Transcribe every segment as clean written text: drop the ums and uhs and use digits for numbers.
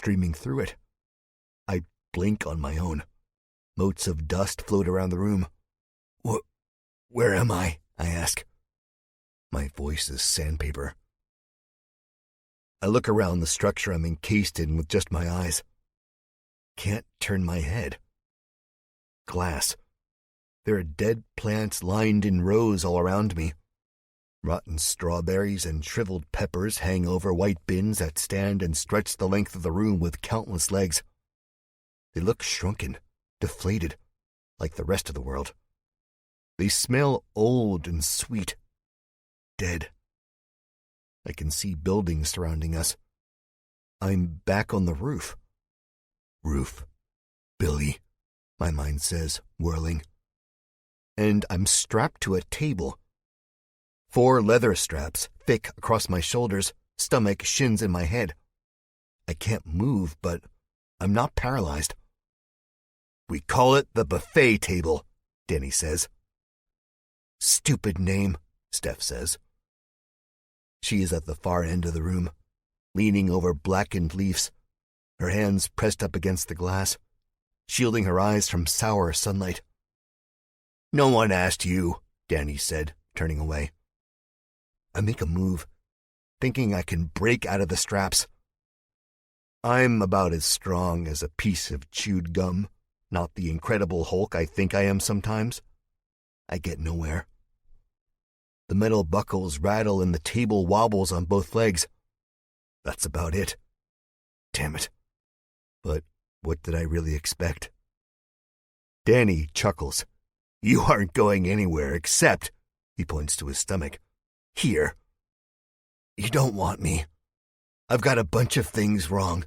streaming through it. I blink on my own. Motes of dust float around the room. Where am I? I ask. My voice is sandpaper. I look around the structure I'm encased in with just my eyes. Can't turn my head. Glass. There are dead plants lined in rows all around me. Rotten strawberries and shriveled peppers hang over white bins that stand and stretch the length of the room with countless legs. They look shrunken, deflated, like the rest of the world. They smell old and sweet. Dead. I can see buildings surrounding us. I'm back on the roof. Roof. Billy, my mind says, whirling. And I'm strapped to a table. 4 leather straps, thick across my shoulders, stomach, shins, and my head. I can't move, but I'm not paralyzed. We call it the buffet table, Danny says. Stupid name, Steph says. She is at the far end of the room, leaning over blackened leaves, her hands pressed up against the glass, shielding her eyes from sour sunlight. No one asked you, Danny said, turning away. I make a move, thinking I can break out of the straps. I'm about as strong as a piece of chewed gum, not the Incredible Hulk I think I am sometimes. I get nowhere. The metal buckles rattle and the table wobbles on both legs. That's about it. Damn it. But what did I really expect? Danny chuckles. You aren't going anywhere except, he points to his stomach, here. You don't want me. I've got a bunch of things wrong.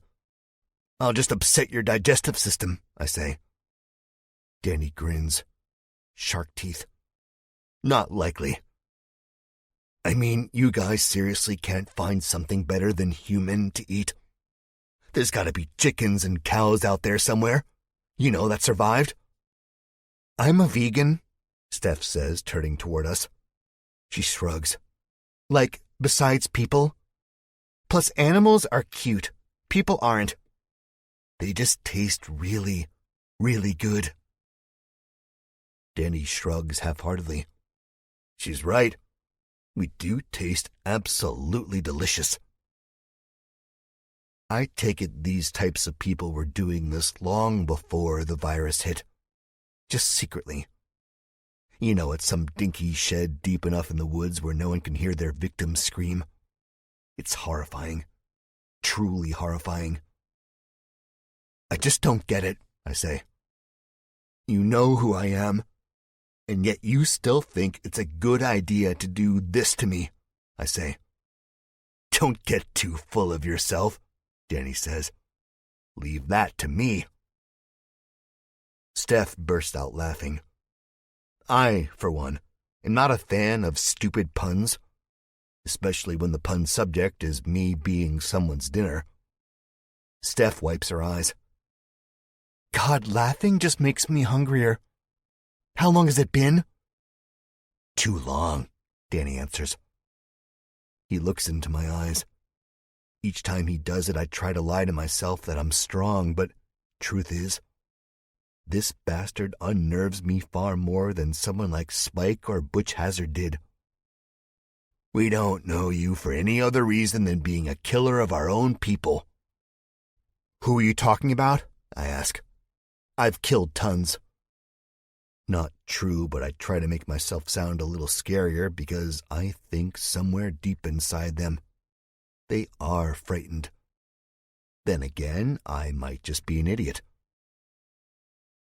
I'll just upset your digestive system, I say. Danny grins. Shark teeth. Not likely. I mean, you guys seriously can't find something better than human to eat? There's gotta be chickens and cows out there somewhere. You know, that survived. I'm a vegan, Steph says, turning toward us. She shrugs. Like, besides people? Plus, animals are cute. People aren't. They just taste really, really good. Danny shrugs half-heartedly. She's right. We do taste absolutely delicious. I take it these types of people were doing this long before the virus hit. Just secretly. You know, at some dinky shed deep enough in the woods where no one can hear their victims scream. It's horrifying. Truly horrifying. I just don't get it, I say. You know who I am, and yet you still think it's a good idea to do this to me, I say. Don't get too full of yourself, Danny says. Leave that to me. Steph bursts out laughing. I, for one, am not a fan of stupid puns, especially when the pun subject is me being someone's dinner. Steph wipes her eyes. God, laughing just makes me hungrier. How long has it been? Too long, Danny answers. He looks into my eyes. Each time he does it, I try to lie to myself that I'm strong, but truth is, this bastard unnerves me far more than someone like Spike or Butch Hazard did. We don't know you for any other reason than being a killer of our own people. Who are you talking about? I ask. I've killed tons. Not true, but I try to make myself sound a little scarier because I think somewhere deep inside them, they are frightened. Then again, I might just be an idiot.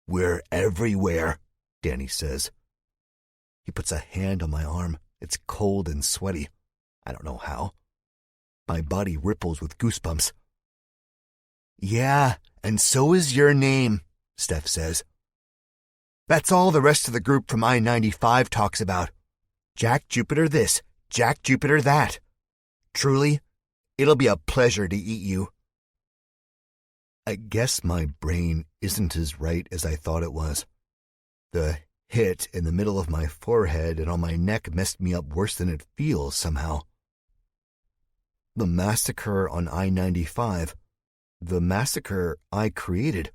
We're everywhere, Danny says. He puts a hand on my arm. It's cold and sweaty. I don't know how. My body ripples with goosebumps. Yeah, and so is your name, Steph says. That's all the rest of the group from I-95 talks about. Jack Jupiter this, Jack Jupiter that. Truly, it'll be a pleasure to eat you. I guess my brain isn't as right as I thought it was. The hit in the middle of my forehead and on my neck messed me up worse than it feels somehow. The massacre on I-95, The massacre I created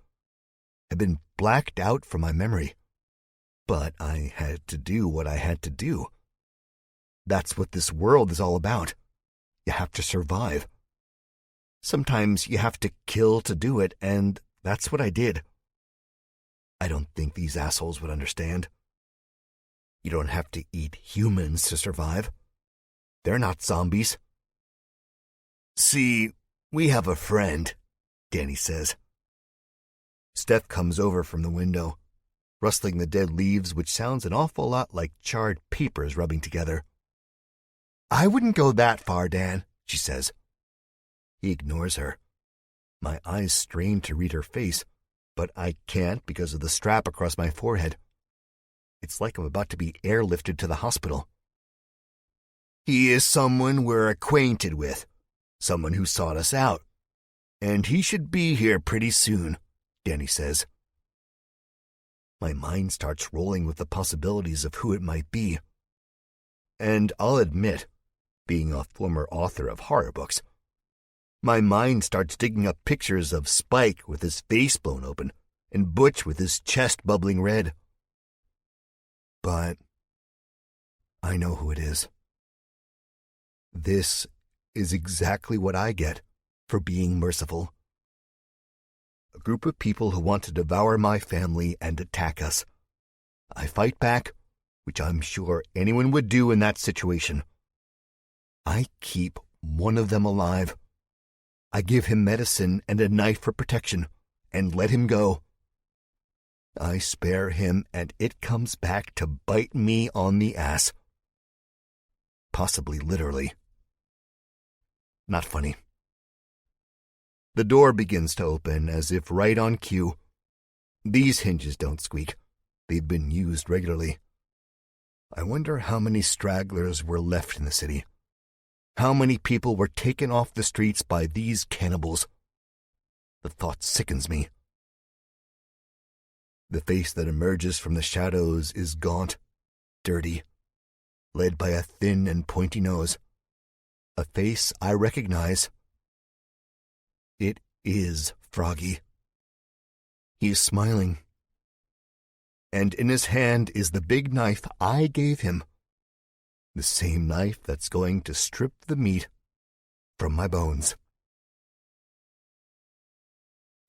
had been blacked out from my memory, but I had to do what I had to do. That's what this world is all about. You have to survive. Sometimes you have to kill to do it, and that's what I did. I don't think these assholes would understand. You don't have to eat humans to survive. They're not zombies. See, we have a friend, Danny says. Steph comes over from the window, rustling the dead leaves, which sounds an awful lot like charred papers rubbing together. I wouldn't go that far, Dan, she says. He ignores her. My eyes strain to read her face, but I can't because of the strap across my forehead. It's like I'm about to be airlifted to the hospital. He is someone we're acquainted with, someone who sought us out, and he should be here pretty soon, Danny says. My mind starts rolling with the possibilities of who it might be. And I'll admit, being a former author of horror books, my mind starts digging up pictures of Spike with his face blown open and Butch with his chest bubbling red. But I know who it is. This is exactly what I get for being merciful. A group of people who want to devour my family and attack us. I fight back, which I'm sure anyone would do in that situation. I keep one of them alive. I give him medicine and a knife for protection, and let him go. I spare him, and it comes back to bite me on the ass. Possibly literally. Not funny. The door begins to open as if right on cue. These hinges don't squeak. They've been used regularly. I wonder how many stragglers were left in the city. How many people were taken off the streets by these cannibals? The thought sickens me. The face that emerges from the shadows is gaunt, dirty, led by a thin and pointy nose. A face I recognize. It is Froggy. He is smiling. And in his hand is the big knife I gave him. The same knife that's going to strip the meat from my bones.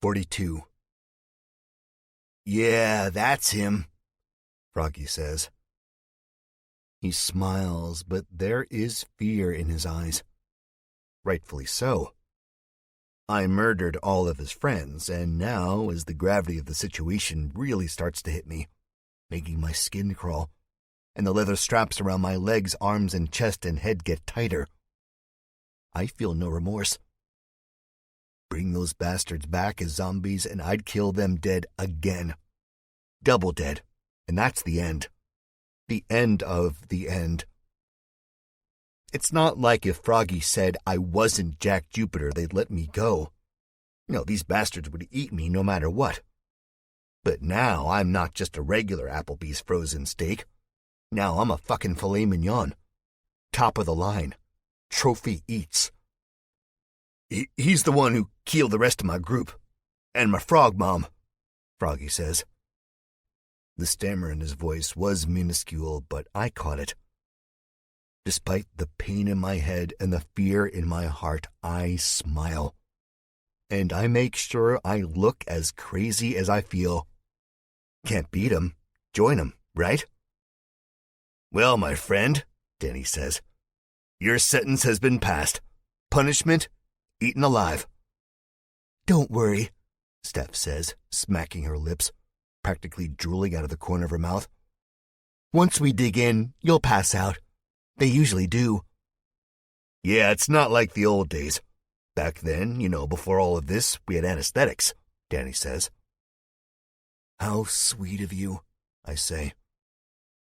42. Yeah, that's him, Froggy says. He smiles, but there is fear in his eyes. Rightfully so. I murdered all of his friends, and now, as the gravity of the situation really starts to hit me, making my skin crawl, and the leather straps around my legs, arms, and chest and head get tighter, I feel no remorse. Bring those bastards back as zombies, and I'd kill them dead again. Double dead, and that's the end. The end of the end. It's not like if Froggy said I wasn't Jack Jupiter, they'd let me go. No, these bastards would eat me no matter what. But now I'm not just a regular Applebee's frozen steak. Now I'm a fucking filet mignon. Top of the line. Trophy eats. He's the one who killed the rest of my group. And my frog mom, Froggy says. The stammer in his voice was minuscule, but I caught it. Despite the pain in my head and the fear in my heart, I smile. And I make sure I look as crazy as I feel. Can't beat 'em. Join 'em, right? Well, my friend, Danny says, your sentence has been passed. Punishment, eaten alive. Don't worry, Steph says, smacking her lips, practically drooling out of the corner of her mouth. Once we dig in, you'll pass out. They usually do. Yeah, it's not like the old days. Back then, before all of this, we had anesthetics, Danny says. How sweet of you, I say.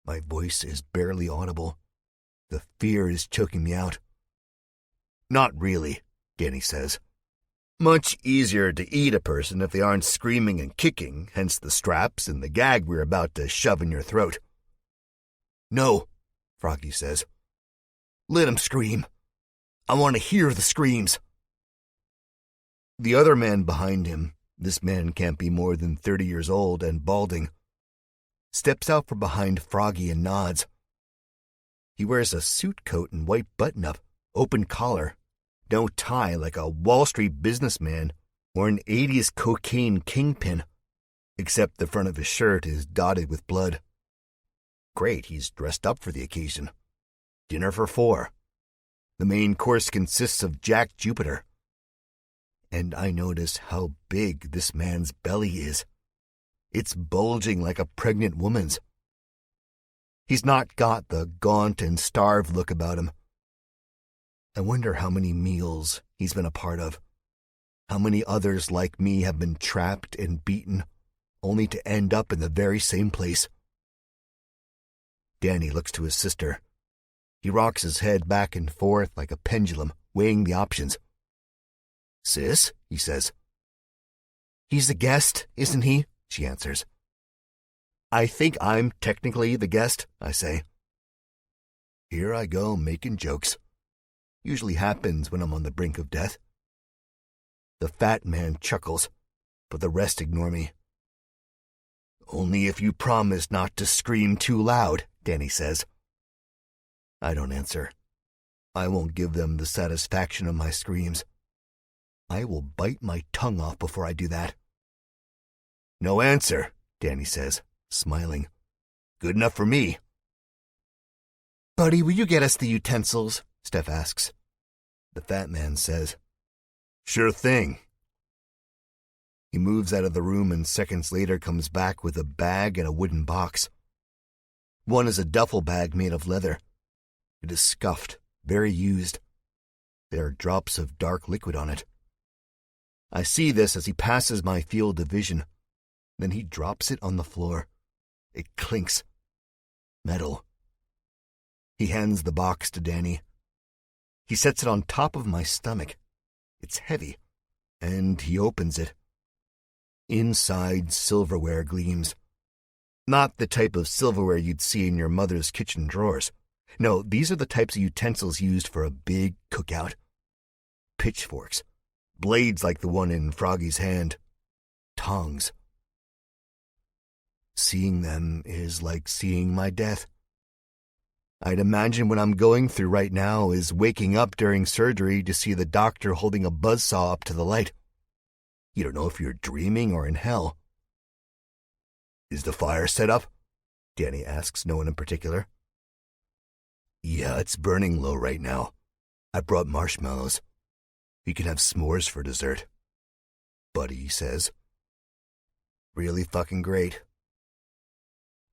My voice is barely audible. The fear is choking me out. Not really, Danny says. Much easier to eat a person if they aren't screaming and kicking, hence the straps and the gag we're about to shove in your throat. No, Froggy says. Let 'em scream. I want to hear the screams. The other man behind him, this man can't be more than 30 years old and balding, steps out from behind Froggy and nods. He wears a suit coat and white button-up, open collar, no tie like a Wall Street businessman or an 80s cocaine kingpin, except the front of his shirt is dotted with blood. Great, he's dressed up for the occasion. Dinner for 4. The main course consists of Jack Jupiter. And I notice how big this man's belly is. It's bulging like a pregnant woman's. He's not got the gaunt and starved look about him. I wonder how many meals he's been a part of. How many others like me have been trapped and beaten, only to end up in the very same place. Danny looks to his sister. He rocks his head back and forth like a pendulum, weighing the options. "Sis," he says. "He's the guest, isn't he?" she answers. "I think I'm technically the guest," I say. Here I go making jokes. Usually happens when I'm on the brink of death. The fat man chuckles, but the rest ignore me. "Only if you promise not to scream too loud," Danny says. I don't answer. I won't give them the satisfaction of my screams. I will bite my tongue off before I do that. "No answer," Danny says, smiling. "Good enough for me." "Buddy, will you get us the utensils?" Steph asks. The fat man says, "Sure thing." He moves out of the room and seconds later comes back with a bag and a wooden box. One is a duffel bag made of leather. It is scuffed, very used. There are drops of dark liquid on it. I see this as he passes my field of vision. Then he drops it on the floor. It clinks. Metal. He hands the box to Danny. He sets it on top of my stomach. It's heavy, and he opens it. Inside, silverware gleams. Not the type of silverware you'd see in your mother's kitchen drawers. No, these are the types of utensils used for a big cookout. Pitchforks. Blades like the one in Froggy's hand. Tongs. Seeing them is like seeing my death. I'd imagine what I'm going through right now is waking up during surgery to see the doctor holding a buzzsaw up to the light. You don't know if you're dreaming or in hell. "Is the fire set up?" Danny asks no one in particular. "Yeah, it's burning low right now. I brought marshmallows. You can have s'mores for dessert," Buddy says. "Really fucking great."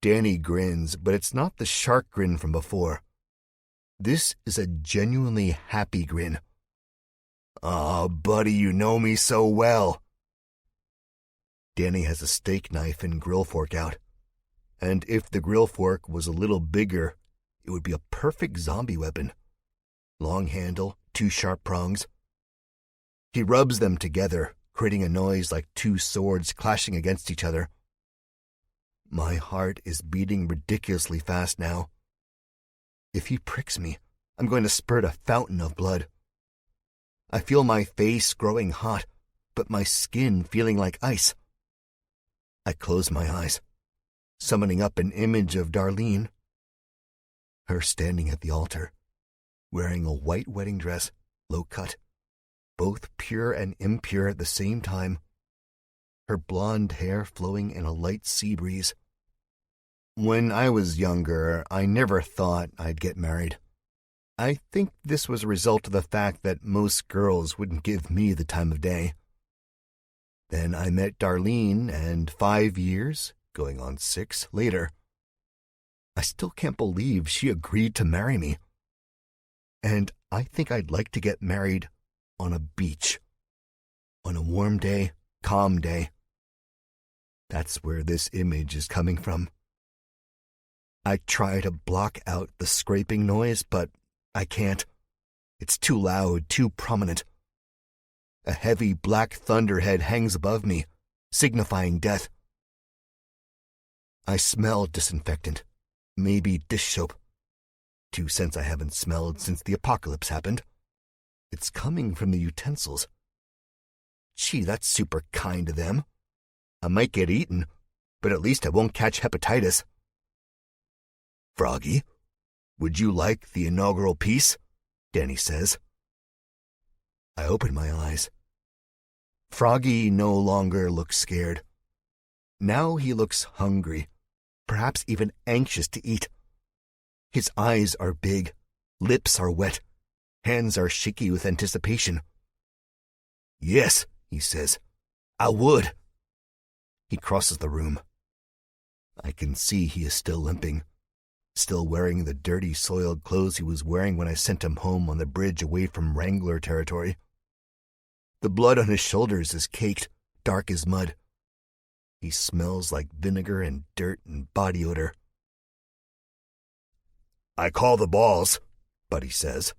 Danny grins, but it's not the shark grin from before. This is a genuinely happy grin. "Aw, Buddy, you know me so well." Danny has a steak knife and grill fork out. And if the grill fork was a little bigger, it would be a perfect zombie weapon. Long handle, 2 sharp prongs. He rubs them together, creating a noise like 2 swords clashing against each other. My heart is beating ridiculously fast now. If he pricks me, I'm going to spurt a fountain of blood. I feel my face growing hot, but my skin feeling like ice. I close my eyes, summoning up an image of Darlene. Her standing at the altar, wearing a white wedding dress, low cut, both pure and impure at the same time. Her blonde hair flowing in a light sea breeze. When I was younger, I never thought I'd get married. I think this was a result of the fact that most girls wouldn't give me the time of day. Then I met Darlene, and 5 years, going on 6, later, I still can't believe she agreed to marry me. And I think I'd like to get married on a beach. On a warm day, calm day. That's where this image is coming from. I try to block out the scraping noise, but I can't. It's too loud, too prominent. A heavy black thunderhead hangs above me, signifying death. I smell disinfectant, maybe dish soap. 2 scents I haven't smelled since the apocalypse happened. It's coming from the utensils. Gee, that's super kind of them. I might get eaten, but at least I won't catch hepatitis. Froggy, would you like the inaugural piece? Danny says. I open my eyes. Froggy no longer looks scared. Now he looks hungry, perhaps even anxious to eat. His eyes are big, lips are wet, hands are shaky with anticipation. Yes, he says, I would. He crosses the room. I can see he is still limping, still wearing the dirty, soiled clothes he was wearing when I sent him home on the bridge away from Wrangler territory. The blood on his shoulders is caked, dark as mud. He smells like vinegar and dirt and body odor. I call the balls, Buddy says.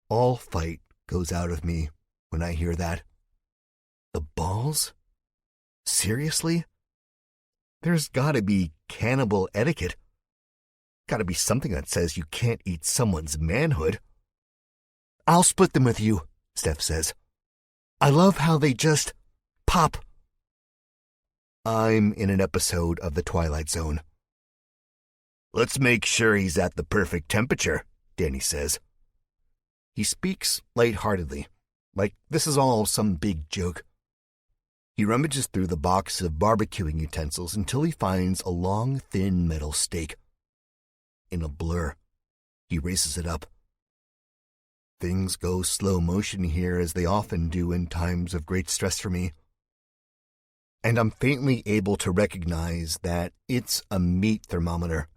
All fight goes out of me when I hear that. The balls? Seriously? There's gotta be cannibal etiquette. Gotta be something that says you can't eat someone's manhood. I'll split them with you, Steph says. I love how they just pop. I'm in an episode of The Twilight Zone. Let's make sure he's at the perfect temperature, Danny says. He speaks lightheartedly, like this is all some big joke. He rummages through the box of barbecuing utensils until he finds a long, thin metal steak. In a blur, he raises it up. Things go slow motion here, as they often do in times of great stress for me. And I'm faintly able to recognize that it's a meat thermometer.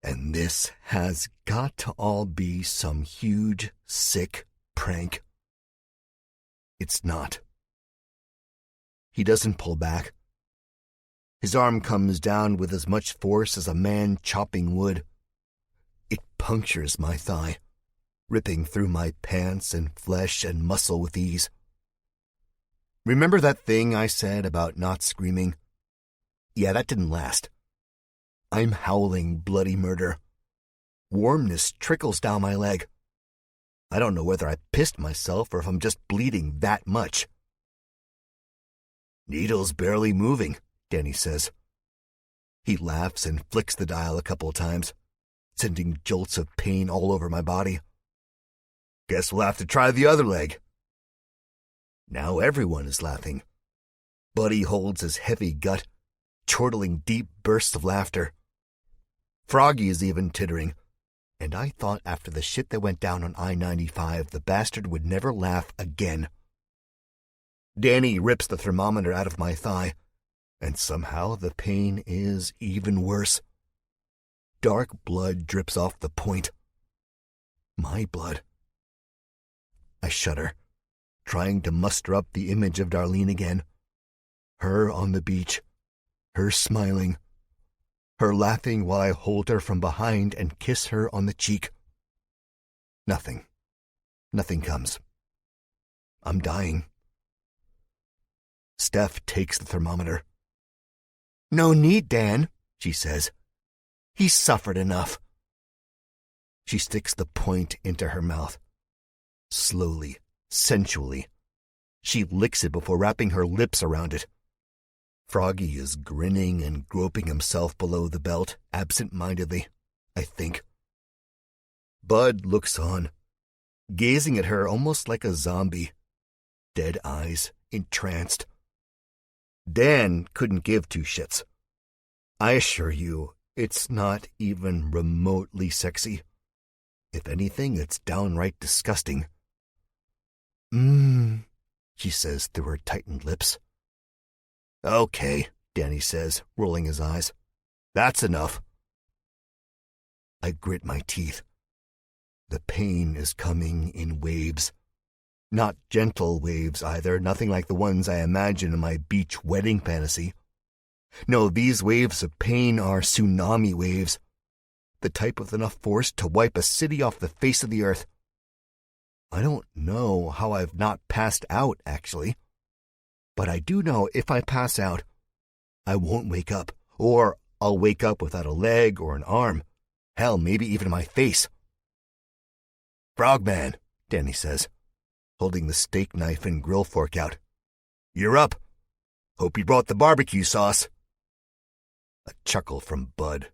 And this has got to all be some huge, sick prank. It's not. He doesn't pull back. His arm comes down with as much force as a man chopping wood. It punctures my thigh, ripping through my pants and flesh and muscle with ease. Remember that thing I said about not screaming? Yeah, that didn't last. I'm howling bloody murder. Warmness trickles down my leg. I don't know whether I pissed myself or if I'm just bleeding that much. Needle's barely moving, Danny says. He laughs and flicks the dial a couple of times, sending jolts of pain all over my body. Guess we'll have to try the other leg. Now everyone is laughing. Buddy holds his heavy gut, chortling deep bursts of laughter. Froggy is even tittering, and I thought after the shit that went down on I-95 the bastard would never laugh again. Danny rips the thermometer out of my thigh, and somehow the pain is even worse. Dark blood drips off the point. My blood. I shudder, trying to muster up the image of Darlene again. Her on the beach, her smiling, her laughing while I hold her from behind and kiss her on the cheek. Nothing. Nothing comes. I'm dying. Steph takes the thermometer. No need, Dan, she says. He's suffered enough. She sticks the point into her mouth. Slowly, sensually. She licks it before wrapping her lips around it. Froggy is grinning and groping himself below the belt, absent-mindedly, I think. Bud looks on, gazing at her almost like a zombie. Dead eyes, entranced. Dan couldn't give two shits. I assure you, it's not even remotely sexy. If anything, it's downright disgusting. She says through her tightened lips. Okay, Danny says, rolling his eyes. That's enough. I grit my teeth. The pain is coming in waves. Not gentle waves either, nothing like the ones I imagine in my beach wedding fantasy. No, these waves of pain are tsunami waves, the type with enough force to wipe a city off the face of the earth. I don't know how I've not passed out, actually. But I do know if I pass out, I won't wake up, or I'll wake up without a leg or an arm. Hell, maybe even my face. Frogman, Danny says. holding the steak knife and grill fork out. "You're up. Hope you brought the barbecue sauce." A chuckle from Bud.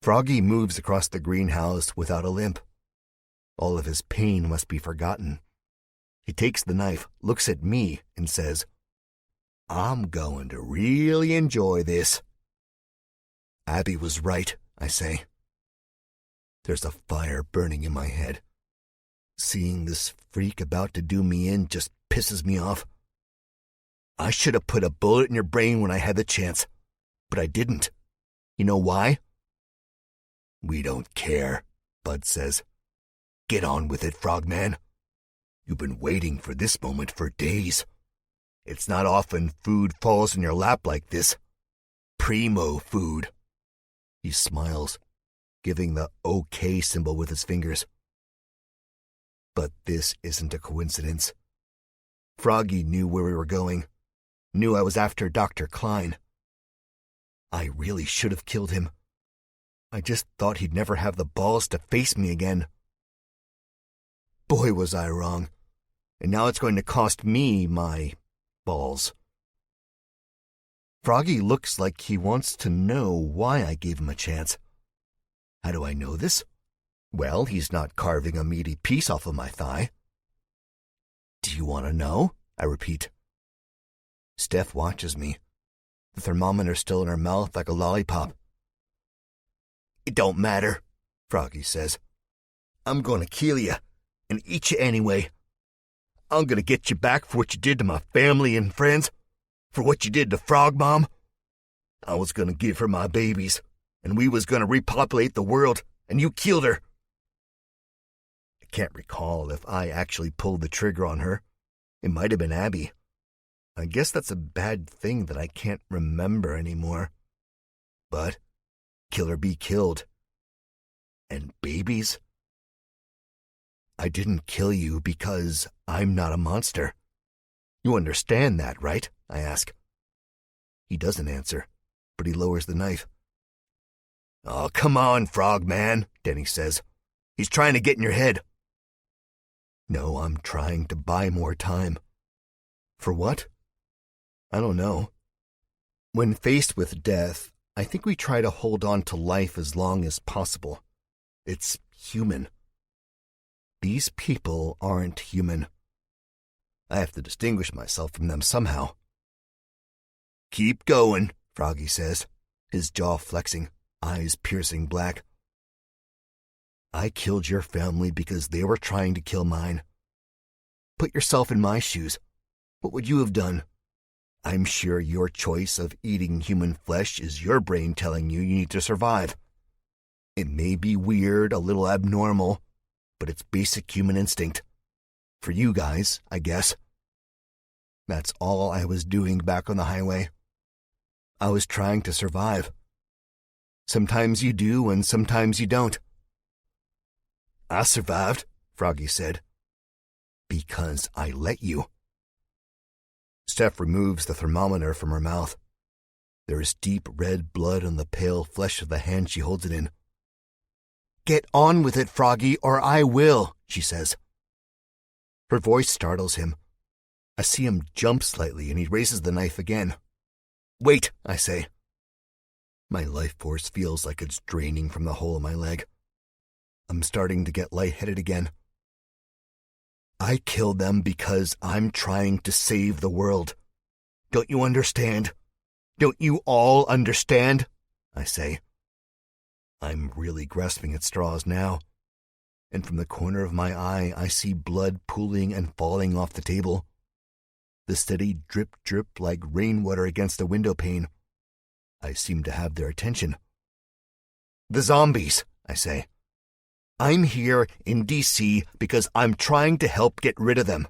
Froggy moves across the greenhouse without a limp. All of his pain must be forgotten. He takes the knife, looks at me, and says, "I'm going to really enjoy this." Abby was right, I say. There's a fire burning in my head. Seeing this freak about to do me in just pisses me off. I should have put a bullet in your brain when I had the chance, but I didn't. You know why? "We don't care," Bud says. "Get on with it, Frogman. You've been waiting for this moment for days. It's not often food falls in your lap like this. Primo food." He smiles, giving the OK symbol with his fingers. But this isn't a coincidence. Froggy knew where we were going, knew I was after Dr. Klein. I really should have killed him. I just thought he'd never have the balls to face me again. Boy, was I wrong. And now it's going to cost me my balls. Froggy looks like he wants to know why I gave him a chance. How do I know this? Well, he's not carving a meaty piece off of my thigh. "Do you want to know?" I repeat. Steph watches me, the thermometer still in her mouth like a lollipop. "It don't matter," Froggy says. "I'm going to kill you and eat you anyway. I'm going to get you back for what you did to my family and friends, for what you did to Frog Mom. I was going to give her my babies, and we was going to repopulate the world, and you killed her." I can't recall if I actually pulled the trigger on her. It might have been Abby. I guess that's a bad thing that I can't remember anymore. But kill or be killed. And babies? I didn't kill you because I'm not a monster. You understand that, right? I ask. He doesn't answer, but he lowers the knife. "Oh, come on, Frogman," Denny says. "He's trying to get in your head." No, I'm trying to buy more time. For what? I don't know. When faced with death, I think we try to hold on to life as long as possible. It's human. These people aren't human. I have to distinguish myself from them somehow. "Keep going," Froggy says, his jaw flexing, eyes piercing black. I killed your family because they were trying to kill mine. Put yourself in my shoes. What would you have done? I'm sure your choice of eating human flesh is your brain telling you need to survive. It may be weird, a little abnormal, but it's basic human instinct. For you guys, I guess. That's all I was doing back on the highway. I was trying to survive. Sometimes you do and sometimes you don't. I survived, Froggy said. Because I let you. Steph removes the thermometer from her mouth. There is deep red blood on the pale flesh of the hand she holds it in. "Get on with it, Froggy, or I will," she says. Her voice startles him. I see him jump slightly and he raises the knife again. "Wait," I say. My life force feels like it's draining from the hole in my leg. I'm starting to get lightheaded again. I killed them because I'm trying to save the world. Don't you understand? Don't you all understand? I say. I'm really grasping at straws now, and from the corner of my eye I see blood pooling and falling off the table. The steady drip-drip like rainwater against a window pane. I seem to have their attention. "The zombies," I say. "I'm here in D.C. because I'm trying to help get rid of them."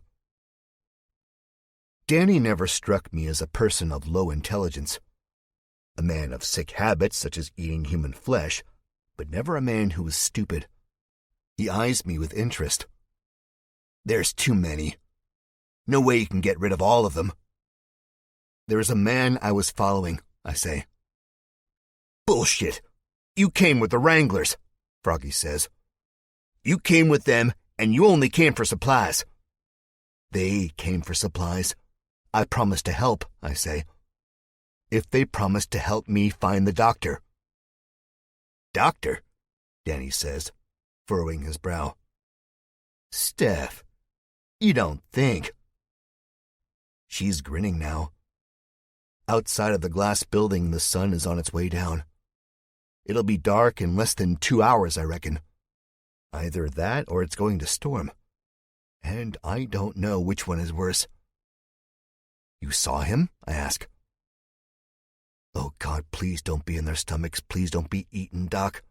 Danny never struck me as a person of low intelligence. A man of sick habits such as eating human flesh, but never a man who was stupid. He eyes me with interest. "There's too many. No way you can get rid of all of them." "There is a man I was following," I say. "Bullshit. You came with the Wranglers," Froggy says. "You came with them and you only came for supplies." "They came for supplies. I promised to help," I say. "If they promised to help me find the doctor." "Doctor?" Danny says, furrowing his brow. "Steph, you don't think—" She's grinning now. Outside of the glass building, the sun is on its way down. It'll be dark in less than 2 hours, I reckon. Either that or it's going to storm. And I don't know which one is worse. "You saw him?" I ask. "Oh, God, please don't be in their stomachs. Please don't be eaten, Doc."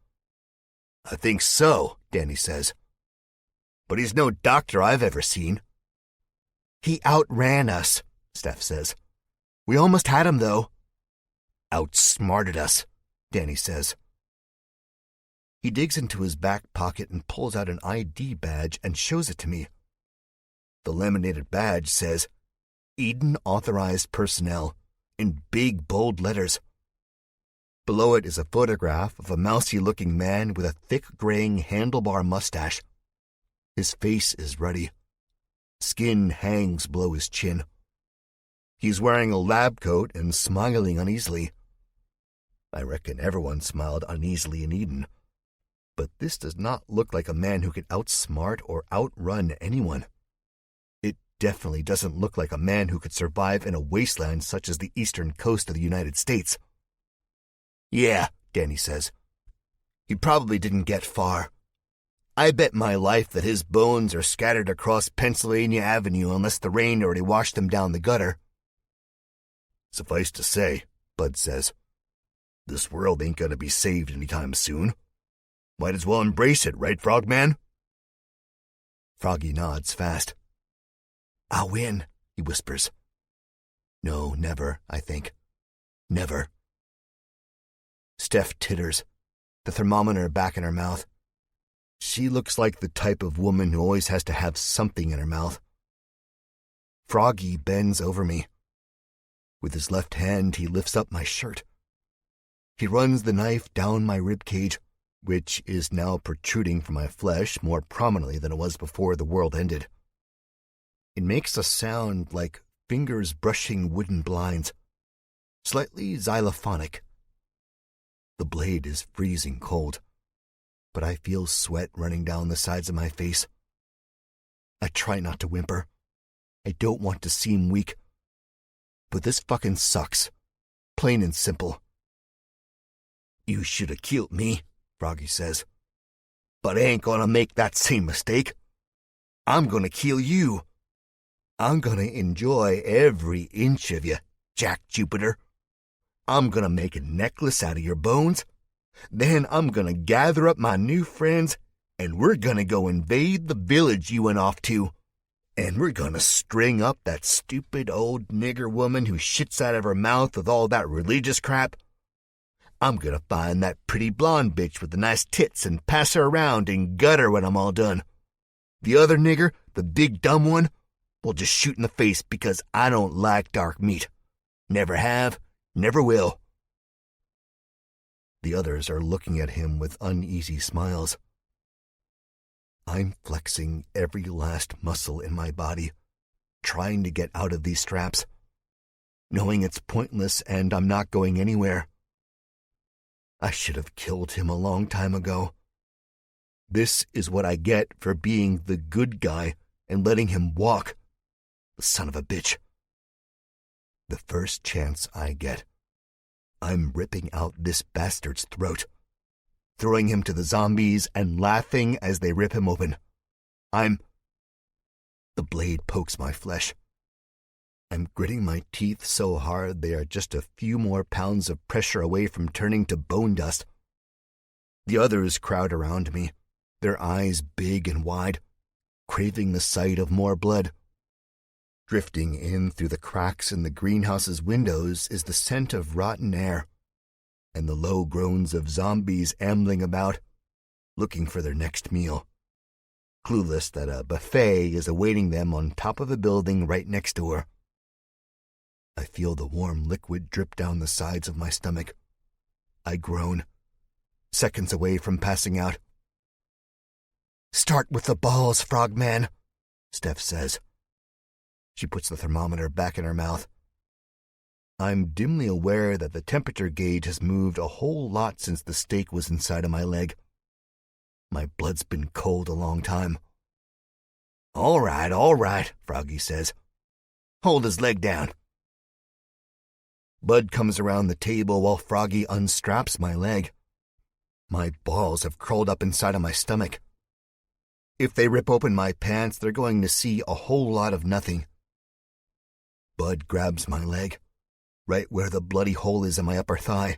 "I think so," Danny says. "But he's no doctor I've ever seen." "He outran us," Steph says. "We almost had him, though." "Outsmarted us," Danny says. He digs into his back pocket and pulls out an ID badge and shows it to me. The laminated badge says, "Eden Authorized Personnel," in big, bold letters. Below it is a photograph of a mousy-looking man with a thick, graying handlebar mustache. His face is ruddy. Skin hangs below his chin. He's wearing a lab coat and smiling uneasily. I reckon everyone smiled uneasily in Eden. But this does not look like a man who could outsmart or outrun anyone. It definitely doesn't look like a man who could survive in a wasteland such as the eastern coast of the United States. "Yeah," Danny says. "He probably didn't get far. I bet my life that his bones are scattered across Pennsylvania Avenue unless the rain already washed them down the gutter." "Suffice to say," Bud says, "this world ain't gonna be saved anytime soon. Might as well embrace it, right, Frogman?" Froggy nods fast. "I'll win," he whispers. "No, never, I think. Never." Steph titters, the thermometer back in her mouth. She looks like the type of woman who always has to have something in her mouth. Froggy bends over me. With his left hand, he lifts up my shirt. He runs the knife down my rib cage, which is now protruding from my flesh more prominently than it was before the world ended. It makes a sound like fingers brushing wooden blinds, slightly xylophonic. The blade is freezing cold, but I feel sweat running down the sides of my face. I try not to whimper. I don't want to seem weak. But this fucking sucks. Plain and simple. "You should have killed me," Froggy says. "But I ain't gonna make that same mistake. I'm gonna kill you. I'm gonna enjoy every inch of you, Jack Jupiter. I'm gonna make a necklace out of your bones. Then I'm gonna gather up my new friends, and we're gonna go invade the village you went off to. And we're gonna string up that stupid old nigger woman who shits out of her mouth with all that religious crap. I'm gonna find that pretty blonde bitch with the nice tits and pass her around and gut her when I'm all done. The other nigger, the big dumb one, will just shoot in the face because I don't like dark meat. Never have, never will." The others are looking at him with uneasy smiles. I'm flexing every last muscle in my body, trying to get out of these straps, knowing it's pointless and I'm not going anywhere. I should have killed him a long time ago. This is what I get for being the good guy and letting him walk. The son of a bitch. The first chance I get, I'm ripping out this bastard's throat, throwing him to the zombies and laughing as they rip him open. The blade pokes my flesh. I'm gritting my teeth so hard they are just a few more pounds of pressure away from turning to bone dust. The others crowd around me, their eyes big and wide, craving the sight of more blood. Drifting in through the cracks in the greenhouse's windows is the scent of rotten air, and the low groans of zombies ambling about, looking for their next meal, clueless that a buffet is awaiting them on top of a building right next door. I feel the warm liquid drip down the sides of my stomach. I groan, seconds away from passing out. Start with the balls, Frogman, Steph says. She puts the thermometer back in her mouth. I'm dimly aware that the temperature gauge has moved a whole lot since the stake was inside of my leg. My blood's been cold a long time. All right, Froggy says. Hold his leg down. Bud comes around the table while Froggy unstraps my leg. My balls have crawled up inside of my stomach. If they rip open my pants, they're going to see a whole lot of nothing. Bud grabs my leg, right where the bloody hole is in my upper thigh.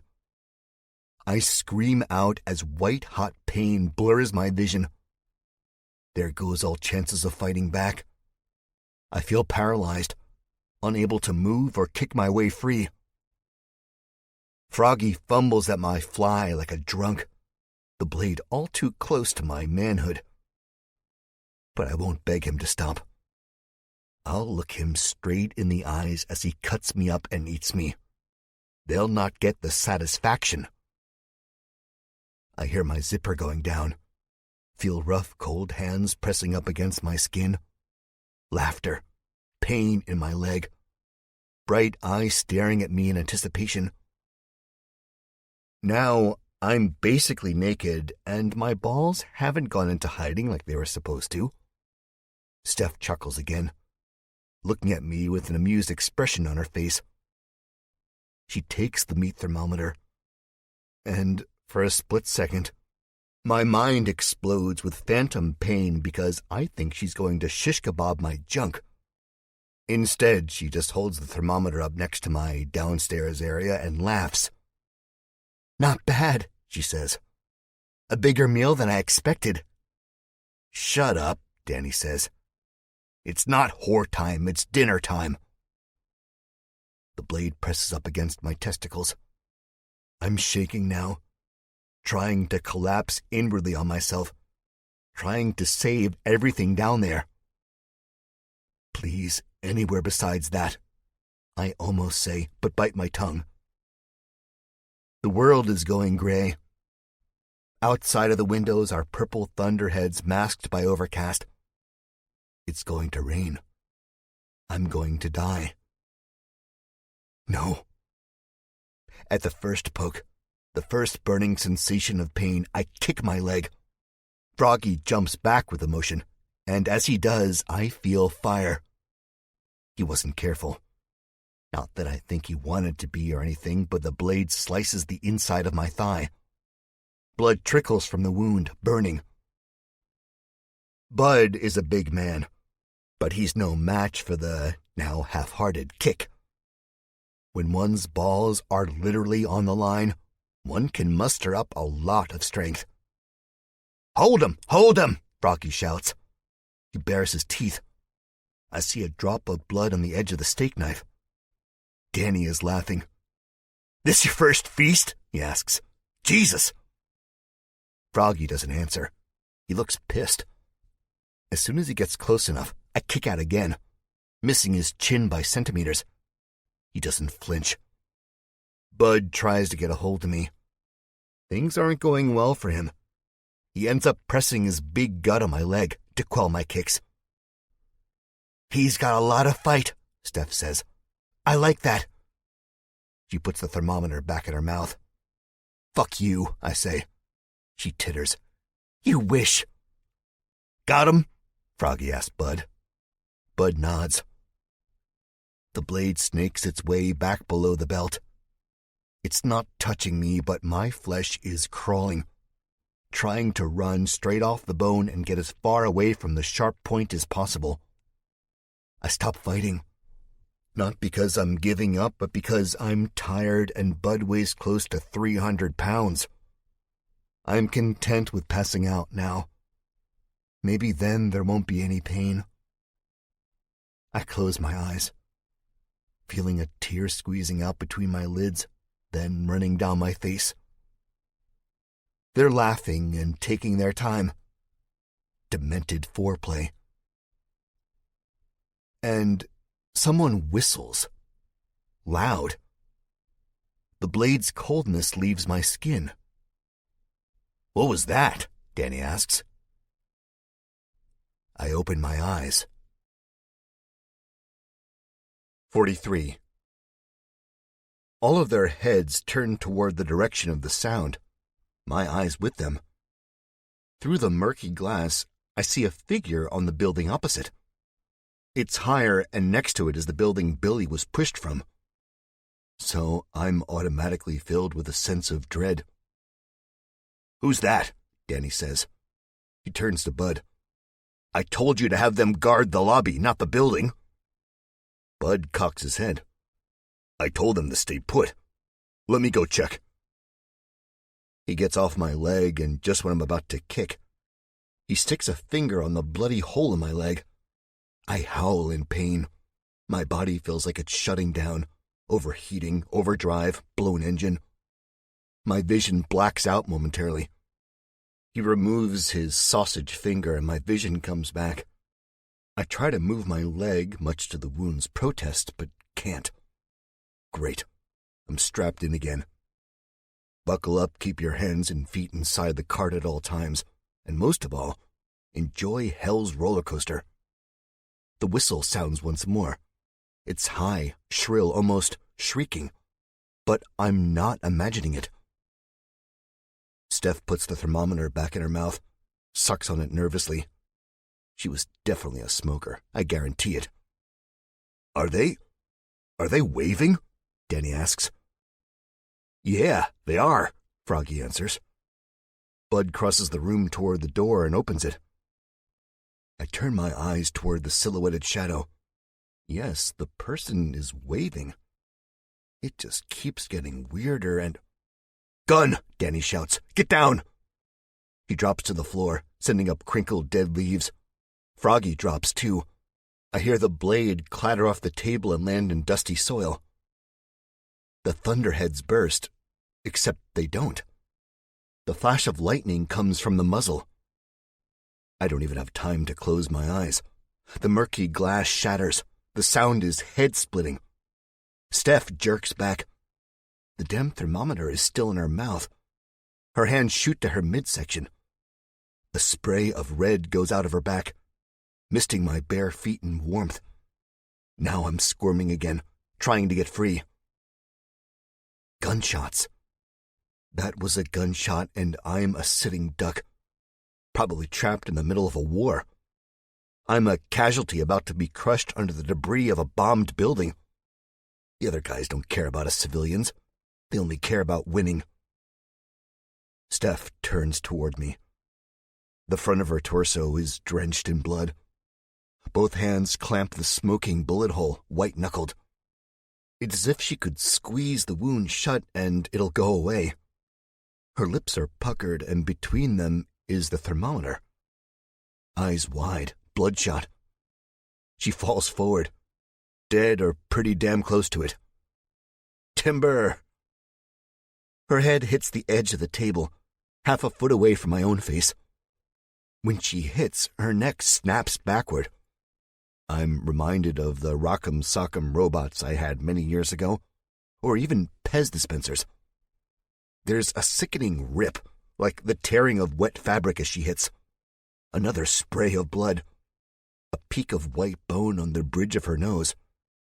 I scream out as white-hot pain blurs my vision. There goes all chances of fighting back. I feel paralyzed, unable to move or kick my way free. Froggy fumbles at my fly like a drunk, the blade all too close to my manhood. But I won't beg him to stop. I'll look him straight in the eyes as he cuts me up and eats me. They'll not get the satisfaction. I hear my zipper going down, feel rough, cold hands pressing up against my skin. Laughter, pain in my leg, bright eyes staring at me in anticipation. Now I'm basically naked, and my balls haven't gone into hiding like they were supposed to. Steph chuckles again, looking at me with an amused expression on her face. She takes the meat thermometer, and for a split second, my mind explodes with phantom pain because I think she's going to shish kebab my junk. Instead, she just holds the thermometer up next to my downstairs area and laughs. Not bad, she says. A bigger meal than I expected. Shut up, Danny says. It's not whore time, it's dinner time. The blade presses up against my testicles. I'm shaking now, trying to collapse inwardly on myself, trying to save everything down there. Please, anywhere besides that, I almost say, but bite my tongue. The world is going gray. Outside of the windows are purple thunderheads masked by overcast. It's going to rain. I'm going to die. No. At the first poke, the first burning sensation of pain, I kick my leg. Froggy jumps back with emotion, and as he does, I feel fire. He wasn't careful. Not that I think he wanted to be or anything, but the blade slices the inside of my thigh. Blood trickles from the wound, burning. Bud is a big man, but he's no match for the now half-hearted kick. When one's balls are literally on the line, one can muster up a lot of strength. Hold him! Hold him! Froggy shouts. He bares his teeth. I see a drop of blood on the edge of the steak knife. Danny is laughing. This your first feast? He asks. Jesus! Froggy doesn't answer. He looks pissed. As soon as he gets close enough, I kick out again, missing his chin by centimeters. He doesn't flinch. Bud tries to get a hold of me. Things aren't going well for him. He ends up pressing his big gut on my leg to quell my kicks. He's got a lot of fight, Steph says. I like that. She puts the thermometer back in her mouth. Fuck you, I say. She titters. You wish. Got him? Froggy asks Bud. Bud nods. The blade snakes its way back below the belt. It's not touching me, but my flesh is crawling, trying to run straight off the bone and get as far away from the sharp point as possible. I stop fighting. Not because I'm giving up, but because I'm tired and Bud weighs close to 300 pounds. I'm content with passing out now. Maybe then there won't be any pain. I close my eyes, feeling a tear squeezing out between my lids, then running down my face. They're laughing and taking their time. Demented foreplay. And someone whistles. Loud. The blade's coldness leaves my skin. What was that? Danny asks. I open my eyes. 43. All of their heads turn toward the direction of the sound, my eyes with them. Through the murky glass, I see a figure on the building opposite. It's higher, and next to it is the building Billy was pushed from. So I'm automatically filled with a sense of dread. "Who's that?" Danny says. He turns to Bud. "I told you to have them guard the lobby, not the building." Bud cocks his head. "I told them to stay put. Let me go check." He gets off my leg, and just when I'm about to kick, he sticks a finger on the bloody hole in my leg. I howl in pain. My body feels like it's shutting down, overheating, overdrive, blown engine. My vision blacks out momentarily. He removes his sausage finger, and my vision comes back. I try to move my leg, much to the wound's protest, but can't. Great. I'm strapped in again. Buckle up, keep your hands and feet inside the cart at all times, and most of all, enjoy hell's roller coaster. The whistle sounds once more. It's high, shrill, almost shrieking. But I'm not imagining it. Steph puts the thermometer back in her mouth, sucks on it nervously. She was definitely a smoker, I guarantee it. Are they waving?" Danny asks. "Yeah, they are," Froggy answers. Bud crosses the room toward the door and opens it. I turn my eyes toward the silhouetted shadow. Yes, the person is waving. It just keeps getting weirder and... "Gun!" Danny shouts. "Get down!" He drops to the floor, sending up crinkled dead leaves. Froggy drops too. I hear the blade clatter off the table and land in dusty soil. The thunderheads burst, except they don't. The flash of lightning comes from the muzzle. I don't even have time to close my eyes. The murky glass shatters. The sound is head-splitting. Steph jerks back. The damn thermometer is still in her mouth. Her hands shoot to her midsection. A spray of red goes out of her back, misting my bare feet in warmth. Now I'm squirming again, trying to get free. Gunshots. That was a gunshot, and I'm a sitting duck, probably trapped in the middle of a war. I'm a casualty about to be crushed under the debris of a bombed building. The other guys don't care about us civilians. They only care about winning. Steph turns toward me. The front of her torso is drenched in blood. Both hands clamp the smoking bullet hole, white-knuckled. It's as if she could squeeze the wound shut and it'll go away. Her lips are puckered, and between them is the thermometer. Eyes wide, bloodshot. She falls forward, dead or pretty damn close to it. Timber! Her head hits the edge of the table, half a foot away from my own face. When she hits, her neck snaps backward. I'm reminded of the Rock'em Sock'em robots I had many years ago, or even Pez dispensers. There's a sickening rip, like the tearing of wet fabric as she hits. Another spray of blood. A peak of white bone on the bridge of her nose.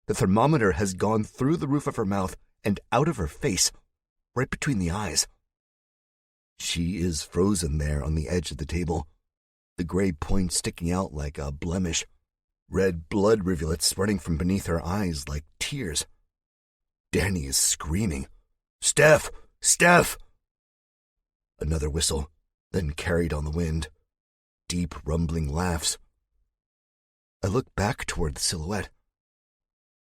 The thermometer has gone through the roof of her mouth and out of her face, right between the eyes. She is frozen there on the edge of the table, the gray point sticking out like a blemish, red blood rivulets running from beneath her eyes like tears. Danny is screaming, "Steph! Steph!" Another whistle, then carried on the wind. Deep, rumbling laughs. I look back toward the silhouette.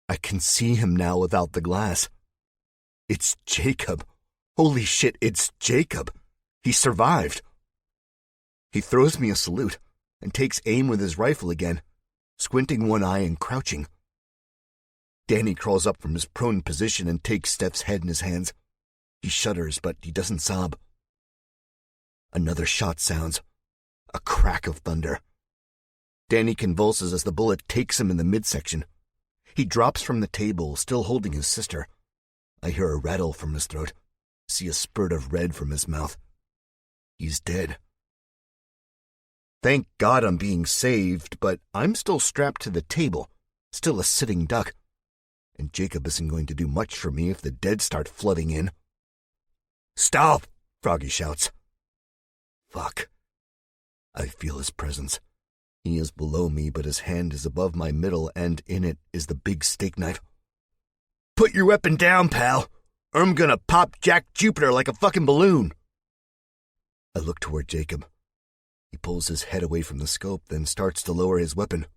I can see him now without the glass. It's Jacob. Holy shit, it's Jacob. He survived. He throws me a salute and takes aim with his rifle again, squinting one eye and crouching. Danny crawls up from his prone position and takes Steph's head in his hands. He shudders, but he doesn't sob. Another shot sounds. A crack of thunder. Danny convulses as the bullet takes him in the midsection. He drops from the table, still holding his sister. I hear a rattle from his throat, see a spurt of red from his mouth. He's dead. Thank God I'm being saved, but I'm still strapped to the table, still a sitting duck. And Jacob isn't going to do much for me if the dead start flooding in. "Stop!" Froggy shouts. Fuck. I feel his presence. He is below me, but his hand is above my middle, and in it is the big steak knife. "Put your weapon down, pal, or I'm gonna pop Jack Jupiter like a fucking balloon." I look toward Jacob. He pulls his head away from the scope, then starts to lower his weapon.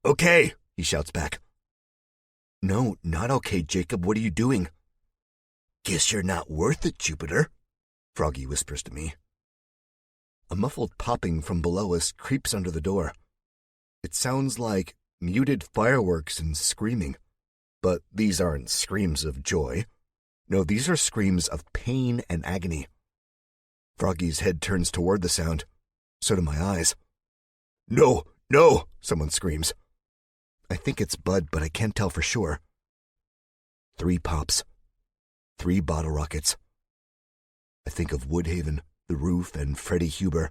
"Okay," he shouts back. "No, not okay, Jacob. What are you doing?" "Guess you're not worth it, Jupiter," Froggy whispers to me. A muffled popping from below us creeps under the door. It sounds like muted fireworks and screaming. But these aren't screams of joy. No, these are screams of pain and agony. Froggy's head turns toward the sound. So do my eyes. "No, no," someone screams. I think it's Bud, but I can't tell for sure. 3 pops. 3 bottle rockets. I think of Woodhaven, the roof, and Freddie Huber.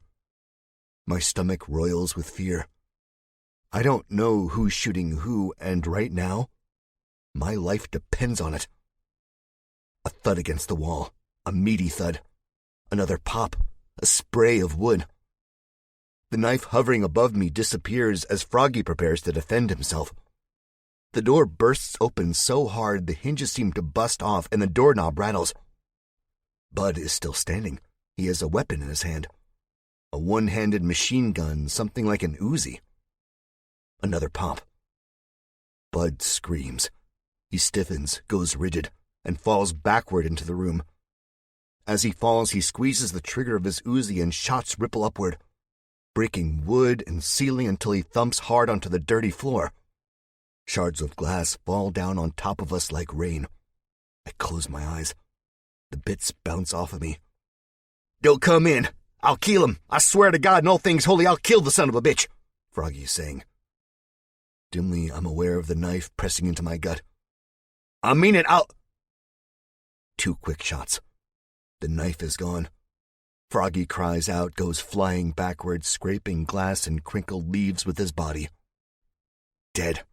My stomach roils with fear. I don't know who's shooting who, and right now, my life depends on it. A thud against the wall. A meaty thud. Another pop. A spray of wood. The knife hovering above me disappears as Froggy prepares to defend himself. The door bursts open so hard the hinges seem to bust off and the doorknob rattles. Bud is still standing. He has a weapon in his hand. A one-handed machine gun, something like an Uzi. Another pop. Bud screams. He stiffens, goes rigid, and falls backward into the room. As he falls, he squeezes the trigger of his Uzi and shots ripple upward, breaking wood and ceiling until he thumps hard onto the dirty floor. Shards of glass fall down on top of us like rain. I close my eyes. The bits bounce off of me. "Don't come in. I'll kill him. I swear to God and all things holy, I'll kill the son of a bitch," Froggy is saying. Dimly, I'm aware of the knife pressing into my gut. "I mean it, I'll—" 2 quick shots. The knife is gone. Froggy cries out, goes flying backwards, scraping glass and crinkled leaves with his body. Dead.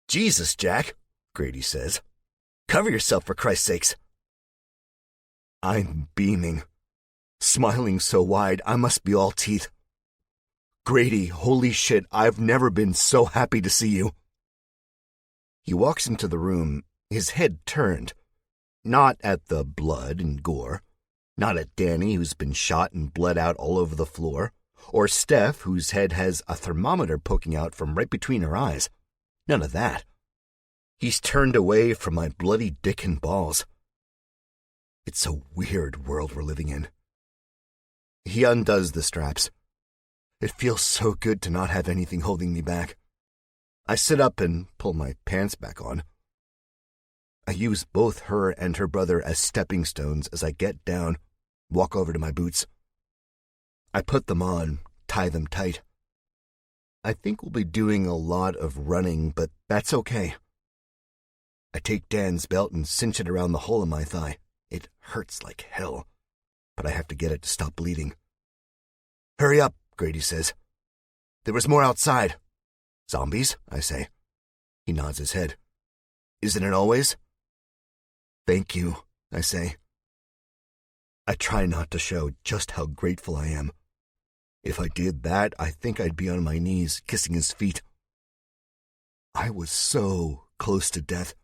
"Jesus, Jack," Grady says. "Cover yourself, for Christ's sakes." I'm beaming, smiling so wide I must be all teeth. "Grady, holy shit, I've never been so happy to see you." He walks into the room, his head turned, not at the blood and gore, not at Danny, who's been shot and bled out all over the floor, or Steph, whose head has a thermometer poking out from right between her eyes. None of that. He's turned away from my bloody dick and balls. It's a weird world we're living in. He undoes the straps. It feels so good to not have anything holding me back. I sit up and pull my pants back on. I use both her and her brother as stepping stones as I get down, walk over to my boots. I put them on, tie them tight. I think we'll be doing a lot of running, but that's okay. I take Dan's belt and cinch it around the hole in my thigh. It hurts like hell, but I have to get it to stop bleeding. "Hurry up," Grady says. "There was more outside." "Zombies?" I say. He nods his head. "Isn't it always?" "Thank you," I say. I try not to show just how grateful I am. If I did that, I think I'd be on my knees, kissing his feet. I was so close to death.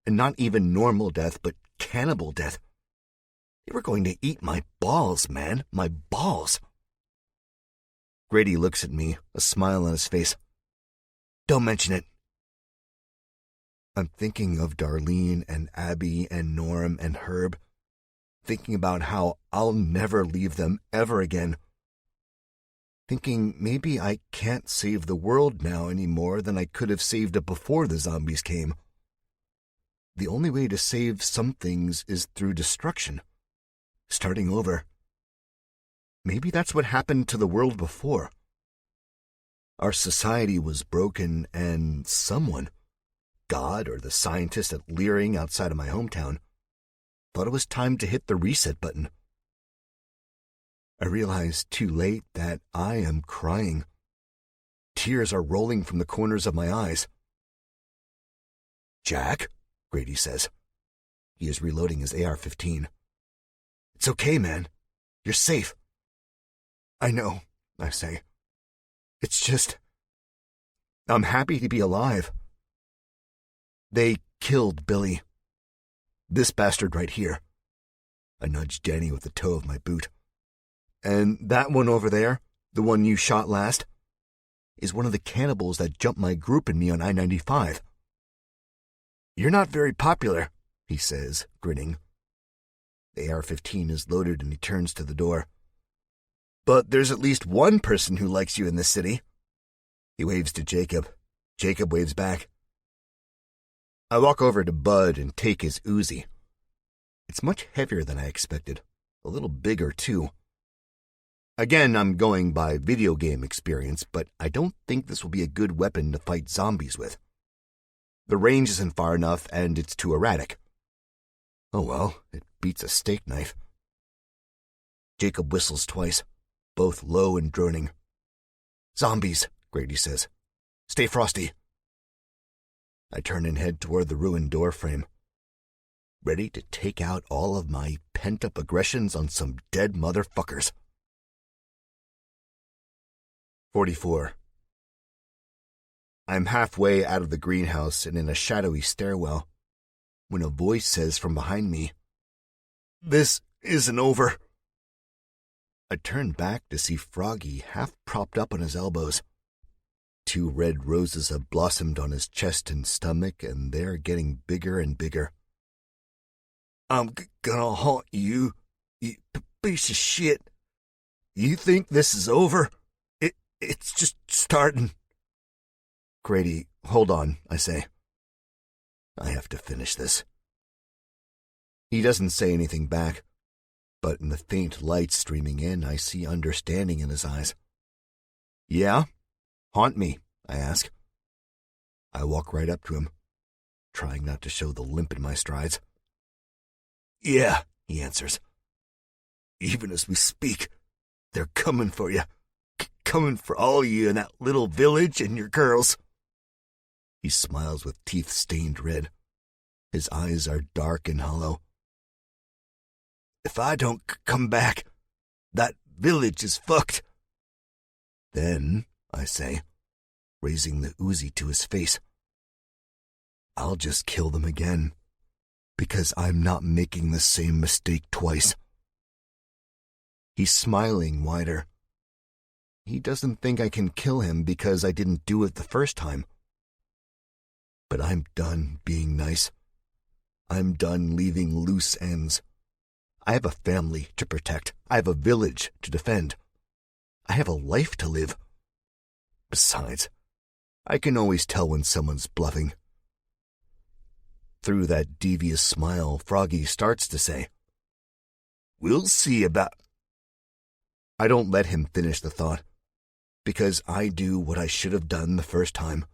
And not even normal death, but cannibal death. They were going to eat my balls, man. My balls. Grady looks at me, a smile on his face. "Don't mention it." I'm thinking of Darlene and Abby and Norm and Herb, thinking about how I'll never leave them ever again. Thinking maybe I can't save the world now any more than I could have saved it before the zombies came. The only way to save some things is through destruction. Starting over. Maybe that's what happened to the world before. Our society was broken and someone, God or the scientist at Leering outside of my hometown, thought it was time to hit the reset button. I realize too late that I am crying. Tears are rolling from the corners of my eyes. "Jack," Grady says. He is reloading his AR-15. "It's okay, man. You're safe." "I know," I say. "It's just... I'm happy to be alive." "They killed Billy. This bastard right here." I nudge Danny with the toe of my boot. "And that one over there, the one you shot last, is one of the cannibals that jumped my group and me on I-95. You're not very popular," he says, grinning. The AR-15 is loaded and he turns to the door. "But there's at least one person who likes you in this city." He waves to Jacob. Jacob waves back. I walk over to Bud and take his Uzi. It's much heavier than I expected. A little bigger, too. Again, I'm going by video game experience, but I don't think this will be a good weapon to fight zombies with. The range isn't far enough, and it's too erratic. Oh well, it beats a steak knife. Jacob whistles twice, both low and droning. "Zombies," Grady says. "Stay frosty." I turn and head toward the ruined door frame, ready to take out all of my pent-up aggressions on some dead motherfuckers. 44. I'm halfway out of the greenhouse and in a shadowy stairwell when a voice says from behind me, "This isn't over." I turn back to see Froggy half propped up on his elbows. 2 red roses have blossomed on his chest and stomach, and they're getting bigger and bigger. "I'm gonna haunt you, you piece of shit. You think this is over? It's just starting." "Grady, hold on," I say. I have to finish this. He doesn't say anything back, but in the faint light streaming in, I see understanding in his eyes. "Yeah? Haunt me," I ask. I walk right up to him, trying not to show the limp in my strides. "Yeah," he answers. "Even as we speak, they're coming for you. Coming for all of you in that little village and your girls." He smiles with teeth stained red. His eyes are dark and hollow. "If I don't come back, that village is fucked." "Then," I say, raising the Uzi to his face, "I'll just kill them again, because I'm not making the same mistake twice." He's smiling wider. He doesn't think I can kill him because I didn't do it the first time. But I'm done being nice. I'm done leaving loose ends. I have a family to protect. I have a village to defend. I have a life to live. Besides, I can always tell when someone's bluffing. Through that devious smile, Froggy starts to say, "We'll see about..." I don't let him finish the thought, because I do what I should have done the first time.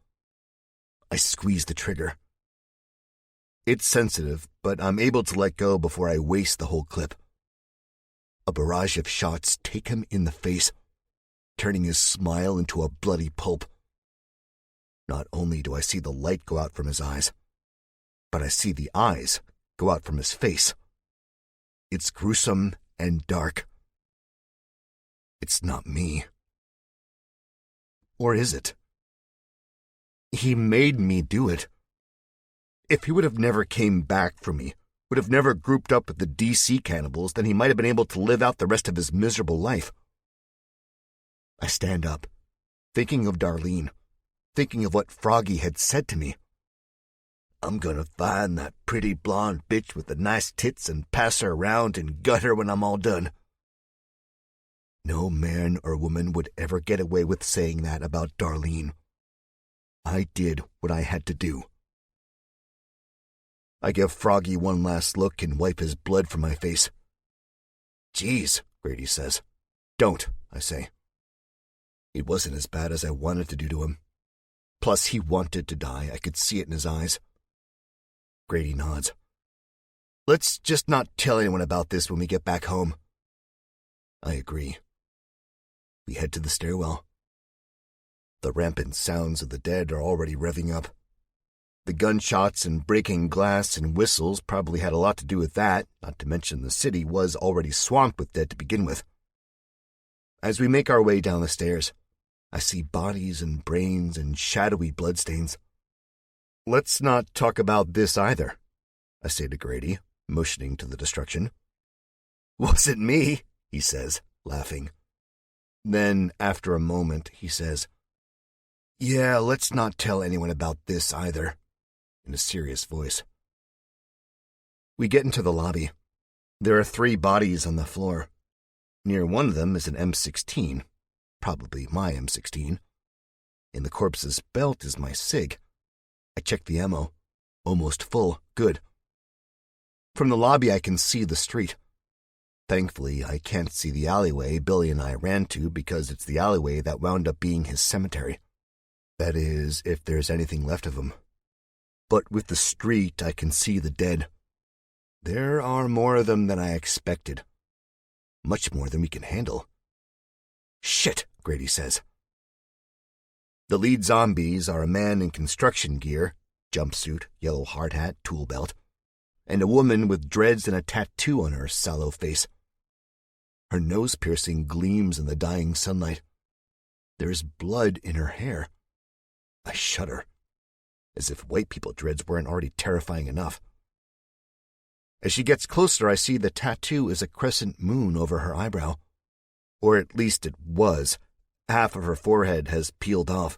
I squeeze the trigger. It's sensitive, but I'm able to let go before I waste the whole clip. A barrage of shots take him in the face, turning his smile into a bloody pulp. Not only do I see the light go out from his eyes, but I see the eyes go out from his face. It's gruesome and dark. It's not me. Or is it? He made me do it. If he would have never came back for me, would have never grouped up with the DC cannibals, then he might have been able to live out the rest of his miserable life. I stand up, thinking of Darlene, thinking of what Froggy had said to me. "I'm gonna find that pretty blonde bitch with the nice tits and pass her around and gut her when I'm all done." No man or woman would ever get away with saying that about Darlene. I did what I had to do. I give Froggy one last look and wipe his blood from my face. "Geez," Grady says. "Don't," I say. It wasn't as bad as I wanted to do to him. Plus, he wanted to die. I could see it in his eyes. Grady nods. "Let's just not tell anyone about this when we get back home." I agree. We head to the stairwell. The rampant sounds of the dead are already revving up. The gunshots and breaking glass and whistles probably had a lot to do with that, not to mention the city was already swamped with dead to begin with. As we make our way down the stairs, I see bodies and brains and shadowy bloodstains. Let's not talk about this either, I say to Grady, motioning to the destruction. Wasn't me, he says, laughing. Then, after a moment, he says, Yeah, let's not tell anyone about this either, in a serious voice. We get into the lobby. There are 3 bodies on the floor. Near one of them is an M16, probably my M16. In the corpse's belt is my SIG. I check the ammo. Almost full. Good. From the lobby I can see the street. Thankfully, I can't see the alleyway Billy and I ran to because it's the alleyway that wound up being his cemetery. That is, if there's anything left of him. But with the street, I can see the dead. There are more of them than I expected. Much more than we can handle. Shit, Grady says. The lead zombies are a man in construction gear, jumpsuit, yellow hard hat, tool belt, and a woman with dreads and a tattoo on her sallow face. Her nose piercing gleams in the dying sunlight. There is blood in her hair. I shudder, as if white people dreads weren't already terrifying enough. As she gets closer, I see the tattoo is a crescent moon over her eyebrow. Or at least it was. Half of her forehead has peeled off,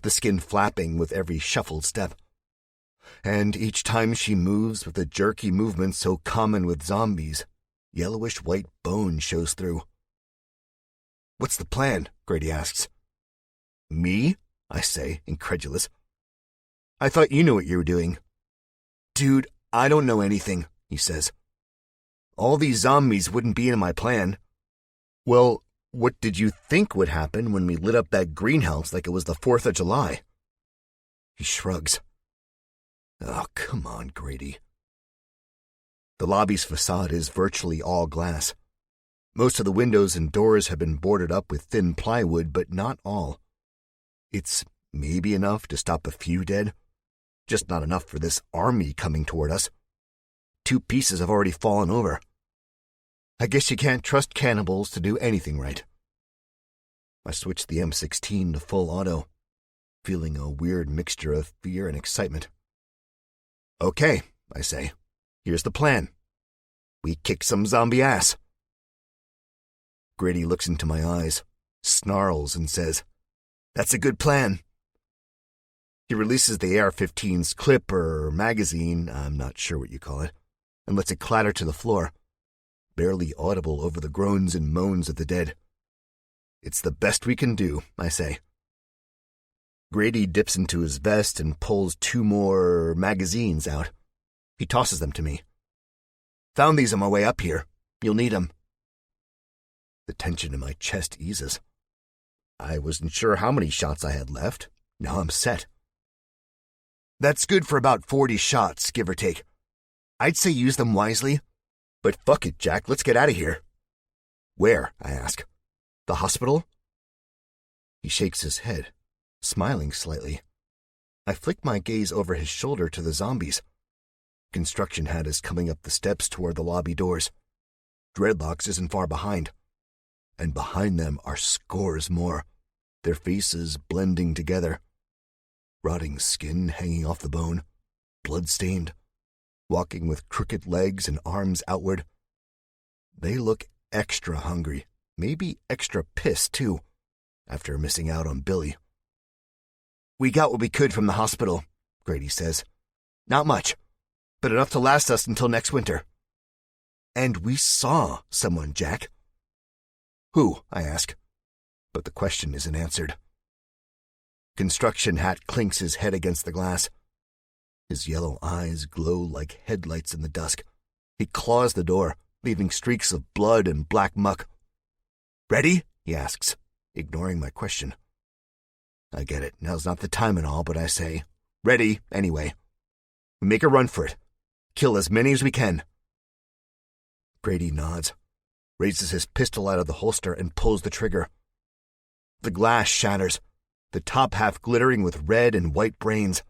the skin flapping with every shuffled step. And each time she moves with the jerky movement so common with zombies, yellowish white bone shows through. What's the plan? Grady asks. Me? I say, incredulous. I thought you knew what you were doing. Dude, I don't know anything, he says. All these zombies wouldn't be in my plan. Well, what did you think would happen when we lit up that greenhouse like it was the 4th of July? He shrugs. Oh, come on, Grady. The lobby's facade is virtually all glass. Most of the windows and doors have been boarded up with thin plywood, but not all. It's maybe enough to stop a few dead, just not enough for this army coming toward us. 2 pieces have already fallen over. I guess you can't trust cannibals to do anything right. I switch the M16 to full auto, feeling a weird mixture of fear and excitement. Okay, I say. Here's the plan. We kick some zombie ass. Grady looks into my eyes, snarls, and says, That's a good plan. He releases the AR-15's clip or magazine, I'm not sure what you call it, and lets it clatter to the floor, barely audible over the groans and moans of the dead. It's the best we can do, I say. Grady dips into his vest and pulls 2 more magazines out. He tosses them to me. Found these on my way up here. You'll need them. The tension in my chest eases. I wasn't sure how many shots I had left. Now I'm set. That's good for about 40 shots, give or take. I'd say use them wisely. But fuck it, Jack, let's get out of here. Where? I ask. The hospital? He shakes his head, smiling slightly. I flick my gaze over his shoulder to the zombies. Construction hat is coming up the steps toward the lobby doors. Dreadlocks isn't far behind. And behind them are scores more, their faces blending together. Rotting skin hanging off the bone, blood-stained, walking with crooked legs and arms outward. They look extra hungry, maybe extra pissed, too, after missing out on Billy. We got what we could from the hospital, Grady says. Not much, but enough to last us until next winter. And we saw someone, Jack. Who? I ask, but the question isn't answered. Construction hat clinks his head against the glass. His yellow eyes glow like headlights in the dusk. He claws the door, leaving streaks of blood and black muck. Ready? He asks, ignoring my question. I get it. Now's not the time and all, but I say, ready anyway. We make a run for it. Kill as many as we can. Grady nods. raises his pistol out of the holster and pulls the trigger. The glass shatters, the top half glittering with red and white brains.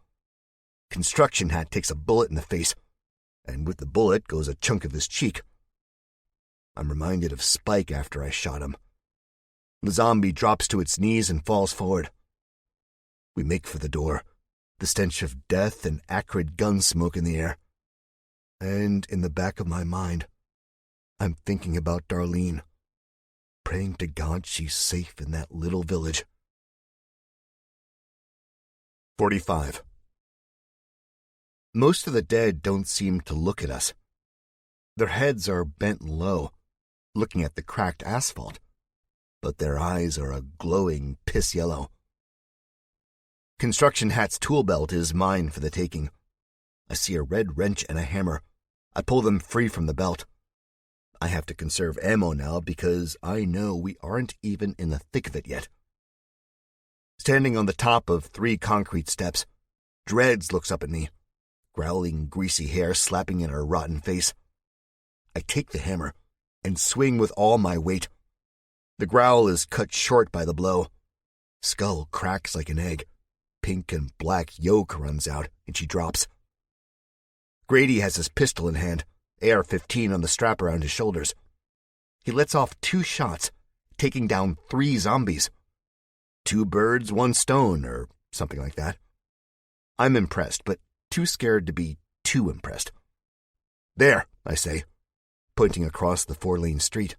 Construction Hat takes a bullet in the face, and with the bullet goes a chunk of his cheek. I'm reminded of Spike after I shot him. The zombie drops to its knees and falls forward. We make for the door, the stench of death and acrid gun smoke in the air. And in the back of my mind, I'm thinking about Darlene, praying to God she's safe in that little village. 45. Most of the dead don't seem to look at us. Their heads are bent low, looking at the cracked asphalt, but their eyes are a glowing piss yellow. Construction Hat's tool belt is mine for the taking. I see a red wrench and a hammer. I pull them free from the belt. I have to conserve ammo now because I know we aren't even in the thick of it yet. Standing on the top of 3 concrete steps, Dreads looks up at me, growling greasy hair slapping in her rotten face. I take the hammer and swing with all my weight. The growl is cut short by the blow. Skull cracks like an egg. Pink and black yolk runs out, and she drops. Grady has his pistol in hand, AR-15 on the strap around his shoulders. He lets off 2 shots, taking down 3 zombies. 2 birds, 1 stone, or something like that. I'm impressed, but too scared to be too impressed. There, I say, pointing across the 4-lane street.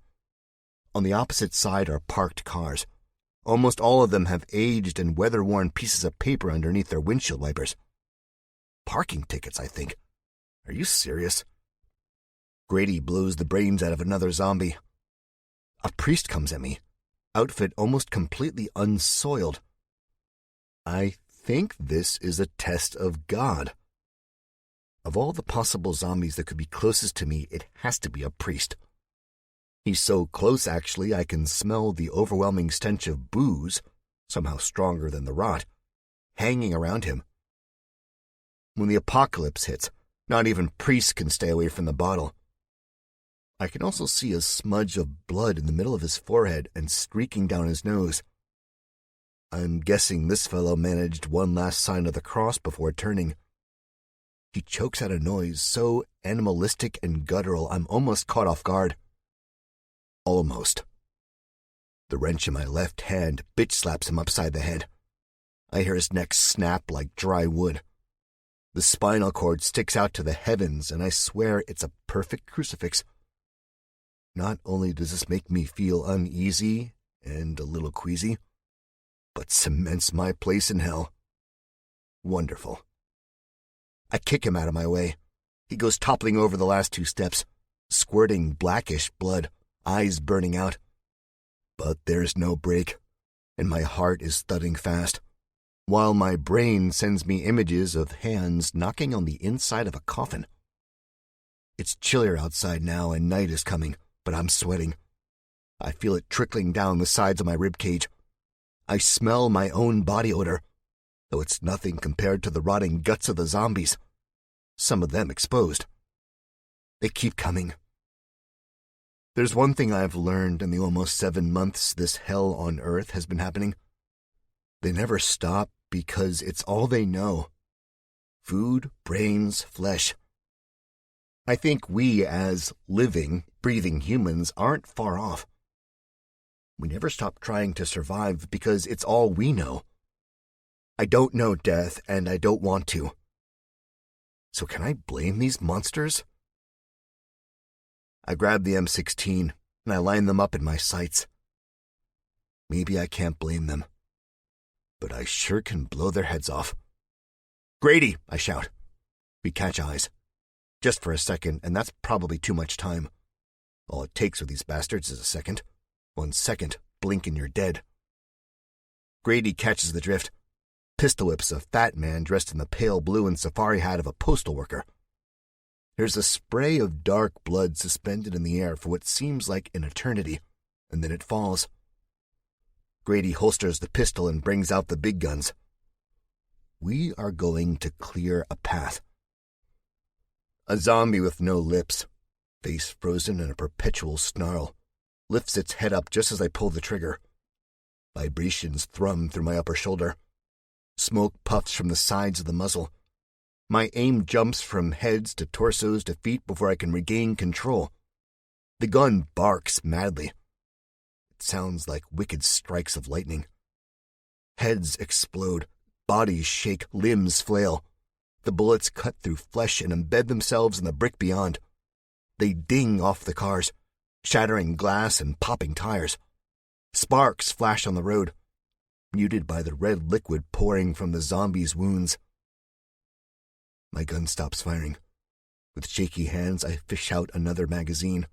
On the opposite side are parked cars. Almost all of them have aged and weather-worn pieces of paper underneath their windshield wipers. Parking tickets, I think. Are you serious? Grady blows the brains out of another zombie. A priest comes at me, outfit almost completely unsoiled. I think this is a test of God. Of all the possible zombies that could be closest to me, it has to be a priest. He's so close, actually, I can smell the overwhelming stench of booze, somehow stronger than the rot, hanging around him. When the apocalypse hits, not even priests can stay away from the bottle. I can also see a smudge of blood in the middle of his forehead and streaking down his nose. I'm guessing this fellow managed one last sign of the cross before turning. He chokes out a noise so animalistic and guttural I'm almost caught off guard. Almost. The wrench in my left hand bitch slaps him upside the head. I hear his neck snap like dry wood. The spinal cord sticks out to the heavens, and I swear it's a perfect crucifix. Not only does this make me feel uneasy and a little queasy, but cements my place in hell. Wonderful. I kick him out of my way. He goes toppling over the last 2 steps, squirting blackish blood, eyes burning out. But there's no break, and my heart is thudding fast, while my brain sends me images of hands knocking on the inside of a coffin. It's chillier outside now and night is coming, but I'm sweating. I feel it trickling down the sides of my ribcage. I smell my own body odor, though it's nothing compared to the rotting guts of the zombies, some of them exposed. They keep coming. There's one thing I've learned in the almost 7 months this hell on earth has been happening. They never stop because it's all they know. Food, brains, flesh. I think we as living, breathing humans aren't far off. We never stop trying to survive because it's all we know. I don't know death, and I don't want to. So can I blame these monsters? I grab the M16, and I line them up in my sights. Maybe I can't blame them, but I sure can blow their heads off. Grady, I shout. We catch eyes. Just for a second, and that's probably too much time. All it takes with these bastards is a second. 1 second, blink and you're dead. Grady catches the drift, pistol whips a fat man dressed in the pale blue and safari hat of a postal worker. There's a spray of dark blood suspended in the air for what seems like an eternity, and then it falls. Grady holsters the pistol and brings out the big guns. We are going to clear a path. A zombie with no lips, face frozen in a perpetual snarl, lifts its head up just as I pull the trigger. Vibrations thrum through my upper shoulder. Smoke puffs from the sides of the muzzle. My aim jumps from heads to torsos to feet before I can regain control. The gun barks madly. It sounds like wicked strikes of lightning. Heads explode, bodies shake, limbs flail. The bullets cut through flesh and embed themselves in the brick beyond. They ding off the cars, shattering glass and popping tires. Sparks flash on the road, muted by the red liquid pouring from the zombie's wounds. My gun stops firing. With shaky hands, I fish out another magazine,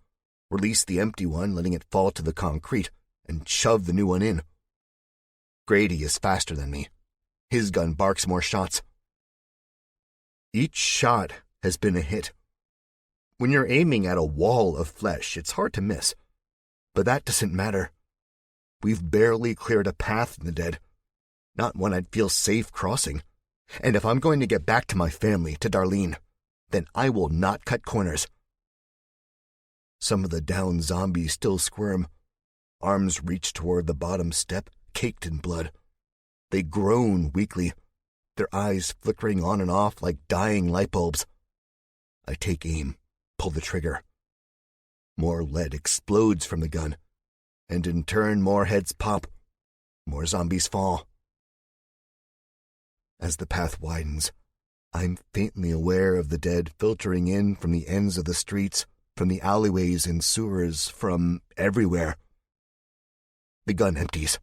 release the empty one, letting it fall to the concrete, and shove the new one in. Grady is faster than me. His gun barks more shots. Each shot has been a hit. When you're aiming at a wall of flesh, it's hard to miss. But that doesn't matter. We've barely cleared a path in the dead, not one I'd feel safe crossing. And if I'm going to get back to my family, to Darlene, then I will not cut corners. Some of the downed zombies still squirm. Arms reach toward the bottom step, caked in blood. They groan weakly, their eyes flickering on and off like dying light bulbs. I take aim, pull the trigger. More lead explodes from the gun, and in turn more heads pop, more zombies fall. As the path widens, I'm faintly aware of the dead filtering in from the ends of the streets, from the alleyways and sewers, from everywhere. The gun empties.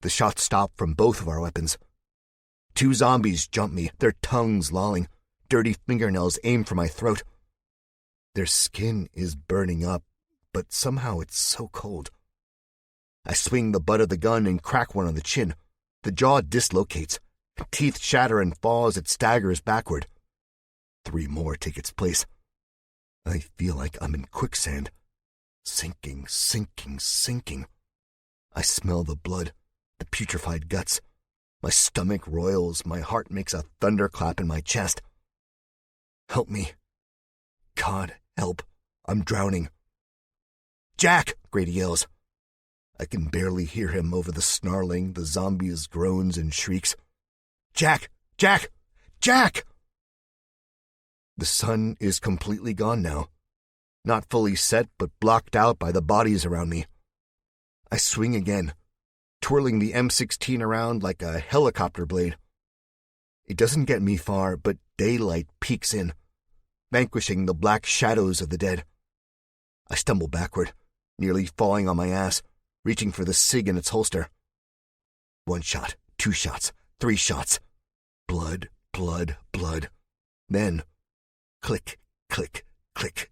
The shots stop from both of our weapons. 2 zombies jump me, their tongues lolling, dirty fingernails aim for my throat. Their skin is burning up, but somehow it's so cold. I swing the butt of the gun and crack one on the chin. The jaw dislocates. Teeth shatter and fall as it staggers backward. 3 more take its place. I feel like I'm in quicksand. Sinking, sinking, sinking. I smell the blood, the putrefied guts. My stomach roils, my heart makes a thunderclap in my chest. Help me. God, help. I'm drowning. Jack! Grady yells. I can barely hear him over the snarling, the zombies' groans and shrieks. Jack! Jack! Jack! The sun is completely gone now. Not fully set, but blocked out by the bodies around me. I swing again, twirling the M16 around like a helicopter blade. It doesn't get me far, but daylight peeks in, vanquishing the black shadows of the dead. I stumble backward, nearly falling on my ass, reaching for the SIG in its holster. 1 shot, 2 shots, 3 shots. Blood, blood, blood. Then, click, click, click.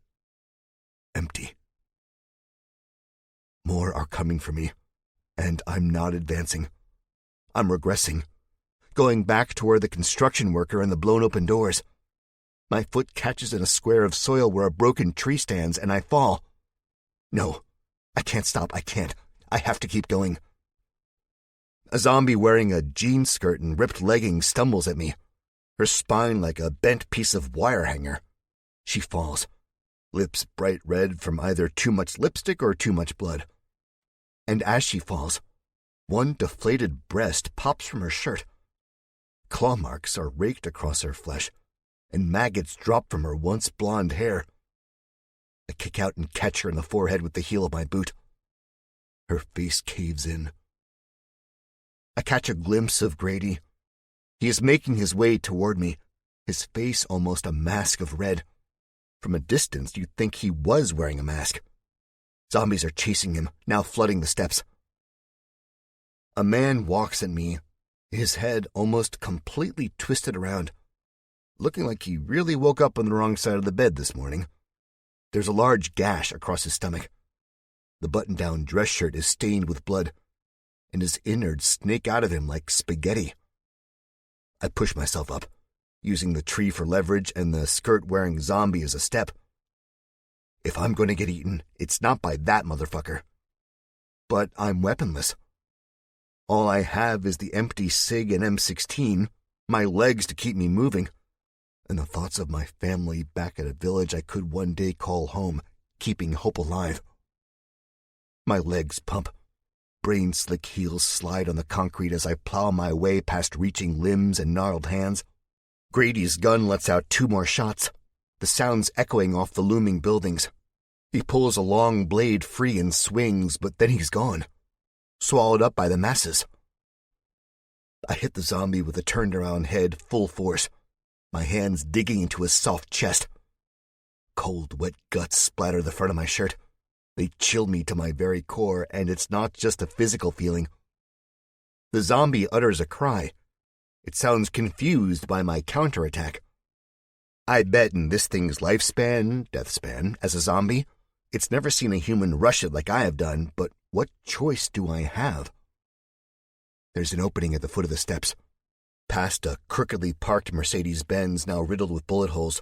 Empty. More are coming for me, and I'm not advancing. I'm regressing, going back toward the construction worker and the blown-open doors. My foot catches in a square of soil where a broken tree stands, and I fall. No, I can't stop, I can't. I have to keep going. A zombie wearing a jean skirt and ripped leggings stumbles at me, her spine like a bent piece of wire hanger. She falls, lips bright red from either too much lipstick or too much blood. And as she falls, one deflated breast pops from her shirt. Claw marks are raked across her flesh, and maggots drop from her once blonde hair. I kick out and catch her in the forehead with the heel of my boot. Her face caves in. I catch a glimpse of Grady. He is making his way toward me, his face almost a mask of red. From a distance, you'd think he was wearing a mask. Zombies are chasing him, now flooding the steps. A man walks at me, his head almost completely twisted around, looking like he really woke up on the wrong side of the bed this morning. There's a large gash across his stomach. The button-down dress shirt is stained with blood, and his innards snake out of him like spaghetti. I push myself up, using the tree for leverage and the skirt-wearing zombie as a step. If I'm going to get eaten, it's not by that motherfucker. But I'm weaponless. All I have is the empty SIG and M16, my legs to keep me moving, and the thoughts of my family back at a village I could one day call home, keeping hope alive. My legs pump. Brain-slick heels slide on the concrete as I plow my way past reaching limbs and gnarled hands. Grady's gun lets out 2 more shots, the sounds echoing off the looming buildings. He pulls a long blade free and swings, but then he's gone, swallowed up by the masses. I hit the zombie with a turned-around head full force, my hands digging into his soft chest. Cold, wet guts splatter the front of my shirt. They chill me to my very core, and it's not just a physical feeling. The zombie utters a cry. It sounds confused by my counterattack. I bet in this thing's death span, as a zombie, it's never seen a human rush it like I have done, but what choice do I have? There's an opening at the foot of the steps, past a crookedly parked Mercedes-Benz now riddled with bullet holes.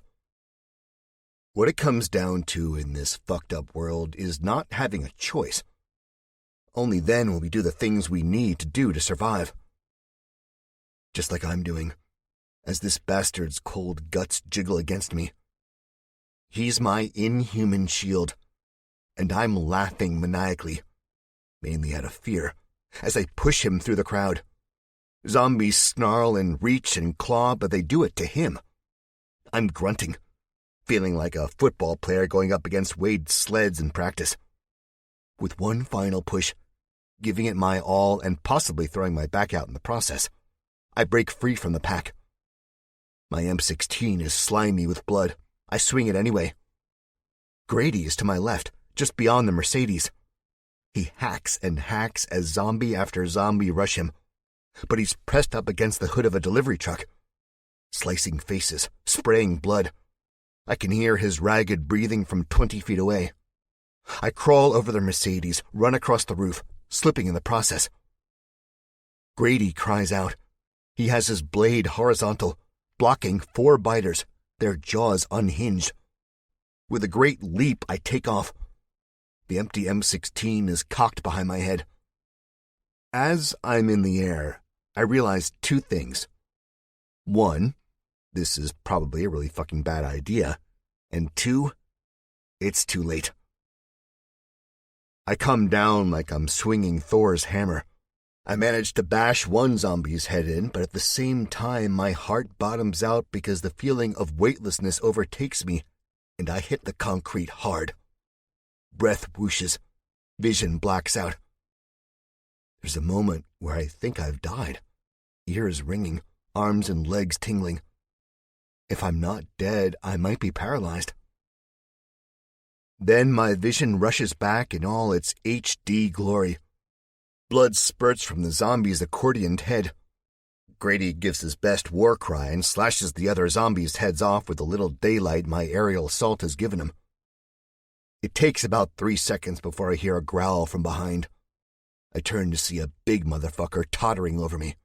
What it comes down to in this fucked-up world is not having a choice. Only then will we do the things we need to do to survive. Just like I'm doing, as this bastard's cold guts jiggle against me. He's my inhuman shield, and I'm laughing maniacally, mainly out of fear, as I push him through the crowd. Zombies snarl and reach and claw, but they do it to him. I'm grunting, feeling like a football player going up against Wade's sleds in practice. With one final push, giving it my all and possibly throwing my back out in the process, I break free from the pack. My M16 is slimy with blood. I swing it anyway. Grady is to my left, just beyond the Mercedes. He hacks and hacks as zombie after zombie rush him, but he's pressed up against the hood of a delivery truck, slicing faces, spraying blood. I can hear his ragged breathing from 20 feet away. I crawl over the Mercedes, run across the roof, slipping in the process. Grady cries out. He has his blade horizontal, blocking 4 biters, their jaws unhinged. With a great leap, I take off. The empty M16 is cocked behind my head. As I'm in the air, I realize 2 things. 1, this is probably a really fucking bad idea. And 2, it's too late. I come down like I'm swinging Thor's hammer. I manage to bash one zombie's head in, but at the same time my heart bottoms out because the feeling of weightlessness overtakes me, and I hit the concrete hard. Breath whooshes. Vision blacks out. There's a moment where I think I've died. Ears ringing, arms and legs tingling. If I'm not dead, I might be paralyzed. Then my vision rushes back in all its HD glory. Blood spurts from the zombie's accordioned head. Grady gives his best war cry and slashes the other zombies' heads off with the little daylight my aerial assault has given him. It takes about 3 seconds before I hear a growl from behind. I turn to see a big motherfucker tottering over me.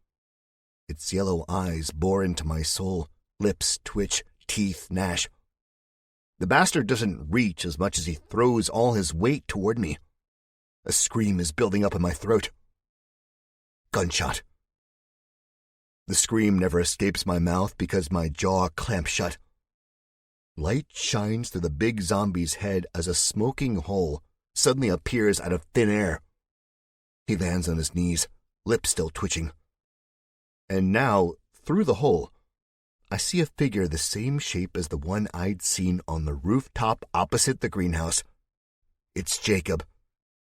Its yellow eyes bore into my soul, lips twitch, teeth gnash. The bastard doesn't reach as much as he throws all his weight toward me. A scream is building up in my throat. Gunshot. The scream never escapes my mouth because my jaw clamps shut. Light shines through the big zombie's head as a smoking hole suddenly appears out of thin air. He lands on his knees, lips still twitching. And now, through the hole, I see a figure the same shape as the one I'd seen on the rooftop opposite the greenhouse. It's Jacob,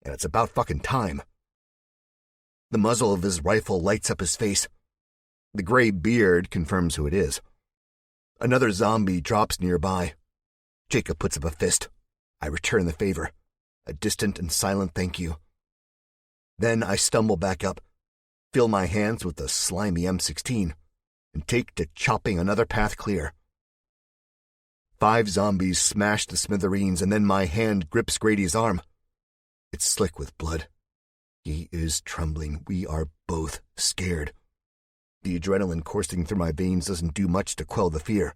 and it's about fucking time. The muzzle of his rifle lights up his face. The gray beard confirms who it is. Another zombie drops nearby. Jacob puts up a fist. I return the favor, a distant and silent thank you. Then I stumble back up, fill my hands with the slimy M16, and take to chopping another path clear. 5 zombies smash the smithereens, and then my hand grips Grady's arm. It's slick with blood. He is trembling. We are both scared. The adrenaline coursing through my veins doesn't do much to quell the fear.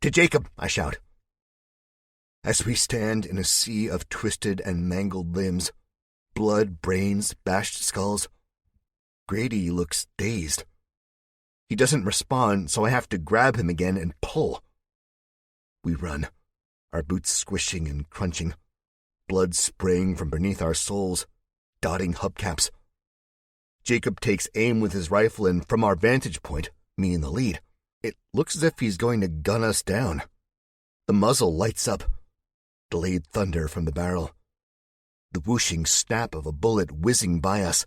To Jacob, I shout. As we stand in a sea of twisted and mangled limbs, blood, brains, bashed skulls, Grady looks dazed. He doesn't respond, so I have to grab him again and pull. We run, our boots squishing and crunching. blood spraying from beneath our soles, dotting hubcaps. Jacob takes aim with his rifle, and from our vantage point, me in the lead, it looks as if he's going to gun us down. The muzzle lights up. Delayed thunder from the barrel. The whooshing snap of a bullet whizzing by us.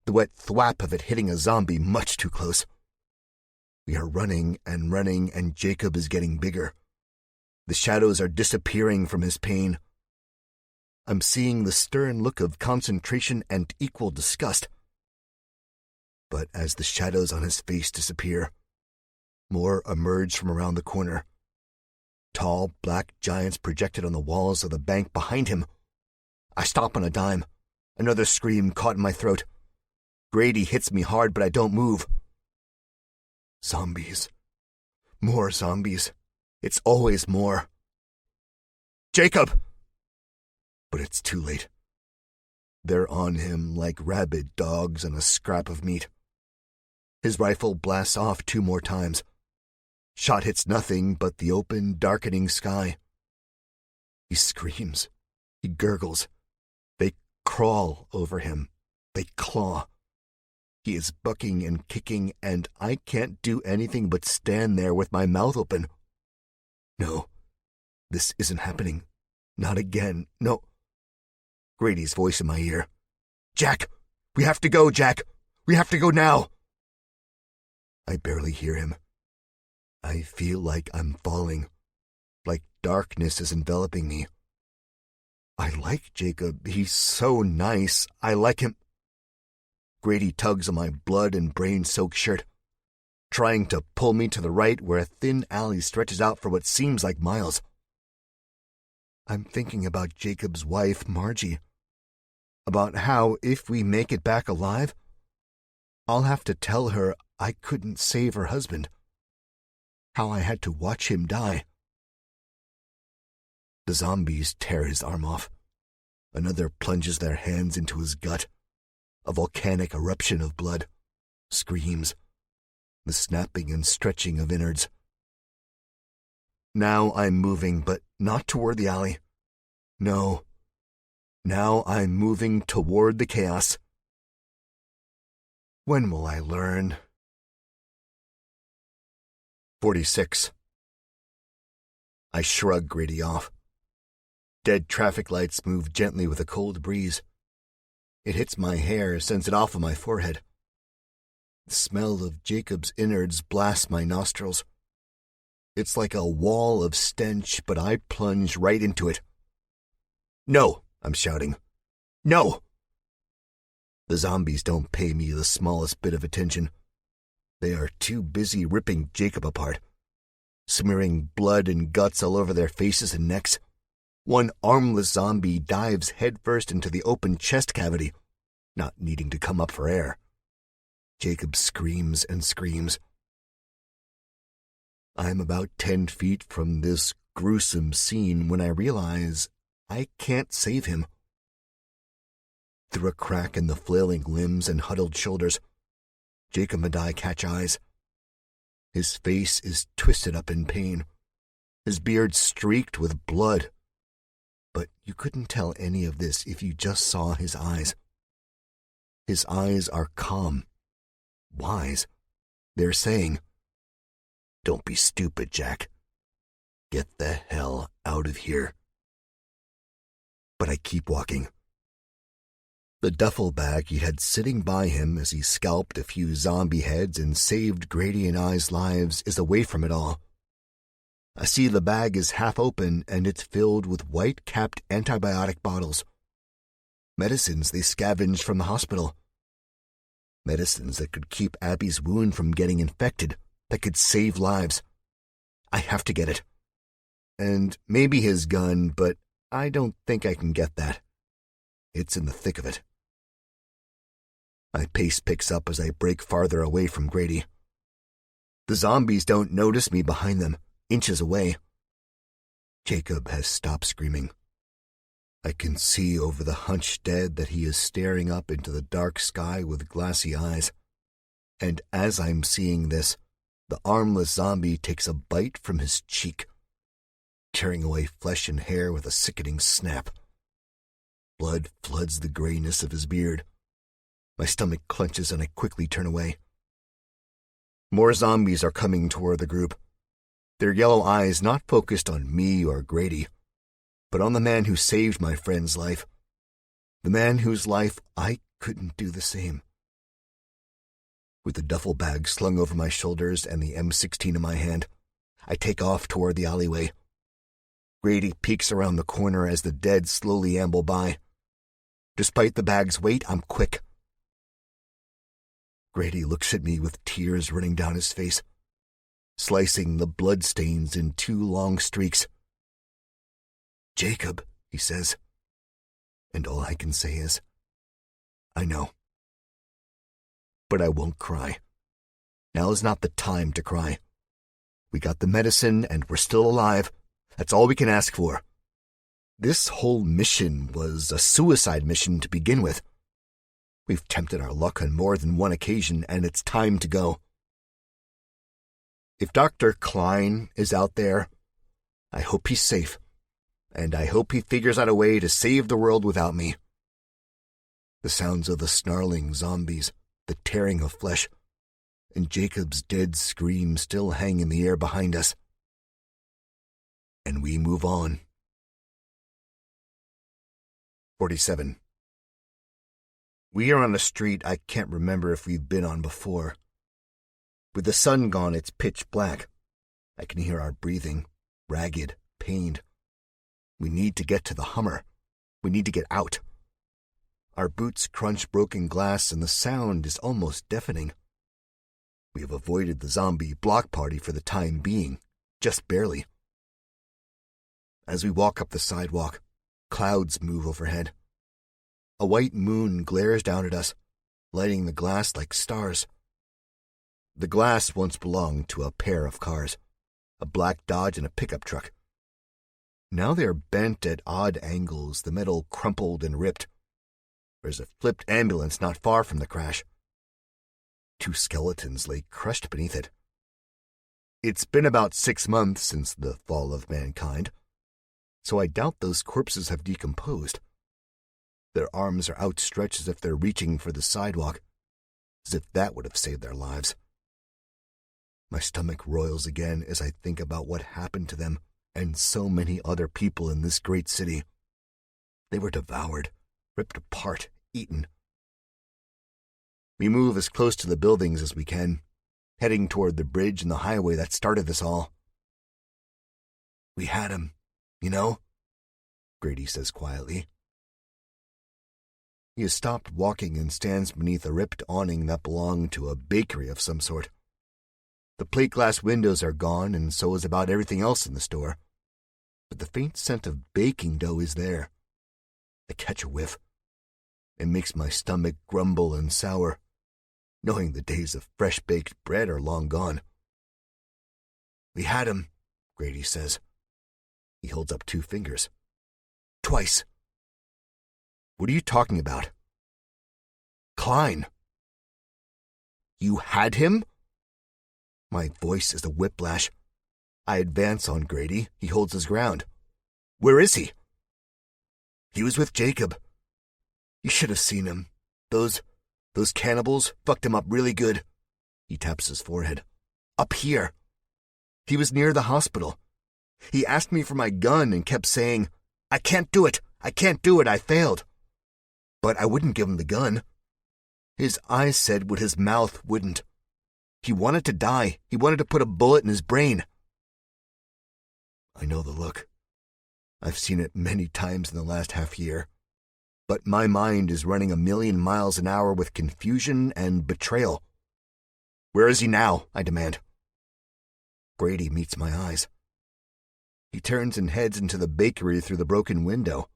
The wet thwap of it hitting a zombie much too close. We are running, and Jacob is getting bigger. The shadows are disappearing from his pain. I'm seeing the stern look of concentration and equal disgust. But as the shadows on his face disappear, more emerge from around the corner. Tall, black giants projected on the walls of the bank behind him. I stop on a dime. Another scream caught in my throat. Grady hits me hard, but I don't move. Zombies. More zombies. It's always more. Jacob! But it's too late. They're on him like rabid dogs on a scrap of meat. His rifle blasts off 2 more times. Shot hits nothing but the open, darkening sky. He screams. He gurgles. They crawl over him. They claw. He is bucking and kicking, and I can't do anything but stand there with my mouth open. No, this isn't happening. Not again. No. Grady's voice in my ear. Jack! We have to go, Jack! We have to go now! I barely hear him. I feel like I'm falling, like darkness is enveloping me. I like Jacob. He's so nice. I like him. Grady tugs on my blood and brain-soaked shirt, trying to pull me to the right where a thin alley stretches out for what seems like miles. I'm thinking about Jacob's wife, Margie, about how, if we make it back alive, I'll have to tell her I couldn't save her husband, how I had to watch him die. The zombies tear his arm off. Another plunges their hands into his gut. A volcanic eruption of blood. Screams. The snapping and stretching of innards. Now I'm moving, but not toward the alley. No. Now I'm moving toward the chaos. When will I learn? 46. I shrug Grady off. Dead traffic lights move gently with a cold breeze. It hits my hair, sends it off of my forehead. The smell of Jacob's innards blasts my nostrils. It's like a wall of stench, but I plunge right into it. No, I'm shouting. No! The zombies don't pay me the smallest bit of attention. They are too busy ripping Jacob apart, smearing blood and guts all over their faces and necks. One armless zombie dives headfirst into the open chest cavity, not needing to come up for air. Jacob screams and screams. I'm about 10 feet from this gruesome scene when I realize I can't save him. Through a crack in the flailing limbs and huddled shoulders, Jacob and I catch eyes. His face is twisted up in pain, his beard streaked with blood. But you couldn't tell any of this if you just saw his eyes. His eyes are calm, wise. They're saying, "Don't be stupid, Jack. Get the hell out of here." But I keep walking. The duffel bag he had sitting by him as he scalped a few zombie heads and saved Grady and I's lives is away from it all. I see the bag is half open and it's filled with white-capped antibiotic bottles. Medicines they scavenged from the hospital. Medicines that could keep Abby's wound from getting infected, that could save lives. I have to get it. And maybe his gun, but I don't think I can get that. It's in the thick of it. My pace picks up as I break farther away from Grady. The zombies don't notice me behind them, inches away. Jacob has stopped screaming. I can see over the hunched dead that he is staring up into the dark sky with glassy eyes. And as I'm seeing this, the armless zombie takes a bite from his cheek, tearing away flesh and hair with a sickening snap. Blood floods the grayness of his beard. My stomach clenches and I quickly turn away. More zombies are coming toward the group, their yellow eyes not focused on me or Grady, but on the man who saved my friend's life, the man whose life I couldn't do the same. With the duffel bag slung over my shoulders and the M16 in my hand, I take off toward the alleyway. Grady peeks around the corner as the dead slowly amble by. Despite the bag's weight, I'm quick. Grady looks at me with tears running down his face, slicing the bloodstains in 2 long streaks. "Jacob," he says, and all I can say is, "I know." But I won't cry. Now is not the time to cry. We got the medicine and we're still alive. That's all we can ask for. This whole mission was a suicide mission to begin with. We've tempted our luck on more than one occasion, and it's time to go. If Dr. Klein is out there, I hope he's safe, and I hope he figures out a way to save the world without me. The sounds of the snarling zombies, the tearing of flesh, and Jacob's dead scream still hang in the air behind us. And we move on. 47. We are on a street I can't remember if we've been on before. With the sun gone, it's pitch black. I can hear our breathing, ragged, pained. We need to get to the Hummer. We need to get out. Our boots crunch broken glass and the sound is almost deafening. We have avoided the zombie block party for the time being, just barely. As we walk up the sidewalk, clouds move overhead. A white moon glares down at us, lighting the glass like stars. The glass once belonged to a pair of cars, a black Dodge and a pickup truck. Now they are bent at odd angles, the metal crumpled and ripped. There's a flipped ambulance not far from the crash. 2 skeletons lay crushed beneath it. It's been about 6 months since the fall of mankind, so I doubt those corpses have decomposed. Their arms are outstretched as if they're reaching for the sidewalk, as if that would have saved their lives. My stomach roils again as I think about what happened to them and so many other people in this great city. They were devoured, ripped apart, eaten. We move as close to the buildings as we can, heading toward the bridge and the highway that started this all. "We had him, you know," Grady says quietly. He has stopped walking and stands beneath a ripped awning that belonged to a bakery of some sort. The plate glass windows are gone, and so is about everything else in the store. But the faint scent of baking dough is there. I catch a whiff. It makes my stomach grumble and sour, knowing the days of fresh-baked bread are long gone. "We had him," Grady says. He holds up 2 fingers. "Twice." "What are you talking about?" "Klein." "You had him?" My voice is a whiplash. I advance on Grady. He holds his ground. "Where is he?" "He was with Jacob. You should have seen him. Those cannibals fucked him up really good." He taps his forehead. "Up here. He was near the hospital. He asked me for my gun and kept saying, 'I can't do it. I can't do it. I failed.' But I wouldn't give him the gun. His eyes said what his mouth wouldn't. He wanted to die. He wanted to put a bullet in his brain." I know the look. I've seen it many times in the last half year. But my mind is running 1,000,000 miles an hour with confusion and betrayal. "Where is he now?" I demand. Grady meets my eyes. He turns and heads into the bakery through the broken window.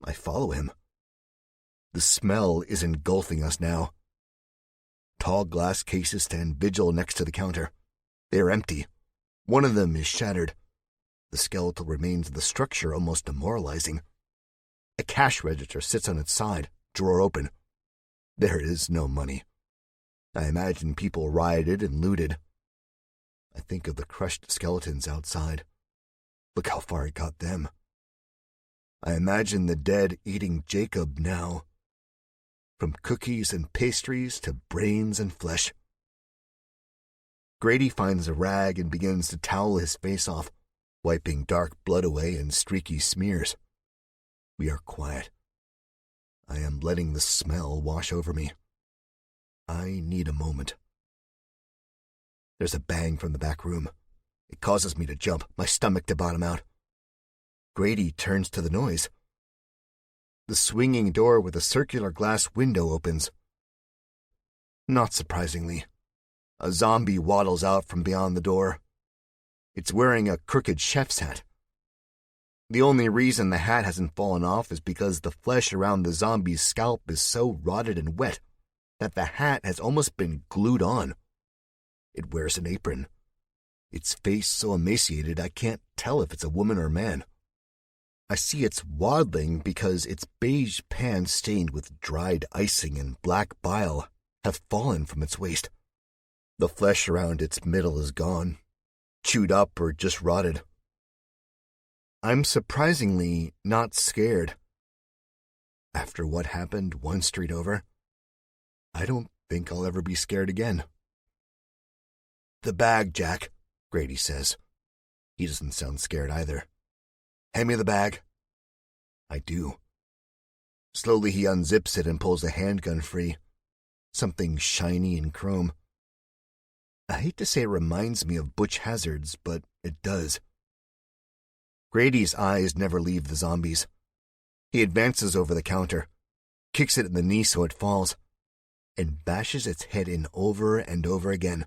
I follow him. The smell is engulfing us now. Tall glass cases stand vigil next to the counter. They are empty. One of them is shattered. The skeletal remains of the structure almost demoralizing. A cash register sits on its side, drawer open. There is no money. I imagine people rioted and looted. I think of the crushed skeletons outside. Look how far it got them. I imagine the dead eating Jacob now. From cookies and pastries to brains and flesh. Grady finds a rag and begins to towel his face off, wiping dark blood away and streaky smears. We are quiet. I am letting the smell wash over me. I need a moment. There's a bang from the back room. It causes me to jump, my stomach to bottom out. Grady turns to the noise. The swinging door with a circular glass window opens. Not surprisingly, a zombie waddles out from beyond the door. It's wearing a crooked chef's hat. The only reason the hat hasn't fallen off is because the flesh around the zombie's scalp is so rotted and wet that the hat has almost been glued on. It wears an apron. Its face so emaciated I can't tell if it's a woman or man. I see it's waddling because its beige pants stained with dried icing and black bile have fallen from its waist. The flesh around its middle is gone, chewed up or just rotted. I'm surprisingly not scared. After what happened one street over, I don't think I'll ever be scared again. "The bag, Jack," Grady says. He doesn't sound scared either. "Hand me the bag." I do. Slowly he unzips it and pulls a handgun free. Something shiny and chrome. I hate to say it reminds me of Butch Hazard's, but it does. Grady's eyes never leave the zombies. He advances over the counter, kicks it in the knee so it falls, and bashes its head in over and over again.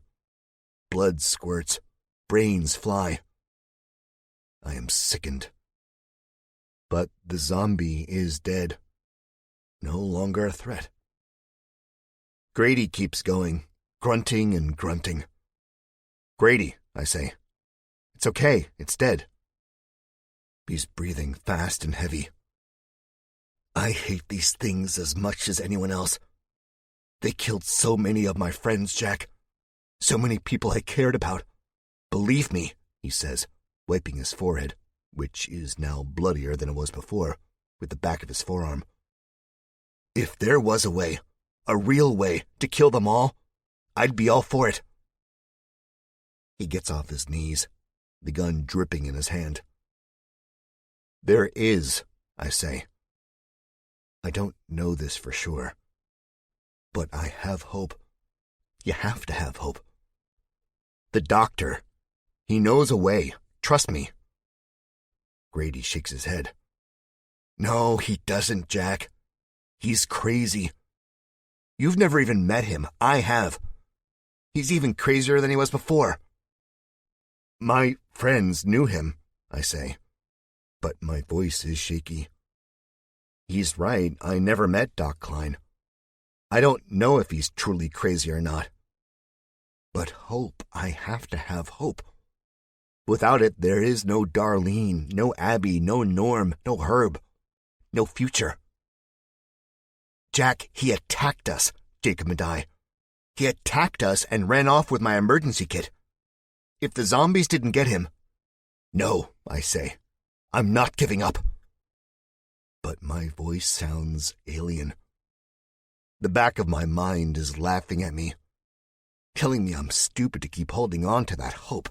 Blood squirts. Brains fly. I am sickened. But the zombie is dead. No longer a threat. Grady keeps going, grunting and grunting. "Grady," I say. "It's okay, it's dead." He's breathing fast and heavy. I hate these things as much as anyone else. They killed so many of my friends, Jack. So many people I cared about. "Believe me," he says, wiping his forehead, which is now bloodier than it was before, with the back of his forearm. "If there was a way, a real way, to kill them all, I'd be all for it." He gets off his knees, the gun dripping in his hand. "There is," I say. I don't know this for sure, but I have hope. You have to have hope. The doctor, he knows a way, trust me. Grady shakes his head. "No, he doesn't, Jack. He's crazy. You've never even met him. I have. He's even crazier than he was before." "My friends knew him," I say, but my voice is shaky. He's right, I never met Doc Klein. I don't know if he's truly crazy or not. But hope, I have to have hope. Without it, there is no Darlene, no Abby, no Norm, no Herb, no future. Jack, he attacked us, Jacob and I. He attacked us and ran off with my emergency kit. If the zombies didn't get him... No, I say. I'm not giving up. But my voice sounds alien. The back of my mind is laughing at me, telling me I'm stupid to keep holding on to that hope.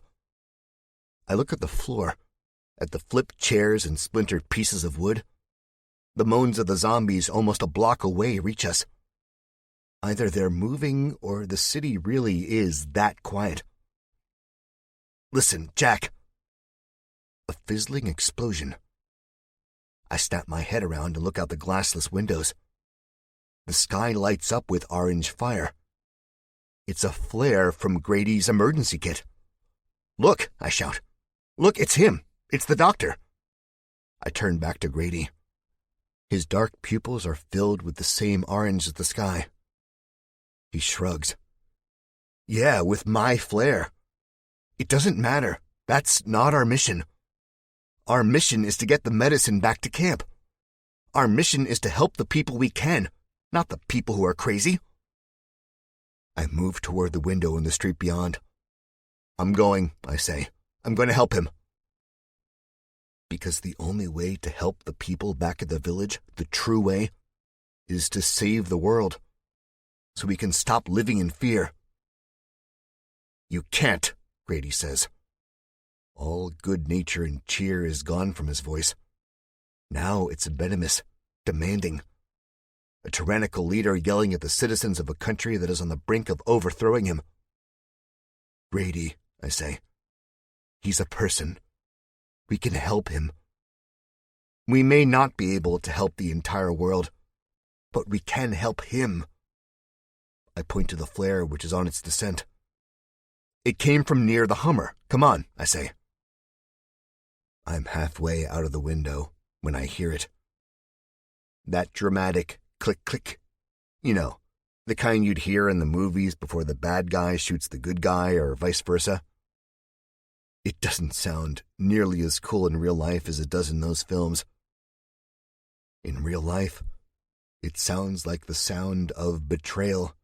I look at the floor, at the flipped chairs and splintered pieces of wood. The moans of the zombies almost a block away reach us. Either they're moving or the city really is that quiet. Listen, Jack. A fizzling explosion. I snap my head around and look out the glassless windows. The sky lights up with orange fire. It's a flare from Grady's emergency kit. "Look," I shout. "Look, it's him. It's the doctor." I turn back to Grady. His dark pupils are filled with the same orange as the sky. He shrugs. "Yeah, with my flare. It doesn't matter. That's not our mission. Our mission is to get the medicine back to camp. Our mission is to help the people we can, not the people who are crazy." I move toward the window in the street beyond. "I'm going," I say. "I'm going to help him." because the only way to help the people back at the village, the true way, is to save the world, so we can stop living in fear. You can't, Grady says. All good nature and cheer is gone from his voice. Now it's venomous, demanding. A tyrannical leader yelling at the citizens of a country that is on the brink of overthrowing him. Grady, I say. He's a person. We can help him. We may not be able to help the entire world, but we can help him. I point to the flare which is on its descent. It came from near the Hummer. Come on, I say. I'm halfway out of the window when I hear it. That dramatic click-click. You know, the kind you'd hear in the movies before the bad guy shoots the good guy or vice versa. It doesn't sound nearly as cool in real life as it does in those films. In real life, it sounds like the sound of betrayal.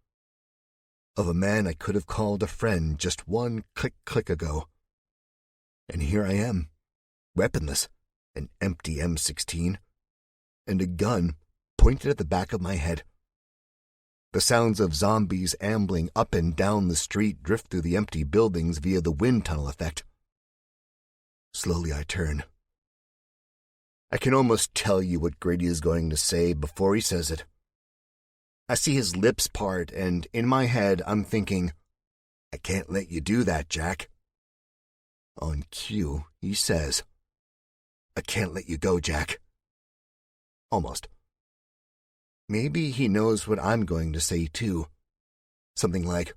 Of a man I could have called a friend just one click-click ago. And here I am, weaponless, an empty M16, and a gun pointed at the back of my head. The sounds of zombies ambling up and down the street drift through the empty buildings via the wind tunnel effect. Slowly I turn. I can almost tell you what Grady is going to say before he says it. I see his lips part, and in my head I'm thinking, I can't let you do that, Jack. On cue, he says, I can't let you go, Jack. Almost. Maybe he knows what I'm going to say, too. Something like,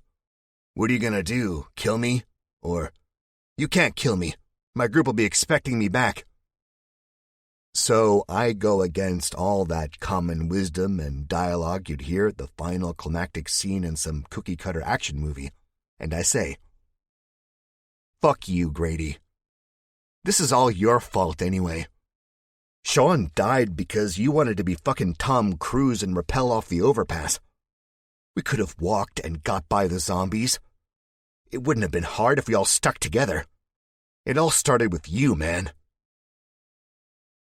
what are you going to do, kill me? Or, you can't kill me. My group will be expecting me back. So I go against all that common wisdom and dialogue you'd hear at the final climactic scene in some cookie-cutter action movie, and I say, fuck you, Grady. This is all your fault anyway. Sean died because you wanted to be fucking Tom Cruise and rappel off the overpass. We could have walked and got by the zombies. It wouldn't have been hard if we all stuck together. It all started with you, man.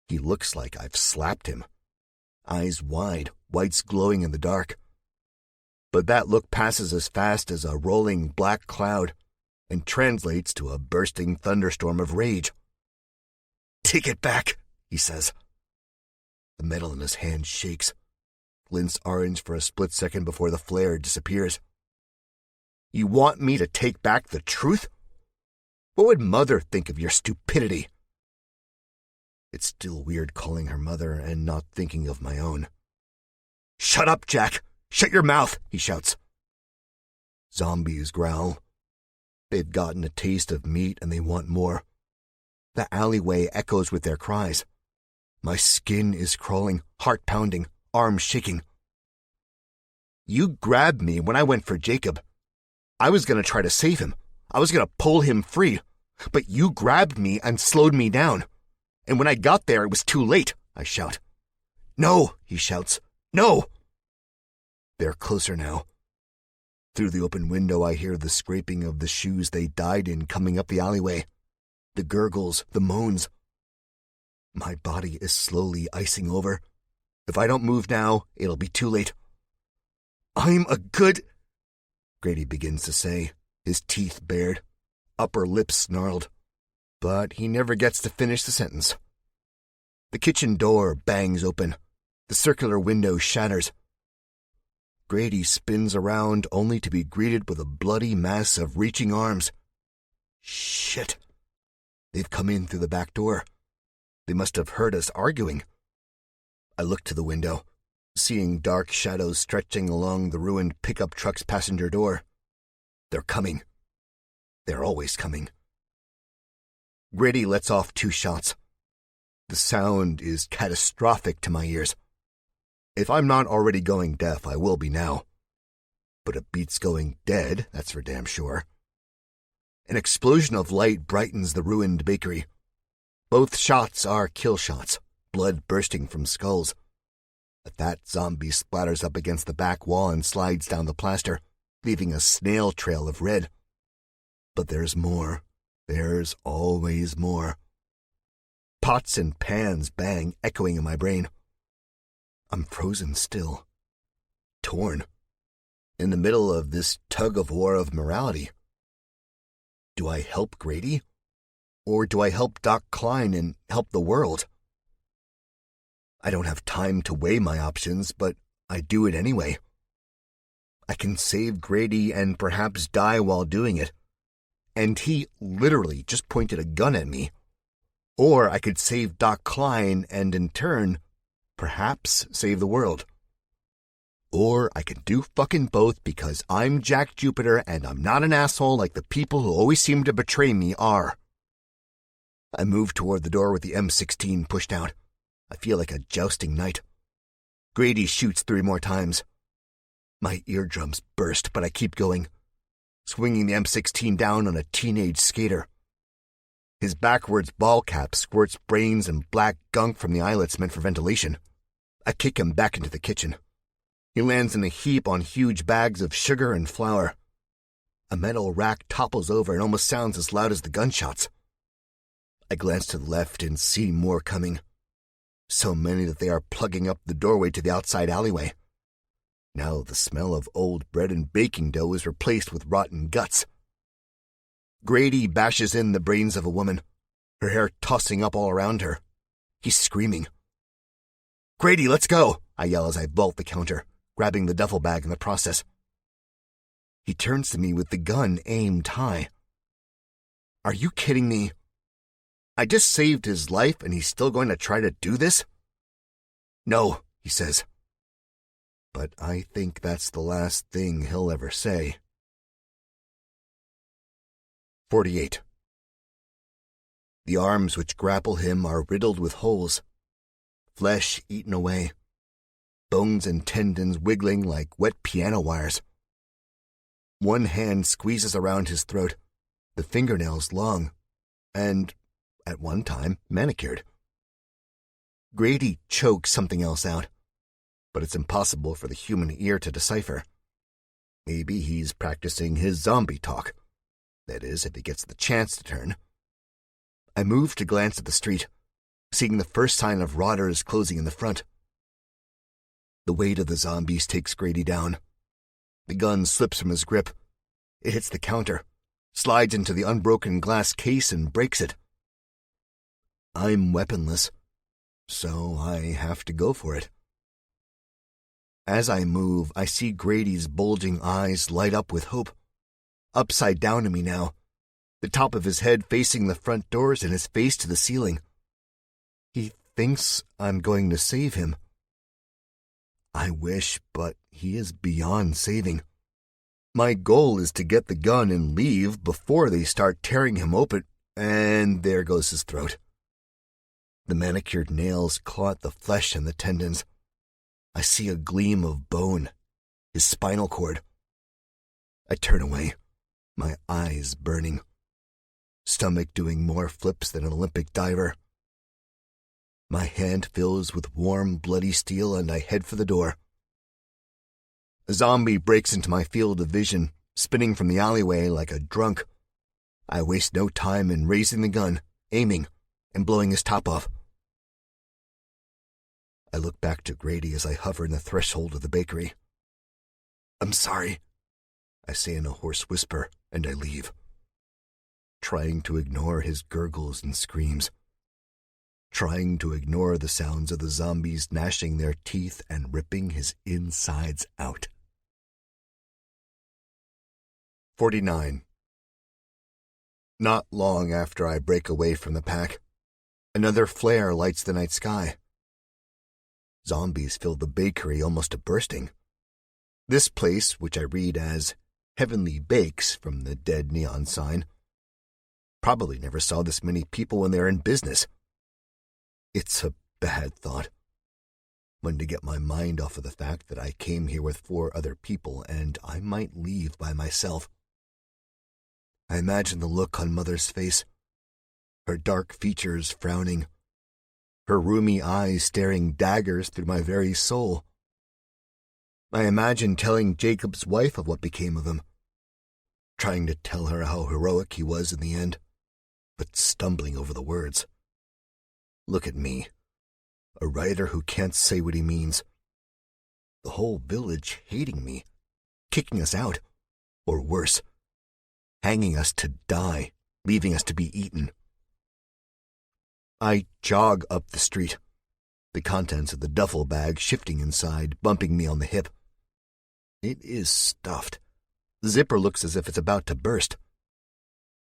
He looks like I've slapped him. Eyes wide, whites glowing in the dark. But that look passes as fast as a rolling black cloud and translates to a bursting thunderstorm of rage. Take it back, he says. The metal in his hand shakes, glints orange for a split second before the flare disappears. You want me to take back the truth? What would Mother think of your stupidity? It's still weird calling her mother and not thinking of my own. Shut up, Jack! Shut your mouth, he shouts. Zombies growl. They've gotten a taste of meat and they want more. The alleyway echoes with their cries. My skin is crawling, heart pounding, arms shaking. You grabbed me when I went for Jacob. I was going to try to save him. I was going to pull him free. But you grabbed me and slowed me down. And when I got there, it was too late, I shout. No, he shouts. No! They're closer now. Through the open window, I hear the scraping of the shoes they died in coming up the alleyway. The gurgles, the moans. My body is slowly icing over. If I don't move now, it'll be too late. I'm a good... Grady begins to say, his teeth bared, upper lip snarled. But he never gets to finish the sentence. The kitchen door bangs open. The circular window shatters. Grady spins around only to be greeted with a bloody mass of reaching arms. Shit. They've come in through the back door. They must have heard us arguing. I look to the window, seeing dark shadows stretching along the ruined pickup truck's passenger door. They're coming. They're always coming. Grady lets off 2 shots. The sound is catastrophic to my ears. If I'm not already going deaf, I will be now. But it beats going dead, that's for damn sure. An explosion of light brightens the ruined bakery. Both shots are kill shots, blood bursting from skulls. A fat zombie splatters up against the back wall and slides down the plaster, leaving a snail trail of red. But there's more. There's always more. Pots and pans bang, echoing in my brain. I'm frozen still, torn, in the middle of this tug-of-war of morality. Do I help Grady? Or do I help Doc Klein and help the world? I don't have time to weigh my options, but I do it anyway. I can save Grady and perhaps die while doing it. And he literally just pointed a gun at me. Or I could save Doc Klein and in turn, perhaps save the world. Or I could do fucking both because I'm Jack Jupiter and I'm not an asshole like the people who always seem to betray me are. I move toward the door with the M16 pushed out. I feel like a jousting knight. Grady shoots 3 more times. My eardrums burst, but I keep going, swinging the M16 down on a teenage skater. His backwards ball cap squirts brains and black gunk from the eyelets meant for ventilation. I kick him back into the kitchen. He lands in a heap on huge bags of sugar and flour. A metal rack topples over and almost sounds as loud as the gunshots. I glance to the left and see more coming. So many that they are plugging up the doorway to the outside alleyway. Now the smell of old bread and baking dough is replaced with rotten guts. Grady bashes in the brains of a woman, her hair tossing up all around her. He's screaming. "Grady, let's go!" I yell as I vault the counter, grabbing the duffel bag in the process. He turns to me with the gun aimed high. "Are you kidding me? I just saved his life and he's still going to try to do this?" "No," he says. But I think that's the last thing he'll ever say. 48. The arms which grapple him are riddled with holes, flesh eaten away, bones and tendons wiggling like wet piano wires. One hand squeezes around his throat, the fingernails long, and, at one time, manicured. Grady chokes something else out, but it's impossible for the human ear to decipher. Maybe he's practicing his zombie talk. That is, if he gets the chance to turn. I move to glance at the street, seeing the first sign of rotters closing in the front. The weight of the zombies takes Grady down. The gun slips from his grip. It hits the counter, slides into the unbroken glass case, and breaks it. I'm weaponless, so I have to go for it. As I move, I see Grady's bulging eyes light up with hope. Upside down to me now, the top of his head facing the front doors and his face to the ceiling. He thinks I'm going to save him. I wish, but he is beyond saving. My goal is to get the gun and leave before they start tearing him open, and there goes his throat. The manicured nails claw at the flesh and the tendons. I see a gleam of bone, his spinal cord. I turn away, my eyes burning, stomach doing more flips than an Olympic diver. My hand fills with warm, bloody steel, and I head for the door. A zombie breaks into my field of vision, spinning from the alleyway like a drunk. I waste no time in raising the gun, aiming, and blowing his top off. I look back to Grady as I hover in the threshold of the bakery. "I'm sorry," I say in a hoarse whisper, and I leave, trying to ignore his gurgles and screams, trying to ignore the sounds of the zombies gnashing their teeth and ripping his insides out. 49. Not long after I break away from the pack, another flare lights the night sky. Zombies fill the bakery almost to bursting. This place, which I read as Heavenly Bakes from the dead neon sign, probably never saw this many people when they were in business. It's a bad thought. One to get my mind off of the fact that I came here with 4 other people and I might leave by myself. I imagine the look on Mother's face, her dark features frowning, her roomy eyes staring daggers through my very soul. I imagine telling Jacob's wife of what became of him, trying to tell her how heroic he was in the end, but stumbling over the words. Look at me, a writer who can't say what he means. The whole village hating me, kicking us out, or worse, hanging us to die, leaving us to be eaten. I jog up the street, the contents of the duffel bag shifting inside, bumping me on the hip. It is stuffed. The zipper looks as if it's about to burst.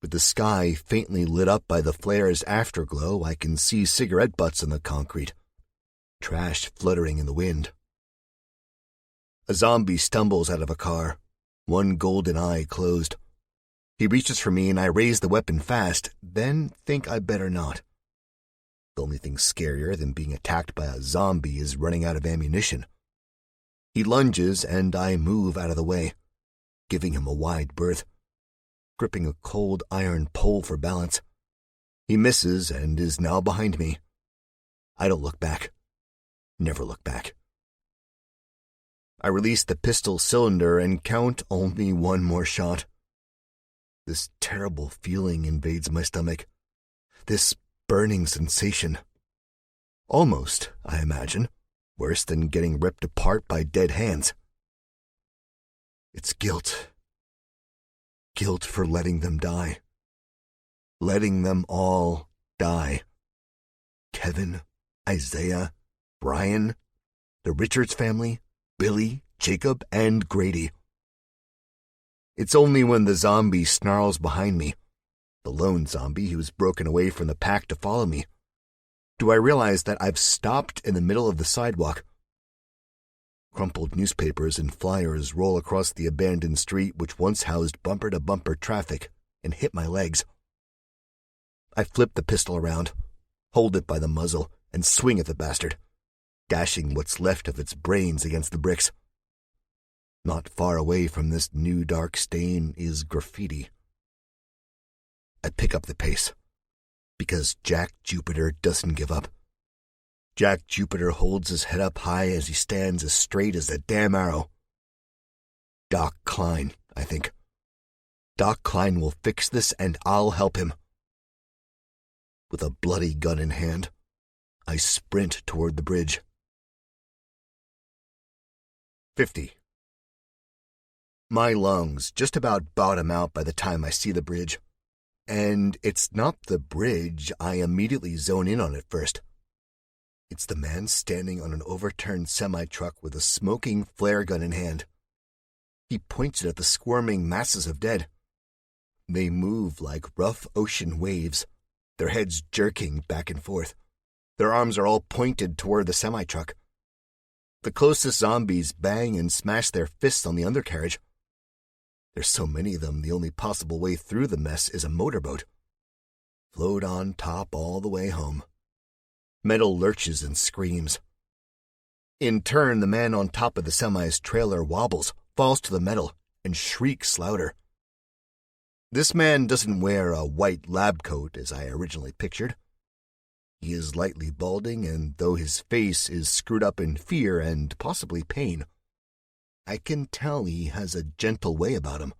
With the sky faintly lit up by the flare's afterglow, I can see cigarette butts on the concrete, trash fluttering in the wind. A zombie stumbles out of a car, one golden eye closed. He reaches for me and I raise the weapon fast, then think I better not. The only thing scarier than being attacked by a zombie is running out of ammunition. He lunges and I move out of the way, giving him a wide berth, gripping a cold iron pole for balance. He misses and is now behind me. I don't look back. Never look back. I release the pistol cylinder and count only one more shot. This terrible feeling invades my stomach. This burning sensation. Almost, I imagine, worse than getting ripped apart by dead hands. It's guilt. Guilt for letting them die. Letting them all die. Kevin, Isaiah, Brian, the Richards family, Billy, Jacob, and Grady. It's only when the zombie snarls behind me, the lone zombie who's broken away from the pack to follow me, do I realize that I've stopped in the middle of the sidewalk. Crumpled newspapers and flyers roll across the abandoned street which once housed bumper-to-bumper traffic and hit my legs. I flip the pistol around, hold it by the muzzle, and swing at the bastard, dashing what's left of its brains against the bricks. Not far away from this new dark stain is graffiti. I pick up the pace, because Jack Jupiter doesn't give up. Jack Jupiter holds his head up high as he stands as straight as a damn arrow. Doc Klein, I think. Doc Klein will fix this and I'll help him. With a bloody gun in hand, I sprint toward the bridge. 50. My lungs just about bottom out by the time I see the bridge. And it's not the bridge I immediately zone in on at first. It's the man standing on an overturned semi-truck with a smoking flare gun in hand. He points it at the squirming masses of dead. They move like rough ocean waves, their heads jerking back and forth. Their arms are all pointed toward the semi-truck. The closest zombies bang and smash their fists on the undercarriage. There's so many of them, the only possible way through the mess is a motorboat. Float on top all the way home. Metal lurches and screams. In turn, the man on top of the semi's trailer wobbles, falls to the metal, and shrieks louder. This man doesn't wear a white lab coat as I originally pictured. He is lightly balding, and though his face is screwed up in fear and possibly pain, I can tell he has a gentle way about him.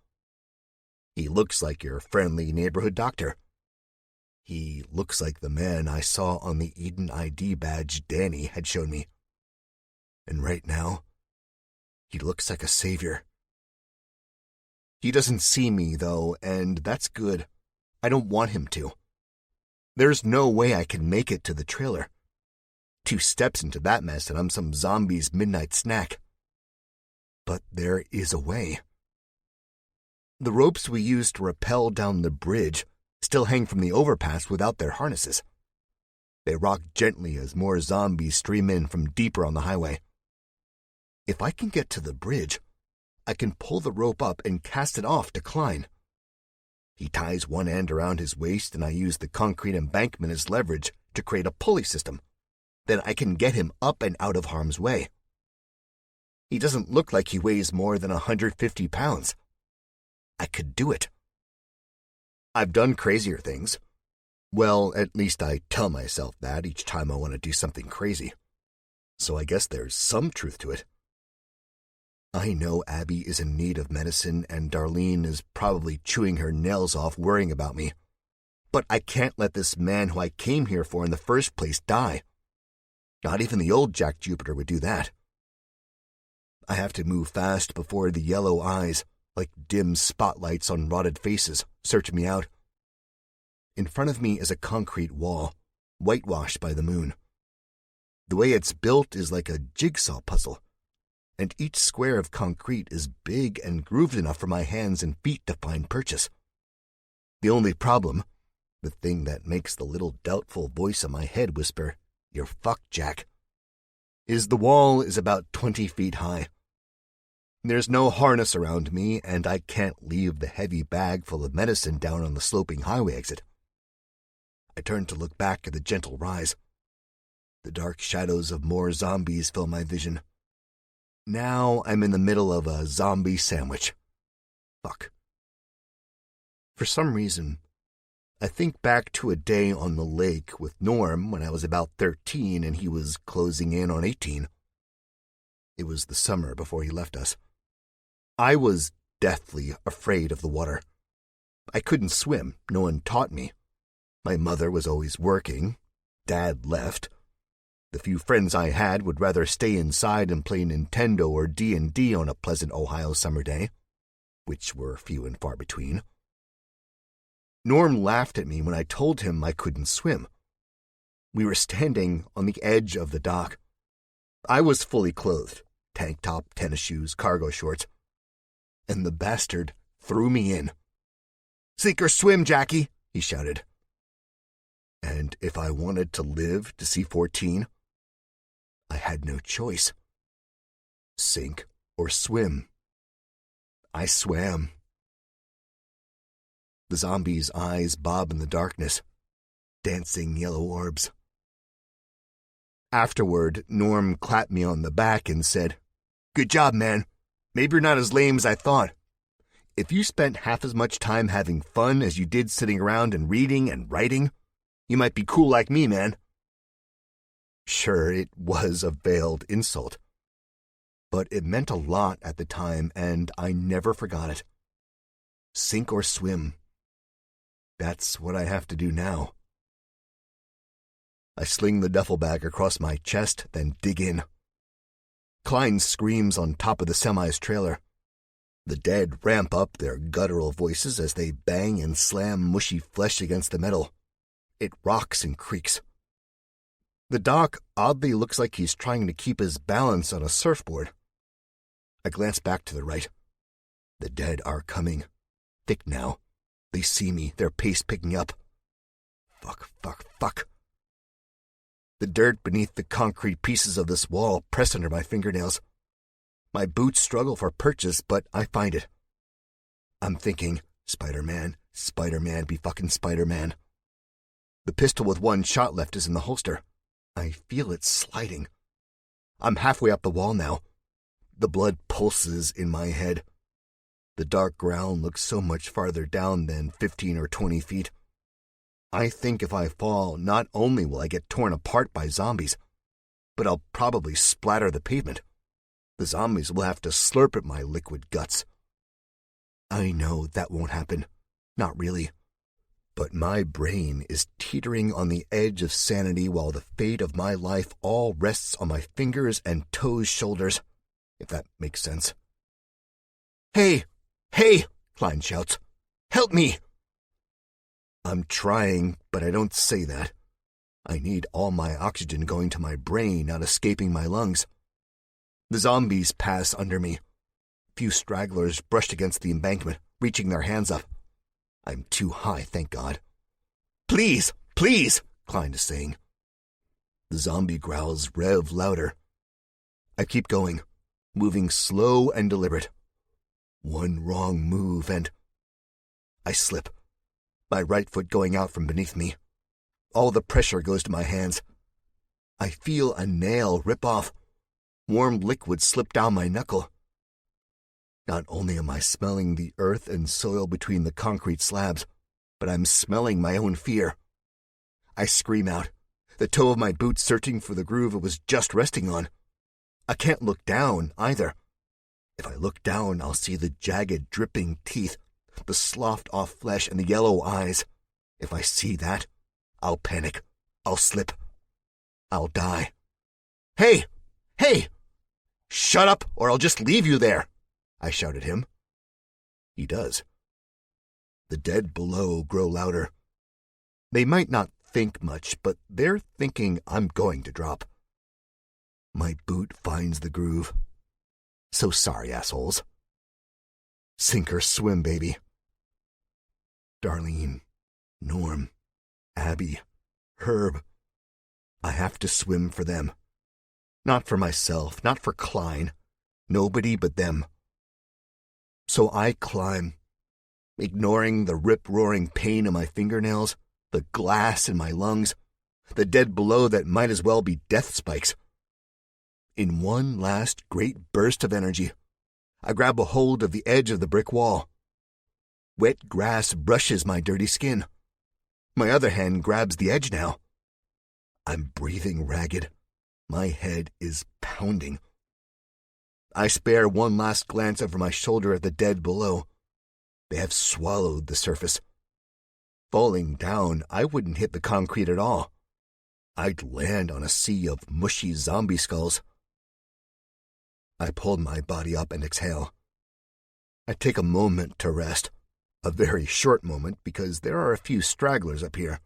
He looks like your friendly neighborhood doctor. He looks like the man I saw on the Eden ID badge Danny had shown me. And right now, he looks like a savior. He doesn't see me, though, and that's good. I don't want him to. There's no way I can make it to the trailer. 2 steps into that mess and I'm some zombie's midnight snack. But there is a way. The ropes we used to rappel down the bridge still hang from the overpass without their harnesses. They rock gently as more zombies stream in from deeper on the highway. If I can get to the bridge, I can pull the rope up and cast it off to Klein. He ties one end around his waist and I use the concrete embankment as leverage to create a pulley system. Then I can get him up and out of harm's way. He doesn't look like he weighs more than 150 pounds. I could do it. I've done crazier things. Well, at least I tell myself that each time I want to do something crazy. So I guess there's some truth to it. I know Abby is in need of medicine and Darlene is probably chewing her nails off worrying about me. But I can't let this man who I came here for in the first place die. Not even the old Jack Jupiter would do that. I have to move fast before the yellow eyes, like dim spotlights on rotted faces, search me out. In front of me is a concrete wall, whitewashed by the moon. The way it's built is like a jigsaw puzzle, and each square of concrete is big and grooved enough for my hands and feet to find purchase. The only problem, the thing that makes the little doubtful voice in my head whisper, "You're fucked, Jack," is the wall is about 20 feet high. There's no harness around me, and I can't leave the heavy bag full of medicine down on the sloping highway exit. I turn to look back at the gentle rise. The dark shadows of more zombies fill my vision. Now I'm in the middle of a zombie sandwich. Fuck. For some reason, I think back to a day on the lake with Norm when I was about 13 and he was closing in on 18. It was the summer before he left us. I was deathly afraid of the water. I couldn't swim. No one taught me. My mother was always working. Dad left. The few friends I had would rather stay inside and play Nintendo or D&D on a pleasant Ohio summer day, which were few and far between. Norm laughed at me when I told him I couldn't swim. We were standing on the edge of the dock. I was fully clothed, tank top, tennis shoes, cargo shorts, and the bastard threw me in. "Sink or swim, Jackie," he shouted. And if I wanted to live to see 14, I had no choice. Sink or swim. I swam. The zombie's eyes bob in the darkness, dancing yellow orbs. Afterward, Norm clapped me on the back and said, "Good job, man. Maybe you're not as lame as I thought. If you spent half as much time having fun as you did sitting around and reading and writing, you might be cool like me, man." Sure, it was a veiled insult, but it meant a lot at the time, and I never forgot it. Sink or swim. That's what I have to do now. I sling the duffel bag across my chest, then dig in. Klein screams on top of the semi's trailer. The dead ramp up their guttural voices as they bang and slam mushy flesh against the metal. It rocks and creaks. The doc oddly looks like he's trying to keep his balance on a surfboard. I glance back to the right. The dead are coming. Thick now. They see me, their pace picking up. Fuck, fuck, fuck. The dirt beneath the concrete pieces of this wall press under my fingernails. My boots struggle for purchase, but I find it. I'm thinking, Spider-Man, Spider-Man, be fucking Spider-Man. The pistol with one shot left is in the holster. I feel it sliding. I'm halfway up the wall now. The blood pulses in my head. The dark ground looks so much farther down than 15 or 20 feet. I think if I fall, not only will I get torn apart by zombies, but I'll probably splatter the pavement. The zombies will have to slurp at my liquid guts. I know that won't happen. Not really. But my brain is teetering on the edge of sanity while the fate of my life all rests on my fingers and toes' shoulders, if that makes sense. "Hey! Hey!" Klein shouts. "Help me!" I'm trying, but I don't say that. I need all my oxygen going to my brain, not escaping my lungs. The zombies pass under me. Few stragglers brushed against the embankment, reaching their hands up. I'm too high, thank God. "Please, please," Klein is saying. The zombie growls rev louder. I keep going, moving slow and deliberate. One wrong move and I slip, my right foot going out from beneath me. All the pressure goes to my hands. I feel a nail rip off. Warm liquid slip down my knuckle. Not only am I smelling the earth and soil between the concrete slabs, but I'm smelling my own fear. I scream out, the toe of my boot searching for the groove it was just resting on. I can't look down, either. If I look down, I'll see the jagged, dripping teeth, the sloughed-off flesh, and the yellow eyes. If I see that, I'll panic. I'll slip. I'll die. Hey! Hey! Shut up, or I'll just leave you there, I shout at him. He does. The dead below grow louder. They might not think much, but they're thinking I'm going to drop. My boot finds the groove. So sorry, assholes. Sink or swim, baby. Darlene, Norm, Abby, Herb. I have to swim for them. Not for myself, not for Klein. Nobody but them. So I climb, ignoring the rip-roaring pain in my fingernails, the glass in my lungs, the dead below that might as well be death spikes. In one last great burst of energy, I grab a hold of the edge of the brick wall. Wet grass brushes my dirty skin. My other hand grabs the edge now. I'm breathing ragged. My head is pounding. I spare one last glance over my shoulder at the dead below. They have swallowed the surface. Falling down, I wouldn't hit the concrete at all. I'd land on a sea of mushy zombie skulls. I pull my body up and exhale. I take a moment to rest. A very short moment, because there are a few stragglers up here.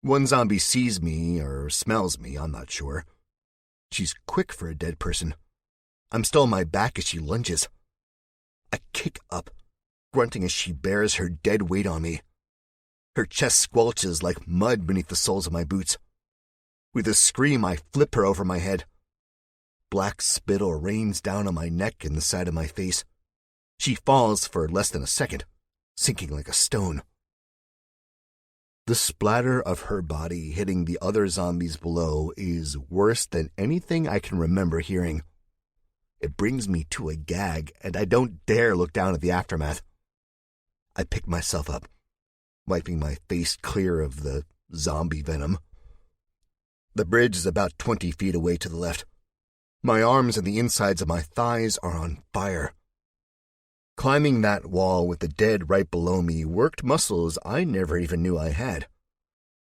One zombie sees me, or smells me, I'm not sure. She's quick for a dead person. I'm still on my back as she lunges. I kick up, grunting as she bears her dead weight on me. Her chest squelches like mud beneath the soles of my boots. With a scream, I flip her over my head. Black spittle rains down on my neck and the side of my face. She falls for less than a second, sinking like a stone. The splatter of her body hitting the other zombies below is worse than anything I can remember hearing. It brings me to a gag, and I don't dare look down at the aftermath. I pick myself up, wiping my face clear of the zombie venom. The bridge is about 20 feet away to the left. My arms and the insides of my thighs are on fire. Climbing that wall with the dead right below me worked muscles I never even knew I had.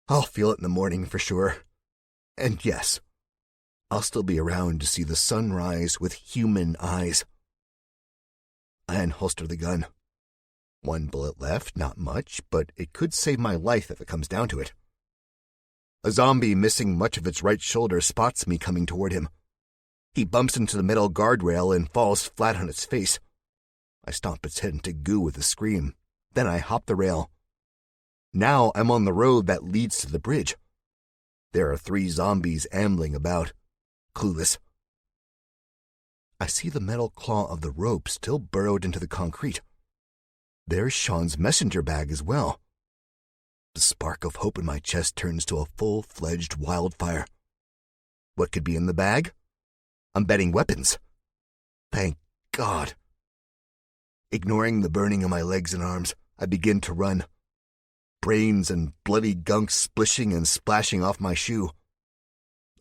I'll feel it in the morning for sure. And yes, I'll still be around to see the sun rise with human eyes. I unholster the gun. One bullet left, not much, but it could save my life if it comes down to it. A zombie missing much of its right shoulder spots me coming toward him. He bumps into the metal guardrail and falls flat on its face. I stomp its head into goo with a scream. Then I hop the rail. Now I'm on the road that leads to the bridge. There are 3 zombies ambling about, clueless. I see the metal claw of the rope still burrowed into the concrete. There's Sean's messenger bag as well. The spark of hope in my chest turns to a full-fledged wildfire. What could be in the bag? I'm betting weapons. Thank God. Ignoring the burning in my legs and arms, I begin to run. Brains and bloody gunk splishing and splashing off my shoe.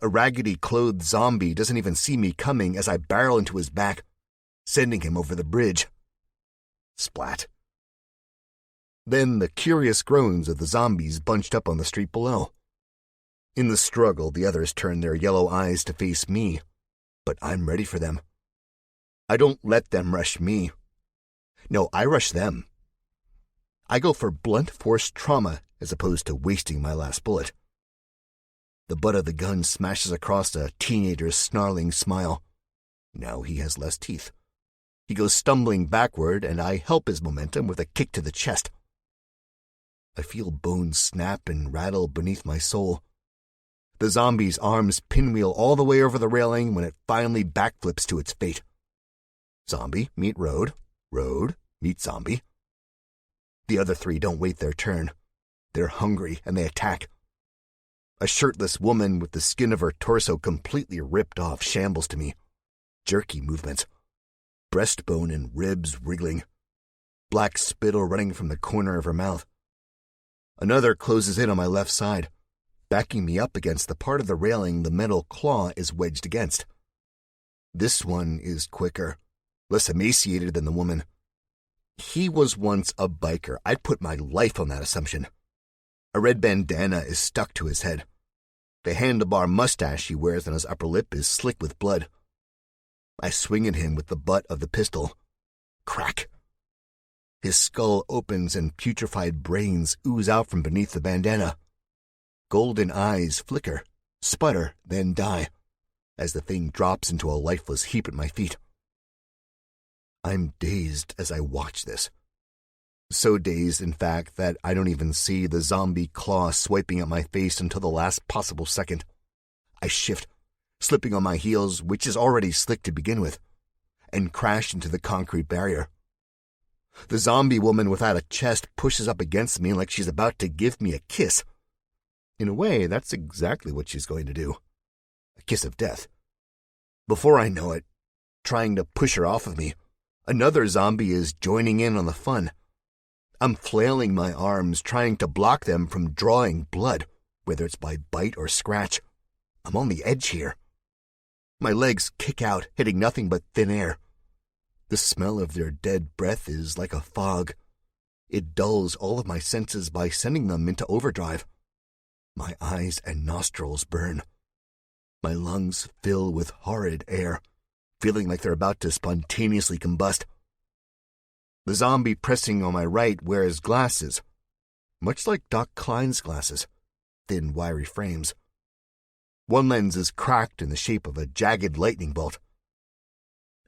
A raggedy-clothed zombie doesn't even see me coming as I barrel into his back, sending him over the bridge. Splat. Then the curious groans of the zombies bunched up on the street below. In the struggle, the others turn their yellow eyes to face me, but I'm ready for them. I don't let them rush me. No, I rush them. I go for blunt force trauma as opposed to wasting my last bullet. The butt of the gun smashes across a teenager's snarling smile. Now he has less teeth. He goes stumbling backward, and I help his momentum with a kick to the chest. I feel bones snap and rattle beneath my soul. The zombie's arms pinwheel all the way over the railing when it finally backflips to its fate. Zombie meet road, road meet zombie. The other 3 don't wait their turn. They're hungry and they attack. A shirtless woman with the skin of her torso completely ripped off shambles to me. Jerky movements. Breastbone and ribs wriggling. Black spittle running from the corner of her mouth. Another closes in on my left side, backing me up against the part of the railing the metal claw is wedged against. This one is quicker, less emaciated than the woman. He was once a biker. I'd put my life on that assumption. A red bandana is stuck to his head. The handlebar mustache he wears on his upper lip is slick with blood. I swing at him with the butt of the pistol. Crack! His skull opens and putrefied brains ooze out from beneath the bandana. Golden eyes flicker, sputter, then die, as the thing drops into a lifeless heap at my feet. I'm dazed as I watch this. So dazed, in fact, that I don't even see the zombie claw swiping at my face until the last possible second. I shift, slipping on my heels, which is already slick to begin with, and crash into the concrete barrier. The zombie woman without a chest pushes up against me like she's about to give me a kiss. In a way, that's exactly what she's going to do. A kiss of death. Before I know it, trying to push her off of me, another zombie is joining in on the fun. I'm flailing my arms, trying to block them from drawing blood, whether it's by bite or scratch. I'm on the edge here. My legs kick out, hitting nothing but thin air. The smell of their dead breath is like a fog. It dulls all of my senses by sending them into overdrive. My eyes and nostrils burn. My lungs fill with horrid air, feeling like they're about to spontaneously combust. The zombie pressing on my right wears glasses, much like Doc Klein's glasses, thin, wiry frames. One lens is cracked in the shape of a jagged lightning bolt.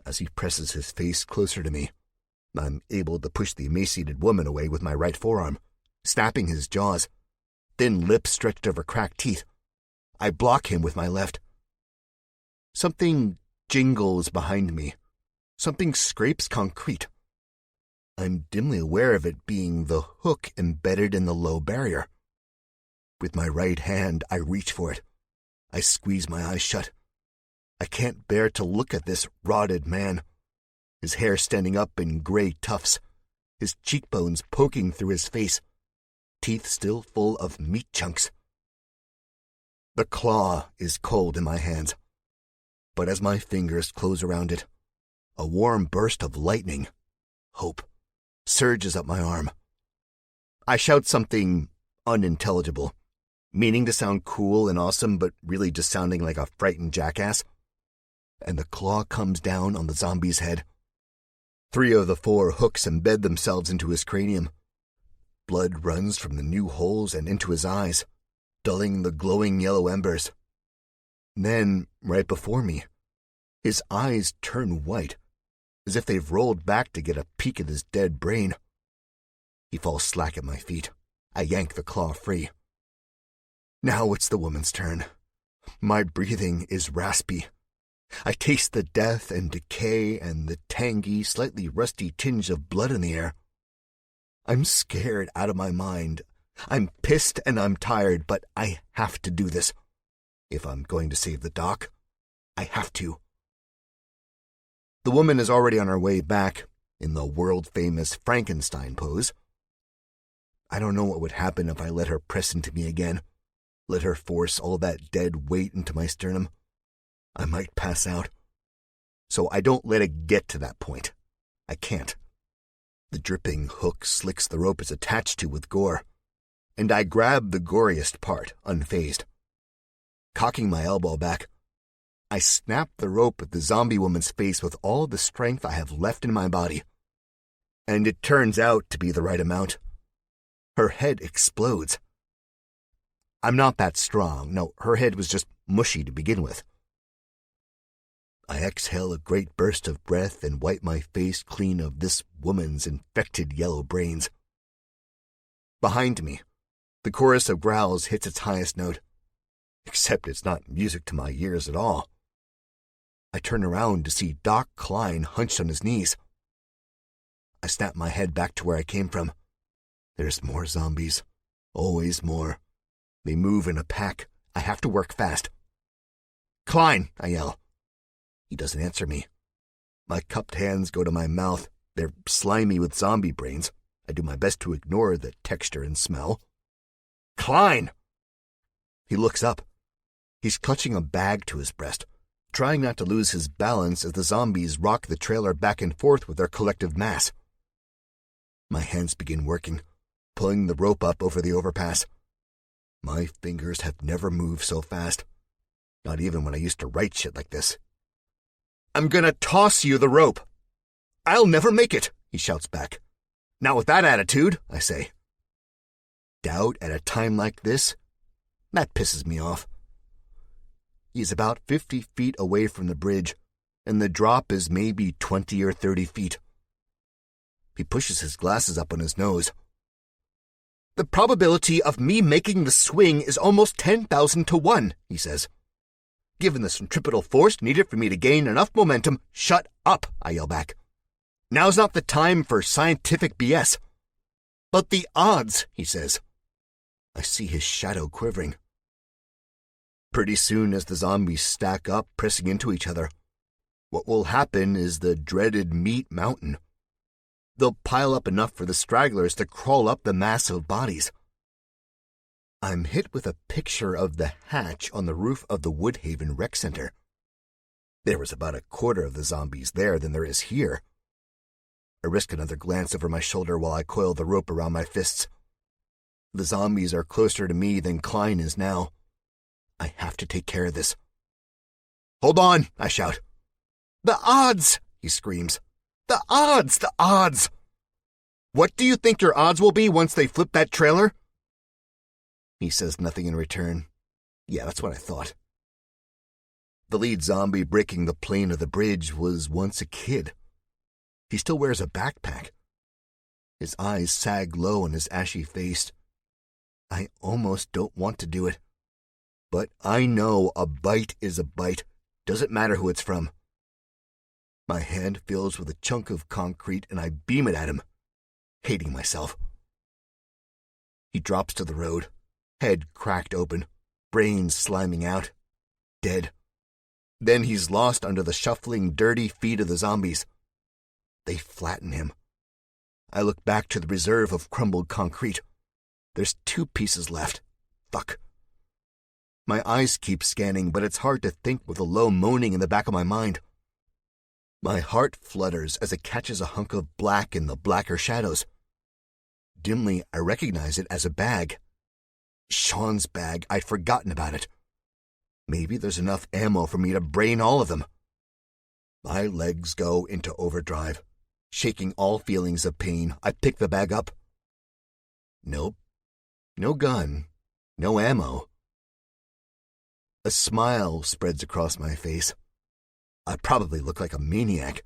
As he presses his face closer to me, I'm able to push the emaciated woman away with my right forearm, snapping his jaws, thin lips stretched over cracked teeth. I block him with my left. Something jingles behind me. Something scrapes concrete. I'm dimly aware of it being the hook embedded in the low barrier. With my right hand, I reach for it. I squeeze my eyes shut. I can't bear to look at this rotted man, his hair standing up in gray tufts, his cheekbones poking through his face, teeth still full of meat chunks. The claw is cold in my hands, but as my fingers close around it, a warm burst of lightning, hope, surges up my arm. I shout something unintelligible, meaning to sound cool and awesome, but really just sounding like a frightened jackass. And the claw comes down on the zombie's head. 3 of the 4 hooks embed themselves into his cranium. Blood runs from the new holes and into his eyes, dulling the glowing yellow embers. Then, right before me, his eyes turn white, as if they've rolled back to get a peek at his dead brain. He falls slack at my feet. I yank the claw free. Now it's the woman's turn. My breathing is raspy. I taste the death and decay and the tangy, slightly rusty tinge of blood in the air. I'm scared out of my mind. I'm pissed and I'm tired, but I have to do this. If I'm going to save the doc, I have to. The woman is already on her way back, in the world-famous Frankenstein pose. I don't know what would happen if I let her press into me again, let her force all that dead weight into my sternum. I might pass out. So I don't let it get to that point. I can't. The dripping hook slicks the rope it's attached to with gore, and I grab the goriest part, unfazed. Cocking my elbow back, I snap the rope at the zombie woman's face with all the strength I have left in my body. And it turns out to be the right amount. Her head explodes. I'm not that strong. No, her head was just mushy to begin with. I exhale a great burst of breath and wipe my face clean of this woman's infected yellow brains. Behind me, the chorus of growls hits its highest note, except it's not music to my ears at all. I turn around to see Doc Klein hunched on his knees. I snap my head back to where I came from. There's more zombies. Always more. They move in a pack. I have to work fast. "Klein!" I yell. He doesn't answer me. My cupped hands go to my mouth. They're slimy with zombie brains. I do my best to ignore the texture and smell. "Klein!" He looks up. He's clutching a bag to his breast, trying not to lose his balance as the zombies rock the trailer back and forth with their collective mass. My hands begin working, pulling the rope up over the overpass. My fingers have never moved so fast. Not even when I used to write shit like this. "I'm gonna toss you the rope." "I'll never make it," he shouts back. "Not with that attitude," I say. Doubt at a time like this? That pisses me off. He's about 50 feet away from the bridge, and the drop is maybe 20 or 30 feet. He pushes his glasses up on his nose. "The probability of me making the swing is almost 10,000 to 1, he says. "Given the centripetal force needed for me to gain enough momentum—" "Shut up," I yell back. "Now's not the time for scientific BS. "But the odds," he says. I see his shadow quivering. Pretty soon, as the zombies stack up, pressing into each other, what will happen is the dreaded meat mountain. They'll pile up enough for the stragglers to crawl up the mass of bodies. I'm hit with a picture of the hatch on the roof of the Woodhaven Rec Center. There was about a quarter of the zombies there than there is here. I risk another glance over my shoulder while I coil the rope around my fists. The zombies are closer to me than Klein is now. I have to take care of this. "Hold on," I shout. "The odds," he screams. "The odds, the odds." "What do you think your odds will be once they flip that trailer?" He says nothing in return. Yeah, that's what I thought. The lead zombie breaking the plane of the bridge was once a kid. He still wears a backpack. His eyes sag low on his ashy face. I almost don't want to do it. But I know a bite is a bite. Doesn't matter who it's from. My hand fills with a chunk of concrete and I beam it at him, hating myself. He drops to the road, head cracked open, brains sliming out, dead. Then he's lost under the shuffling, dirty feet of the zombies. They flatten him. I look back to the reserve of crumbled concrete. There's 2 pieces left. Fuck. My eyes keep scanning, but it's hard to think with a low moaning in the back of my mind. My heart flutters as it catches a hunk of black in the blacker shadows. Dimly, I recognize it as a bag. Sean's bag. I'd forgotten about it. Maybe there's enough ammo for me to brain all of them. My legs go into overdrive. Shaking all feelings of pain, I pick the bag up. Nope. No gun. No ammo. A smile spreads across my face. I probably look like a maniac.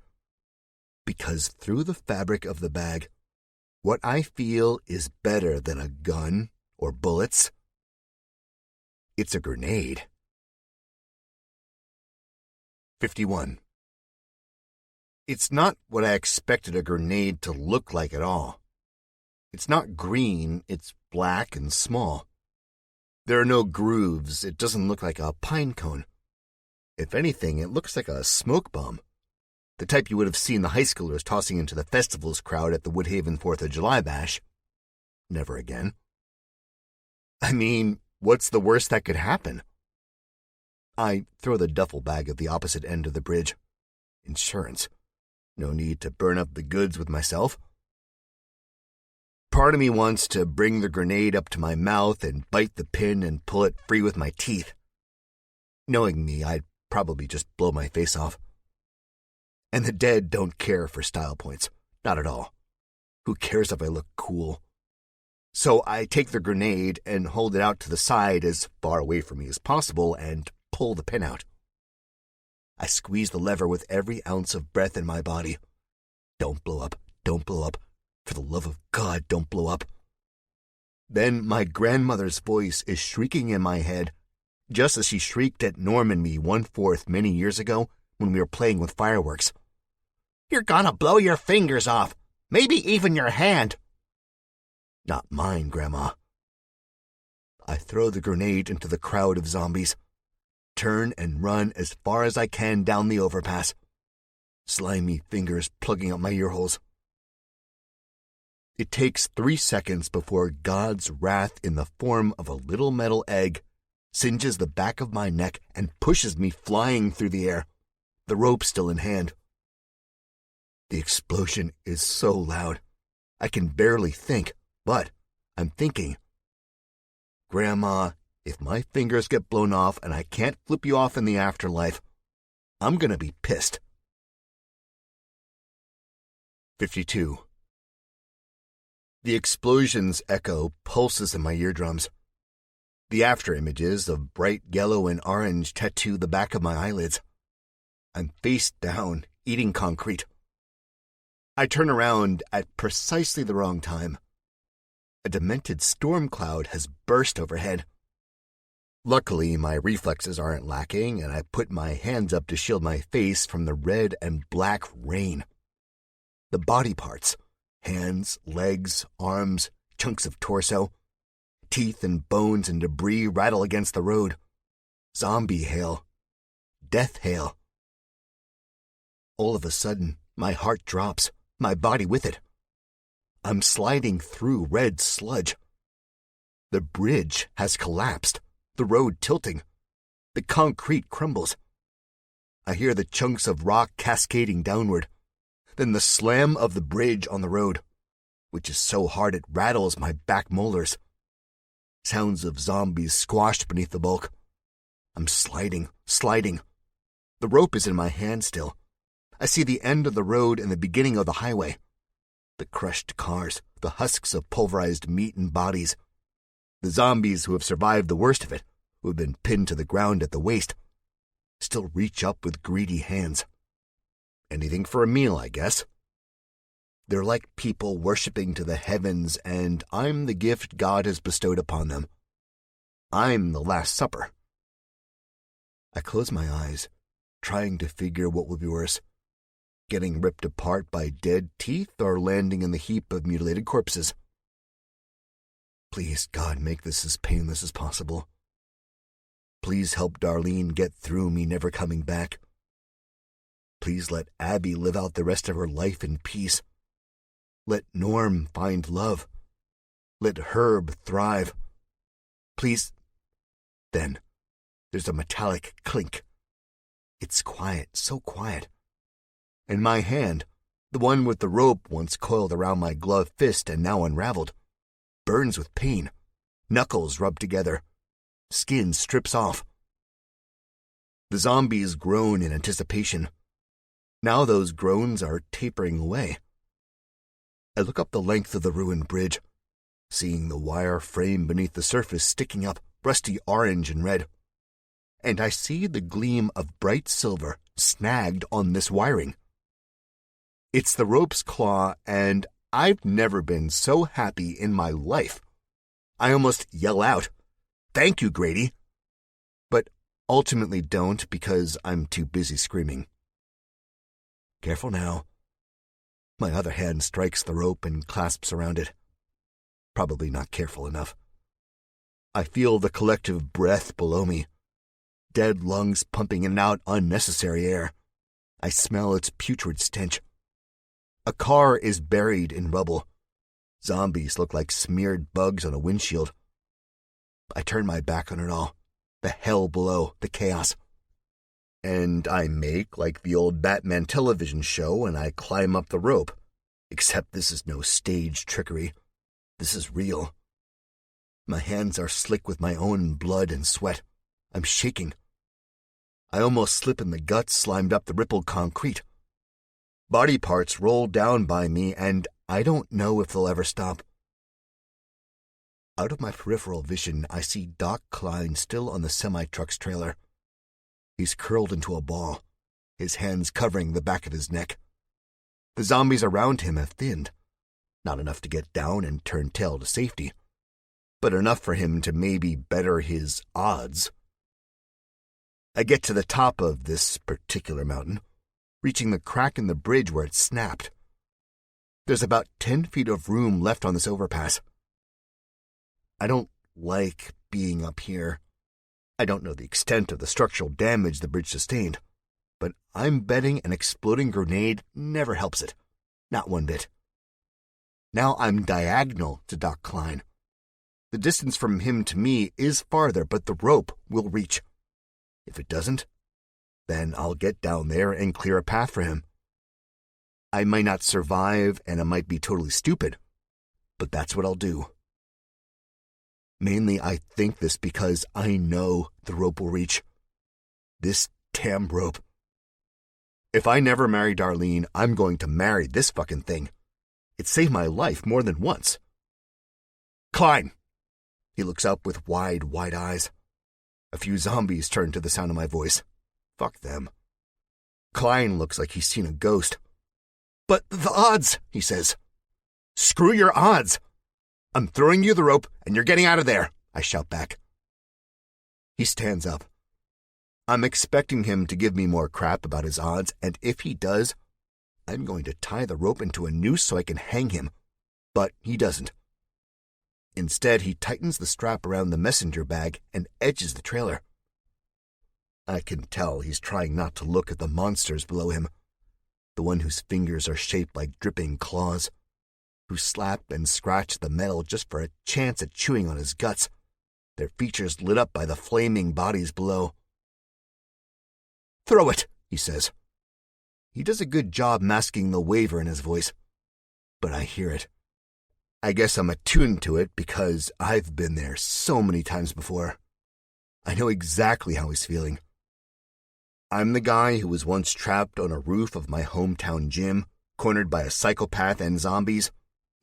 Because through the fabric of the bag, what I feel is better than a gun or bullets. It's a grenade. 51. It's not what I expected a grenade to look like at all. It's not green, it's black and small. There are no grooves, it doesn't look like a pine cone. If anything, it looks like a smoke bomb. The type you would have seen the high schoolers tossing into the festivals crowd at the Woodhaven 4th of July bash. Never again. I mean, what's the worst that could happen? I throw the duffel bag at the opposite end of the bridge. Insurance. No need to burn up the goods with myself. Part of me wants to bring the grenade up to my mouth and bite the pin and pull it free with my teeth. Knowing me, I'd probably just blow my face off. And the dead don't care for style points. Not at all. Who cares if I look cool? So I take the grenade and hold it out to the side as far away from me as possible and pull the pin out. I squeeze the lever with every ounce of breath in my body. Don't blow up. Don't blow up. For the love of God, don't blow up. Then my grandmother's voice is shrieking in my head, just as she shrieked at Norm and me 1/4 many years ago when we were playing with fireworks. "You're gonna blow your fingers off, maybe even your hand." Not mine, Grandma. I throw the grenade into the crowd of zombies, turn and run as far as I can down the overpass, slimy fingers plugging up my earholes. It takes 3 seconds before God's wrath in the form of a little metal egg singes the back of my neck and pushes me flying through the air, the rope still in hand. The explosion is so loud, I can barely think, but I'm thinking. Grandma, if my fingers get blown off and I can't flip you off in the afterlife, I'm gonna be pissed. 52. The explosion's echo pulses in my eardrums. The after-images of bright yellow and orange tattoo the back of my eyelids. I'm face down, eating concrete. I turn around at precisely the wrong time. A demented storm cloud has burst overhead. Luckily, my reflexes aren't lacking, and I put my hands up to shield my face from the red and black rain. The body parts, hands, legs, arms, chunks of torso, teeth and bones and debris rattle against the road. Zombie hail. Death hail. All of a sudden, my heart drops, my body with it. I'm sliding through red sludge. The bridge has collapsed, the road tilting. The concrete crumbles. I hear the chunks of rock cascading downward, then the slam of the bridge on the road, which is so hard it rattles my back molars. Sounds of zombies squashed beneath the bulk. I'm sliding. The rope is in my hand still. I see the end of the road and the beginning of the highway. The crushed cars, the husks of pulverized meat and bodies. The zombies who have survived the worst of it, who have been pinned to the ground at the waist, still reach up with greedy hands. Anything for a meal, I guess. They're like people worshipping to the heavens, and I'm the gift God has bestowed upon them. I'm the Last Supper. I close my eyes, trying to figure what would be worse. Getting ripped apart by dead teeth or landing in the heap of mutilated corpses. Please, God, make this as painless as possible. Please help Darlene get through me never coming back. Please let Abby live out the rest of her life in peace. Let Norm find love. Let Herb thrive. Please. Then, there's a metallic clink. It's quiet, so quiet. And my hand, the one with the rope once coiled around my gloved fist and now unraveled, burns with pain. Knuckles rub together. Skin strips off. The zombies groan in anticipation. Now those groans are tapering away. I look up the length of the ruined bridge, seeing the wire frame beneath the surface sticking up, rusty orange and red. And I see the gleam of bright silver snagged on this wiring. It's the rope's claw, and I've never been so happy in my life. I almost yell out, "Thank you, Grady!" But ultimately don't because I'm too busy screaming. Careful now. My other hand strikes the rope and clasps around it. Probably not careful enough. I feel the collective breath below me. Dead lungs pumping in and out unnecessary air. I smell its putrid stench. A car is buried in rubble. Zombies look like smeared bugs on a windshield. I turn my back on it all. The hell below, the chaos. And I make like the old Batman television show and I climb up the rope. Except this is no stage trickery. This is real. My hands are slick with my own blood and sweat. I'm shaking. I almost slip in the guts slimed up the rippled concrete. Body parts roll down by me, and I don't know if they'll ever stop. Out of my peripheral vision, I see Doc Klein still on the semi-truck's trailer. He's curled into a ball, his hands covering the back of his neck. The zombies around him have thinned. Not enough to get down and turn tail to safety, but enough for him to maybe better his odds. I get to the top of this particular mountain, reaching the crack in the bridge where it snapped. There's about 10 feet of room left on this overpass. I don't like being up here. I don't know the extent of the structural damage the bridge sustained, but I'm betting an exploding grenade never helps it. Not one bit. Now I'm diagonal to Doc Klein. The distance from him to me is farther, but the rope will reach. If it doesn't, then I'll get down there and clear a path for him. I might not survive, and I might be totally stupid, but that's what I'll do. Mainly, I think this because I know the rope will reach. This damn rope. If I never marry Darlene, I'm going to marry this fucking thing. It saved my life more than once. Klein! He looks up with wide, wide eyes. A few zombies turn to the sound of my voice. Fuck them. Klein looks like he's seen a ghost. But the odds, he says. Screw your odds. I'm throwing you the rope and you're getting out of there, I shout back. He stands up. I'm expecting him to give me more crap about his odds, and if he does, I'm going to tie the rope into a noose so I can hang him. But he doesn't. Instead, he tightens the strap around the messenger bag and edges the trailer. I can tell he's trying not to look at the monsters below him, the one whose fingers are shaped like dripping claws, who slap and scratch the metal just for a chance at chewing on his guts, their features lit up by the flaming bodies below. Throw it, he says. He does a good job masking the waver in his voice, but I hear it. I guess I'm attuned to it because I've been there so many times before. I know exactly how he's feeling. I'm the guy who was once trapped on a roof of my hometown gym, cornered by a psychopath and zombies.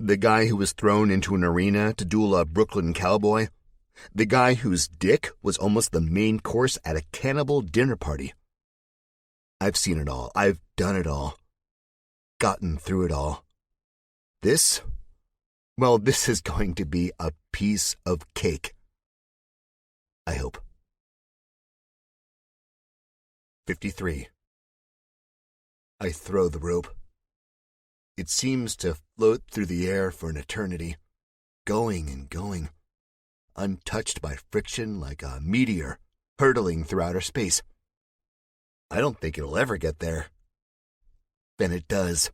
The guy who was thrown into an arena to duel a Brooklyn cowboy. The guy whose dick was almost the main course at a cannibal dinner party. I've seen it all. I've done it all. Gotten through it all. This? Well, this is going to be a piece of cake. I hope. 53. I throw the rope. It seems to float through the air for an eternity, going and going, untouched by friction like a meteor hurtling through outer space. I don't think it'll ever get there. Then it does.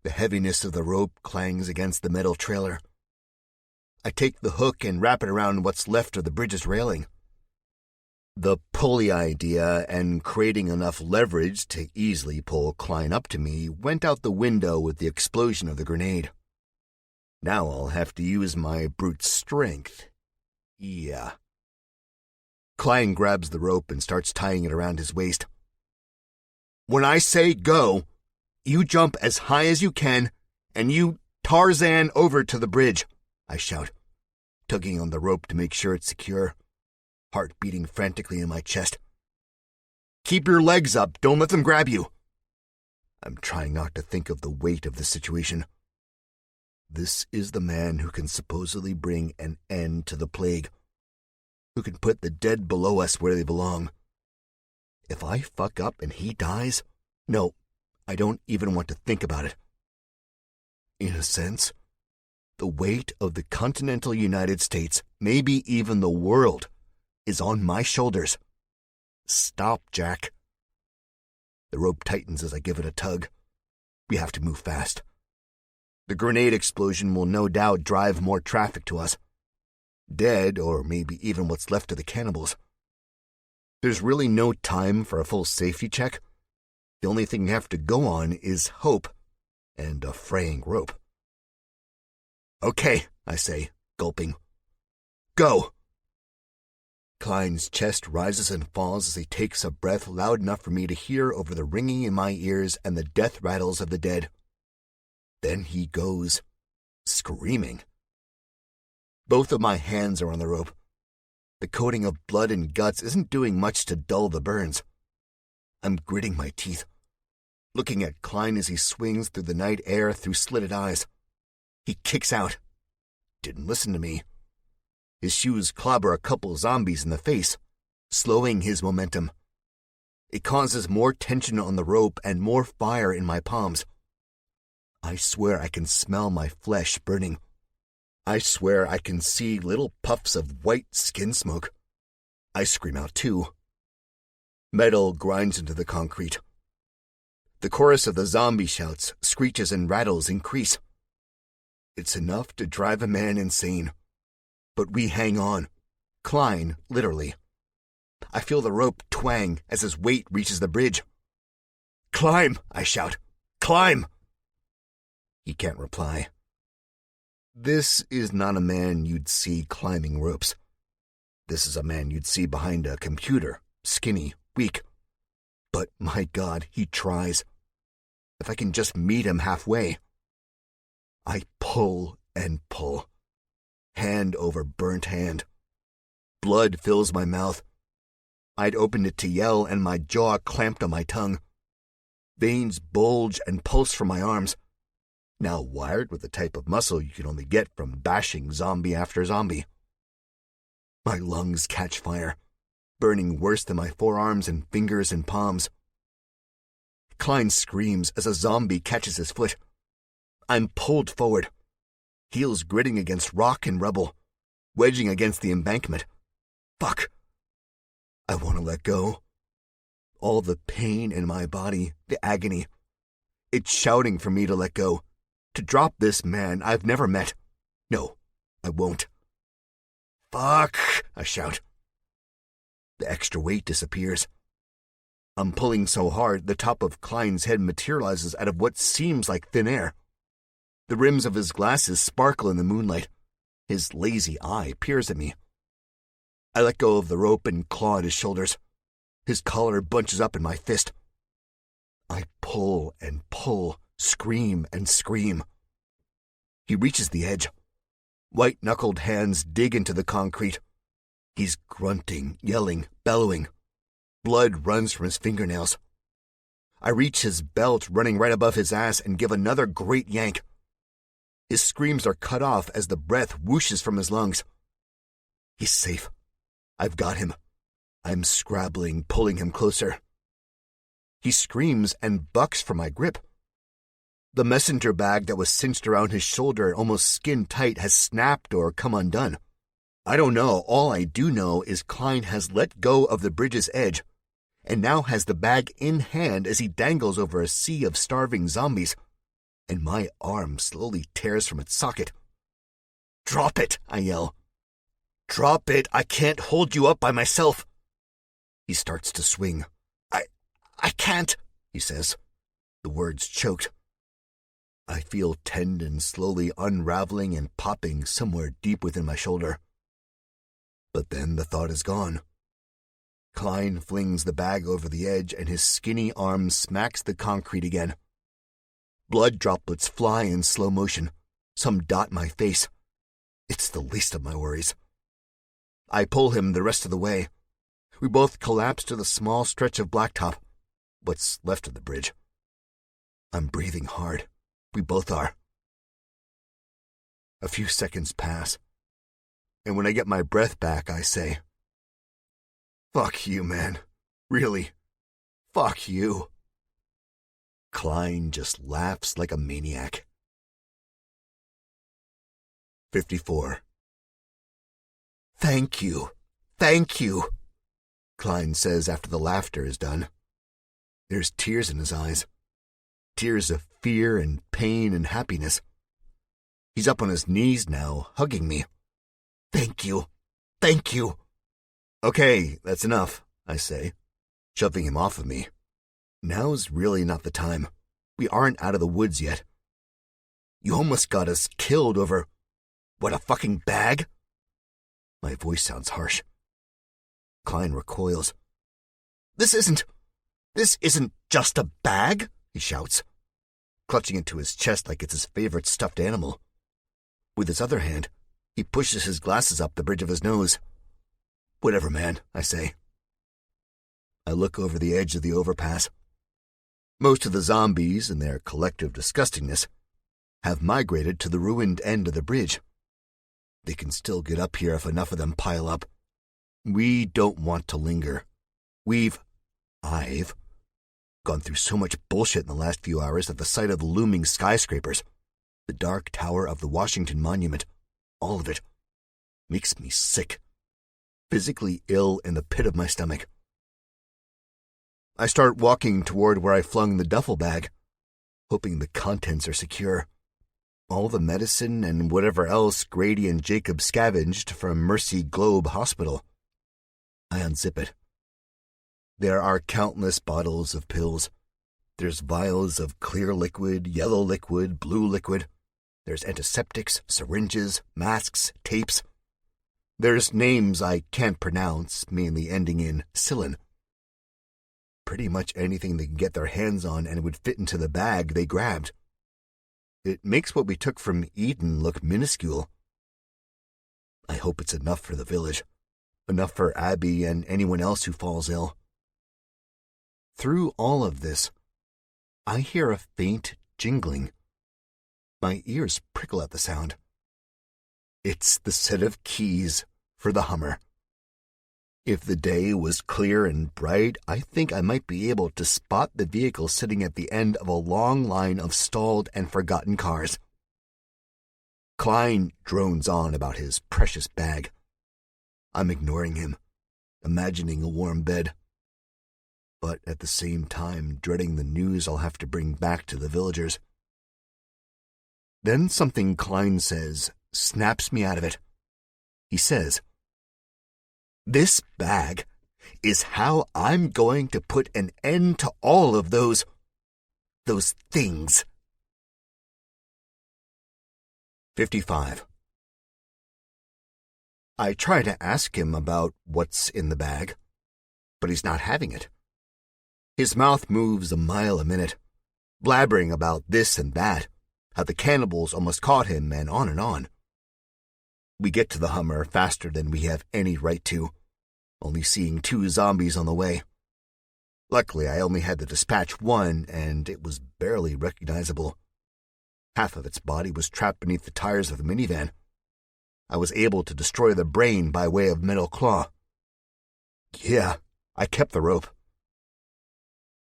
The heaviness of the rope clangs against the metal trailer. I take the hook and wrap it around what's left of the bridge's railing. The pulley idea and creating enough leverage to easily pull Klein up to me went out the window with the explosion of the grenade. Now I'll have to use my brute strength. Yeah. Klein grabs the rope and starts tying it around his waist. When I say go, you jump as high as you can, and you Tarzan over to the bridge, I shout, tugging on the rope to make sure it's secure, heart beating frantically in my chest. Keep your legs up, don't let them grab you. I'm trying not to think of the weight of the situation. This is the man who can supposedly bring an end to the plague, who can put the dead below us where they belong. If I fuck up and he dies, no, I don't even want to think about it. In a sense, the weight of the continental United States, maybe even the world, is on my shoulders. Stop, Jack. The rope tightens as I give it a tug. We have to move fast. The grenade explosion will no doubt drive more traffic to us. Dead, or maybe even what's left of the cannibals. There's really no time for a full safety check. The only thing you have to go on is hope and a fraying rope. Okay, I say, gulping. Go! Klein's chest rises and falls as he takes a breath loud enough for me to hear over the ringing in my ears and the death rattles of the dead. Then he goes, screaming. Both of my hands are on the rope. The coating of blood and guts isn't doing much to dull the burns. I'm gritting my teeth, looking at Klein as he swings through the night air through slitted eyes. He kicks out. Didn't listen to me. His shoes clobber a couple zombies in the face, slowing his momentum. It causes more tension on the rope and more fire in my palms. I swear I can smell my flesh burning. I swear I can see little puffs of white skin smoke. I scream out too. Metal grinds into the concrete. The chorus of the zombie shouts, screeches, and rattles increase. It's enough to drive a man insane. But we hang on. Klein, literally. I feel the rope twang as his weight reaches the bridge. Climb, I shout. Climb! He can't reply. This is not a man you'd see climbing ropes. This is a man you'd see behind a computer, skinny, weak. But my God, he tries. If I can just meet him halfway. I pull and pull. Hand over burnt hand. Blood fills my mouth. I'd opened it to yell and my jaw clamped on my tongue. Veins bulge and pulse from my arms, now wired with the type of muscle you can only get from bashing zombie after zombie. My lungs catch fire, burning worse than my forearms and fingers and palms. Klein screams as a zombie catches his foot. I'm pulled forward, heels gritting against rock and rubble, wedging against the embankment. Fuck. I want to let go. All the pain in my body, the agony. It's shouting for me to let go, to drop this man I've never met. No, I won't. Fuck, I shout. The extra weight disappears. I'm pulling so hard the top of Klein's head materializes out of what seems like thin air. The rims of his glasses sparkle in the moonlight. His lazy eye peers at me. I let go of the rope and claw at his shoulders. His collar bunches up in my fist. I pull and pull, scream and scream. He reaches the edge. White-knuckled hands dig into the concrete. He's grunting, yelling, bellowing. Blood runs from his fingernails. I reach his belt running right above his ass and give another great yank. His screams are cut off as the breath whooshes from his lungs. He's safe. I've got him. I'm scrabbling, pulling him closer. He screams and bucks for my grip. The messenger bag that was cinched around his shoulder, almost skin tight, has snapped or come undone. I don't know. All I do know is Klein has let go of the bridge's edge and now has the bag in hand as he dangles over a sea of starving zombies, and my arm slowly tears from its socket. Drop it, I yell. Drop it. I can't hold you up by myself. He starts to swing. I can't, he says, the words choked. I feel tendons slowly unraveling and popping somewhere deep within my shoulder. But then the thought is gone. Klein flings the bag over the edge and his skinny arm smacks the concrete again. Blood droplets fly in slow motion. Some dot my face. It's the least of my worries. I pull him the rest of the way. We both collapse to the small stretch of blacktop, what's left of the bridge. I'm breathing hard. We both are. A few seconds pass, and when I get my breath back, I say, "Fuck you, man. Really. Fuck you." Klein just laughs like a maniac. 54. Thank you. Thank you, Klein says after the laughter is done. There's tears in his eyes. Tears of fear and pain and happiness. He's up on his knees now, hugging me. Thank you. Thank you. Okay, that's enough, I say, shoving him off of me. Now's really not the time. We aren't out of the woods yet. You almost got us killed over, what, a fucking bag? My voice sounds harsh. Klein recoils. This isn't just a bag, he shouts, clutching it to his chest like it's his favorite stuffed animal. With his other hand, he pushes his glasses up the bridge of his nose. Whatever, man, I say. I look over the edge of the overpass. Most of the zombies, in their collective disgustingness, have migrated to the ruined end of the bridge. They can still get up here if enough of them pile up. We don't want to linger. I've gone through so much bullshit in the last few hours that the sight of the looming skyscrapers, the dark tower of the Washington Monument, all of it, makes me sick, physically ill in the pit of my stomach. I start walking toward where I flung the duffel bag, hoping the contents are secure. All the medicine and whatever else Grady and Jacob scavenged from Mercy Globe Hospital. I unzip it. There are countless bottles of pills. There's vials of clear liquid, yellow liquid, blue liquid. There's antiseptics, syringes, masks, tapes. There's names I can't pronounce, mainly ending in Cillin. Pretty much anything they can get their hands on and it would fit into the bag they grabbed. It makes what we took from Eden look minuscule. I hope it's enough for the village, enough for Abby and anyone else who falls ill. Through all of this, I hear a faint jingling. My ears prickle at the sound. It's the set of keys for the Hummer. If the day was clear and bright, I think I might be able to spot the vehicle sitting at the end of a long line of stalled and forgotten cars. Klein drones on about his precious bag. I'm ignoring him, imagining a warm bed, but at the same time dreading the news I'll have to bring back to the villagers. Then something Klein says snaps me out of it. He says, "This bag is how I'm going to put an end to all of those things." 55. I try to ask him about what's in the bag, but he's not having it. His mouth moves a mile a minute, blabbering about this and that, how the cannibals almost caught him, and on and on. We get to the Hummer faster than we have any right to, only seeing 2 zombies on the way. Luckily, I only had to dispatch one, and it was barely recognizable. Half of its body was trapped beneath the tires of the minivan. I was able to destroy the brain by way of metal claw. Yeah, I kept the rope.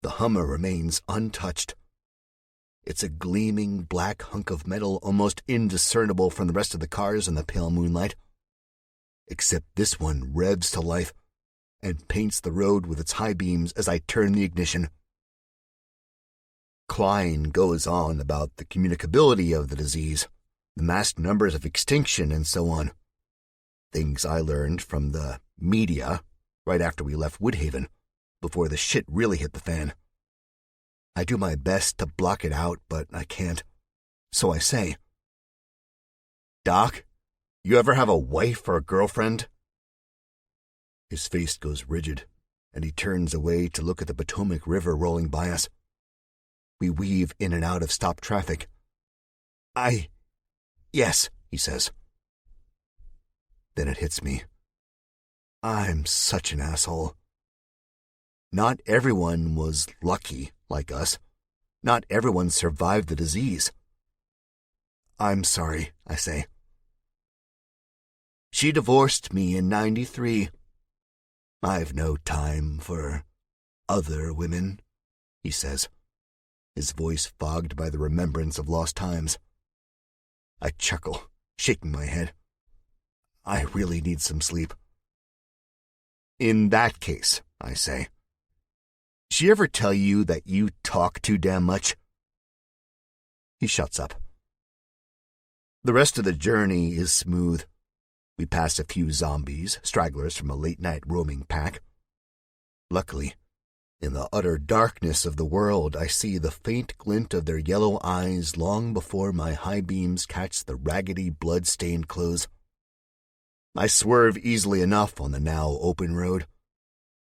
The Hummer remains untouched. It's a gleaming black hunk of metal almost indiscernible from the rest of the cars in the pale moonlight. Except this one revs to life and paints the road with its high beams as I turn the ignition. Klein goes on about the communicability of the disease, the mass numbers of extinction, and so on. Things I learned from the media right after we left Woodhaven, before the shit really hit the fan. I do my best to block it out, but I can't. So I say, "Doc, you ever have a wife or a girlfriend?" His face goes rigid, and he turns away to look at the Potomac River rolling by us. We weave in and out of stopped traffic. Yes, he says. Then it hits me. I'm such an asshole. Not everyone was lucky like us. Not everyone survived the disease. "I'm sorry," I say. "She divorced me in 93. I've no time for other women," he says, his voice fogged by the remembrance of lost times. I chuckle, shaking my head. I really need some sleep. "In that case," I say, "she ever tell you that you talk too damn much?" He shuts up. The rest of the journey is smooth. We pass a few zombies, stragglers from a late-night roaming pack. Luckily, in the utter darkness of the world, I see the faint glint of their yellow eyes long before my high beams catch the raggedy, blood-stained clothes. I swerve easily enough on the now open road,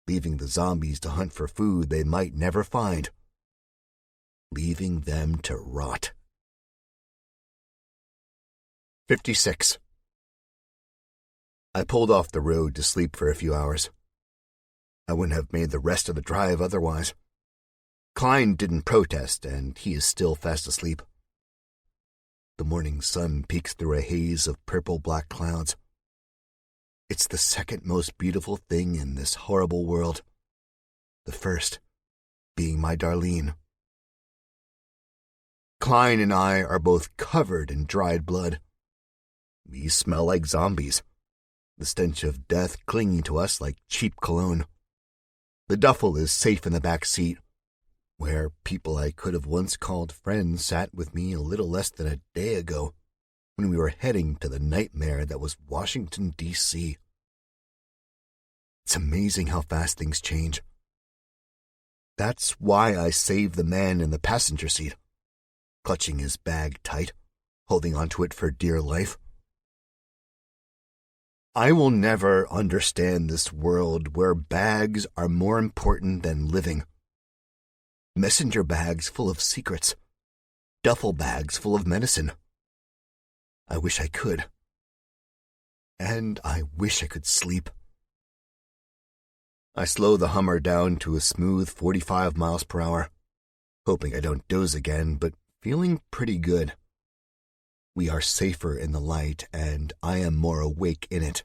leaving the zombies to hunt for food they might never find, leaving them to rot. 56. I pulled off the road to sleep for a few hours. I wouldn't have made the rest of the drive otherwise. Klein didn't protest, and he is still fast asleep. The morning sun peeks through a haze of purple-black clouds. It's the second most beautiful thing in this horrible world. The first being my Darlene. Klein and I are both covered in dried blood. We smell like zombies, the stench of death clinging to us like cheap cologne. The duffel is safe in the back seat, where people I could have once called friends sat with me a little less than a day ago, when we were heading to the nightmare that was Washington, D.C. It's amazing how fast things change. That's why I saved the man in the passenger seat, clutching his bag tight, holding onto it for dear life. I will never understand this world where bags are more important than living. Messenger bags full of secrets. Duffel bags full of medicine. I wish I could. And I wish I could sleep. I slow the Hummer down to a smooth 45 miles per hour, hoping I don't doze again, but feeling pretty good. We are safer in the light, and I am more awake in it.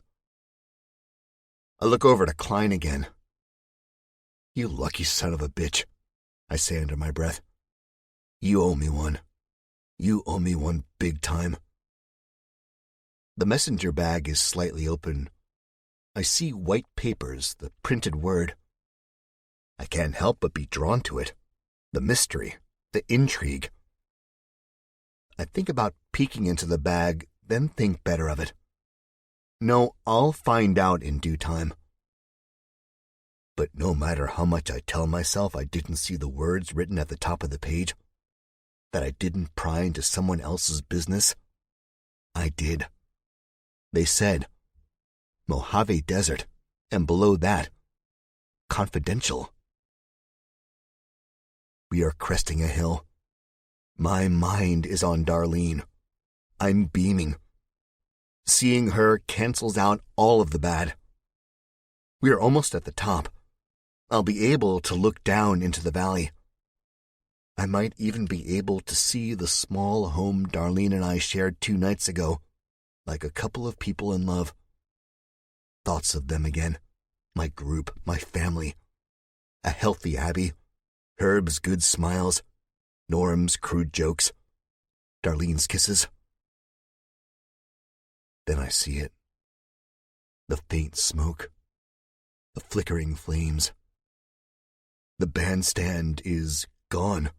I look over to Klein again. You lucky son of a bitch, I say under my breath. You owe me one. You owe me one big time. The messenger bag is slightly open. I see white papers, the printed word. I can't help but be drawn to it. The mystery, the intrigue. I think about peeking into the bag, then think better of it. No, I'll find out in due time. But no matter how much I tell myself I didn't see the words written at the top of the page, that I didn't pry into someone else's business, I did. They said, Mojave Desert, and below that, confidential. We are cresting a hill. My mind is on Darlene. I'm beaming. Seeing her cancels out all of the bad. We are almost at the top. I'll be able to look down into the valley. I might even be able to see the small home Darlene and I shared 2 nights ago, like a couple of people in love. Thoughts of them again. My group, my family. A healthy Abby. Herb's good smiles. Norm's crude jokes. Darlene's kisses. Then I see it. The faint smoke. The flickering flames. The bandstand is gone.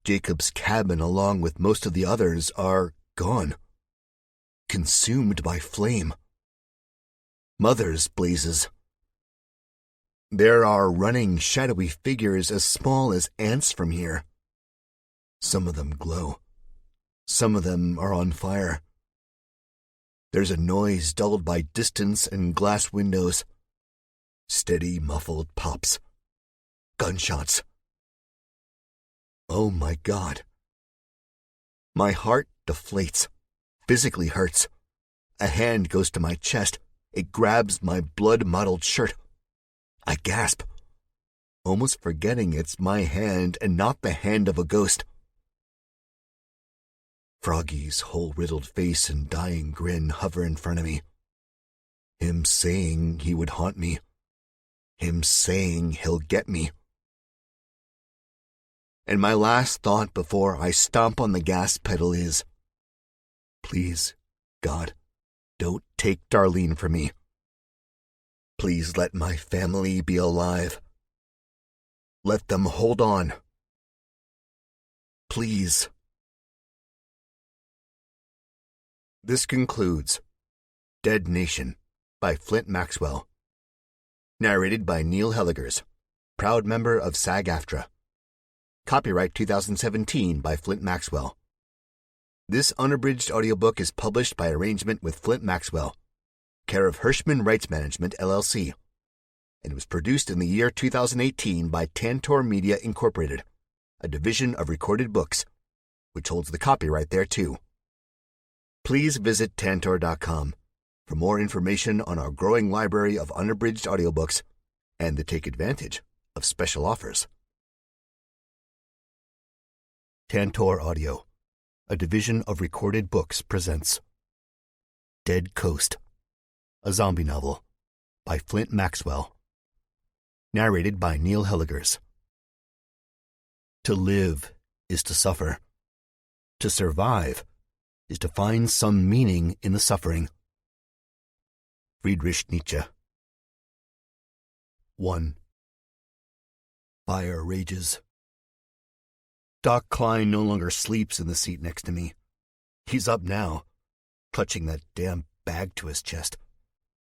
Jacob's cabin, along with most of the others, are gone. Consumed by flame. Mother's blazes. There are running, shadowy figures as small as ants from here. Some of them glow. Some of them are on fire. There's a noise dulled by distance and glass windows. Steady, muffled pops. Gunshots. Oh my God. My heart deflates. Physically hurts. A hand goes to my chest. It grabs my blood-mottled shirt. I gasp, almost forgetting it's my hand and not the hand of a ghost. Froggy's hole-riddled face and dying grin hover in front of me. Him saying he would haunt me. Him saying he'll get me. And my last thought before I stomp on the gas pedal is, please, God, don't take Darlene from me. Please let my family be alive. Let them hold on. Please. This concludes Dead Nation by Flint Maxwell. Narrated by Neil Helligers, proud member of SAG-AFTRA. Copyright 2017 by Flint Maxwell. This unabridged audiobook is published by arrangement with Flint Maxwell, care of Hirschman Rights Management, LLC, and was produced in the year 2018 by Tantor Media Incorporated, a division of Recorded Books, which holds the copyright thereto. Please visit Tantor.com for more information on our growing library of unabridged audiobooks and to take advantage of special offers. Tantor Audio, a division of Recorded Books, presents Dead Coast, a zombie novel by Flint Maxwell. Narrated by Neil Helligers. To live is to suffer. To survive is to find some meaning in the suffering. Friedrich Nietzsche. 1. Fire rages. Doc Klein no longer sleeps in the seat next to me. He's up now, clutching that damn bag to his chest,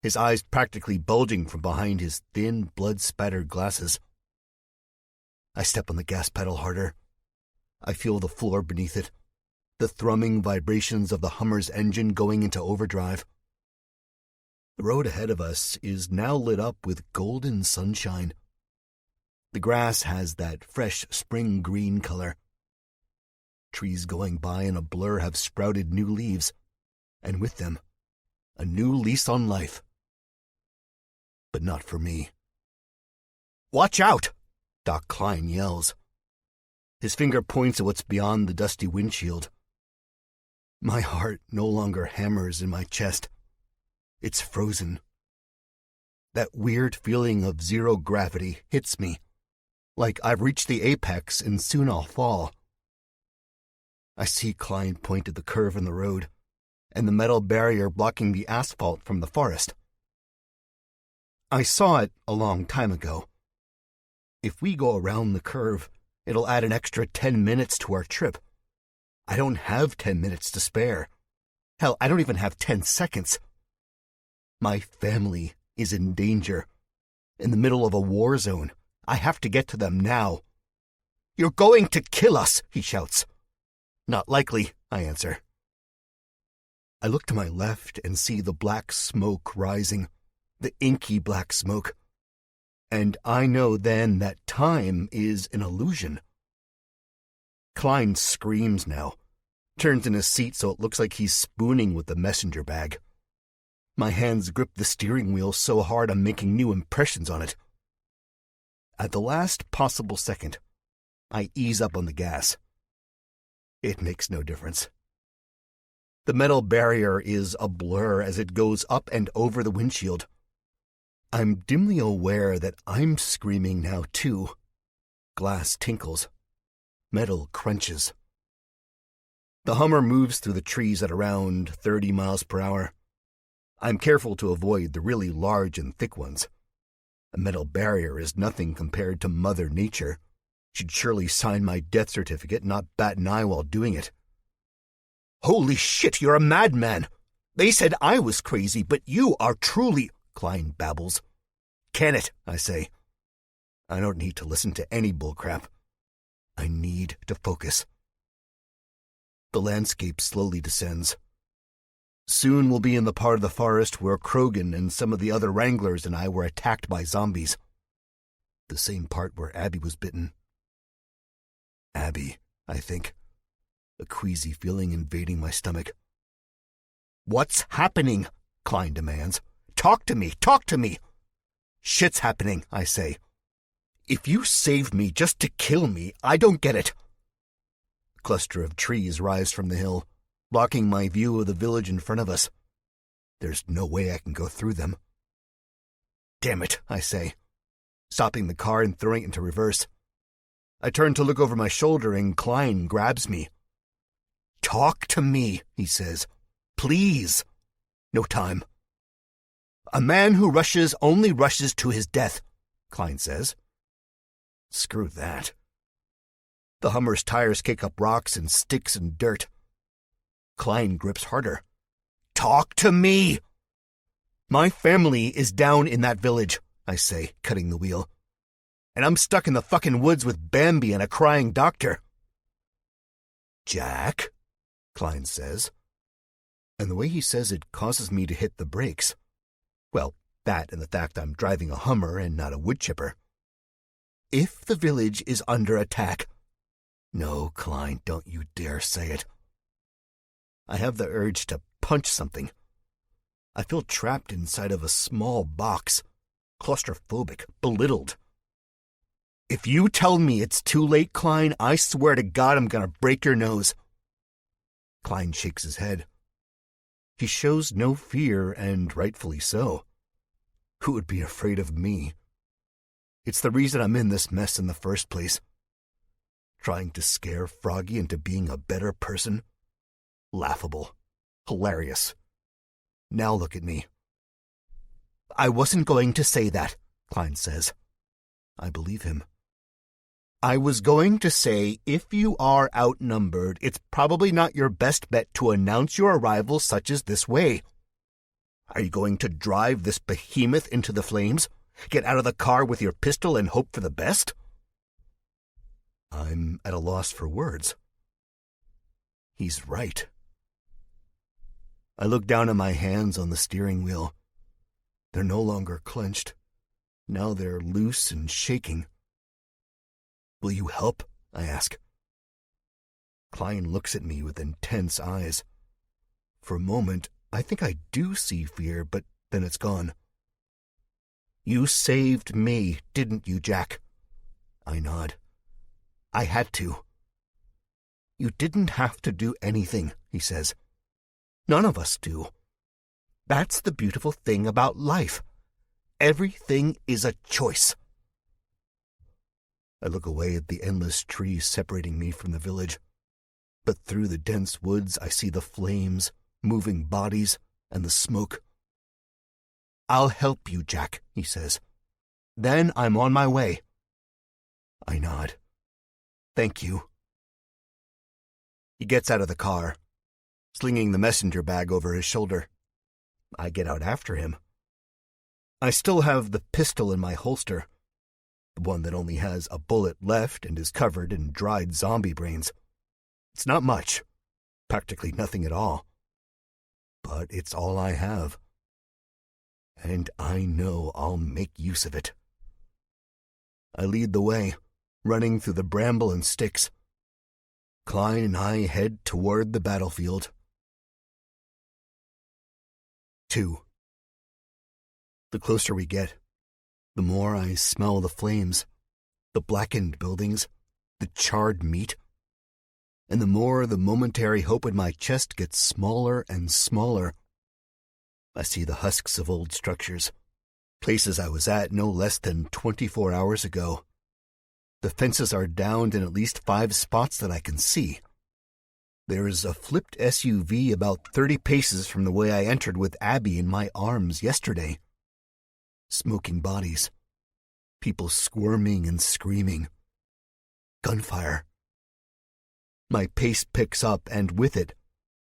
his eyes practically bulging from behind his thin, blood-spattered glasses. I step on the gas pedal harder. I feel the floor beneath it, the thrumming vibrations of the Hummer's engine going into overdrive. The road ahead of us is now lit up with golden sunshine. The grass has that fresh spring green color. Trees going by in a blur have sprouted new leaves, and with them, a new lease on life. But not for me. "Watch out!" Doc Klein yells. His finger points at what's beyond the dusty windshield. My heart no longer hammers in my chest. It's frozen. That weird feeling of zero gravity hits me, like I've reached the apex and soon I'll fall. I see Klein point at the curve in the road, and the metal barrier blocking the asphalt from the forest. I saw it a long time ago. If we go around the curve, it'll add an extra 10 minutes to our trip. I don't have 10 minutes to spare. Hell, I don't even have 10 seconds. My family is in danger. In the middle of a war zone. I have to get to them now. "You're going to kill us," he shouts. "Not likely," I answer. I look to my left and see the black smoke rising, the inky black smoke. And I know then that time is an illusion. Klein screams now, turns in his seat so it looks like he's spooning with the messenger bag. My hands grip the steering wheel so hard I'm making new impressions on it. At the last possible second, I ease up on the gas. It makes no difference. The metal barrier is a blur as it goes up and over the windshield. I'm dimly aware that I'm screaming now, too. Glass tinkles. Metal crunches. The Hummer moves through the trees at around 30 miles per hour. I'm careful to avoid the really large and thick ones. A metal barrier is nothing compared to Mother Nature. She'd surely sign my death certificate, not bat an eye while doing it. "Holy shit, you're a madman! They said I was crazy, but you are truly—" Klein babbles. "Can it," I say. I don't need to listen to any bullcrap. I need to focus. The landscape slowly descends. Soon we'll be in the part of the forest where Krogan and some of the other wranglers and I were attacked by zombies. The same part where Abby was bitten. Abby, I think. A queasy feeling invading my stomach. "What's happening?" Klein demands. "Talk to me! Talk to me!" "Shit's happening," I say. "If you saved me just to kill me, I don't get it." A cluster of trees rise from the hill, blocking my view of the village in front of us. There's no way I can go through them. "Damn it," I say, stopping the car and throwing it into reverse. I turn to look over my shoulder and Klein grabs me. "Talk to me," he says. "Please." "No time." "A man who rushes only rushes to his death," Klein says. Screw that. The Hummer's tires kick up rocks and sticks and dirt. Klein grips harder. "Talk to me!" "My family is down in that village," I say, cutting the wheel. "And I'm stuck in the fucking woods with Bambi and a crying doctor." "Jack," Klein says. And the way he says it causes me to hit the brakes. Well, that and the fact I'm driving a Hummer and not a wood chipper. "If the village is under attack—" "No, Klein, don't you dare say it." I have the urge to punch something. I feel trapped inside of a small box, claustrophobic, belittled. "If you tell me it's too late, Klein, I swear to God I'm gonna break your nose." Klein shakes his head. He shows no fear, and rightfully so. Who would be afraid of me? It's the reason I'm in this mess in the first place. Trying to scare Froggy into being a better person? Laughable. Hilarious. Now look at me. "I wasn't going to say that," Klein says. I believe him. "I was going to say, if you are outnumbered, it's probably not your best bet to announce your arrival such as this way. Are you going to drive this behemoth into the flames? Get out of the car with your pistol and hope for the best?" I'm at a loss for words. He's right. I look down at my hands on the steering wheel. They're no longer clenched. Now they're loose and shaking. Will you help? I ask. Klein looks at me with intense eyes. For a moment, I think I do see fear, but then it's gone. You saved me, didn't you, Jack? I nod. I had to. You didn't have to do anything, he says. None of us do. That's the beautiful thing about life. Everything is a choice. I look away at the endless trees separating me from the village. But through the dense woods I see the flames, moving bodies, and the smoke. I'll help you, Jack, he says. Then I'm on my way. I nod. Thank you. He gets out of the car, slinging the messenger bag over his shoulder. I get out after him. I still have the pistol in my holster, the one that only has a bullet left and is covered in dried zombie brains. It's not much, practically nothing at all. But it's all I have. And I know I'll make use of it. I lead the way, running through the bramble and sticks. Klein and I head toward the battlefield. 2. The closer we get, the more I smell the flames, the blackened buildings, the charred meat, and the more the momentary hope in my chest gets smaller and smaller. I see the husks of old structures, places I was at no less than 24 hours ago. The fences are downed in at least 5 spots that I can see. There is a flipped SUV about 30 paces from the way I entered with Abby in my arms yesterday. Smoking bodies. People squirming and screaming. Gunfire. My pace picks up, and with it,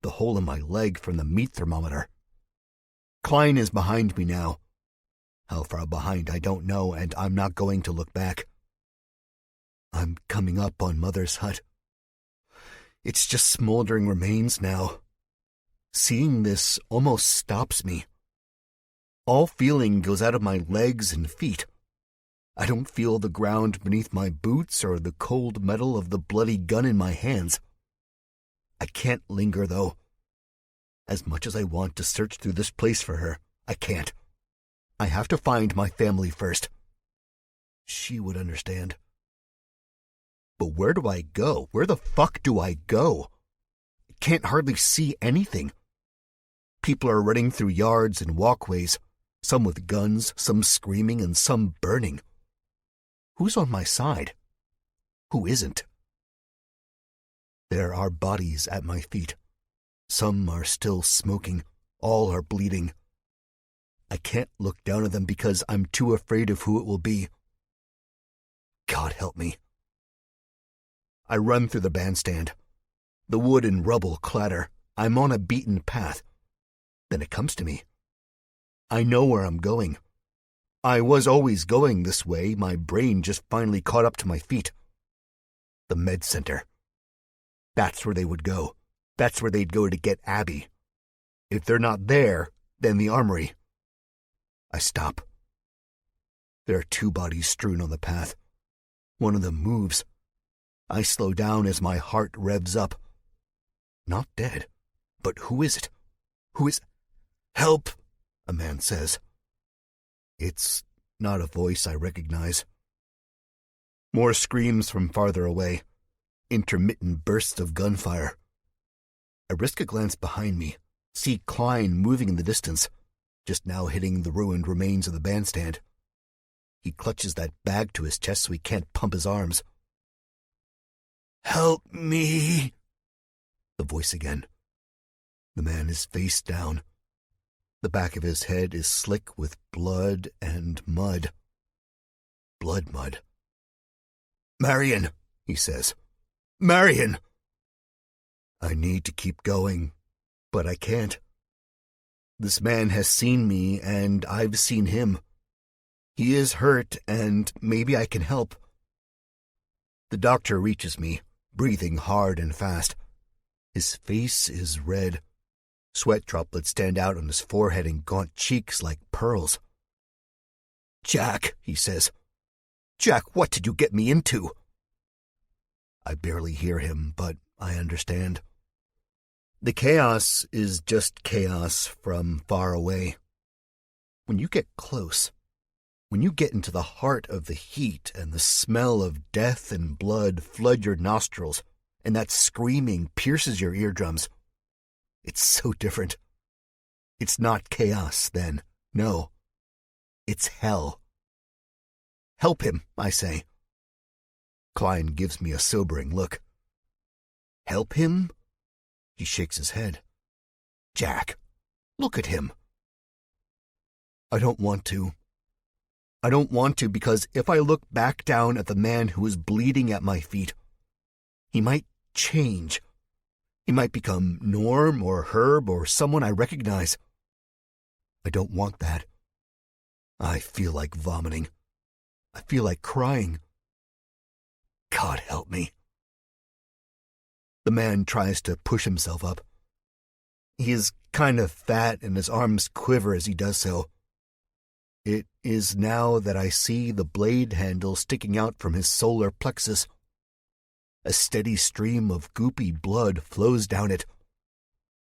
the hole in my leg from the meat thermometer. Klein is behind me now. How far behind I don't know, and I'm not going to look back. I'm coming up on Mother's hut. It's just smoldering remains now. Seeing this almost stops me. All feeling goes out of my legs and feet. I don't feel the ground beneath my boots or the cold metal of the bloody gun in my hands. I can't linger, though. As much as I want to search through this place for her, I can't. I have to find my family first. She would understand. But where do I go? Where the fuck do I go? I can't hardly see anything. People are running through yards and walkways, some with guns, some screaming, and some burning. Who's on my side? Who isn't? There are bodies at my feet. Some are still smoking. All are bleeding. I can't look down at them because I'm too afraid of who it will be. God help me. I run through the bandstand. The wood and rubble clatter. I'm on a beaten path. Then it comes to me. I know where I'm going. I was always going this way. My brain just finally caught up to my feet. The med center. That's where they would go. That's where they'd go to get Abby. If they're not there, then the armory. I stop. There are 2 bodies strewn on the path. One of them moves. I slow down as my heart revs up. Not dead. But who is it? Who is... Help! A man says. It's not a voice I recognize. More screams from farther away. Intermittent bursts of gunfire. I risk a glance behind me, see Klein moving in the distance, just now hitting the ruined remains of the bandstand. He clutches that bag to his chest so he can't pump his arms. Help me! The voice again. The man is face down. The back of his head is slick with blood and mud. Blood mud. Marion, he says. Marion! I need to keep going, but I can't. This man has seen me, and I've seen him. He is hurt, and maybe I can help. The doctor reaches me, breathing hard and fast. His face is red. Sweat droplets stand out on his forehead and gaunt cheeks like pearls. "Jack," he says. "Jack, what did you get me into?" I barely hear him, but I understand. The chaos is just chaos from far away. When you get close, when you get into the heart of the heat and the smell of death and blood flood your nostrils, and that screaming pierces your eardrums, it's so different. It's not chaos then. No. It's hell. "Help him," I say. Klein gives me a sobering look. "Help him?" He shakes his head. "Jack, look at him." I don't want to. I don't want to because if I look back down at the man who is bleeding at my feet, he might change. He might become Norm or Herb or someone I recognize. I don't want that. I feel like vomiting. I feel like crying. God help me. The man tries to push himself up. He is kind of fat and his arms quiver as he does so. It is now that I see the blade handle sticking out from his solar plexus. A steady stream of goopy blood flows down it.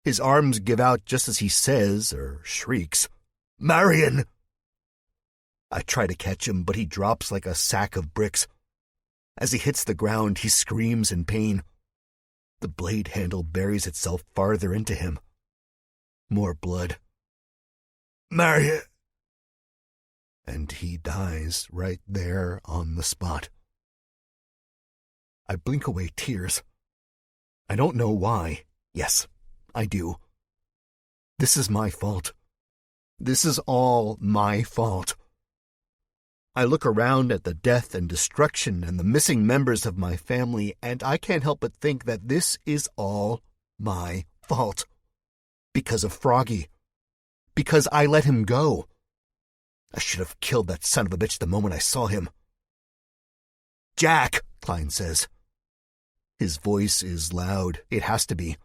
His arms give out just as he says, or shrieks, "Marion!" I try to catch him, but he drops like a sack of bricks. As he hits the ground, he screams in pain. The blade handle buries itself farther into him. More blood. "Marion!" And he dies right there on the spot. I blink away tears. I don't know why. Yes, I do. This is my fault. This is all my fault. I look around at the death and destruction and the missing members of my family, and I can't help but think that this is all my fault. Because of Froggy. Because I let him go. I should have killed that son of a bitch the moment I saw him. "Jack," Klein says. His voice is loud. It has to be.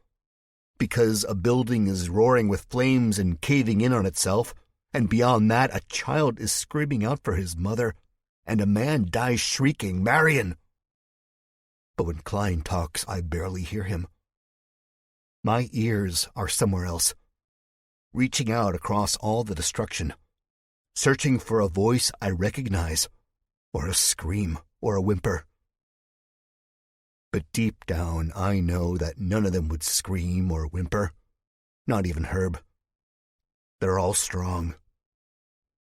Because a building is roaring with flames and caving in on itself, and beyond that a child is screaming out for his mother, and a man dies shrieking, "Marion!" But when Klein talks, I barely hear him. My ears are somewhere else, reaching out across all the destruction, searching for a voice I recognize, or a scream, or a whimper. But deep down, I know that none of them would scream or whimper, not even Herb. They're all strong.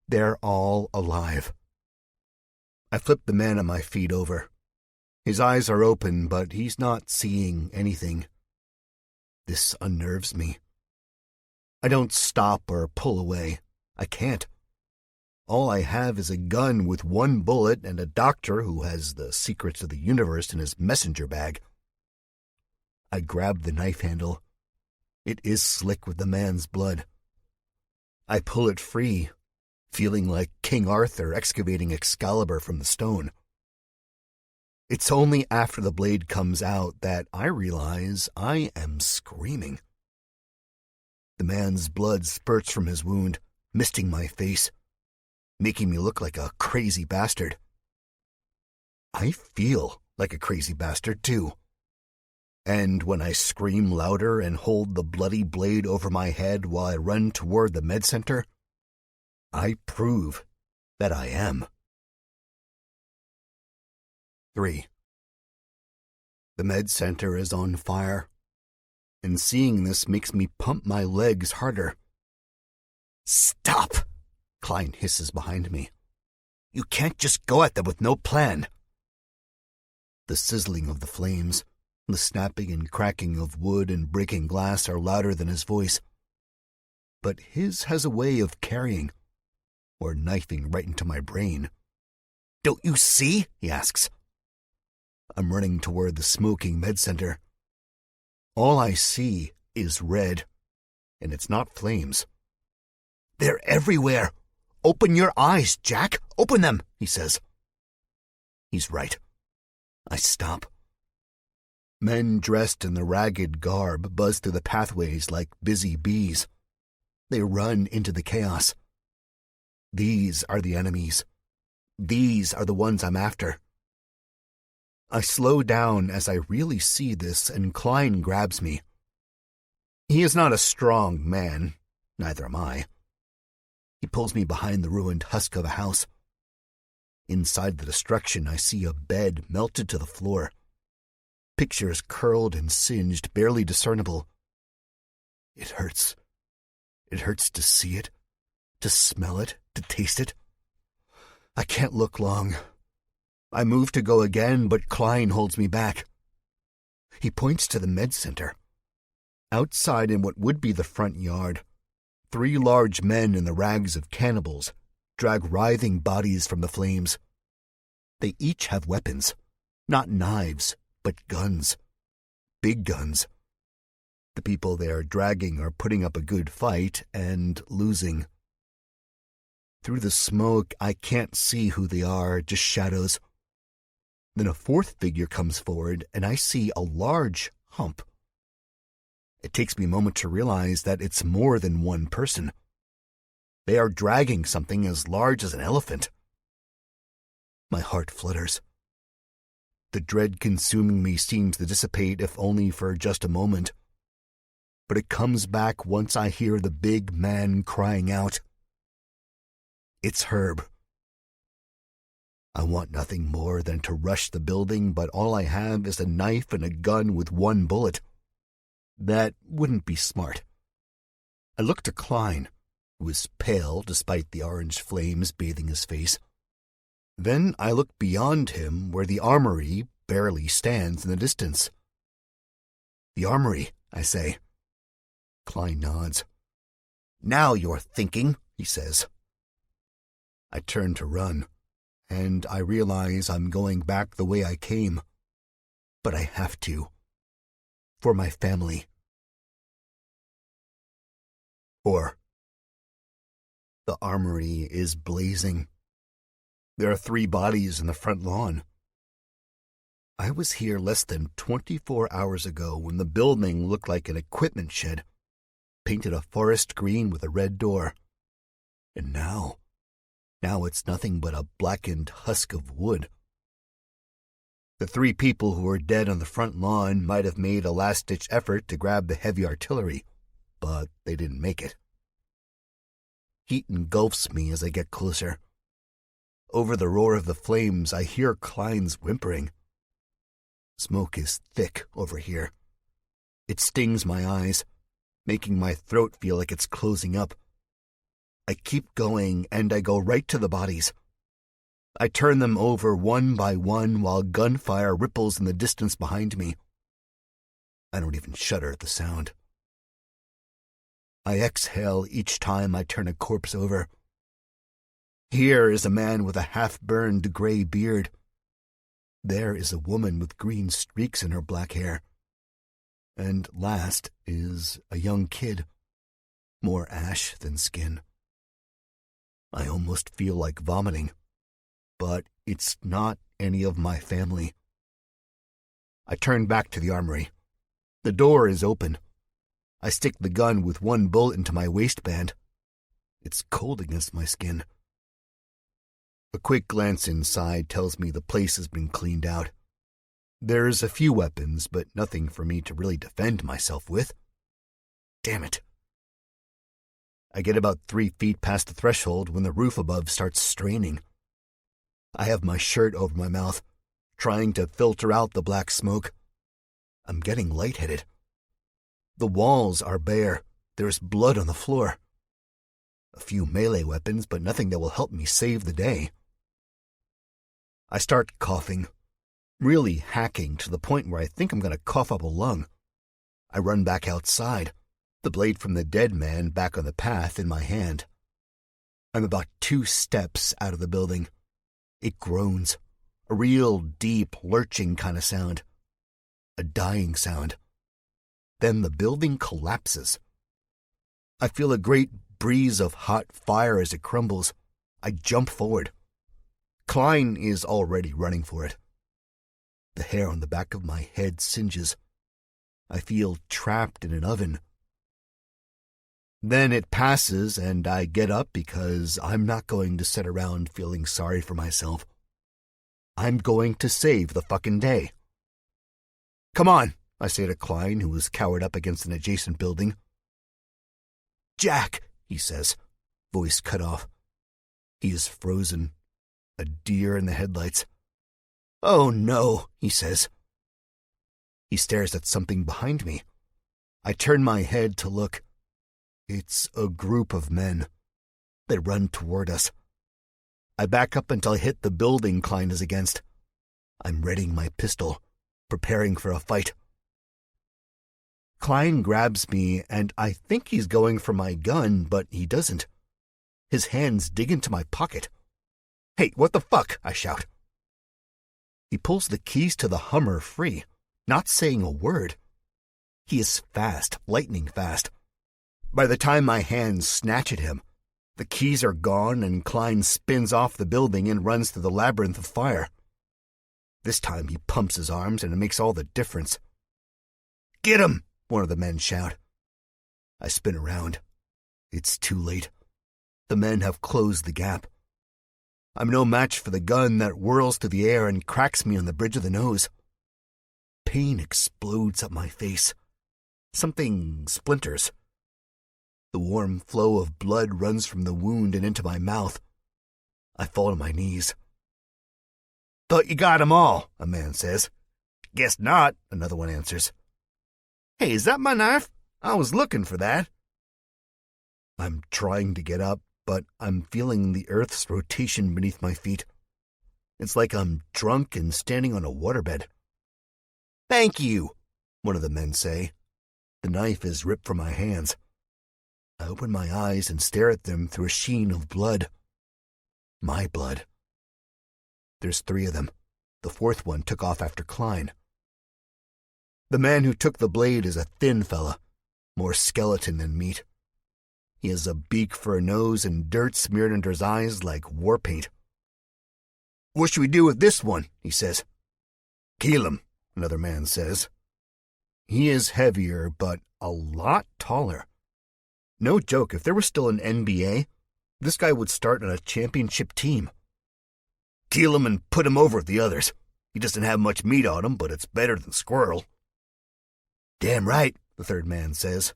They're all alive. I flip the man at my feet over. His eyes are open, but he's not seeing anything. This unnerves me. I don't stop or pull away. I can't. All I have is a gun with one bullet and a doctor who has the secrets of the universe in his messenger bag. I grab the knife handle. It is slick with the man's blood. I pull it free, feeling like King Arthur excavating Excalibur from the stone. It's only after the blade comes out that I realize I am screaming. The man's blood spurts from his wound, misting my face, making me look like a crazy bastard. I feel like a crazy bastard, too. And when I scream louder and hold the bloody blade over my head while I run toward the med center, I prove that I am. 3. The med center is on fire, and seeing this makes me pump my legs harder. "Stop!" Klein hisses behind me. "You can't just go at them with no plan." The sizzling of the flames, the snapping and cracking of wood and breaking glass are louder than his voice. But his has a way of carrying, or knifing right into my brain. "Don't you see?" he asks. I'm running toward the smoking med center. All I see is red, and it's not flames. "They're everywhere. Open your eyes, Jack. Open them," he says. He's right. I stop. Men dressed in the ragged garb buzz through the pathways like busy bees. They run into the chaos. These are the enemies. These are the ones I'm after. I slow down as I really see this, and Klein grabs me. He is not a strong man, neither am I. He pulls me behind the ruined husk of a house. Inside the destruction, I see a bed melted to the floor. Pictures curled and singed, barely discernible. It hurts. It hurts to see it, to smell it, to taste it. I can't look long. I move to go again, but Klein holds me back. He points to the med center. Outside in what would be the front yard, 3 large men in the rags of cannibals drag writhing bodies from the flames. They each have weapons, not knives, but guns. Big guns. The people they are dragging are putting up a good fight and losing. Through the smoke, I can't see who they are, just shadows. Then a 4th figure comes forward, and I see a large hump. It takes me a moment to realize that it's more than one person. They are dragging something as large as an elephant. My heart flutters. The dread consuming me seems to dissipate, if only for just a moment. But it comes back once I hear the big man crying out. It's Herb. I want nothing more than to rush the building, but all I have is a knife and a gun with 1 bullet. That wouldn't be smart. I look to Klein, who is pale despite the orange flames bathing his face. Then I look beyond him where the armory barely stands in the distance. The armory, I say. Klein nods. Now you're thinking, he says. I turn to run, and I realize I'm going back the way I came. But I have to. For my family. 4. The armory is blazing. There are 3 bodies in the front lawn. I was here less than 24 hours ago when the building looked like an equipment shed, painted a forest green with a red door. And now it's nothing but a blackened husk of wood. The 3 people who were dead on the front lawn might have made a last-ditch effort to grab the heavy artillery, but they didn't make it. Heat engulfs me as I get closer. Over the roar of the flames, I hear Klein's whimpering. Smoke is thick over here. It stings my eyes, making my throat feel like it's closing up. I keep going, and I go right to the bodies. I turn them over one by one while gunfire ripples in the distance behind me. I don't even shudder at the sound. I exhale each time I turn a corpse over. Here is a man with a half-burned gray beard. There is a woman with green streaks in her black hair. And last is a young kid, more ash than skin. I almost feel like vomiting, but it's not any of my family. I turn back to the armory. The door is open. I stick the gun with 1 bullet into my waistband. It's cold against my skin. A quick glance inside tells me the place has been cleaned out. There's a few weapons, but nothing for me to really defend myself with. Damn it. I get about 3 feet past the threshold when the roof above starts straining. I have my shirt over my mouth, trying to filter out the black smoke. I'm getting lightheaded. The walls are bare. There's blood on the floor. A few melee weapons, but nothing that will help me save the day. I start coughing, really hacking to the point where I think I'm going to cough up a lung. I run back outside, the blade from the dead man back on the path in my hand. I'm about 2 steps out of the building. It groans, a real deep, lurching kind of sound. A dying sound. Then the building collapses. I feel a great breeze of hot fire as it crumbles. I jump forward. Klein is already running for it. The hair on the back of my head singes. I feel trapped in an oven. Then it passes and I get up because I'm not going to sit around feeling sorry for myself. I'm going to save the fucking day. Come on, I say to Klein, who is cowered up against an adjacent building. Jack, he says, voice cut off. He is frozen, a deer in the headlights. Oh no, he says. He stares at something behind me. I turn my head to look. It's a group of men. They run toward us. I back up until I hit the building Klein is against. I'm readying my pistol, preparing for a fight. Klein grabs me, and I think he's going for my gun, but he doesn't. His hands dig into my pocket. Hey, what the fuck? I shout. He pulls the keys to the Hummer free, not saying a word. He is fast, lightning fast. By the time my hands snatch at him, the keys are gone and Klein spins off the building and runs through the labyrinth of fire. This time he pumps his arms and it makes all the difference. Get him! One of the men shout. I spin around. It's too late. The men have closed the gap. I'm no match for the gun that whirls through the air and cracks me on the bridge of the nose. Pain explodes up my face. Something splinters. The warm flow of blood runs from the wound and into my mouth. I fall to my knees. Thought you got 'em all, a man says. Guess not, another one answers. Hey, is that my knife? I was looking for that. I'm trying to get up, but I'm feeling the earth's rotation beneath my feet. It's like I'm drunk and standing on a waterbed. Thank you, one of the men say. The knife is ripped from my hands. I open my eyes and stare at them through a sheen of blood. My blood. There's 3 of them. The 4th one took off after Klein. The man who took the blade is a thin fella, more skeleton than meat. He has a beak for a nose and dirt smeared under his eyes like war paint. What should we do with this one? He says. Kill him, another man says. He is heavier, but a lot taller. No joke, if there was still an NBA, this guy would start on a championship team. Kill him and put him over with the others. He doesn't have much meat on him, but it's better than squirrel. Damn right, the 3rd man says.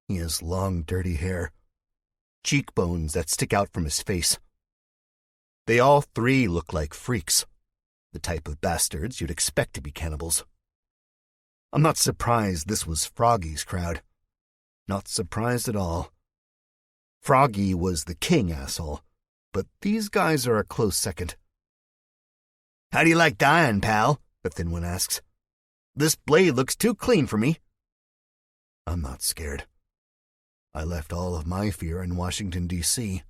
He has long, dirty hair, cheekbones that stick out from his face. They all 3 look like freaks, the type of bastards you'd expect to be cannibals. I'm not surprised this was Froggy's crowd. Not surprised at all. Froggy was the king asshole, but these guys are a close second. How do you like dying, pal? The thin one asks. This blade looks too clean for me. I'm not scared. I left all of my fear in Washington, D.C.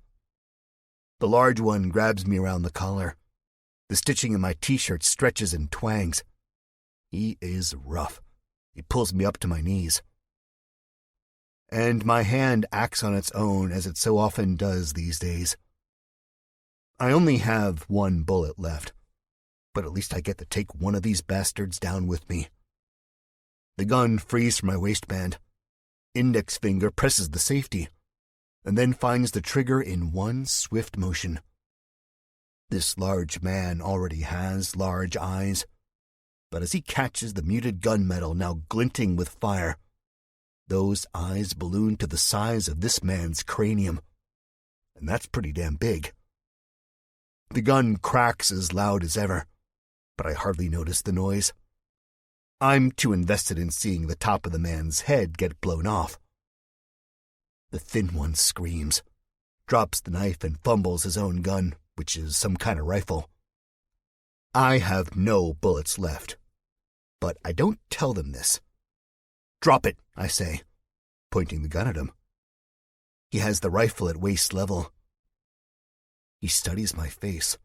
The large one grabs me around the collar. The stitching in my t-shirt stretches and twangs. He is rough. He pulls me up to my knees. And my hand acts on its own as it so often does these days. I only have 1 bullet left, but at least I get to take one of these bastards down with me. The gun frees from my waistband. Index finger presses the safety, and then finds the trigger in one swift motion. This large man already has large eyes, but as he catches the muted gunmetal now glinting with fire, those eyes balloon to the size of this man's cranium, and that's pretty damn big. The gun cracks as loud as ever, but I hardly notice the noise. I'm too invested in seeing the top of the man's head get blown off. The thin one screams, drops the knife and fumbles his own gun, which is some kind of rifle. I have no bullets left, but I don't tell them this. Drop it, I say, pointing the gun at him. He has the rifle at waist level. He studies my face.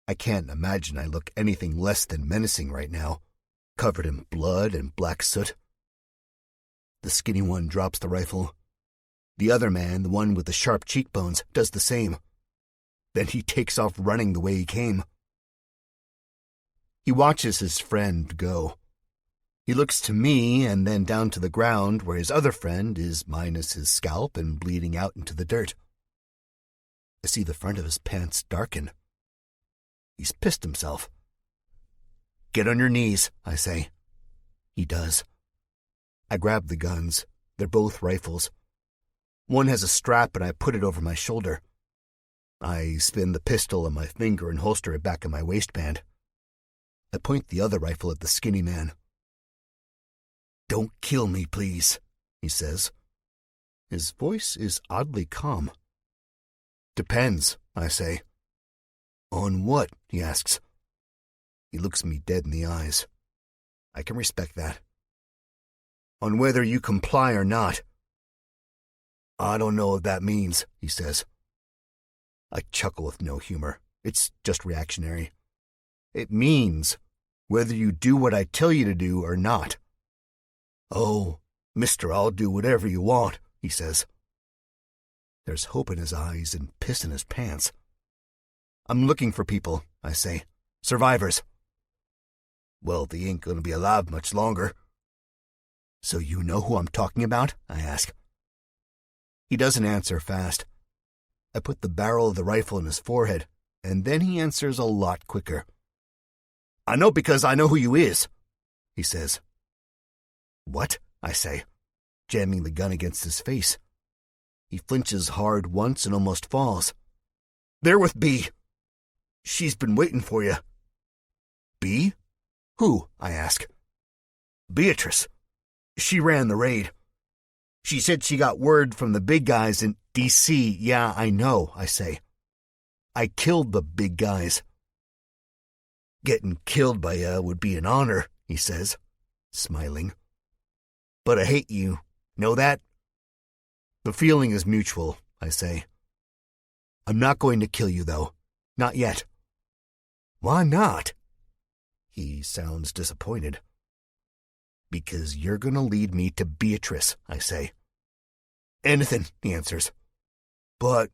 I can't imagine I look anything less than menacing right now, covered in blood and black soot. The skinny one drops the rifle. The other man, the one with the sharp cheekbones, does the same. Then he takes off running the way he came. He watches his friend go. He looks to me and then down to the ground where his other friend is minus his scalp and bleeding out into the dirt. I see the front of his pants darken. He's pissed himself. "Get on your knees," I say. He does. I grab the guns. They're both rifles. One has a strap and I put it over my shoulder. I spin the pistol on my finger and holster it back in my waistband. I point the other rifle at the skinny man. "Don't kill me, please," he says. His voice is oddly calm. "Depends," I say. "On what?" he asks. He looks me dead in the eyes. I can respect that. "On whether you comply or not." "I don't know what that means," he says. I chuckle with no humor. It's just reactionary. "It means whether you do what I tell you to do or not." "Oh, mister, I'll do whatever you want," he says. There's hope in his eyes and piss in his pants. "I'm looking for people," I say. "Survivors." "Well, they ain't gonna be alive much longer." "So you know who I'm talking about?" I ask. He doesn't answer fast. I put the barrel of the rifle in his forehead, and then he answers a lot quicker. "I know because I know who you is," he says. "What?" I say, jamming the gun against his face. He flinches hard once and almost falls. "They're with B. She's been waiting for you." "B? Who?" I ask. "Beatrice. She ran the raid. She said she got word from the big guys in D.C. Yeah, I know," I say. "I killed the big guys." "Getting killed by you would be an honor," he says, smiling. "But I hate you. Know that?" "The feeling is mutual," I say. "I'm not going to kill you, though. Not yet." "Why not?" He sounds disappointed. "Because you're going to lead me to Beatrice," I say. "Anything," he answers. "But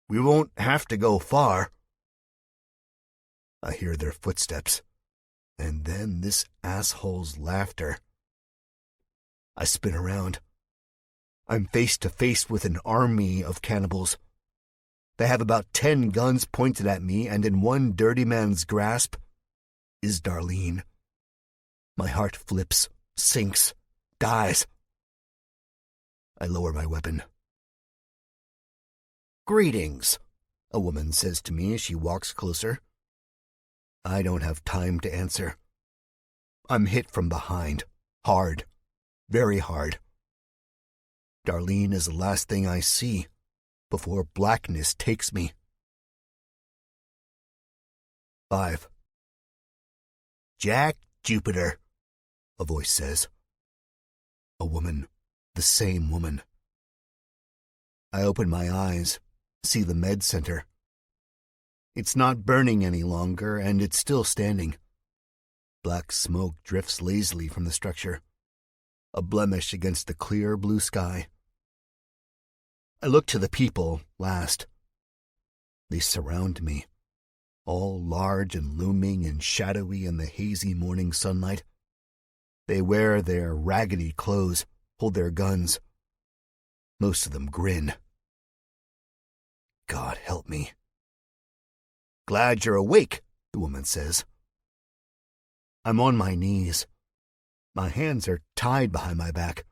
we won't have to go far." I hear their footsteps, and then this asshole's laughter. I spin around. I'm face to face with an army of cannibals. They have about 10 guns pointed at me, and in one dirty man's grasp is Darlene. My heart flips, sinks, dies. I lower my weapon. "Greetings," a woman says to me as she walks closer. I don't have time to answer. I'm hit from behind, hard, very hard. Darlene is the last thing I see before blackness takes me. 5. "Jack Jupiter," a voice says. A woman, the same woman. I open my eyes, see the med center. It's not burning any longer, and it's still standing. Black smoke drifts lazily from the structure, a blemish against the clear blue sky. I look to the people last. They surround me, all large and looming and shadowy in the hazy morning sunlight. They wear their raggedy clothes, hold their guns. Most of them grin. God help me. "Glad you're awake," the woman says. I'm on my knees. My hands are tied behind my back.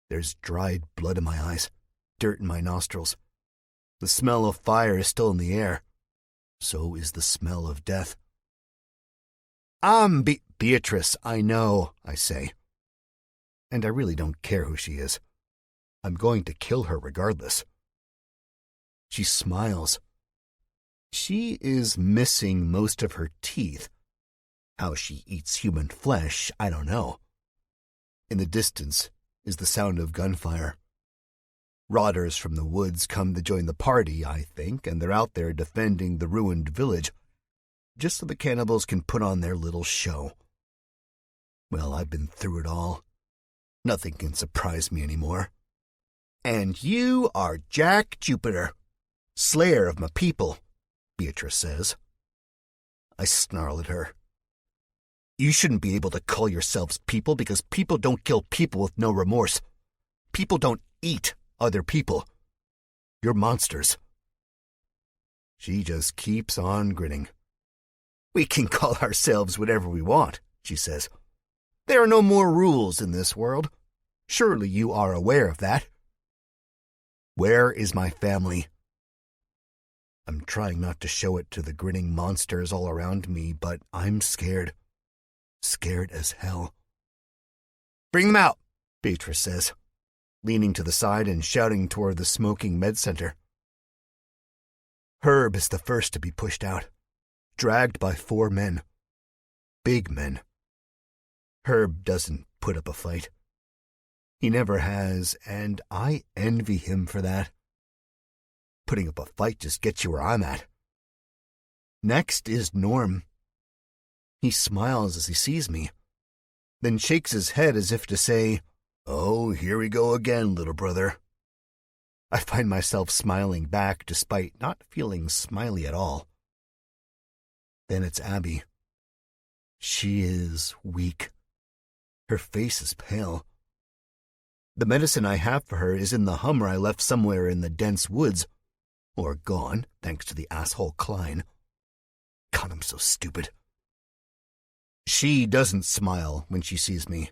There's dried blood in my eyes, dirt in my nostrils. The smell of fire is still in the air. So is the smell of death. "I'm Beatrice, I know," I say. And I really don't care who she is. I'm going to kill her regardless. She smiles. She is missing most of her teeth. How she eats human flesh, I don't know. In the distance is the sound of gunfire. Rotters from the woods come to join the party, I think, and they're out there defending the ruined village, just so the cannibals can put on their little show. Well, I've been through it all. Nothing can surprise me anymore. "And you are Jack Jupiter, slayer of my people," Beatrice says. I snarl at her. You shouldn't be able to call yourselves people because people don't kill people with no remorse. People don't eat other people. You're monsters. She just keeps on grinning. We can call ourselves whatever we want, she says. There are no more rules in this world. Surely you are aware of that. Where is my family? I'm trying not to show it to the grinning monsters all around me, but I'm scared. Scared as hell. Bring them out, Beatrice says, leaning to the side and shouting toward the smoking med center. Herb is the first to be pushed out, dragged by 4 men. Big men. Herb doesn't put up a fight. He never has, and I envy him for that. Putting up a fight just gets you where I'm at. Next is Norm. He smiles as he sees me, then shakes his head as if to say, "Oh, here we go again, little brother." I find myself smiling back despite not feeling smiley at all. Then it's Abby. She is weak. Her face is pale. The medicine I have for her is in the Hummer I left somewhere in the dense woods, or gone, thanks to the asshole Klein. God, I'm so stupid. She doesn't smile when she sees me.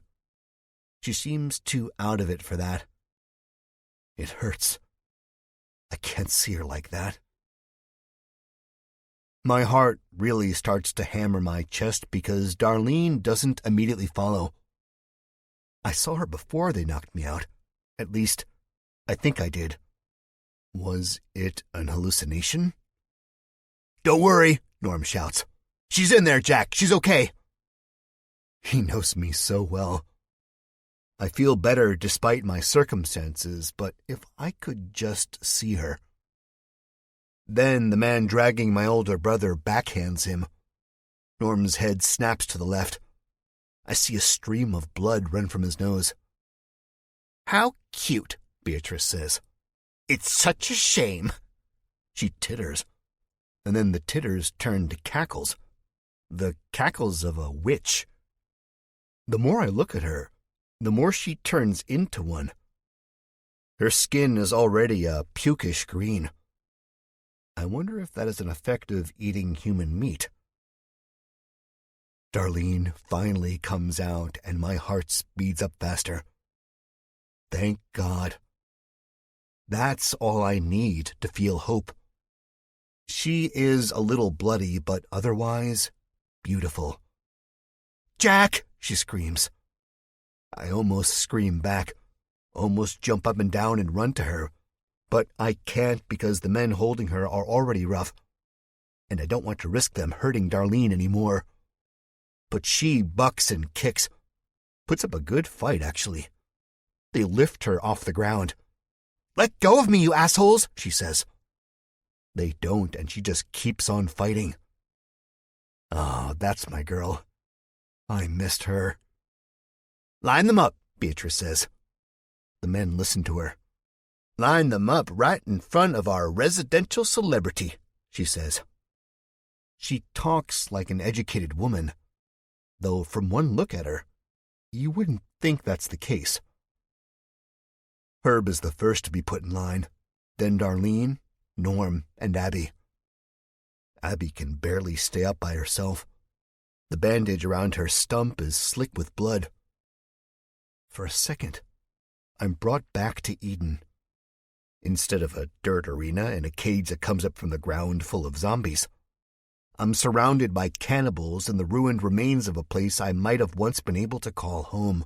She seems too out of it for that. It hurts. I can't see her like that. My heart really starts to hammer my chest because Darlene doesn't immediately follow. I saw her before they knocked me out. At least, I think I did. Was it an hallucination? Don't worry, Norm shouts. She's in there, Jack. She's okay. He knows me so well. I feel better despite my circumstances, but if I could just see her. Then the man dragging my older brother backhands him. Norm's head snaps to the left. I see a stream of blood run from his nose. How cute, Beatrice says. It's such a shame. She titters, and then the titters turn to cackles. The cackles of a witch. The more I look at her, the more she turns into one. Her skin is already a pukish green. I wonder if that is an effect of eating human meat. Darlene finally comes out, and my heart speeds up faster. Thank God. That's all I need to feel hope. She is a little bloody, but otherwise beautiful. Jack, she screams. I almost scream back, almost jump up and down and run to her, but I can't because the men holding her are already rough, and I don't want to risk them hurting Darlene anymore. But she bucks and kicks, puts up a good fight, actually. They lift her off the ground. Let go of me, you assholes, she says. They don't, and she just keeps on fighting. Oh, that's my girl. I missed her. Line them up, Beatrice says. The men listen to her. Line them up right in front of our residential celebrity, she says. She talks like an educated woman, though from one look at her, you wouldn't think that's the case. Herb is the first to be put in line, then Darlene, Norm, and Abby. Abby can barely stay up by herself. The bandage around her stump is slick with blood. For a second, I'm brought back to Eden. Instead of a dirt arena and a cage that comes up from the ground full of zombies, I'm surrounded by cannibals and the ruined remains of a place I might have once been able to call home.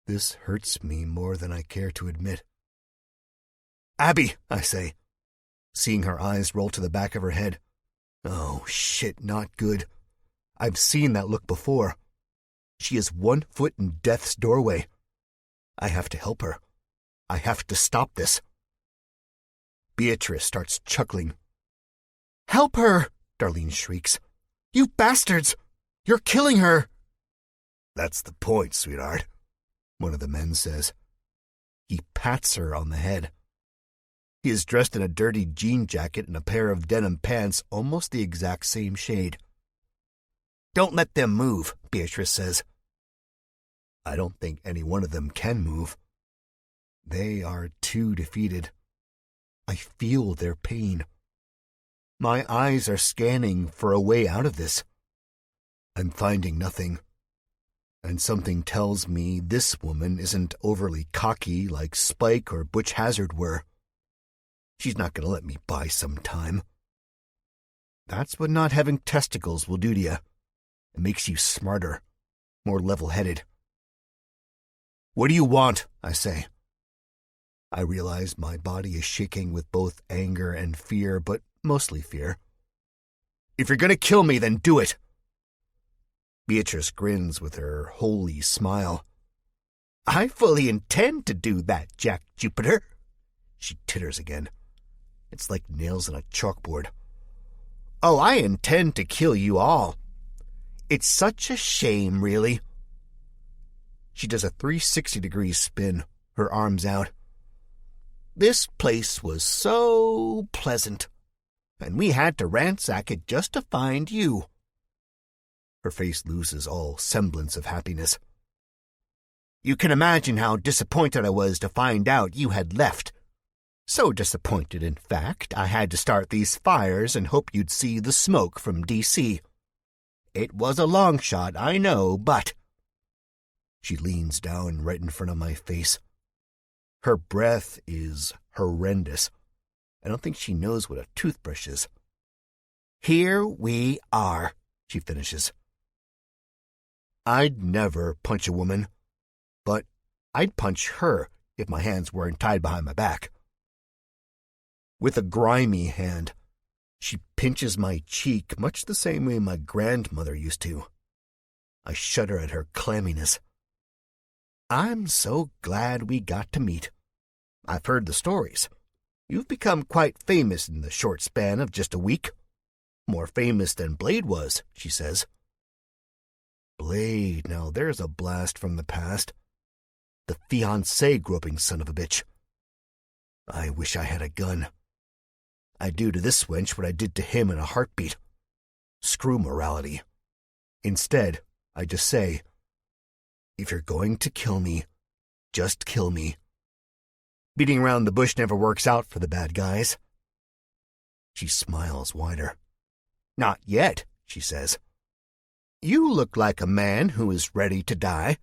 This hurts me more than I care to admit. Abby, I say, seeing her eyes roll to the back of her head. Oh, shit, not good. I've seen that look before. She is 1 foot in death's doorway. I have to help her. I have to stop this. Beatrice starts chuckling. Help her, Darlene shrieks. You bastards! You're killing her! That's the point, sweetheart, one of the men says. He pats her on the head. He is dressed in a dirty jean jacket and a pair of denim pants almost the exact same shade. Don't let them move, Beatrice says. I don't think any one of them can move. They are too defeated. I feel their pain. My eyes are scanning for a way out of this. I'm finding nothing. And something tells me this woman isn't overly cocky like Spike or Butch Hazard were. She's not going to let me buy some time. That's what not having testicles will do to you. It makes you smarter, more level-headed. What do you want? I say. I realize my body is shaking with both anger and fear, but mostly fear. If you're going to kill me, then do it. Beatrice grins with her holy smile. I fully intend to do that, Jack Jupiter. She titters again. It's like nails on a chalkboard. Oh, I intend to kill you all. It's such a shame, really. She does a 360-degree spin, her arms out. This place was so pleasant, and we had to ransack it just to find you. Her face loses all semblance of happiness. You can imagine how disappointed I was to find out you had left. So disappointed, in fact, I had to start these fires and hope you'd see the smoke from D.C. It was a long shot, I know, but... She leans down right in front of my face. Her breath is horrendous. I don't think she knows what a toothbrush is. Here we are, she finishes. I'd never punch a woman, but I'd punch her if my hands weren't tied behind my back. With a grimy hand, she pinches my cheek much the same way my grandmother used to. I shudder at her clamminess. I'm so glad we got to meet. I've heard the stories. You've become quite famous in the short span of just a week. More famous than Blade was, she says. Blade, now there's a blast from the past. The fiancé-groping son of a bitch. I wish I had a gun. I'd do to this wench what I did to him in a heartbeat. Screw morality. Instead, I just say, if you're going to kill me, just kill me. Beating around the bush never works out for the bad guys. She smiles wider. Not yet, she says. You look like a man who is ready to die.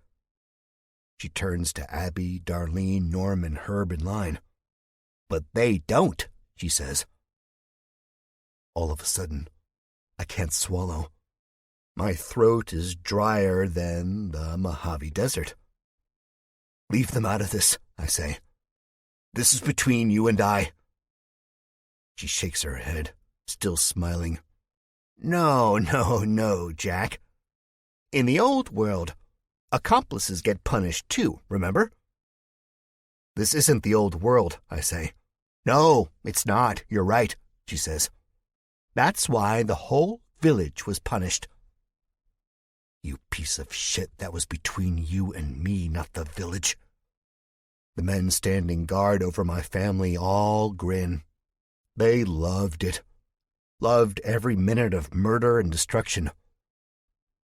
She turns to Abby, Darlene, Norm, and Herb in line. But they don't, she says. All of a sudden, I can't swallow. My throat is drier than the Mojave Desert. Leave them out of this, I say. This is between you and I. She shakes her head, still smiling. No, Jack. In the old world, accomplices get punished too, remember? This isn't the old world, I say. No, it's not, you're right, she says. That's why the whole village was punished. You piece of shit, that was between you and me, not the village. The men standing guard over my family all grin. They loved it. Loved every minute of murder and destruction.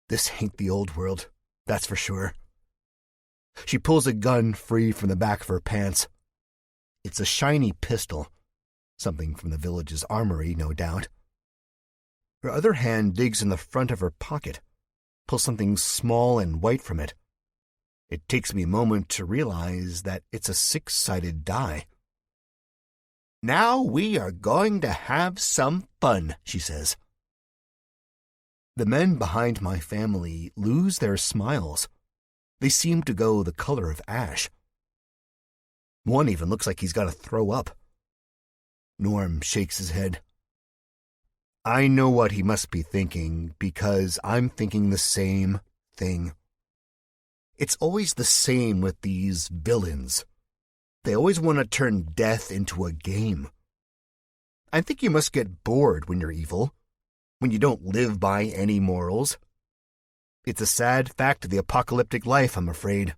This ain't the old world, that's for sure. She pulls a gun free from the back of her pants. It's a shiny pistol, something from the village's armory, no doubt. Her other hand digs in the front of her pocket, pulls something small and white from it. It takes me a moment to realize that it's a 6-sided die. Now we are going to have some fun, she says. The men behind my family lose their smiles. They seem to go the color of ash. One even looks like he's got to throw up. Norm shakes his head. I know what he must be thinking, because I'm thinking the same thing. It's always the same with these villains. They always want to turn death into a game. I think you must get bored when you're evil, when you don't live by any morals. It's a sad fact of the apocalyptic life, I'm afraid.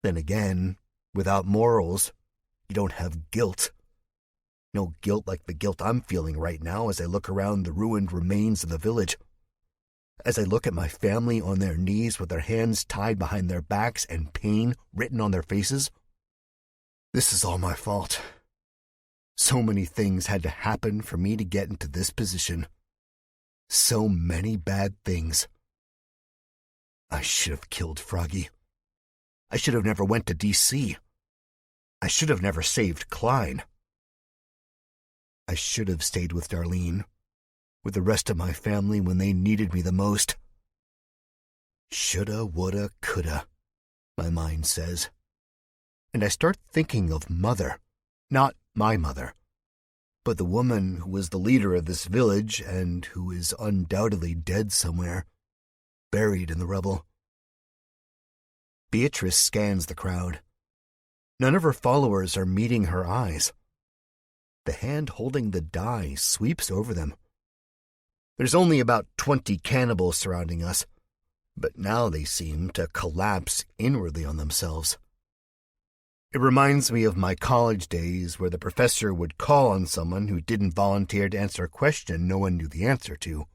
Then again, without morals, you don't have guilt. No guilt like the guilt I'm feeling right now as I look around the ruined remains of the village. As I look at my family on their knees with their hands tied behind their backs and pain written on their faces. This is all my fault. So many things had to happen for me to get into this position. So many bad things. I should have killed Froggy. I should have never went to D.C. I should have never saved Klein. I should have stayed with Darlene, with the rest of my family when they needed me the most. Shoulda, woulda, coulda, my mind says. And I start thinking of Mother, not my mother, but the woman who was the leader of this village and who is undoubtedly dead somewhere, buried in the rubble. Beatrice scans the crowd. None of her followers are meeting her eyes. The hand holding the die sweeps over them. There's only about 20 cannibals surrounding us, but now they seem to collapse inwardly on themselves. It reminds me of my college days where the professor would call on someone who didn't volunteer to answer a question no one knew the answer to.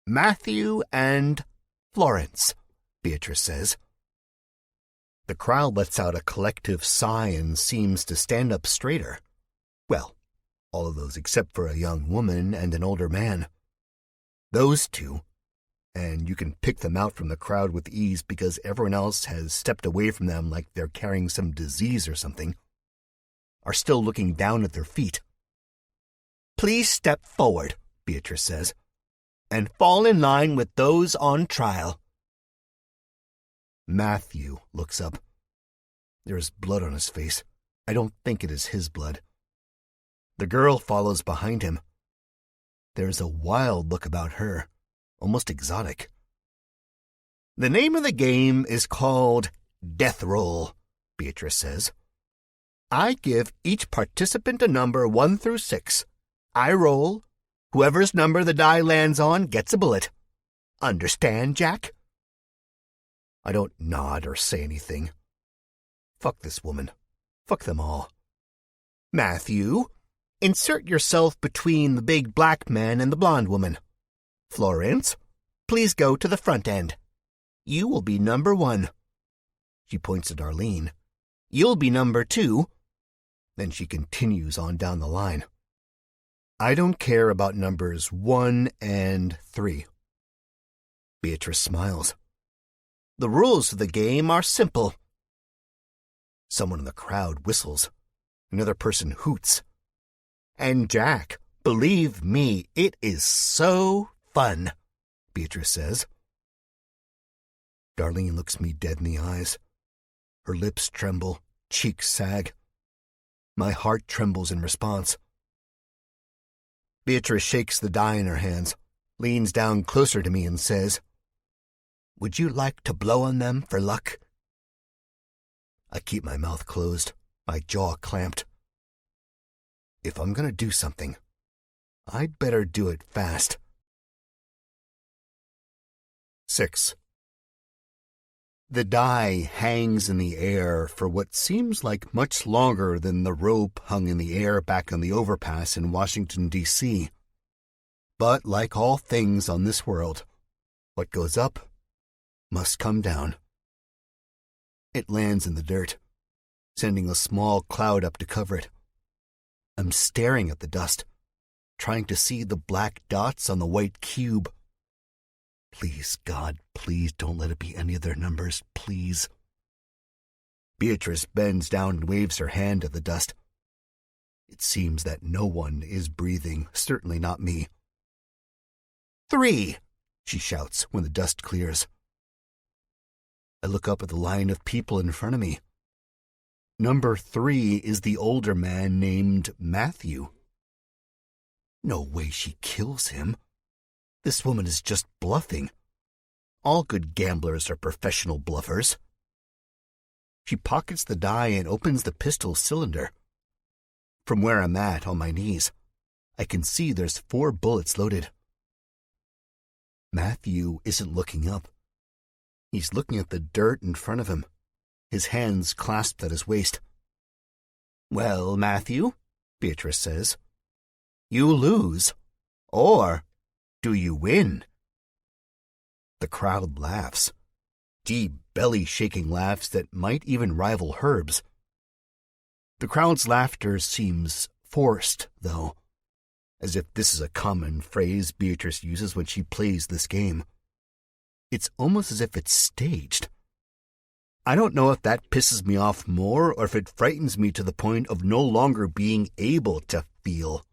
Matthew and Florence, Beatrice says. The crowd lets out a collective sigh and seems to stand up straighter. Well, all of those except for a young woman and an older man. Those two, and you can pick them out from the crowd with ease because everyone else has stepped away from them like they're carrying some disease or something, are still looking down at their feet. Please step forward, Beatrice says, and fall in line with those on trial. Matthew looks up. There is blood on his face. I don't think it is his blood. The girl follows behind him. There is a wild look about her, almost exotic. The name of the game is called Death Roll, Beatrice says. I give each participant a number 1 through 6. I roll. Whoever's number the die lands on gets a bullet. Understand, Jack? I don't nod or say anything. Fuck this woman. Fuck them all. Matthew, insert yourself between the big black man and the blonde woman. Florence, please go to the front end. You will be number 1. She points to Darlene. You'll be number 2. Then she continues on down the line. I don't care about numbers 1 and 3. Beatrice smiles. The rules of the game are simple. Someone in the crowd whistles. Another person hoots. And Jack, believe me, it is so fun, Beatrice says. Darlene looks me dead in the eyes. Her lips tremble, cheeks sag. My heart trembles in response. Beatrice shakes the die in her hands, leans down closer to me and says, Would you like to blow on them for luck? I keep my mouth closed, my jaw clamped. If I'm going to do something, I'd better do it fast. 6. The die hangs in the air for what seems like much longer than the rope hung in the air back on the overpass in Washington, D.C. But like all things on this world, what goes up must come down. It lands in the dirt, sending a small cloud up to cover it. I'm staring at the dust, trying to see the black dots on the white cube. Please, God, please don't let it be any of their numbers, please. Beatrice bends down and waves her hand at the dust. It seems that no one is breathing, certainly not me. 3, she shouts when the dust clears. I look up at the line of people in front of me. Number 3 is the older man named Matthew. No way she kills him. This woman is just bluffing. All good gamblers are professional bluffers. She pockets the die and opens the pistol cylinder. From where I'm at, on my knees, I can see there's 4 bullets loaded. Matthew isn't looking up. He's looking at the dirt in front of him, his hands clasped at his waist. Well, Matthew, Beatrice says, you lose. Or do you win? The crowd laughs. Deep, belly-shaking laughs that might even rival Herb's. The crowd's laughter seems forced, though, as if this is a common phrase Beatrice uses when she plays this game. It's almost as if it's staged. I don't know if that pisses me off more or if it frightens me to the point of no longer being able to feel.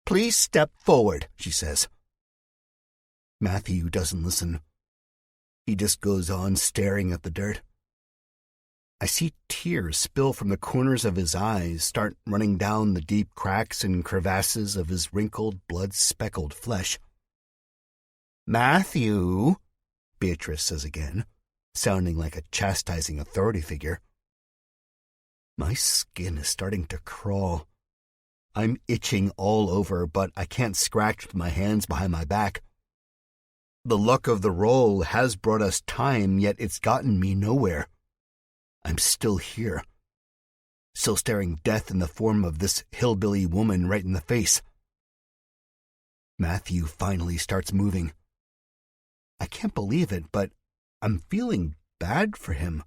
"Please step forward," she says. Matthew doesn't listen. He just goes on staring at the dirt. I see tears spill from the corners of his eyes, start running down the deep cracks and crevasses of his wrinkled, blood-speckled flesh. "Matthew," Beatrice says again, sounding like a chastising authority figure. My skin is starting to crawl. I'm itching all over, but I can't scratch with my hands behind my back. The luck of the roll has brought us time, yet it's gotten me nowhere. I'm still here, still staring death in the form of this hillbilly woman right in the face. Matthew finally starts moving. I can't believe it, but I'm feeling bad for him.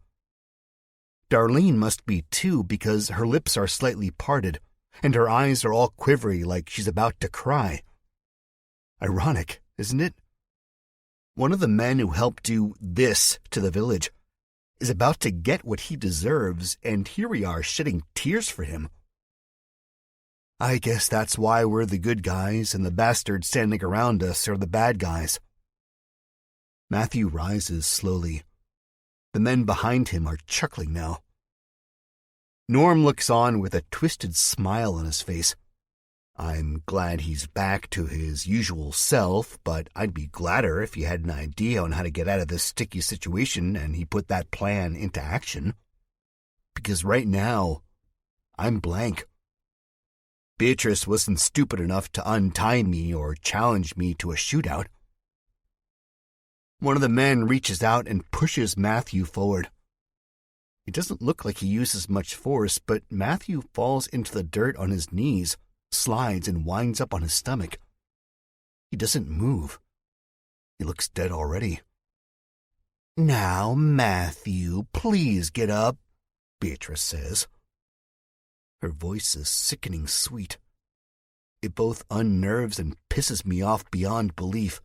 Darlene must be too, because her lips are slightly parted, and her eyes are all quivery like she's about to cry. Ironic, isn't it? One of the men who helped do this to the village is about to get what he deserves, and here we are shedding tears for him. I guess that's why we're the good guys and the bastards standing around us are the bad guys. Matthew rises slowly. The men behind him are chuckling now. Norm looks on with a twisted smile on his face. I'm glad he's back to his usual self, but I'd be gladder if he had an idea on how to get out of this sticky situation and he put that plan into action. Because right now, I'm blank. Beatrice wasn't stupid enough to untie me or challenge me to a shootout. One of the men reaches out and pushes Matthew forward. It doesn't look like he uses much force, but Matthew falls into the dirt on his knees, slides, and winds up on his stomach. He doesn't move. He looks dead already. "Now, Matthew, please get up," Beatrice says. Her voice is sickening sweet. It both unnerves and pisses me off beyond belief.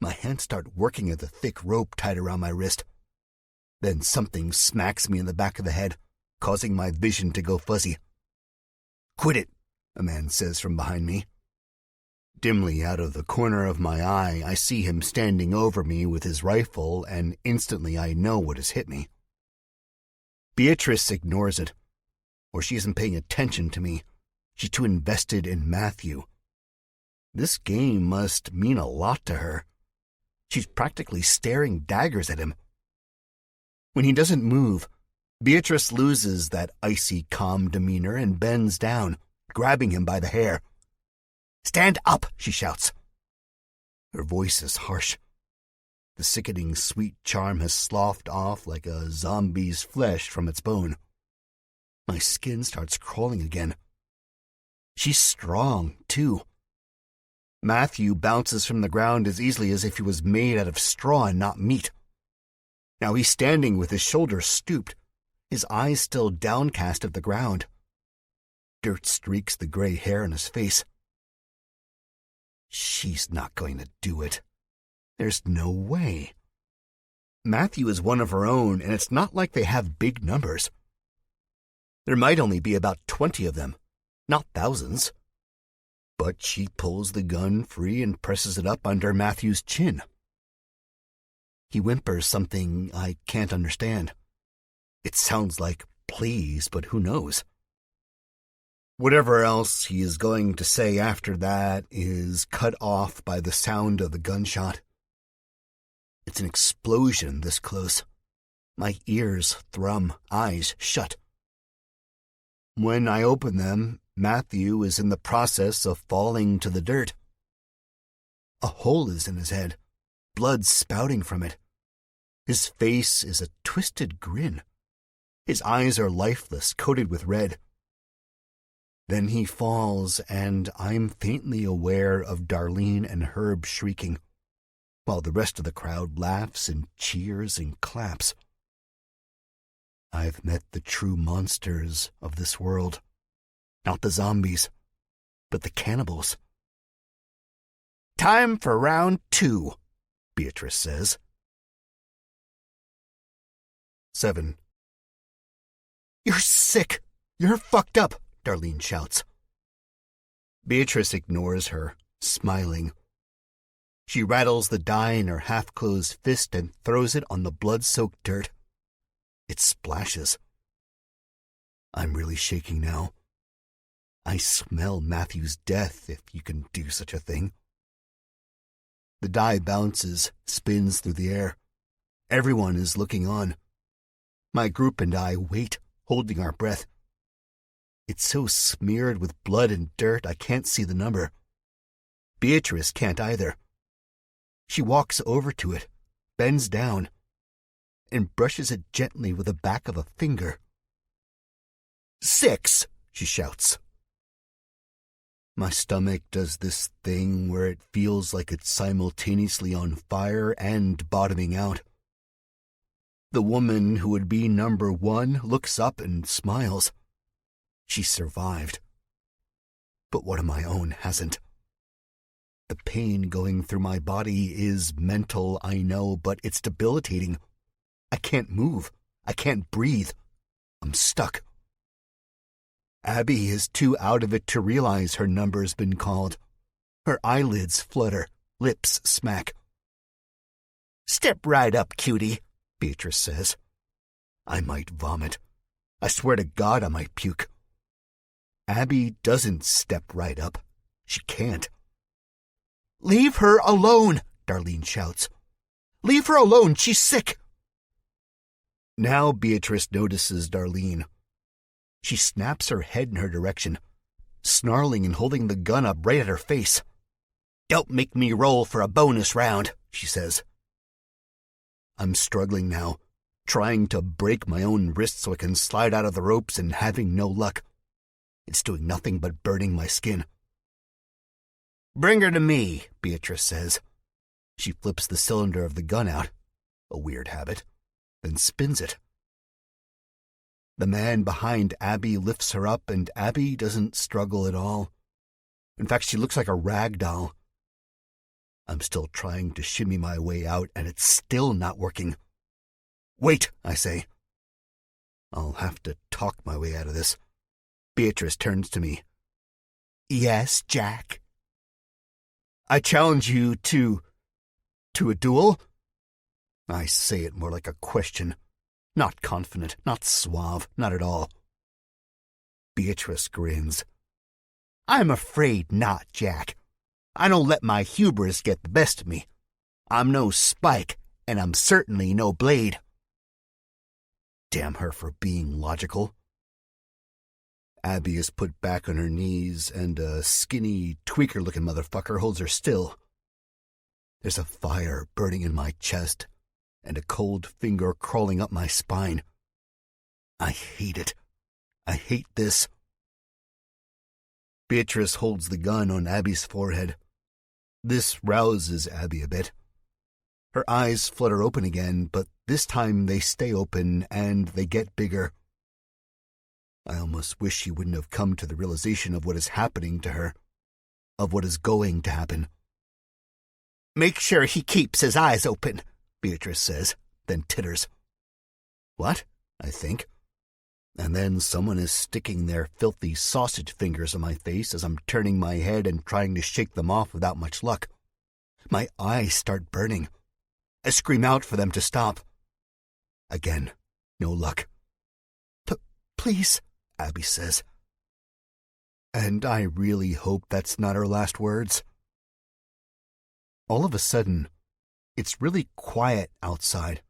My hands start working at the thick rope tied around my wrist. Then something smacks me in the back of the head, causing my vision to go fuzzy. "Quit it," a man says from behind me. Dimly out of the corner of my eye, I see him standing over me with his rifle, and instantly I know what has hit me. Beatrice ignores it, or she isn't paying attention to me. She's too invested in Matthew. This game must mean a lot to her. She's practically staring daggers at him. When he doesn't move, Beatrice loses that icy, calm demeanor and bends down, grabbing him by the hair. "Stand up," she shouts. Her voice is harsh. The sickening sweet charm has sloughed off like a zombie's flesh from its bone. My skin starts crawling again. She's strong, too. Matthew bounces from the ground as easily as if he was made out of straw and not meat. Now he's standing with his shoulders stooped, his eyes still downcast at the ground. Dirt streaks the gray hair on his face. She's not going to do it. There's no way. Matthew is one of her own, and it's not like they have big numbers. There might only be about 20 of them, not thousands. But she pulls the gun free and presses it up under Matthew's chin. He whimpers something I can't understand. It sounds like please, but who knows? Whatever else he is going to say after that is cut off by the sound of the gunshot. It's an explosion this close. My ears thrum, eyes shut. When I open them, Matthew is in the process of falling to the dirt. A hole is in his head, blood spouting from it. His face is a twisted grin. His eyes are lifeless, coated with red. Then he falls, and I'm faintly aware of Darlene and Herb shrieking, while the rest of the crowd laughs and cheers and claps. I've met the true monsters of this world. Not the zombies, but the cannibals. "Time for round 2, Beatrice says. 7. "You're sick! You're fucked up!" Darlene shouts. Beatrice ignores her, smiling. She rattles the die in her half-closed fist and throws it on the blood-soaked dirt. It splashes. I'm really shaking now. I smell Matthew's death, if you can do such a thing. The die bounces, spins through the air. Everyone is looking on. My group and I wait, holding our breath. It's so smeared with blood and dirt I can't see the number. Beatrice can't either. She walks over to it, bends down, and brushes it gently with the back of a finger. 6, she shouts. My stomach does this thing where it feels like it's simultaneously on fire and bottoming out. The woman who would be number 1 looks up and smiles. She survived. But one of my own hasn't. The pain going through my body is mental, I know, but it's debilitating. I can't move. I can't breathe. I'm stuck. Abby is too out of it to realize her number's been called. Her eyelids flutter, lips smack. "Step right up, cutie," Beatrice says. I might vomit. I swear to God I might puke. Abby doesn't step right up. She can't. "Leave her alone," Darlene shouts. "Leave her alone, she's sick." Now Beatrice notices Darlene. She snaps her head in her direction, snarling and holding the gun up right at her face. "Don't make me roll for a bonus round," she says. I'm struggling now, trying to break my own wrist so I can slide out of the ropes and having no luck. It's doing nothing but burning my skin. "Bring her to me," Beatrice says. She flips the cylinder of the gun out, a weird habit, then spins it. The man behind Abby lifts her up, and Abby doesn't struggle at all. In fact, she looks like a rag doll. I'm still trying to shimmy my way out, and it's still not working. "Wait," I say. I'll have to talk my way out of this. Beatrice turns to me. "Yes, Jack?" "I challenge you to a duel?" I say it more like a question. Not confident, not suave, not at all. Beatrice grins. "I'm afraid not, Jack. I don't let my hubris get the best of me. I'm no Spike, and I'm certainly no Blade." Damn her for being logical. Abby is put back on her knees, and a skinny, tweaker-looking motherfucker holds her still. There's a fire burning in my chest, and a cold finger crawling up my spine. I hate it. I hate this. Beatrice holds the gun on Abby's forehead. This rouses Abby a bit. Her eyes flutter open again, but this time they stay open and they get bigger. I almost wish she wouldn't have come to the realization of what is happening to her, of what is going to happen. "Make sure he keeps his eyes open," Beatrice says, then titters. What? I think. And then someone is sticking their filthy sausage fingers on my face as I'm turning my head and trying to shake them off without much luck. My eyes start burning. I scream out for them to stop. Again, no luck. Please, Abby says. And I really hope that's not her last words. All of a sudden, it's really quiet outside.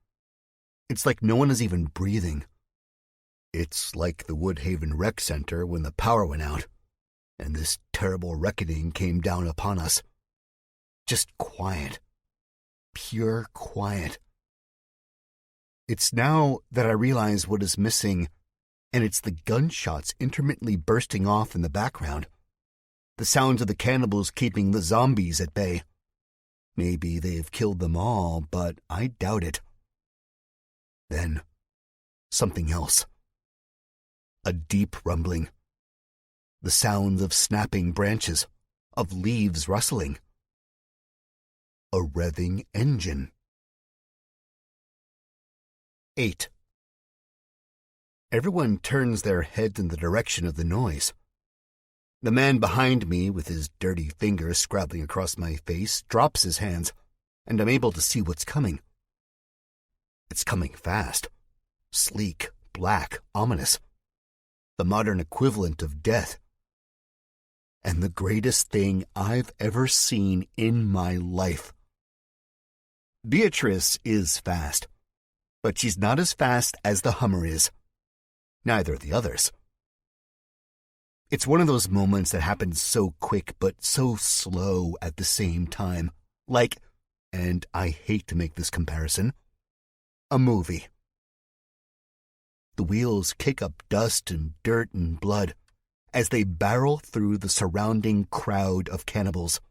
It's like no one is even breathing. It's like the Woodhaven Rec Center when the power went out, and this terrible reckoning came down upon us. Just quiet. Pure quiet. It's now that I realize what is missing, and it's the gunshots intermittently bursting off in the background. The sounds of the cannibals keeping the zombies at bay. Maybe they've killed them all, but I doubt it. Then, something else. A deep rumbling. The sounds of snapping branches, of leaves rustling. A revving engine. 8. Everyone turns their heads in the direction of the noise. The man behind me, with his dirty fingers scrabbling across my face, drops his hands, and I'm able to see what's coming. It's coming fast. Sleek, black, ominous. The modern equivalent of death. And the greatest thing I've ever seen in my life. Beatrice is fast, but she's not as fast as the Hummer is. Neither are the others. It's one of those moments that happens so quick but so slow at the same time. Like, and I hate to make this comparison, a movie. The wheels kick up dust and dirt and blood as they barrel through the surrounding crowd of cannibals.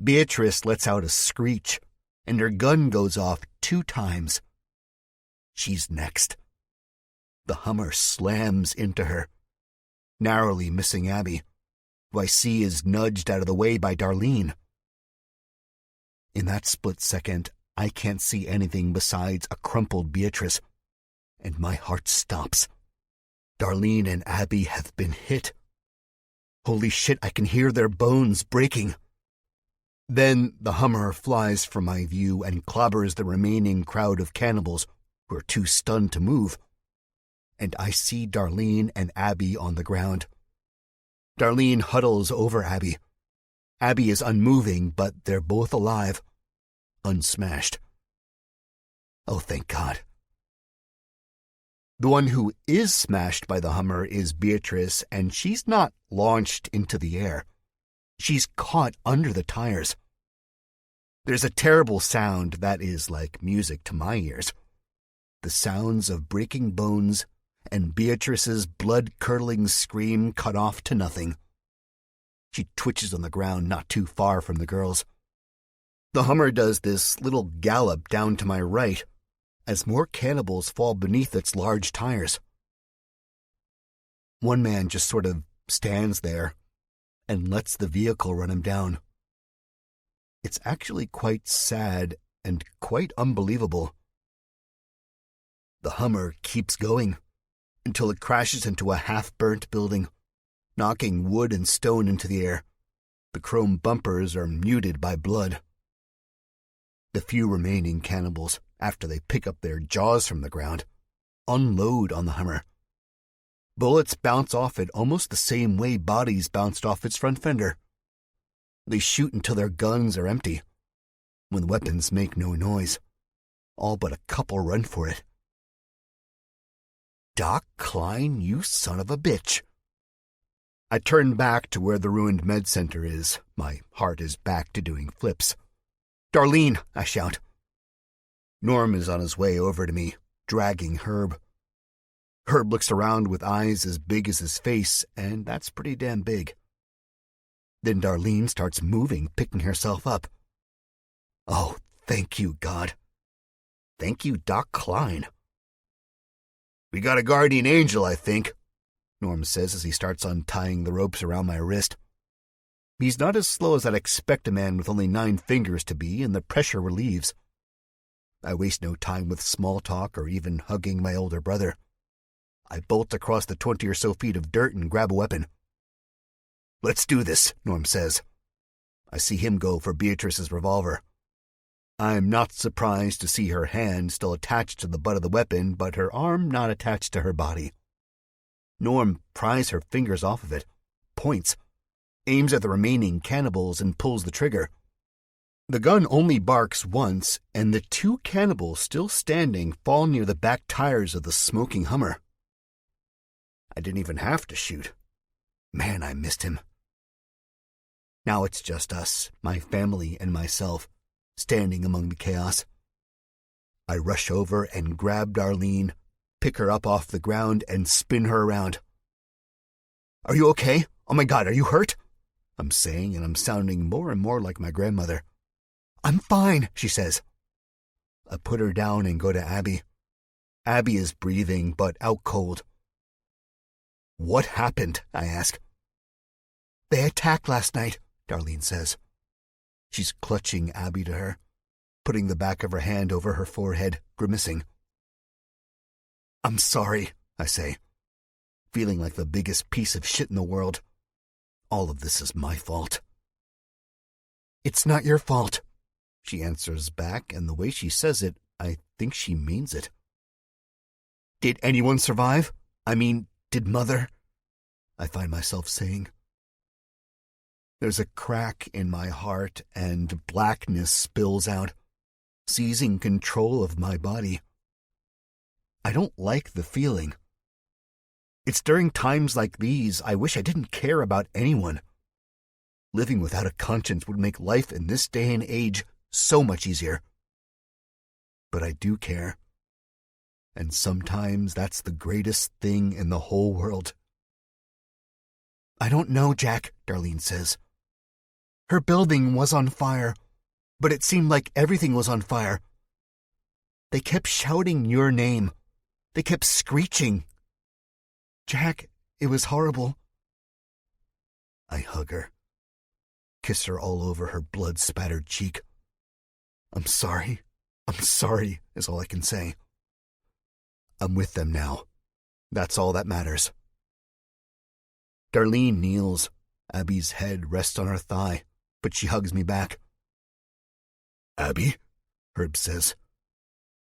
Beatrice lets out a screech, and her gun goes off 2 times. She's next. The Hummer slams into her, narrowly missing Abby, who I see is nudged out of the way by Darlene. In that split second, I can't see anything besides a crumpled Beatrice, and my heart stops. Darlene and Abby have been hit. Holy shit, I can hear their bones breaking. Then the Hummer flies from my view and clobbers the remaining crowd of cannibals who are too stunned to move. And I see Darlene and Abby on the ground. Darlene huddles over Abby. Abby is unmoving, but they're both alive, unsmashed. Oh, thank God. The one who is smashed by the Hummer is Beatrice, and she's not launched into the air. She's caught under the tires. There's a terrible sound that is like music to my ears. The sounds of breaking bones and Beatrice's blood-curdling scream cut off to nothing. She twitches on the ground not too far from the girls. The Hummer does this little gallop down to my right as more cannibals fall beneath its large tires. One man just sort of stands there and lets the vehicle run him down. It's actually quite sad and quite unbelievable. The Hummer keeps going until it crashes into a half-burnt building, knocking wood and stone into the air. The chrome bumpers are muted by blood. The few remaining cannibals, after they pick up their jaws from the ground, unload on the Hummer. Bullets bounce off it almost the same way bodies bounced off its front fender. They shoot until their guns are empty, when the weapons make no noise. All but a couple run for it. Doc Klein, you son of a bitch. I turn back to where the ruined med center is. My heart is back to doing flips. Darlene, I shout. Norm is on his way over to me, dragging Herb. Herb looks around with eyes as big as his face, and that's pretty damn big. Then Darlene starts moving, picking herself up. Oh, thank you, God. Thank you, Doc Klein. We got a guardian angel, I think, Norm says as he starts untying the ropes around my wrist. He's not as slow as I'd expect a man with only 9 fingers to be, and the pressure relieves. I waste no time with small talk or even hugging my older brother. I bolt across the 20 or so feet of dirt and grab a weapon. Let's do this, Norm says. I see him go for Beatrice's revolver. I'm not surprised to see her hand still attached to the butt of the weapon, but her arm not attached to her body. Norm pries her fingers off of it, points, aims at the remaining cannibals, and pulls the trigger. The gun only barks once, and the 2 cannibals still standing fall near the back tires of the smoking Hummer. I didn't even have to shoot. Man, I missed him. Now it's just us, my family and myself, standing among the chaos. I rush over and grab Darlene, pick her up off the ground, and spin her around. Are you okay? Oh my God, are you hurt? I'm saying, and I'm sounding more and more like my grandmother. I'm fine, she says. I put her down and go to Abby. Abby is breathing, but out cold. What happened? I ask. They attacked last night, Darlene says. She's clutching Abby to her, putting the back of her hand over her forehead, grimacing. I'm sorry, I say, feeling like the biggest piece of shit in the world. All of this is my fault. It's not your fault, she answers back, and the way she says it, I think she means it. Did anyone survive? I mean, did Mother? I find myself saying. There's a crack in my heart, and blackness spills out, seizing control of my body. I don't like the feeling. It's during times like these I wish I didn't care about anyone. Living without a conscience would make life in this day and age so much easier. But I do care. And sometimes that's the greatest thing in the whole world. I don't know, Jack, Darlene says. Her building was on fire, but it seemed like everything was on fire. They kept shouting your name. They kept screeching. Jack, it was horrible. I hug her, kiss her all over her blood-spattered cheek. I'm sorry, is all I can say. I'm with them now. That's all that matters. Darlene kneels. Abby's head rests on her thigh, but she hugs me back. Abby? Herb says.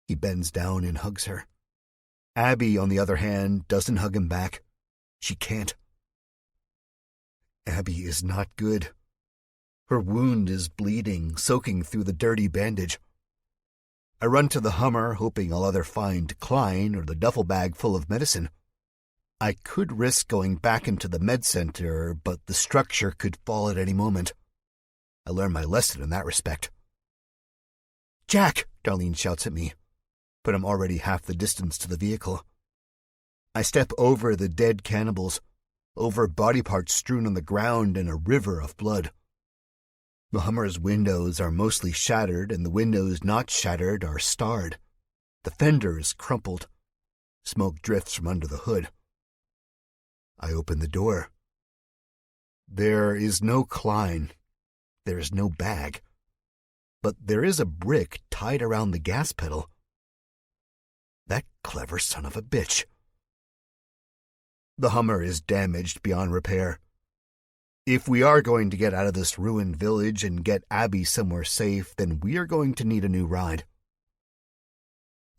He bends down and hugs her. Abby, on the other hand, doesn't hug him back. She can't. Abby is not good. Her wound is bleeding, soaking through the dirty bandage. I run to the Hummer, hoping I'll either find Klein or the duffel bag full of medicine. I could risk going back into the med center, but the structure could fall at any moment. I learned my lesson in that respect. Jack, Darlene shouts at me, but I'm already half the distance to the vehicle. I step over the dead cannibals, over body parts strewn on the ground and a river of blood. The Hummer's windows are mostly shattered, and the windows not shattered are starred. The fender is crumpled. Smoke drifts from under the hood. I open the door. There is no Klein. There is no bag. But there is a brick tied around the gas pedal. That clever son of a bitch. The Hummer is damaged beyond repair. If we are going to get out of this ruined village and get Abby somewhere safe, then we are going to need a new ride.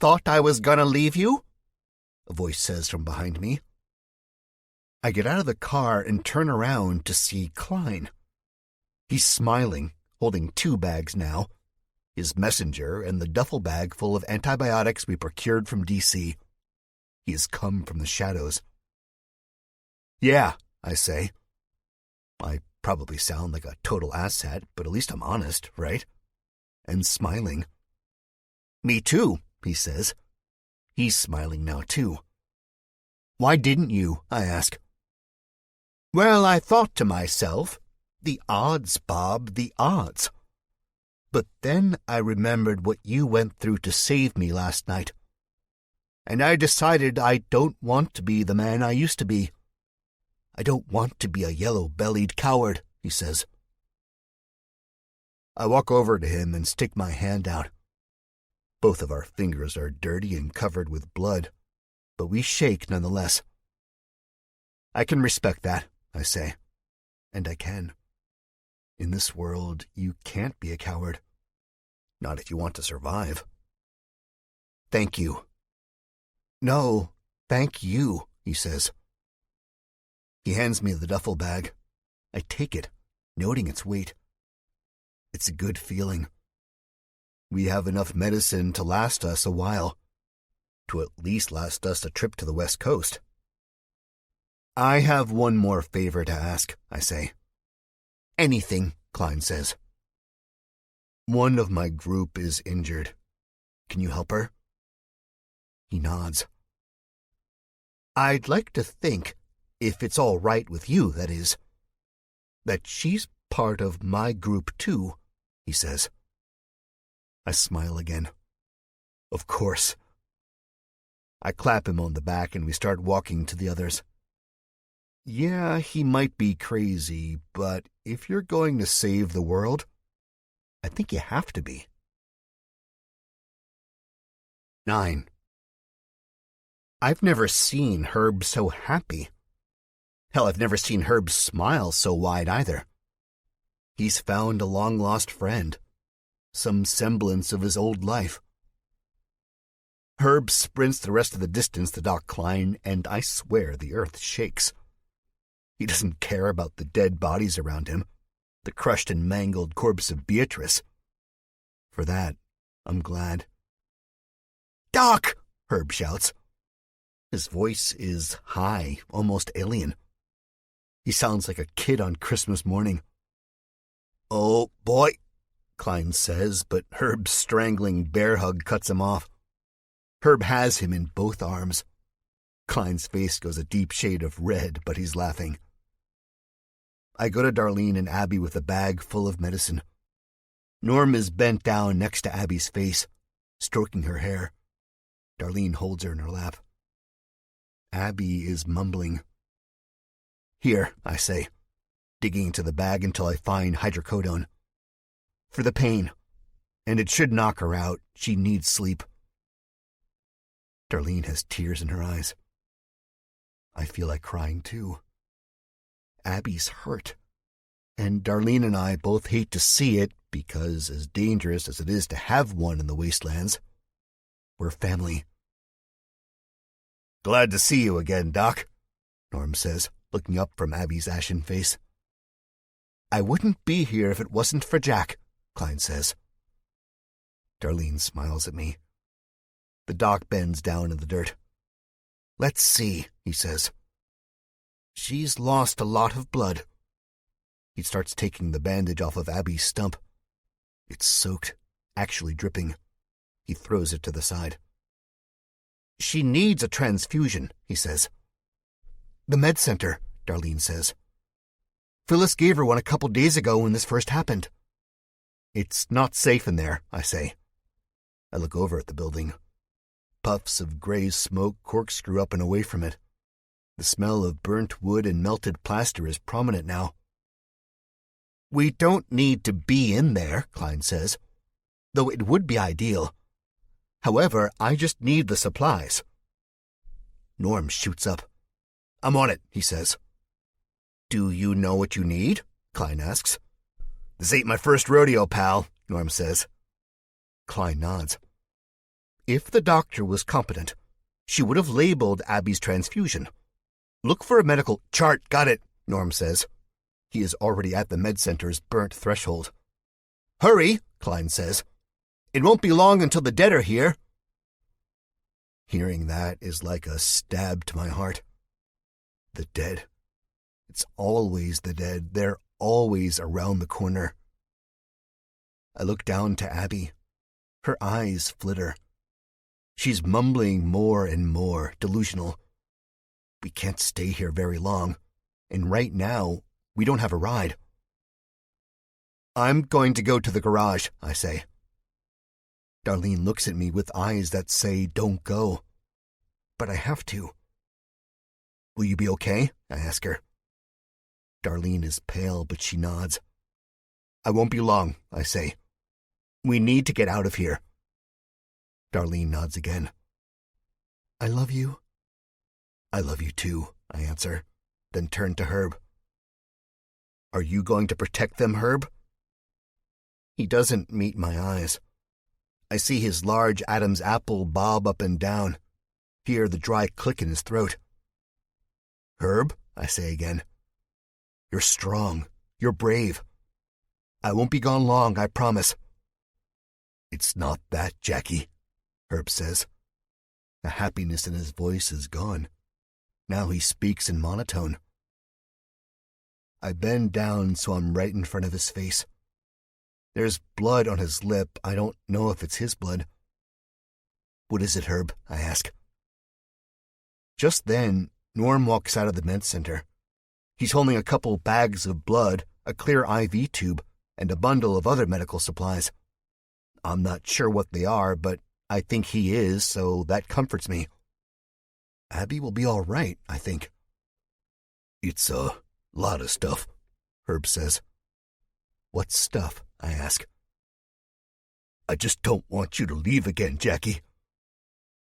Thought I was gonna leave you? A voice says from behind me. I get out of the car and turn around to see Klein. He's smiling, holding 2 bags now, his messenger and the duffel bag full of antibiotics we procured from D.C. He has come from the shadows. Yeah, I say. I probably sound like a total asshat, but at least I'm honest, right? And smiling. Me too, he says. He's smiling now too. Why didn't you? I ask. Well, I thought to myself, the odds, Bob, the odds. But then I remembered what you went through to save me last night. And I decided I don't want to be the man I used to be. I don't want to be a yellow-bellied coward, he says. I walk over to him and stick my hand out. Both of our fingers are dirty and covered with blood, but we shake nonetheless. I can respect that, I say, and I can. In this world, you can't be a coward. Not if you want to survive. Thank you. No, thank you, he says. He hands me the duffel bag. I take it, noting its weight. It's a good feeling. We have enough medicine to last us a while, to at least last us a trip to the West Coast. I have one more favor to ask, I say. Anything, Klein says. One of my group is injured. Can you help her? He nods. I'd like to think, if it's all right with you, that is, that she's part of my group too, he says. I smile again. Of course. I clap him on the back and we start walking to the others. Yeah, he might be crazy, but if you're going to save the world, I think you have to be. 9. I've never seen Herb so happy. Hell, I've never seen Herb smile so wide either. He's found a long-lost friend, some semblance of his old life. Herb sprints the rest of the distance to Doc Klein, and I swear the earth shakes. He doesn't care about the dead bodies around him, the crushed and mangled corpse of Beatrice. For that, I'm glad. "Doc!" Herb shouts. His voice is high, almost alien. He sounds like a kid on Christmas morning. "Oh, boy," Klein says, but Herb's strangling bear hug cuts him off. Herb has him in both arms. Klein's face goes a deep shade of red, but he's laughing. I go to Darlene and Abby with a bag full of medicine. Norm is bent down next to Abby's face, stroking her hair. Darlene holds her in her lap. Abby is mumbling. "Here," I say, digging into the bag until I find hydrocodone. "For the pain. And it should knock her out. She needs sleep." Darlene has tears in her eyes. I feel like crying too. Abby's hurt. And Darlene and I both hate to see it because, as dangerous as it is to have one in the wastelands, we're family. "Glad to see you again, Doc," Norm says, looking up from Abby's ashen face. "I wouldn't be here if it wasn't for Jack," Klein says. Darlene smiles at me. The doc bends down in the dirt. "Let's see," he says. "She's lost a lot of blood." He starts taking the bandage off of Abby's stump. It's soaked, actually dripping. He throws it to the side. "She needs a transfusion," he says. "The med center," Darlene says. "Phyllis gave her one a couple days ago when this first happened." "It's not safe in there," I say. I look over at the building. Puffs of gray smoke corkscrew up and away from it. The smell of burnt wood and melted plaster is prominent now. "We don't need to be in there," Klein says, "though it would be ideal. However, I just need the supplies." Norm shoots up. "I'm on it," he says. "Do you know what you need?" Klein asks. "This ain't my first rodeo, pal," Norm says. Klein nods. If the doctor was competent, she would have labeled Abby's transfusion. "Look for a medical chart." "Got it," Norm says. He is already at the med center's burnt threshold. "Hurry," Klein says. "It won't be long until the dead are here." Hearing that is like a stab to my heart. The dead. It's always the dead. They're always around the corner. I look down to Abby. Her eyes flitter. She's mumbling more and more, delusional. We can't stay here very long, and right now, we don't have a ride. "I'm going to go to the garage," I say. Darlene looks at me with eyes that say, "Don't go." But I have to. "Will you be okay?" I ask her. Darlene is pale, but she nods. "I won't be long," I say. "We need to get out of here." Darlene nods again. "I love you." "I love you too," I answer, then turn to Herb. "Are you going to protect them, Herb?" He doesn't meet my eyes. I see his large Adam's apple bob up and down, hear the dry click in his throat. "Herb," I say again. "You're strong. You're brave. I won't be gone long, I promise." "It's not that, Jackie," Herb says. The happiness in his voice is gone. Now he speaks in monotone. I bend down so I'm right in front of his face. There's blood on his lip. I don't know if it's his blood. "What is it, Herb?" I ask. Just then, Norm walks out of the med center. He's holding a couple bags of blood, a clear IV tube, and a bundle of other medical supplies. I'm not sure what they are, but I think he is, so that comforts me. Abby will be all right, I think. It's a lot of stuff, Herb says. What stuff? I ask. I just don't want you to leave again, Jackie.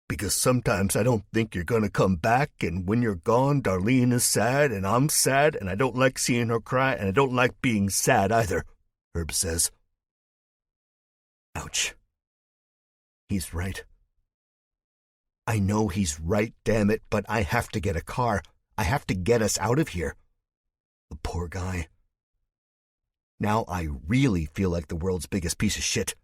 Because sometimes I don't think you're going to come back, and when you're gone, Darlene is sad, and I'm sad, and I don't like seeing her cry, and I don't like being sad either, Herb says. Ouch. He's right. I know he's right, damn it, but I have to get a car. I have to get us out of here. The poor guy. Now I really feel like the world's biggest piece of shit.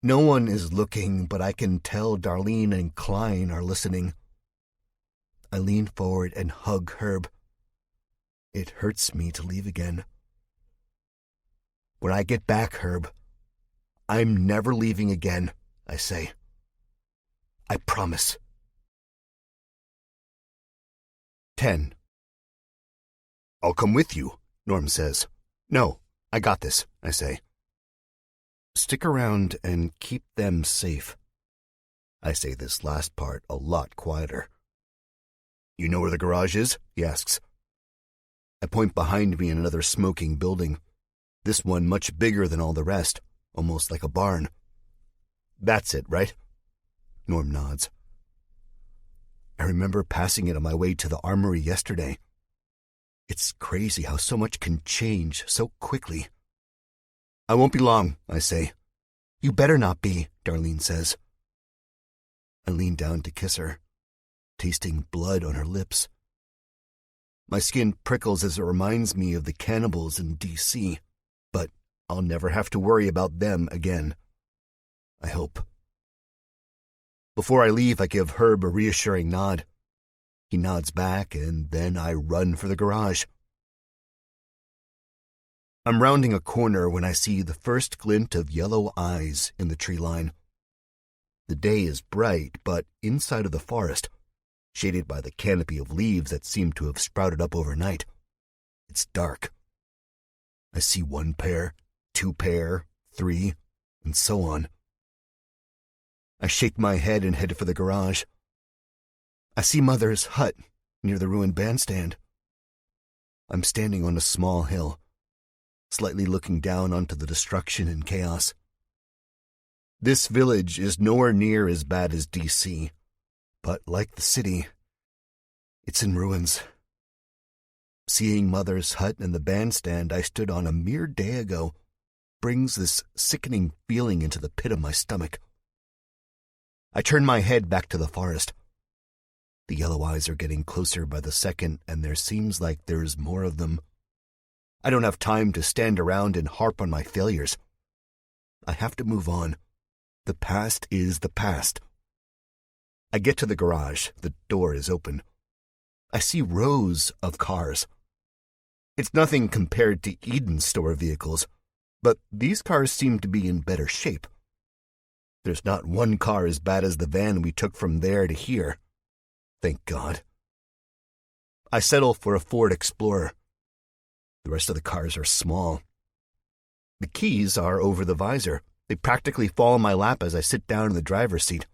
No one is looking, but I can tell Darlene and Klein are listening. I lean forward and hug Herb. It hurts me to leave again. When I get back, Herb, I'm never leaving again, I say. I promise. 10. I'll come with you, Norm says. No, I got this, I say. Stick around and keep them safe. I say this last part a lot quieter. You know where the garage is? He asks. I point behind me in another smoking building. This one much bigger than all the rest, almost like a barn. That's it, right? Norm nods. I remember passing it on my way to the armory yesterday. It's crazy how so much can change so quickly. I won't be long, I say. You better not be, Darlene says. I lean down to kiss her, tasting blood on her lips. My skin prickles as it reminds me of the cannibals in D.C., but I'll never have to worry about them again. I hope. Before I leave, I give Herb a reassuring nod. He nods back, and then I run for the garage. I'm rounding a corner when I see the first glint of yellow eyes in the tree line. The day is bright, but inside of the forest, shaded by the canopy of leaves that seem to have sprouted up overnight, it's dark. I see 1 pair, 2 pair, 3, and so on. I shake my head and head for the garage. I see Mother's hut near the ruined bandstand. I'm standing on a small hill, slightly looking down onto the destruction and chaos. This village is nowhere near as bad as D.C., but like the city, it's in ruins. Seeing Mother's hut and the bandstand I stood on a mere day ago brings this sickening feeling into the pit of my stomach. I turn my head back to the forest. The yellow eyes are getting closer by the second, and there seems like there's more of them. I don't have time to stand around and harp on my failures. I have to move on. The past is the past. I get to the garage. The door is open. I see rows of cars. It's nothing compared to Eden's store vehicles, but these cars seem to be in better shape. There's not one car as bad as the van we took from there to here. Thank God. I settle for a Ford Explorer. The rest of the cars are small. The keys are over the visor. They practically fall in my lap as I sit down in the driver's seat.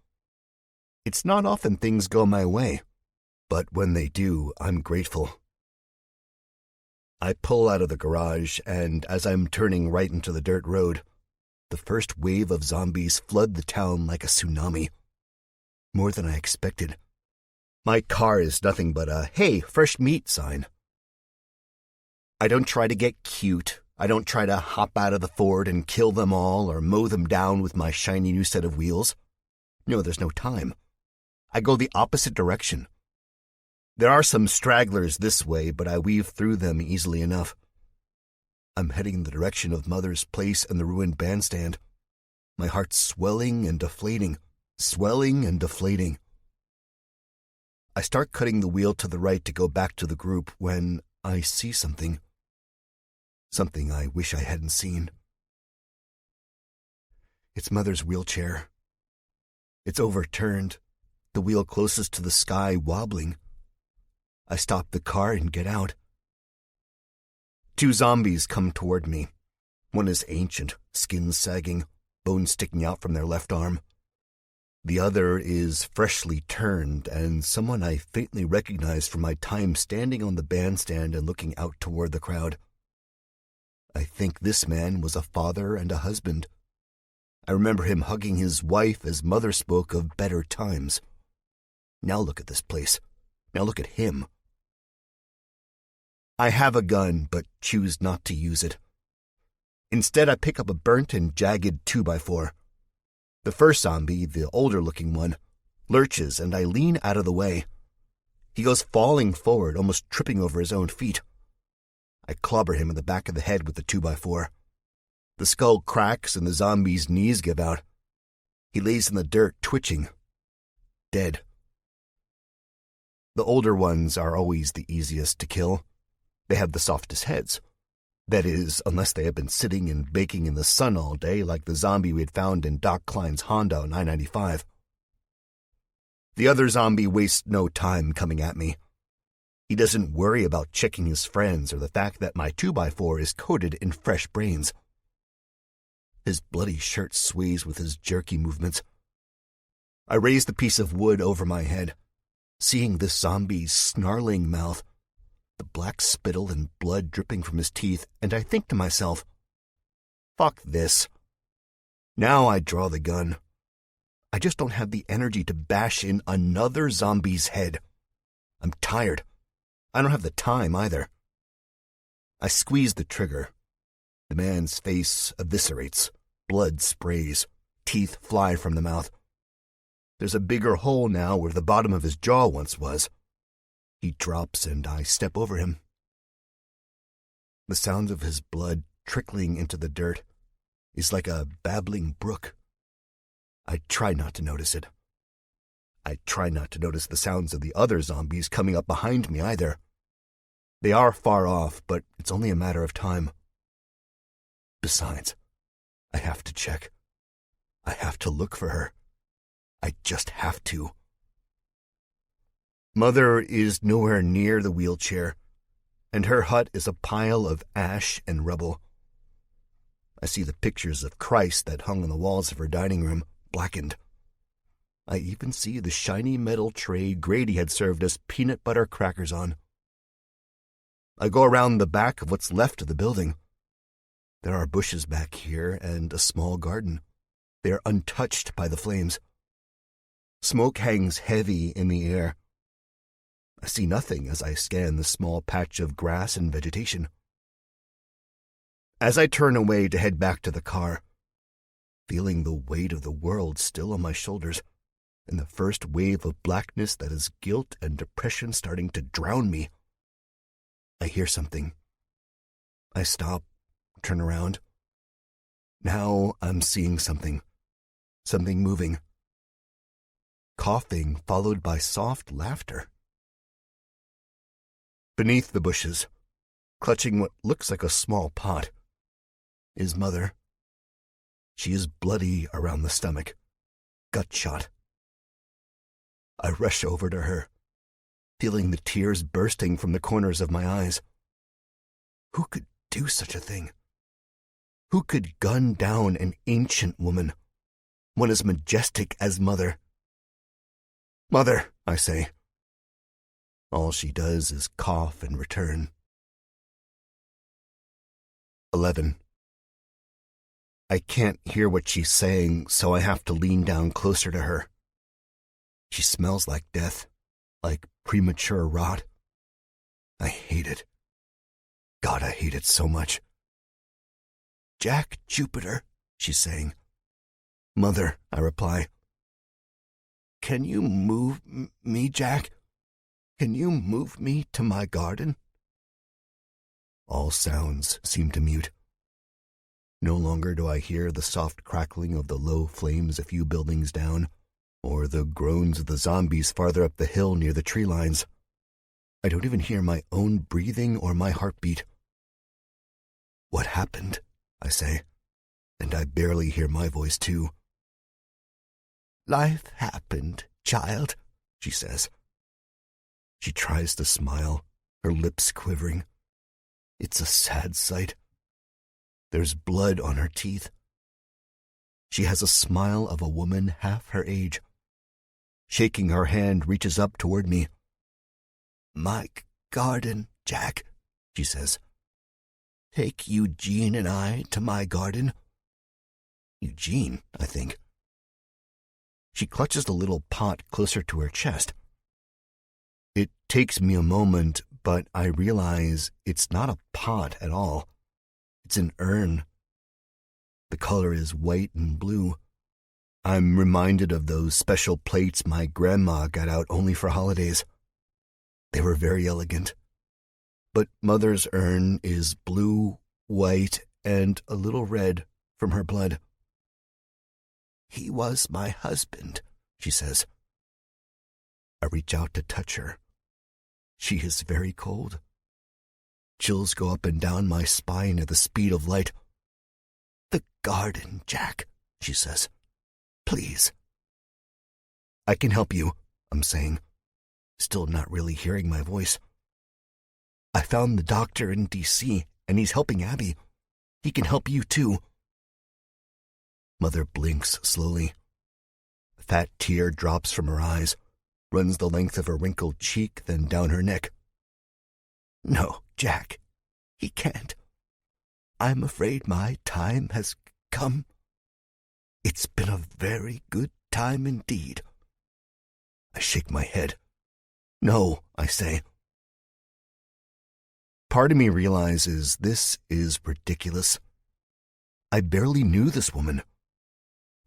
It's not often things go my way, but when they do, I'm grateful. I pull out of the garage, and as I'm turning right into the dirt road, the first wave of zombies flood the town like a tsunami. More than I expected. My car is nothing but a, "Hey, fresh meat" sign. I don't try to get cute. I don't try to hop out of the Ford and kill them all or mow them down with my shiny new set of wheels. No, there's no time. I go the opposite direction. There are some stragglers this way, but I weave through them easily enough. I'm heading in the direction of Mother's place and the ruined bandstand. My heart's swelling and deflating, swelling and deflating. I start cutting the wheel to the right to go back to the group when I see something. Something I wish I hadn't seen. It's Mother's wheelchair. It's overturned, the wheel closest to the sky wobbling. I stop the car and get out. 2 zombies come toward me. One is ancient, skin sagging, bone sticking out from their left arm. The other is freshly turned, and someone I faintly recognize from my time standing on the bandstand and looking out toward the crowd. I think this man was a father and a husband. I remember him hugging his wife as Mother spoke of better times. Now look at this place. Now look at him. I have a gun, but choose not to use it. Instead, I pick up a burnt and jagged 2x4. The first zombie, the older-looking one, lurches, and I lean out of the way. He goes falling forward, almost tripping over his own feet. I clobber him in the back of the head with the 2x4. The skull cracks and the zombie's knees give out. He lays in the dirt, twitching. Dead. The older ones are always the easiest to kill. They have the softest heads. That is, unless they have been sitting and baking in the sun all day like the zombie we had found in Doc Klein's Honda 995. The other zombie wastes no time coming at me. He doesn't worry about checking his friends or the fact that my 2x4 is coated in fresh brains. His bloody shirt sways with his jerky movements. I raise the piece of wood over my head, seeing this zombie's snarling mouth, the black spittle and blood dripping from his teeth, and I think to myself, fuck this. Now I draw the gun. I just don't have the energy to bash in another zombie's head. I'm tired. I don't have the time either. I squeeze the trigger. The man's face eviscerates. Blood sprays. Teeth fly from the mouth. There's a bigger hole now where the bottom of his jaw once was. He drops and I step over him. The sound of his blood trickling into the dirt is like a babbling brook. I try not to notice it. I try not to notice the sounds of the other zombies coming up behind me either. They are far off, but it's only a matter of time. Besides, I have to check. I have to look for her. I just have to. Mother is nowhere near the wheelchair, and her hut is a pile of ash and rubble. I see the pictures of Christ that hung on the walls of her dining room, blackened. I even see the shiny metal tray Grady had served us peanut butter crackers on. I go around the back of what's left of the building. There are bushes back here and a small garden. They are untouched by the flames. Smoke hangs heavy in the air. I see nothing as I scan the small patch of grass and vegetation. As I turn away to head back to the car, feeling the weight of the world still on my shoulders, and the first wave of blackness that is guilt and depression starting to drown me, I hear something. I stop, turn around. Now I'm seeing something. Something moving. Coughing followed by soft laughter. Beneath the bushes, clutching what looks like a small pot, is Mother. She is bloody around the stomach, gut shot. I rush over to her, feeling the tears bursting from the corners of my eyes. Who could do such a thing? Who could gun down an ancient woman, one as majestic as Mother? Mother, I say. All she does is cough and return. 11. I can't hear what she's saying, so I have to lean down closer to her. She smells like death, like premature rot. I hate it. God, I hate it so much. Jack Jupiter, she's saying. Mother, I reply. Can you move me, Jack? Can you move me to my garden? All sounds seem to mute. No longer do I hear the soft crackling of the low flames a few buildings down, or the groans of the zombies farther up the hill near the tree lines. I don't even hear my own breathing or my heartbeat. What happened? I say, and I barely hear my voice too. Life happened, child, she says. She tries to smile, her lips quivering. It's a sad sight. There's blood on her teeth. She has a smile of a woman half her age. Shaking her hand, reaches up toward me. "My garden, Jack," she says. "Take Eugene and I to my garden." Eugene, I think. She clutches the little pot closer to her chest. It takes me a moment, but I realize it's not a pot at all. It's an urn. The color is white and blue. I'm reminded of those special plates my grandma got out only for holidays. They were very elegant. But Mother's urn is blue, white, and a little red from her blood. "He was my husband," she says. I reach out to touch her. She is very cold. Chills go up and down my spine at the speed of light. "The garden, Jack," she says. "Please." "I can help you," I'm saying, still not really hearing my voice. "I found the doctor in D.C., and he's helping Abby. He can help you, too." Mother blinks slowly. A fat tear drops from her eyes, runs the length of her wrinkled cheek, then down her neck. "No, Jack, he can't. I'm afraid my time has come. It's been a very good time indeed." I shake my head. "No," I say. Part of me realizes this is ridiculous. I barely knew this woman.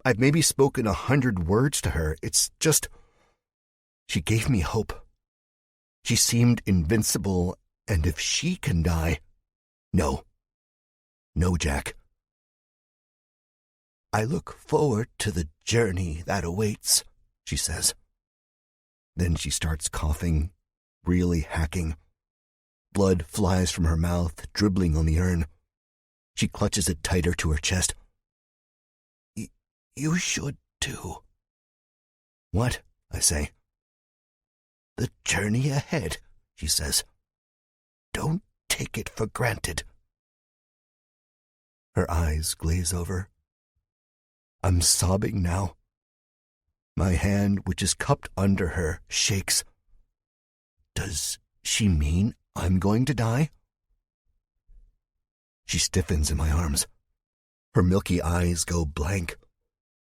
I've maybe spoken 100 words to her. It's just... She gave me hope. She seemed invincible, and if she can die... No. No, Jack. "I look forward to the journey that awaits," she says. Then she starts coughing, really hacking. Blood flies from her mouth, dribbling on the urn. She clutches it tighter to her chest. You should too." "What?" I say. "The journey ahead," she says. "Don't take it for granted." Her eyes glaze over. I'm sobbing now. My hand, which is cupped under her, shakes. Does she mean I'm going to die? She stiffens in my arms. Her milky eyes go blank.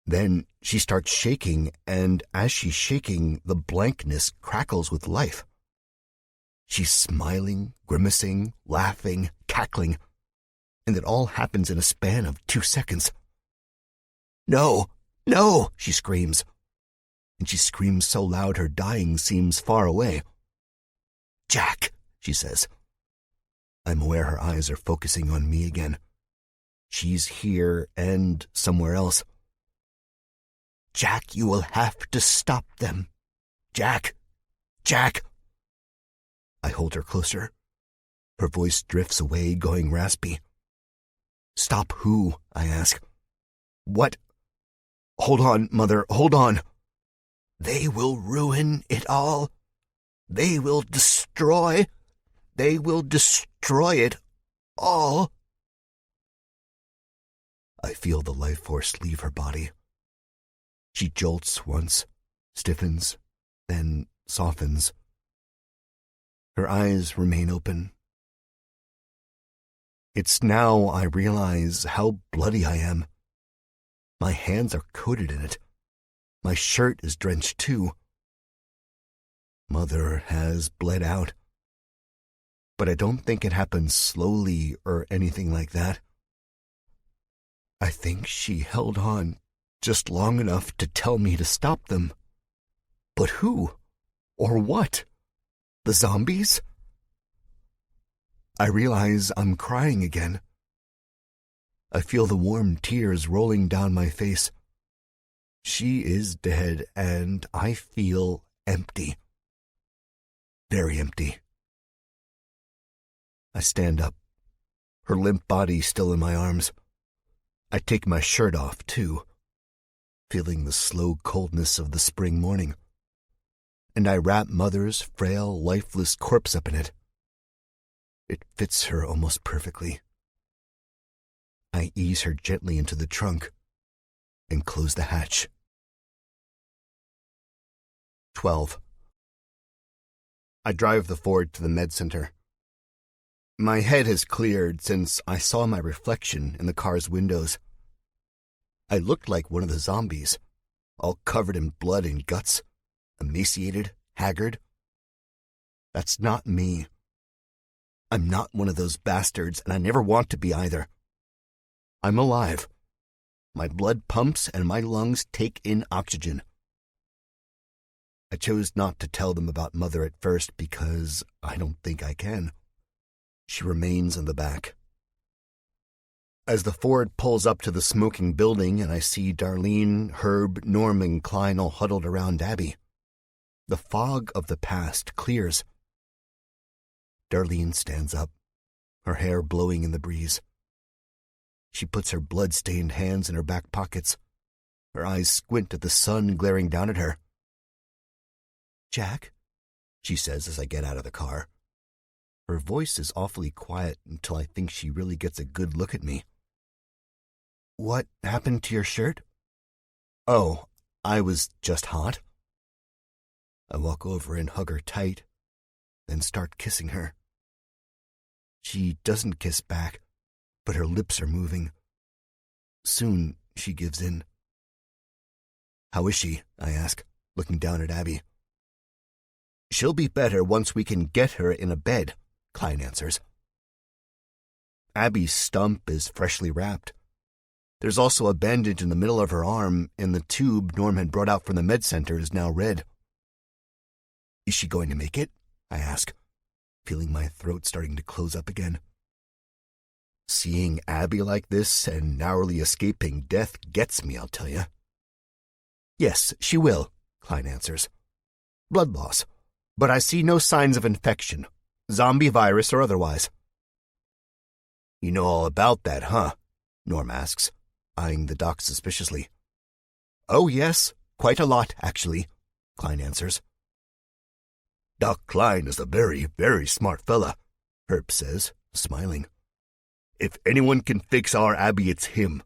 Then she starts shaking, and as she's shaking, the blankness crackles with life. She's smiling, grimacing, laughing, cackling, and it all happens in a span of 2 seconds. "No, no," she screams. And she screams so loud her dying seems far away. "Jack," she says. I'm aware her eyes are focusing on me again. She's here and somewhere else. "Jack, you will have to stop them. Jack! Jack!" I hold her closer. Her voice drifts away, going raspy. "Stop who?" I ask. "What?" "Hold on, Mother, hold on." "They will ruin it all. They will destroy it all." I feel the life force leave her body. She jolts once, stiffens, then softens. Her eyes remain open. It's now I realize how bloody I am. My hands are coated in it. My shirt is drenched too. Mother has bled out. But I don't think it happened slowly or anything like that. I think she held on just long enough to tell me to stop them. But who? Or what? The zombies? I realize I'm crying again. I feel the warm tears rolling down my face. She is dead, and I feel empty. Very empty. I stand up, her limp body still in my arms. I take my shirt off, too, feeling the slow coldness of the spring morning, and I wrap Mother's frail, lifeless corpse up in it. It fits her almost perfectly. I ease her gently into the trunk, and close the hatch. 12. I drive the Ford to the med center. My head has cleared since I saw my reflection in the car's windows. I looked like one of the zombies, all covered in blood and guts, emaciated, haggard. That's not me. I'm not one of those bastards, and I never want to be either. I'm alive. My blood pumps and my lungs take in oxygen. I chose not to tell them about Mother at first because I don't think I can. She remains in the back. As the Ford pulls up to the smoking building and I see Darlene, Herb, Norm, and Klein all huddled around Abby, the fog of the past clears. Darlene stands up, her hair blowing in the breeze. She puts her blood-stained hands in her back pockets. Her eyes squint at the sun glaring down at her. "Jack," she says as I get out of the car. Her voice is awfully quiet until I think she really gets a good look at me. "What happened to your shirt?" "Oh, I was just hot." I walk over and hug her tight, then start kissing her. She doesn't kiss back, but her lips are moving. Soon she gives in. "How is she?" I ask, looking down at Abby. "She'll be better once we can get her in a bed," Klein answers. Abby's stump is freshly wrapped. There's also a bandage in the middle of her arm, and the tube Norm had brought out from the med center is now red. "Is she going to make it?" I ask, feeling my throat starting to close up again. Seeing Abby like this and narrowly escaping death gets me, I'll tell you. "Yes, she will," Klein answers. "Blood loss, but I see no signs of infection, zombie virus or otherwise." "You know all about that, huh?" Norm asks, eyeing the doc suspiciously. "Oh, yes, quite a lot, actually," Klein answers. "Doc Klein is a very, very smart fella," Herb says, smiling. "If anyone can fix our Abby, it's him."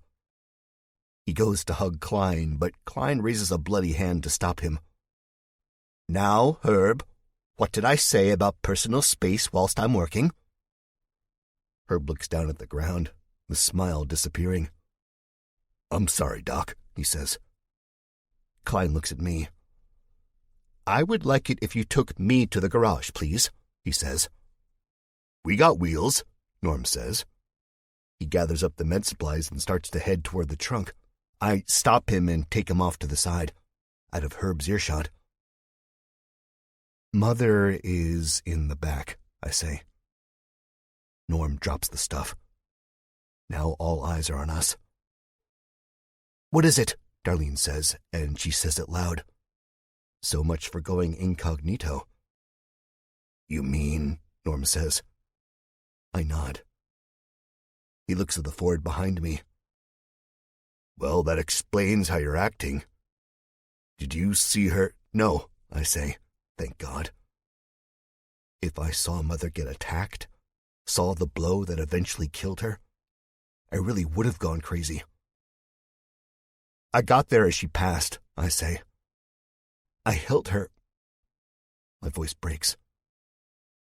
He goes to hug Klein, but Klein raises a bloody hand to stop him. "Now, Herb, what did I say about personal space whilst I'm working?" Herb looks down at the ground, the smile disappearing. "I'm sorry, Doc," he says. Klein looks at me. "I would like it if you took me to the garage, please," he says. "We got wheels," Norm says. He gathers up the med supplies and starts to head toward the trunk. I stop him and take him off to the side, out of Herb's earshot. "Mother is in the back," I say. Norm drops the stuff. Now all eyes are on us. "What is it?" Darlene says, and she says it loud. So much for going incognito. "You mean?" Norm says. I nod. He looks at the Ford behind me. "Well, that explains how you're acting. Did you see her?" "No," I say, thank God. If I saw Mother get attacked, saw the blow that eventually killed her, I really would have gone crazy. "I got there as she passed," I say. "I held her." My voice breaks.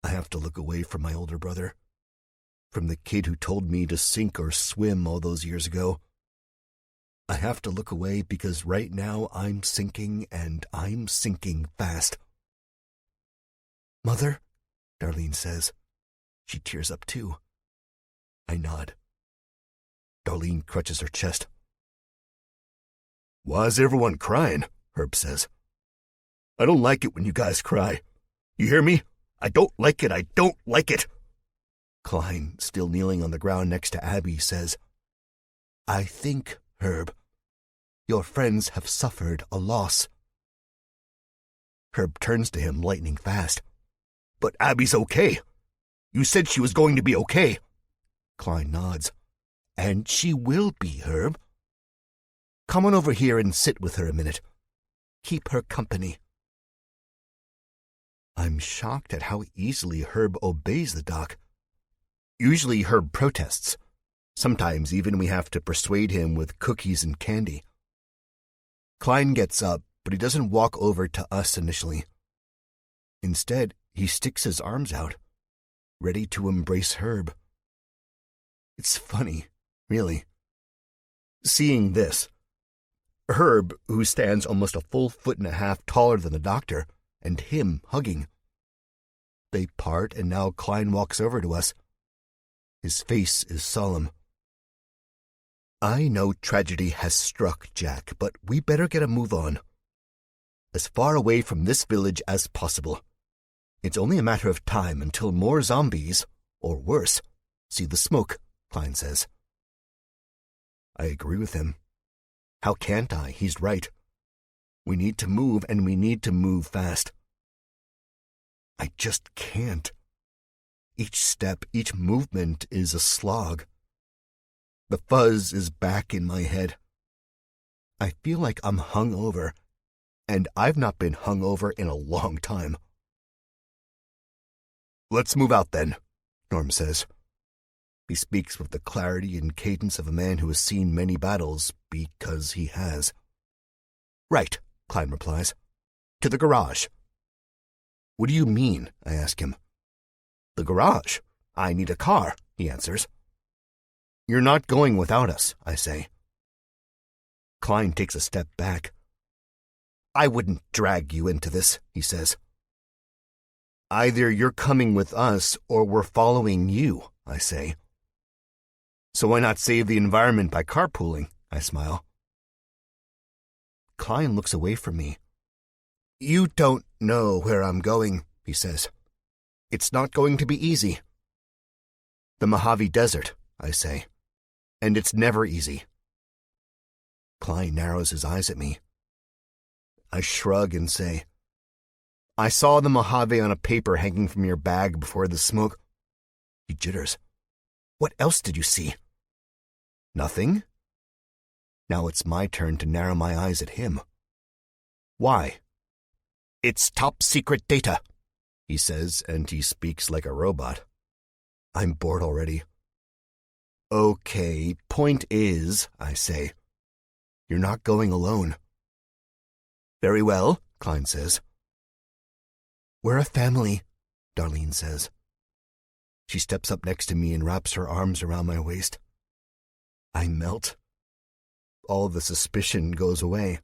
I have to look away from my older brother, from the kid who told me to sink or swim all those years ago. I have to look away because right now I'm sinking, and I'm sinking fast. "Mother?" Darlene says. She tears up too. I nod. Darlene crutches her chest. "Why's everyone crying?" Herb says. "I don't like it when you guys cry. You hear me? I don't like it. I don't like it." Klein, still kneeling on the ground next to Abby, says, "I think, Herb, your friends have suffered a loss." Herb turns to him lightning fast. "But Abby's okay. You said she was going to be okay." Klein nods. "And she will be, Herb. Come on over here and sit with her a minute. Keep her company." I'm shocked at how easily Herb obeys the doc. Usually Herb protests. Sometimes even we have to persuade him with cookies and candy. Klein gets up, but he doesn't walk over to us initially. Instead, he sticks his arms out, ready to embrace Herb. It's funny, really. Seeing this, Herb, who stands almost a full 1.5 feet taller than the doctor, and him hugging. They part, and now Klein walks over to us. His face is solemn. I know tragedy has struck, Jack, but we better get a move on. As far away from this village as possible. It's only a matter of time until more zombies, or worse, see the smoke, Klein says. I agree with him. How can't I? He's right. We need to move, and we need to move fast. I just can't. Each step, each movement is a slog. The fuzz is back in my head. I feel like I'm hungover, and I've not been hungover in a long time. Let's move out then, Norm says. He speaks with the clarity and cadence of a man who has seen many battles, because he has. Right, Klein replies. To the garage. What do you mean? I ask him. The garage. I need a car, he answers. You're not going without us, I say. Klein takes a step back. I wouldn't drag you into this, he says. Either you're coming with us or we're following you, I say. So why not save the environment by carpooling? I smile. Klein looks away from me. You don't know where I'm going, he says. It's not going to be easy. The Mojave Desert, I say. And it's never easy. Klein narrows his eyes at me. I shrug and say, I saw the Mojave on a paper hanging from your bag before the smoke. He jitters. What else did you see? Nothing? Now it's my turn to narrow my eyes at him. Why? It's top secret data, he says, and he speaks like a robot. I'm bored already. Okay, point is, I say, you're not going alone. Very well, Klein says. We're a family, Darlene says. She steps up next to me and wraps her arms around my waist. I melt. All the suspicion goes away.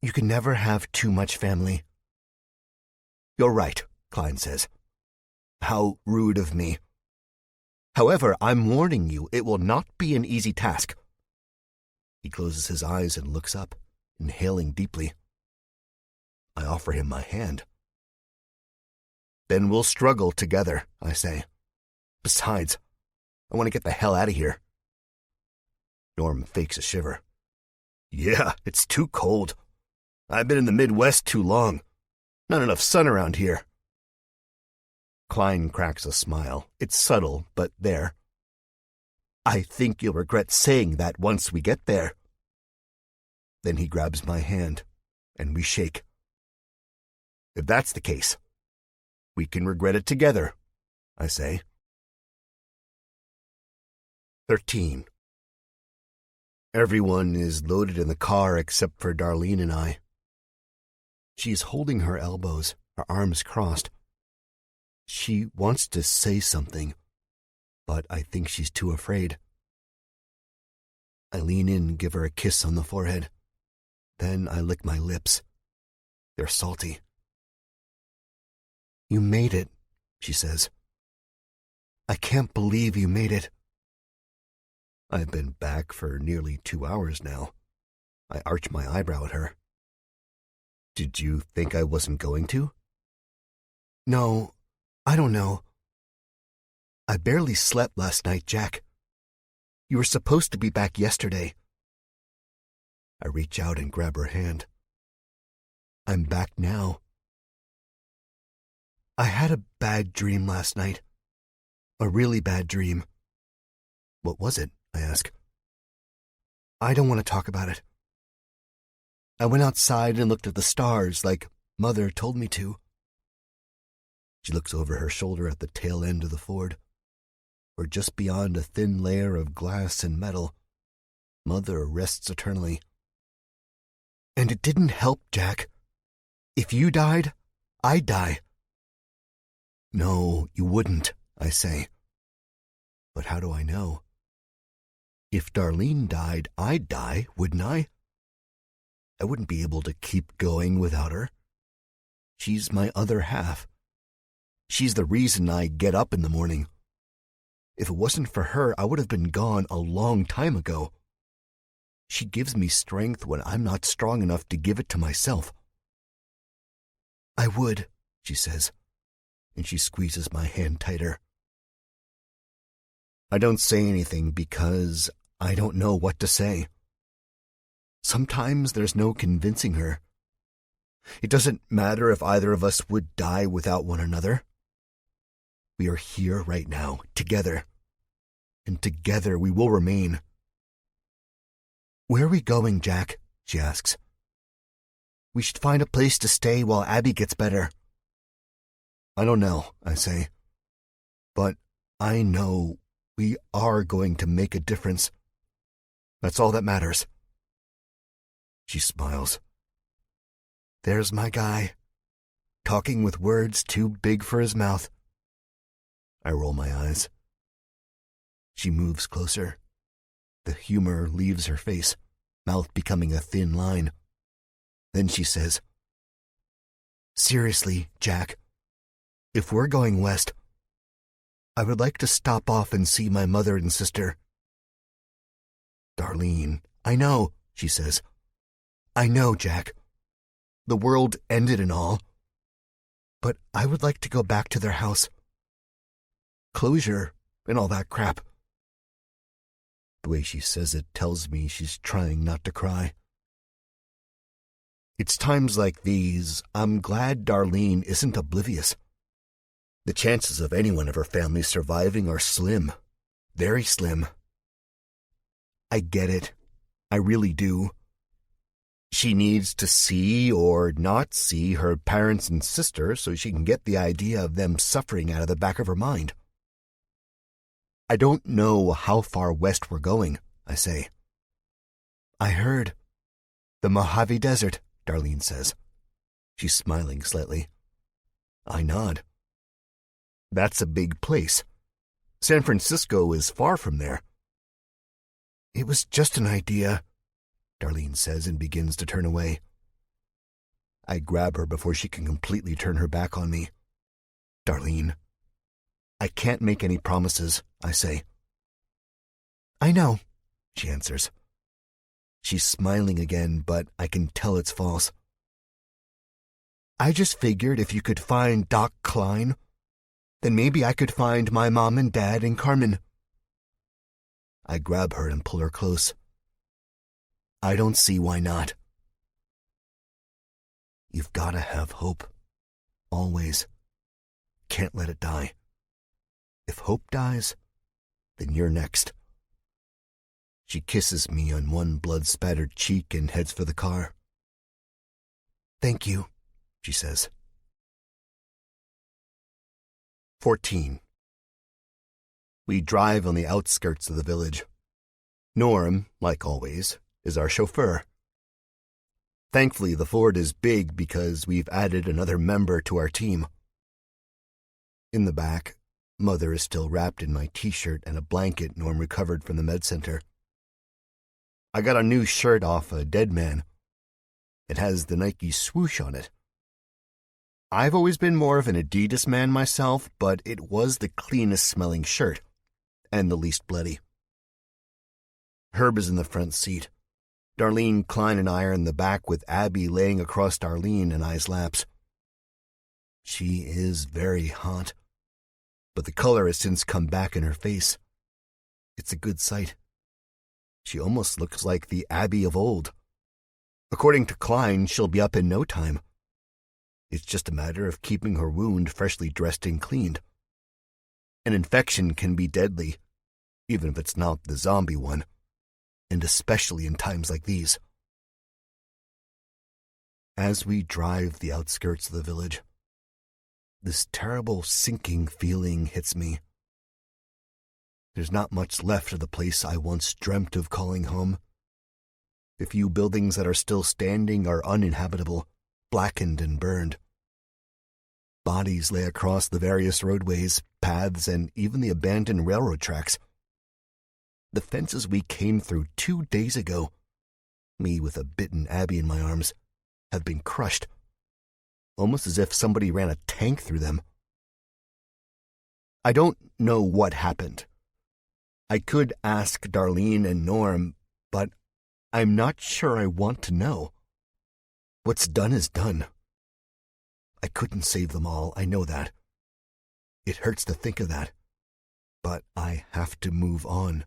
You can never have too much family. You're right, Klein says. How rude of me. However, I'm warning you, it will not be an easy task. He closes his eyes and looks up, inhaling deeply. I offer him my hand. Then we'll struggle together, I say. Besides, I want to get the hell out of here. Norm fakes a shiver. Yeah, it's too cold. I've been in the Midwest too long. Not enough sun around here. Klein cracks a smile. It's subtle, but there. I think you'll regret saying that once we get there. Then he grabs my hand, and we shake. If that's the case, we can regret it together, I say. 13. Everyone is loaded in the car except for Darlene and I. She is holding her elbows, her arms crossed. She wants to say something, but I think she's too afraid. I lean in and give her a kiss on the forehead. Then I lick my lips. They're salty. You made it, she says. I can't believe you made it. I've been back for nearly 2 hours now. I arch my eyebrow at her. Did you think I wasn't going to? No, I don't know. I barely slept last night, Jack. You were supposed to be back yesterday. I reach out and grab her hand. I'm back now. I had a bad dream last night. A really bad dream. What was it? I ask. I don't want to talk about it. I went outside and looked at the stars like Mother told me to. She looks over her shoulder at the tail end of the Ford, where just beyond a thin layer of glass and metal, Mother rests eternally. And it didn't help, Jack. If you died, I'd die. No, you wouldn't, I say. But how do I know? If Darlene died, I'd die, wouldn't I? I wouldn't be able to keep going without her. She's my other half. She's the reason I get up in the morning. If it wasn't for her, I would have been gone a long time ago. She gives me strength when I'm not strong enough to give it to myself. I would, she says, and she squeezes my hand tighter. I don't say anything because I don't know what to say. Sometimes there's no convincing her. It doesn't matter if either of us would die without one another. We are here right now, together. And together we will remain. Where are we going, Jack? She asks. We should find a place to stay while Abby gets better. I don't know, I say. But I know we are going to make a difference. That's all that matters. She smiles. There's my guy, talking with words too big for his mouth. I roll my eyes. She moves closer. The humor leaves her face, mouth becoming a thin line. Then she says, Seriously, Jack, if we're going west, I would like to stop off and see my mother and sister. Darlene, I know, she says. I know, Jack. The world ended and all. But I would like to go back to their house. Closure and all that crap. The way she says it tells me she's trying not to cry. It's times like these I'm glad Darlene isn't oblivious. The chances of anyone of her family surviving are slim. Very slim. I get it. I really do. She needs to see or not see her parents and sister so she can get the idea of them suffering out of the back of her mind. I don't know how far west we're going, I say. I heard. The Mojave Desert, Darlene says. She's smiling slightly. I nod. That's a big place. San Francisco is far from there. It was just an idea, Darlene says and begins to turn away. I grab her before she can completely turn her back on me. Darlene, I can't make any promises, I say. I know, she answers. She's smiling again, but I can tell it's false. I just figured if you could find Doc Klein, then maybe I could find my mom and dad and Carmen. I grab her and pull her close. I don't see why not. You've got to have hope. Always. Can't let it die. If hope dies, then you're next. She kisses me on one blood-spattered cheek and heads for the car. Thank you, she says. 14. We drive on the outskirts of the village. Norm, like always, is our chauffeur. Thankfully, the Ford is big because we've added another member to our team. In the back, Mother is still wrapped in my t-shirt and a blanket Norm recovered from the med center. I got a new shirt off a dead man. It has the Nike swoosh on it. I've always been more of an Adidas man myself, but it was the cleanest smelling shirt, and the least bloody. Herb is in the front seat. Darlene, Klein, and I are in the back with Abby laying across Darlene in I's laps. She is very hot, but the color has since come back in her face. It's a good sight. She almost looks like the Abby of old. According to Klein, she'll be up in no time. It's just a matter of keeping her wound freshly dressed and cleaned. An infection can be deadly, even if it's not the zombie one, and especially in times like these. As we drive the outskirts of the village, this terrible sinking feeling hits me. There's not much left of the place I once dreamt of calling home. The few buildings that are still standing are uninhabitable, blackened and burned. Bodies lay across the various roadways, paths, and even the abandoned railroad tracks. The fences we came through 2 days ago, me with a bitten Abby in my arms, have been crushed, almost as if somebody ran a tank through them. I don't know what happened. I could ask Darlene and Norm, but I'm not sure I want to know. What's done is done. I couldn't save them all, I know that. It hurts to think of that, but I have to move on.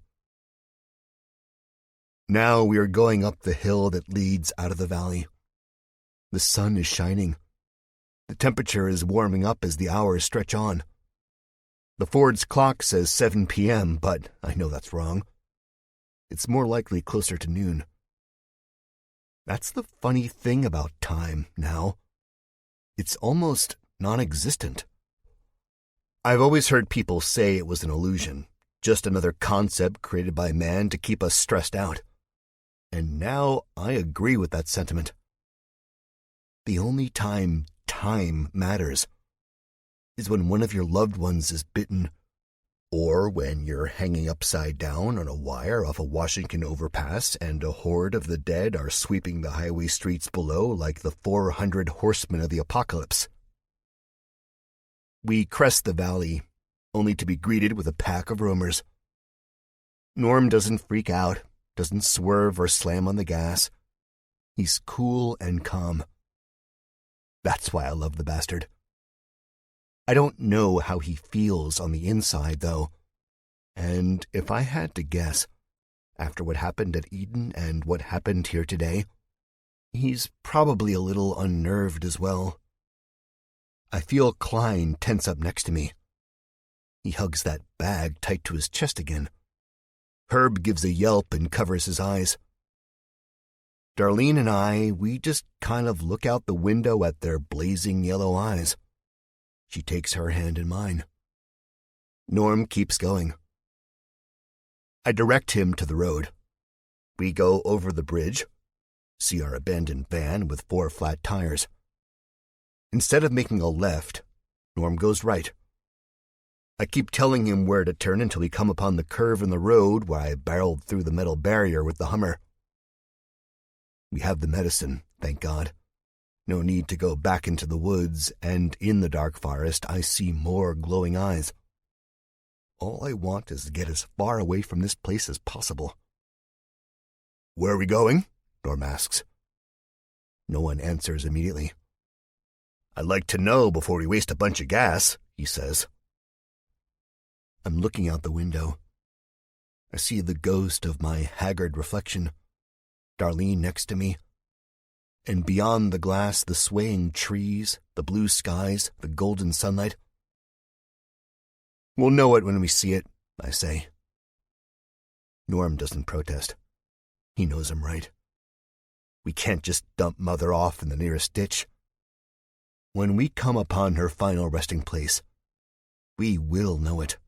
Now we are going up the hill that leads out of the valley. The sun is shining. The temperature is warming up as the hours stretch on. The Ford's clock says 7 p.m., but I know that's wrong. It's more likely closer to noon. That's the funny thing about time now. It's almost non-existent. I've always heard people say it was an illusion, just another concept created by man to keep us stressed out. And now I agree with that sentiment. The only time matters is when one of your loved ones is bitten, or when you're hanging upside down on a wire off a Washington overpass and a horde of the dead are sweeping the highway streets below like the 400 horsemen of the apocalypse. We crest the valley, only to be greeted with a pack of roamers. Norm doesn't freak out, doesn't swerve or slam on the gas. He's cool and calm. That's why I love the bastard. I don't know how he feels on the inside, though. And if I had to guess, after what happened at Eden and what happened here today, he's probably a little unnerved as well. I feel Klein tense up next to me. He hugs that bag tight to his chest again. Herb gives a yelp and covers his eyes. Darlene and we just kind of look out the window at their blazing yellow eyes. She takes her hand in mine. Norm keeps going. I direct him to the road. We go over the bridge, see our abandoned van with 4 flat tires. Instead of making a left, Norm goes right. I keep telling him where to turn until we come upon the curve in the road where I barreled through the metal barrier with the Hummer. We have the medicine, thank God. No need to go back into the woods, and in the dark forest I see more glowing eyes. All I want is to get as far away from this place as possible. "Where are we going?" Norm asks. No one answers immediately. "I'd like to know before we waste a bunch of gas," he says. I'm looking out the window. I see the ghost of my haggard reflection, Darlene next to me, and beyond the glass the swaying trees, the blue skies, the golden sunlight. "We'll know it when we see it," I say. Norm doesn't protest. He knows I'm right. We can't just dump Mother off in the nearest ditch. When we come upon her final resting place, we will know it.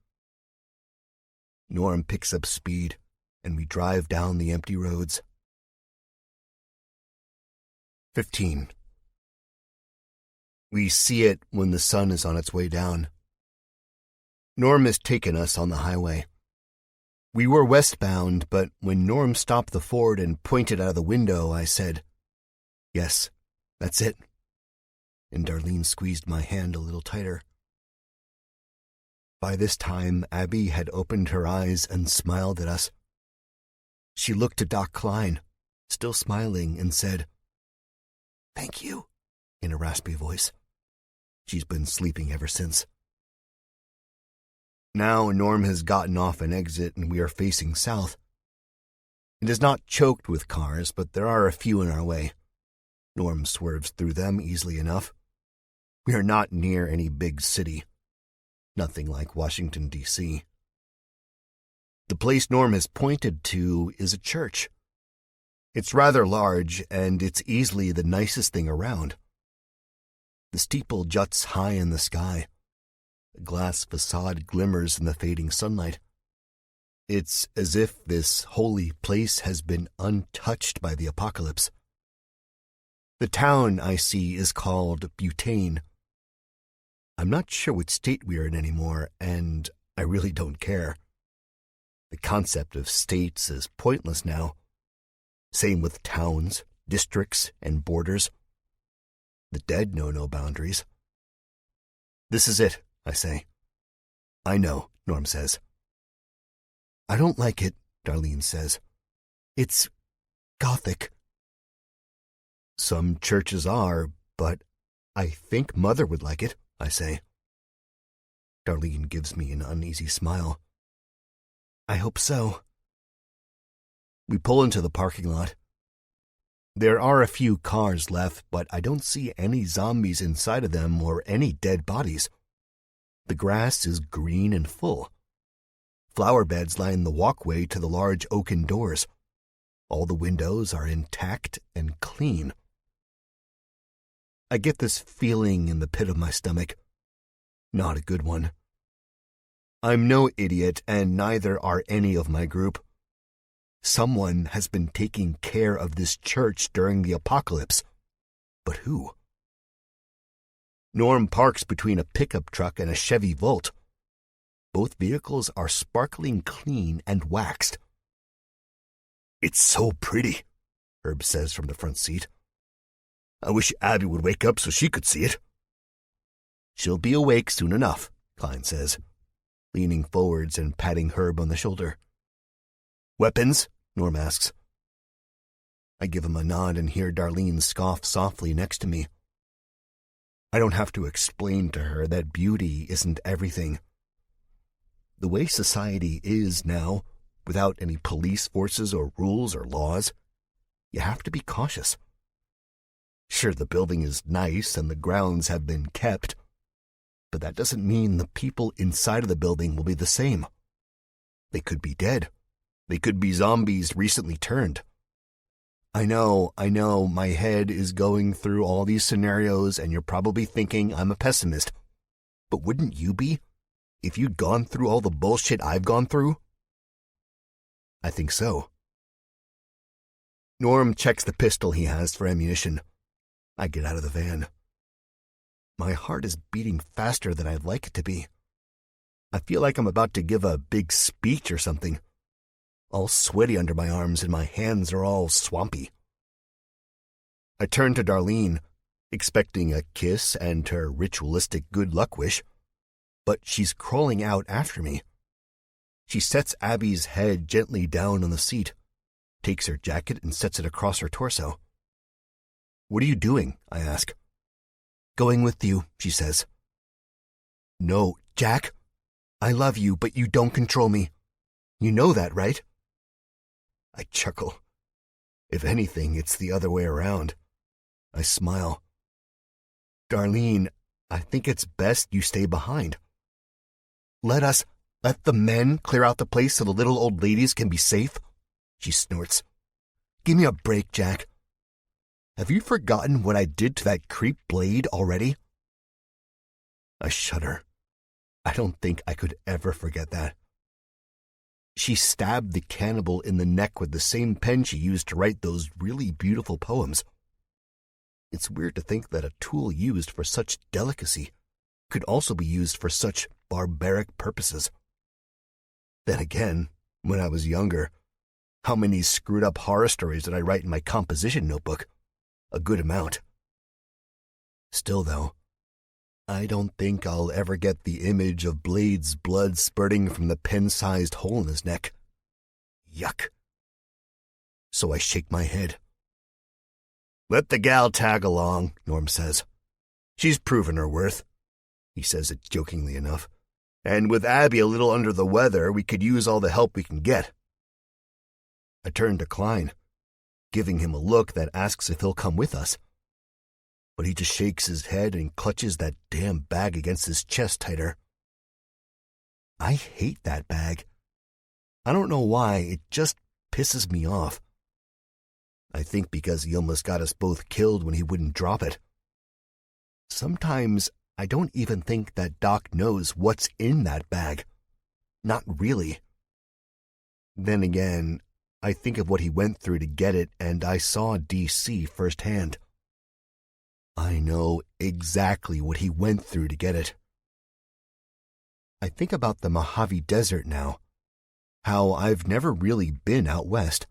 Norm picks up speed, and we drive down the empty roads. 15. We see it when the sun is on its way down. Norm has taken us on the highway. We were westbound, but when Norm stopped the Ford and pointed out of the window, I said, "Yes, that's it." And Darlene squeezed my hand a little tighter. By this time, Abby had opened her eyes and smiled at us. She looked at Doc Klein, still smiling, and said, "Thank you," in a raspy voice. She's been sleeping ever since. Now Norm has gotten off an exit and we are facing south. It is not choked with cars, but there are a few in our way. Norm swerves through them easily enough. We are not near any big city. Nothing like Washington, D.C. The place Norm has pointed to is a church. It's rather large, and it's easily the nicest thing around. The steeple juts high in the sky. The glass facade glimmers in the fading sunlight. It's as if this holy place has been untouched by the apocalypse. The town I see is called Butane. I'm not sure what state we're in anymore, and I really don't care. The concept of states is pointless now. Same with towns, districts, and borders. The dead know no boundaries. This is it, I say. I know, Norm says. I don't like it, Darlene says. It's gothic. Some churches are, but I think Mother would like it, I say. Darlene gives me an uneasy smile. I hope so. We pull into the parking lot. There are a few cars left, but I don't see any zombies inside of them or any dead bodies. The grass is green and full. Flower beds line the walkway to the large oaken doors. All the windows are intact and clean. I get this feeling in the pit of my stomach. Not a good one. I'm no idiot, and neither are any of my group. Someone has been taking care of this church during the apocalypse. But who? Norm parks between a pickup truck and a Chevy Volt. Both vehicles are sparkling clean and waxed. It's so pretty, Herb says from the front seat. I wish Abby would wake up so she could see it. She'll be awake soon enough, Klein says, leaning forwards and patting Herb on the shoulder. Weapons? Norm asks. I give him a nod and hear Darlene scoff softly next to me. I don't have to explain to her that beauty isn't everything. The way society is now, without any police forces or rules or laws, you have to be cautious. Sure, the building is nice and the grounds have been kept, but that doesn't mean the people inside of the building will be the same. They could be dead. They could be zombies recently turned. I know, my head is going through all these scenarios and you're probably thinking I'm a pessimist. But wouldn't you be, if you'd gone through all the bullshit I've gone through? I think so. Norm checks the pistol he has for ammunition. I get out of the van. My heart is beating faster than I'd like it to be. I feel like I'm about to give a big speech or something. All sweaty under my arms and my hands are all swampy. I turn to Darlene, expecting a kiss and her ritualistic good luck wish, but she's crawling out after me. She sets Abby's head gently down on the seat, takes her jacket and sets it across her torso. What are you doing? I ask. Going with you, she says. No, Jack. I love you, but you don't control me. You know that, right? I chuckle. If anything, it's the other way around. I smile. Darlene, I think it's best you stay behind. Let the men clear out the place so the little old ladies can be safe, she snorts. Give me a break, Jack. Have you forgotten what I did to that creep Blade already? I shudder. I don't think I could ever forget that. She stabbed the cannibal in the neck with the same pen she used to write those really beautiful poems. It's weird to think that a tool used for such delicacy could also be used for such barbaric purposes. Then again, when I was younger, how many screwed-up horror stories did I write in my composition notebook? A good amount. Still, though, I don't think I'll ever get the image of Blade's blood spurting from the pen-sized hole in his neck. Yuck. So I shake my head. Let the gal tag along, Norm says. She's proven her worth. He says it jokingly enough. And with Abby a little under the weather, we could use all the help we can get. I turn to Klein, giving him a look that asks if he'll come with us. But he just shakes his head and clutches that damn bag against his chest tighter. I hate that bag. I don't know why, it just pisses me off. I think because he almost got us both killed when he wouldn't drop it. Sometimes I don't even think that Doc knows what's in that bag. Not really. Then again, I think of what he went through to get it, and I saw DC firsthand. I know exactly what he went through to get it. I think about the Mojave Desert now, how I've never really been out west.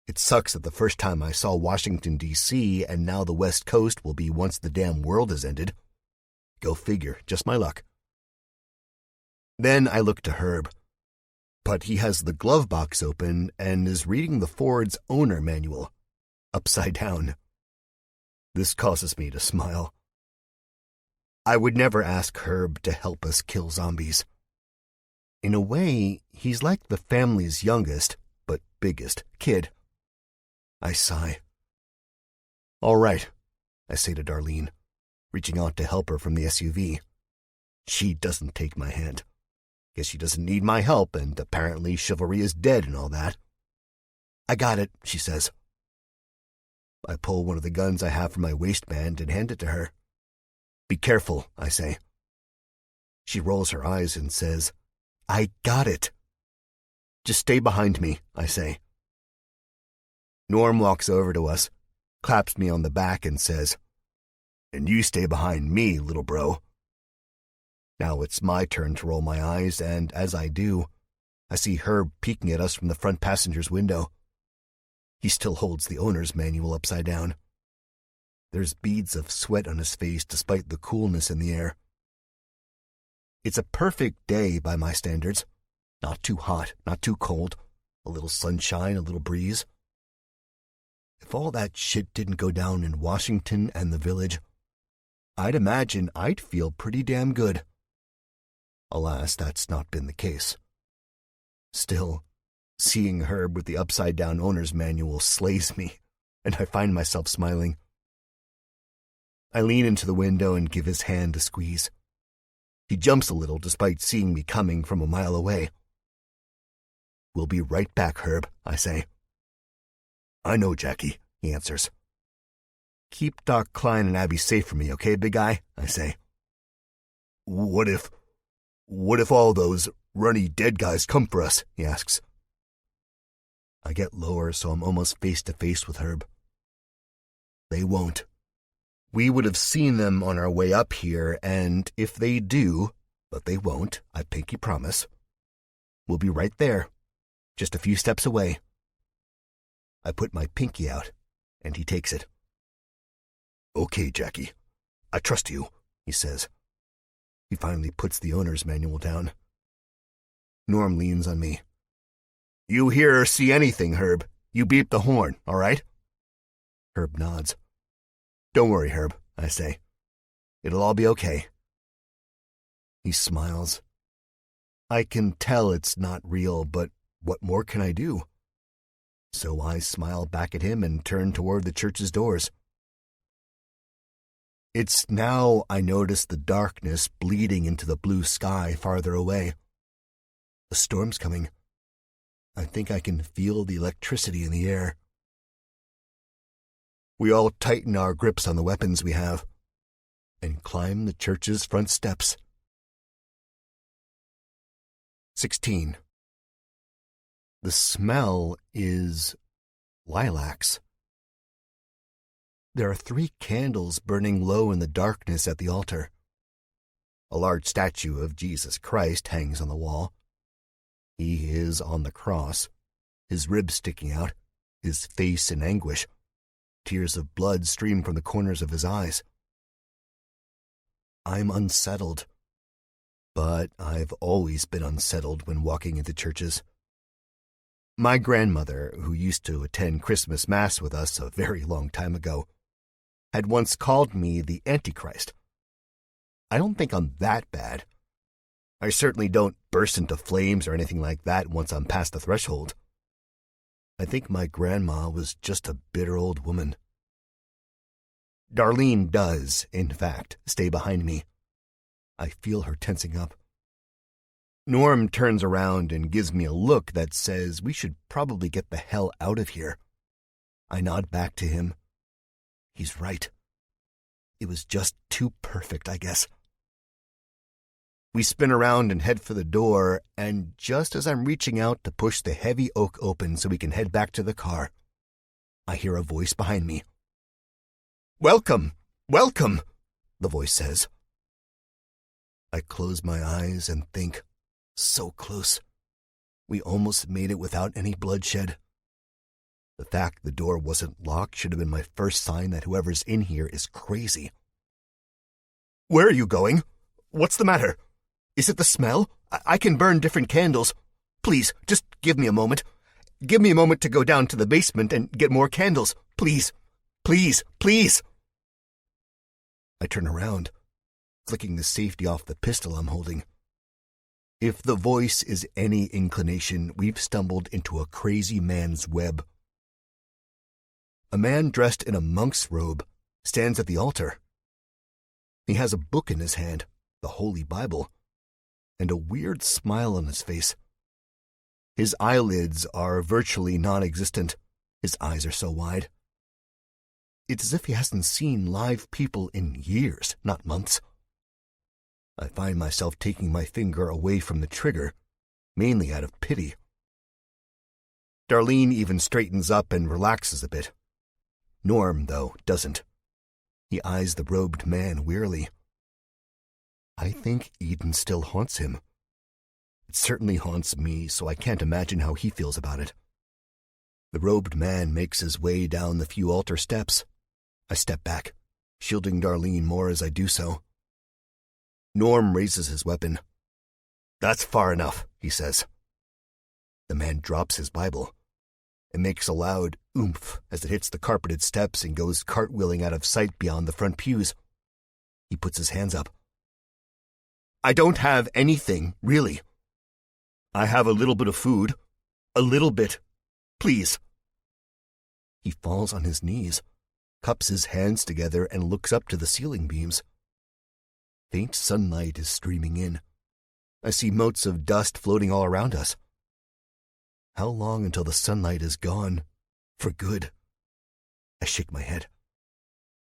It sucks that the first time I saw Washington, D.C., and now the West Coast will be once the damn world has ended. Go figure, just my luck. Then I look to Herb, but he has the glove box open and is reading the Ford's owner manual, upside down. This causes me to smile. I would never ask Herb to help us kill zombies. In a way, he's like the family's youngest, but biggest, kid. I sigh. All right, I say to Darlene, reaching out to help her from the SUV. She doesn't take my hand. Guess she doesn't need my help, and apparently chivalry is dead and all that. I got it, she says. I pull one of the guns I have from my waistband and hand it to her. Be careful, I say. She rolls her eyes and says, I got it. Just stay behind me, I say. Norm walks over to us, claps me on the back and says, And you stay behind me, little bro. Now it's my turn to roll my eyes, and as I do, I see Herb peeking at us from the front passenger's window. He still holds the owner's manual upside down. There's beads of sweat on his face despite the coolness in the air. It's a perfect day by my standards. Not too hot, not too cold. A little sunshine, a little breeze. If all that shit didn't go down in Washington and the village, I'd imagine I'd feel pretty damn good. Alas, that's not been the case. Still, seeing Herb with the upside-down owner's manual slays me, and I find myself smiling. I lean into the window and give his hand a squeeze. He jumps a little despite seeing me coming from a mile away. We'll be right back, Herb, I say. I know, Jackie, he answers. Keep Doc Klein and Abby safe from me, okay, big guy? I say. What if all those runny dead guys come for us? He asks. I get lower so I'm almost face to face with Herb. They won't. We would have seen them on our way up here, and if they do, but they won't, I pinky promise, we'll be right there, just a few steps away. I put my pinky out, and he takes it. Okay, Jackie, I trust you, he says. He finally puts the owner's manual down. Norm leans on me. You hear or see anything, Herb, you beep the horn, all right? Herb nods. Don't worry, Herb, I say. It'll all be okay. He smiles. I can tell it's not real, but what more can I do? So I smile back at him and turn toward the church's doors. It's now I notice the darkness bleeding into the blue sky farther away. The storm's coming. I think I can feel the electricity in the air. We all tighten our grips on the weapons we have and climb the church's front steps. 16. The smell is lilacs. There are 3 candles burning low in the darkness at the altar. A large statue of Jesus Christ hangs on the wall. He is on the cross, his ribs sticking out, his face in anguish. Tears of blood stream from the corners of his eyes. I'm unsettled, but I've always been unsettled when walking into churches. My grandmother, who used to attend Christmas Mass with us a very long time ago, had once called me the Antichrist. I don't think I'm that bad. I certainly don't burst into flames or anything like that once I'm past the threshold. I think my grandma was just a bitter old woman. Darlene does, in fact, stay behind me. I feel her tensing up. Norm turns around and gives me a look that says we should probably get the hell out of here. I nod back to him. He's right. It was just too perfect, I guess. We spin around and head for the door, and just as I'm reaching out to push the heavy oak open so we can head back to the car, I hear a voice behind me. "Welcome! Welcome!" the voice says. I close my eyes and think, so close. We almost made it without any bloodshed. The fact the door wasn't locked should have been my first sign that whoever's in here is crazy. "Where are you going? What's the matter? Is it the smell? I can burn different candles. Please, just give me a moment. Give me a moment to go down to the basement and get more candles. Please, please, please." I turn around, flicking the safety off the pistol I'm holding. If the voice is any inclination, we've stumbled into a crazy man's web. A man dressed in a monk's robe stands at the altar. He has a book in his hand, the Holy Bible, and a weird smile on his face. His eyelids are virtually non-existent. His eyes are so wide. It's as if he hasn't seen live people in years, not months. I find myself taking my finger away from the trigger, mainly out of pity. Darlene even straightens up and relaxes a bit. Norm, though, doesn't. He eyes the robed man wearily. I think Eden still haunts him. It certainly haunts me, so I can't imagine how he feels about it. The robed man makes his way down the few altar steps. I step back, shielding Darlene more as I do so. Norm raises his weapon. "That's far enough," he says. The man drops his Bible and makes a loud oomph as it hits the carpeted steps and goes cartwheeling out of sight beyond the front pews. He puts his hands up. "I don't have anything, really. I have a little bit of food. A little bit. Please." He falls on his knees, cups his hands together, and looks up to the ceiling beams. Faint sunlight is streaming in. I see motes of dust floating all around us. How long until the sunlight is gone? For good. I shake my head.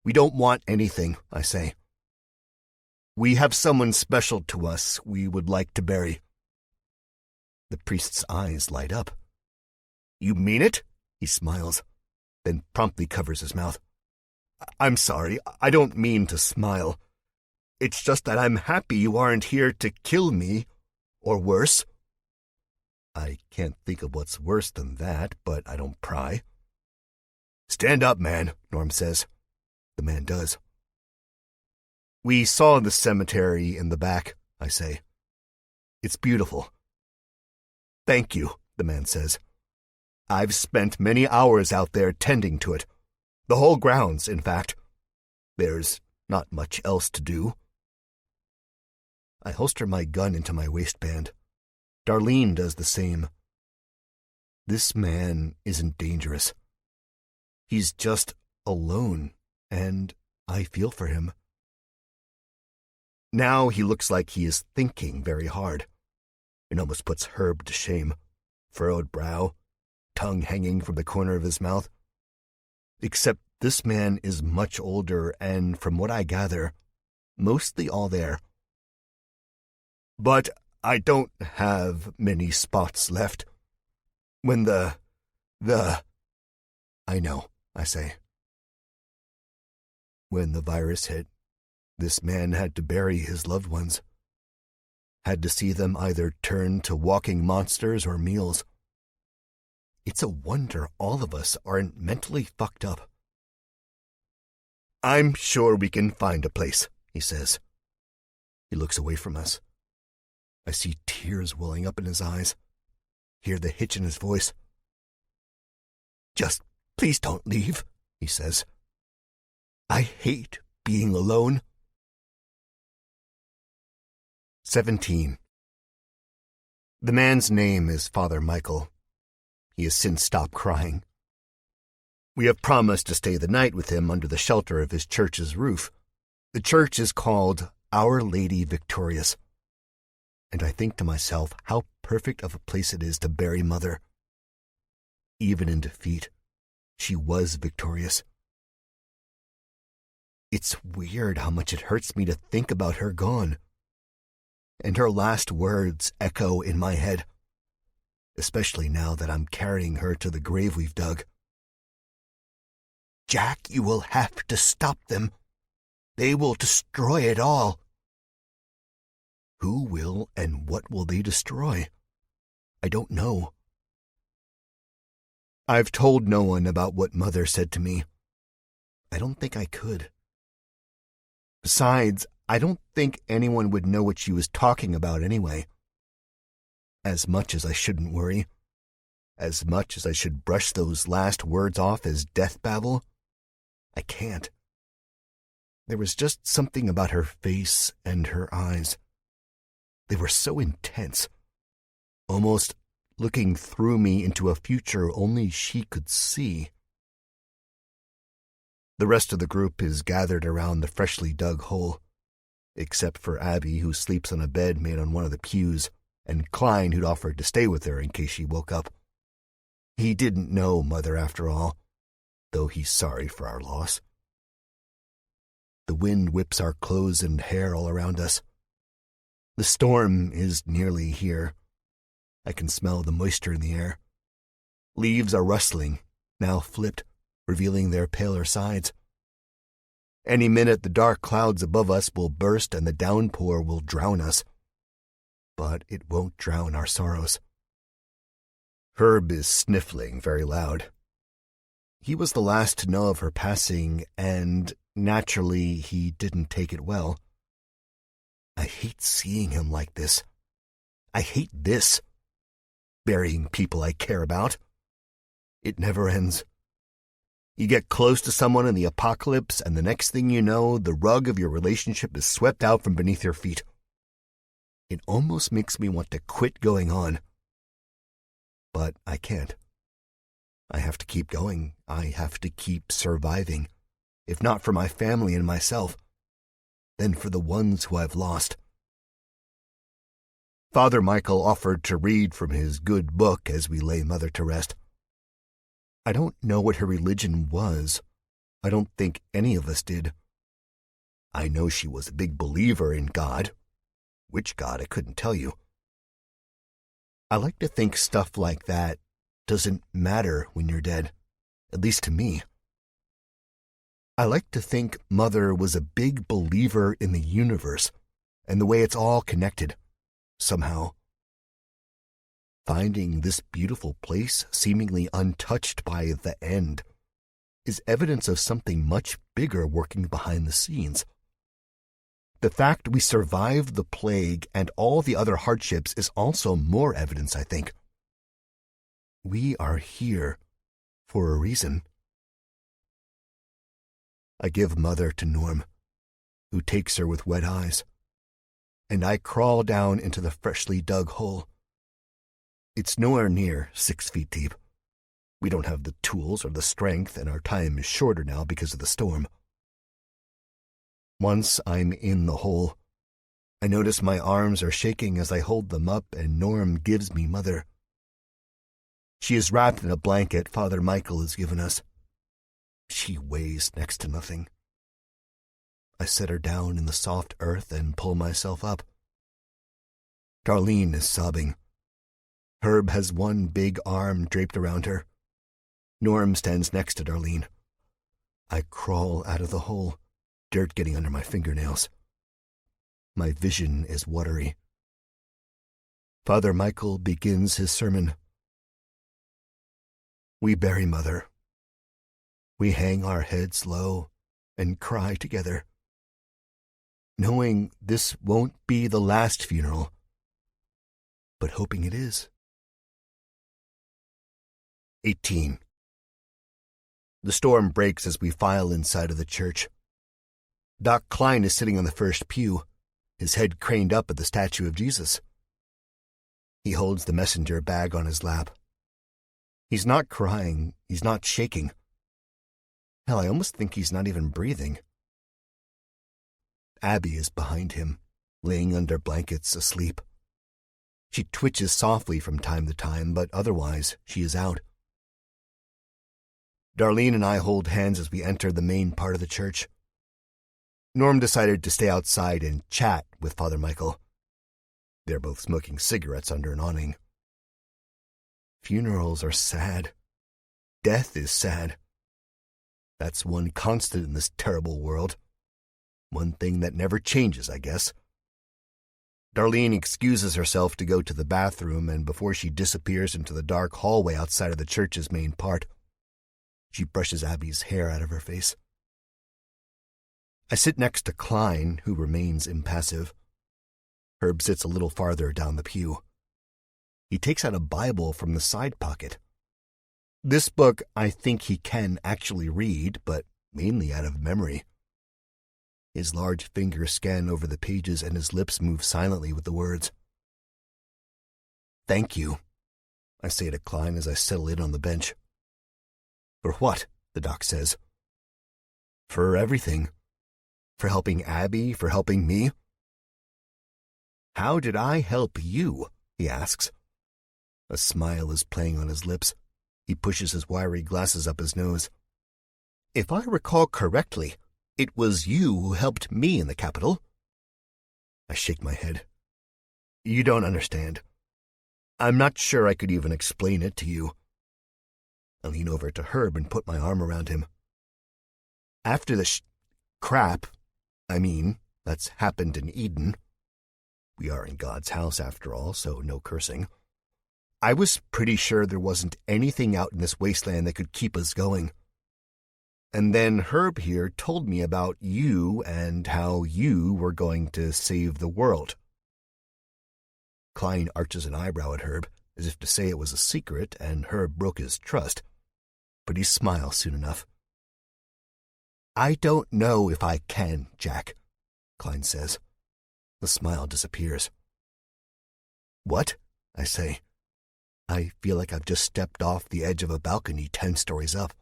"We don't want anything," I say. "We have someone special to us we would like to bury." The priest's eyes light up. "You mean it?" He smiles, then promptly covers his mouth. "I'm sorry, I don't mean to smile. It's just that I'm happy you aren't here to kill me, or worse." I can't think of what's worse than that, but I don't pry. "Stand up, man," Norm says. The man does. "We saw the cemetery in the back," I say. "It's beautiful." "Thank you," the man says. "I've spent many hours out there tending to it. The whole grounds, in fact. There's not much else to do." I holster my gun into my waistband. Darlene does the same. This man isn't dangerous. He's just alone, and I feel for him. Now he looks like he is thinking very hard. It almost puts Herb to shame. Furrowed brow, tongue hanging from the corner of his mouth. Except this man is much older and, from what I gather, mostly all there. "But I don't have many spots left. When the... I know," I say. When the virus hit, this man had to bury his loved ones. Had to see them either turn to walking monsters or meals. It's a wonder all of us aren't mentally fucked up. "I'm sure we can find a place," he says. He looks away from us. I see tears welling up in his eyes, hear the hitch in his voice. "Just please don't leave," he says. "I hate being alone." 17. The man's name is Father Michael. He has since stopped crying. We have promised to stay the night with him under the shelter of his church's roof. The church is called Our Lady Victorious. And I think to myself how perfect of a place it is to bury Mother. Even in defeat, she was victorious. It's weird how much it hurts me to think about her gone. and her last words echo in my head, especially now that I'm carrying her to the grave we've dug. Jack, you will have to stop them. They will destroy it all. Who will and what will they destroy? I don't know. I've told no one about what Mother said to me. I don't think I could. Besides, I don't think anyone would know what she was talking about anyway. As much as I shouldn't worry, as much as I should brush those last words off as death babble, I can't. There was just something about her face and her eyes. They were so intense, almost looking through me into a future only she could see. The rest of the group is gathered around the freshly dug hole, except for Abby, who sleeps on a bed made on one of the pews, and Klein, who'd offered to stay with her in case she woke up. He didn't know Mother after all, though he's sorry for our loss. The wind whips our clothes and hair all around us. The storm is nearly here. I can smell the moisture in the air. Leaves are rustling, now flipped, revealing their paler sides. Any minute the dark clouds above us will burst and the downpour will drown us. But it won't drown our sorrows. Herb is sniffling very loud. He was the last to know of her passing, and naturally he didn't take it well. I hate seeing him like this. I hate this. Burying people I care about. It never ends. You get close to someone in the apocalypse, and the next thing you know, the rug of your relationship is swept out from beneath your feet. It almost makes me want to quit going on. But I can't. I have to keep going. I have to keep surviving. If not for my family and myself, then for the ones who I've lost. Father Michael offered to read from his good book as we lay Mother to rest. I don't know what her religion was. I don't think any of us did. I know she was a big believer in God. Which God, I couldn't tell you. I like to think stuff like that doesn't matter when you're dead, at least to me. I like to think Mother was a big believer in the universe and the way it's all connected, somehow. Finding this beautiful place seemingly untouched by the end is evidence of something much bigger working behind the scenes. The fact we survived the plague and all the other hardships is also more evidence, I think. We are here for a reason. I give Mother to Norm, who takes her with wet eyes, and I crawl down into the freshly dug hole. It's nowhere near 6 feet deep. We don't have the tools or the strength, and our time is shorter now because of the storm. Once I'm in the hole, I notice my arms are shaking as I hold them up, and Norm gives me Mother. She is wrapped in a blanket Father Michael has given us. She weighs next to nothing. I set her down in the soft earth and pull myself up. Darlene is sobbing. Herb has one big arm draped around her. Norm stands next to Darlene. I crawl out of the hole, dirt getting under my fingernails. My vision is watery. Father Michael begins his sermon. We bury Mother. We hang our heads low and cry together, knowing this won't be the last funeral, but hoping it is. 18. The storm breaks as we file inside of the church. Doc Klein is sitting on the first pew, his head craned up at the statue of Jesus. He holds the messenger bag on his lap. He's not crying, he's not shaking. Hell, I almost think he's not even breathing. Abby is behind him, laying under blankets asleep. She twitches softly from time to time, but otherwise she is out. Darlene and I hold hands as we enter the main part of the church. Norm decided to stay outside and chat with Father Michael. They're both smoking cigarettes under an awning. Funerals are sad. Death is sad. That's one constant in this terrible world. One thing that never changes, I guess. Darlene excuses herself to go to the bathroom, and before she disappears into the dark hallway outside of the church's main part, she brushes Abby's hair out of her face. I sit next to Klein, who remains impassive. Herb sits a little farther down the pew. He takes out a Bible from the side pocket. This book I think he can actually read, but mainly out of memory. His large fingers scan over the pages and his lips move silently with the words. "Thank you," I say to Klein as I settle in on the bench. "For what?" the doc says. "For everything. For helping Abby, for helping me." "How did I help you?" he asks. A smile is playing on his lips. He pushes his wiry glasses up his nose. "If I recall correctly, it was you who helped me in the Capitol." I shake my head. "You don't understand. I'm not sure I could even explain it to you." I lean over to Herb and put my arm around him. "After the crap, that's happened in Eden. We are in God's house after all, so no cursing. I was pretty sure there wasn't anything out in this wasteland that could keep us going. And then Herb here told me about you and how you were going to save the world." Klein arches an eyebrow at Herb, as if to say it was a secret and Herb broke his trust, but he smiles soon enough. "I don't know if I can, Jack," Klein says. The smile disappears. "What?" I say. I feel like I've just stepped off the edge of a balcony 10 stories up.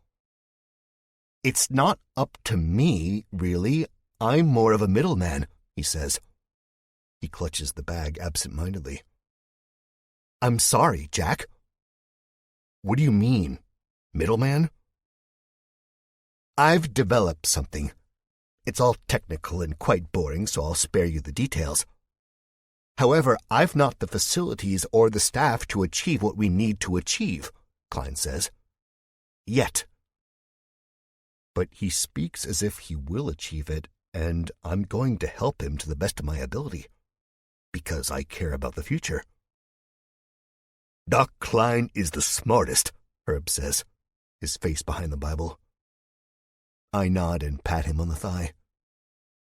"It's not up to me, really. I'm more of a middleman," he says. He clutches the bag absent-mindedly. "I'm sorry, Jack." "What do you mean? Middleman?" "I've developed something. It's all technical and quite boring, so I'll spare you the details. However, I've not the facilities or the staff to achieve what we need to achieve," Klein says. "Yet." But he speaks as if he will achieve it, and I'm going to help him to the best of my ability, because I care about the future. "Doc Klein is the smartest," Herb says, his face behind the Bible. I nod and pat him on the thigh.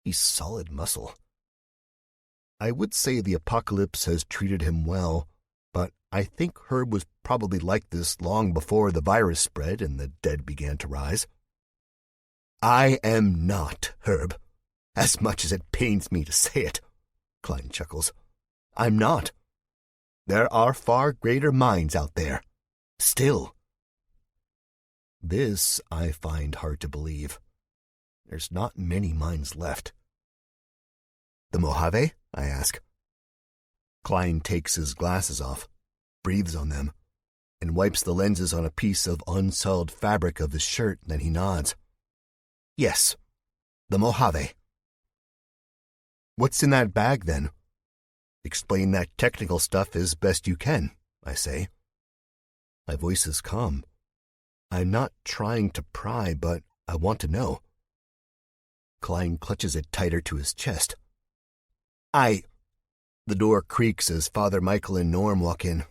He's solid muscle. I would say the apocalypse has treated him well, but I think Herb was probably like this long before the virus spread and the dead began to rise. "I am not, Herb, as much as it pains me to say it," Klein chuckles. "I'm not. There are far greater minds out there. Still." This I find hard to believe. There's not many minds left. "The Mojave?" I ask. Klein takes his glasses off, breathes on them, and wipes the lenses on a piece of unsoiled fabric of his shirt, then he nods. "Yes, the Mojave." "What's in that bag, then?" "Explain that technical stuff as best you can," I say. My voice is calm. I'm not trying to pry, but I want to know. Klein clutches it tighter to his chest. The door creaks as Father Michael and Norm walk in.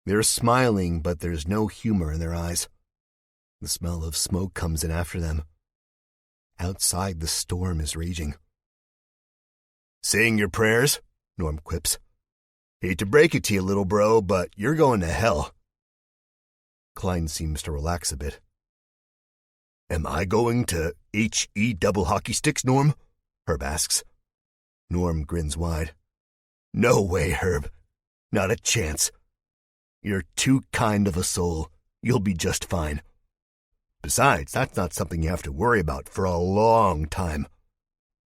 They're smiling, but there's no humor in their eyes. The smell of smoke comes in after them. Outside, the storm is raging. "Saying your prayers?" Norm quips. "Hate to break it to you, little bro, but you're going to hell." Klein seems to relax a bit. "Am I going to HE double hockey sticks, Norm?" Herb asks. Norm grins wide. "No way, Herb. Not a chance. You're too kind of a soul. You'll be just fine. Besides, that's not something you have to worry about for a long time.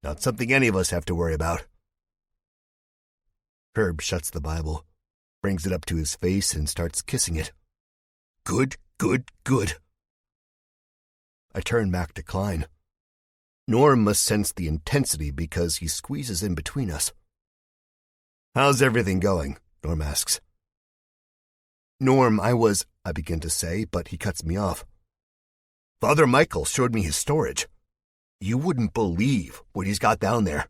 Not something any of us have to worry about." Herb shuts the Bible, brings it up to his face, and starts kissing it. "Good, good, good." I turn back to Klein. Norm must sense the intensity because he squeezes in between us. How's everything going? Norm asks. Norm, I begin to say, but he cuts me off. Father Michael showed me his storage. You wouldn't believe what he's got down there.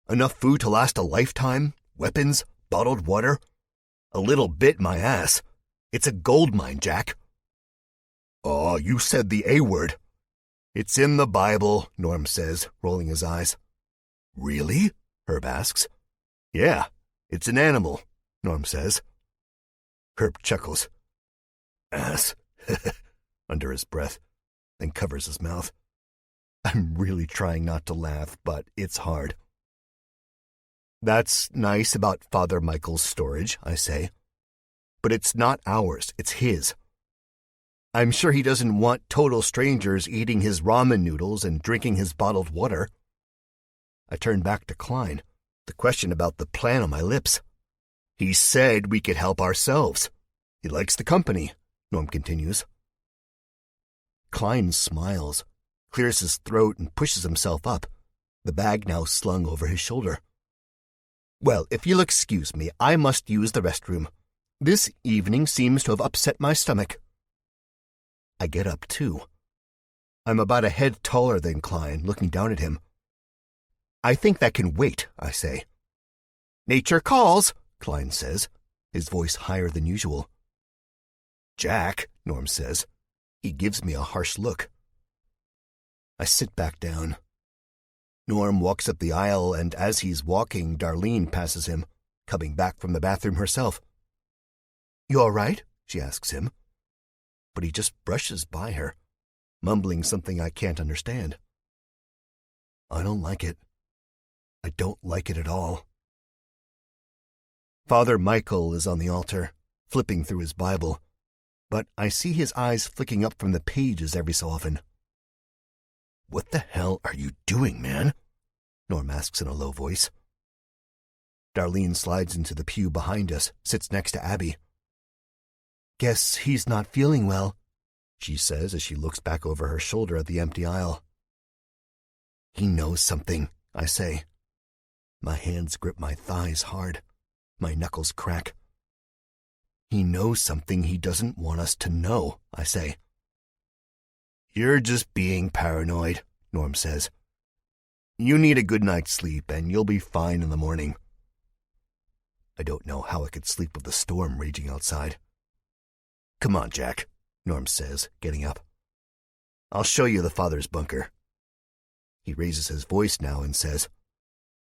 Enough food to last a lifetime, weapons, bottled water. A little bit my ass. It's a gold mine, Jack. Oh, you said the A word. It's in the Bible, Norm says, rolling his eyes. Really? Herb asks. Yeah, it's an animal, Norm says. Herb chuckles. Ass, under his breath, then covers his mouth. I'm really trying not to laugh, but it's hard. That's nice about Father Michael's storage, I say. But it's not ours, it's his. I'm sure he doesn't want total strangers eating his ramen noodles and drinking his bottled water. I turn back to Klein, the question about the plan on my lips. He said we could help ourselves. He likes the company, Norm continues. Klein smiles, clears his throat and pushes himself up, the bag now slung over his shoulder. Well, if you'll excuse me, I must use the restroom. This evening seems to have upset my stomach. I get up, too. I'm about a head taller than Klein, looking down at him. I think that can wait, I say. Nature calls, Klein says, his voice higher than usual. Jack, Norm says. He gives me a harsh look. I sit back down. Norm walks up the aisle, and as he's walking, Darlene passes him, coming back from the bathroom herself. You all right? She asks him. But he just brushes by her, mumbling something I can't understand. I don't like it. I don't like it at all. Father Michael is on the altar, flipping through his Bible, but I see his eyes flicking up from the pages every so often. What the hell are you doing, man? Norm asks in a low voice. Darlene slides into the pew behind us, sits next to Abby. Guess he's not feeling well, she says as she looks back over her shoulder at the empty aisle. He knows something, I say. My hands grip my thighs hard. My knuckles crack. He knows something he doesn't want us to know, I say. You're just being paranoid, Norm says. You need a good night's sleep and you'll be fine in the morning. I don't know how I could sleep with the storm raging outside. Come on, Jack, Norm says, getting up. I'll show you the father's bunker. He raises his voice now and says,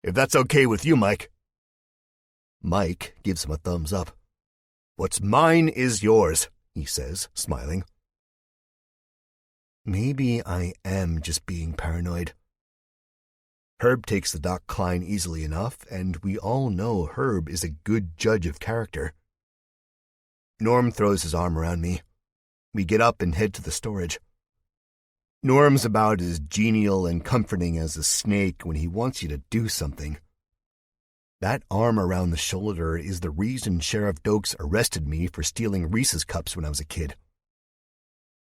If that's okay with you, Mike. Mike gives him a thumbs up. What's mine is yours, he says, smiling. Maybe I am just being paranoid. Herb takes the Doc Klein easily enough, and we all know Herb is a good judge of character. Norm throws his arm around me. We get up and head to the storage. Norm's about as genial and comforting as a snake when he wants you to do something. That arm around the shoulder is the reason Sheriff Dokes arrested me for stealing Reese's cups when I was a kid.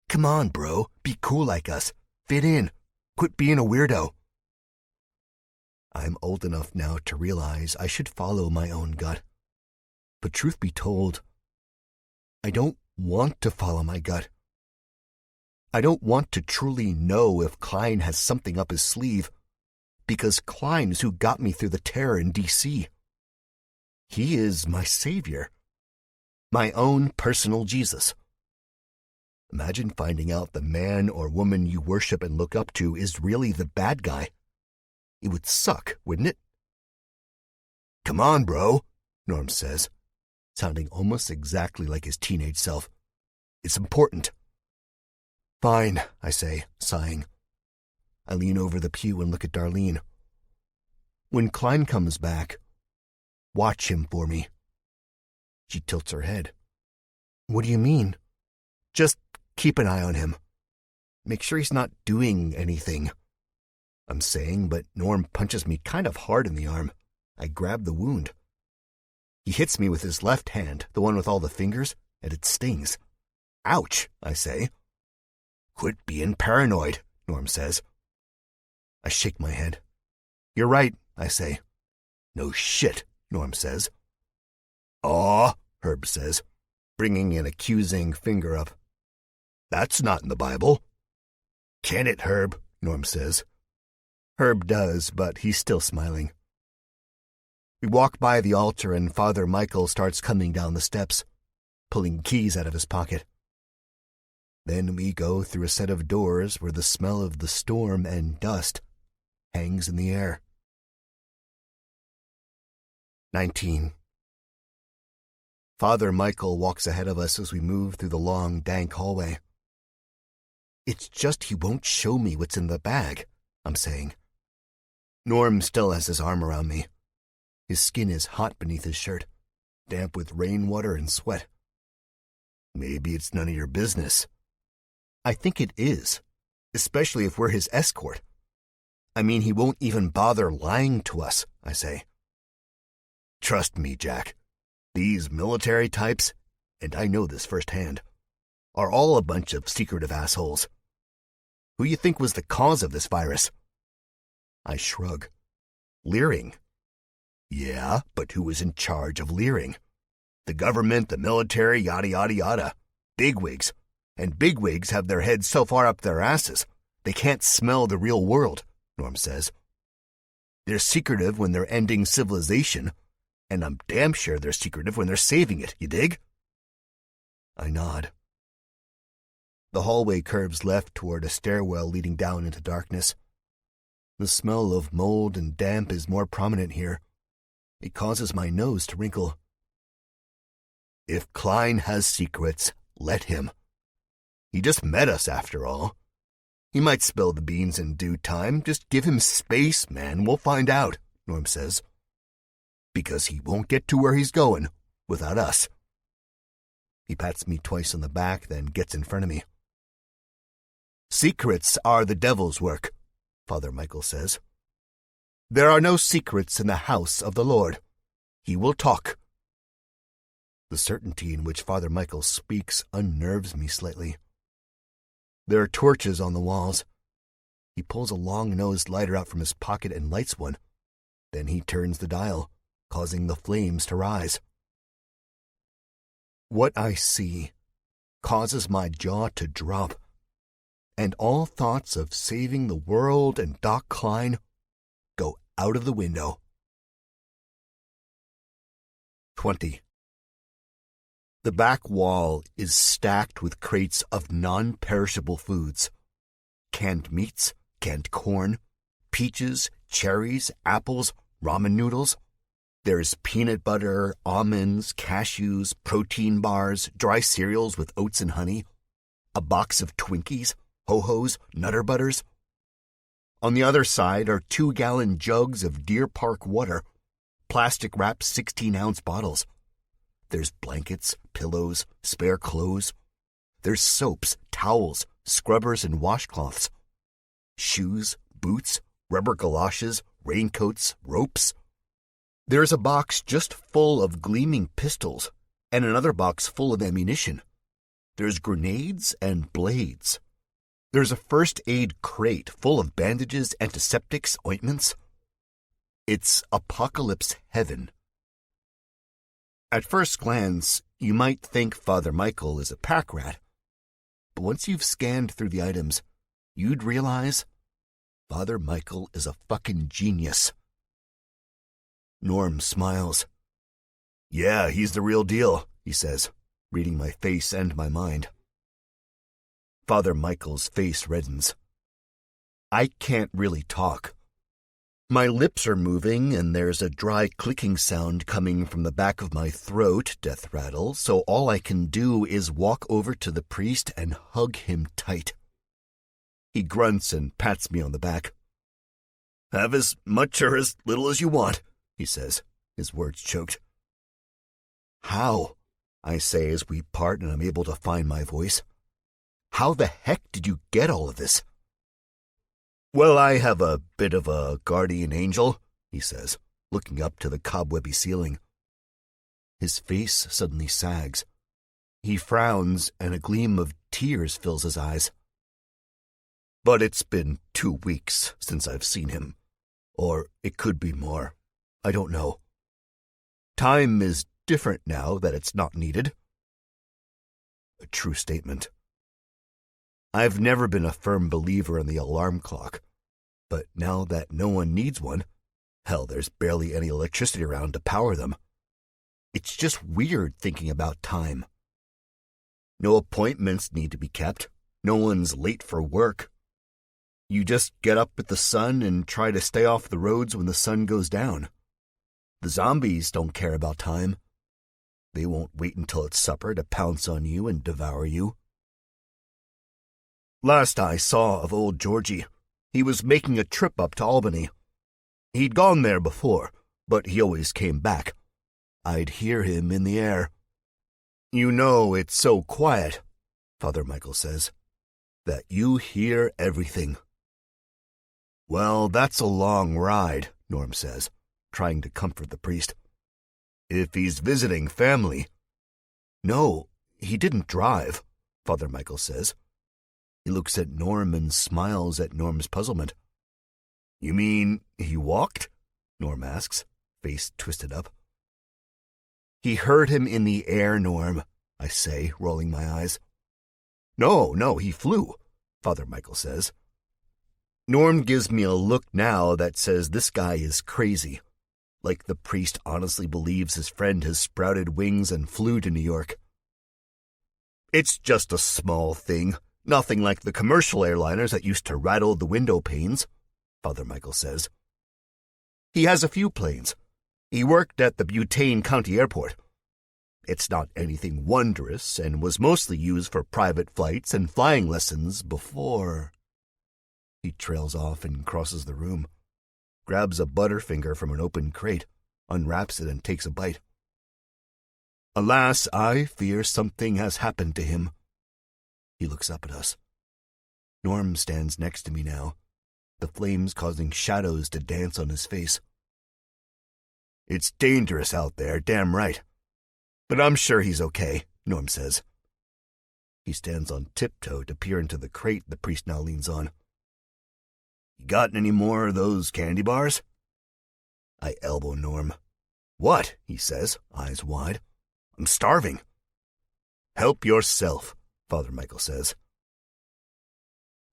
Come on, bro. Be cool like us. Fit in. Quit being a weirdo. I'm old enough now to realize I should follow my own gut. But truth be told, I don't want to follow my gut. I don't want to truly know if Klein has something up his sleeve, because Klein is who got me through the terror in D.C. He is my savior, my own personal Jesus. Imagine finding out the man or woman you worship and look up to is really the bad guy. It would suck, wouldn't it? Come on, bro, Norm says, sounding almost exactly like his teenage self. It's important. Fine, I say, sighing. I lean over the pew and look at Darlene. When Klein comes back, watch him for me. She tilts her head. What do you mean? Just keep an eye on him. Make sure he's not doing anything. I'm saying, but Norm punches me kind of hard in the arm. I grab the wound. He hits me with his left hand, the one with all the fingers, and it stings. Ouch, I say. Quit being paranoid, Norm says. I shake my head. You're right, I say. No shit, Norm says. Aw, Herb says, bringing an accusing finger up. That's not in the Bible. Can it, Herb? Norm says. Herb does, but he's still smiling. We walk by the altar and Father Michael starts coming down the steps, pulling keys out of his pocket. Then we go through a set of doors where the smell of the storm and dust hangs in the air. 19. Father Michael walks ahead of us as we move through the long, dank hallway. It's just he won't show me what's in the bag, I'm saying. Norm still has his arm around me. His skin is hot beneath his shirt, damp with rainwater and sweat. Maybe it's none of your business. I think it is, especially if we're his escort. I mean, he won't even bother lying to us, I say. Trust me, Jack. These military types, and I know this firsthand, are all a bunch of secretive assholes. Who you think was the cause of this virus? I shrug. Leering. Yeah, but who was in charge of leering? The government, the military, yada yada yada. Bigwigs. And bigwigs have their heads so far up their asses, they can't smell the real world, Norm says. They're secretive when they're ending civilization, and I'm damn sure they're secretive when they're saving it, you dig? I nod. The hallway curves left toward a stairwell leading down into darkness. The smell of mold and damp is more prominent here. It causes my nose to wrinkle. If Klein has secrets, let him. He just met us, after all. He might spill the beans in due time. Just give him space, man. We'll find out, Norm says. Because he won't get to where he's going without us. He pats me twice on the back, then gets in front of me. Secrets are the devil's work, Father Michael says. There are no secrets in the house of the Lord. He will talk. The certainty in which Father Michael speaks unnerves me slightly. There are torches on the walls. He pulls a long-nosed lighter out from his pocket and lights one. Then he turns the dial, causing the flames to rise. What I see causes my jaw to drop, and all thoughts of saving the world and Doc Klein go out of the window. 20. The back wall is stacked with crates of non-perishable foods. Canned meats, canned corn, peaches, cherries, apples, ramen noodles. There's peanut butter, almonds, cashews, protein bars, dry cereals with oats and honey, a box of Twinkies, Ho-Hos, Nutter Butters. On the other side are 2-gallon jugs of Deer Park water, plastic-wrapped 16-ounce bottles. There's blankets, pillows, spare clothes. There's soaps, towels, scrubbers, and washcloths. Shoes, boots, rubber galoshes, raincoats, ropes. There's a box just full of gleaming pistols, and another box full of ammunition. There's grenades and blades. There's a first aid crate full of bandages, antiseptics, ointments. It's apocalypse heaven. At first glance, you might think Father Michael is a pack rat, but once you've scanned through the items, you'd realize Father Michael is a fucking genius. Norm smiles. Yeah, he's the real deal, he says, reading my face and my mind. Father Michael's face reddens. I can't really talk. My lips are moving, and there's a dry clicking sound coming from the back of my throat, death rattle, so all I can do is walk over to the priest and hug him tight. He grunts and pats me on the back. Have as much or as little as you want, he says, his words choked. How? I say as we part and I'm able to find my voice. How the heck did you get all of this? Well, I have a bit of a guardian angel, he says, looking up to the cobwebby ceiling. His face suddenly sags. He frowns, and a gleam of tears fills his eyes. But it's been 2 weeks since I've seen him. Or it could be more. I don't know. Time is different now that it's not needed. A true statement. I've never been a firm believer in the alarm clock, but now that no one needs one, hell, there's barely any electricity around to power them. It's just weird thinking about time. No appointments need to be kept. No one's late for work. You just get up with the sun and try to stay off the roads when the sun goes down. The zombies don't care about time. They won't wait until it's supper to pounce on you and devour you. Last I saw of old Georgie, he was making a trip up to Albany. He'd gone there before, but he always came back. I'd hear him in the air. You know it's so quiet, Father Michael says, that you hear everything. Well, that's a long ride, Norm says, trying to comfort the priest. If he's visiting family. No, he didn't drive, Father Michael says. He looks at Norm and smiles at Norm's puzzlement. You mean he walked? Norm asks, face twisted up. He heard him in the air, Norm, I say, rolling my eyes. No, he flew, Father Michael says. Norm gives me a look now that says this guy is crazy, like the priest honestly believes his friend has sprouted wings and flew to New York. It's just a small thing, nothing like the commercial airliners that used to rattle the window panes, Father Michael says. He has a few planes. He worked at the Buchanan County Airport. It's not anything wondrous and was mostly used for private flights and flying lessons before. He trails off and crosses the room, grabs a Butterfinger from an open crate, unwraps it and takes a bite. Alas, I fear something has happened to him. He looks up at us. Norm stands next to me now, the flames causing shadows to dance on his face. It's dangerous out there, damn right. But I'm sure he's okay, Norm says. He stands on tiptoe to peer into the crate the priest now leans on. You got any more of those candy bars? I elbow Norm. What? He says, eyes wide. I'm starving. Help yourself, Father Michael says.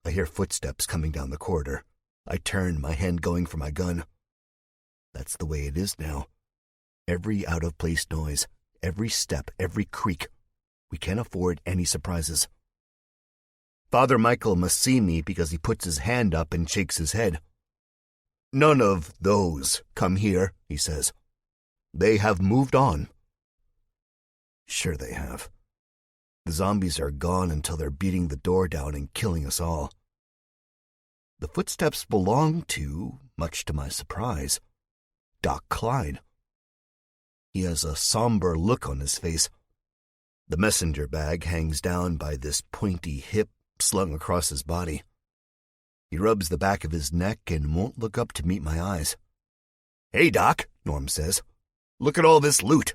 I hear footsteps coming down the corridor. I turn, my hand going for my gun. That's the way it is now. Every out-of-place noise, every step, every creak. We can't afford any surprises. Father Michael must see me because he puts his hand up and shakes his head. None of those come here, he says. They have moved on. Sure they have. The zombies are gone until they're beating the door down and killing us all. The footsteps belong to, much to my surprise, Doc Klein. He has a somber look on his face. The messenger bag hangs down by this pointy hip slung across his body. He rubs the back of his neck and won't look up to meet my eyes. Hey, Doc, Norm says. Look at all this loot.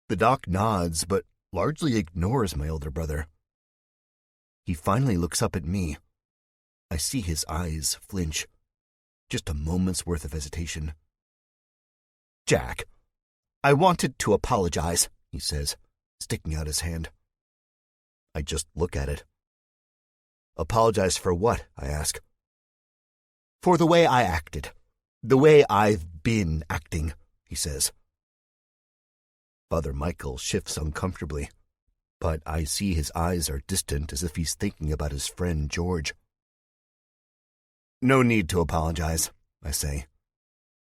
The doc nods, but largely ignores my older brother. He finally looks up at me. I see his eyes flinch. Just a moment's worth of hesitation. Jack, I wanted to apologize, he says, sticking out his hand. I just look at it. Apologize for what? I ask. For the way I acted. The way I've been acting, he says. Father Michael shifts uncomfortably, but I see his eyes are distant as if he's thinking about his friend George. No need to apologize, I say.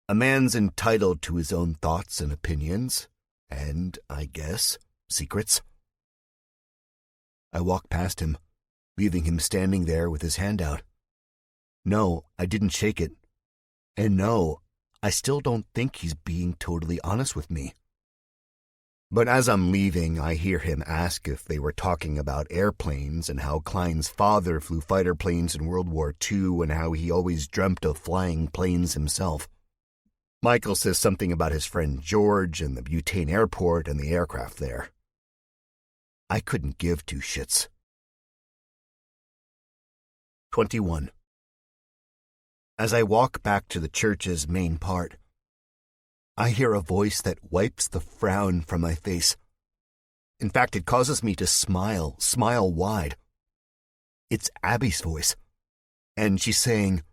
A man's entitled to his own thoughts and opinions, and, I guess, secrets. I walk past him, leaving him standing there with his hand out. No, I didn't shake it. And no, I still don't think he's being totally honest with me. But as I'm leaving, I hear him ask if they were talking about airplanes and how Klein's father flew fighter planes in World War II and how he always dreamt of flying planes himself. Michael says something about his friend George and the Buchanan Airport and the aircraft there. I couldn't give two shits. 21. As I walk back to the church's main part, I hear a voice that wipes the frown from my face. In fact, it causes me to smile wide. It's Abby's voice, and she's saying,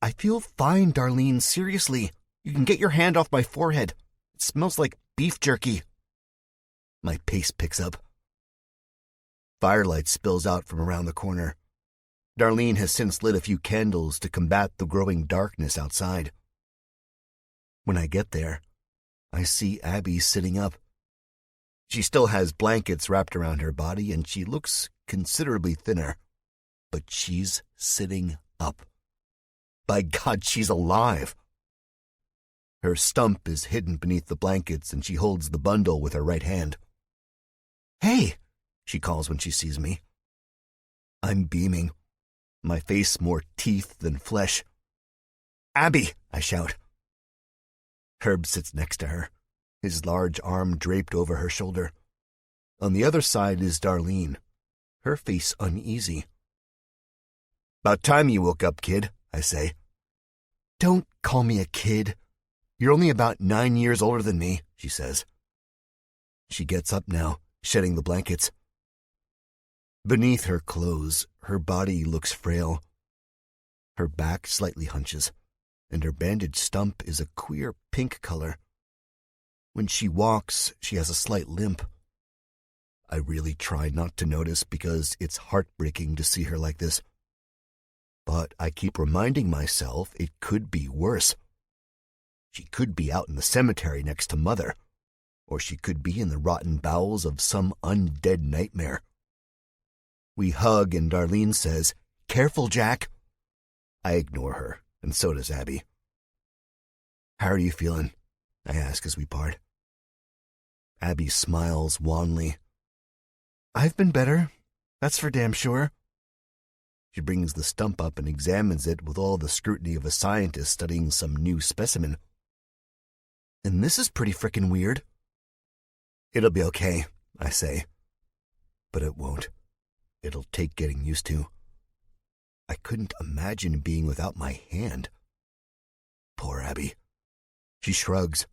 "I feel fine, Darlene, seriously. You can get your hand off my forehead. It smells like beef jerky." My pace picks up. Firelight spills out from around the corner. Darlene has since lit a few candles to combat the growing darkness outside. When I get there, I see Abby sitting up. She still has blankets wrapped around her body, and she looks considerably thinner. But she's sitting up. By God, she's alive. Her stump is hidden beneath the blankets, and she holds the bundle with her right hand. "Hey," she calls when she sees me. I'm beaming, my face more teeth than flesh. "Abby," I shout. Herb sits next to her, his large arm draped over her shoulder. On the other side is Darlene, her face uneasy. "About time you woke up, kid," I say. "Don't call me a kid. You're only about 9 years older than me," she says. She gets up now, shedding the blankets. Beneath her clothes, her body looks frail. Her back slightly hunches, and her bandaged stump is a queer pink color. When she walks, she has a slight limp. I really try not to notice because it's heartbreaking to see her like this. But I keep reminding myself it could be worse. She could be out in the cemetery next to Mother, or she could be in the rotten bowels of some undead nightmare. We hug, and Darlene says, "Careful, Jack." I ignore her, and so does Abby. "How are you feeling?" I ask as we part. Abby smiles wanly. "I've been better, that's for damn sure." She brings the stump up and examines it with all the scrutiny of a scientist studying some new specimen. "And this is pretty frickin' weird." "It'll be okay," I say. But it won't. It'll take getting used to. I couldn't imagine being without my hand. Poor Abby. She shrugs.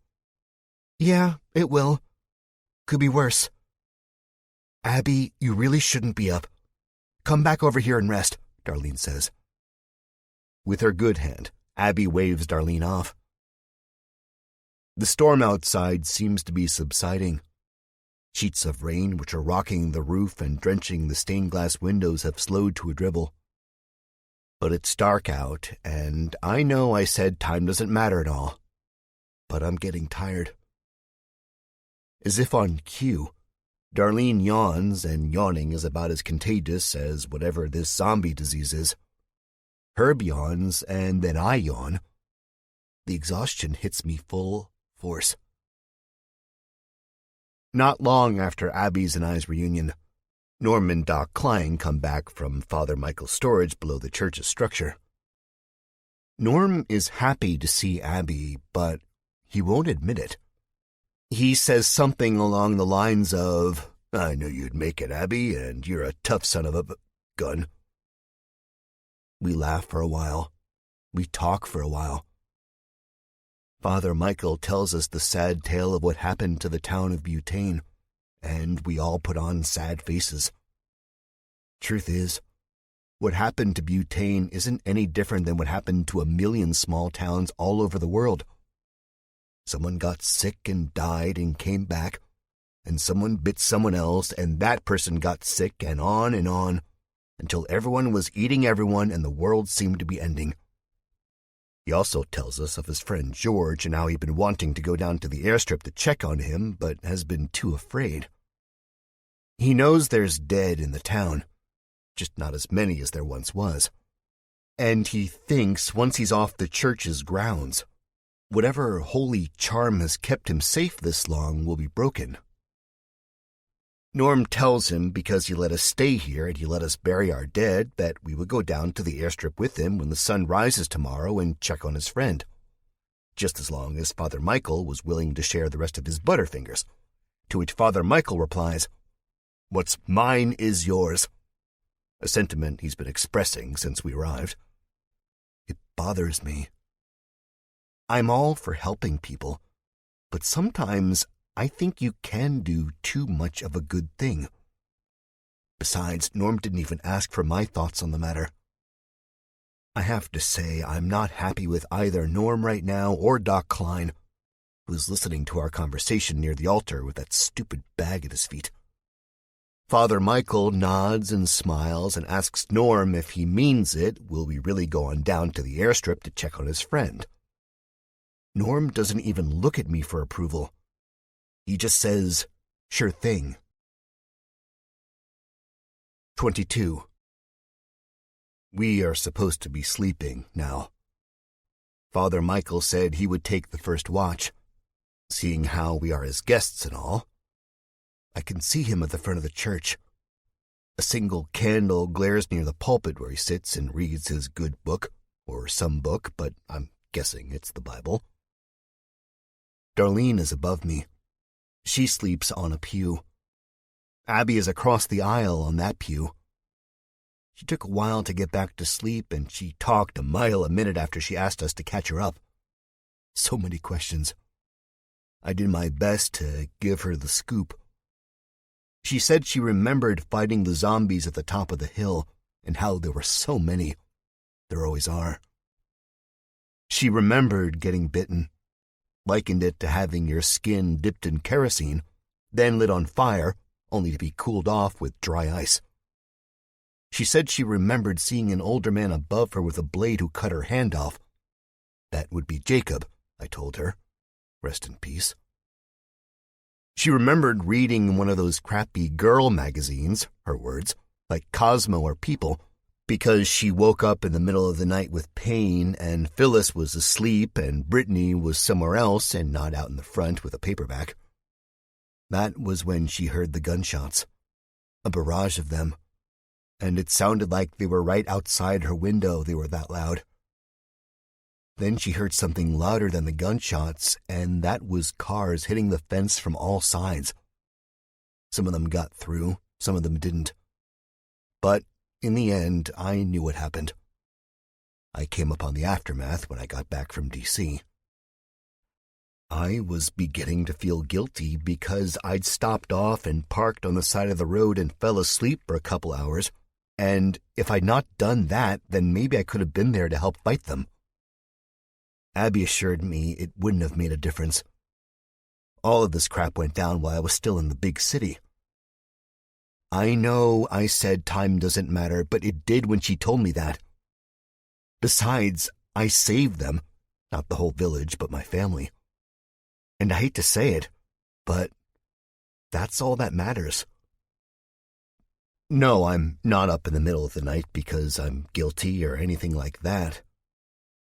"Yeah, it will. Could be worse." "Abby, you really shouldn't be up. Come back over here and rest," Darlene says. With her good hand, Abby waves Darlene off. The storm outside seems to be subsiding. Sheets of rain, which are rocking the roof and drenching the stained glass windows, have slowed to a dribble. But it's dark out, and I know I said time doesn't matter at all. But I'm getting tired. As if on cue, Darlene yawns, and yawning is about as contagious as whatever this zombie disease is. Herb yawns, and then I yawn. The exhaustion hits me full force. Not long after Abby's and I's reunion, Norm and Doc Klein come back from Father Michael's storage below the church's structure. Norm is happy to see Abby, but he won't admit it. He says something along the lines of, "I knew you'd make it, Abby, and you're a tough son of a gun." We laugh for a while. We talk for a while. Father Michael tells us the sad tale of what happened to the town of Butane, and we all put on sad faces. Truth is, what happened to Butane isn't any different than what happened to a million small towns all over the world. Someone got sick and died and came back, and someone bit someone else, and that person got sick, and on, until everyone was eating everyone and the world seemed to be ending. He also tells us of his friend George and how he'd been wanting to go down to the airstrip to check on him, but has been too afraid. He knows there's dead in the town, just not as many as there once was. And he thinks once he's off the church's grounds, whatever holy charm has kept him safe this long will be broken. Norm tells him because he let us stay here and he let us bury our dead that we would go down to the airstrip with him when the sun rises tomorrow and check on his friend. Just as long as Father Michael was willing to share the rest of his butterfingers, to which Father Michael replies, "What's mine is yours," a sentiment he's been expressing since we arrived. It bothers me. I'm all for helping people, but sometimes I think you can do too much of a good thing. Besides, Norm didn't even ask for my thoughts on the matter. I have to say I'm not happy with either Norm right now or Doc Klein, who's listening to our conversation near the altar with that stupid bag at his feet. Father Michael nods and smiles and asks Norm if he means it, will we really go on down to the airstrip to check on his friend? Norm doesn't even look at me for approval. He just says, "Sure thing." 22. We are supposed to be sleeping now. Father Michael said he would take the first watch, seeing how we are his guests and all. I can see him at the front of the church. A single candle glares near the pulpit where he sits and reads his good book, or some book, but I'm guessing it's the Bible. Darlene is above me. She sleeps on a pew. Abby is across the aisle on that pew. She took a while to get back to sleep, and she talked a mile a minute after she asked us to catch her up. So many questions. I did my best to give her the scoop. She said she remembered fighting the zombies at the top of the hill, and how there were so many. There always are. She remembered getting bitten, likened it to having your skin dipped in kerosene, then lit on fire, only to be cooled off with dry ice. She said she remembered seeing an older man above her with a blade who cut her hand off. That would be Jacob, I told her. Rest in peace. She remembered reading one of those crappy girl magazines, her words, like Cosmo or People, because she woke up in the middle of the night with pain and Phyllis was asleep and Brittany was somewhere else and not out in the front with a paperback. That was when she heard the gunshots, a barrage of them, and it sounded like they were right outside her window, they were that loud. Then she heard something louder than the gunshots, and that was cars hitting the fence from all sides. Some of them got through, some of them didn't. But in the end, I knew what happened. I came upon the aftermath when I got back from D.C. I was beginning to feel guilty because I'd stopped off and parked on the side of the road and fell asleep for a couple hours, and if I'd not done that, then maybe I could have been there to help fight them. Abby assured me it wouldn't have made a difference. All of this crap went down while I was still in the big city. I know I said time doesn't matter, but it did when she told me that. Besides, I saved them, not the whole village, but my family. And I hate to say it, but that's all that matters. No, I'm not up in the middle of the night because I'm guilty or anything like that.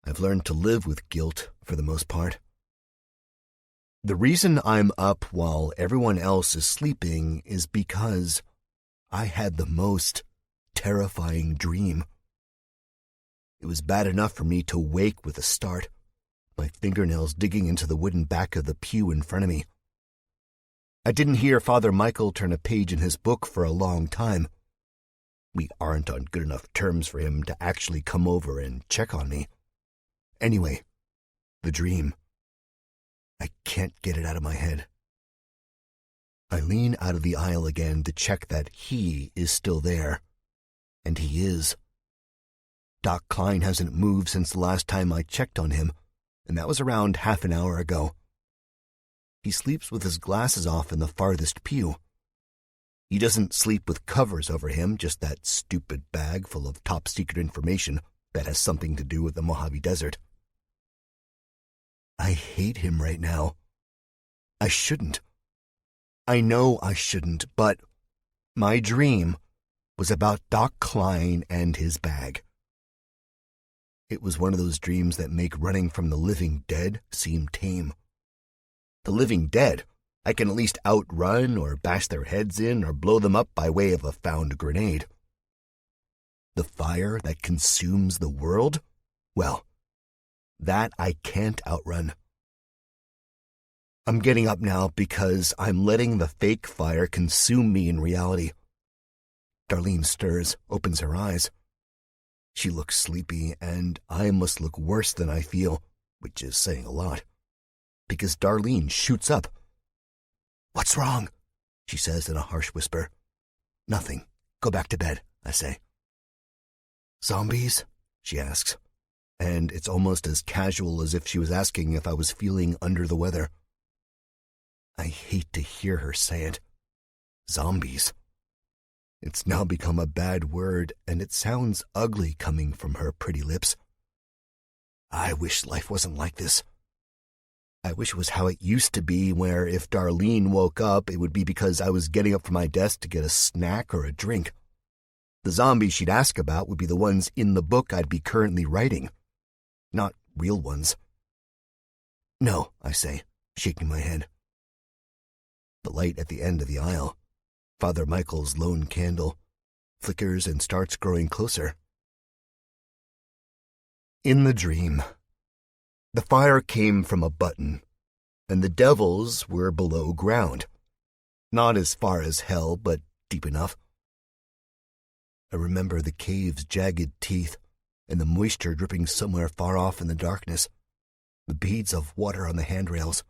I've learned to live with guilt for the most part. The reason I'm up while everyone else is sleeping is because I had the most terrifying dream. It was bad enough for me to wake with a start, my fingernails digging into the wooden back of the pew in front of me. I didn't hear Father Michael turn a page in his book for a long time. We aren't on good enough terms for him to actually come over and check on me. Anyway, the dream. I can't get it out of my head. I lean out of the aisle again to check that he is still there. And he is. Doc Klein hasn't moved since the last time I checked on him, and that was around half an hour ago. He sleeps with his glasses off in the farthest pew. He doesn't sleep with covers over him, just that stupid bag full of top-secret information that has something to do with the Mojave Desert. I hate him right now. I shouldn't. I know I shouldn't, but my dream was about Doc Klein and his bag. It was one of those dreams that make running from the living dead seem tame. The living dead, I can at least outrun or bash their heads in or blow them up by way of a found grenade. The fire that consumes the world? Well, that I can't outrun. I'm getting up now because I'm letting the fake fire consume me in reality. Darlene stirs, opens her eyes. She looks sleepy, and I must look worse than I feel, which is saying a lot. because Darlene shoots up. "What's wrong?" she says in a harsh whisper. "Nothing. Go back to bed," I say. "Zombies?" she asks, and it's almost as casual as if she was asking if I was feeling under the weather. I hate to hear her say it. Zombies. It's now become a bad word, and it sounds ugly coming from her pretty lips. I wish life wasn't like this. I wish it was how it used to be, where if Darlene woke up, it would be because I was getting up from my desk to get a snack or a drink. The zombies she'd ask about would be the ones in the book I'd be currently writing, not real ones. "No," I say, shaking my head. The light at the end of the aisle, Father Michael's lone candle, flickers and starts growing closer. In the dream, the fire came from a button, and the devils were below ground. Not as far as hell, but deep enough. I remember the cave's jagged teeth and the moisture dripping somewhere far off in the darkness, the beads of water on the handrails.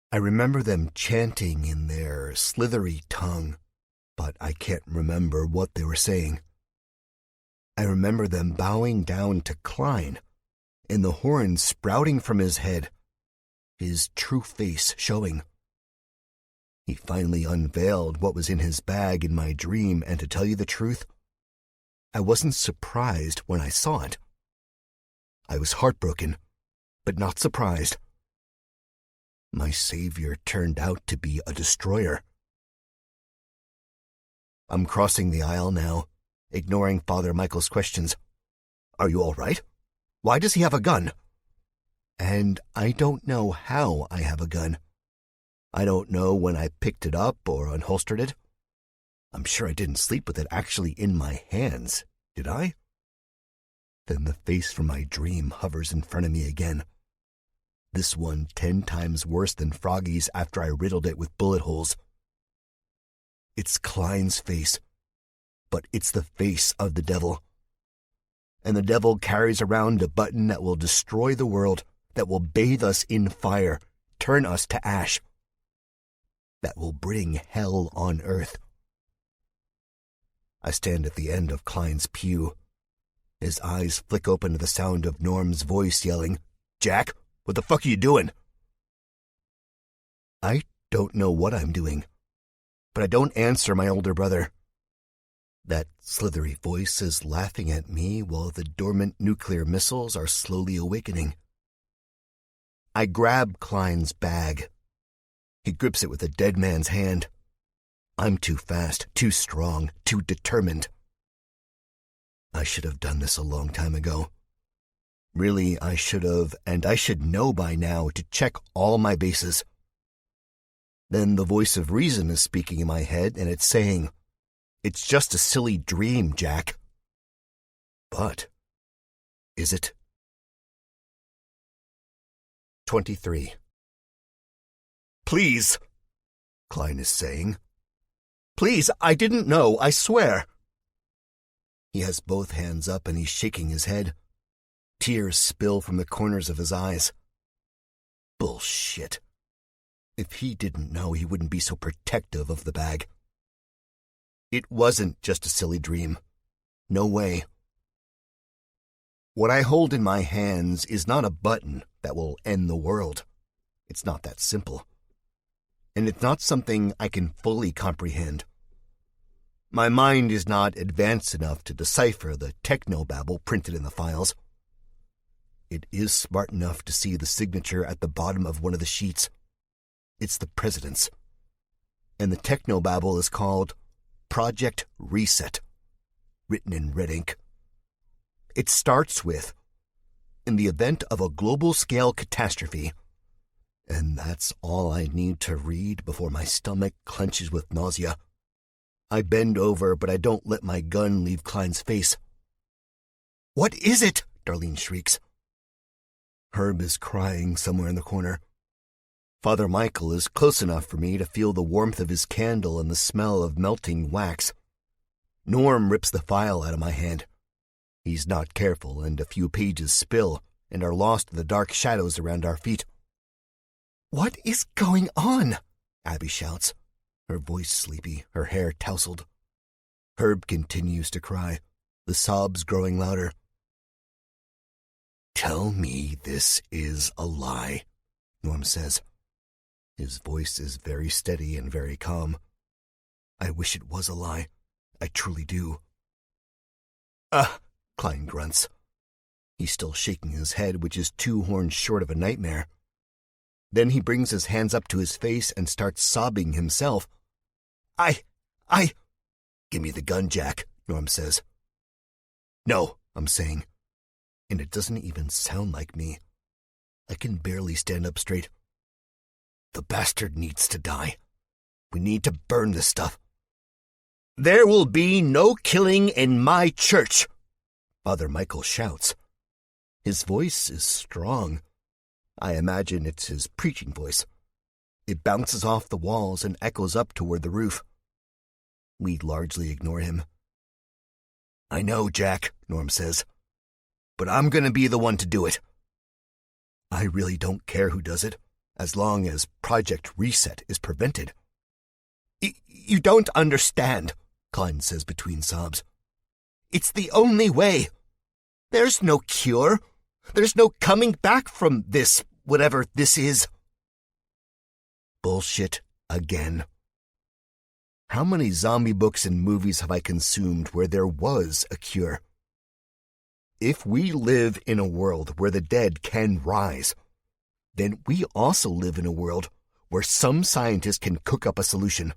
I remember them chanting in their slithery tongue, but I can't remember what they were saying. I remember them bowing down to Klein, and the horns sprouting from his head, his true face showing. He finally unveiled what was in his bag in my dream, and to tell you the truth, I wasn't surprised when I saw it. I was heartbroken, but not surprised. My savior turned out to be a destroyer. I'm crossing the aisle now, ignoring Father Michael's questions. "Are you all right? Why does he have a gun?" And I don't know how I have a gun. I don't know when I picked it up or unholstered it. I'm sure I didn't sleep with it actually in my hands, did I? Then the face from my dream hovers in front of me again. This one 10 times worse than Froggy's after I riddled it with bullet holes. It's Klein's face, but it's the face of the devil. And the devil carries around a button that will destroy the world, that will bathe us in fire, turn us to ash, that will bring hell on earth. I stand at the end of Klein's pew. His eyes flick open to the sound of Norm's voice yelling, "Jack, what the fuck are you doing?" I don't know what I'm doing, but I don't answer my older brother. That slithery voice is laughing at me while the dormant nuclear missiles are slowly awakening. I grab Klein's bag. He grips it with a dead man's hand. I'm too fast, too strong, too determined. I should have done this a long time ago. Really, I should have, and I should know by now to check all my bases. Then the voice of reason is speaking in my head, and it's saying, "It's just a silly dream, Jack." But is it? 23. "Please," Klein is saying. "Please, I didn't know, I swear." He has both hands up and he's shaking his head. Tears spill from the corners of his eyes. Bullshit. If he didn't know, he wouldn't be so protective of the bag. It wasn't just a silly dream. No way. What I hold in my hands is not a button that will end the world. It's not that simple. And it's not something I can fully comprehend. My mind is not advanced enough to decipher the technobabble printed in the files. It is smart enough to see the signature at the bottom of one of the sheets. It's the president's. And the technobabble is called Project Reset, written in red ink. It starts with, "In the event of a global-scale catastrophe." And that's all I need to read before my stomach clenches with nausea. I bend over, but I don't let my gun leave Klein's face. "What is it?" Darlene shrieks. Herb is crying somewhere in the corner. Father Michael is close enough for me to feel the warmth of his candle and the smell of melting wax. Norm rips the file out of my hand. He's not careful, and a few pages spill and are lost in the dark shadows around our feet. What is going on? Abby shouts, her voice sleepy, her hair tousled. Herb continues to cry, the sobs growing louder. Tell me this is a lie, Norm says. His voice is very steady and very calm. I wish it was a lie. I truly do. Klein grunts. He's still shaking his head, which is 2 horns short of a nightmare. Then he brings his hands up to his face and starts sobbing himself. Give me the gun, Jack, Norm says. No, I'm saying. And it doesn't even sound like me. I can barely stand up straight. The bastard needs to die. We need to burn this stuff. There will be no killing in my church, Father Michael shouts. His voice is strong. I imagine it's his preaching voice. It bounces off the walls and echoes up toward the roof. We largely ignore him. I know, Jack, Norm says, but I'm going to be the one to do it. I really don't care who does it, as long as Project Reset is prevented. You don't understand, Klein says between sobs. It's the only way. There's no cure. There's no coming back from this, whatever this is. Bullshit again. How many zombie books and movies have I consumed where there was a cure? If we live in a world where the dead can rise, then we also live in a world where some scientist can cook up a solution.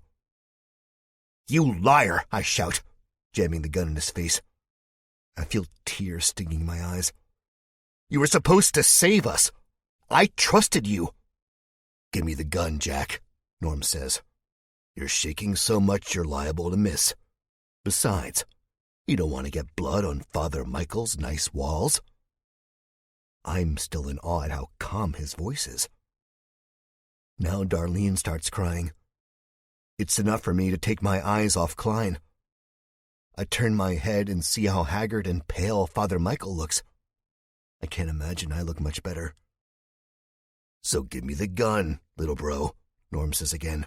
You liar, I shout, jamming the gun in his face. I feel tears stinging my eyes. You were supposed to save us. I trusted you. Give me the gun, Jack, Norm says. You're shaking so much you're liable to miss. Besides, you don't want to get blood on Father Michael's nice walls. I'm still in awe at how calm his voice is. Now Darlene starts crying. It's enough for me to take my eyes off Klein. I turn my head and see how haggard and pale Father Michael looks. I can't imagine I look much better. So give me the gun, little bro, Norm says again.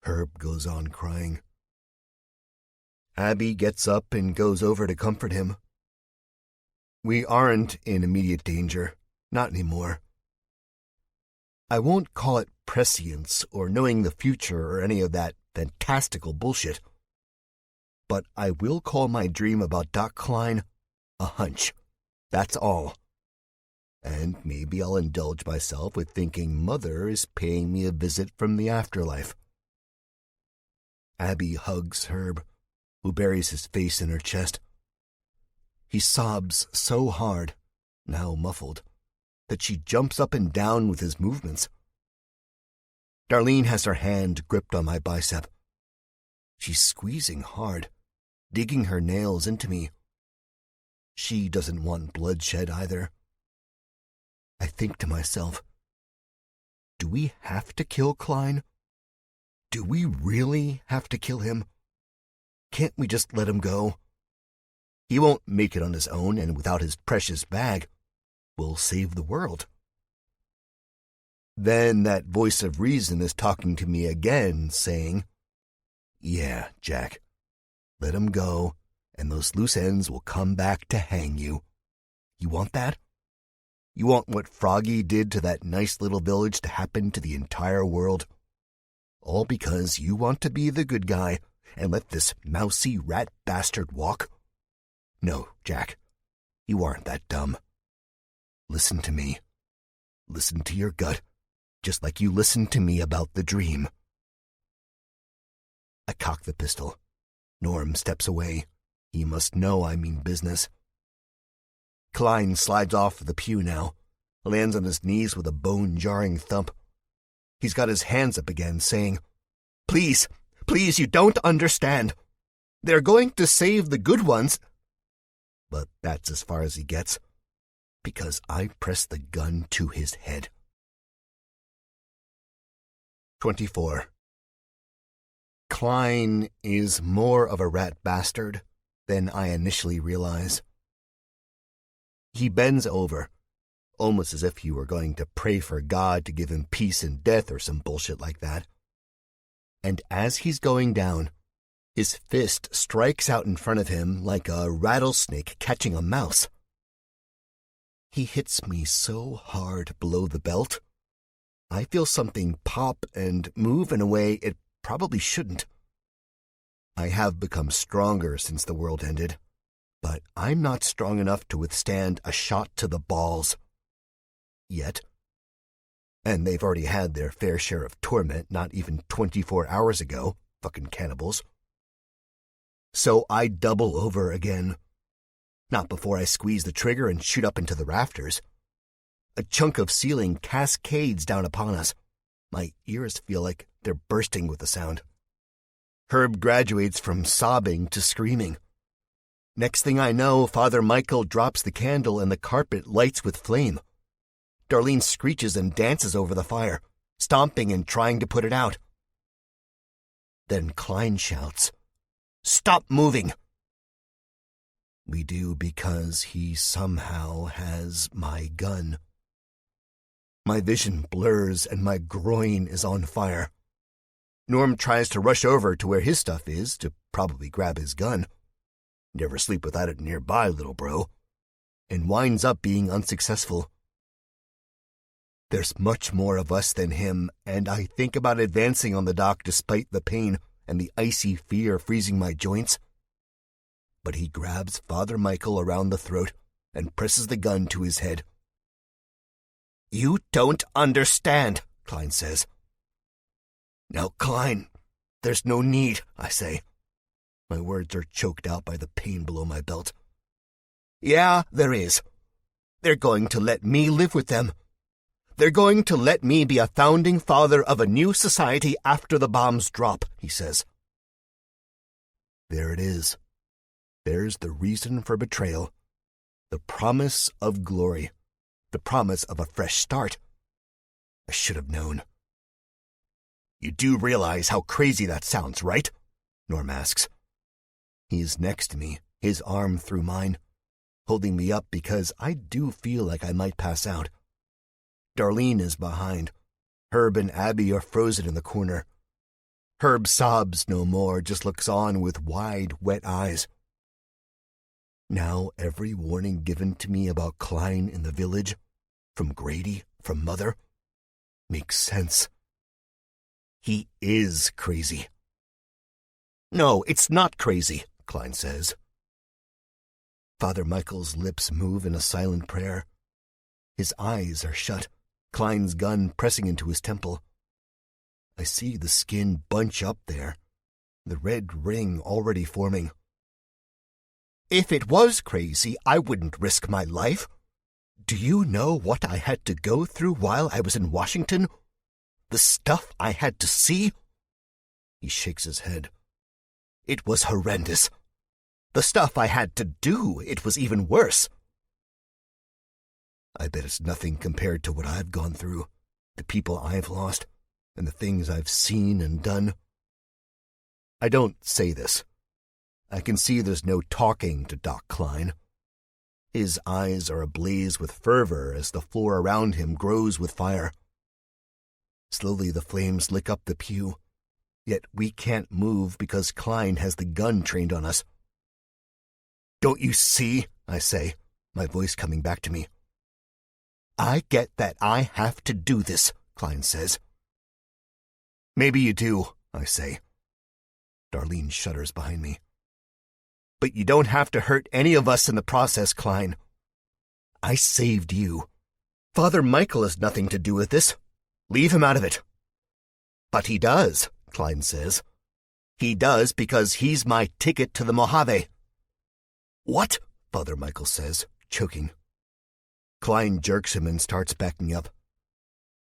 Herb goes on crying. Abby gets up and goes over to comfort him. We aren't in immediate danger, not anymore. I won't call it prescience or knowing the future or any of that fantastical bullshit. But I will call my dream about Doc Klein a hunch. That's all. And maybe I'll indulge myself with thinking Mother is paying me a visit from the afterlife. Abby hugs Herb, who buries his face in her chest. He sobs so hard, now muffled, that she jumps up and down with his movements. Darlene has her hand gripped on my bicep. She's squeezing hard, digging her nails into me. She doesn't want bloodshed either. I think to myself, do we have to kill Klein? Do we really have to kill him? Can't we just let him go? He won't make it on his own, and without his precious bag, we'll save the world. Then that voice of reason is talking to me again, saying, Yeah, Jack, let him go, and those loose ends will come back to hang you. You want that? You want what Froggy did to that nice little village to happen to the entire world? All because you want to be the good guy and let this mousy rat bastard walk? No, Jack, you aren't that dumb. Listen to me. Listen to your gut, just like you listened to me about the dream. I cock the pistol. Norm steps away. He must know I mean business. Klein slides off the pew now, lands on his knees with a bone-jarring thump. He's got his hands up again, saying, Please, please, you don't understand. They're going to save the good ones. But that's as far as he gets, because I press the gun to his head. 24. Klein is more of a rat bastard than I initially realized. He bends over, almost as if he were going to pray for God to give him peace in death or some bullshit like that. And as he's going down, his fist strikes out in front of him like a rattlesnake catching a mouse. He hits me so hard below the belt, I feel something pop and move in a way it probably shouldn't. I have become stronger since the world ended, but I'm not strong enough to withstand a shot to the balls. Yet. And they've already had their fair share of torment not even 24 hours ago, fucking cannibals. So I double over again. Not before I squeeze the trigger and shoot up into the rafters. A chunk of ceiling cascades down upon us. My ears feel like they're bursting with the sound. Herb graduates from sobbing to screaming. Next thing I know, Father Michael drops the candle and the carpet lights with flame. Darlene screeches and dances over the fire, stomping and trying to put it out. Then Klein shouts, "Stop moving!" We do because he somehow has my gun. My vision blurs and my groin is on fire. Norm tries to rush over to where his stuff is to probably grab his gun. Never sleep without it nearby, little bro. And winds up being unsuccessful. There's much more of us than him, and I think about advancing on the dock despite the pain and the icy fear freezing my joints. But he grabs Father Michael around the throat and presses the gun to his head. "You don't understand," Klein says. "Now, Klein, there's no need," I say. My words are choked out by the pain below my belt. "Yeah, there is. They're going to let me live with them. They're going to let me be a founding father of a new society after the bombs drop," he says. There it is. There's the reason for betrayal. The promise of glory. The promise of a fresh start. I should have known. "You do realize how crazy that sounds, right?" Norm asks. He's next to me, his arm through mine, holding me up because I do feel like I might pass out. Darlene is behind. Herb and Abby are frozen in the corner. Herb sobs no more, just looks on with wide, wet eyes. Now every warning given to me about Klein in the village, from Grady, from Mother, makes sense. He is crazy. "No, it's not crazy," Klein says. Father Michael's lips move in a silent prayer. His eyes are shut, Klein's gun pressing into his temple. I see the skin bunch up there, the red ring already forming. "If it was crazy, I wouldn't risk my life. Do you know what I had to go through while I was in Washington? The stuff I had to see?" He shakes his head. "It was horrendous. The stuff I had to do, it was even worse." I bet it's nothing compared to what I've gone through, the people I've lost, and the things I've seen and done. I don't say this. I can see there's no talking to Doc Klein. His eyes are ablaze with fervor as the floor around him grows with fire. Slowly the flames lick up the pew, yet we can't move because Klein has the gun trained on us. "Don't you see?" I say, my voice coming back to me. "I get that I have to do this," Klein says. "Maybe you do," I say. Darlene shudders behind me. "But you don't have to hurt any of us in the process, Klein. I saved you. Father Michael has nothing to do with this. Leave him out of it." "But he does," Klein says. "He does because he's my ticket to the Mojave." "What?" Father Michael says, choking. Klein jerks him and starts backing up.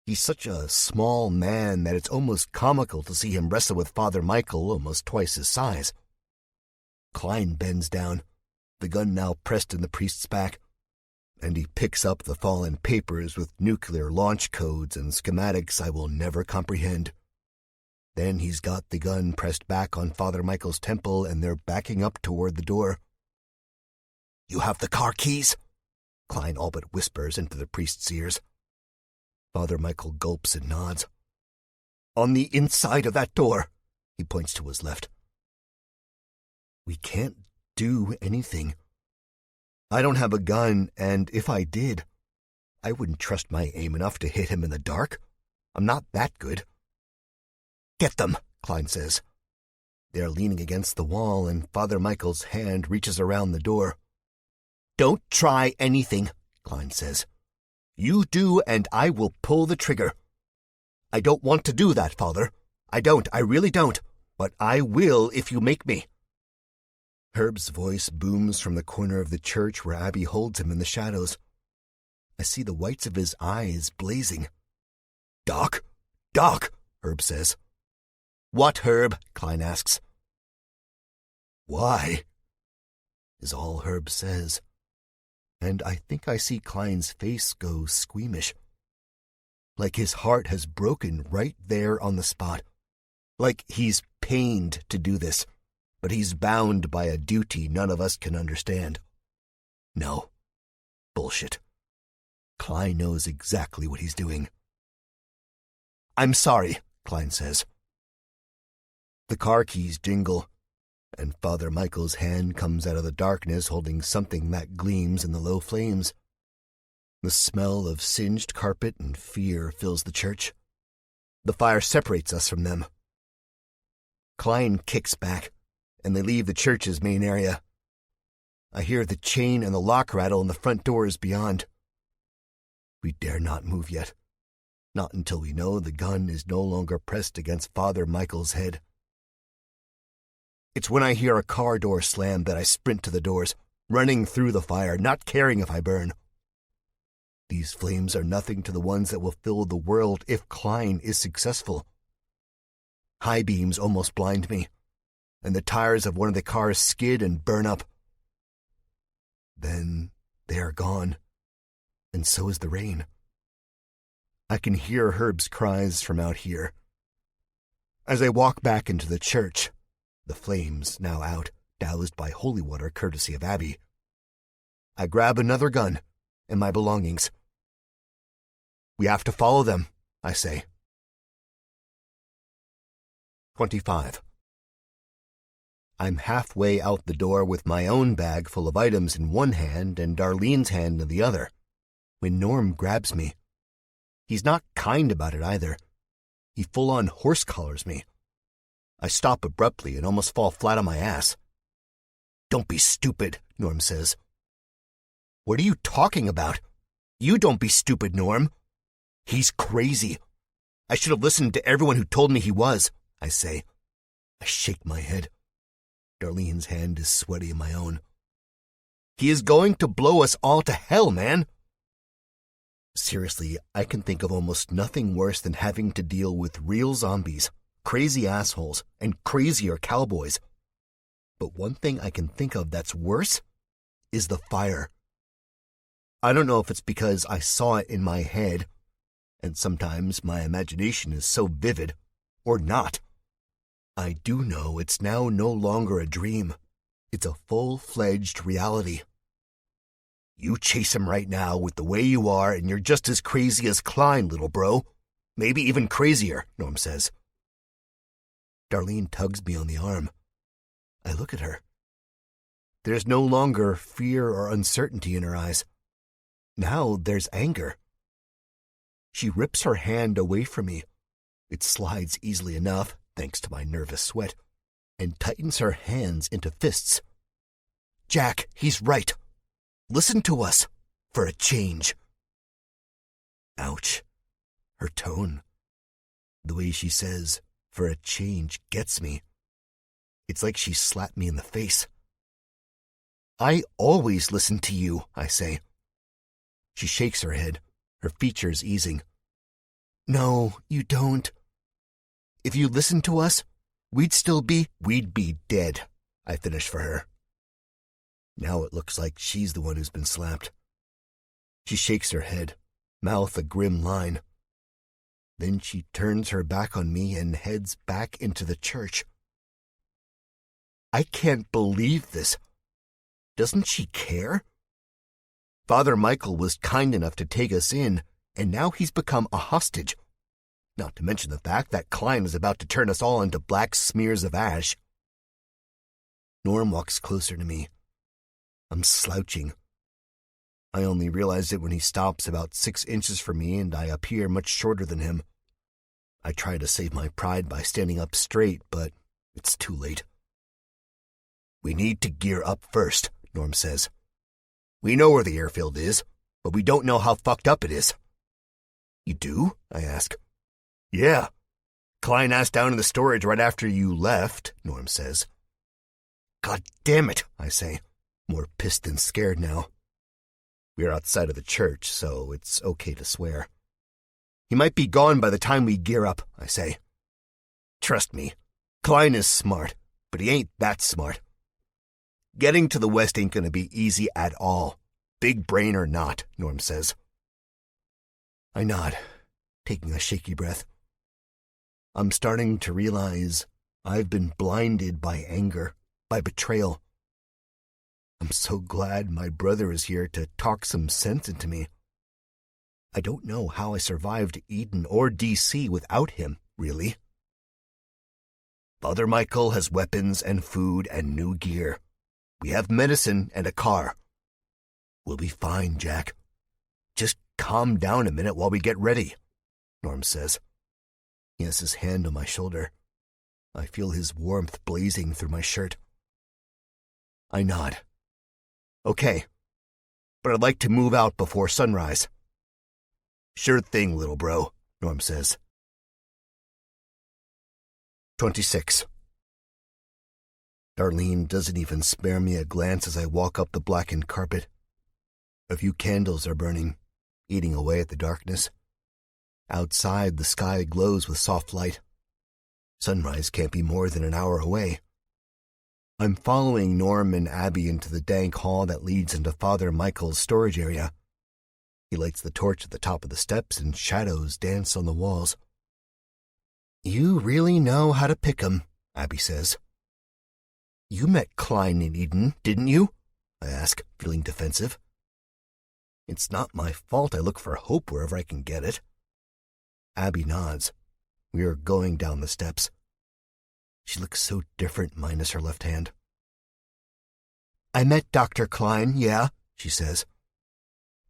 He's such a small man that it's almost comical to see him wrestle with Father Michael almost twice his size. Klein bends down, the gun now pressed in the priest's back, and he picks up the fallen papers with nuclear launch codes and schematics I will never comprehend. Then he's got the gun pressed back on Father Michael's temple and they're backing up toward the door. "You have the car keys?" Klein all but whispers into the priest's ears. Father Michael gulps and nods. On the inside of that door, he points to his left. We can't do anything. I don't have a gun, and if I did, I wouldn't trust my aim enough to hit him in the dark. I'm not that good. Get them, Klein says. They're leaning against the wall, and Father Michael's hand reaches around the door. Don't try anything, Klein says. You do, and I will pull the trigger. I don't want to do that, Father. I really don't. But I will if you make me. Herb's voice booms from the corner of the church where Abby holds him in the shadows. I see the whites of his eyes blazing. Doc? Doc, Herb says. What, Herb? Klein asks. Why? Is all Herb says. And I think I see Klein's face go squeamish. Like his heart has broken right there on the spot. Like he's pained to do this, but he's bound by a duty none of us can understand. No. Bullshit. Klein knows exactly what he's doing. I'm sorry, Klein says. The car keys jingle, and Father Michael's hand comes out of the darkness holding something that gleams in the low flames. The smell of singed carpet and fear fills the church. The fire separates us from them. Klein kicks back, and they leave the church's main area. I hear the chain and the lock rattle in the front doors beyond. We dare not move yet, not until we know the gun is no longer pressed against Father Michael's head. It's when I hear a car door slam that I sprint to the doors, running through the fire, not caring if I burn. These flames are nothing to the ones that will fill the world if Klein is successful. High beams almost blind me, and the tires of one of the cars skid and burn up. Then they are gone, and so is the rain. I can hear Herb's cries from out here. As I walk back into the church, the flames now out, doused by holy water courtesy of Abby, I grab another gun and my belongings. We have to follow them, I say. 25. I'm halfway out the door with my own bag full of items in one hand and Darlene's hand in the other, when Norm grabs me. He's not kind about it either. He full-on horse-collars me. I stop abruptly and almost fall flat on my ass. Don't be stupid, Norm says. What are you talking about? You don't be stupid, Norm. He's crazy. I should have listened to everyone who told me he was, I say. I shake my head. Darlene's hand is sweaty in my own. He is going to blow us all to hell, man. Seriously, I can think of almost nothing worse than having to deal with real zombies, crazy assholes, and crazier cowboys. But one thing I can think of that's worse is the fire. I don't know if it's because I saw it in my head, and sometimes my imagination is so vivid, or not. I do know it's now no longer a dream. It's a full-fledged reality. You chase him right now with the way you are, and you're just as crazy as Klein, little bro. Maybe even crazier, Norm says. Darlene tugs me on the arm. I look at her. There's no longer fear or uncertainty in her eyes. Now there's anger. She rips her hand away from me. It slides easily enough, thanks to my nervous sweat, and tightens her hands into fists. Jack, he's right. Listen to us, for a change. Ouch. Her tone. The way she says, for a change, gets me. It's like she slapped me in the face. I always listen to you, I say. She shakes her head, her features easing. No, you don't. If you listened to us, we'd be dead, I finish for her. Now it looks like she's the one who's been slapped. She shakes her head, mouth a grim line. Then she turns her back on me and heads back into the church. I can't believe this. Doesn't she care? Father Michael was kind enough to take us in, and now he's become a hostage. Not to mention the fact that Klein is about to turn us all into black smears of ash. Norm walks closer to me. I'm slouching. I only realize it when he stops about 6 inches from me and I appear much shorter than him. I try to save my pride by standing up straight, but it's too late. We need to gear up first, Norm says. We know where the airfield is, but we don't know how fucked up it is. You do? I ask. Yeah. Klein asked down in the storage right after you left, Norm says. God damn it, I say, more pissed than scared now. We're outside of the church, so it's okay to swear. He might be gone by the time we gear up, I say. Trust me, Klein is smart, but he ain't that smart. Getting to the west ain't gonna be easy at all. Big brain or not, Norm says. I nod, taking a shaky breath. I'm starting to realize I've been blinded by anger, by betrayal. I'm so glad my brother is here to talk some sense into me. I don't know how I survived Eden or DC without him, really. Father Michael has weapons and food and new gear. We have medicine and a car. We'll be fine, Jack. Just calm down a minute while we get ready, Norm says. He has his hand on my shoulder. I feel his warmth blazing through my shirt. I nod. Okay, but I'd like to move out before sunrise. Sure thing, little bro, Norm says. 26. Darlene doesn't even spare me a glance as I walk up the blackened carpet. A few candles are burning, eating away at the darkness. Outside, the sky glows with soft light. Sunrise can't be more than an hour away. I'm following Norm and Abby into the dank hall that leads into Father Michael's storage area. He lights the torch at the top of the steps and shadows dance on the walls. You really know how to pick 'em, Abby says. You met Klein in Eden, didn't you? I ask, feeling defensive. It's not my fault I look for hope wherever I can get it. Abby nods. We are going down the steps. She looks so different minus her left hand. I met Dr. Klein, yeah, she says.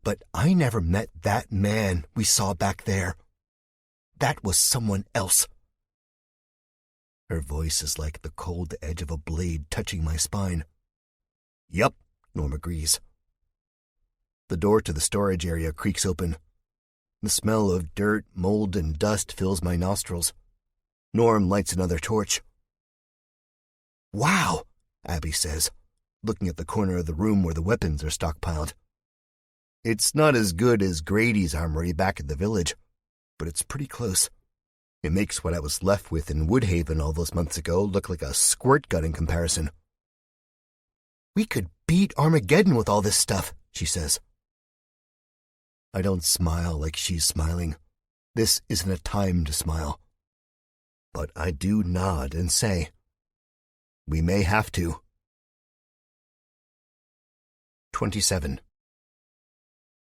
But I never met that man we saw back there. That was someone else. Her voice is like the cold edge of a blade touching my spine. Yup, Norm agrees. The door to the storage area creaks open. The smell of dirt, mold, and dust fills my nostrils. Norm lights another torch. Wow, Abby says, looking at the corner of the room where the weapons are stockpiled. It's not as good as Grady's armory back at the village, but it's pretty close. It makes what I was left with in Woodhaven all those months ago look like a squirt gun in comparison. We could beat Armageddon with all this stuff, she says. I don't smile like she's smiling. This isn't a time to smile. But I do nod and say, we may have to. 27.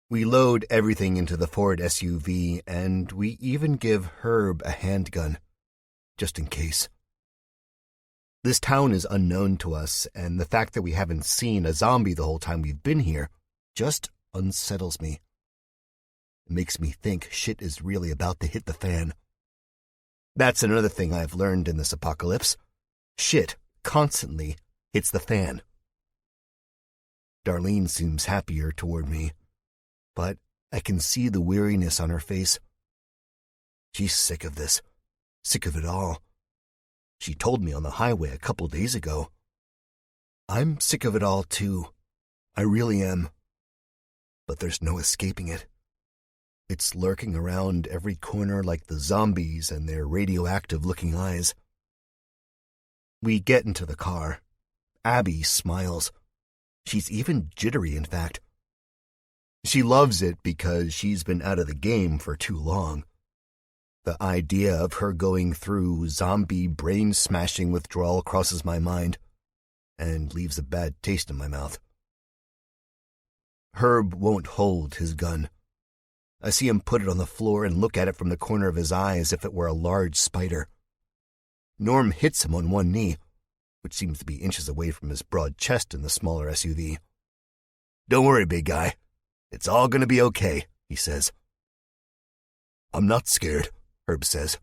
We load everything into the Ford SUV, and we even give Herb a handgun, just in case. This town is unknown to us, and the fact that we haven't seen a zombie the whole time we've been here just unsettles me. It makes me think shit is really about to hit the fan. That's another thing I've learned in this apocalypse. Shit constantly hits the fan. Darlene seems happier toward me, but I can see the weariness on her face. She's sick of this, sick of it all. She told me on the highway a couple days ago. I'm sick of it all too. I really am. But there's no escaping it. It's lurking around every corner like the zombies and their radioactive-looking eyes. We get into the car. Abby smiles. She's even jittery, in fact. She loves it because she's been out of the game for too long. The idea of her going through zombie brain-smashing withdrawal crosses my mind and leaves a bad taste in my mouth. Herb won't hold his gun. I see him put it on the floor and look at it from the corner of his eye as if it were a large spider. Norm hits him on one knee, which seems to be inches away from his broad chest in the smaller SUV. "Don't worry, big guy. It's all going to be okay," he says. "I'm not scared," Herb says.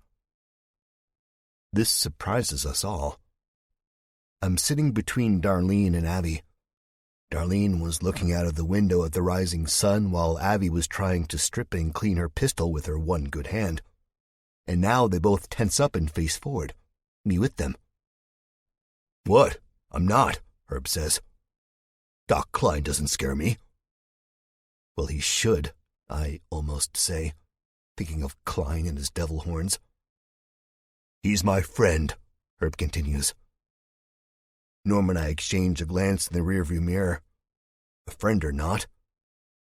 This surprises us all. I'm sitting between Darlene and Abby. Darlene was looking out of the window at the rising sun while Abby was trying to strip and clean her pistol with her one good hand. And now they both tense up and face forward, me with them. "What? I'm not," Herb says. "Doc Klein doesn't scare me." Well, he should, I almost say, thinking of Klein and his devil horns. "He's my friend," Herb continues. Norm and I exchange a glance in the rearview mirror. A friend or not,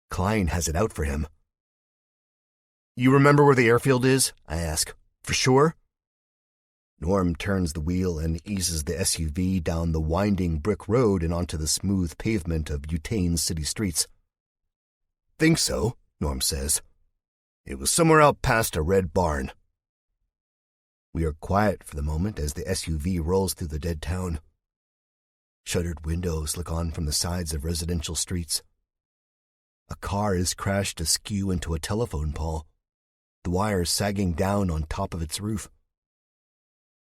Klein has it out for him. "You remember where the airfield is?" I ask. "For sure?" Norm turns the wheel and eases the SUV down the winding brick road and onto the smooth pavement of Utane's city streets. "Think so," Norm says. "It was somewhere out past a red barn." We are quiet for the moment as the SUV rolls through the dead town. Shuttered windows look on from the sides of residential streets. A car is crashed askew into a telephone pole, the wires sagging down on top of its roof.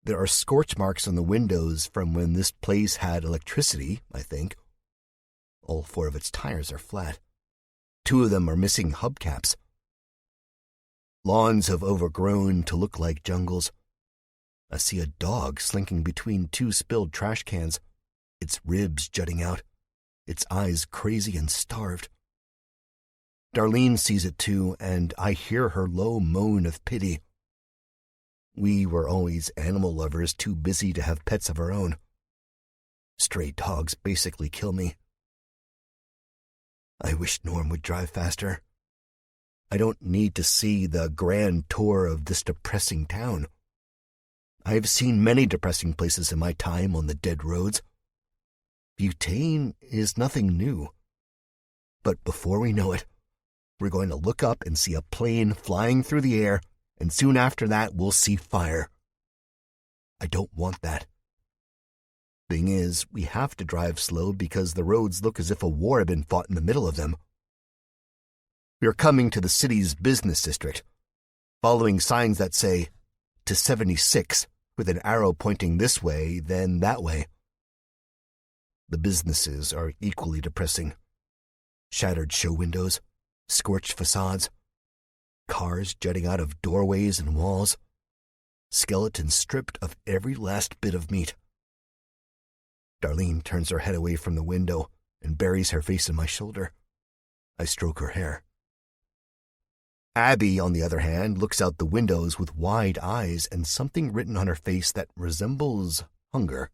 There are scorch marks on the windows from when this place had electricity, I think. All 4 of its tires are flat. 2 of them are missing hubcaps. Lawns have overgrown to look like jungles. I see a dog slinking between 2 spilled trash cans, its ribs jutting out, its eyes crazy and starved. Darlene sees it too, and I hear her low moan of pity. We were always animal lovers, too busy to have pets of our own. Stray dogs basically kill me. I wish Norm would drive faster. I don't need to see the grand tour of this depressing town. I have seen many depressing places in my time on the dead roads. Butane is nothing new. But before we know it, we're going to look up and see a plane flying through the air, and soon after that we'll see fire. I don't want that. Thing is, we have to drive slow because the roads look as if a war had been fought in the middle of them. We are coming to the city's business district, following signs that say, "to 76, with an arrow pointing this way, then that way. The businesses are equally depressing. Shattered show windows, scorched facades, cars jutting out of doorways and walls, skeletons stripped of every last bit of meat. Darlene turns her head away from the window and buries her face in my shoulder. I stroke her hair. Abby, on the other hand, looks out the windows with wide eyes and something written on her face that resembles hunger.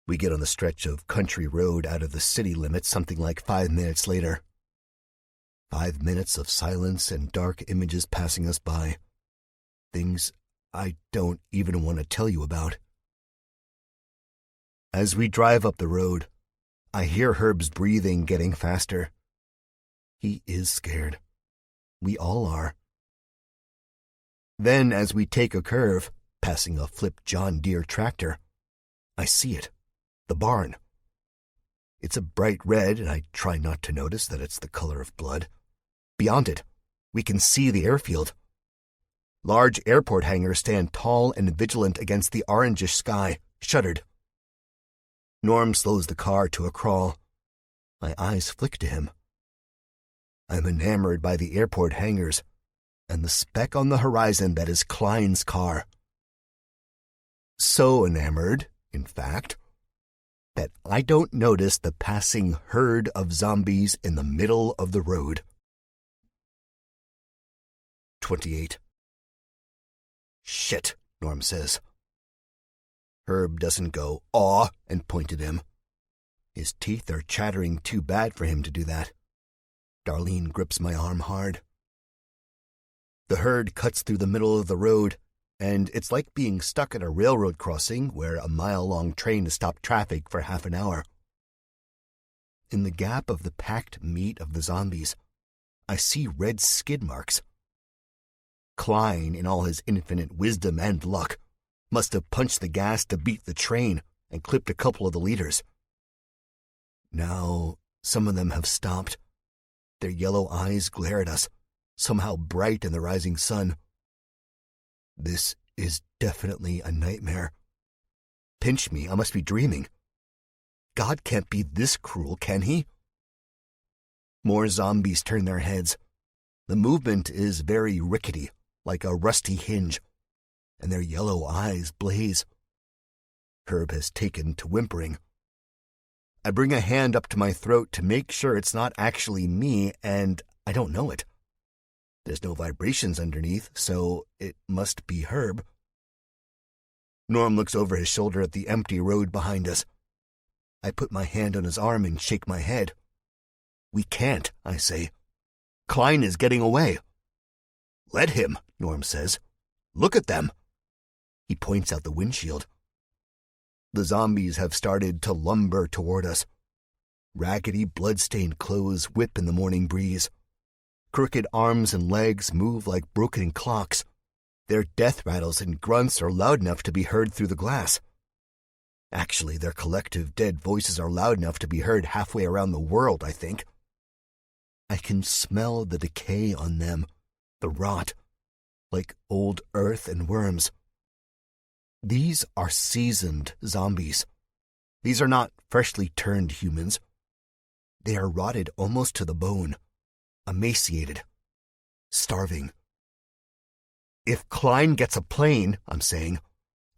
We get on the stretch of country road out of the city limits something like 5 minutes later. 5 minutes of silence and dark images passing us by. Things I don't even want to tell you about. As we drive up the road, I hear Herb's breathing getting faster. He is scared. We all are. Then, as we take a curve, passing a flipped John Deere tractor, I see it. The barn. It's a bright red, and I try not to notice that it's the color of blood. Beyond it, we can see the airfield. Large airport hangars stand tall and vigilant against the orangish sky, shuttered. Norm slows the car to a crawl. My eyes flick to him. I'm enamored by the airport hangars and the speck on the horizon that is Klein's car. So enamored, in fact, that I don't notice the passing herd of zombies in the middle of the road. 28. "Shit," Norm says. Herb doesn't go, "Aw," and point at him. His teeth are chattering too bad for him to do that. Darlene grips my arm hard. The herd cuts through the middle of the road, and it's like being stuck at a railroad crossing where a mile-long train has stopped traffic for half an hour. in the gap of the packed meat of the zombies, I see red skid marks. Klein, in all his infinite wisdom and luck, must have punched the gas to beat the train and clipped a couple of the leaders. Now, some of them have stopped. Their yellow eyes glare at us, somehow bright in the rising sun. This is definitely a nightmare. Pinch me, I must be dreaming. God can't be this cruel, can he? More zombies turn their heads. The movement is very rickety, like a rusty hinge, and their yellow eyes blaze. Herb has taken to whimpering. I bring a hand up to my throat to make sure it's not actually me, and I don't know it. There's no vibrations underneath, so it must be Herb. Norm looks over his shoulder at the empty road behind us. I put my hand on his arm and shake my head. We can't, I say. Klein is getting away. Let him, Norm says. Look at them. He points out the windshield. The zombies have started to lumber toward us. Raggedy, blood-stained clothes whip in the morning breeze. Crooked arms and legs move like broken clocks. Their death rattles and grunts are loud enough to be heard through the glass. Actually, their collective dead voices are loud enough to be heard halfway around the world, I think. I can smell the decay on them, the rot, like old earth and worms. These are seasoned zombies. These are not freshly turned humans. They are rotted almost to the bone, emaciated, starving. If Klein gets a plane, I'm saying.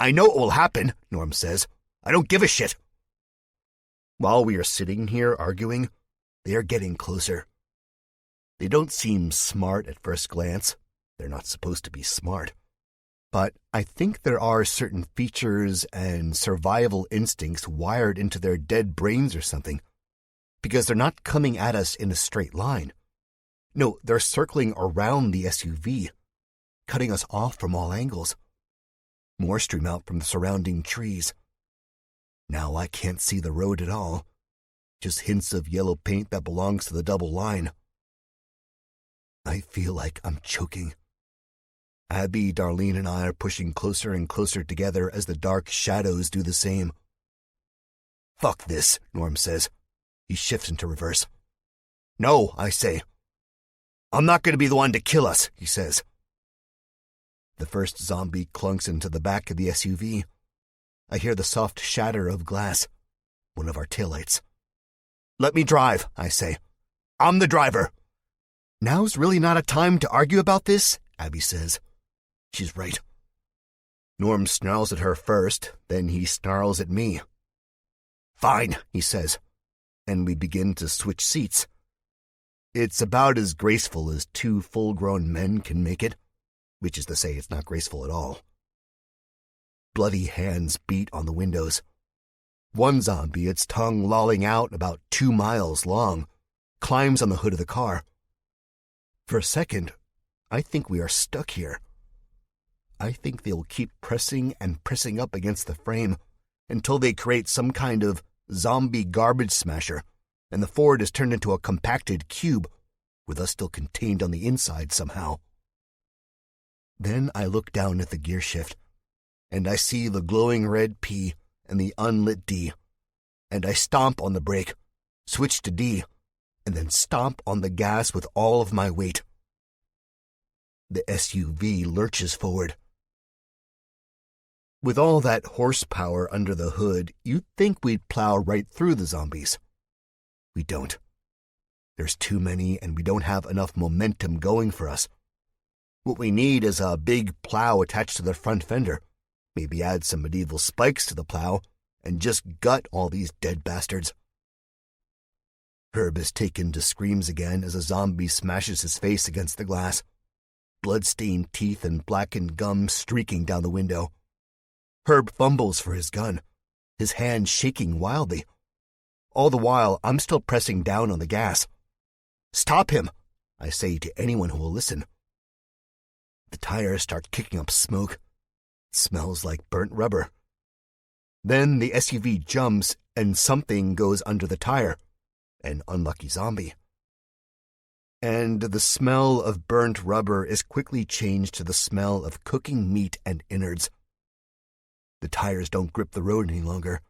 I know it will happen, Norm says. I don't give a shit. While we are sitting here arguing, they are getting closer. They don't seem smart at first glance. They're not supposed to be smart. But I think there are certain features and survival instincts wired into their dead brains or something, because they're not coming at us in a straight line. No, they're circling around the SUV, cutting us off from all angles. More stream out from the surrounding trees. Now I can't see the road at all, just hints of yellow paint that belongs to the double line. I feel like I'm choking. Abby, Darlene, and I are pushing closer and closer together as the dark shadows do the same. Fuck this, Norm says. He shifts into reverse. No, I say. I'm not going to be the one to kill us, he says. The first zombie clunks into the back of the SUV. I hear the soft shatter of glass, one of our taillights. Let me drive, I say. I'm the driver. Now's really not a time to argue about this, Abby says. She's right. Norm snarls at her first, then he snarls at me. Fine, he says, and we begin to switch seats. It's about as graceful as two full-grown men can make it, which is to say it's not graceful at all. Bloody hands beat on the windows. One zombie, its tongue lolling out about 2 miles long, climbs on the hood of the car. For a second, I think we are stuck here. I think they will keep pressing and pressing up against the frame until they create some kind of zombie garbage smasher, and the Ford is turned into a compacted cube, with us still contained on the inside somehow. Then I look down at the gear shift, and I see the glowing red P and the unlit D, and I stomp on the brake, switch to D, and then stomp on the gas with all of my weight. The SUV lurches forward. With all that horsepower under the hood, you'd think we'd plow right through the zombies. We don't. There's too many, and we don't have enough momentum going for us. What we need is a big plow attached to the front fender, maybe add some medieval spikes to the plow, and just gut all these dead bastards. Herb is taken to screams again as a zombie smashes his face against the glass, blood-stained teeth and blackened gums streaking down the window. Herb fumbles for his gun, his hand shaking wildly. All the while, I'm still pressing down on the gas. Stop him, I say to anyone who will listen. The tires start kicking up smoke. It smells like burnt rubber. Then the SUV jumps and something goes under the tire. an unlucky zombie. And the smell of burnt rubber is quickly changed to the smell of cooking meat and innards. The tires don't grip the road any longer,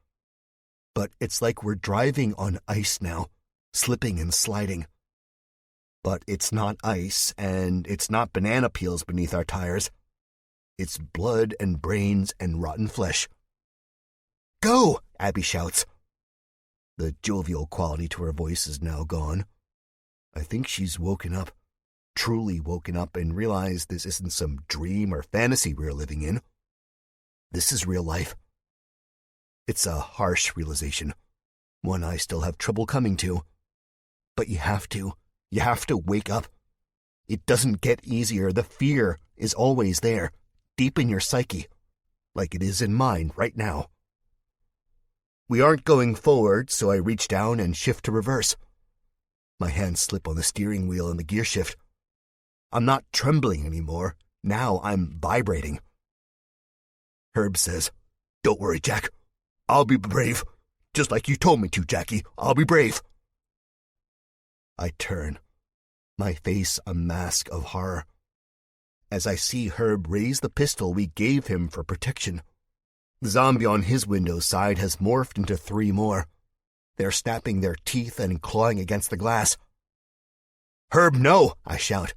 but it's like we're driving on ice now, slipping and sliding. But it's not ice, and it's not banana peels beneath our tires. It's blood and brains and rotten flesh. "Go!" Abby shouts. The jovial quality to her voice is now gone. I think she's woken up, truly woken up, and realized this isn't some dream or fantasy we're living in. This is real life. It's a harsh realization, one I still have trouble coming to. But you have to wake up. It doesn't get easier. The fear is always there, deep in your psyche, like it is in mine right now. We aren't going forward, so I reach down and shift to reverse. My hands slip on the steering wheel and the gear shift. I'm not trembling anymore. Now I'm vibrating. Herb says, "Don't worry, Jack. I'll be brave. Just like you told me to, Jackie. I'll be brave." I turn, my face a mask of horror, as I see Herb raise the pistol we gave him for protection. The zombie on his window side has morphed into 3 more. They're snapping their teeth and clawing against the glass. "Herb, no!" I shout,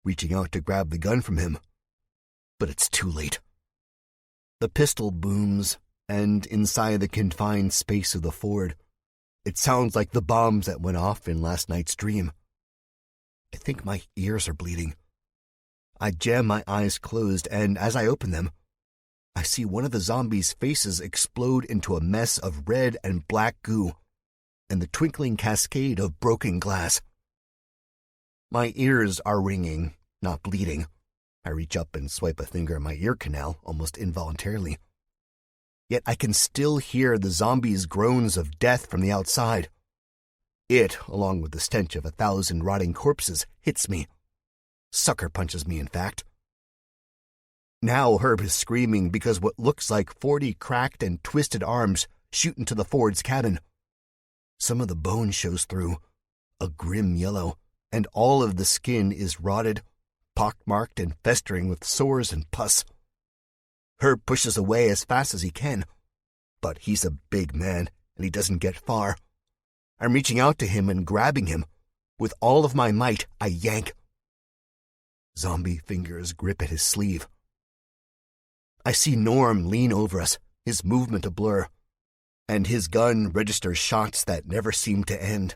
reaching out to grab the gun from him. But it's too late. The pistol booms, and inside the confined space of the Ford, it sounds like the bombs that went off in last night's dream. I think my ears are bleeding. I jam my eyes closed, and as I open them, I see one of the zombies' faces explode into a mess of red and black goo, and the twinkling cascade of broken glass. My ears are ringing, not bleeding. I reach up and swipe a finger in my ear canal, almost involuntarily. Yet I can still hear the zombie's groans of death from the outside. It, along with the stench of 1,000 rotting corpses, hits me. Sucker punches me, in fact. Now Herb is screaming because what looks like 40 cracked and twisted arms shoot into the Ford's cabin. Some of the bone shows through, a grim yellow, and all of the skin is rotted, pockmarked and festering with sores and pus. Herb pushes away as fast as he can, but he's a big man, and he doesn't get far. I'm reaching out to him and grabbing him. With all of my might, I yank. Zombie fingers grip at his sleeve. I see Norm lean over us, his movement a blur, and his gun registers shots that never seem to end.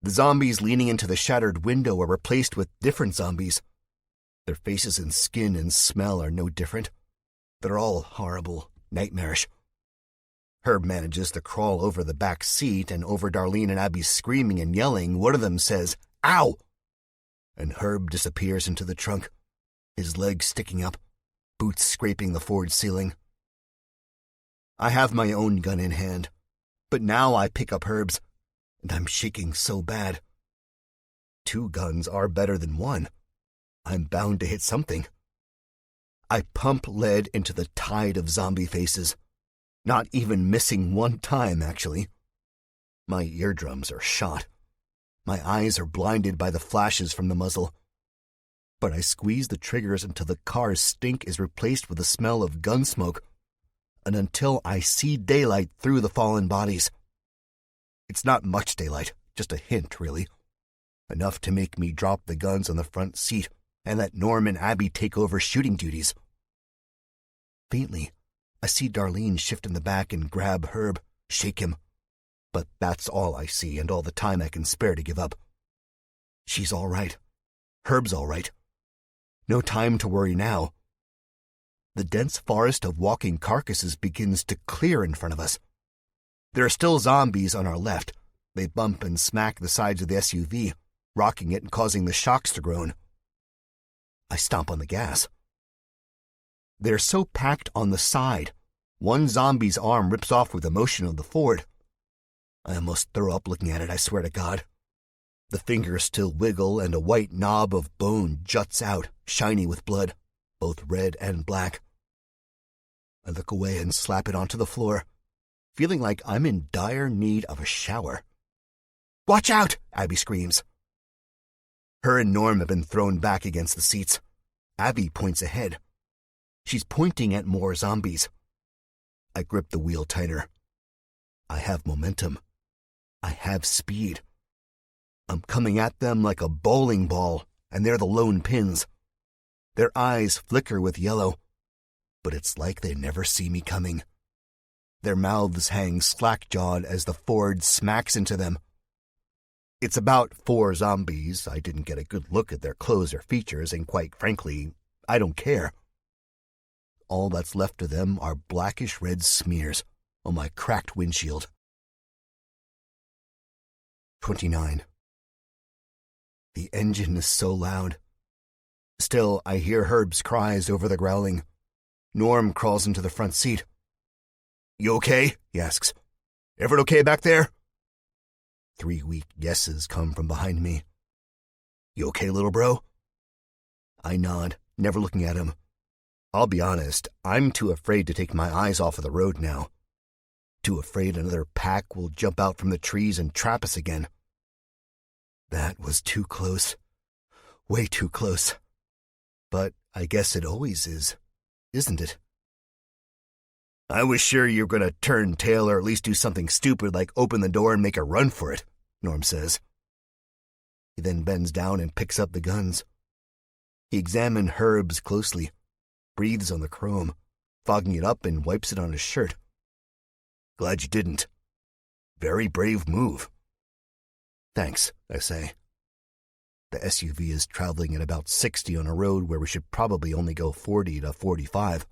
The zombies leaning into the shattered window are replaced with different zombies. Their faces and skin and smell are no different. They're all horrible, nightmarish. Herb manages to crawl over the back seat, and over Darlene and Abby's screaming and yelling, one of them says, "Ow!" And Herb disappears into the trunk, his legs sticking up, boots scraping the Ford ceiling. I have my own gun in hand, but now I pick up Herb's, and I'm shaking so bad. 2 guns are better than 1. I'm bound to hit something. I pump lead into the tide of zombie faces, not even missing 1 time, actually. My eardrums are shot. My eyes are blinded by the flashes from the muzzle. But I squeeze the triggers until the car's stink is replaced with the smell of gun smoke, and until I see daylight through the fallen bodies. It's not much daylight, just a hint, really. Enough to make me drop the guns on the front seat and let Norm and Abby take over shooting duties. Faintly, I see Darlene shift in the back and grab Herb, shake him. But that's all I see and all the time I can spare to give up. She's all right. Herb's all right. No time to worry now. The dense forest of walking carcasses begins to clear in front of us. There are still zombies on our left. They bump and smack the sides of the SUV, rocking it and causing the shocks to groan. I stomp on the gas. They're so packed on the side, one zombie's arm rips off with the motion of the Ford. I almost throw up looking at it, I swear to God. The fingers still wiggle, and a white knob of bone juts out, shiny with blood, both red and black. I look away and slap it onto the floor, feeling like I'm in dire need of a shower. Watch out, Abby screams. Her and Norm have been thrown back against the seats. Abby points ahead. She's pointing at more zombies. I grip the wheel tighter. I have momentum. I have speed. I'm coming at them like a bowling ball, and they're the lone pins. Their eyes flicker with yellow, but it's like they never see me coming. Their mouths hang slack-jawed as the Ford smacks into them. It's about 4 zombies. I didn't get a good look at their clothes or features, and quite frankly, I don't care. All that's left of them are blackish-red smears on my cracked windshield. 29. The engine is so loud. Still, I hear Herb's cries over the growling. Norm crawls into the front seat. "You okay?" he asks. "Everything okay back there?" 3 weak yeses come from behind me. "You okay, little bro?" I nod, never looking at him. I'll be honest, I'm too afraid to take my eyes off of the road now. Too afraid another pack will jump out from the trees and trap us again. That was too close. Way too close. But I guess it always is, isn't it? "I was sure you were going to turn tail or at least do something stupid like open the door and make a run for it," Norm says. He then bends down and picks up the guns. He examines Herb's closely, breathes on the chrome, fogging it up and wipes it on his shirt. "Glad you didn't. Very brave move." "Thanks," I say. The SUV is traveling at about 60 on a road where we should probably only go 40 to 45.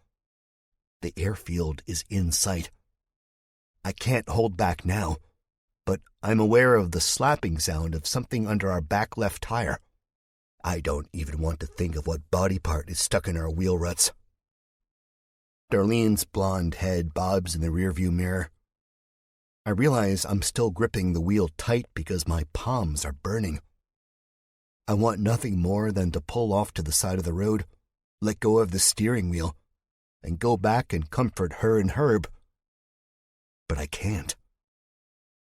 The airfield is in sight. I can't hold back now, but I'm aware of the slapping sound of something under our back left tire. I don't even want to think of what body part is stuck in our wheel ruts. Darlene's blonde head bobs in the rearview mirror. I realize I'm still gripping the wheel tight because my palms are burning. I want nothing more than to pull off to the side of the road, let go of the steering wheel, and go back and comfort her and Herb. But I can't.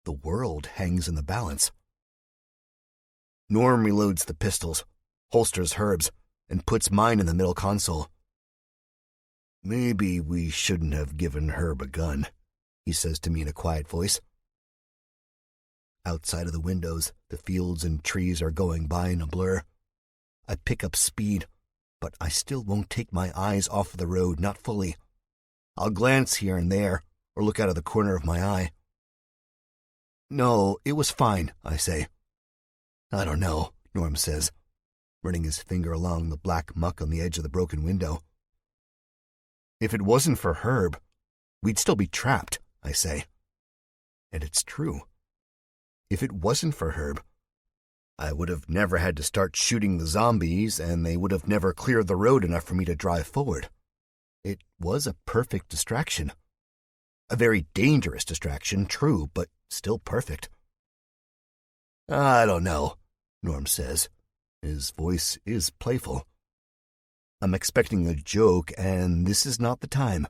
The world hangs in the balance. Norm reloads the pistols, holsters Herb's, and puts mine in the middle console. "Maybe we shouldn't have given Herb a gun," he says to me in a quiet voice. Outside of the windows, the fields and trees are going by in a blur. I pick up speed, but I still won't take my eyes off of the road, not fully. I'll glance here and there, or look out of the corner of my eye. "No, it was fine," I say. "I don't know," Norm says, running his finger along the black muck on the edge of the broken window. "If it wasn't for Herb, we'd still be trapped," I say. And it's true. If it wasn't for Herb, I would have never had to start shooting the zombies, and they would have never cleared the road enough for me to drive forward. It was a perfect distraction. A very dangerous distraction, true, but still perfect. "I don't know," Norm says. His voice is playful. I'm expecting a joke, and this is not the time.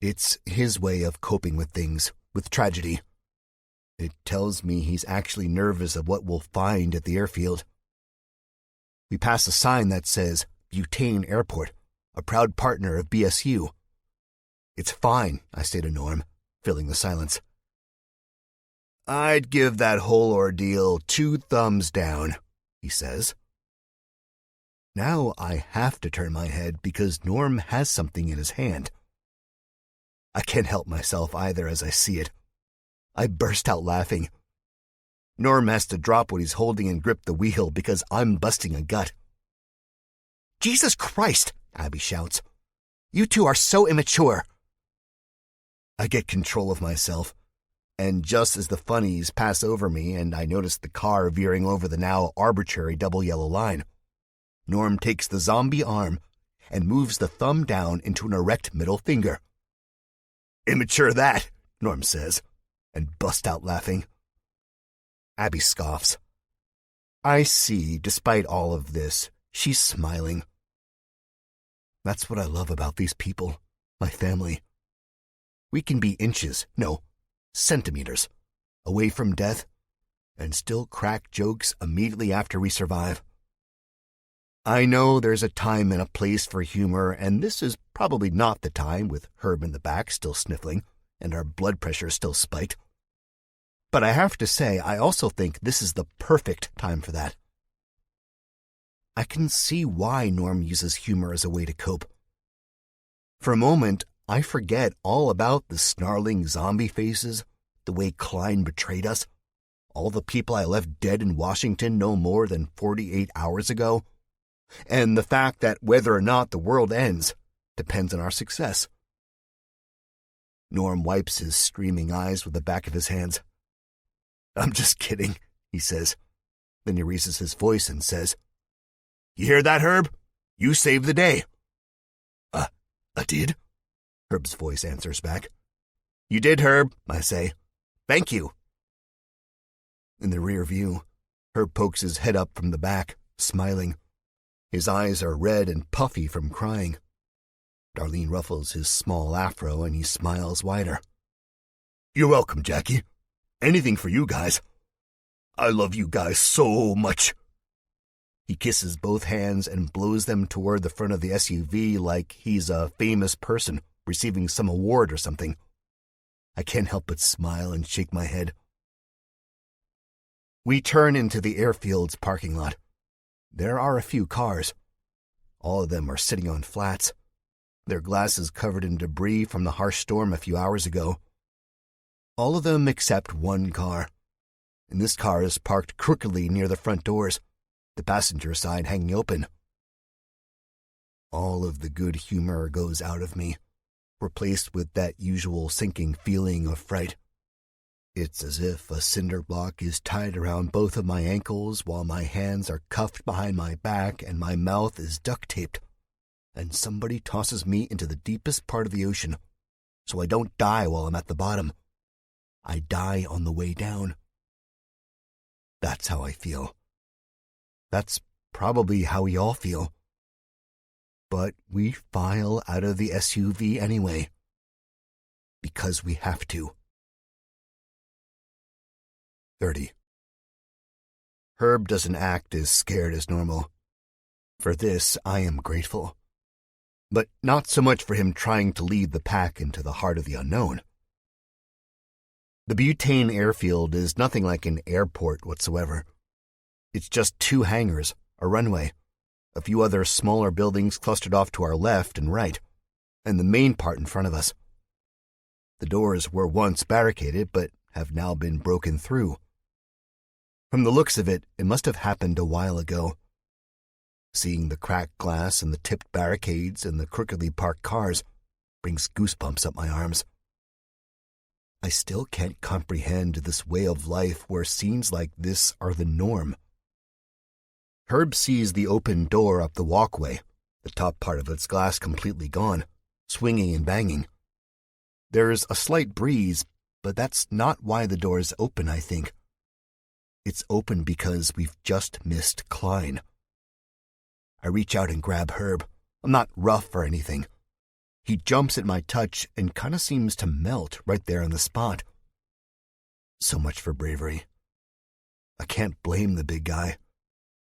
It's his way of coping with things, with tragedy. It tells me he's actually nervous of what we'll find at the airfield. We pass a sign that says, Butane Airport, a proud partner of BSU. "It's fine," I say to Norm, filling the silence. "I'd give that whole ordeal 2 thumbs down," he says. Now I have to turn my head because Norm has something in his hand. I can't help myself either as I see it. I burst out laughing. Norm has to drop what he's holding and grip the wheel because I'm busting a gut. "Jesus Christ!" Abby shouts. "You two are so immature." I get control of myself, and just as the funnies pass over me and I notice the car veering over the now arbitrary double yellow line, Norm takes the zombie arm and moves the thumb down into an erect middle finger. "Immature that," Norm says, and busts out laughing. Abby scoffs. I see, despite all of this, she's smiling. That's what I love about these people, my family. We can be inches, no, centimeters, away from death, and still crack jokes immediately after we survive. I know there's a time and a place for humor, and this is probably not the time, with Herb in the back still sniffling and our blood pressure still spiked. But I have to say, I also think this is the perfect time for that. I can see why Norm uses humor as a way to cope. For a moment, I forget all about the snarling zombie faces, the way Klein betrayed us, all the people I left dead in Washington no more than 48 hours ago, and the fact that whether or not the world ends depends on our success. Norm wipes his streaming eyes with the back of his hands. "I'm just kidding," he says. Then he raises his voice and says, "You hear that, Herb? You saved the day." I did," Herb's voice answers back. "You did, Herb," I say. "Thank you." In the rear view, Herb pokes his head up from the back, smiling. His eyes are red and puffy from crying. Darlene ruffles his small afro and he smiles wider. "You're welcome, Jackie. Anything for you guys. I love you guys so much." He kisses both hands and blows them toward the front of the SUV like he's a famous person receiving some award or something. I can't help but smile and shake my head. We turn into the airfield's parking lot. There are a few cars. All of them are sitting on flats, their glasses covered in debris from the harsh storm a few hours ago. All of them except one car. And this car is parked crookedly near the front doors, the passenger side hanging open. All of the good humor goes out of me, replaced with that usual sinking feeling of fright. It's as if a cinder block is tied around both of my ankles while my hands are cuffed behind my back and my mouth is duct-taped, and somebody tosses me into the deepest part of the ocean, so I don't die while I'm at the bottom. I die on the way down. That's how I feel. That's probably how we all feel. But we file out of the SUV anyway. Because we have to. 30. Herb doesn't act as scared as normal. For this, I am grateful. But not so much for him trying to lead the pack into the heart of the unknown. The butane airfield is nothing like an airport whatsoever. It's just 2 hangars, a runway, a few other smaller buildings clustered off to our left and right, and the main part in front of us. The doors were once barricaded, but have now been broken through. From the looks of it, it must have happened a while ago. Seeing the cracked glass and the tipped barricades and the crookedly parked cars brings goosebumps up my arms. I still can't comprehend this way of life where scenes like this are the norm. Herb sees the open door up the walkway, the top part of its glass completely gone, swinging and banging. There's a slight breeze, but that's not why the door's open, I think. It's open because we've just missed Klein. I reach out and grab Herb. I'm not rough or anything. He jumps at my touch and kind of seems to melt right there on the spot. So much for bravery. I can't blame the big guy.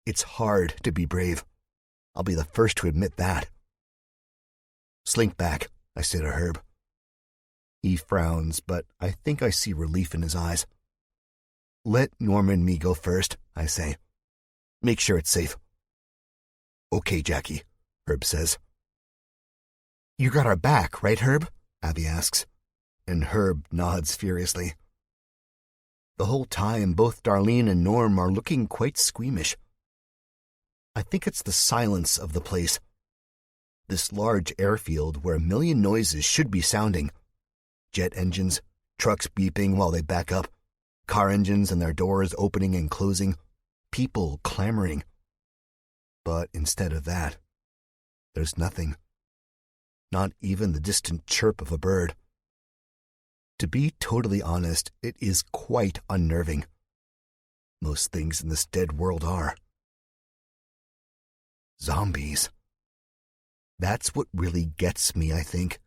It's hard to be brave. I'll be the first to admit that. "Slink back," I say to Herb. He frowns, but I think I see relief in his eyes. "Let Norm and me go first," I say. "Make sure it's safe." "Okay, Jackie," Herb says. "You got our back, right, Herb?" Abby asks, and Herb nods furiously. The whole time, both Darlene and Norm are looking quite squeamish. I think it's the silence of the place. This large airfield where a million noises should be sounding. Jet engines, trucks beeping while they back up, car engines and their doors opening and closing, people clamoring. But instead of that, there's nothing. Not even the distant chirp of a bird. To be totally honest, it is quite unnerving. Most things in this dead world are. Zombies. That's what really gets me, I think.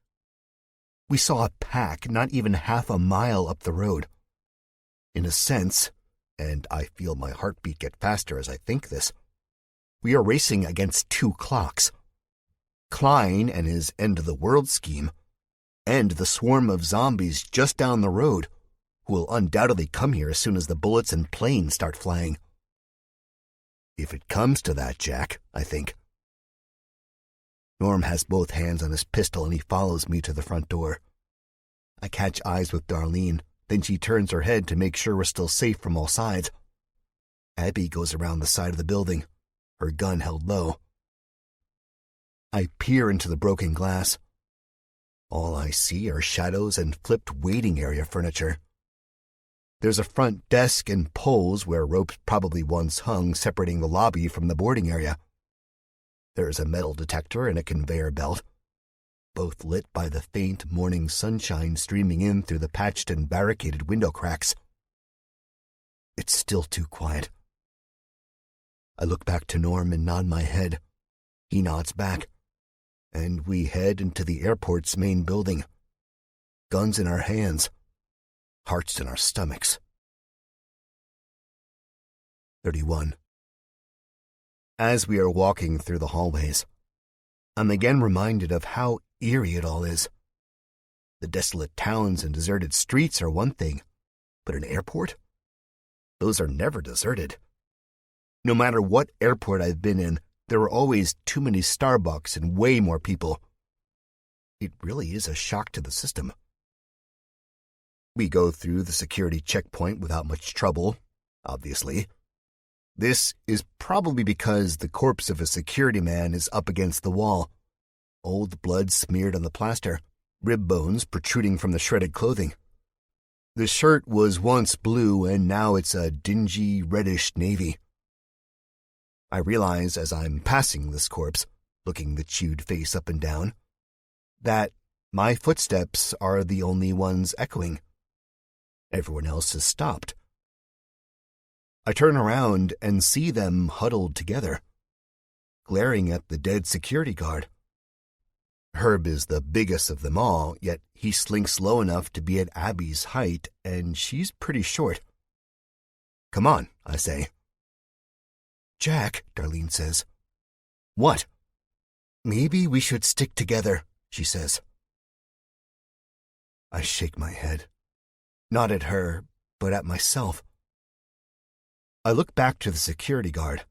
We saw a pack not even half a mile up the road. In a sense, and I feel my heartbeat get faster as I think this. We are racing against 2 clocks. Klein and his end-of-the-world scheme, and the swarm of zombies just down the road, who will undoubtedly come here as soon as the bullets and planes start flying. If it comes to that, Jack, I think. Norm has both hands on his pistol and he follows me to the front door. I catch eyes with Darlene, then she turns her head to make sure we're still safe from all sides. Abby goes around the side of the building, her gun held low. I peer into the broken glass. All I see are shadows and flipped waiting area furniture. There's a front desk and poles where ropes probably once hung separating the lobby from the boarding area. There's a metal detector and a conveyor belt, both lit by the faint morning sunshine streaming in through the patched and barricaded window cracks. It's still too quiet. I look back to Norm and nod my head. He nods back, and we head into the airport's main building. Guns in our hands, hearts in our stomachs. 31. As we are walking through the hallways, I'm again reminded of how eerie it all is. The desolate towns and deserted streets are one thing, but an airport? Those are never deserted. No matter what airport I've been in, there are always too many Starbucks and way more people. It really is a shock to the system. We go through the security checkpoint without much trouble, obviously. This is probably because the corpse of a security man is up against the wall, old blood smeared on the plaster, rib bones protruding from the shredded clothing. The shirt was once blue and now it's a dingy reddish navy. I realize as I'm passing this corpse, looking the chewed face up and down, that my footsteps are the only ones echoing. Everyone else has stopped. I turn around and see them huddled together, glaring at the dead security guard. Herb is the biggest of them all, yet he slinks low enough to be at Abby's height, and she's pretty short. "Come on," I say. "Jack," Darlene says. "What?" "Maybe we should stick together," she says. I shake my head, not at her, but at myself. I look back to the security guard.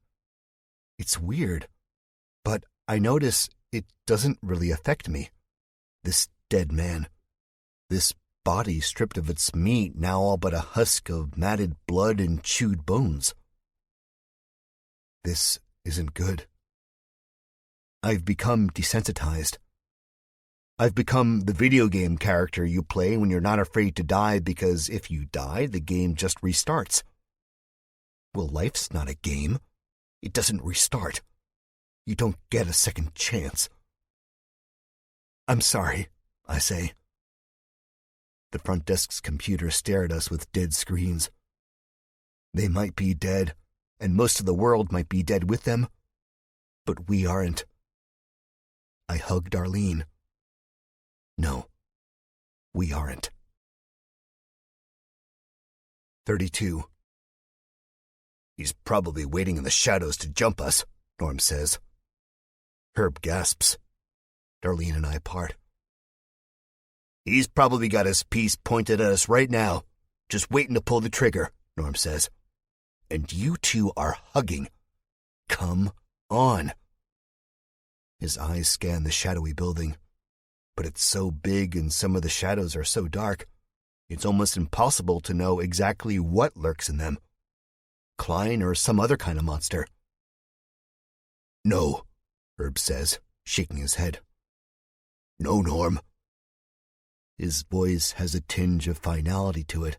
It's weird, but I notice it doesn't really affect me. This dead man, this body stripped of its meat, now all but a husk of matted blood and chewed bones. This isn't good. I've become desensitized. I've become the video game character you play when you're not afraid to die because if you die, the game just restarts. Well, life's not a game. It doesn't restart. You don't get a second chance. "I'm sorry," I say. The front desk's computer stared at us with dead screens. They might be dead, and most of the world might be dead with them, but we aren't. I hug Darlene. No, we aren't. 32. "He's probably waiting in the shadows to jump us," Norm says. Herb gasps. Darlene and I part. "He's probably got his piece pointed at us right now, just waiting to pull the trigger," Norm says. "And you two are hugging. Come on." His eyes scan the shadowy building, but it's so big and some of the shadows are so dark, it's almost impossible to know exactly what lurks in them. Klein or some other kind of monster. "No," Herb says, shaking his head. "No, Norm." His voice has a tinge of finality to it,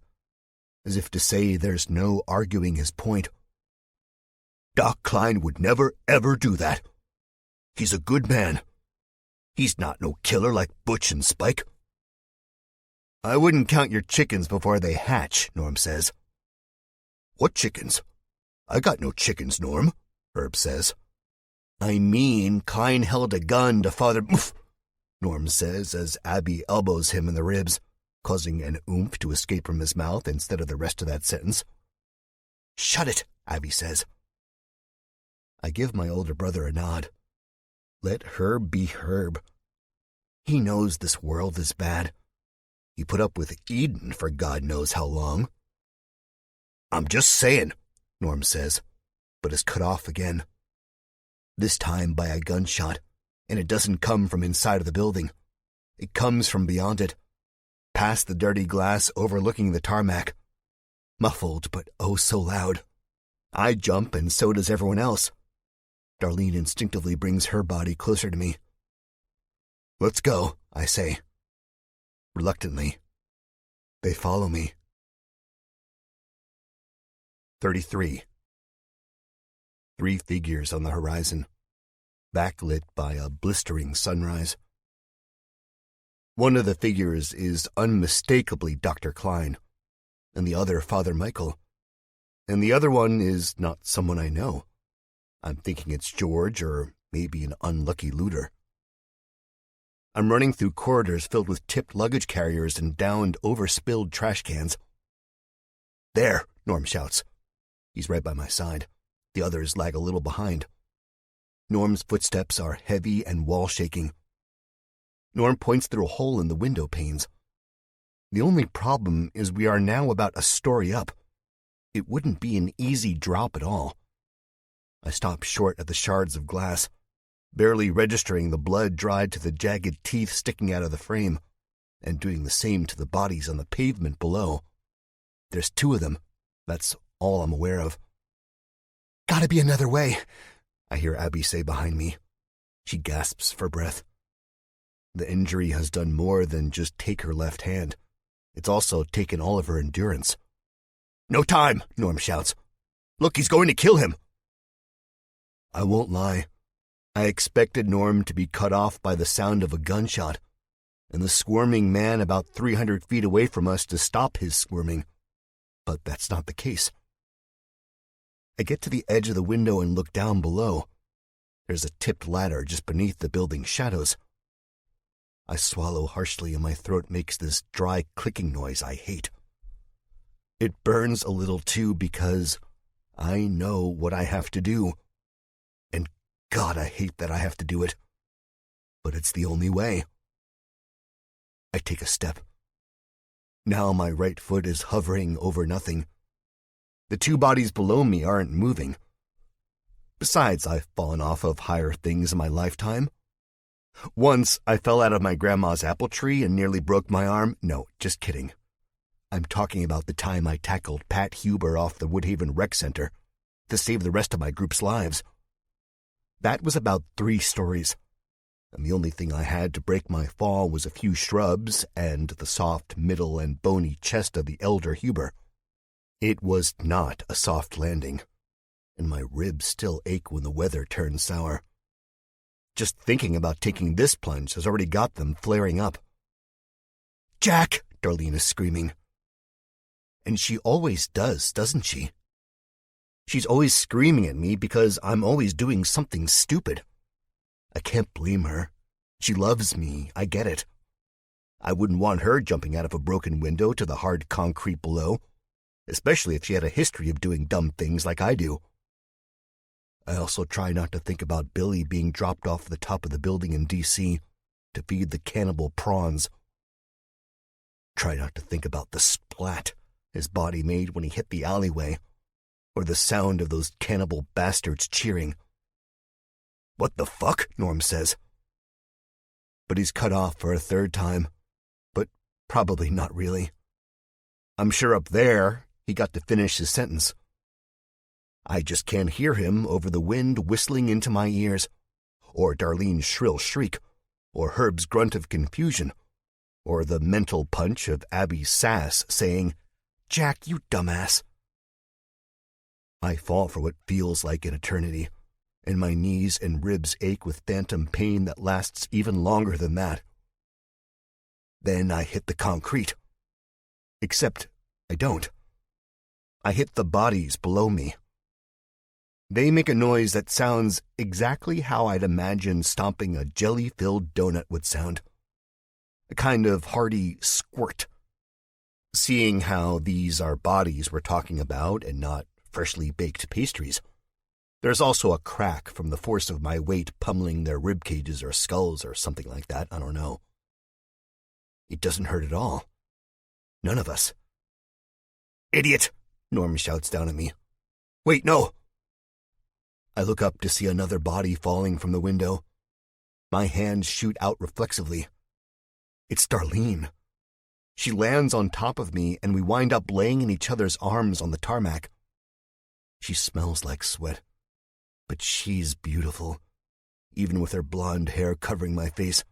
as if to say there's no arguing his point. "Doc Klein would never, ever do that. He's a good man. He's not no killer like Butch and Spike." "I wouldn't count your chickens before they hatch," Norm says. "What chickens? I got no chickens, Norm," Herb says. "I mean, Klein held a gun to Father..." "Oof," Norm says as Abby elbows him in the ribs, causing an oomph to escape from his mouth instead of the rest of that sentence. "Shut it," Abby says. I give my older brother a nod. Let Herb be Herb. He knows this world is bad. He put up with Eden for God knows how long. "I'm just saying," Norm says, but is cut off again. This time by a gunshot, and it doesn't come from inside of the building. It comes from beyond it, past the dirty glass overlooking the tarmac. Muffled, but oh so loud. I jump, and so does everyone else. Darlene instinctively brings her body closer to me. "Let's go," I say. Reluctantly. They follow me. 33. 3 figures on the horizon, backlit by a blistering sunrise. One of the figures is unmistakably Dr. Klein, and the other Father Michael, and the other one is not someone I know. I'm thinking it's George or maybe an unlucky looter. I'm running through corridors filled with tipped luggage carriers and downed, overspilled trash cans. "There," Norm shouts. He's right by my side. The others lag a little behind. Norm's footsteps are heavy and wall-shaking. Norm points through a hole in the window panes. The only problem is we are now about a story up. It wouldn't be an easy drop at all. I stop short at the shards of glass, barely registering the blood dried to the jagged teeth sticking out of the frame, and doing the same to the bodies on the pavement below. There's 2 of them. That's all I'm aware of. "Gotta be another way," I hear Abby say behind me. She gasps for breath. The injury has done more than just take her left hand. It's also taken all of her endurance. "No time," Norm shouts. "Look, he's going to kill him." I won't lie. I expected Norm to be cut off by the sound of a gunshot, and the squirming man about 300 feet away from us to stop his squirming. But that's not the case. I get to the edge of the window and look down below. There's a tipped ladder just beneath the building's shadows. I swallow harshly and my throat makes this dry clicking noise I hate. It burns a little too because I know what I have to do. And God, I hate that I have to do it. But it's the only way. I take a step. Now my right foot is hovering over nothing. The 2 bodies below me aren't moving. Besides, I've fallen off of higher things in my lifetime. Once, I fell out of my grandma's apple tree and nearly broke my arm. No, just kidding. I'm talking about the time I tackled Pat Huber off the Woodhaven Rec Center to save the rest of my group's lives. That was about 3 stories, and the only thing I had to break my fall was a few shrubs and the soft middle and bony chest of the elder Huber. It was not a soft landing, and my ribs still ache when the weather turns sour. Just thinking about taking this plunge has already got them flaring up. "Jack!" Darlene is screaming. And she always does, doesn't she? She's always screaming at me because I'm always doing something stupid. I can't blame her. She loves me, I get it. I wouldn't want her jumping out of a broken window to the hard concrete below, especially if she had a history of doing dumb things like I do. I also try not to think about Billy being dropped off the top of the building in D.C. to feed the cannibal prawns. Try not to think about the splat his body made when he hit the alleyway, or the sound of those cannibal bastards cheering. "What the fuck?" Norm says. But he's cut off for a 3rd time, but probably not really. I'm sure up there he got to finish his sentence. I just can't hear him over the wind whistling into my ears, or Darlene's shrill shriek, or Herb's grunt of confusion, or the mental punch of Abby's sass saying, "Jack, you dumbass." I fall for what feels like an eternity, and my knees and ribs ache with phantom pain that lasts even longer than that. Then I hit the concrete. Except I don't. I hit the bodies below me. They make a noise that sounds exactly how I'd imagine stomping a jelly-filled donut would sound. A kind of hearty squirt. Seeing how these are bodies we're talking about and not freshly baked pastries. There's also a crack from the force of my weight pummeling their rib cages or skulls or something like that, I don't know. It doesn't hurt at all. None of us. "Idiot!" Norm shouts down at me. "Wait, no!" I look up to see another body falling from the window. My hands shoot out reflexively. It's Darlene. She lands on top of me, and we wind up laying in each other's arms on the tarmac. She smells like sweat, but she's beautiful, even with her blonde hair covering my face.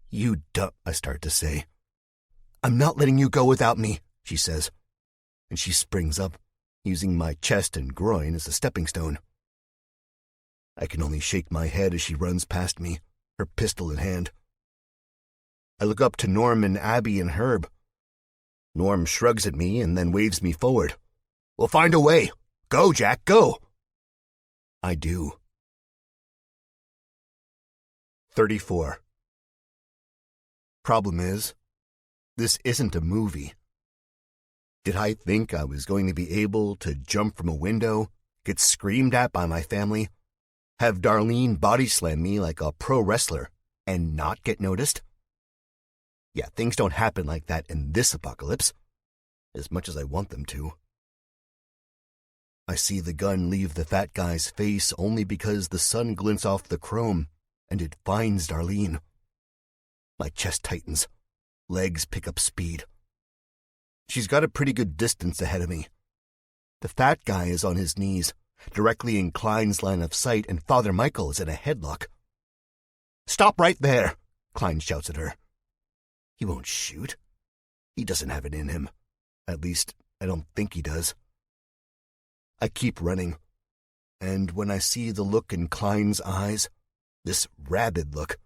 "You I start to say. "I'm not letting you go without me," she says, and she springs up, using my chest and groin as a stepping stone. I can only shake my head as she runs past me, her pistol in hand. I look up to Norm and Abby and Herb. Norm shrugs at me and then waves me forward. "We'll find a way. Go, Jack, go." I do. 34. Problem is, this isn't a movie. Did I think I was going to be able to jump from a window, get screamed at by my family, have Darlene body slam me like a pro wrestler, and not get noticed? Yeah, things don't happen like that in this apocalypse, as much as I want them to. I see the gun leave the fat guy's face only because the sun glints off the chrome, and it finds Darlene. My chest tightens. Legs pick up speed. She's got a pretty good distance ahead of me. The fat guy is on his knees, directly in Klein's line of sight, and Father Michael is in a headlock. "Stop right there," Klein shouts at her. He won't shoot. He doesn't have it in him. At least, I don't think he does. I keep running, and when I see the look in Klein's eyes, this rabid look,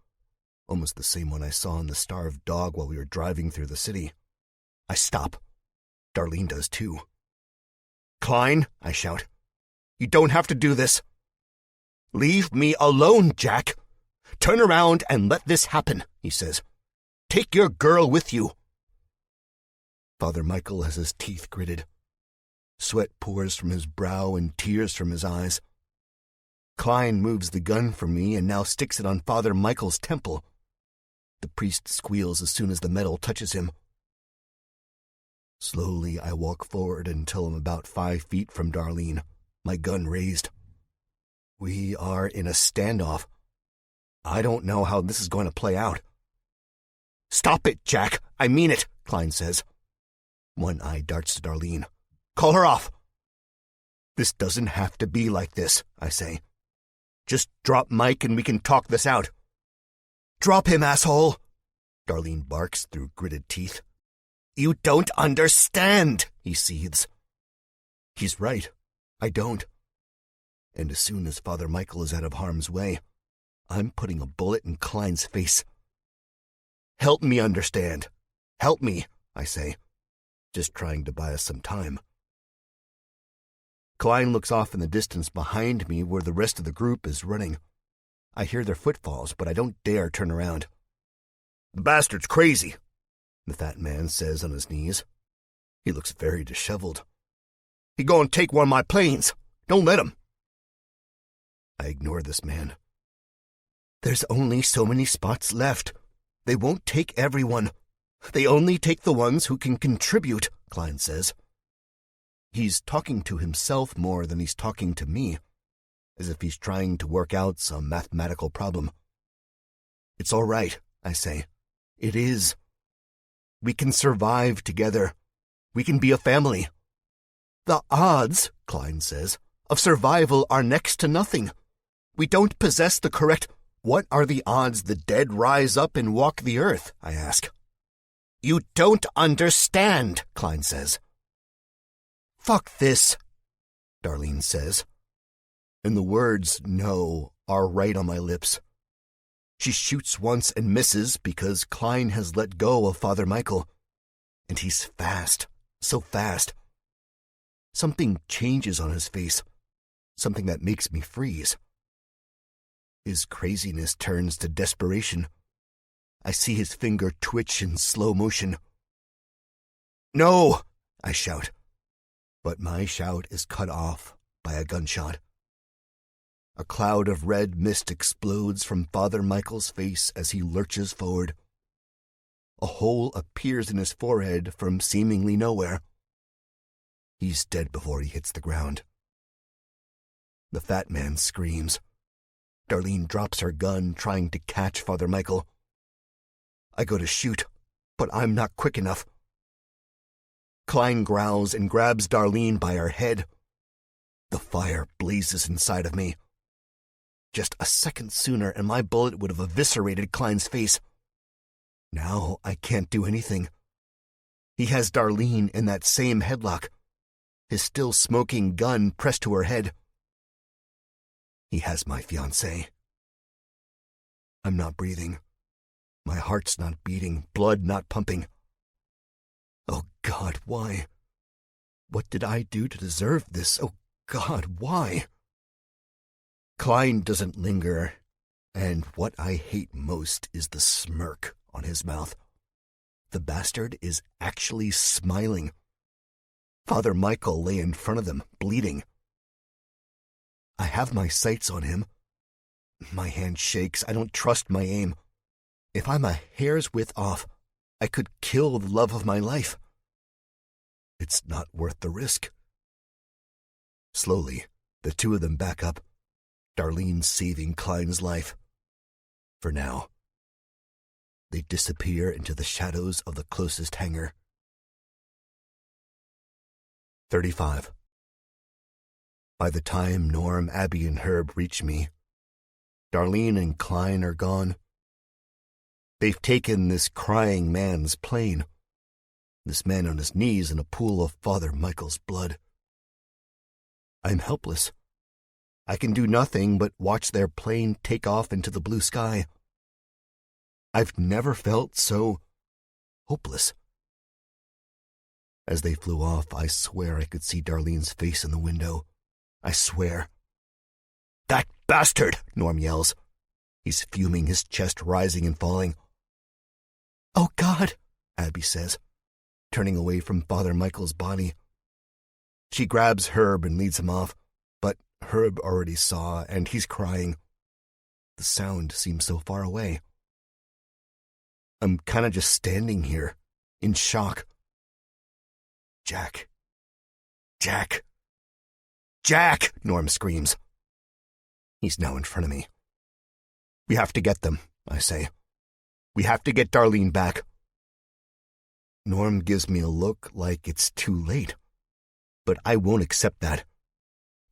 almost the same one I saw in the starved dog while we were driving through the city, I stop. Darlene does too. "Klein," I shout, "you don't have to do this." "Leave me alone, Jack. Turn around and let this happen," he says. "Take your girl with you." Father Michael has his teeth gritted. Sweat pours from his brow and tears from his eyes. Klein moves the gun from me and now sticks it on Father Michael's temple. The priest squeals as soon as the metal touches him. Slowly, I walk forward until I'm about 5 feet from Darlene, my gun raised. We are in a standoff. I don't know how this is going to play out. "Stop it, Jack. I mean it," Klein says. One eye darts to Darlene. "Call her off." "This doesn't have to be like this," I say. "Just drop Mike and we can talk this out." "Drop him, asshole," Darlene barks through gritted teeth. "You don't understand," he seethes. He's right. I don't. And as soon as Father Michael is out of harm's way, I'm putting a bullet in Klein's face. "Help me understand. Help me," I say, just trying to buy us some time. Klein looks off in the distance behind me where the rest of the group is running. I hear their footfalls, but I don't dare turn around. "The bastard's crazy," the fat man says on his knees. He looks very disheveled. "He gonna take one of my planes. Don't let him." I ignore this man. "There's only so many spots left. They won't take everyone. They only take the ones who can contribute," Klein says. He's talking to himself more than he's talking to me, as if he's trying to work out some mathematical problem. "It's all right," I say. "It is. We can survive together. We can be a family." "The odds," Klein says, "of survival are next to nothing. We don't possess the correct—" "What are the odds the dead rise up and walk the earth?" I ask. "You don't understand," Klein says. "Fuck this," Darlene says. And the words "no" are right on my lips. She shoots once and misses because Klein has let go of Father Michael. And he's fast, so fast. Something changes on his face, something that makes me freeze. His craziness turns to desperation. I see his finger twitch in slow motion. "No!" I shout. But my shout is cut off by a gunshot. A cloud of red mist explodes from Father Michael's face as he lurches forward. A hole appears in his forehead from seemingly nowhere. He's dead before he hits the ground. The fat man screams. Darlene drops her gun, trying to catch Father Michael. I go to shoot, but I'm not quick enough. Klein growls and grabs Darlene by her head. The fire blazes inside of me. Just a second sooner and my bullet would have eviscerated Klein's face. Now I can't do anything. He has Darlene in that same headlock, his still smoking gun pressed to her head. He has my fiancée. I'm not breathing. My heart's not beating, blood not pumping. Oh God, why? What did I do to deserve this? Oh God, why? Klein doesn't linger, and what I hate most is the smirk on his mouth. The bastard is actually smiling. Father Michael lay in front of them, bleeding. I have my sights on him. My hand shakes. I don't trust my aim. If I'm a hair's width off, I could kill the love of my life. It's not worth the risk. Slowly, the two of them back up, Darlene saving Klein's life. For now. They disappear into the shadows of the closest hangar. 35. By the time Norm, Abby, and Herb reach me, Darlene and Klein are gone. They've taken this crying man's plane, this man on his knees in a pool of Father Michael's blood. I'm helpless. I can do nothing but watch their plane take off into the blue sky. I've never felt so hopeless. As they flew off, I swear I could see Darlene's face in the window. I swear. That bastard! Norm yells. He's fuming, his chest rising and falling. Oh, God, Abby says, turning away from Father Michael's body. She grabs Herb and leads him off, but Herb already saw, and he's crying. The sound seems so far away. I'm kind of just standing here, in shock. Jack. Jack. Jack! Norm screams. He's now in front of me. We have to get them, I say. We have to get Darlene back. Norm gives me a look like it's too late. But I won't accept that.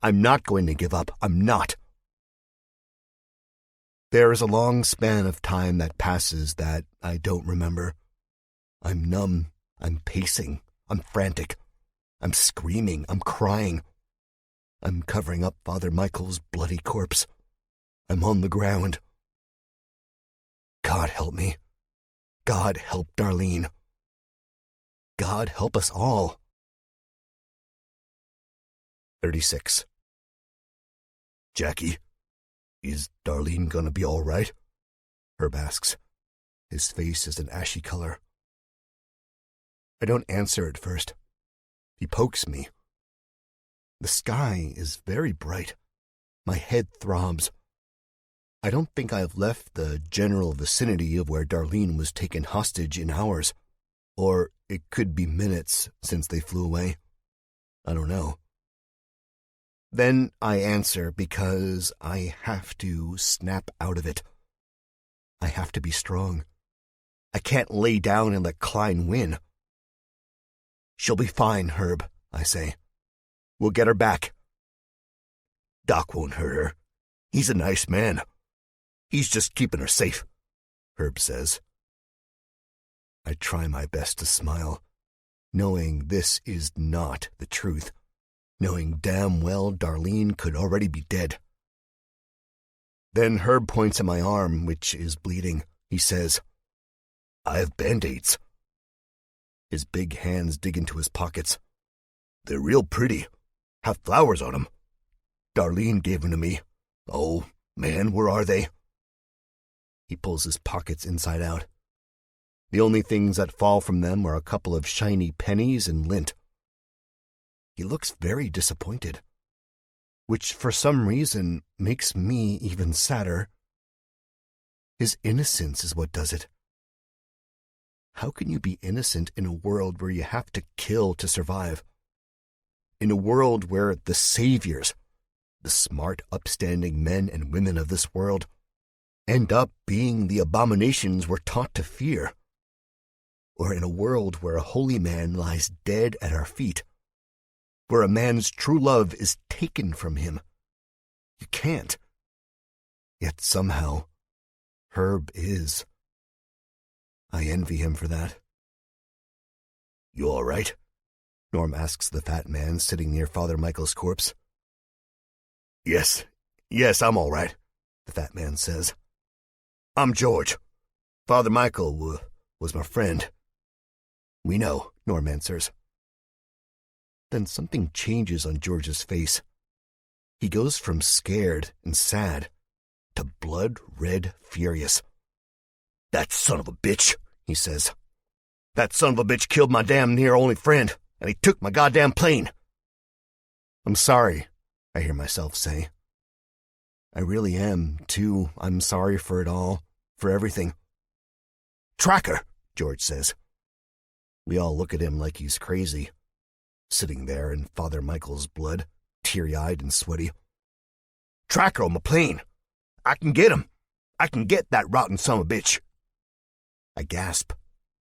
I'm not going to give up. I'm not. There is a long span of time that passes that I don't remember. I'm numb. I'm pacing. I'm frantic. I'm screaming. I'm crying. I'm covering up Father Michael's bloody corpse. I'm on the ground. God help me. God help Darlene. God help us all. 36. Jackie, is Darlene gonna be all right? Herb asks. His face is an ashy color. I don't answer at first. He pokes me. The sky is very bright. My head throbs. I don't think I have left the general vicinity of where Darlene was taken hostage in hours, or it could be minutes since they flew away. I don't know. Then I answer because I have to snap out of it. I have to be strong. I can't lay down and let Klein win. She'll be fine, Herb, I say. We'll get her back. Doc won't hurt her. He's a nice man. He's just keeping her safe, Herb says. I try my best to smile, knowing this is not the truth, knowing damn well Darlene could already be dead. Then Herb points at my arm, which is bleeding. He says, I have Band-Aids. His big hands dig into his pockets. They're real pretty. Have flowers on them. Darlene gave them to me. Oh, man, where are they? He pulls his pockets inside out. The only things that fall from them are a couple of shiny pennies and lint. He looks very disappointed, which for some reason makes me even sadder. His innocence is what does it. How can you be innocent in a world where you have to kill to survive? In a world where the saviors, the smart, upstanding men and women of this world, end up being the abominations we're taught to fear? Or in a world where a holy man lies dead at our feet, where a man's true love is taken from him? You can't. Yet somehow, Herb is. I envy him for that. "You all right?" Norm asks the fat man sitting near Father Michael's corpse. Yes, I'm all right," the fat man says. "I'm George. Father Michael was my friend." "We know," Norm answers. Then something changes on George's face. He goes from scared and sad to blood-red furious. "That son of a bitch," he says. "That son of a bitch killed my damn near only friend, and he took my goddamn plane." "I'm sorry," I hear myself say. I really am, too. I'm sorry for it all, for everything. "Tracker," George says. We all look at him like he's crazy, sitting there in Father Michael's blood, teary-eyed and sweaty. "Tracker on my plane. I can get him. I can get that rotten son of a bitch." I gasp.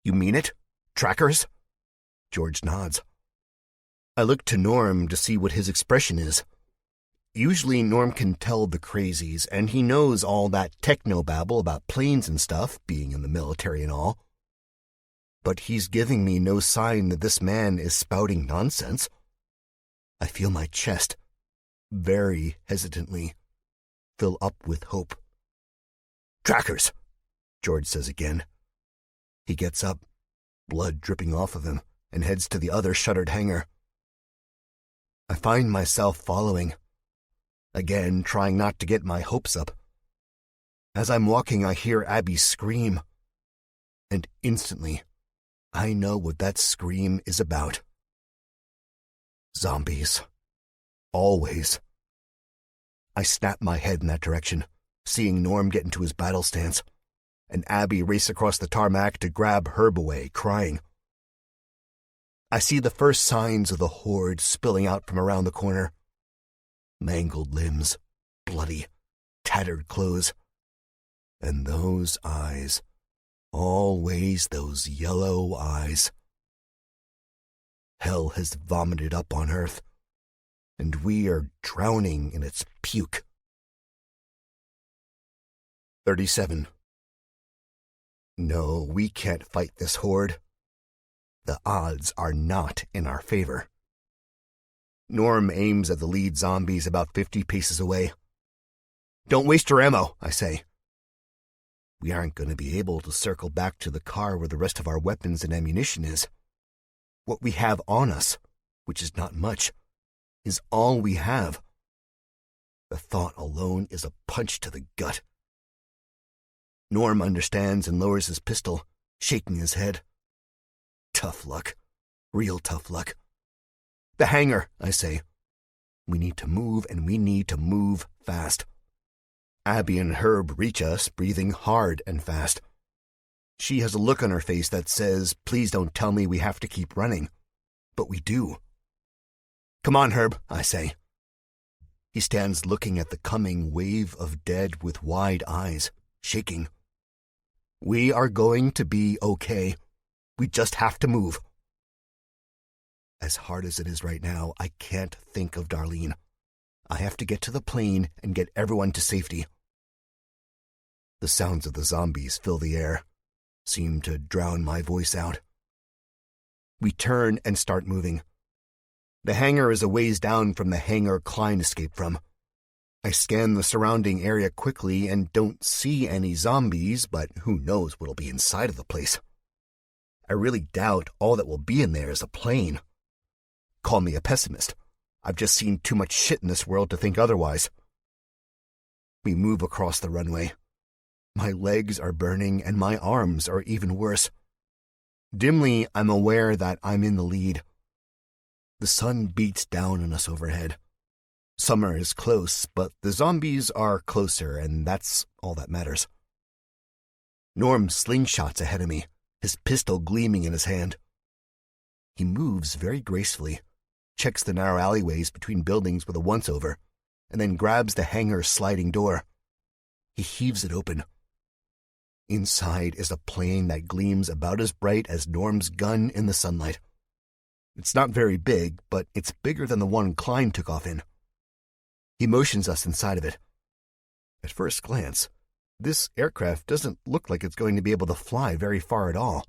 "You mean it? Trackers?" George nods. I look to Norm to see what his expression is. Usually Norm can tell the crazies, and he knows all that techno-babble about planes and stuff, being in the military and all. But he's giving me no sign that this man is spouting nonsense. I feel my chest, very hesitantly, fill up with hope. "Trackers," George says again. He gets up, blood dripping off of him, and heads to the other shuttered hangar. I find myself following, again trying not to get my hopes up. As I'm walking, I hear Abby scream, and instantly, I know what that scream is about. Zombies. Always. I snap my head in that direction, seeing Norm get into his battle stance, and Abby race across the tarmac to grab Herb away, crying. I see the first signs of the horde spilling out from around the corner. Mangled limbs, bloody, tattered clothes, and those eyes, always those yellow eyes. Hell has vomited up on Earth, and we are drowning in its puke. 37. No, we can't fight this horde. The odds are not in our favor. Norm aims at the lead zombies about 50 paces away. "Don't waste your ammo," I say. We aren't going to be able to circle back to the car where the rest of our weapons and ammunition is. What we have on us, which is not much, is all we have. The thought alone is a punch to the gut. Norm understands and lowers his pistol, shaking his head. Tough luck. Real tough luck. "The hangar," I say. We need to move, and we need to move fast. Abby and Herb reach us, breathing hard and fast. She has a look on her face that says, "Please don't tell me we have to keep running." But we do. "Come on, Herb," I say. He stands looking at the coming wave of dead with wide eyes, shaking. We are going to be okay. We just have to move. As hard as it is right now, I can't think of Darlene. I have to get to the plane and get everyone to safety. The sounds of the zombies fill the air, seem to drown my voice out. We turn and start moving. The hangar is a ways down from the hangar Klein escaped from. I scan the surrounding area quickly and don't see any zombies, but who knows what'll be inside of the place. I really doubt all that will be in there is a plane. Call me a pessimist. I've just seen too much shit in this world to think otherwise. We move across the runway. My legs are burning and my arms are even worse. Dimly, I'm aware that I'm in the lead. The sun beats down on us overhead. Summer is close, but the zombies are closer, and that's all that matters. Norm slingshots ahead of me, his pistol gleaming in his hand. He moves very gracefully, checks the narrow alleyways between buildings with a once-over, and then grabs the hangar's sliding door. He heaves it open. Inside is a plane that gleams about as bright as Norm's gun in the sunlight. It's not very big, but it's bigger than the one Klein took off in. He motions us inside of it. At first glance, this aircraft doesn't look like it's going to be able to fly very far at all,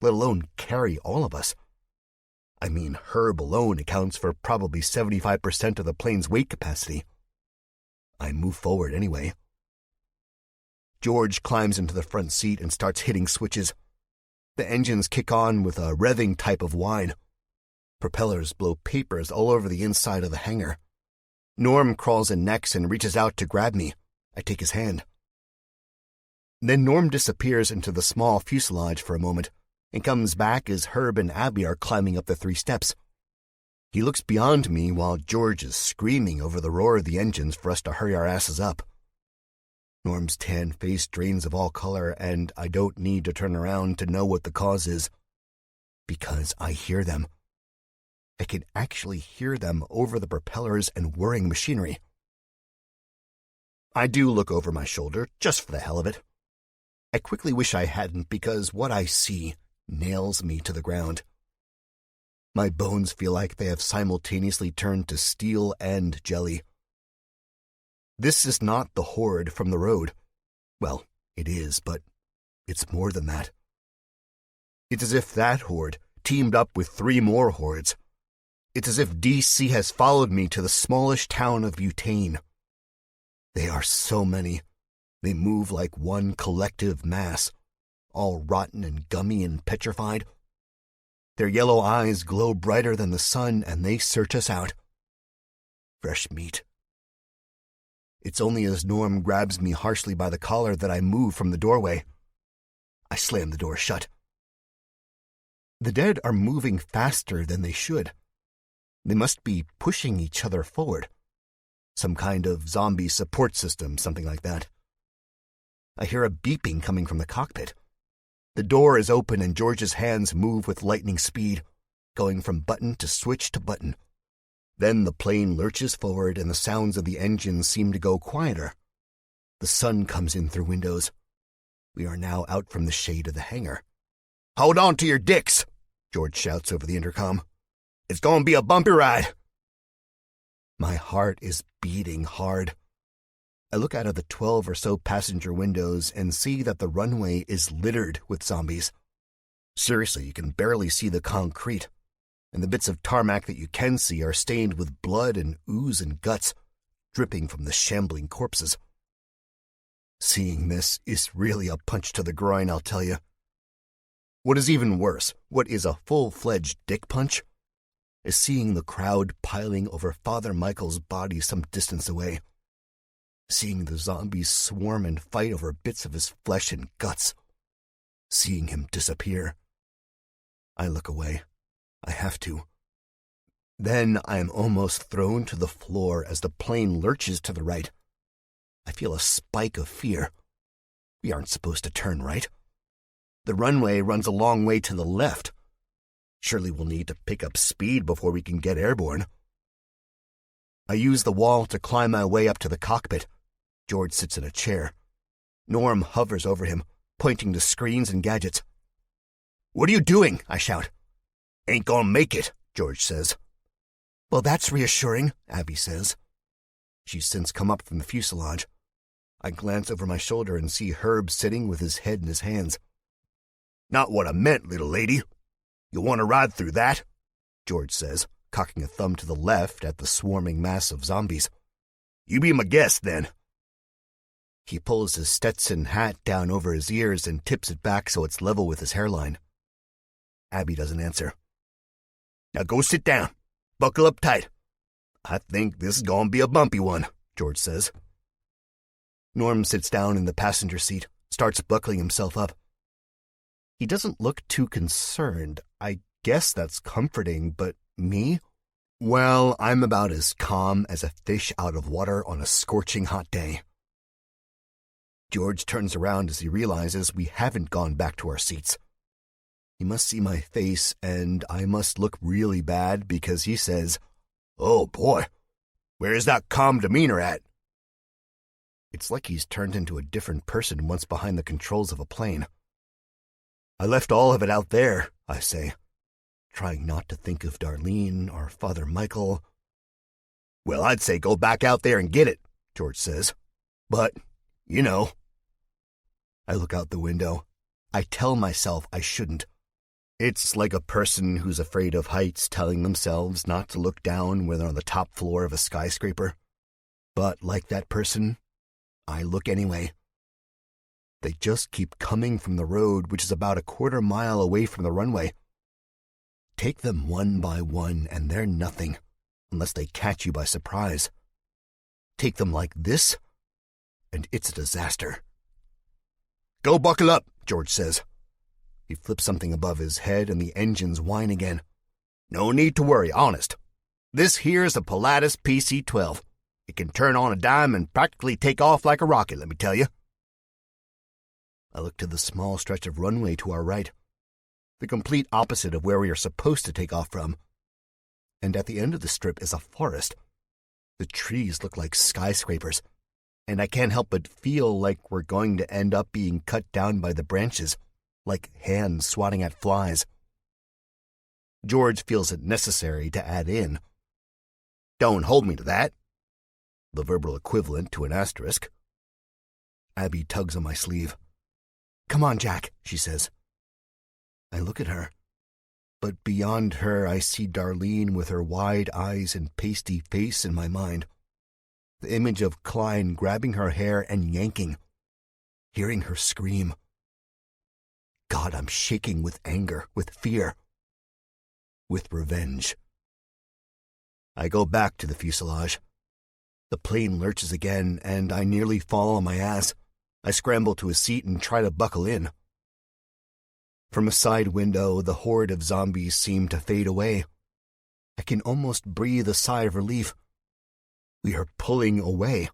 let alone carry all of us. I mean, Herb alone accounts for probably 75% of the plane's weight capacity. I move forward anyway. George climbs into the front seat and starts hitting switches. The engines kick on with a revving type of whine. Propellers blow papers all over the inside of the hangar. Norm crawls in next and reaches out to grab me. I take his hand. Then Norm disappears into the small fuselage for a moment and comes back as Herb and Abby are climbing up the 3 steps. He looks beyond me while George is screaming over the roar of the engines for us to hurry our asses up. Norm's tan face drains of all color, and I don't need to turn around to know what the cause is, because I hear them. I can actually hear them over the propellers and whirring machinery. I do look over my shoulder, just for the hell of it. I quickly wish I hadn't, because what I see nails me to the ground. My bones feel like they have simultaneously turned to steel and jelly. This is not the horde from the road. Well, it is, but it's more than that. It's as if that horde teamed up with 3 more hordes. It's as if DC has followed me to the smallish town of Butane. They are so many. They move like one collective mass, all rotten and gummy and petrified. Their yellow eyes glow brighter than the sun, and they search us out. Fresh meat. It's only as Norm grabs me harshly by the collar that I move from the doorway. I slam the door shut. The dead are moving faster than they should. They must be pushing each other forward. Some kind of zombie support system, something like that. I hear a beeping coming from the cockpit. The door is open and George's hands move with lightning speed, going from button to switch to button. Then the plane lurches forward and the sounds of the engines seem to go quieter. The sun comes in through windows. We are now out from the shade of the hangar. "Hold on to your dicks," George shouts over the intercom. "It's going to be a bumpy ride." My heart is beating hard. I look out of the 12 or so passenger windows and see that the runway is littered with zombies. Seriously, you can barely see the concrete, and the bits of tarmac that you can see are stained with blood and ooze and guts, dripping from the shambling corpses. Seeing this is really a punch to the groin, I'll tell you. What is even worse, what is a full-fledged dick punch, is seeing the crowd piling over Father Michael's body some distance away. Seeing the zombies swarm and fight over bits of his flesh and guts. Seeing him disappear. I look away. I have to. Then I am almost thrown to the floor as the plane lurches to the right. I feel a spike of fear. We aren't supposed to turn right. The runway runs a long way to the left. Surely we'll need to pick up speed before we can get airborne. I use the wall to climb my way up to the cockpit. George sits in a chair. Norm hovers over him, pointing to screens and gadgets. "What are you doing?" I shout. "Ain't gonna make it," George says. "Well, that's reassuring," Abby says. She's since come up from the fuselage. I glance over my shoulder and see Herb sitting with his head in his hands. "Not what I meant, little lady. You want to ride through that?" George says, cocking a thumb to the left at the swarming mass of zombies. "You be my guest, then." He pulls his Stetson hat down over his ears and tips it back so it's level with his hairline. Abby doesn't answer. "Now go sit down. Buckle up tight. I think this is going to be a bumpy one," George says. Norm sits down in the passenger seat, starts buckling himself up. He doesn't look too concerned. I guess that's comforting, but me? Well, I'm about as calm as a fish out of water on a scorching hot day. George turns around as he realizes we haven't gone back to our seats. He must see my face, and I must look really bad because he says, "Oh boy, where's that calm demeanor at?" It's like he's turned into a different person once behind the controls of a plane. "I left all of it out there," I say, trying not to think of Darlene or Father Michael. "Well, I'd say go back out there and get it," George says. "But, you know." I look out the window. I tell myself I shouldn't. It's like a person who's afraid of heights telling themselves not to look down when they're on the top floor of a skyscraper. But like that person, I look anyway. They just keep coming from the road, which is about a quarter mile away from the runway. Take them one by one, and they're nothing, unless they catch you by surprise. Take them like this, and it's a disaster. "Go buckle up," George says. He flips something above his head, and the engines whine again. "No need to worry, honest. This here's a Pilatus PC-12. It can turn on a dime and practically take off like a rocket, let me tell you." I look to the small stretch of runway to our right, the complete opposite of where we are supposed to take off from. And at the end of the strip is a forest. The trees look like skyscrapers, and I can't help but feel like we're going to end up being cut down by the branches, like hands swatting at flies. George feels it necessary to add in, "Don't hold me to that," the verbal equivalent to an asterisk. Abby tugs on my sleeve. "Come on, Jack," she says. I look at her, but beyond her I see Darlene with her wide eyes and pasty face in my mind. The image of Klein grabbing her hair and yanking, hearing her scream. God, I'm shaking with anger, with fear, with revenge. I go back to the fuselage. The plane lurches again, and I nearly fall on my ass. I scramble to a seat and try to buckle in. From a side window, the horde of zombies seem to fade away. I can almost breathe a sigh of relief. We are pulling away.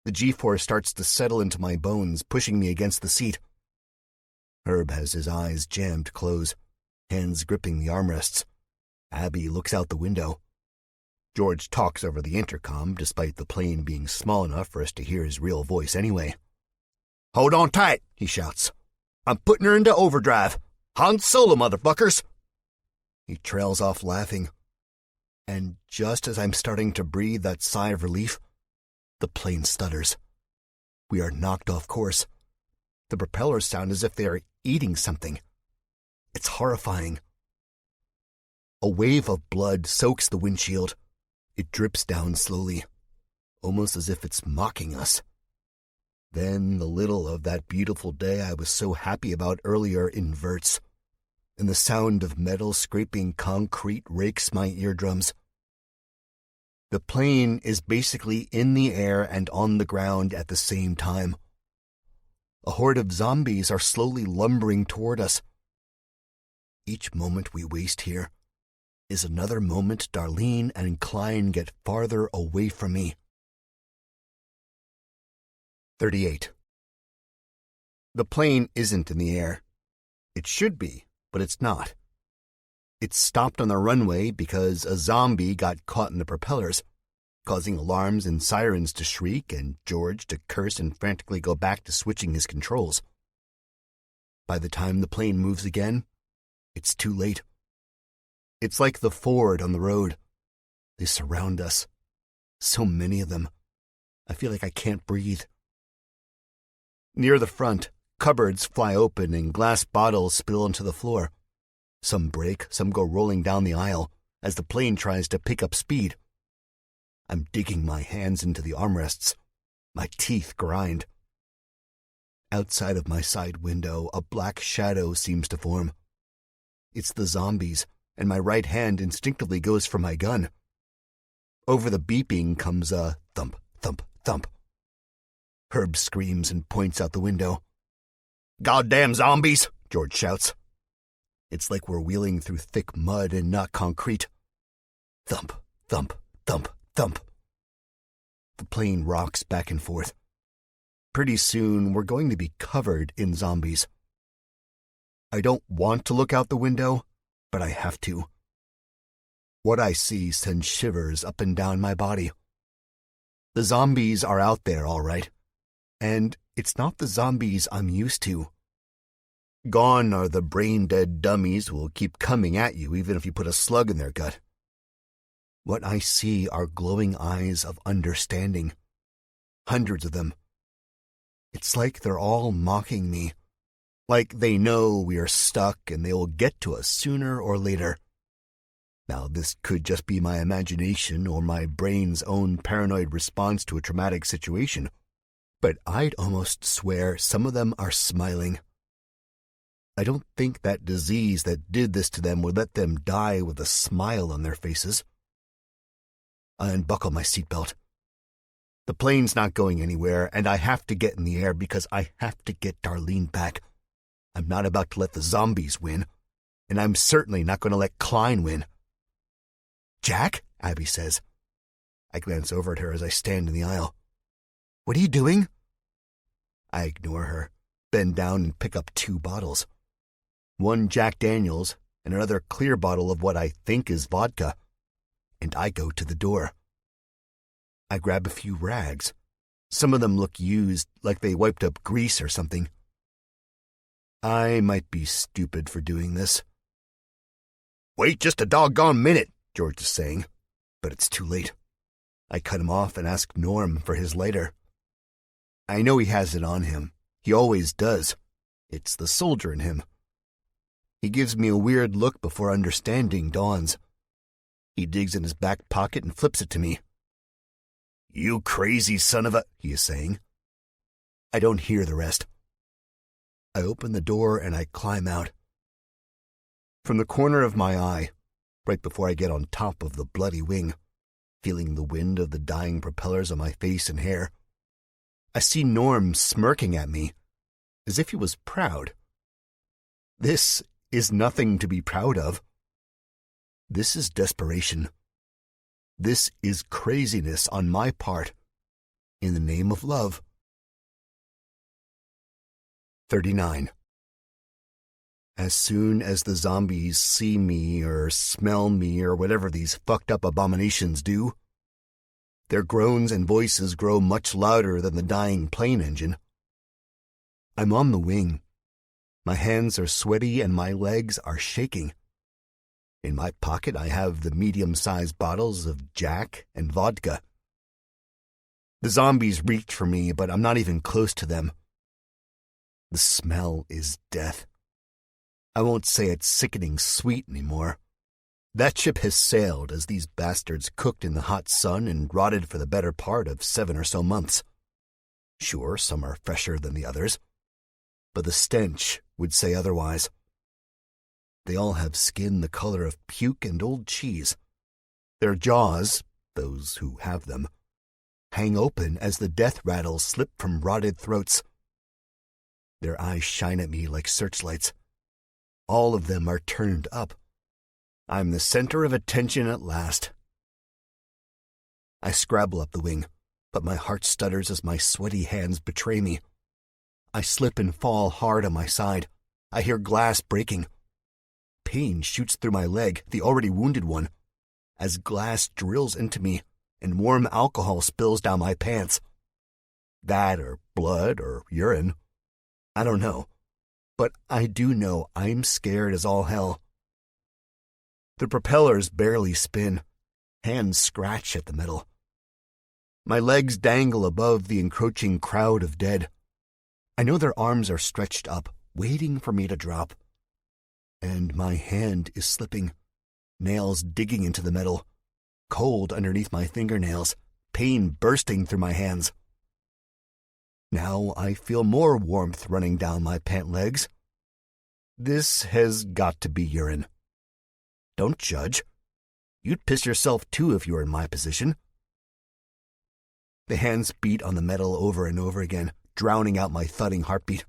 The G-force starts to settle into my bones, pushing me against the seat. Herb has his eyes jammed close, hands gripping the armrests. Abby looks out the window. George talks over the intercom, despite the plane being small enough for us to hear his real voice anyway. "Hold on tight," he shouts. "I'm putting her into overdrive. Han Solo, motherfuckers!" He trails off laughing. And just as I'm starting to breathe that sigh of relief, the plane stutters. We are knocked off course. The propellers sound as if they are eating something. It's horrifying. A wave of blood soaks the windshield. It drips down slowly, almost as if it's mocking us. Then the little of that beautiful day I was so happy about earlier inverts, and the sound of metal scraping concrete rakes my eardrums. The plane is basically in the air and on the ground at the same time. A horde of zombies are slowly lumbering toward us. Each moment we waste here is another moment Darlene and Klein get farther away from me. 38. The plane isn't in the air. It should be, but it's not. It's stopped on the runway because a zombie got caught in the propellers, causing alarms and sirens to shriek and George to curse and frantically go back to switching his controls. By the time the plane moves again, it's too late. It's like the Ford on the road. They surround us. So many of them. I feel like I can't breathe. Near the front, cupboards fly open and glass bottles spill onto the floor. Some break, some go rolling down the aisle as the plane tries to pick up speed. I'm digging my hands into the armrests. My teeth grind. Outside of my side window, a black shadow seems to form. It's the zombies, and my right hand instinctively goes for my gun. Over the beeping comes a thump, thump, thump. Herb screams and points out the window. "Goddamn zombies!" George shouts. It's like we're wheeling through thick mud and not concrete. Thump, thump, thump, thump. The plane rocks back and forth. Pretty soon, we're going to be covered in zombies. I don't want to look out the window, but I have to. What I see sends shivers up and down my body. The zombies are out there, all right. And it's not the zombies I'm used to. Gone are the brain-dead dummies who will keep coming at you even if you put a slug in their gut. What I see are glowing eyes of understanding. Hundreds of them. It's like they're all mocking me. Like they know we are stuck and they will get to us sooner or later. Now, this could just be my imagination or my brain's own paranoid response to a traumatic situation, but I'd almost swear some of them are smiling. I don't think that disease that did this to them would let them die with a smile on their faces. I unbuckle my seatbelt. The plane's not going anywhere, and I have to get in the air because I have to get Darlene back. I'm not about to let the zombies win, and I'm certainly not going to let Klein win. "Jack?" Abby says. I glance over at her as I stand in the aisle. "What are you doing?" I ignore her, bend down and pick up 2 bottles. One Jack Daniels and another clear bottle of what I think is vodka, and I go to the door. I grab a few rags. Some of them look used, like they wiped up grease or something. I might be stupid for doing this. "Wait just a doggone minute," George is saying, but it's too late. I cut him off and ask Norm for his lighter. I know he has it on him. He always does. It's the soldier in him. He gives me a weird look before understanding dawns. He digs in his back pocket and flips it to me. "You crazy son of a," he is saying. I don't hear the rest. I open the door and I climb out. From the corner of my eye, right before I get on top of the bloody wing, feeling the wind of the dying propellers on my face and hair, I see Norm smirking at me, as if he was proud. This is nothing to be proud of. This is desperation. This is craziness on my part, in the name of love. 39. As soon as the zombies see me or smell me or whatever these fucked up abominations do, their groans and voices grow much louder than the dying plane engine. I'm on the wing. My hands are sweaty and my legs are shaking. In my pocket I have the medium-sized bottles of Jack and vodka. The zombies reach for me, but I'm not even close to them. The smell is death. I won't say it's sickening sweet anymore. That ship has sailed as these bastards cooked in the hot sun and rotted for the better part of 7 or so months. Sure, some are fresher than the others, but the stench would say otherwise. They all have skin the color of puke and old cheese. Their jaws, those who have them, hang open as the death rattles slip from rotted throats. Their eyes shine at me like searchlights. All of them are turned up. I'm the center of attention at last. I scrabble up the wing, but my heart stutters as my sweaty hands betray me. I slip and fall hard on my side. I hear glass breaking. Pain shoots through my leg, the already wounded one, as glass drills into me and warm alcohol spills down my pants. That or blood or urine. I don't know, but I do know I'm scared as all hell. The propellers barely spin. Hands scratch at the metal. My legs dangle above the encroaching crowd of dead. I know their arms are stretched up, waiting for me to drop. And my hand is slipping, nails digging into the metal, cold underneath my fingernails, pain bursting through my hands. Now I feel more warmth running down my pant legs. This has got to be urine. Don't judge. You'd piss yourself too if you were in my position. The hands beat on the metal over and over again, drowning out my thudding heartbeat.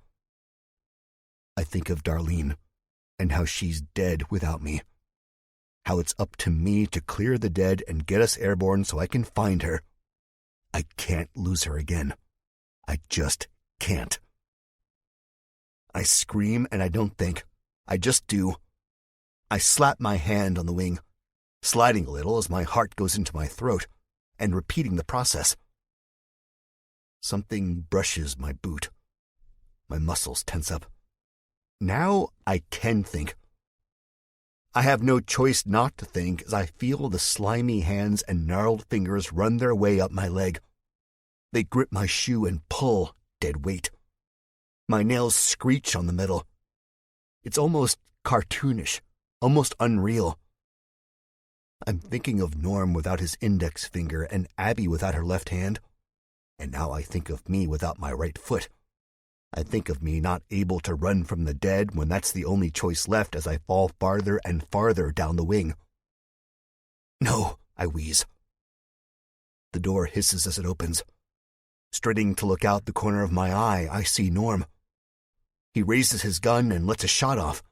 I think of Darlene and how she's dead without me. how it's up to me to clear the dead and get us airborne so I can find her. I can't lose her again. I just can't. I scream and I don't think. I just do. I slap my hand on the wing, sliding a little as my heart goes into my throat, and repeating the process. Something brushes my boot. My muscles tense up. Now I can think. I have no choice not to think as I feel the slimy hands and gnarled fingers run their way up my leg. They grip my shoe and pull, dead weight. My nails screech on the metal. It's almost cartoonish, almost unreal. I'm thinking of Norm without his index finger and Abby without her left hand. And now I think of me without my right foot. I think of me not able to run from the dead when that's the only choice left as I fall farther and farther down the wing. No, I wheeze. The door hisses as it opens. Straining to look out the corner of my eye, I see Norm. He raises his gun and lets a shot off.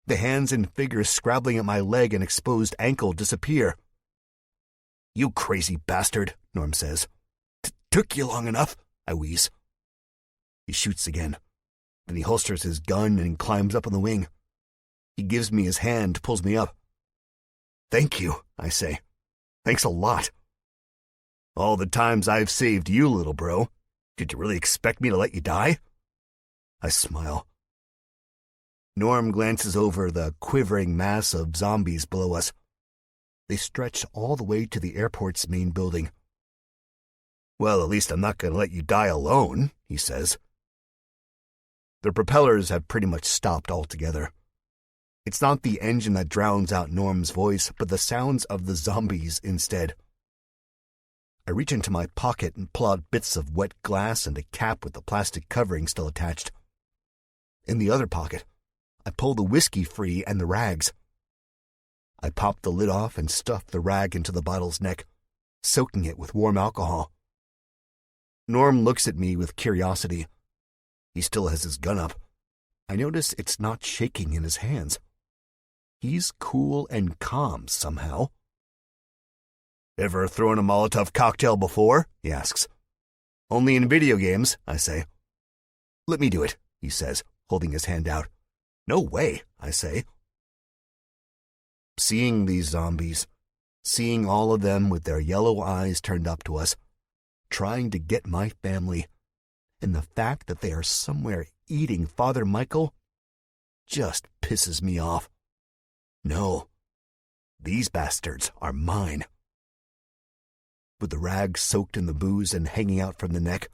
The hands and fingers scrabbling at my leg and exposed ankle disappear. "You crazy bastard," Norm says. "Took you long enough," I wheeze. He shoots again. Then he holsters his gun and climbs up on the wing. He gives me his hand, pulls me up. "Thank you," I say. "Thanks a lot. All the times I've saved you, little bro. Did you really expect me to let you die?" I smile. Norm glances over the quivering mass of zombies below us. They stretch all the way to the airport's main building. "Well, at least I'm not going to let you die alone," he says. The propellers have pretty much stopped altogether. It's not the engine that drowns out Norm's voice, but the sounds of the zombies instead. I reach into my pocket and pull out bits of wet glass and a cap with the plastic covering still attached. In the other pocket, I pull the whiskey free and the rags. I pop the lid off and stuff the rag into the bottle's neck, soaking it with warm alcohol. Norm looks at me with curiosity. He still has his gun up. I notice it's not shaking in his hands. He's cool and calm somehow. "Ever thrown a Molotov cocktail before?" he asks. "Only in video games," I say. "Let me do it," he says, holding his hand out. "No way," I say. Seeing these zombies, seeing all of them with their yellow eyes turned up to us, trying to get my family, and the fact that they are somewhere eating Father Michael just pisses me off. No, these bastards are mine. With the rag soaked in the booze and hanging out from the neck,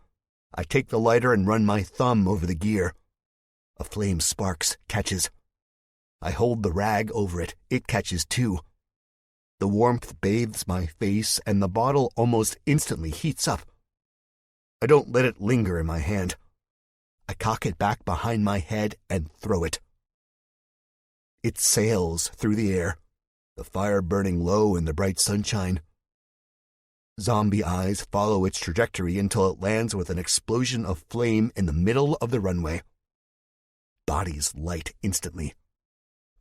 I take the lighter and run my thumb over the gear. A flame sparks, catches. I hold the rag over it. It catches too. The warmth bathes my face, and the bottle almost instantly heats up. I don't let it linger in my hand. I cock it back behind my head and throw it. It sails through the air, the fire burning low in the bright sunshine. Zombie eyes follow its trajectory until it lands with an explosion of flame in the middle of the runway. Bodies light instantly.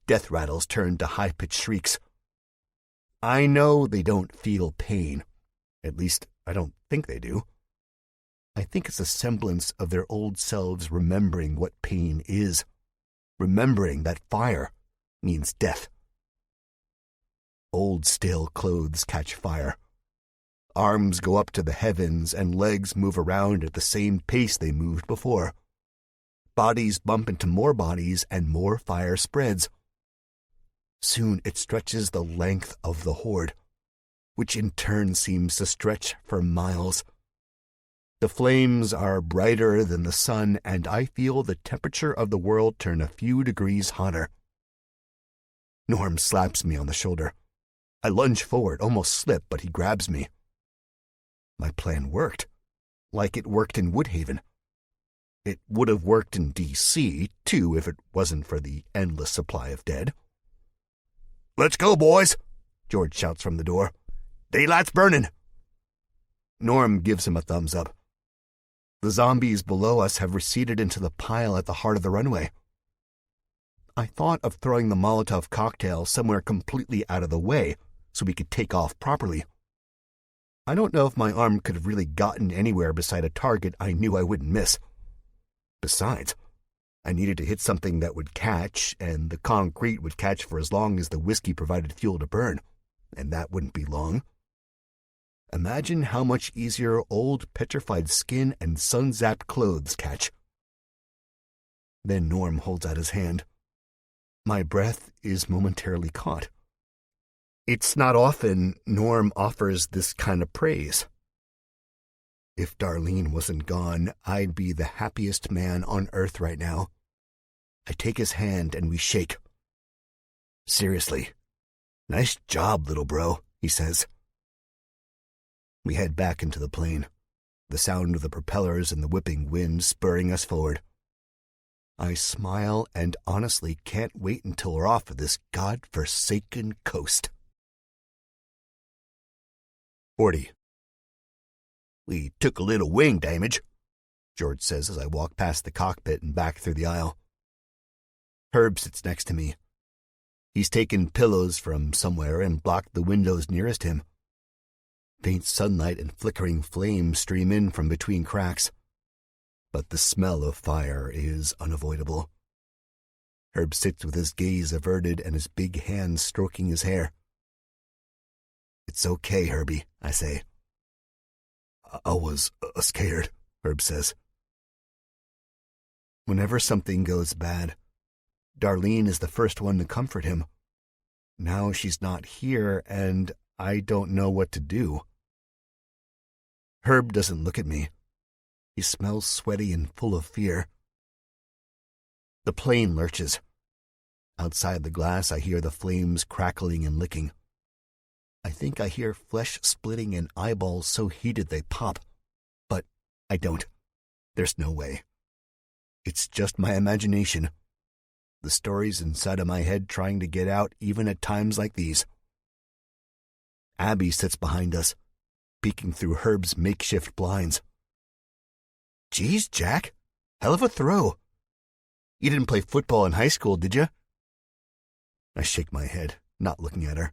Death rattles turn to high-pitched shrieks. I know they don't feel pain. At least, I don't think they do. I think it's a semblance of their old selves remembering what pain is, remembering that fire means death. Old stale clothes catch fire. Arms go up to the heavens and legs move around at the same pace they moved before. Bodies bump into more bodies and more fire spreads. Soon it stretches the length of the horde, which in turn seems to stretch for miles. The flames are brighter than the sun, and I feel the temperature of the world turn a few degrees hotter. Norm slaps me on the shoulder. I lunge forward, almost slip, but he grabs me. My plan worked, like it worked in Woodhaven. It would have worked in D.C., too, if it wasn't for the endless supply of dead. "Let's go, boys," George shouts from the door. "Daylight's burning." Norm gives him a thumbs up. The zombies below us have receded into the pile at the heart of the runway. I thought of throwing the Molotov cocktail somewhere completely out of the way so we could take off properly. I don't know if my arm could have really gotten anywhere beside a target I knew I wouldn't miss. Besides, I needed to hit something that would catch, and the concrete would catch for as long as the whiskey provided fuel to burn, and that wouldn't be long. Imagine how much easier old petrified skin and sun-zapped clothes catch. Then Norm holds out his hand. My breath is momentarily caught. It's not often Norm offers this kind of praise. If Darlene wasn't gone, I'd be the happiest man on earth right now. I take his hand and we shake. Seriously, nice job, little bro, he says. We head back into the plane, the sound of the propellers and the whipping wind spurring us forward. I smile and honestly can't wait until we're off of this god-forsaken coast. 40. We took a little wing damage, George says as I walk past the cockpit and back through the aisle. Herb sits next to me. He's taken pillows from somewhere and blocked the windows nearest him. Faint sunlight and flickering flames stream in from between cracks, but the smell of fire is unavoidable. Herb sits with his gaze averted and his big hands stroking his hair. It's okay, Herbie, I say. I was scared, Herb says. Whenever something goes bad, Darlene is the first one to comfort him. Now she's not here, and I don't know what to do. Herb doesn't look at me. He smells sweaty and full of fear. The plane lurches. Outside the glass, I hear the flames crackling and licking. I think I hear flesh splitting and eyeballs so heated they pop. But I don't. There's no way. It's just my imagination. The stories inside of my head trying to get out even at times like these. Abby sits behind us, peeking through Herb's makeshift blinds. Geez, Jack, hell of a throw. You didn't play football in high school, did you? I shake my head, not looking at her.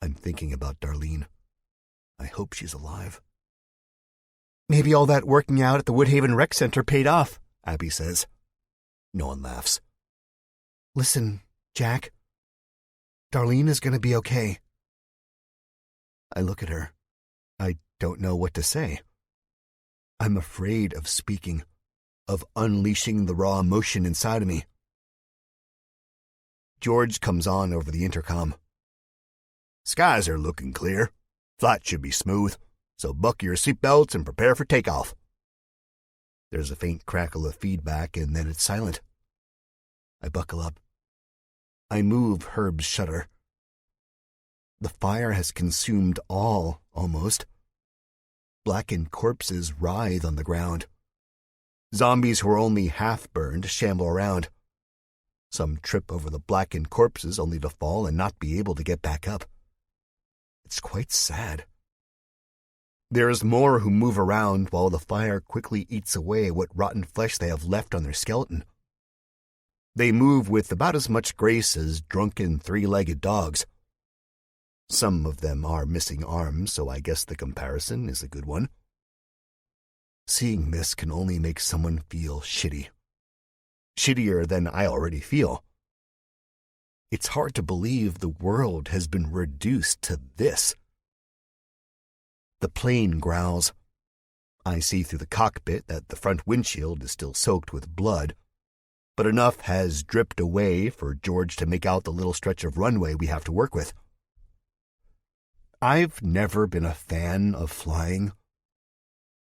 I'm thinking about Darlene. I hope she's alive. Maybe all that working out at the Woodhaven Rec Center paid off, Abby says. No one laughs. Listen, Jack. Darlene is going to be okay. I look at her. I don't know what to say. I'm afraid of speaking, of unleashing the raw emotion inside of me. George comes on over the intercom. Skies are looking clear. Flight should be smooth, so buckle your seatbelts and prepare for takeoff. There's a faint crackle of feedback, and then it's silent. I buckle up. I move Herb's shutter. The fire has consumed all, almost. Blackened corpses writhe on the ground. Zombies who are only half burned shamble around. Some trip over the blackened corpses only to fall and not be able to get back up. It's quite sad. There's more who move around while the fire quickly eats away what rotten flesh they have left on their skeleton. They move with about as much grace as drunken three-legged dogs. Some of them are missing arms, so I guess the comparison is a good one. Seeing this can only make someone feel shitty. Shittier than I already feel. It's hard to believe the world has been reduced to this. The plane growls. I see through the cockpit that the front windshield is still soaked with blood, but enough has dripped away for George to make out the little stretch of runway we have to work with. I've never been a fan of flying.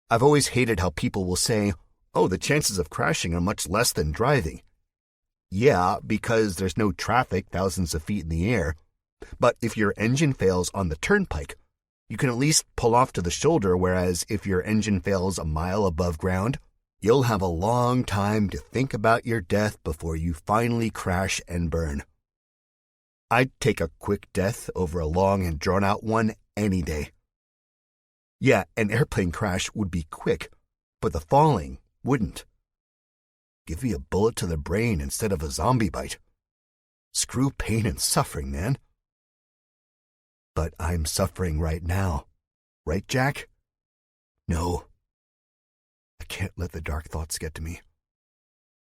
I've always hated how people will say, oh, the chances of crashing are much less than driving. Yeah, because there's no traffic thousands of feet in the air. But if your engine fails on the turnpike, you can at least pull off to the shoulder, whereas if your engine fails a mile above ground, you'll have a long time to think about your death before you finally crash and burn. I'd take a quick death over a long and drawn-out one any day. Yeah, an airplane crash would be quick, but the falling wouldn't. Give me a bullet to the brain instead of a zombie bite. Screw pain and suffering, man. But I'm suffering right now. Right, Jack? No. I can't let the dark thoughts get to me.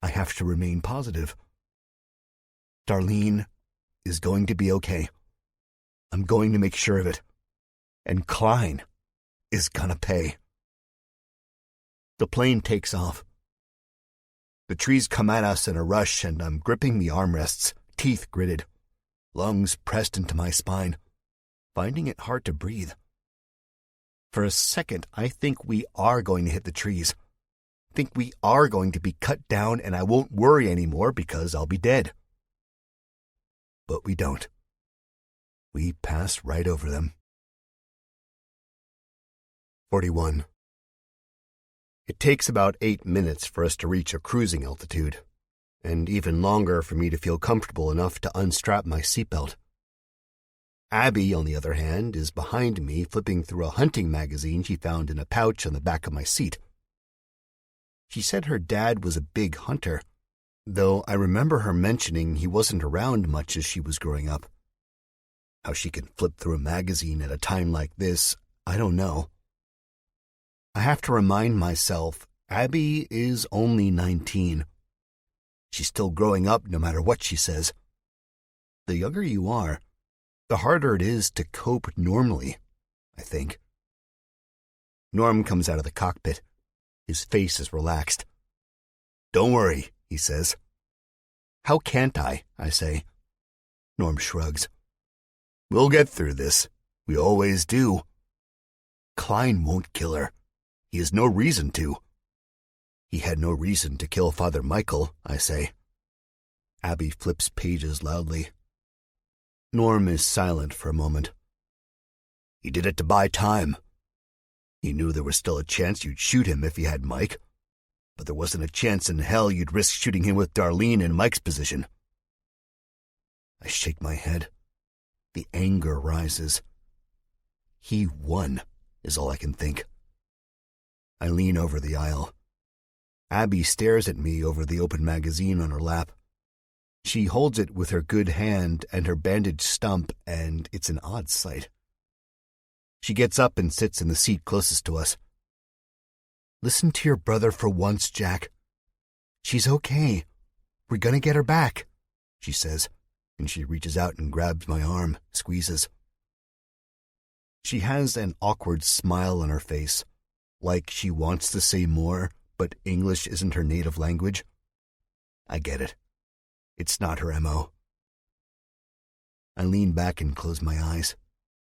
I have to remain positive. Darlene is going to be okay. I'm going to make sure of it. And Klein is gonna pay. The plane takes off. The trees come at us in a rush, and I'm gripping the armrests, teeth gritted, lungs pressed into my spine, finding it hard to breathe. For a second, I think we are going to hit the trees. Think we are going to be cut down, and I won't worry anymore because I'll be dead. But we don't. We pass right over them. 41. It takes about 8 minutes for us to reach a cruising altitude, and even longer for me to feel comfortable enough to unstrap my seatbelt. Abby, on the other hand, is behind me flipping through a hunting magazine she found in a pouch on the back of my seat. She said her dad was a big hunter, though I remember her mentioning he wasn't around much as she was growing up. How she can flip through a magazine at a time like this, I don't know. I have to remind myself, Abby is only 19. She's still growing up no matter what she says. The younger you are, the harder it is to cope normally, I think. Norm comes out of the cockpit. His face is relaxed. Don't worry, he says. How can't I say. Norm shrugs. We'll get through this. We always do. Klein won't kill her. He has no reason to. He had no reason to kill Father Michael, I say. Abby flips pages loudly. Norm is silent for a moment. He did it to buy time. He knew there was still a chance you'd shoot him if he had Mike, but there wasn't a chance in hell you'd risk shooting him with Darlene in Mike's position. I shake my head. The anger rises. He won, is all I can think. I lean over the aisle. Abby stares at me over the open magazine on her lap. She holds it with her good hand and her bandaged stump, and it's an odd sight. She gets up and sits in the seat closest to us. Listen to your brother for once, Jack. She's okay. We're gonna get her back, she says, and she reaches out and grabs my arm, squeezes. She has an awkward smile on her face, like she wants to say more, but English isn't her native language. I get it. It's not her MO. I lean back and close my eyes,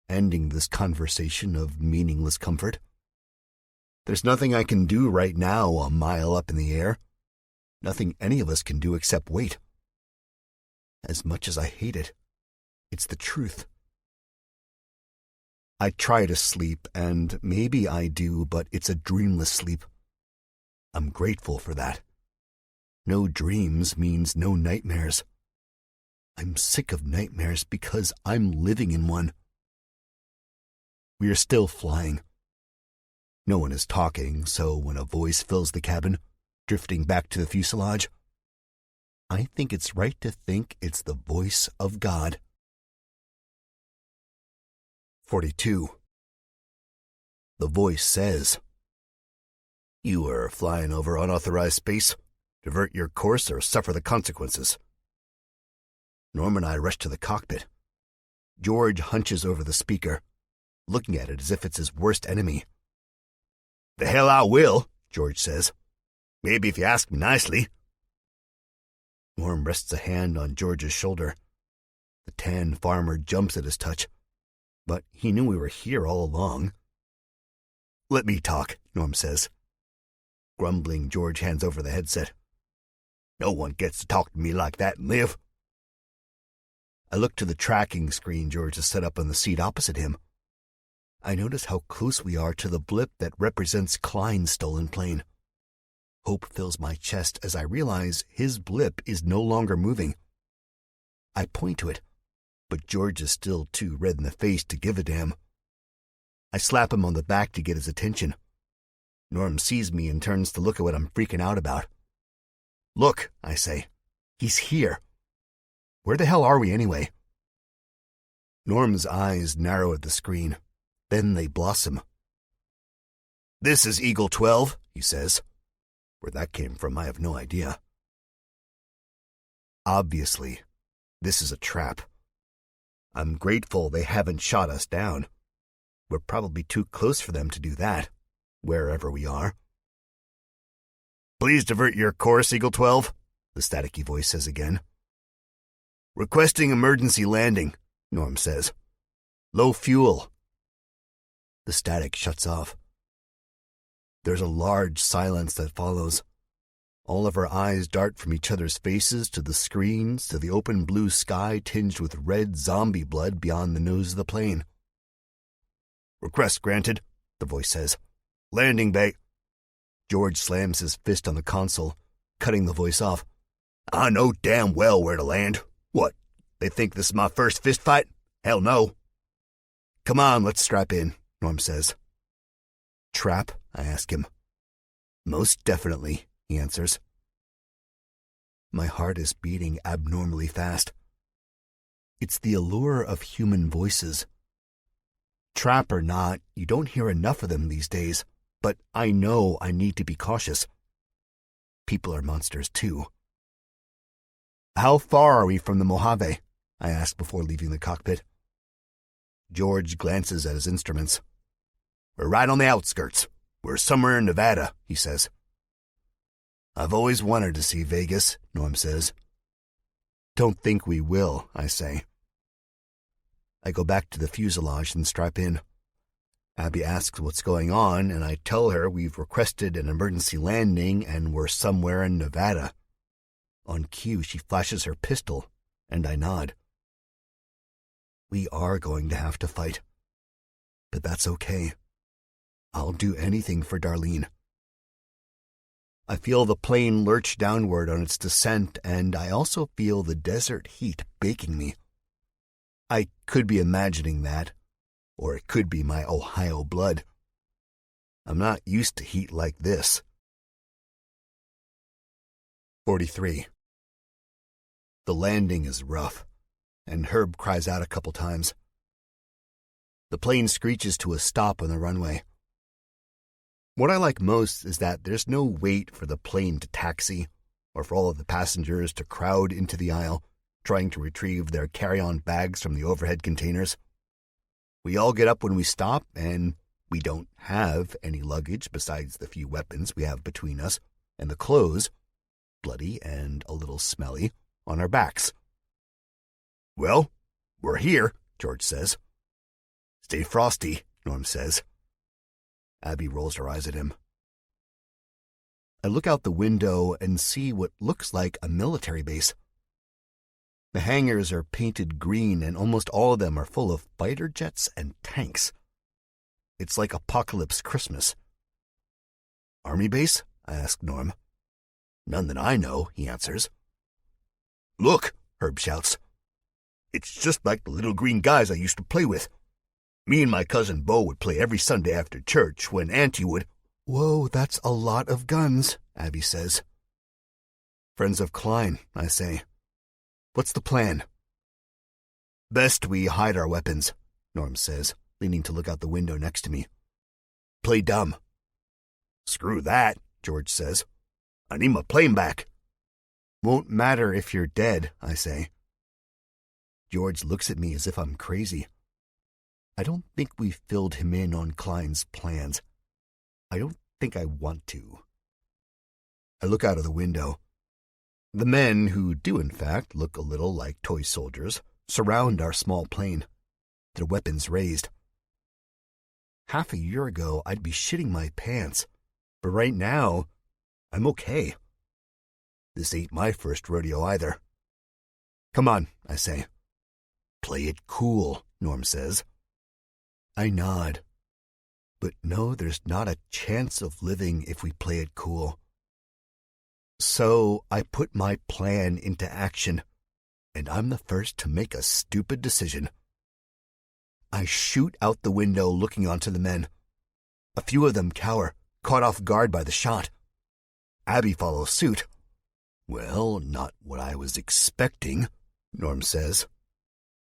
ending this conversation of meaningless comfort. There's nothing I can do right now a mile up in the air. Nothing any of us can do except wait. As much as I hate it, it's the truth. I try to sleep, and maybe I do, but it's a dreamless sleep. I'm grateful for that. No dreams means no nightmares. I'm sick of nightmares because I'm living in one. We are still flying. No one is talking, so when a voice fills the cabin, drifting back to the fuselage, I think it's right to think it's the voice of God. 42. The voice says, "You are flying over unauthorized space. Divert your course or suffer the consequences." Norm and I rush to the cockpit. George hunches over the speaker, looking at it as if it's his worst enemy. "The hell I will," George says. "Maybe if you ask me nicely." Norm rests a hand on George's shoulder. The tan farmer jumps at his touch, but he knew we were here all along. "Let me talk," Norm says. Grumbling, George hands over the headset. "No one gets to talk to me like that and live." I look to the tracking screen George has set up on the seat opposite him. I notice how close we are to the blip that represents Klein's stolen plane. Hope fills my chest as I realize his blip is no longer moving. I point to it, but George is still too red in the face to give a damn. I slap him on the back to get his attention. Norm sees me and turns to look at what I'm freaking out about. Look, I say. He's here. Where the hell are we anyway? Norm's eyes narrow at the screen. Then they blossom. This is Eagle 12, he says. Where that came from, I have no idea. Obviously, this is a trap. I'm grateful they haven't shot us down. We're probably too close for them to do that, wherever we are. Please divert your course, Eagle 12, the staticky voice says again. Requesting emergency landing, Norm says. Low fuel. The static shuts off. There's a large silence that follows. All of our eyes dart from each other's faces to the screens to the open blue sky tinged with red zombie blood beyond the nose of the plane. Request granted, the voice says. Landing bay. George slams his fist on the console, cutting the voice off. I know damn well where to land. What, they think this is my first fist fight? Hell no. Come on, let's strap in, Norm says. Trap? I ask him. Most definitely, he answers. My heart is beating abnormally fast. It's the allure of human voices. Trap or not, you don't hear enough of them these days, but I know I need to be cautious. People are monsters too. How far are we from the Mojave? I ask before leaving the cockpit. George glances at his instruments. We're right on the outskirts. We're somewhere in Nevada, he says. I've always wanted to see Vegas, Norm says. Don't think we will, I say. I go back to the fuselage and strap in. Abby asks what's going on, and I tell her we've requested an emergency landing and we're somewhere in Nevada. On cue, she flashes her pistol, and I nod. We are going to have to fight. But that's okay. I'll do anything for Darlene. I feel the plane lurch downward on its descent, and I also feel the desert heat baking me. I could be imagining that, or it could be my Ohio blood. I'm not used to heat like this. 43. The landing is rough, and Herb cries out a couple times. The plane screeches to a stop on the runway. What I like most is that there's no wait for the plane to taxi, or for all of the passengers to crowd into the aisle, trying to retrieve their carry-on bags from the overhead containers. We all get up when we stop, and we don't have any luggage besides the few weapons we have between us, and the clothes, bloody and a little smelly, on our backs. Well, we're here, George says. Stay frosty, Norm says. Abby rolls her eyes at him. I look out the window and see what looks like a military base. The hangars are painted green, and almost all of them are full of fighter jets and tanks. It's like Apocalypse Christmas. Army base? I ask Norm. None that I know, he answers. Look, Herb shouts. It's just like the little green guys I used to play with. Me and my cousin Bo would play every Sunday after church when Auntie would... Whoa, that's a lot of guns, Abby says. Friends of Klein, I say. What's the plan? Best we hide our weapons, Norm says, leaning to look out the window next to me. Play dumb. Screw that, George says. I need my plane back. Won't matter if you're dead, I say. George looks at me as if I'm crazy. I don't think we filled him in on Klein's plans. I don't think I want to. I look out of the window. The men, who do in fact look a little like toy soldiers, surround our small plane, their weapons raised. Half a year ago, I'd be shitting my pants, but right now, I'm okay. This ain't my first rodeo either. Come on, I say. Play it cool, Norm says. I nod. But no, there's not a chance of living if we play it cool. So I put my plan into action, and I'm the first to make a stupid decision. I shoot out the window looking onto the men. A few of them cower, caught off guard by the shot. Abby follows suit. Well, not what I was expecting, Norm says.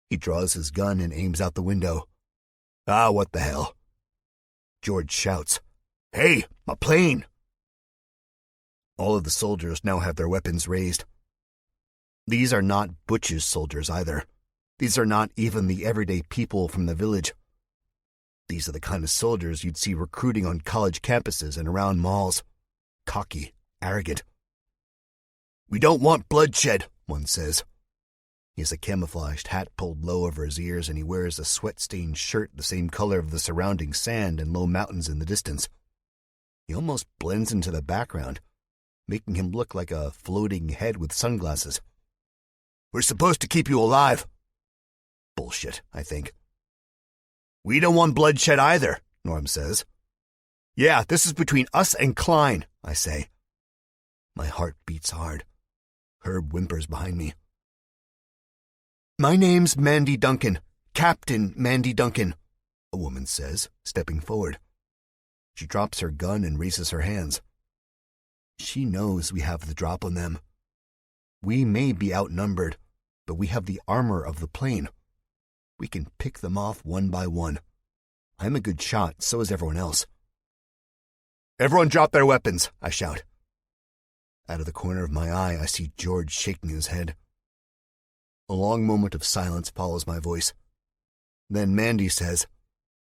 He draws his gun and aims out the window. Ah, what the hell? George shouts, "Hey, my plane!" All of the soldiers now have their weapons raised. These are not Butch's soldiers either. These are not even the everyday people from the village. These are the kind of soldiers you'd see recruiting on college campuses and around malls. Cocky, arrogant. "We don't want bloodshed," one says. He has a camouflaged hat pulled low over his ears, and he wears a sweat-stained shirt the same color of the surrounding sand and low mountains in the distance. He almost blends into the background, making him look like a floating head with sunglasses. "We're supposed to keep you alive." Bullshit, I think. "We don't want bloodshed either," Norm says. "Yeah, this is between us and Klein," I say. My heart beats hard. Herb whimpers behind me. "My name's Mandy Duncan, Captain Mandy Duncan," a woman says, stepping forward. She drops her gun and raises her hands. She knows we have the drop on them. We may be outnumbered, but we have the armor of the plane. We can pick them off one by one. I'm a good shot, so is everyone else. "Everyone drop their weapons," I shout. Out of the corner of my eye, I see George shaking his head. A long moment of silence follows my voice. Then Mandy says,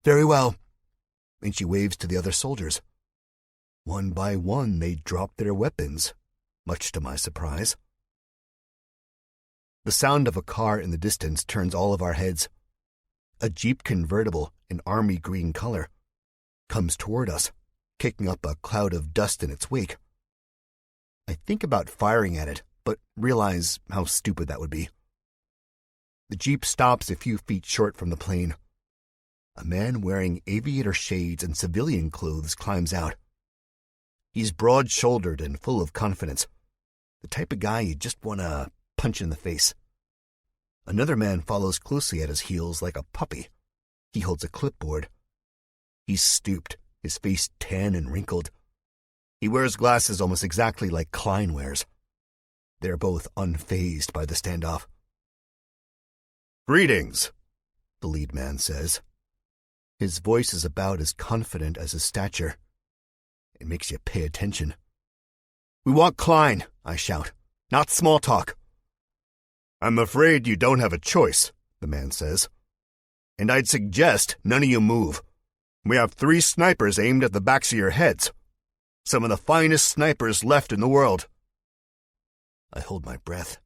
"Very well," and she waves to the other soldiers. One by one, they drop their weapons, much to my surprise. The sound of a car in the distance turns all of our heads. A Jeep convertible, in army green color, comes toward us, kicking up a cloud of dust in its wake. I think about firing at it, but realize how stupid that would be. The Jeep stops a few feet short from the plane. A man wearing aviator shades and civilian clothes climbs out. He's broad-shouldered and full of confidence, the type of guy you just want to punch in the face. Another man follows closely at his heels like a puppy. He holds a clipboard. He's stooped, his face tan and wrinkled. He wears glasses almost exactly like Klein wears. They're both unfazed by the standoff. "Greetings," the lead man says. His voice is about as confident as his stature. It makes you pay attention. "We want Klein," I shout. "Not small talk." "I'm afraid you don't have a choice," the man says. "And I'd suggest none of you move. We have 3 snipers aimed at the backs of your heads. Some of the finest snipers left in the world." I hold my breath.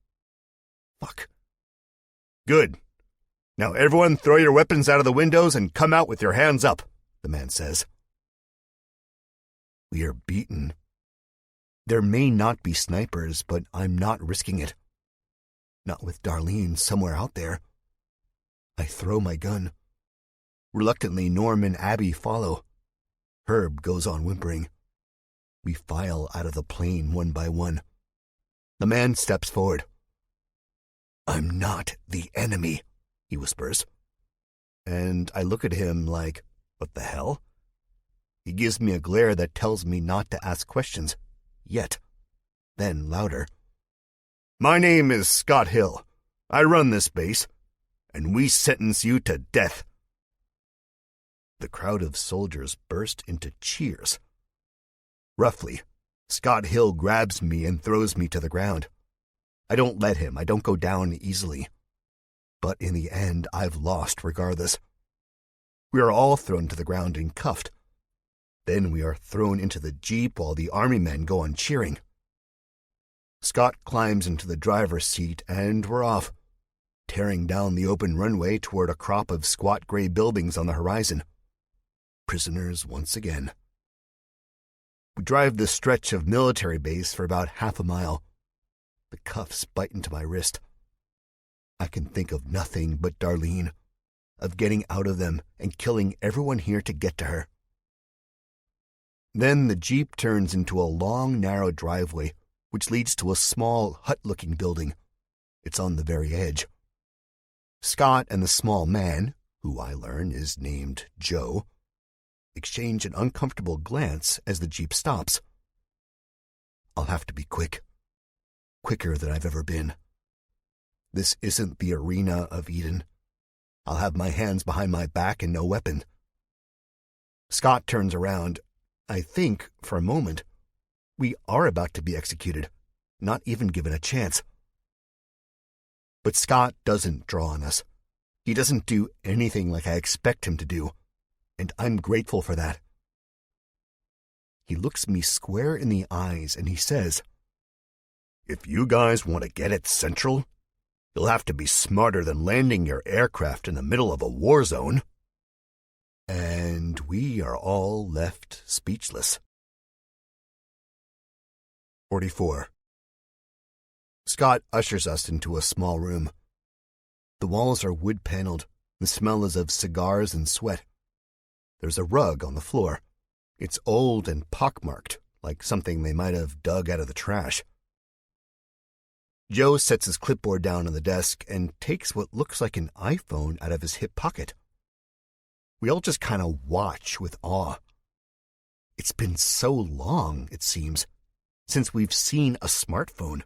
Fuck. "Good. Now everyone throw your weapons out of the windows and come out with your hands up," the man says. We are beaten. There may not be snipers, but I'm not risking it. Not with Darlene somewhere out there. I throw my gun. Reluctantly, Norm and Abby follow. Herb goes on whimpering. We file out of the plane one by one. The man steps forward. "I'm not the enemy," he whispers. And I look at him like, what the hell? He gives me a glare that tells me not to ask questions. Yet. Then louder. "My name is Scott Hill. I run this base, and we sentence you to death." The crowd of soldiers burst into cheers. Roughly, Scott Hill grabs me and throws me to the ground. I don't let him. I don't go down easily. But in the end, I've lost regardless. We are all thrown to the ground and cuffed. Then we are thrown into the Jeep while the army men go on cheering. Scott climbs into the driver's seat and we're off, tearing down the open runway toward a crop of squat gray buildings on the horizon. Prisoners once again. We drive the stretch of military base for about half a mile. The cuffs bite into my wrist. I can think of nothing but Darlene, of getting out of them and killing everyone here to get to her. Then the Jeep turns into a long, narrow driveway, which leads to a small, hut-looking building. It's on the very edge. Scott and the small man, who I learn is named Joe, exchange an uncomfortable glance as the Jeep stops. I'll have to be quick. quicker than I've ever been. This isn't the arena of Eden. I'll have my hands behind my back and no weapon. Scott turns around. I think, for a moment, we are about to be executed, not even given a chance. But Scott doesn't draw on us. He doesn't do anything like I expect him to do, and I'm grateful for that. He looks me square in the eyes and he says, "If you guys want to get at Central, you'll have to be smarter than landing your aircraft in the middle of a war zone." And we are all left speechless. 44. Scott ushers us into a small room. The walls are wood-paneled. The smell is of cigars and sweat. There's a rug on the floor. It's old and pockmarked, like something they might have dug out of the trash. Joe sets his clipboard down on the desk and takes what looks like an iPhone out of his hip pocket. We all just kind of watch with awe. It's been so long, it seems, since we've seen a smartphone.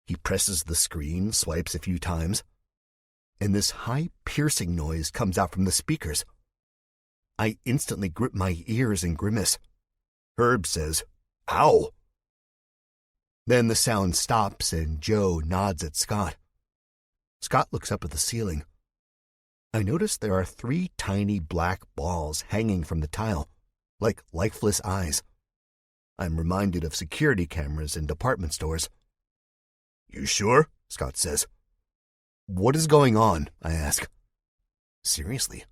He presses the screen, swipes a few times, and this high piercing noise comes out from the speakers. I instantly grip my ears and grimace. Herb says, "Ow!" Then the sound stops and Joe nods at Scott. Scott looks up at the ceiling. I notice there are 3 tiny black balls hanging from the tile, like lifeless eyes. I'm reminded of security cameras in department stores. "You sure?" Scott says. "What is going on?" I ask. Seriously,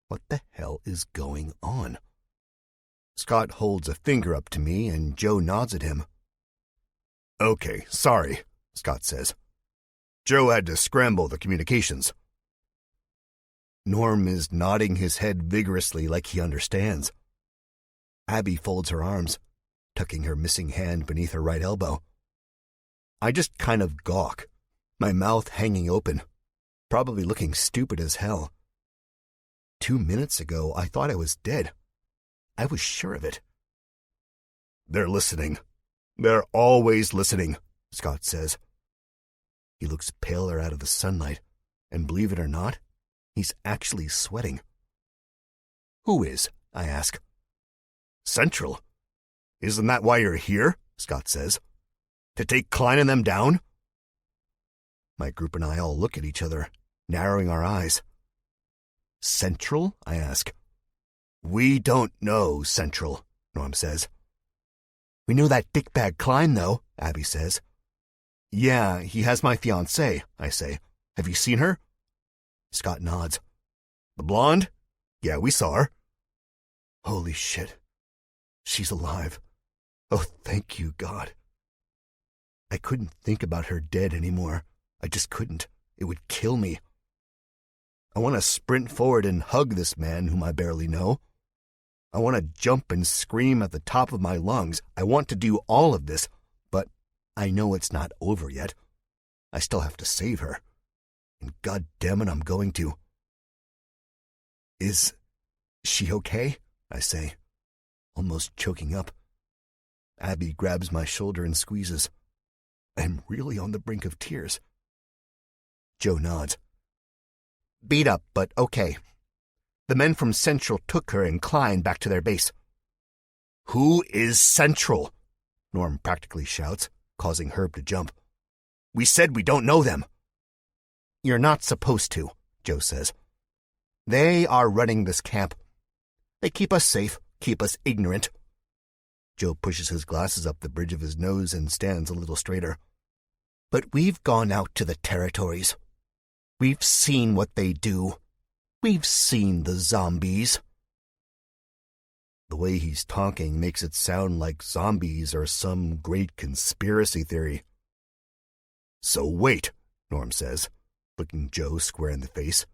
what the hell is going on? Scott holds a finger up to me and Joe nods at him. "Okay, sorry," Scott says. "Joe had to scramble the communications." Norm is nodding his head vigorously like he understands. Abby folds her arms, tucking her missing hand beneath her right elbow. I just kind of gawk, my mouth hanging open, probably looking stupid as hell. 2 minutes ago, I thought I was dead. I was sure of it. "They're listening. They're always listening," Scott says. He looks paler out of the sunlight, and believe it or not, he's actually sweating. "Who is?" I ask. "Central. Isn't that why you're here?" Scott says. "To take Klein and them down?" My group and I all look at each other, narrowing our eyes. "Central?" I ask. "We don't know Central," Norm says. "We know that dickbag Klein, though," Abby says. "Yeah, he has my fiancée," I say. "Have you seen her?" Scott nods. "The blonde? Yeah, we saw her." Holy shit. She's alive. Oh, thank you, God. I couldn't think about her dead anymore. I just couldn't. It would kill me. I want to sprint forward and hug this man whom I barely know. I want to jump and scream at the top of my lungs. I want to do all of this, but I know it's not over yet. I still have to save her. And God damn it, I'm going to. "Is she okay?" I say, almost choking up. Abby grabs my shoulder and squeezes. I'm really on the brink of tears. Joe nods. "Beat up, but okay. The men from Central took her and Klein back to their base." "Who is Central?" Norm practically shouts, causing Herb to jump. "We said we don't know them." "You're not supposed to," Joe says. "They are running this camp. They keep us safe, keep us ignorant." Joe pushes his glasses up the bridge of his nose and stands a little straighter. "But we've gone out to the territories. We've seen what they do. We've seen the zombies." The way he's talking makes it sound like zombies are some great conspiracy theory. "So wait," Norm says, looking Joe square in the face.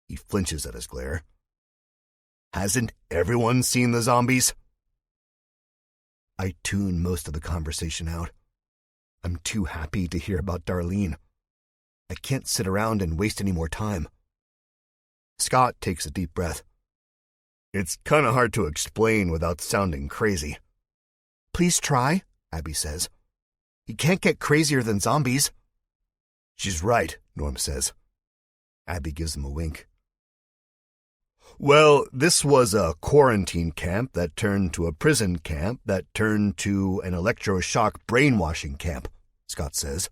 He flinches at his glare. "Hasn't everyone seen the zombies?" I tune most of the conversation out. I'm too happy to hear about Darlene. I can't sit around and waste any more time. Scott takes a deep breath. "It's kind of hard to explain without sounding crazy." "Please try," Abby says. He can't get crazier than zombies. She's right, Norm says. Abby gives him a wink. Well, this was a quarantine camp that turned to a prison camp that turned to an electroshock brainwashing camp, Scott says.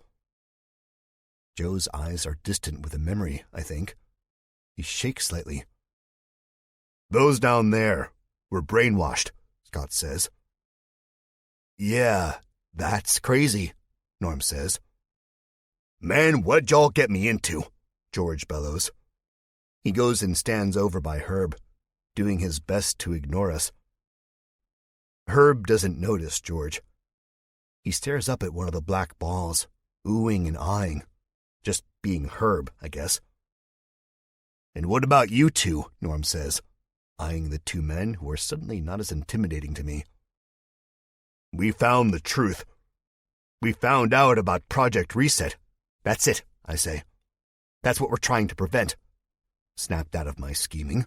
Joe's eyes are distant with a memory, I think. He shakes slightly. Those down there were brainwashed, Scott says. Yeah, that's crazy, Norm says. Man, what'd y'all get me into? George bellows. He goes and stands over by Herb, doing his best to ignore us. Herb doesn't notice George. He stares up at one of the black balls, oohing and eyeing. Just being Herb, I guess. And what about you two? Norm says, eyeing the two men who are suddenly not as intimidating to me. We found the truth. We found out about Project Reset. That's it, I say. That's what we're trying to prevent. Snapped out of my scheming.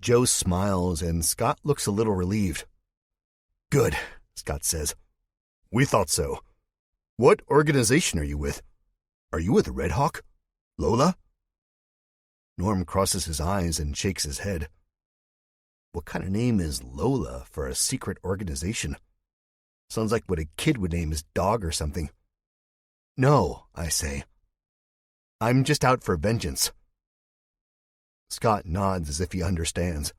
Joe smiles and Scott looks a little relieved. Good, Scott says. We thought so. What organization are you with? Are you with Red Hawk? Lola? Norm crosses his eyes and shakes his head. What kind of name is Lola for a secret organization? Sounds like what a kid would name his dog or something. No, I say. I'm just out for vengeance. Scott nods as if he understands,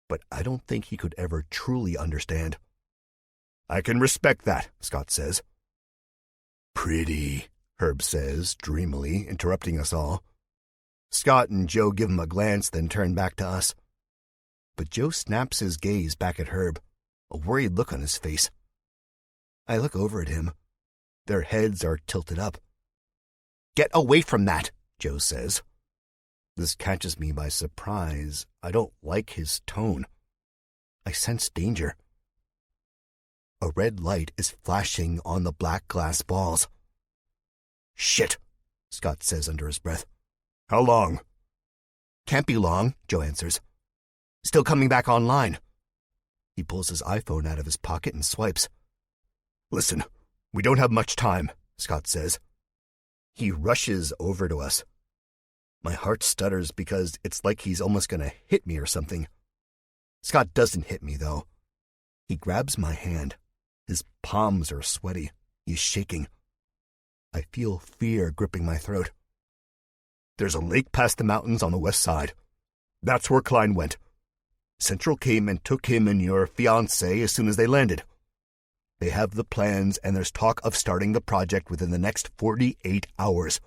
but I don't think he could ever truly understand. I can respect that, Scott says. Pretty, Herb says, dreamily, interrupting us all. Scott and Joe give him a glance, then turn back to us. But Joe snaps his gaze back at Herb, a worried look on his face. I look over at him. Their heads are tilted up. Get away from that, Joe says. This catches me by surprise. I don't like his tone. I sense danger. A red light is flashing on the black glass balls. Shit, Scott says under his breath. How long? Can't be long, Joe answers. Still coming back online. He pulls his iPhone out of his pocket and swipes. Listen, we don't have much time, Scott says. He rushes over to us. My heart stutters because it's like he's almost going to hit me or something. Scott doesn't hit me, though. He grabs my hand. His palms are sweaty. He's shaking. I feel fear gripping my throat. There's a lake past the mountains on the west side. That's where Klein went. Central came and took him and your fiancé as soon as they landed. They have the plans, and there's talk of starting the project within the next 48 hours.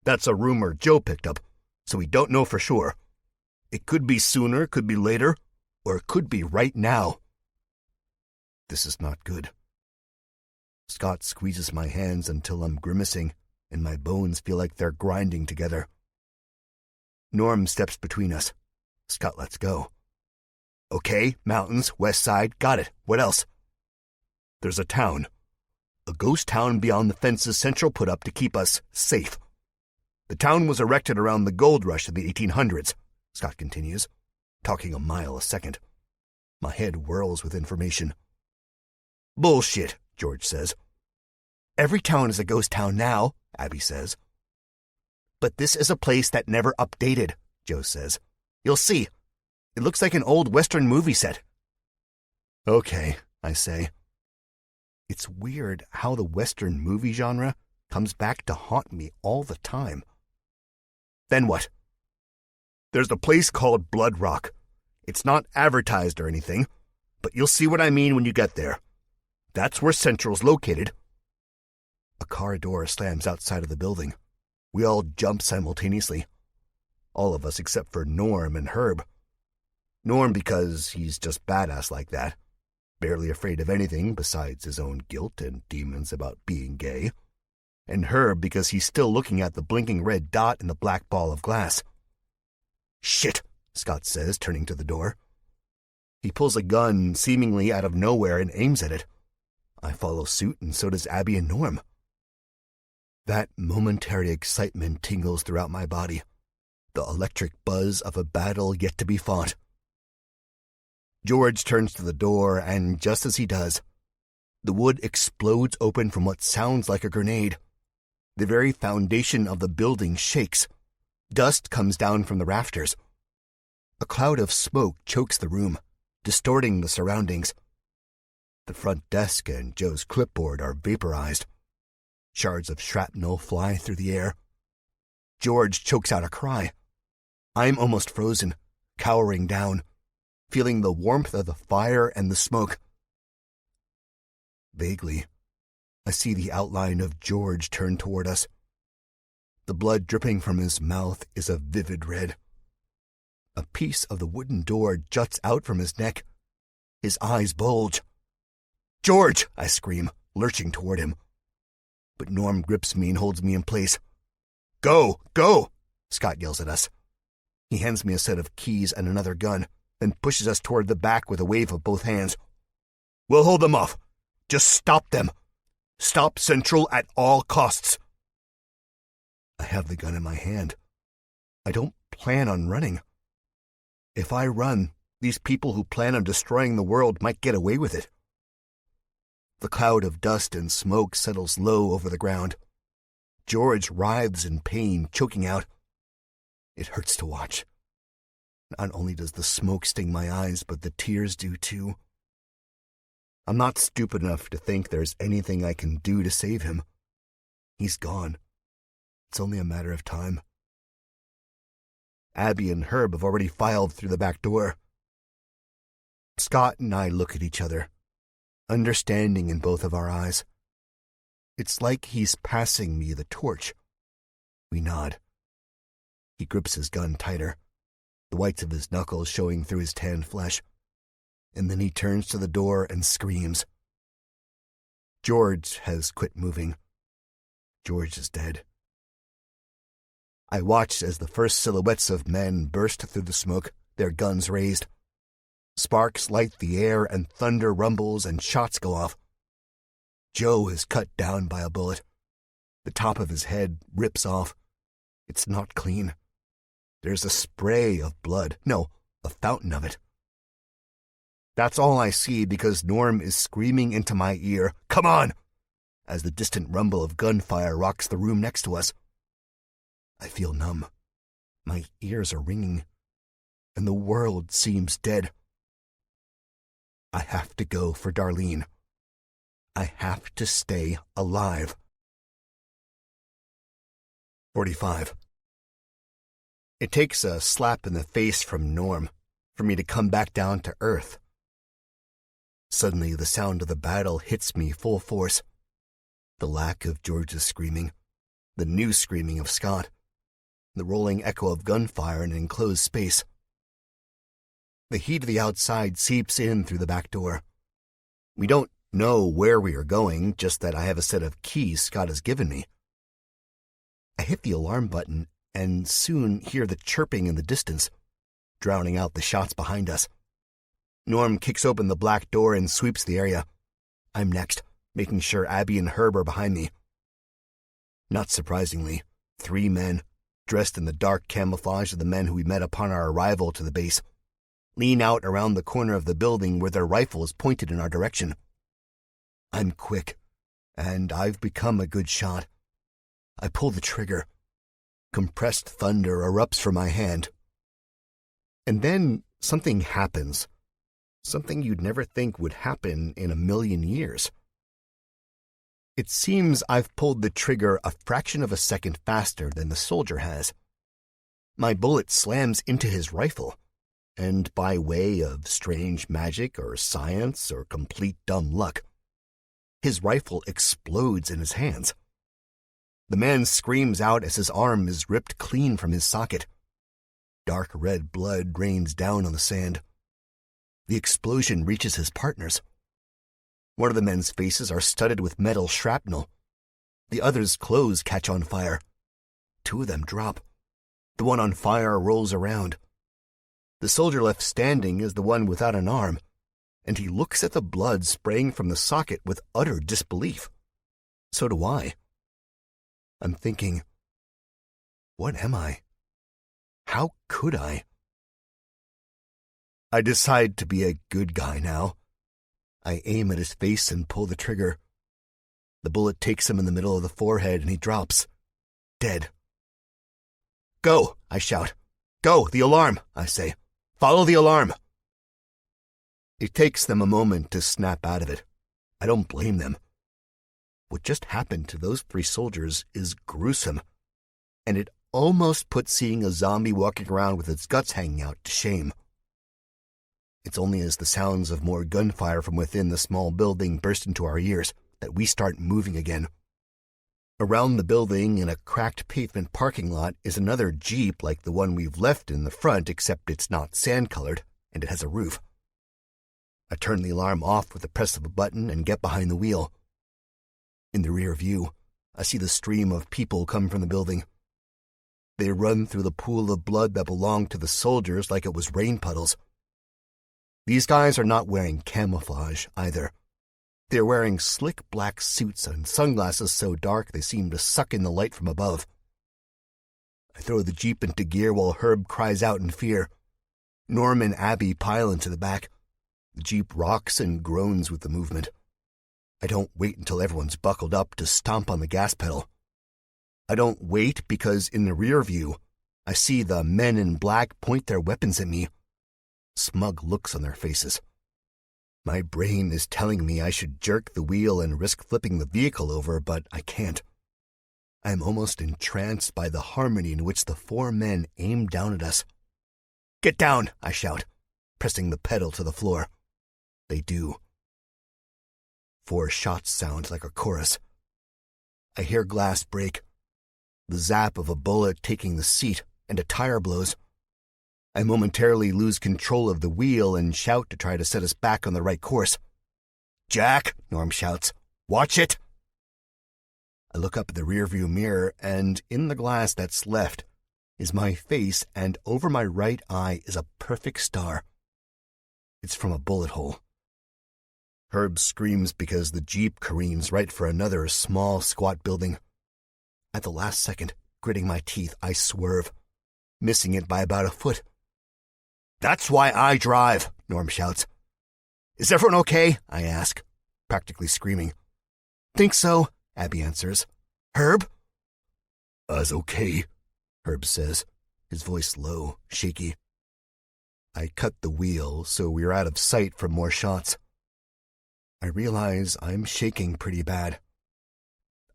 That's a rumor Joe picked up, so we don't know for sure. It could be sooner, could be later, or it could be right now. This is not good. Scott squeezes my hands until I'm grimacing, and my bones feel like they're grinding together. Norm steps between us. Scott lets go. Okay, mountains, west side, got it. What else? There's a town. A ghost town beyond the fences Central put up to keep us safe. The town was erected around the gold rush in the 1800s, Scott continues, talking a mile a second. My head whirls with information. Bullshit, George says. Every town is a ghost town now, Abby says. But this is a place that never updated, Joe says. You'll see. It looks like an old Western movie set. Okay, I say. It's weird how the Western movie genre comes back to haunt me all the time. Then what? There's a place called Blood Rock. It's not advertised or anything, but you'll see what I mean when you get there. That's where Central's located. A car door slams outside of the building. We all jump simultaneously. All of us except for Norm and Herb. Norm because he's just badass like that. Barely afraid of anything besides his own guilt and demons about being gay. And Herb because he's still looking at the blinking red dot in the black ball of glass. Shit, Scott says, turning to the door. He pulls a gun seemingly out of nowhere and aims at it. I follow suit, and so does Abby and Norm. That momentary excitement tingles throughout my body, the electric buzz of a battle yet to be fought. George turns to the door, and just as he does, The wood explodes open from what sounds like a grenade. The very foundation of the building shakes. Dust comes down from the rafters. A cloud of smoke chokes the room, distorting the surroundings. The front desk and Joe's clipboard are vaporized. Shards of shrapnel fly through the air. George chokes out a cry. I'm almost frozen, cowering down, feeling the warmth of the fire and the smoke. Vaguely, I see the outline of George turn toward us. The blood dripping from his mouth is a vivid red. A piece of the wooden door juts out from his neck. His eyes bulge. "George!" I scream, lurching toward him. But Norm grips me and holds me in place. "Go! Go!" Scott yells at us. He hands me a set of keys and another gun, then pushes us toward the back with a wave of both hands. "We'll hold them off. Just stop them. Stop Central at all costs." I have the gun in my hand. I don't plan on running. If I run, these people who plan on destroying the world might get away with it. The cloud of dust and smoke settles low over the ground. George writhes in pain, choking out. It hurts to watch. Not only does the smoke sting my eyes, but the tears do too. I'm not stupid enough to think there's anything I can do to save him. He's gone. It's only a matter of time. Abby and Herb have already filed through the back door. Scott and I look at each other, understanding in both of our eyes. It's like he's passing me the torch. We nod. He grips his gun tighter, the whites of his knuckles showing through his tanned flesh, and then he turns to the door and screams. George has quit moving. George is dead. I watched as the first silhouettes of men burst through the smoke, their guns raised. Sparks light the air and thunder rumbles and shots go off. Joe is cut down by a bullet. The top of his head rips off. It's not clean. There's a spray of blood. No, a fountain of it. That's all I see because Norm is screaming into my ear, "Come on!" as the distant rumble of gunfire rocks the room next to us. I feel numb. My ears are ringing, and the world seems dead. I have to go for Darlene. I have to stay alive. 45. It takes a slap in the face from Norm for me to come back down to earth. Suddenly, the sound of the battle hits me full force. The lack of George's screaming, the new screaming of Scott, the rolling echo of gunfire in an enclosed space. The heat of the outside seeps in through the back door. We don't know where we are going, just that I have a set of keys Scott has given me. I hit the alarm button and soon hear the chirping in the distance, drowning out the shots behind us. Norm kicks open the black door and sweeps the area. I'm next, making sure Abby and Herb are behind me. Not surprisingly, 3 men, dressed in the dark camouflage of the men who we met upon our arrival to the base, lean out around the corner of the building with their rifles pointed in our direction. I'm quick, and I've become a good shot. I pull the trigger. Compressed thunder erupts from my hand. And then something happens. Something you'd never think would happen in a million years. It seems I've pulled the trigger a fraction of a second faster than the soldier has. My bullet slams into his rifle, and by way of strange magic or science or complete dumb luck, his rifle explodes in his hands. The man screams out as his arm is ripped clean from his socket. Dark red blood rains down on the sand. The explosion reaches his partners. One of the men's faces are studded with metal shrapnel. The other's clothes catch on fire. 2 of them drop. The one on fire rolls around. The soldier left standing is the one without an arm, and he looks at the blood spraying from the socket with utter disbelief. So do I. I'm thinking, what am I? How could I? I decide to be a good guy now. I aim at his face and pull the trigger. The bullet takes him in the middle of the forehead and he drops, dead. Go, I shout. Go, the alarm, I say. Follow the alarm. It takes them a moment to snap out of it. I don't blame them. What just happened to those 3 soldiers is gruesome, and it almost puts seeing a zombie walking around with its guts hanging out to shame. It's only as the sounds of more gunfire from within the small building burst into our ears that we start moving again. Around the building, in a cracked pavement parking lot, is another Jeep like the one we've left in the front, except it's not sand-colored, and it has a roof. I turn the alarm off with the press of a button and get behind the wheel. In the rear view, I see the stream of people come from the building. They run through the pool of blood that belonged to the soldiers like it was rain puddles. These guys are not wearing camouflage, either. They're wearing slick black suits and sunglasses so dark they seem to suck in the light from above. I throw the Jeep into gear while Herb cries out in fear. Norm and Abby pile into the back. The Jeep rocks and groans with the movement. I don't wait until everyone's buckled up to stomp on the gas pedal. I don't wait because in the rear view, I see the men in black point their weapons at me. Smug looks on their faces. My brain is telling me I should jerk the wheel and risk flipping the vehicle over, but I can't. I am almost entranced by the harmony in which the 4 men aim down at us. Get down, I shout, pressing the pedal to the floor. They do. 4 shots sound like a chorus. I hear glass break, the zap of a bullet taking the seat, and a tire blows. I momentarily lose control of the wheel and shout to try to set us back on the right course. Jack, Norm shouts, watch it! I look up at the rearview mirror, and in the glass that's left is my face, and over my right eye is a perfect star. It's from a bullet hole. Herb screams because the Jeep careens right for another small, squat building. At the last second, gritting my teeth, I swerve, missing it by about a foot. That's why I drive, Norm shouts. Is everyone okay? I ask, practically screaming. Think so, Abby answers. Herb? Us okay, Herb says, his voice low, shaky. I cut the wheel so we're out of sight for more shots. I realize I'm shaking pretty bad.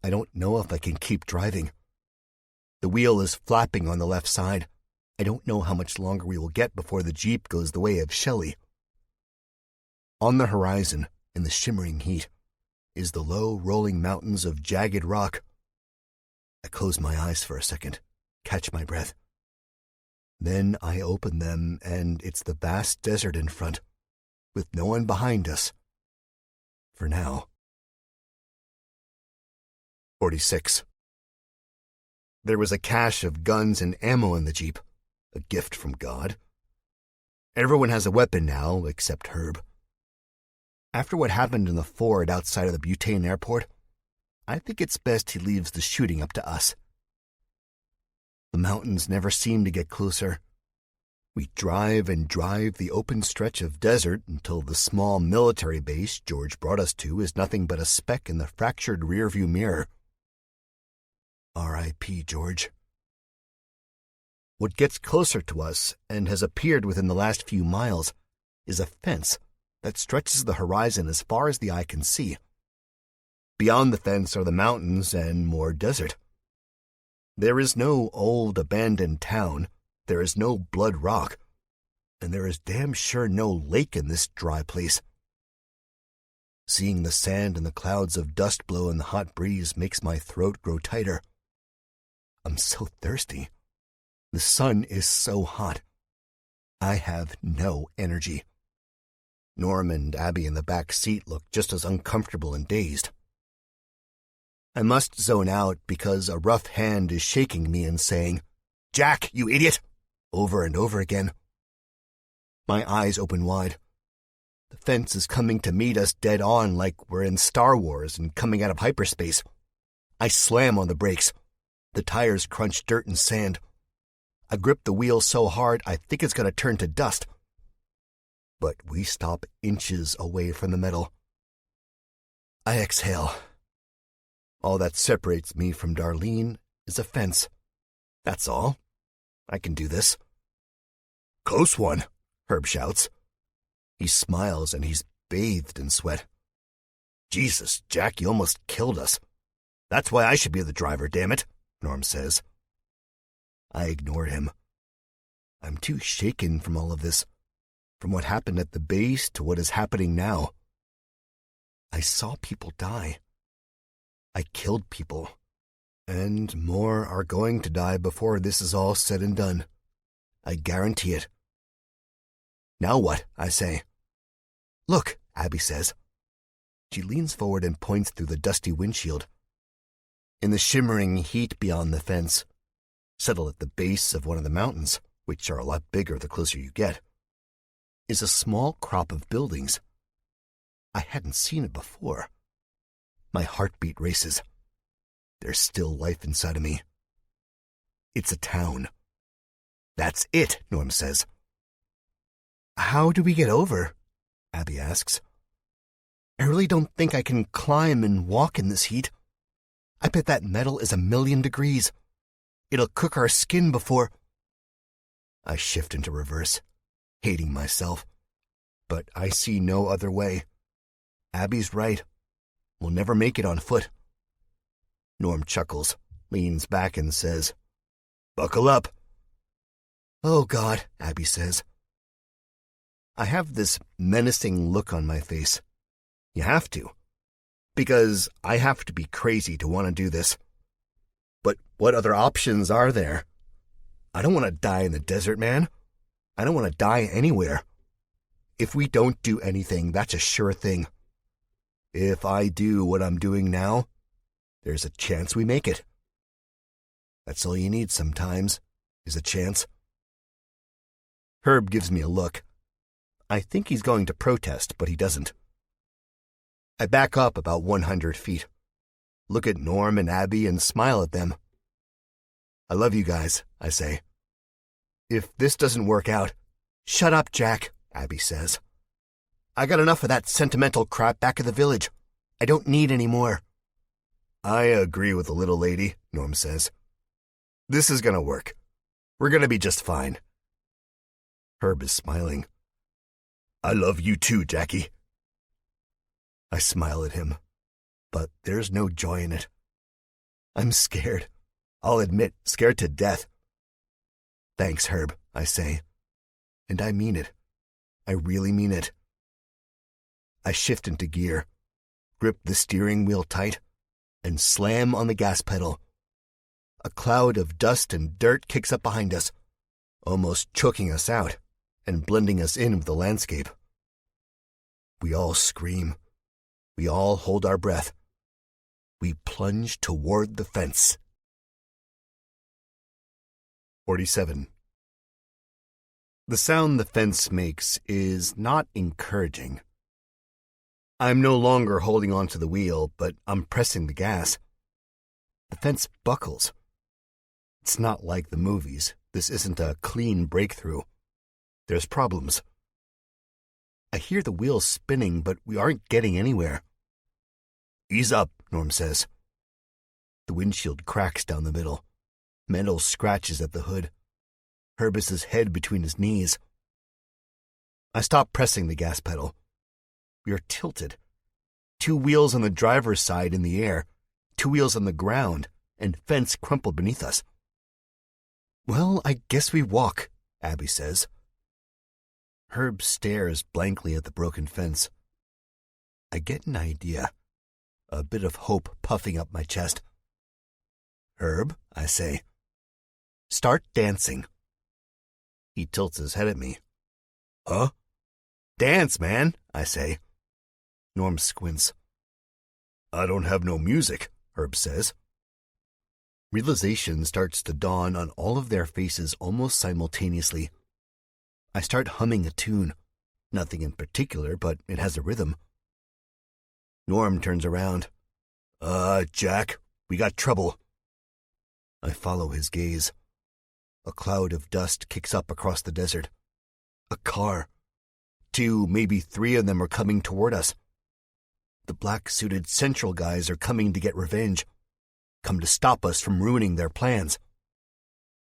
I don't know if I can keep driving. The wheel is flapping on the left side. I don't know how much longer we will get before the Jeep goes the way of Shelley. On the horizon, in the shimmering heat, is the low, rolling mountains of jagged rock. I close my eyes for a second, catch my breath. Then I open them, and it's the vast desert in front, with no one behind us. For now. 46. There was a cache of guns and ammo in the Jeep, a gift from God. Everyone has a weapon now, except Herb. After what happened in the Ford outside of the Butane airport, I think it's best he leaves the shooting up to us. The mountains never seem to get closer. We drive and drive the open stretch of desert until the small military base George brought us to is nothing but a speck in the fractured rearview mirror. R.I.P. George. What gets closer to us, and has appeared within the last few miles, is a fence that stretches the horizon as far as the eye can see. Beyond the fence are the mountains and more desert. There is no old abandoned town, there is no blood rock, and there is damn sure no lake in this dry place. Seeing the sand and the clouds of dust blow in the hot breeze makes my throat grow tighter. I'm so thirsty. The sun is so hot. I have no energy. Norm and Abby in the back seat look just as uncomfortable and dazed. I must zone out because a rough hand is shaking me and saying, "Jack, you idiot!" over and over again. My eyes open wide. The fence is coming to meet us dead on like we're in Star Wars and coming out of hyperspace. I slam on the brakes. The tires crunch dirt and sand. I grip the wheel so hard I think it's going to turn to dust. But we stop inches away from the metal, I exhale. All that separates me from Darlene is a fence. That's all. I can do this. Close one, Herb shouts. He smiles and he's bathed in sweat. Jesus, Jack, you almost killed us. That's why I should be the driver, damn it, Norm says. I ignore him. I'm too shaken from all of this, from what happened at the base to what is happening now. I saw people die. I killed people. And more are going to die before this is all said and done. I guarantee it. Now what? I say. Look, Abby says. She leans forward and points through the dusty windshield. In the shimmering heat beyond the fence, settled at the base of one of the mountains, which are a lot bigger the closer you get, is a small crop of buildings. I hadn't seen it before. My heartbeat races. There's still life inside of me. It's a town. That's it, Norm says. How do we get over? Abby asks. I really don't think I can climb and walk in this heat. I bet that metal is 1,000,000 degrees. It'll cook our skin before... I shift into reverse, hating myself. But I see no other way. Abby's right. We'll never make it on foot. Norm chuckles, leans back and says, Buckle up. Oh, God, Abby says. I have this menacing look on my face. You have to. Because I have to be crazy to want to do this. But what other options are there? I don't want to die in the desert, man. I don't want to die anywhere. If we don't do anything, that's a sure thing. If I do what I'm doing now, there's a chance we make it. That's all you need sometimes, is a chance. Herb gives me a look. I think he's going to protest, but he doesn't. I back up about 100 feet, look at Norm and Abby and smile at them. I love you guys, I say. If this doesn't work out, shut up, Jack, Abby says. I got enough of that sentimental crap back at the village. I don't need any more. I agree with the little lady, Norm says. This is gonna work. We're gonna be just fine. Herb is smiling. I love you too, Jackie. I smile at him, but there's no joy in it. I'm scared. I'll admit, scared to death. Thanks, Herb, I say. And I mean it. I really mean it. I shift into gear, grip the steering wheel tight, and slam on the gas pedal. A cloud of dust and dirt kicks up behind us, almost choking us out and blending us in with the landscape. We all scream. We all hold our breath. We plunge toward the fence. 47. The sound the fence makes is not encouraging. I'm no longer holding onto the wheel, but I'm pressing the gas. The fence buckles. It's not like the movies. This isn't a clean breakthrough. There's problems. I hear the wheels spinning, but we aren't getting anywhere. Ease up, Norm says. The windshield cracks down the middle. Metal scratches at the hood. Herbus's head between his knees. I stop pressing the gas pedal. We are tilted. 2 wheels on the driver's side in the air, 2 wheels on the ground, and fence crumpled beneath us. Well, I guess we walk, Abby says. Herb stares blankly at the broken fence. I get an idea. A bit of hope puffing up my chest. Herb, I say. Start dancing. He tilts his head at me. Huh? Dance, man, I say. Norm squints. I don't have no music, Herb says. Realization starts to dawn on all of their faces almost simultaneously. I start humming a tune. Nothing in particular, but it has a rhythm. Norm turns around. Jack, we got trouble. I follow his gaze. A cloud of dust kicks up across the desert. A car. 2, maybe 3 of them are coming toward us. The black-suited Central guys are coming to get revenge. Come to stop us from ruining their plans.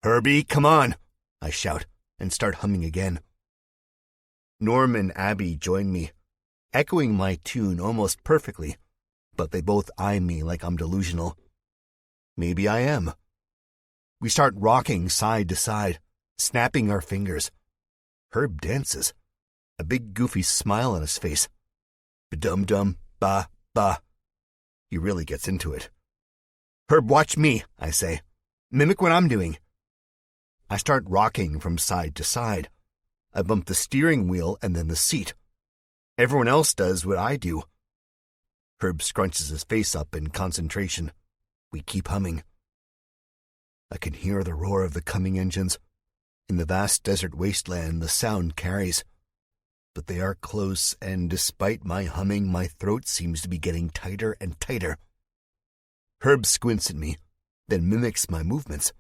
"Herbie, come on," I shout, and start humming again. Norm and Abby join me, echoing my tune almost perfectly, but they both eye me like I'm delusional. Maybe I am. We start rocking side to side, snapping our fingers. Herb dances, a big goofy smile on his face. Ba-dum-dum, ba. He really gets into it. "Herb, watch me," I say. "Mimic what I'm doing." I start rocking from side to side. I bump the steering wheel and then the seat. Everyone else does what I do. Herb scrunches his face up in concentration. We keep humming. I can hear the roar of the coming engines. In the vast desert wasteland, the sound carries. But they are close, and despite my humming, my throat seems to be getting tighter and tighter. Herb squints at me, then mimics my movements.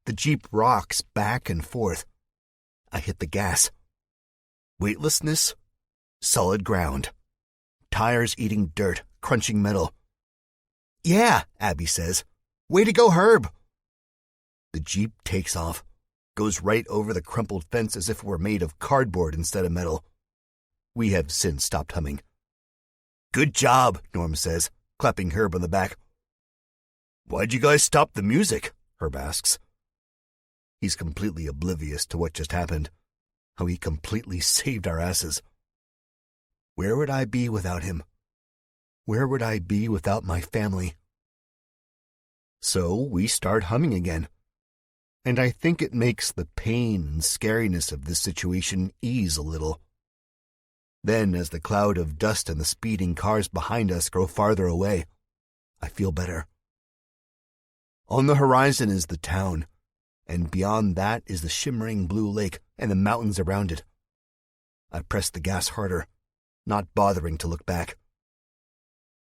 The Jeep rocks back and forth. I hit the gas. Weightlessness, solid ground. Tires eating dirt, crunching metal. "Yeah," Abby says. "Way to go, Herb." The Jeep takes off, goes right over the crumpled fence as if it were made of cardboard instead of metal. We have since stopped humming. "Good job," Norm says, clapping Herb on the back. "Why'd you guys stop the music?" Herb asks. He's completely oblivious to what just happened, how he completely saved our asses. Where would I be without him? Where would I be without my family? So we start humming again, and I think it makes the pain and scariness of this situation ease a little. Then, as the cloud of dust and the speeding cars behind us grow farther away, I feel better. On the horizon is the town, and beyond that is the shimmering blue lake and the mountains around it. I press the gas harder, not bothering to look back.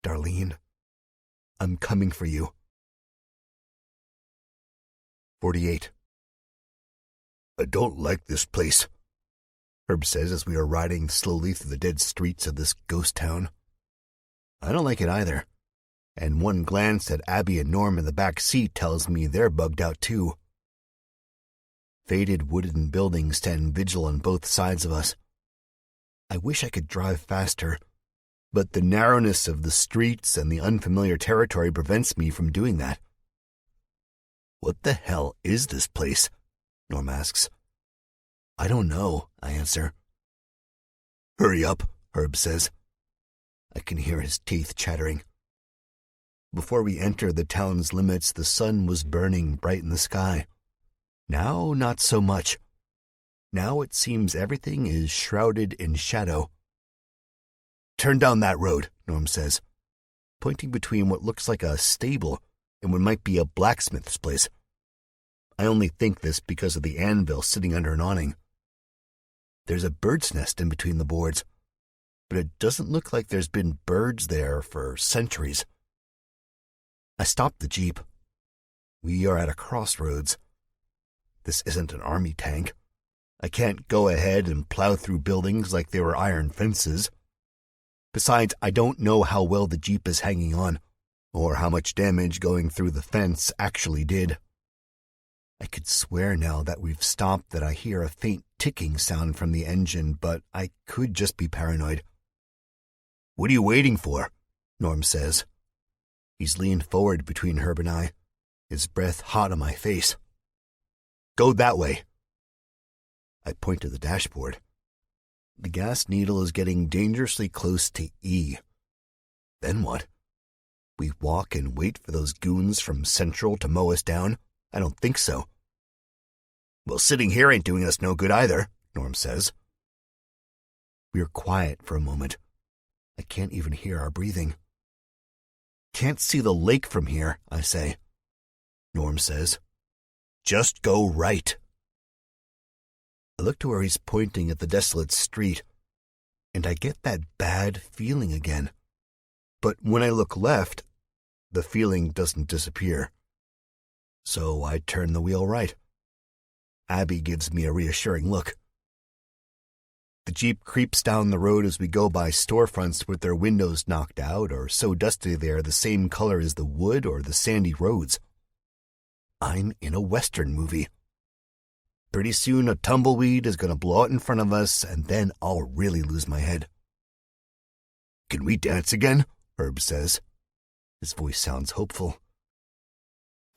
"Darlene, I'm coming for you." 48. "I don't like this place," Herb says as we are riding slowly through the dead streets of this ghost town. I don't like it either, and one glance at Abby and Norm in the back seat tells me they're bugged out too. Faded wooden buildings stand vigil on both sides of us. I wish I could drive faster, but the narrowness of the streets and the unfamiliar territory prevents me from doing that. "What the hell is this place?" Norm asks. "I don't know," I answer. "Hurry up," Herb says. I can hear his teeth chattering. Before we enter the town's limits, the sun was burning bright in the sky. Now, not so much. Now it seems everything is shrouded in shadow. "Turn down that road," Norm says, pointing between what looks like a stable and what might be a blacksmith's place. I only think this because of the anvil sitting under an awning. There's a bird's nest in between the boards, but it doesn't look like there's been birds there for centuries. I stop the Jeep. We are at a crossroads. This isn't an army tank. I can't go ahead and plow through buildings like they were iron fences. Besides, I don't know how well the Jeep is hanging on, or how much damage going through the fence actually did. I could swear now that we've stopped that I hear a faint ticking sound from the engine, but I could just be paranoid. "What are you waiting for?" Norm says. He's leaned forward between Herb and I, his breath hot on my face. "Go that way." I point to the dashboard. The gas needle is getting dangerously close to E. Then what? We walk and wait for those goons from Central to mow us down? I don't think so. "Well, sitting here ain't doing us no good either," Norm says. We are quiet for a moment. I can't even hear our breathing. "Can't see the lake from here," I say. Norm says, "Just go right." I look to where he's pointing at the desolate street, and I get that bad feeling again. But when I look left, the feeling doesn't disappear. So I turn the wheel right. Abby gives me a reassuring look. The Jeep creeps down the road as we go by storefronts with their windows knocked out or so dusty they are the same color as the wood or the sandy roads. I'm in a Western movie. Pretty soon a tumbleweed is going to blow out in front of us, and then I'll really lose my head. "Can we dance again?" Herb says. His voice sounds hopeful.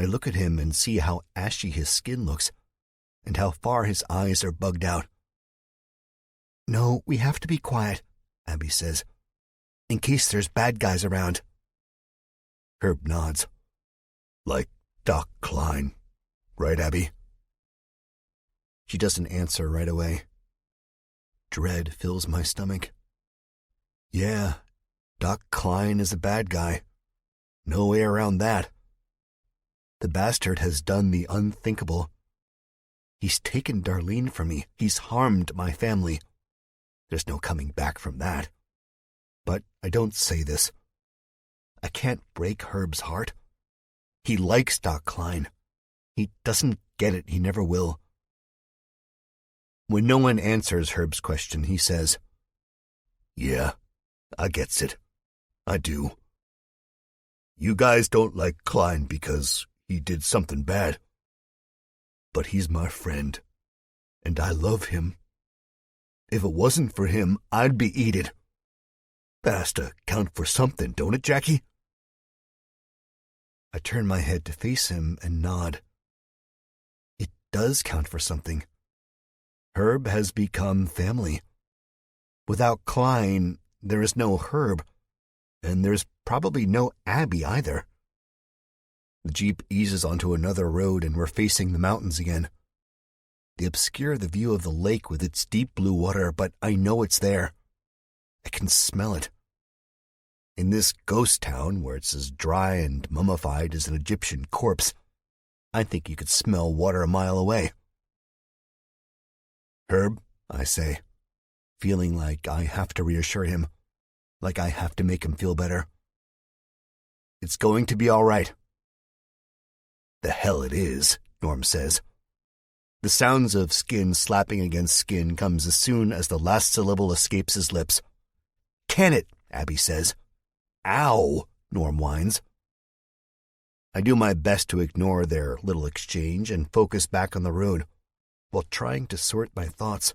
I look at him and see how ashy his skin looks, and how far his eyes are bugged out. "No, we have to be quiet," Abby says, "in case there's bad guys around." Herb nods. "Like Doc Klein, right, Abby?" She doesn't answer right away. Dread fills my stomach. Yeah, Doc Klein is a bad guy. No way around that. The bastard has done the unthinkable. He's taken Darlene from me. He's harmed my family. There's no coming back from that. But I don't say this. I can't break Herb's heart. He likes Doc Klein. He doesn't get it. He never will. When no one answers Herb's question, he says, "Yeah, I gets it. I do. You guys don't like Klein because he did something bad. But he's my friend, and I love him. If it wasn't for him, I'd be eated. That has to count for something, don't it, Jackie?" I turn my head to face him and nod. It does count for something. Herb has become family. Without Klein, there is no Herb, and there's probably no Abby either. The Jeep eases onto another road, and we're facing the mountains again. They obscure the view of the lake with its deep blue water, but I know it's there. I can smell it. In this ghost town, where it's as dry and mummified as an Egyptian corpse, I think you could smell water a mile away. "Herb," I say, feeling like I have to reassure him, like I have to make him feel better. "It's going to be all right." "The hell it is," Norm says. The sounds of skin slapping against skin comes as soon as the last syllable escapes his lips. "Can it?" Abby says. "Ow," Norm whines. I do my best to ignore their little exchange and focus back on the road, while trying to sort my thoughts.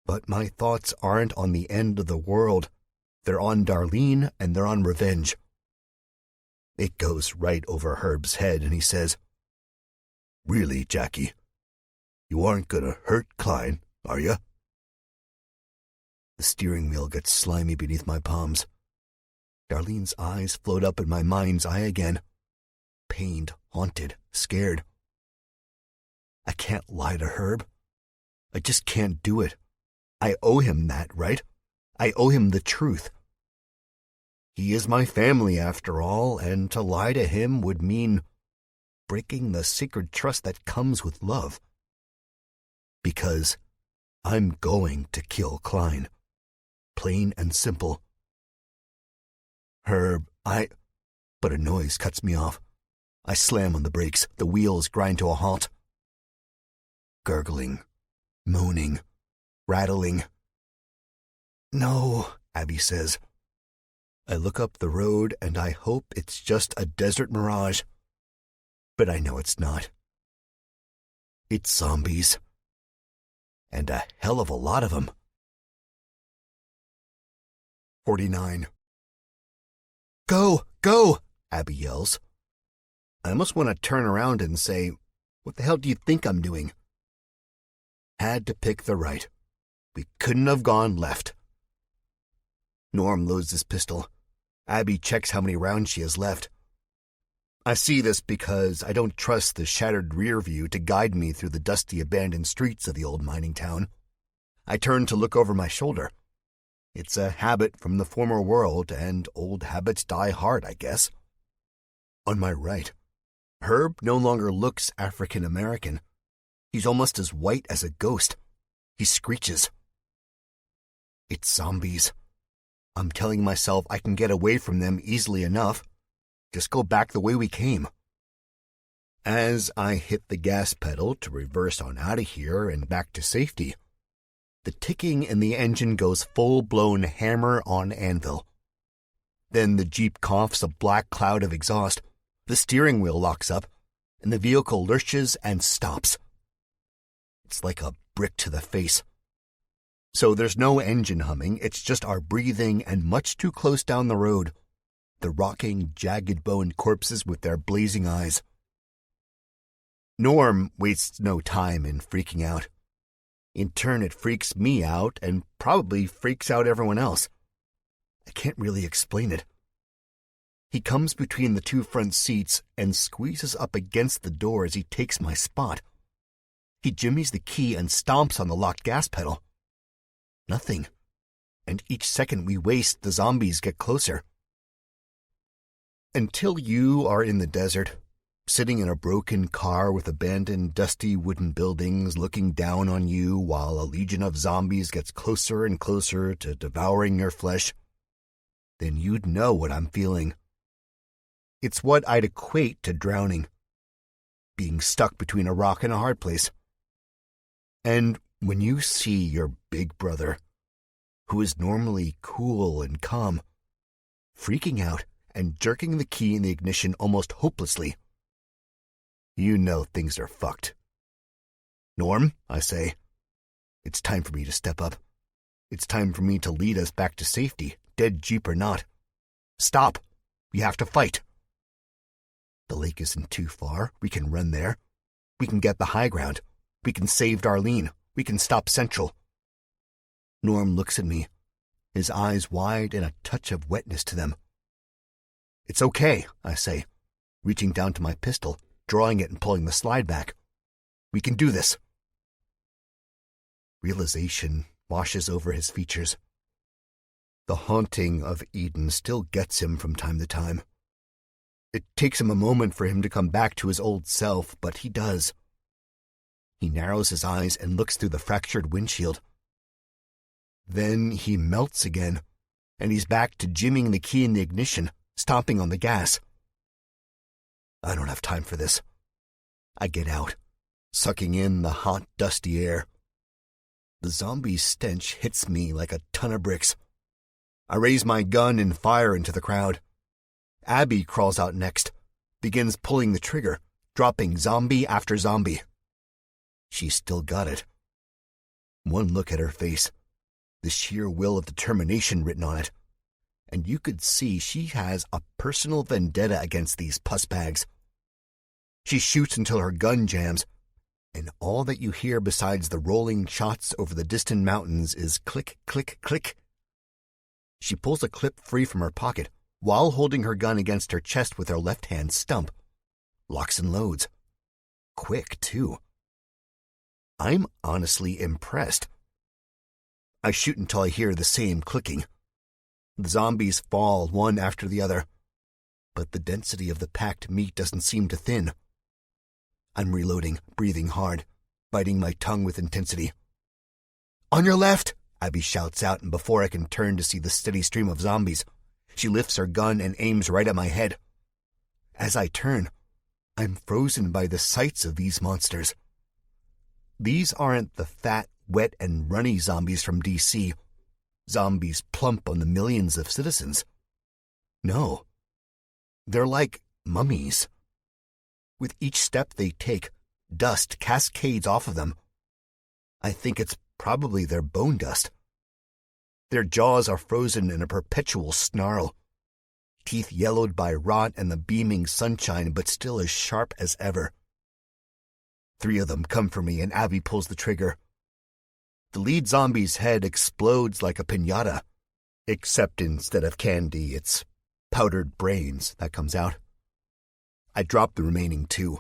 But my thoughts aren't on the end of the world. They're on Darlene, and they're on revenge. It goes right over Herb's head, and he says, "Really, Jackie? You aren't gonna hurt Klein, are you?" The steering wheel gets slimy beneath my palms. Darlene's eyes float up in my mind's eye again. Pained, haunted, scared. I can't lie to Herb. I just can't do it. I owe him that, right? I owe him the truth. He is my family, after all, and to lie to him would mean breaking the sacred trust that comes with love. Because I'm going to kill Klein. Plain and simple. "Herb, But a noise cuts me off. I slam on the brakes. The wheels grind to a halt. Gurgling, moaning, rattling. "No," Abby says. I look up the road and I hope it's just a desert mirage. But I know it's not. It's zombies. And a hell of a lot of them. 49. "Go! Go!" Abby yells. I almost want to turn around and say, "What the hell do you think I'm doing?" Had to pick the right. We couldn't have gone left. Norm loads his pistol. Abby checks how many rounds she has left. I see this because I don't trust the shattered rear view to guide me through the dusty abandoned streets of the old mining town. I turn to look over my shoulder. It's a habit from the former world, and old habits die hard, I guess. On my right, Herb no longer looks African-American. He's almost as white as a ghost. He screeches. It's zombies. I'm telling myself I can get away from them easily enough. Just go back the way we came. As I hit the gas pedal to reverse on out of here and back to safety, The ticking in the engine goes full-blown hammer on anvil. Then the Jeep coughs a black cloud of exhaust, the steering wheel locks up, and the vehicle lurches and stops. It's like a brick to the face. So there's no engine humming, it's just our breathing, and much too close down the road, the rocking, jagged-boned corpses with their blazing eyes. Norm wastes no time in freaking out. In turn, it freaks me out and probably freaks out everyone else. I can't really explain it. He comes between the two front seats and squeezes up against the door as he takes my spot. He jimmies the key and stomps on the locked gas pedal. Nothing. And each second we waste, the zombies get closer. Until you are in the desert, sitting in a broken car with abandoned, dusty wooden buildings looking down on you while a legion of zombies gets closer and closer to devouring your flesh, then you'd know what I'm feeling. It's what I'd equate to drowning, being stuck between a rock and a hard place. And when you see your big brother, who is normally cool and calm, freaking out and jerking the key in the ignition almost hopelessly, you know things are fucked. Norm, I say, it's time for me to step up. It's time for me to lead us back to safety, dead Jeep or not. Stop. We have to fight. The lake isn't too far. We can run there. We can get the high ground. We can save Darlene. We can stop Central. Norm looks at me, his eyes wide and a touch of wetness to them. It's okay, I say, reaching down to my pistol, drawing it and pulling the slide back. We can do this. Realization washes over his features. The haunting of Eden still gets him from time to time. It takes him a moment for him to come back to his old self, but he does. He narrows his eyes and looks through the fractured windshield. Then he melts again, and he's back to jimming the key in the ignition, stomping on the gas. I don't have time for this. I get out, sucking in the hot, dusty air. The zombie stench hits me like a ton of bricks. I raise my gun and fire into the crowd. Abby crawls out next, begins pulling the trigger, dropping zombie after zombie. She's still got it. One look at her face, the sheer will of determination written on it, and you could see she has a personal vendetta against these pussbags. She shoots until her gun jams, and all that you hear besides the rolling shots over the distant mountains is click, click, click. She pulls a clip free from her pocket while holding her gun against her chest with her left hand stump. Locks and loads. Quick, too. I'm honestly impressed. I shoot until I hear the same clicking. The zombies fall one after the other, but the density of the packed meat doesn't seem to thin. I'm reloading, breathing hard, biting my tongue with intensity. On your left, Abby shouts out, and before I can turn to see the steady stream of zombies, she lifts her gun and aims right at my head. As I turn, I'm frozen by the sights of these monsters. These aren't the fat, wet, and runny zombies from DC, zombies plump on the millions of citizens. No, they're like mummies. With each step they take, dust cascades off of them. I think it's probably their bone dust. Their jaws are frozen in a perpetual snarl, teeth yellowed by rot and the beaming sunshine, but still as sharp as ever. 3 of them come for me, and Abby pulls the trigger. The lead zombie's head explodes like a piñata, except instead of candy, it's powdered brains that comes out. I drop the remaining 2,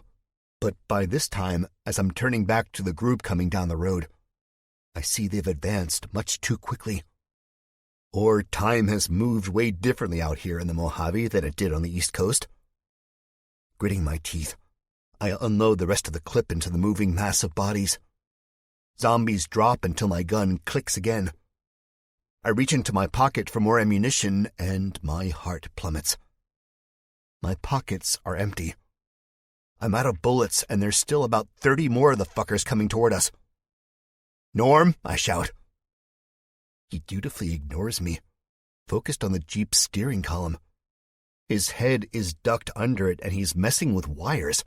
but by this time, as I'm turning back to the group coming down the road, I see they've advanced much too quickly. Or time has moved way differently out here in the Mojave than it did on the East Coast. Gritting my teeth, I unload the rest of the clip into the moving mass of bodies. Zombies drop until my gun clicks again. I reach into my pocket for more ammunition, and my heart plummets. My pockets are empty. I'm out of bullets, and there's still about 30 more of the fuckers coming toward us. Norm, I shout, He dutifully ignores me, focused on the Jeep's steering column. His head is ducked under it and he's messing with wires.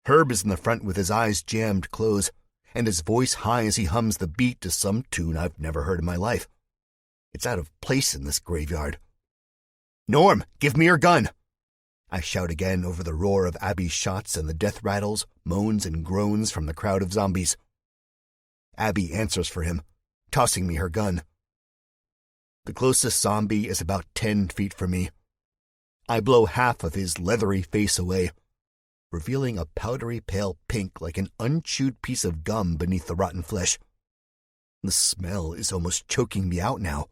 Herb is in the front with his eyes jammed closed, and his voice high as he hums the beat to some tune I've never heard in my life. It's out of place in this graveyard. "Norm, give me your gun!" I shout again over the roar of Abby's shots and the death rattles, moans, and groans from the crowd of zombies. Abby answers for him, tossing me her gun. The closest zombie is about 10 feet from me. I blow half of his leathery face away, revealing a powdery pale pink like an unchewed piece of gum beneath the rotten flesh. The smell is almost choking me out now.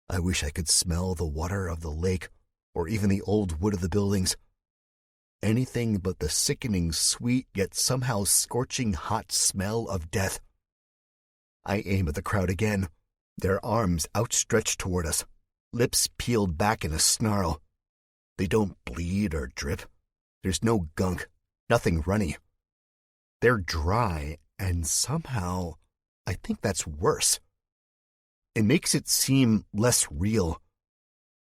I wish I could smell the water of the lake or even the old wood of the buildings. Anything but the sickening sweet yet somehow scorching hot smell of death. I aim at the crowd again, their arms outstretched toward us, lips peeled back in a snarl. They don't bleed or drip. There's no gunk, nothing runny. They're dry, and somehow I think that's worse. It makes it seem less real,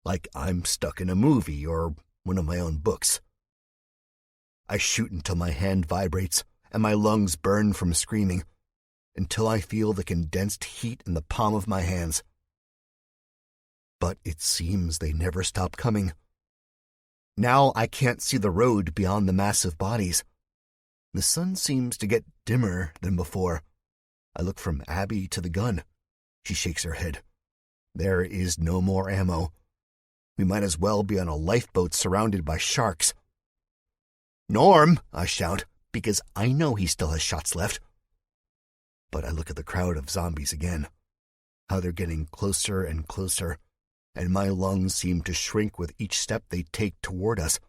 like I'm stuck in a movie or one of my own books. I shoot until my hand vibrates and my lungs burn from screaming, until I feel the condensed heat in the palm of my hands. But it seems they never stop coming. Now I can't see the road beyond the massive bodies. The sun seems to get dimmer than before. I look from Abby to the gun. She shakes her head. There is no more ammo. We might as well be on a lifeboat surrounded by sharks. "Norm!" I shout, because I know he still has shots left. But I look at the crowd of zombies again, how they're getting closer and closer, and my lungs seem to shrink with each step they take toward us.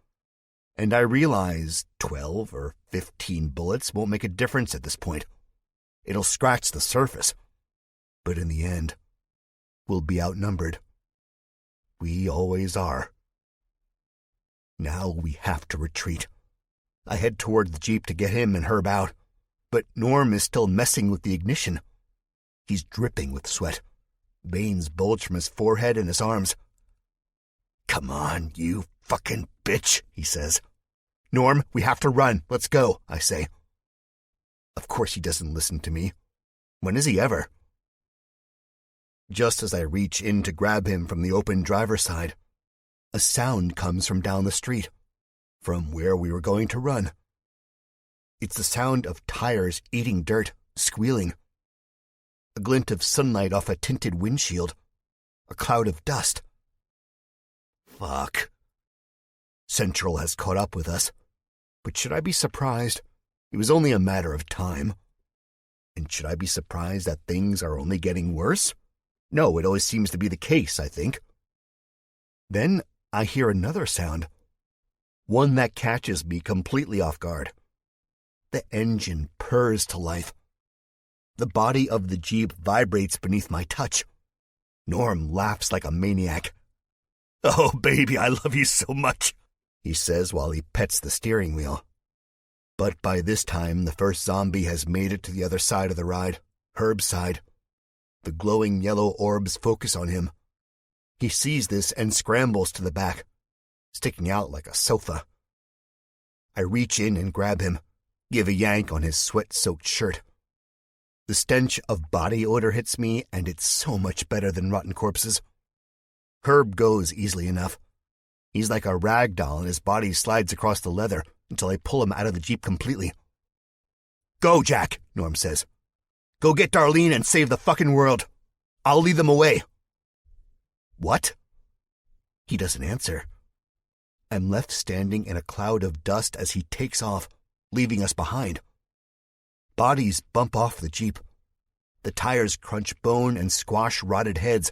And I realize 12 or 15 bullets won't make a difference at this point. It'll scratch the surface. But in the end, we'll be outnumbered. We always are. Now we have to retreat. I head toward the Jeep to get him and Herb out, but Norm is still messing with the ignition. He's dripping with sweat. Veins bulge from his forehead and his arms. "Come on, you fucking bitch," he says. "Norm, we have to run. Let's go," I say. Of course he doesn't listen to me. When is he ever? Just as I reach in to grab him from the open driver's side, a sound comes from down the street, from where we were going to run. It's the sound of tires eating dirt, squealing. A glint of sunlight off a tinted windshield. A cloud of dust. Fuck. Central has caught up with us. But should I be surprised? It was only a matter of time. And should I be surprised that things are only getting worse? No, it always seems to be the case, I think. Then I hear another sound. One that catches me completely off guard. The engine purrs to life. The body of the Jeep vibrates beneath my touch. Norm laughs like a maniac. "Oh, baby, I love you so much," he says while he pets the steering wheel. But by this time, the first zombie has made it to the other side of the ride, Herb's side. The glowing yellow orbs focus on him. He sees this and scrambles to the back, sticking out like a sofa. I reach in and grab him, give a yank on his sweat-soaked shirt. The stench of body odor hits me, and it's so much better than rotten corpses. Herb goes easily enough. He's like a rag doll, and his body slides across the leather until I pull him out of the Jeep completely. "Go, Jack," Norm says. "Go get Darlene and save the fucking world. I'll lead them away." "What?" He doesn't answer. I'm left standing in a cloud of dust as he takes off, leaving us behind. Bodies bump off the Jeep. The tires crunch bone and squash rotted heads.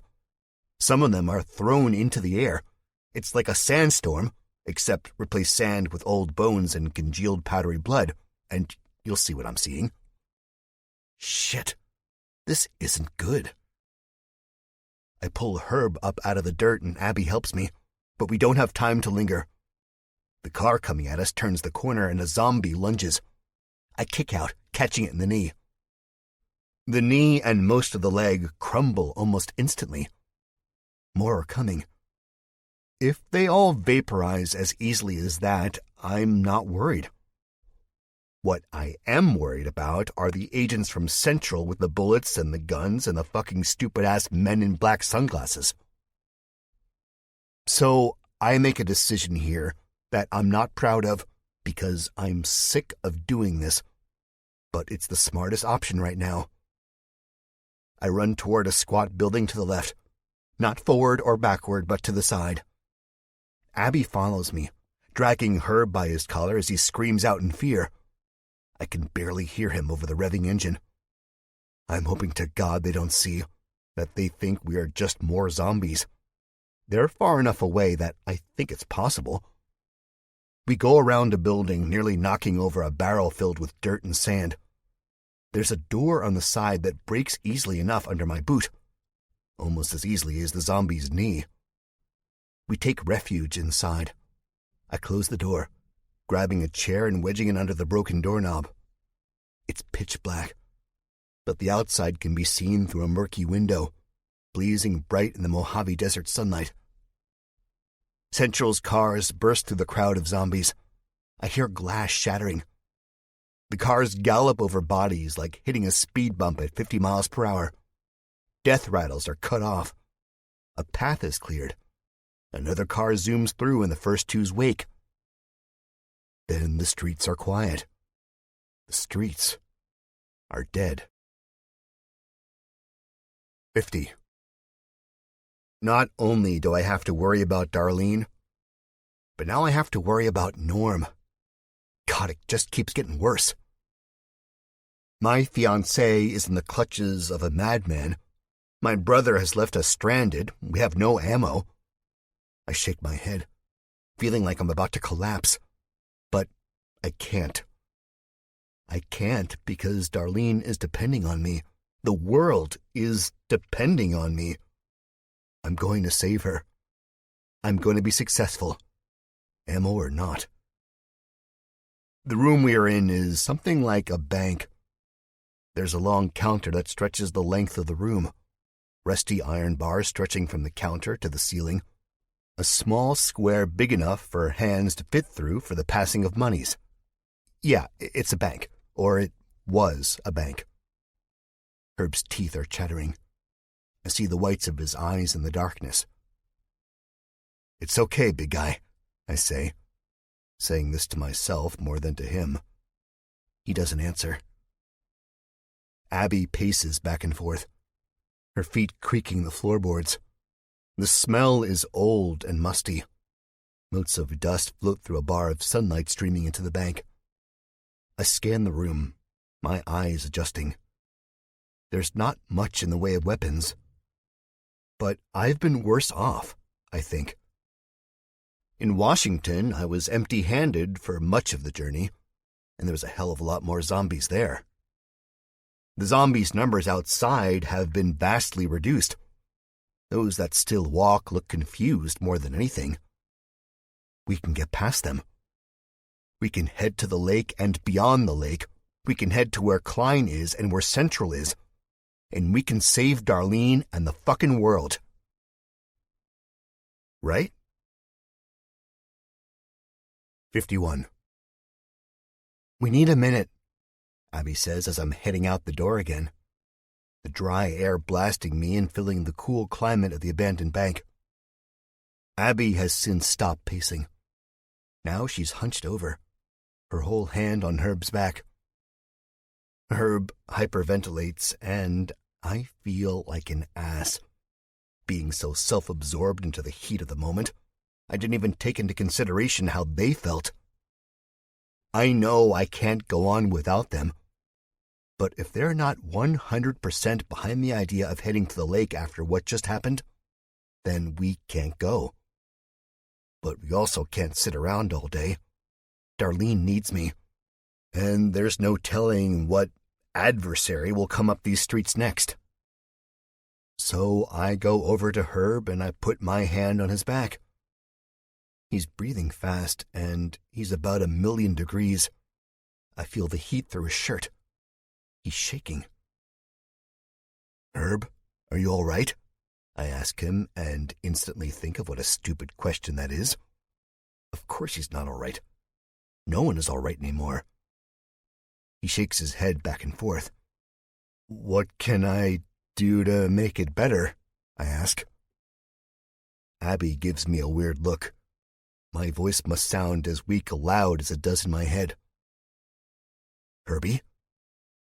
Some of them are thrown into the air. It's like a sandstorm, except replace sand with old bones and congealed powdery blood, and you'll see what I'm seeing. Shit, this isn't good. I pull Herb up out of the dirt and Abby helps me, but we don't have time to linger. The car coming at us turns the corner and a zombie lunges. I kick out, catching it in the knee. The knee and most of the leg crumble almost instantly. More are coming. If they all vaporize as easily as that, I'm not worried. What I am worried about are the agents from Central with the bullets and the guns and the fucking stupid-ass men in black sunglasses. So I make a decision here that I'm not proud of because I'm sick of doing this, but it's the smartest option right now. I run toward a squat building to the left, not forward or backward, but to the side. Abby follows me, dragging Herb by his collar as he screams out in fear. I can barely hear him over the revving engine. I'm hoping to God they don't see, that they think we are just more zombies. They're far enough away that I think it's possible. We go around a building, nearly knocking over a barrel filled with dirt and sand. There's a door on the side that breaks easily enough under my boot, almost as easily as the zombie's knee. We take refuge inside. I close the door, grabbing a chair and wedging it under the broken doorknob. It's pitch black, but the outside can be seen through a murky window, blazing bright in the Mojave Desert sunlight. Central's cars burst through the crowd of zombies. I hear glass shattering. The cars gallop over bodies like hitting a speed bump at 50 miles per hour. Death rattles are cut off. A path is cleared. Another car zooms through in the first two's wake. Then the streets are quiet. The streets are dead. 50. Not only do I have to worry about Darlene, but now I have to worry about Norm. God, it just keeps getting worse. My fiancée is in the clutches of a madman. My brother has left us stranded. We have no ammo. I shake my head, feeling like I'm about to collapse. But I can't. I can't because Darlene is depending on me. The world is depending on me. I'm going to save her. I'm going to be successful, ammo or not. The room we are in is something like a bank. There's a long counter that stretches the length of the room, rusty iron bars stretching from the counter to the ceiling, a small square big enough for hands to fit through for the passing of monies. Yeah, it's a bank, or it was a bank. Herb's teeth are chattering. I see the whites of his eyes in the darkness. It's okay, big guy, I say, saying this to myself more than to him. He doesn't answer. Abby paces back and forth, her feet creaking the floorboards. The smell is old and musty. Motes of dust float through a bar of sunlight streaming into the bank. I scan the room, my eyes adjusting. There's not much in the way of weapons. But I've been worse off, I think. In Washington, I was empty-handed for much of the journey, and there was a hell of a lot more zombies there. The zombies' numbers outside have been vastly reduced. Those that still walk look confused more than anything. We can get past them. We can head to the lake and beyond the lake. We can head to where Klein is and where Central is. And we can save Darlene and the fucking world. Right? 51. We need a minute, Abby says as I'm heading out the door again, the dry air blasting me and filling the cool climate of the abandoned bank. Abby has since stopped pacing. Now she's hunched over, her whole hand on Herb's back. Herb hyperventilates, and I feel like an ass. Being so self-absorbed into the heat of the moment, I didn't even take into consideration how they felt. I know I can't go on without them. But if they're not 100% behind the idea of heading to the lake after what just happened, then we can't go. But we also can't sit around all day. Darlene needs me. And there's no telling what adversary will come up these streets next. So I go over to Herb and I put my hand on his back. He's breathing fast and he's about 1,000,000 degrees. I feel the heat through his shirt. He's shaking. Herb, are you all right? I ask him and instantly think of what a stupid question that is. Of course he's not all right. No one is all right anymore. He shakes his head back and forth. What can I do to make it better? I ask. Abby gives me a weird look. My voice must sound as weak aloud as it does in my head. Herbie?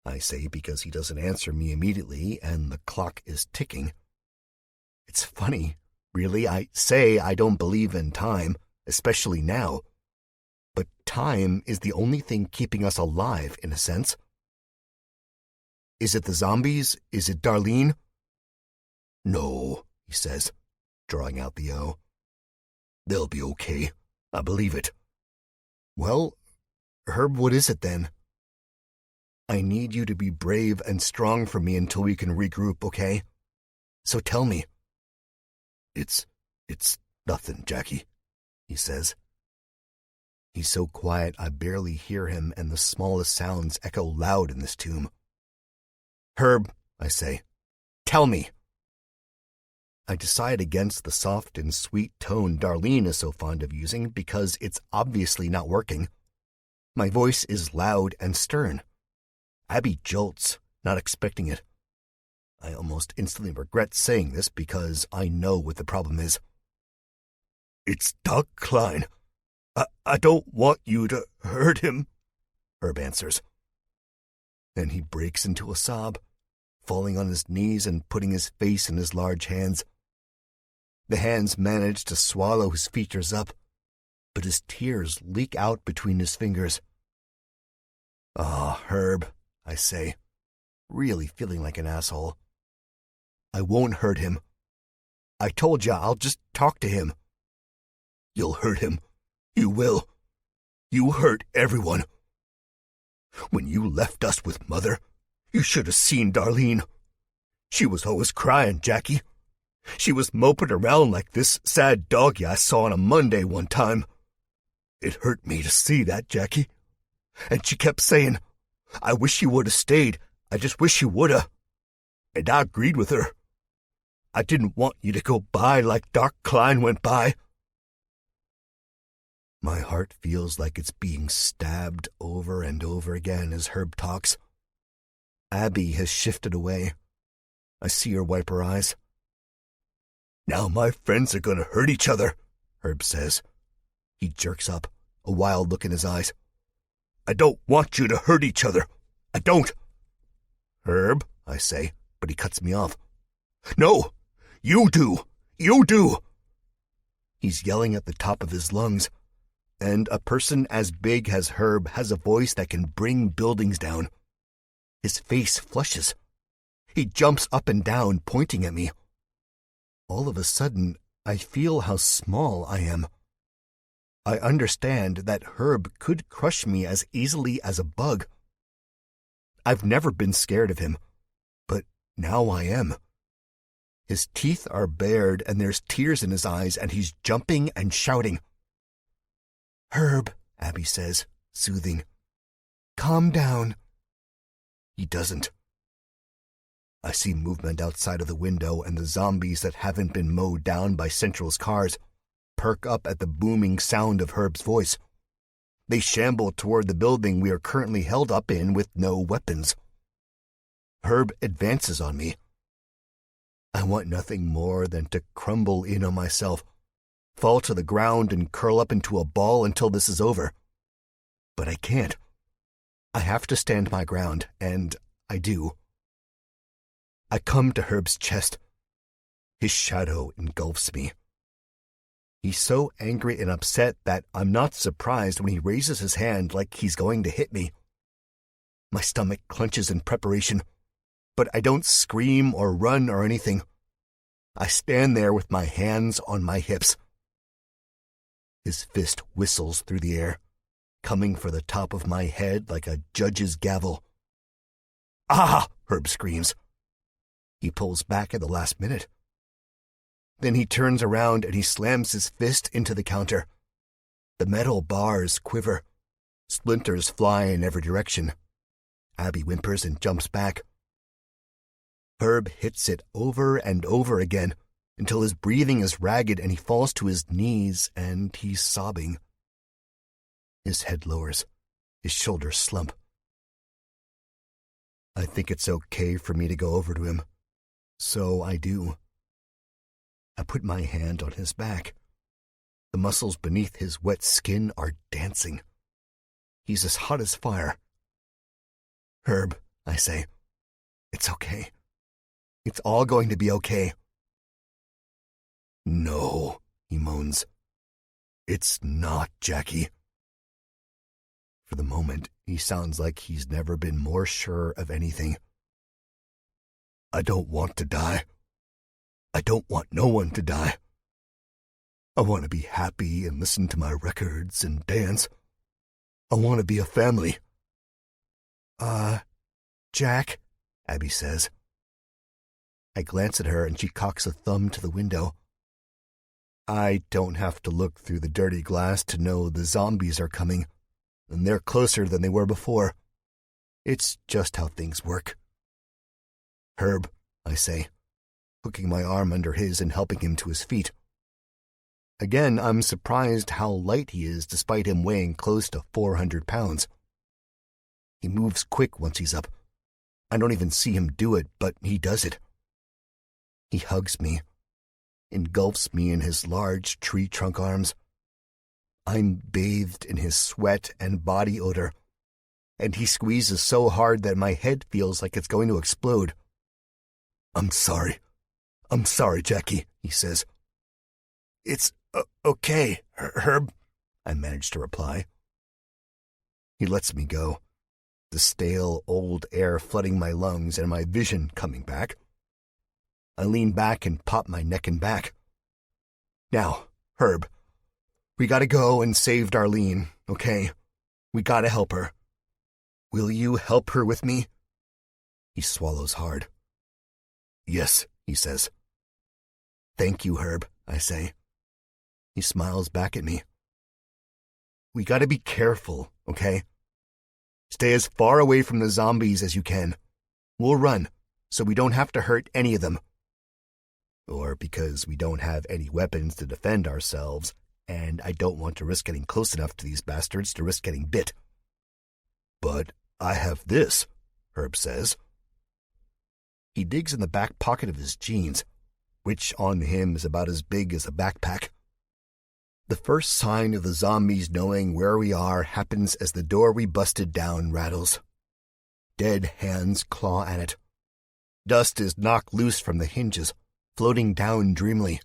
I say because he doesn't answer me immediately and the clock is ticking. It's funny, really. I say I don't believe in time, especially now. But time is the only thing keeping us alive, in a sense. Is it the zombies? Is it Darlene? No, he says, drawing out the O. They'll be okay. I believe it. Well, Herb, what is it then? I need you to be brave and strong for me until we can regroup, okay? So tell me. It's nothing, Jackie, he says. He's so quiet I barely hear him, and the smallest sounds echo loud in this tomb. Herb, I say, tell me. I decide against the soft and sweet tone Darlene is so fond of using because it's obviously not working. My voice is loud and stern. Abby jolts, not expecting it. I almost instantly regret saying this because I know what the problem is. It's Doc Klein. I don't want you to hurt him, Herb answers. Then he breaks into a sob, falling on his knees and putting his face in his large hands. The hands manage to swallow his features up, but his tears leak out between his fingers. Herb, I say, really feeling like an asshole. I won't hurt him. I told ya I'll just talk to him. You'll hurt him. You will. You hurt everyone. When you left us with Mother, you should have seen Darlene. She was always crying, Jackie. She was moping around like this sad doggy I saw on a Monday one time. It hurt me to see that, Jackie. And she kept saying, I wish you would have stayed. I just wish you would have. And I agreed with her. I didn't want you to go by like Doc Klein went by. My heart feels like it's being stabbed over and over again as Herb talks. Abby has shifted away. I see her wipe her eyes. Now my friends are going to hurt each other, Herb says. He jerks up, a wild look in his eyes. I don't want you to hurt each other. I don't. Herb, I say, but he cuts me off. No, you do. You do. He's yelling at the top of his lungs. And a person as big as Herb has a voice that can bring buildings down. His face flushes. He jumps up and down, pointing at me. All of a sudden, I feel how small I am. I understand that Herb could crush me as easily as a bug. I've never been scared of him, but now I am. His teeth are bared and there's tears in his eyes and he's jumping and shouting. Herb, Abby says, soothing. Calm down. He doesn't. I see movement outside of the window and the zombies that haven't been mowed down by Central's cars perk up at the booming sound of Herb's voice. They shamble toward the building we are currently held up in with no weapons. Herb advances on me. I want nothing more than to crumble in on myself, fall to the ground and curl up into a ball until this is over. But I can't. I have to stand my ground, and I do. I come to Herb's chest. His shadow engulfs me. He's so angry and upset that I'm not surprised when he raises his hand like he's going to hit me. My stomach clenches in preparation, but I don't scream or run or anything. I stand there with my hands on my hips. His fist whistles through the air, coming for the top of my head like a judge's gavel. Ah! Herb screams. He pulls back at the last minute. Then he turns around and he slams his fist into the counter. The metal bars quiver. Splinters fly in every direction. Abby whimpers and jumps back. Herb hits it over and over again until his breathing is ragged and he falls to his knees and he's sobbing. His head lowers, his shoulders slump. I think it's okay for me to go over to him, so I do. I put my hand on his back. The muscles beneath his wet skin are dancing. He's as hot as fire. Herb, I say, it's okay. It's all going to be okay. No, he moans. It's not, Jackie. For the moment, he sounds like he's never been more sure of anything. I don't want to die. I don't want no one to die. I want to be happy and listen to my records and dance. I want to be a family. Jack, Abby says. I glance at her and she cocks a thumb to the window. I don't have to look through the dirty glass to know the zombies are coming, and they're closer than they were before. It's just how things work. Herb, I say, hooking my arm under his and helping him to his feet. Again, I'm surprised how light he is despite him weighing close to 400 pounds. He moves quick once he's up. I don't even see him do it, but he does it. He hugs me, engulfs me in his large tree trunk arms. I'm bathed in his sweat and body odor, and he squeezes so hard that my head feels like it's going to explode. I'm sorry, Jackie, he says. It's okay, Herb, I manage to reply. He lets me go, the stale, old air flooding my lungs and my vision coming back. I lean back and pop my neck and back. Now, Herb, we gotta go and save Darlene, okay? We gotta help her. Will you help her with me? He swallows hard. Yes, he says. Thank you, Herb, I say. He smiles back at me. We gotta be careful, okay? Stay as far away from the zombies as you can. We'll run, so we don't have to hurt any of them. Or because we don't have any weapons to defend ourselves, and I don't want to risk getting close enough to these bastards to risk getting bit. But I have this, Herb says. He digs in the back pocket of his jeans, which on him is about as big as a backpack. The first sign of the zombies knowing where we are happens as the door we busted down rattles. Dead hands claw at it. Dust is knocked loose from the hinges, floating down dreamily.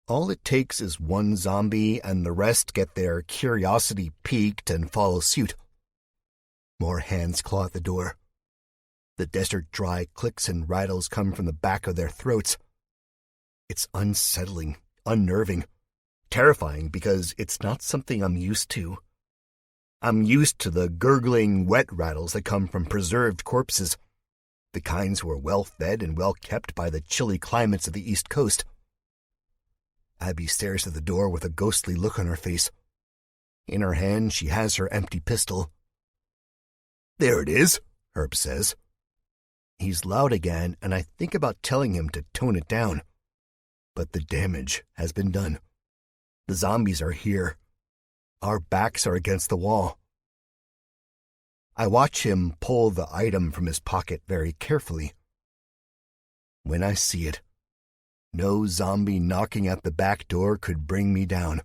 All it takes is one zombie and the rest get their curiosity piqued and follow suit. More hands claw at the door. The desert-dry clicks and rattles come from the back of their throats. It's unsettling, unnerving, terrifying because it's not something I'm used to. I'm used to the gurgling, wet rattles that come from preserved corpses, the kinds who are well-fed and well-kept by the chilly climates of the East Coast. Abby stares at the door with a ghostly look on her face. In her hand, she has her empty pistol. There it is, Herb says. He's loud again, and I think about telling him to tone it down. But the damage has been done. The zombies are here. Our backs are against the wall. I watch him pull the item from his pocket very carefully. When I see it, no zombie knocking at the back door could bring me down.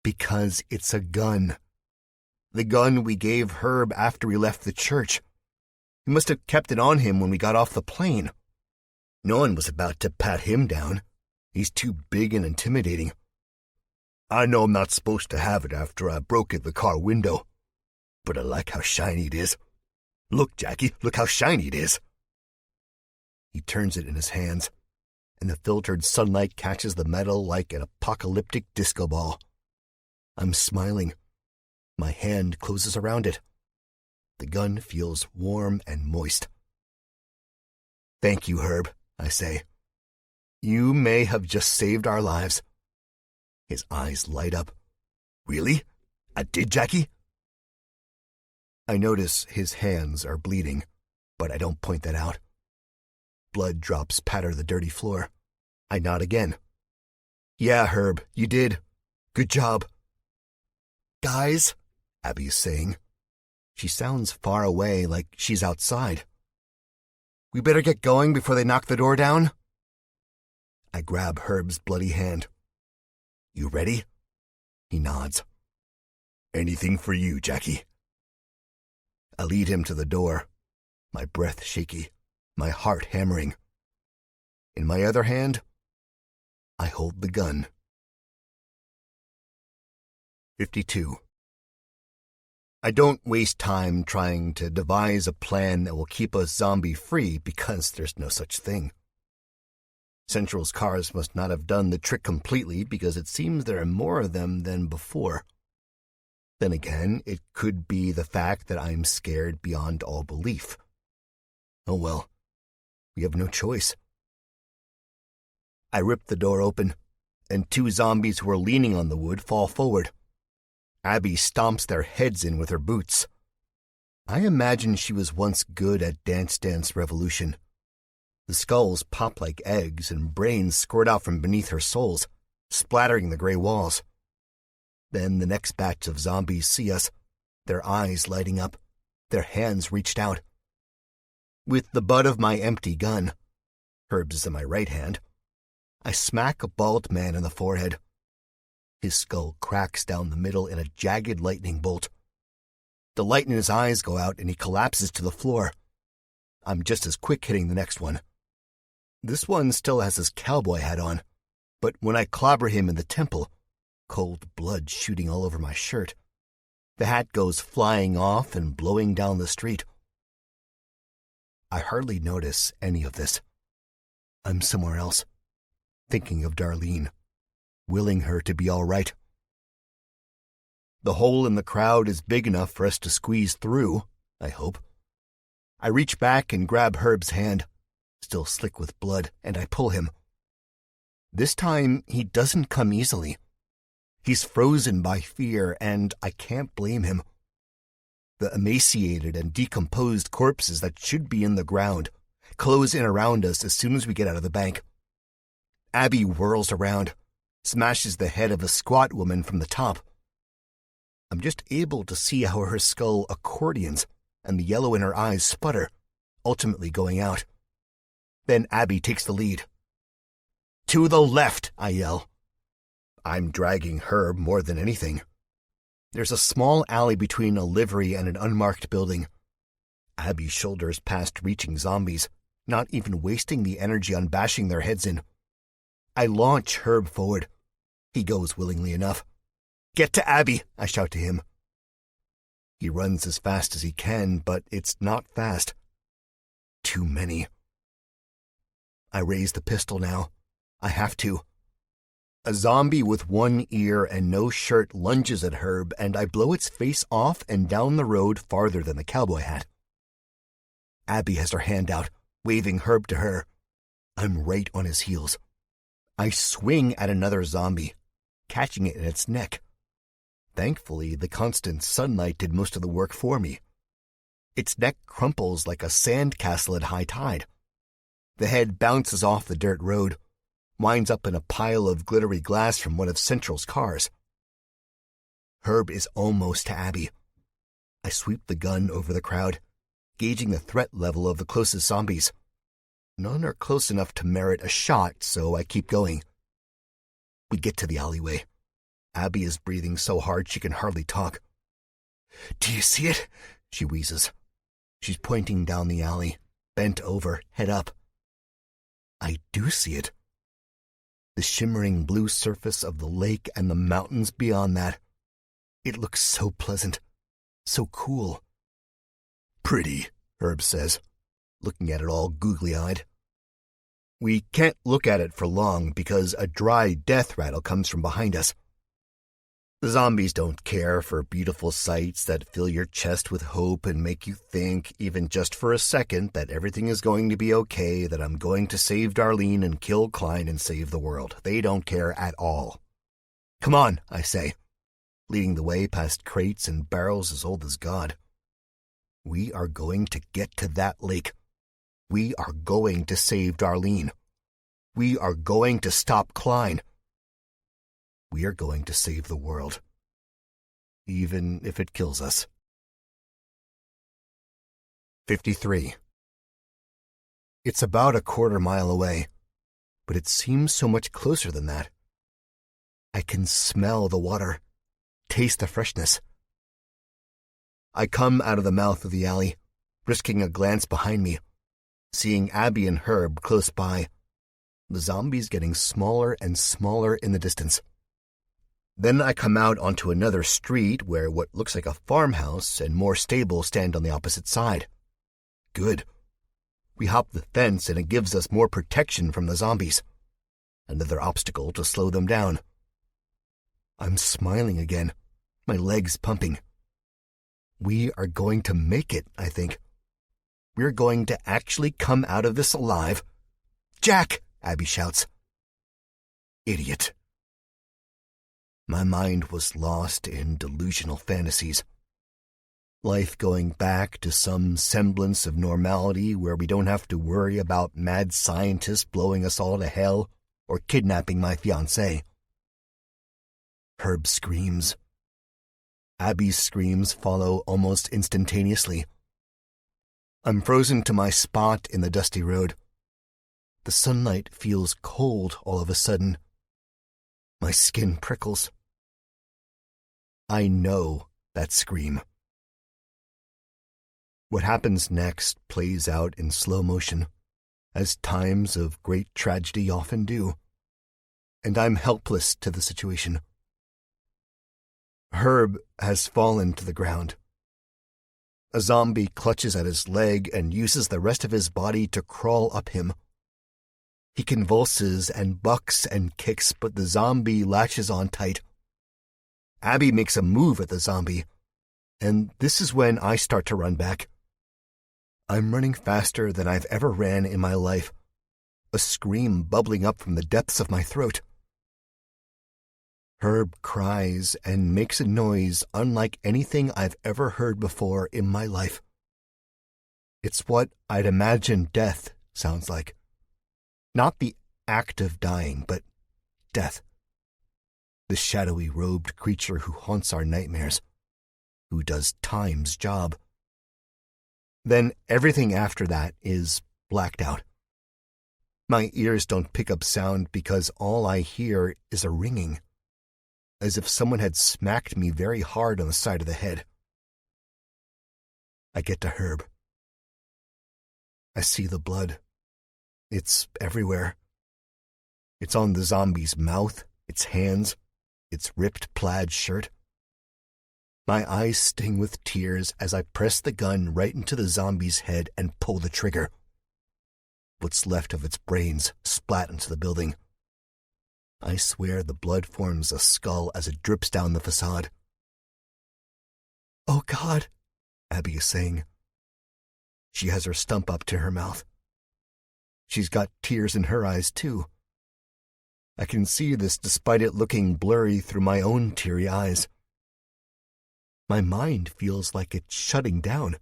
Because it's a gun. The gun we gave Herb after we left the church. He must have kept it on him when we got off the plane. No one was about to pat him down. He's too big and intimidating. I know I'm not supposed to have it after I broke in the car window, but I like how shiny it is. Look, Jackie, look how shiny it is. He turns it in his hands, and the filtered sunlight catches the metal like an apocalyptic disco ball. I'm smiling. My hand closes around it. The gun feels warm and moist. Thank you, Herb, I say. You may have just saved our lives. His eyes light up. Really? I did, Jackie? I notice his hands are bleeding, but I don't point that out. blood drops patter the dirty floor. I nod again. Yeah, Herb, you did. Good job. Guys, Abby's saying. She sounds far away, like she's outside. We better get going before they knock the door down. I grab Herb's bloody hand. You ready? He nods. Anything for you, Jackie. I lead him to the door, my breath shaky, my heart hammering. In my other hand, I hold the gun. 52. I don't waste time trying to devise a plan that will keep us zombie-free because there's no such thing. Central's cars must not have done the trick completely because it seems there are more of them than before. Then again, it could be the fact that I'm scared beyond all belief. Oh well, we have no choice. I rip the door open, and 2 zombies who are leaning on the wood fall forward. Abby stomps their heads in with her boots. I imagine she was once good at Dance Dance Revolution. The skulls pop like eggs, and brains squirt out from beneath her soles, splattering the gray walls. Then the next batch of zombies see us, their eyes lighting up, their hands reached out. With the butt of my empty gun, Herb's is in my right hand, I smack a bald man in the forehead. His skull cracks down the middle in a jagged lightning bolt. The light in his eyes go out and he collapses to the floor. I'm just as quick hitting the next one. This one still has his cowboy hat on, but when I clobber him in the temple, cold blood shooting all over my shirt, the hat goes flying off and blowing down the street. I hardly notice any of this. I'm somewhere else, thinking of Darlene, willing her to be all right. The hole in the crowd is big enough for us to squeeze through, I hope. I reach back and grab Herb's hand, still slick with blood, and I pull him. This time, he doesn't come easily. He's frozen by fear, and I can't blame him. The emaciated and decomposed corpses that should be in the ground close in around us as soon as we get out of the bank. Abby whirls around, smashes the head of a squat woman from the top. I'm just able to see how her skull accordions and the yellow in her eyes sputter, ultimately going out. Then Abby takes the lead. To the left, I yell. I'm dragging Herb more than anything. There's a small alley between a livery and an unmarked building. Abby shoulders past reaching zombies, not even wasting the energy on bashing their heads in. I launch Herb forward. He goes willingly enough. Get to Abby, I shout to him. He runs as fast as he can, but it's not fast. Too many. I raise the pistol now. I have to. A zombie with one ear and no shirt lunges at Herb, and I blow its face off and down the road farther than the cowboy hat. Abby has her hand out, waving Herb to her. I'm right on his heels. I swing at another zombie, catching it in its neck. Thankfully, the constant sunlight did most of the work for me. Its neck crumples like a sandcastle at high tide. The head bounces off the dirt road, winds up in a pile of glittery glass from one of Central's cars. Herb is almost to Abby. I sweep the gun over the crowd, gauging the threat level of the closest zombies. None are close enough to merit a shot, so I keep going. We get to the alleyway. Abby is breathing so hard she can hardly talk. Do you see it? She wheezes. She's pointing down the alley, bent over, head up. I do see it. The shimmering blue surface of the lake and the mountains beyond that. It looks so pleasant, so cool. Pretty, Herb says, looking at it all googly-eyed. We can't look at it for long because a dry death rattle comes from behind us. The zombies don't care for beautiful sights that fill your chest with hope and make you think, even just for a second, that everything is going to be okay, that I'm going to save Darlene and kill Klein and save the world. They don't care at all. Come on, I say, leading the way past crates and barrels as old as God. We are going to get to that lake. We are going to save Darlene. We are going to stop Klein. We are going to save the world, even if it kills us. 53. It's about a quarter-mile away, but it seems so much closer than that. I can smell the water, taste the freshness. I come out of the mouth of the alley, risking a glance behind me, seeing Abby and Herb close by, the zombies getting smaller and smaller in the distance. Then I come out onto another street where what looks like a farmhouse and more stable stand on the opposite side. Good. We hop the fence and it gives us more protection from the zombies. Another obstacle to slow them down. I'm smiling again, my legs pumping. We are going to make it, I think. We're going to actually come out of this alive. Jack! Abby shouts. Idiot. My mind was lost in delusional fantasies. Life going back to some semblance of normality where we don't have to worry about mad scientists blowing us all to hell or kidnapping my fiancée. Herb screams. Abby's screams follow almost instantaneously. I'm frozen to my spot in the dusty road. The sunlight feels cold all of a sudden. My skin prickles. I know that scream. What happens next plays out in slow motion, as times of great tragedy often do, and I'm helpless to the situation. Herb has fallen to the ground. A zombie clutches at his leg and uses the rest of his body to crawl up him. He convulses and bucks and kicks, but the zombie latches on tight. Abby makes a move at the zombie, and this is when I start to run back. I'm running faster than I've ever ran in my life, a scream bubbling up from the depths of my throat. Herb cries and makes a noise unlike anything I've ever heard before in my life. It's what I'd imagine death sounds like. Not the act of dying, but death. The shadowy robed creature who haunts our nightmares, who does time's job. Then everything after that is blacked out. My ears don't pick up sound because all I hear is a ringing, as if someone had smacked me very hard on the side of the head. I get to Herb. I see the blood. It's everywhere. It's on the zombie's mouth, its hands, its ripped plaid shirt. My eyes sting with tears as I press the gun right into the zombie's head and pull the trigger. What's left of its brains splat into the building. I swear the blood forms a skull as it drips down the facade. "Oh, God," Abby is saying. She has her stump up to her mouth. She's got tears in her eyes, too. I can see this despite it looking blurry through my own teary eyes. My mind feels like it's shutting down.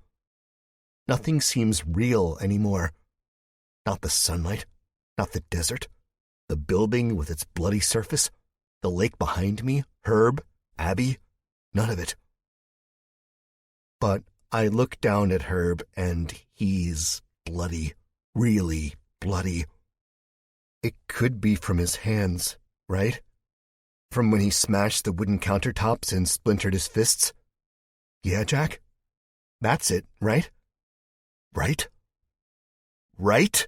Nothing seems real anymore. Not the sunlight, not the desert, the building with its bloody surface, the lake behind me, Herb, Abby, none of it. But I look down at Herb and he's bloody, really bloody. It could be from his hands, right? From when he smashed the wooden countertops and splintered his fists. Yeah, Jack? That's it, right? Right? Right?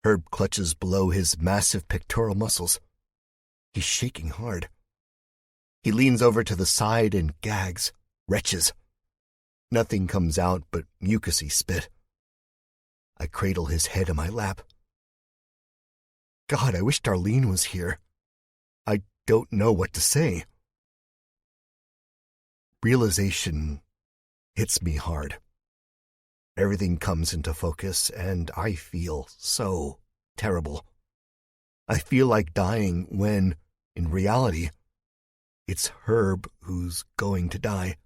Herb clutches below his massive pectoral muscles. He's shaking hard. He leans over to the side and gags, retches. Nothing comes out but mucousy spit. I cradle his head in my lap. God, I wish Darlene was here. I don't know what to say. Realization hits me hard. Everything comes into focus, and I feel so terrible. I feel like dying when, in reality, it's Herb who's going to die.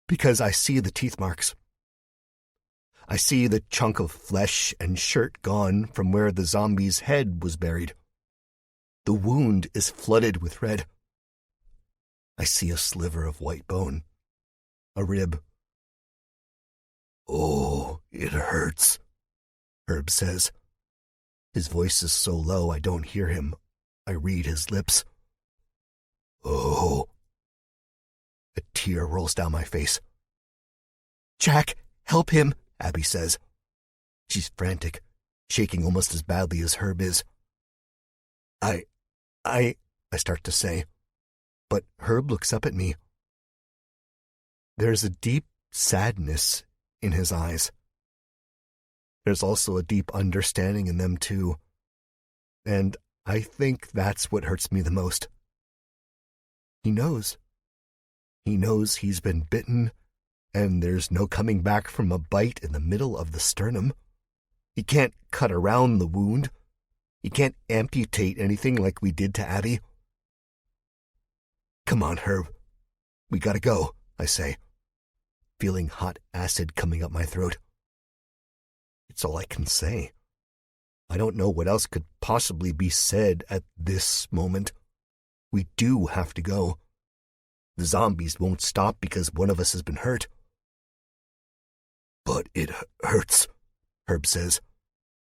Because I see the teeth marks. I see the chunk of flesh and shirt gone from where the zombie's head was buried. The wound is flooded with red. I see a sliver of white bone, a rib. "Oh, it hurts," Herb says. His voice is so low I don't hear him. I read his lips. "Oh." A tear rolls down my face. "Jack, help him," Abby says. She's frantic, shaking almost as badly as Herb is. I start to say, but Herb looks up at me. There's a deep sadness in his eyes. There's also a deep understanding in them, too. And I think that's what hurts me the most. He knows. He knows he's been bitten, and there's no coming back from a bite in the middle of the sternum. He can't cut around the wound. He can't amputate anything like we did to Abby. "Come on, Herb. We gotta go," I say, feeling hot acid coming up my throat. It's all I can say. I don't know what else could possibly be said at this moment. We do have to go. The zombies won't stop because one of us has been hurt. "But it hurts," Herb says.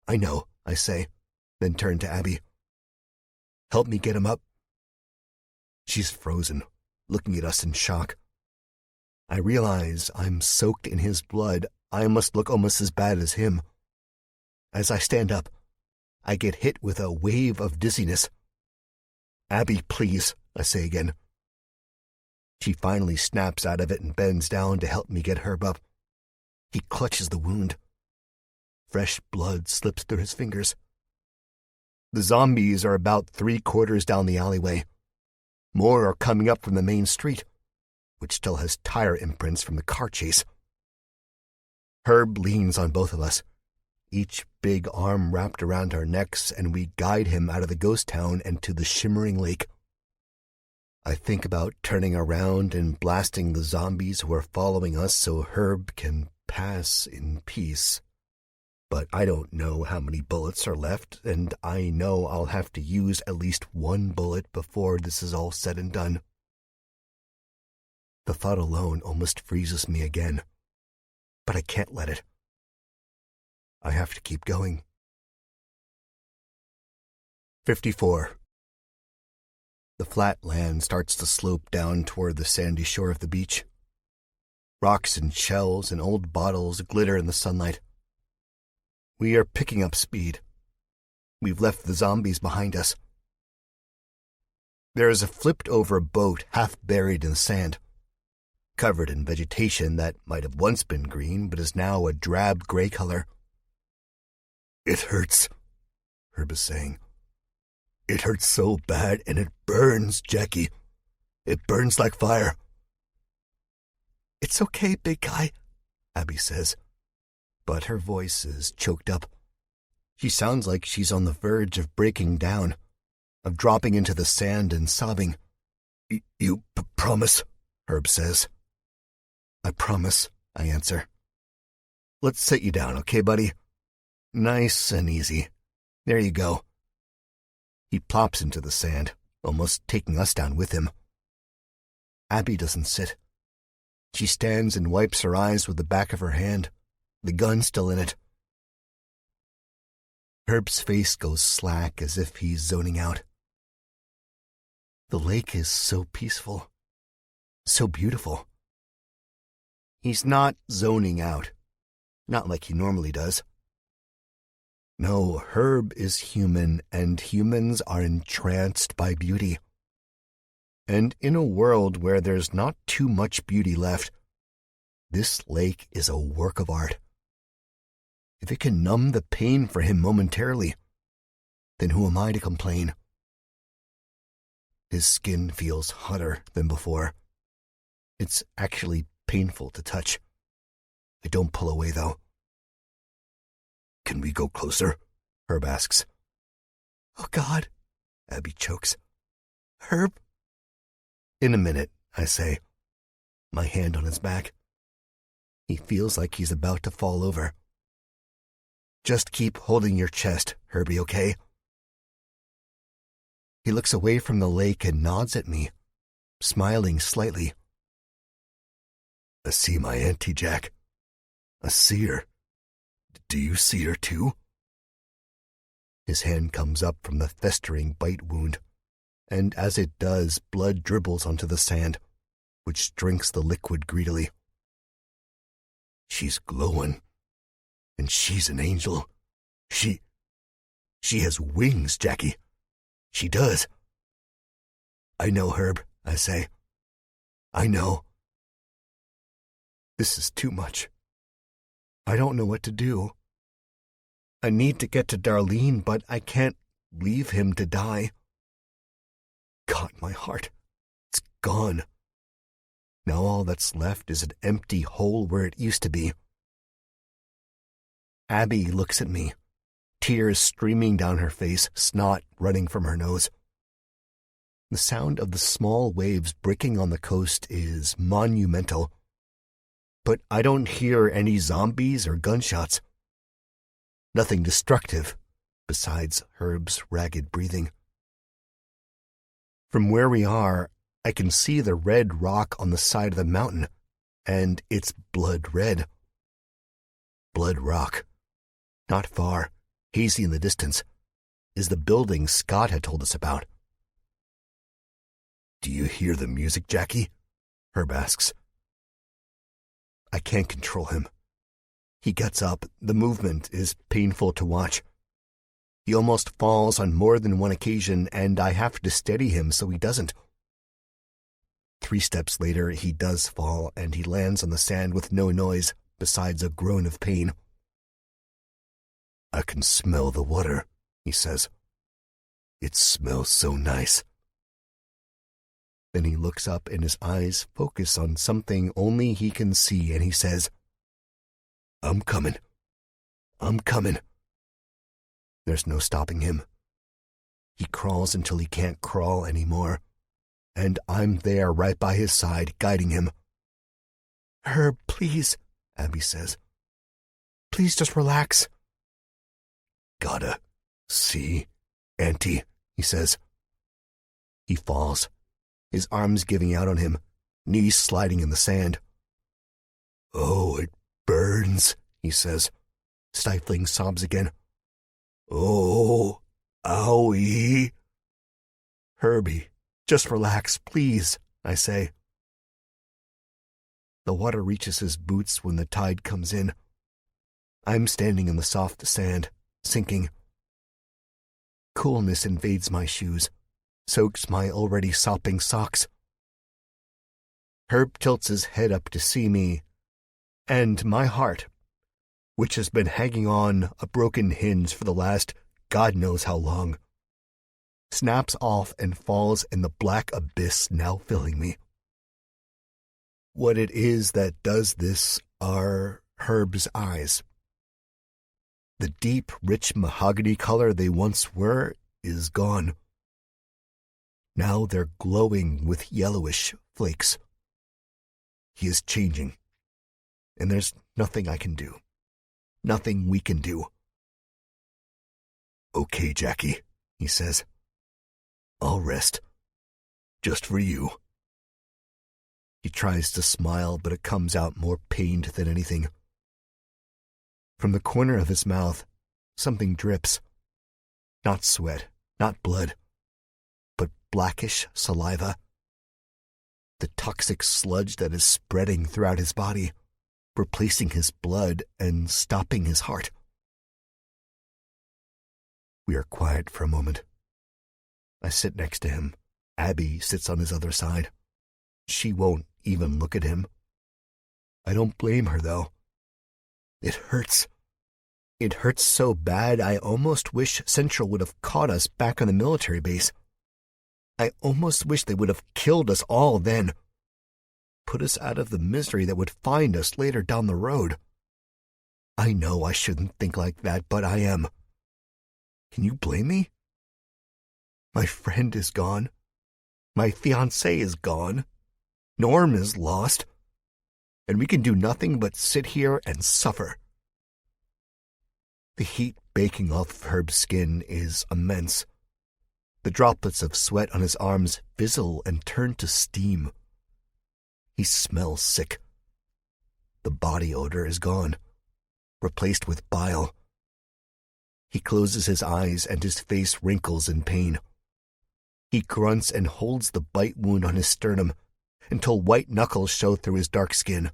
"I know," I say, then turn to Abby. "Help me get him up." She's frozen, looking at us in shock. I realize I'm soaked in his blood. I must look almost as bad as him. As I stand up, I get hit with a wave of dizziness. "Abby, please," I say again. She finally snaps out of it and bends down to help me get Herb up. He clutches the wound. Fresh blood slips through his fingers. The zombies are about 3/4 down the alleyway. More are coming up from the main street, which still has tire imprints from the car chase. Herb leans on both of us, each big arm wrapped around our necks, and we guide him out of the ghost town and to the shimmering lake. I think about turning around and blasting the zombies who are following us so Herb can pass in peace. But I don't know how many bullets are left, and I know I'll have to use at least one bullet before this is all said and done. The thought alone almost freezes me again, but I can't let it. I have to keep going. 54. The flat land starts to slope down toward the sandy shore of the beach. Rocks and shells and old bottles glitter in the sunlight. We are picking up speed. We've left the zombies behind us. There is a flipped-over boat half buried in the sand, covered in vegetation that might have once been green but is now a drab gray color. "It hurts," Herb is saying. "It hurts so bad, and it burns, Jackie. It burns like fire." "It's okay, big guy," Abby says, but her voice is choked up. She sounds like she's on the verge of breaking down, of dropping into the sand and sobbing. You promise?" Herb says. "I promise," I answer. "Let's sit you down, okay, buddy? Nice and easy. There you go." He plops into the sand, almost taking us down with him. Abby doesn't sit. She stands and wipes her eyes with the back of her hand, the gun still in it. Herb's face goes slack as if he's zoning out. The lake is so peaceful, so beautiful. He's not zoning out, not like he normally does. No, Herb is human, and humans are entranced by beauty. And in a world where there's not too much beauty left, this lake is a work of art. If it can numb the pain for him momentarily, then who am I to complain? His skin feels hotter than before. It's actually painful to touch. I don't pull away, though. "Can we go closer?" Herb asks. "Oh, God," Abby chokes. "Herb?" "In a minute," I say, my hand on his back. He feels like he's about to fall over. Just keep holding your chest, Herbie, okay? He looks away from the lake and nods at me, smiling slightly. I see my Auntie, Jack. I see her. Do you see her too? His hand comes up from the festering bite wound, and as it does, blood dribbles onto the sand, which drinks the liquid greedily. She's glowing, and she's an angel. She has wings, Jackie. She does. I know, Herb, I say. I know. This is too much. I don't know what to do. I need to get to Darlene, but I can't leave him to die. God, my heart. It's gone. Now all that's left is an empty hole where it used to be. Abby looks at me, tears streaming down her face, snot running from her nose. The sound of the small waves breaking on the coast is monumental, but I don't hear any zombies or gunshots. Nothing destructive, besides Herb's ragged breathing. From where we are, I can see the red rock on the side of the mountain, and it's blood red. Blood Rock. Not far, hazy in the distance, is the building Scott had told us about. Do you hear the music, Jackie? Herb asks. I can't control him. He gets up. The movement is painful to watch. He almost falls on more than one occasion, and I have to steady him so he doesn't. 3 steps later, he does fall, and he lands on the sand with no noise besides a groan of pain. I can smell the water, he says. It smells so nice. Then he looks up and his eyes focus on something only he can see, and he says, I'm coming. I'm coming. There's no stopping him. He crawls until he can't crawl anymore, and I'm there right by his side, guiding him. Herb, please, Abby says. Please just relax. Gotta see, Auntie, he says. He falls, his arms giving out on him, knees sliding in the sand. Oh, it burns, he says, stifling sobs again. Oh, owie. Herbie, just relax, please, I say. The water reaches his boots when the tide comes in. I'm standing in the soft sand, sinking. Coolness invades my shoes, soaks my already sopping socks. Herb tilts his head up to see me, and my heart, which has been hanging on a broken hinge for the last God knows how long, snaps off and falls in the black abyss now filling me. What it is that does this are Herb's eyes. The deep, rich mahogany color they once were is gone. Now they're glowing with yellowish flakes. He is changing, and there's nothing I can do. Nothing we can do. Okay, Jackie, he says. I'll rest. Just for you. He tries to smile, but it comes out more pained than anything. From the corner of his mouth, something drips. Not sweat, not blood, but blackish saliva. The toxic sludge that is spreading throughout his body, replacing his blood and stopping his heart. We are quiet for a moment. I sit next to him. Abby sits on his other side. She won't even look at him. I don't blame her, though. It hurts. It hurts so bad I almost wish Central would have caught us back on the military base. I almost wish they would have killed us all then. Put us out of the misery that would find us later down the road. I know I shouldn't think like that, but I am. Can you blame me? My friend is gone. My fiancé is gone. Norm is lost. and we can do nothing but sit here and suffer. The heat baking off of Herb's skin is immense. The droplets of sweat on his arms fizzle and turn to steam. He smells sick. The body odor is gone, replaced with bile. He closes his eyes and his face wrinkles in pain. He grunts and holds the bite wound on his sternum until white knuckles show through his dark skin.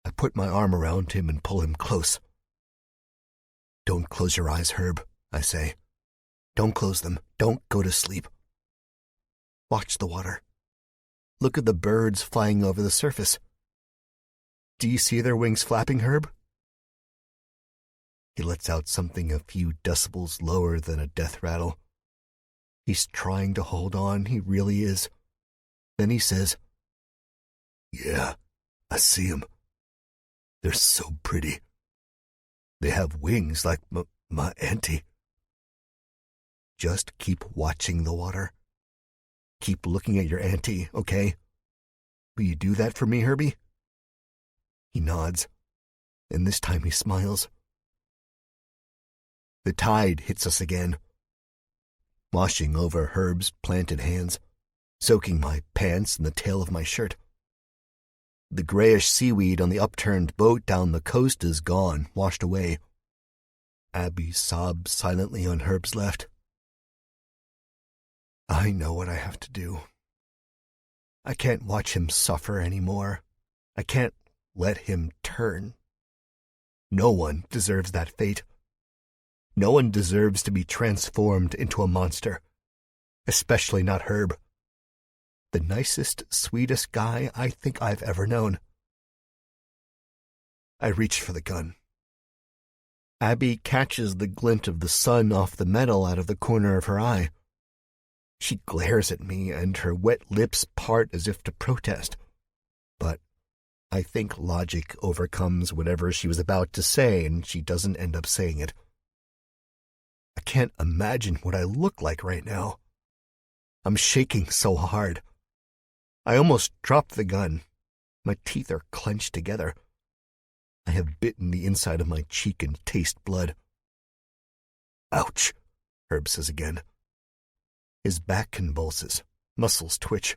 I put my arm around him and pull him close. "Don't close your eyes, Herb," I say. "Don't close them. Don't go to sleep. Watch the water. Look at the birds flying over the surface. Do you see their wings flapping, Herb?" He lets out something a few decibels lower than a death rattle. He's trying to hold on, he really is. Then he says, "Yeah, I see 'em. They're so pretty. They have wings like my auntie." Just keep watching the water. Keep looking at your auntie, okay? Will you do that for me, Herbie? He nods, and this time he smiles. The tide hits us again, washing over Herb's planted hands, soaking my pants and the tail of my shirt. The grayish seaweed on the upturned boat down the coast is gone, washed away. Abby sobs silently on Herb's left. I know what I have to do. I can't watch him suffer anymore. I can't let him turn. No one deserves that fate. No one deserves to be transformed into a monster, especially not Herb. The nicest, sweetest guy I think I've ever known. I reach for the gun. Abby catches the glint of the sun off the metal out of the corner of her eye. She glares at me, and her wet lips part as if to protest. But I think logic overcomes whatever she was about to say, and she doesn't end up saying it. I can't imagine what I look like right now. I'm shaking so hard. I almost dropped the gun. My teeth are clenched together. I have bitten the inside of my cheek and taste blood. "Ouch," Herb says again. His back convulses, muscles twitch.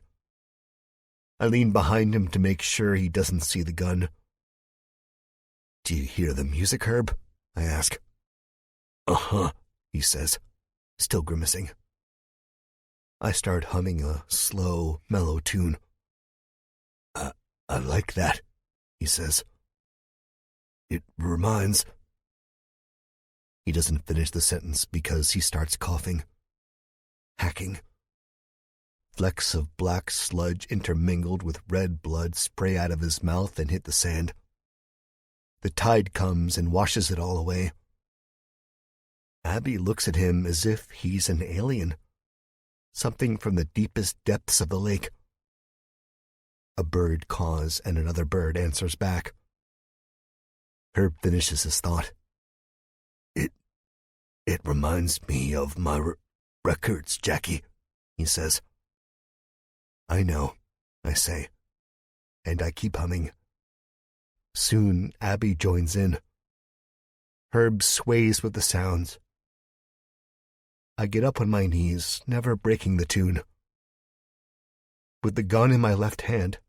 I lean behind him to make sure he doesn't see the gun. "Do you hear the music, Herb?" I ask. "Uh-huh," he says, still grimacing. I start humming a slow, mellow tune. I like that," he says. "It reminds—" He doesn't finish the sentence because he starts coughing, hacking. Flecks of black sludge intermingled with red blood spray out of his mouth and hit the sand. The tide comes and washes it all away. Abby looks at him as if he's an alien, something from the deepest depths of the lake. A bird caws and another bird answers back. Herb finishes his thought. It reminds me of my records, Jackie," he says. "I know," I say, and I keep humming. Soon Abby joins in. Herb sways with the sounds. I get up on my knees, never breaking the tune. With the gun in my left hand,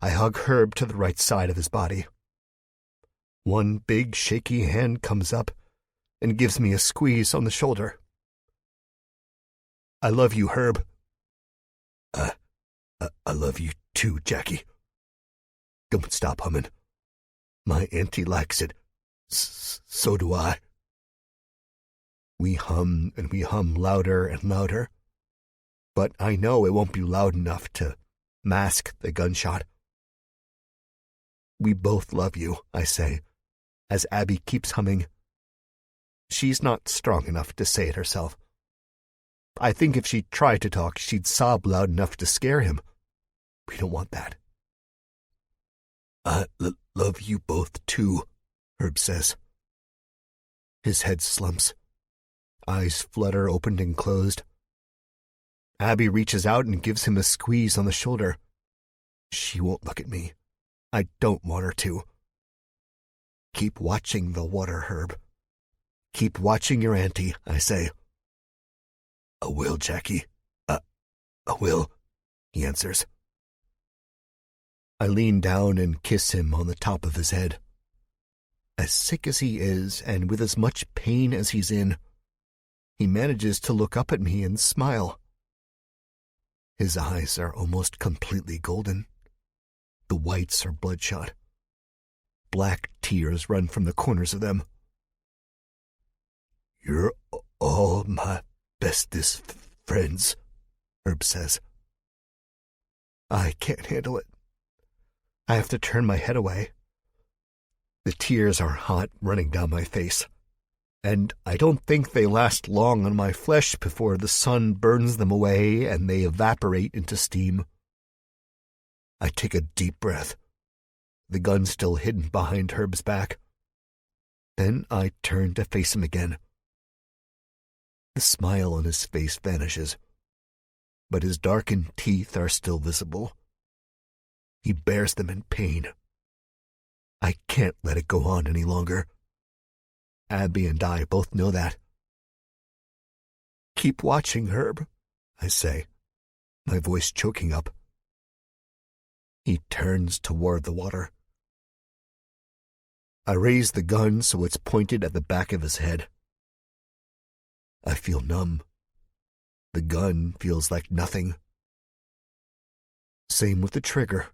I hug Herb to the right side of his body. One big shaky hand comes up and gives me a squeeze on the shoulder. "I love you, Herb." I love you too, Jackie. Don't stop humming. My auntie likes it. So do I." We hum and we hum louder and louder, but I know it won't be loud enough to mask the gunshot. "We both love you," I say, as Abby keeps humming. She's not strong enough to say it herself. I think if she tried to talk, she'd sob loud enough to scare him. We don't want that. "I love you both too," Herb says. His head slumps. Eyes flutter opened and closed. Abby reaches out and gives him a squeeze on the shoulder. She won't look at me. I don't want her to. Keep watching the water, Herb. Keep watching your auntie, I say. I will, Jackie. I will, he answers. I lean down and kiss him on the top of his head. As sick as he is, and with as much pain as he's in, he manages to look up at me and smile. His eyes are almost completely golden. The whites are bloodshot. Black tears run from the corners of them. You're all my bestest friends, Herb says. I can't handle it. I have to turn my head away. The tears are hot, running down my face, and I don't think they last long on my flesh before the sun burns them away and they evaporate into steam. I take a deep breath, the gun still hidden behind Herb's back. Then I turn to face him again. The smile on his face vanishes, but his darkened teeth are still visible. He bares them in pain. I can't let it go on any longer. Abby and I both know that. Keep watching, Herb, I say, my voice choking up. He turns toward the water. I raise the gun so it's pointed at the back of his head. I feel numb. The gun feels like nothing. Same with the trigger.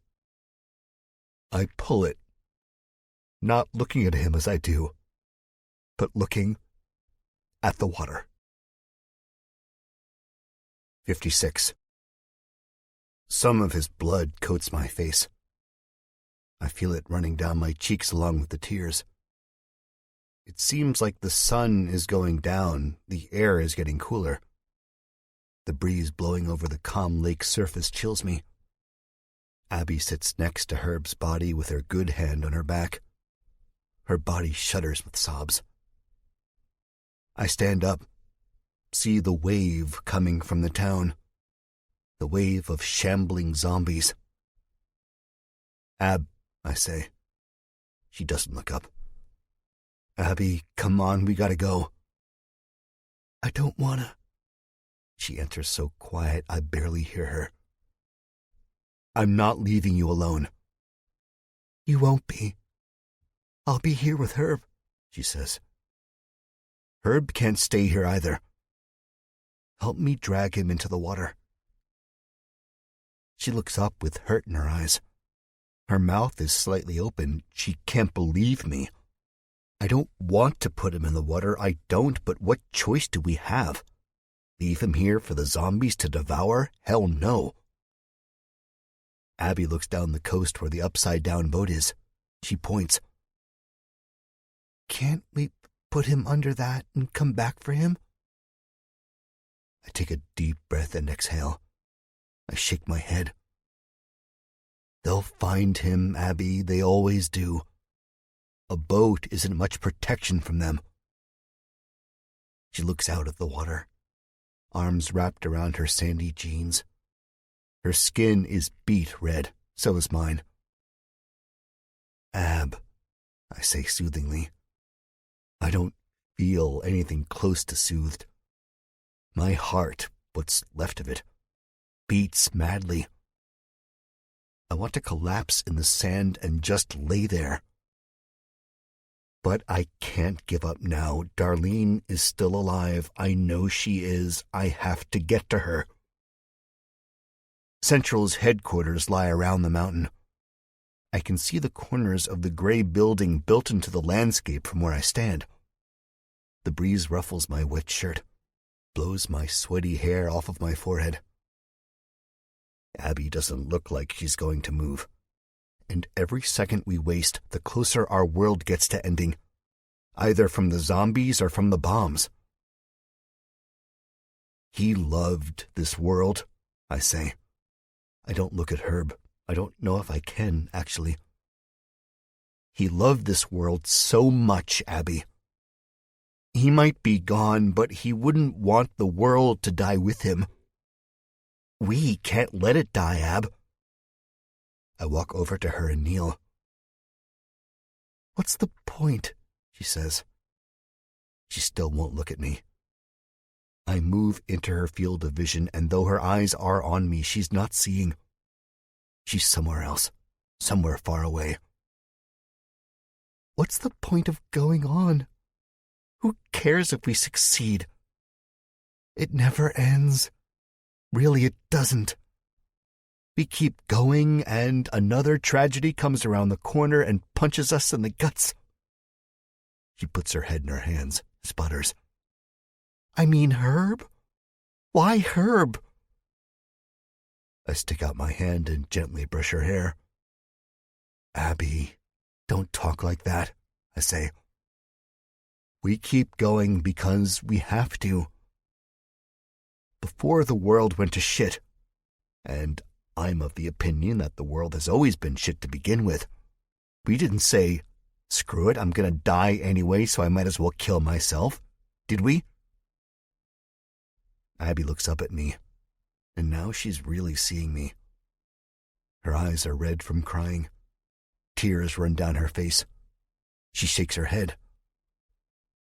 I pull it, not looking at him as I do, but looking at the water. 56. Some of his blood coats my face. I feel it running down my cheeks along with the tears. It seems like the sun is going down, the air is getting cooler. The breeze blowing over the calm lake surface chills me. Abby sits next to Herb's body with her good hand on her back. Her body shudders with sobs. I stand up, see the wave coming from the town, the wave of shambling zombies. Ab, I say. She doesn't look up. Abby, come on, we gotta go. I don't wanna. She enters so quiet I barely hear her. I'm not leaving you alone. You won't be. I'll be here with Herb, she says. Herb can't stay here either. Help me drag him into the water. She looks up with hurt in her eyes. Her mouth is slightly open. She can't believe me. I don't want to put him in the water. I don't, but what choice do we have? Leave him here for the zombies to devour? Hell no. Abby looks down the coast where the upside-down boat is. She points. Can't we put him under that and come back for him? I take a deep breath and exhale. I shake my head. They'll find him, Abby. They always do. A boat isn't much protection from them. She looks out at the water, arms wrapped around her sandy jeans. Her skin is beet red, so is mine. Ab, I say soothingly. I don't feel anything close to soothed. My heart, what's left of it, beats madly. I want to collapse in the sand and just lay there. But I can't give up now. Darlene is still alive. I know she is. I have to get to her. Central's headquarters lie around the mountain. I can see the corners of the gray building built into the landscape from where I stand. The breeze ruffles my wet shirt, blows my sweaty hair off of my forehead. Abby doesn't look like she's going to move. And every second we waste, the closer our world gets to ending, either from the zombies or from the bombs. He loved this world, I say. I don't look at Herb. I don't know if I can, actually. He loved this world so much, Abby. He might be gone, but he wouldn't want the world to die with him. We can't let it die, Ab. I walk over to her and kneel, What's the point? She says. She still won't look at me. I move into her field of vision, and though her eyes are on me, she's not seeing. She's somewhere else, somewhere far away. What's the point of going on? Who cares if we succeed? It never ends. Really, it doesn't. We keep going, and another tragedy comes around the corner and punches us in the guts. She puts her head in her hands, sputters. I mean Herb? Why Herb? I stick out my hand and gently brush her hair. Abby, don't talk like that, I say. We keep going because we have to. Before the world went to shit, and I'm of the opinion that the world has always been shit to begin with, we didn't say, screw it, I'm gonna die anyway, so I might as well kill myself, did we? Abby looks up at me, and now she's really seeing me. Her eyes are red from crying. Tears run down her face. She shakes her head.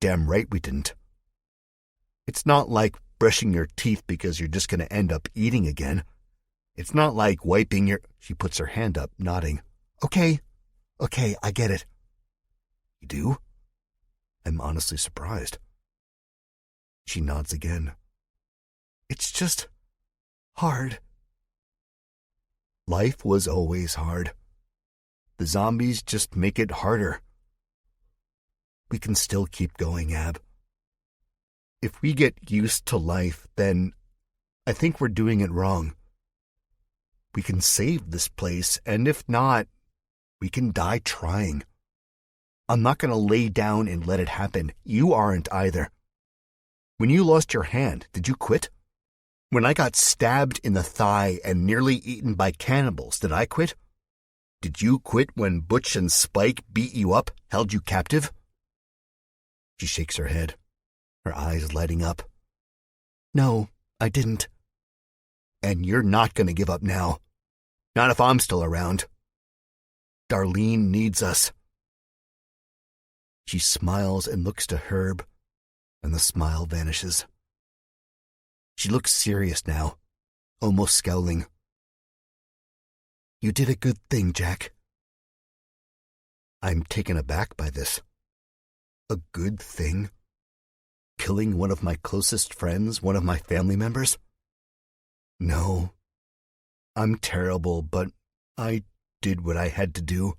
Damn right we didn't. It's not like brushing your teeth because you're just going to end up eating again. It's not like wiping your... She puts her hand up, nodding. Okay, I get it. You do? I'm honestly surprised. She nods again. It's just hard. Life was always hard. The zombies just make it harder. We can still keep going, Ab. If we get used to life, then I think we're doing it wrong. We can save this place, and if not, we can die trying. I'm not going to lay down and let it happen. You aren't either. When you lost your hand, did you quit? When I got stabbed in the thigh and nearly eaten by cannibals, did I quit? Did you quit when Butch and Spike beat you up, held you captive? She shakes her head, her eyes lighting up. No, I didn't. And you're not going to give up now. Not if I'm still around. Darlene needs us. She smiles and looks to Herb, and the smile vanishes. She looks serious now, almost scowling. You did a good thing, Jack. I'm taken aback by this. A good thing? Killing one of my closest friends, one of my family members? No. I'm terrible, but I did what I had to do.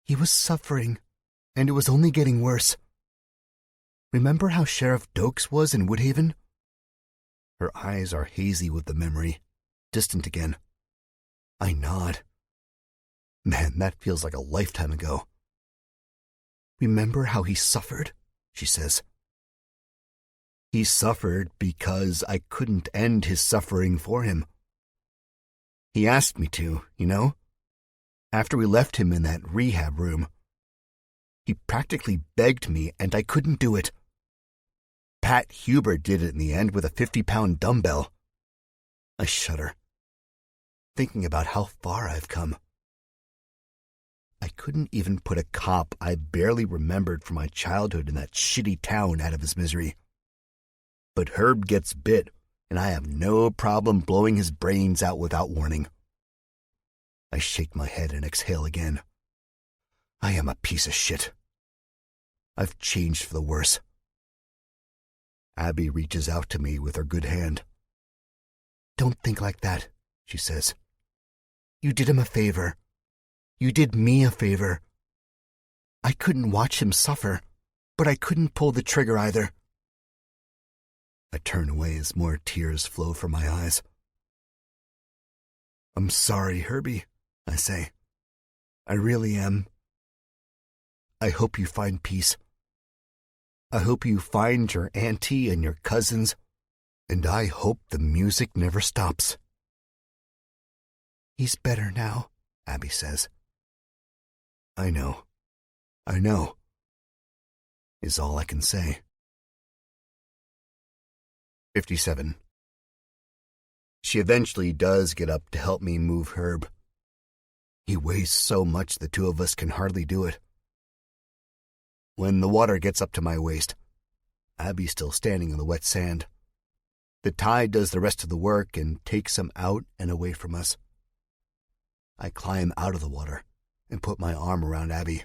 He was suffering, and it was only getting worse. Remember how Sheriff Dokes was in Woodhaven? Her eyes are hazy with the memory, distant again. I nod. Man, that feels like a lifetime ago. Remember how he suffered, she says. He suffered because I couldn't end his suffering for him. He asked me to, you know? After we left him in that rehab room. He practically begged me, and I couldn't do it. Pat Huber did it in the end with a 50-pound dumbbell. I shudder, thinking about how far I've come. I couldn't even put a cop I barely remembered from my childhood in that shitty town out of his misery. But Herb gets bit, and I have no problem blowing his brains out without warning. I shake my head and exhale again. I am a piece of shit. I've changed for the worse. Abby reaches out to me with her good hand. Don't think like that, she says. You did him a favor. You did me a favor. I couldn't watch him suffer, but I couldn't pull the trigger either. I turn away as more tears flow from my eyes. I'm sorry, Herbie, I say. I really am. I hope you find peace. I hope you find your auntie and your cousins, and I hope the music never stops. He's better now, Abby says. I know, is all I can say. 57. She eventually does get up to help me move Herb. He weighs so much the two of us can hardly do it. When the water gets up to my waist, Abby's still standing in the wet sand. The tide does the rest of the work and takes him out and away from us. I climb out of the water and put my arm around Abby.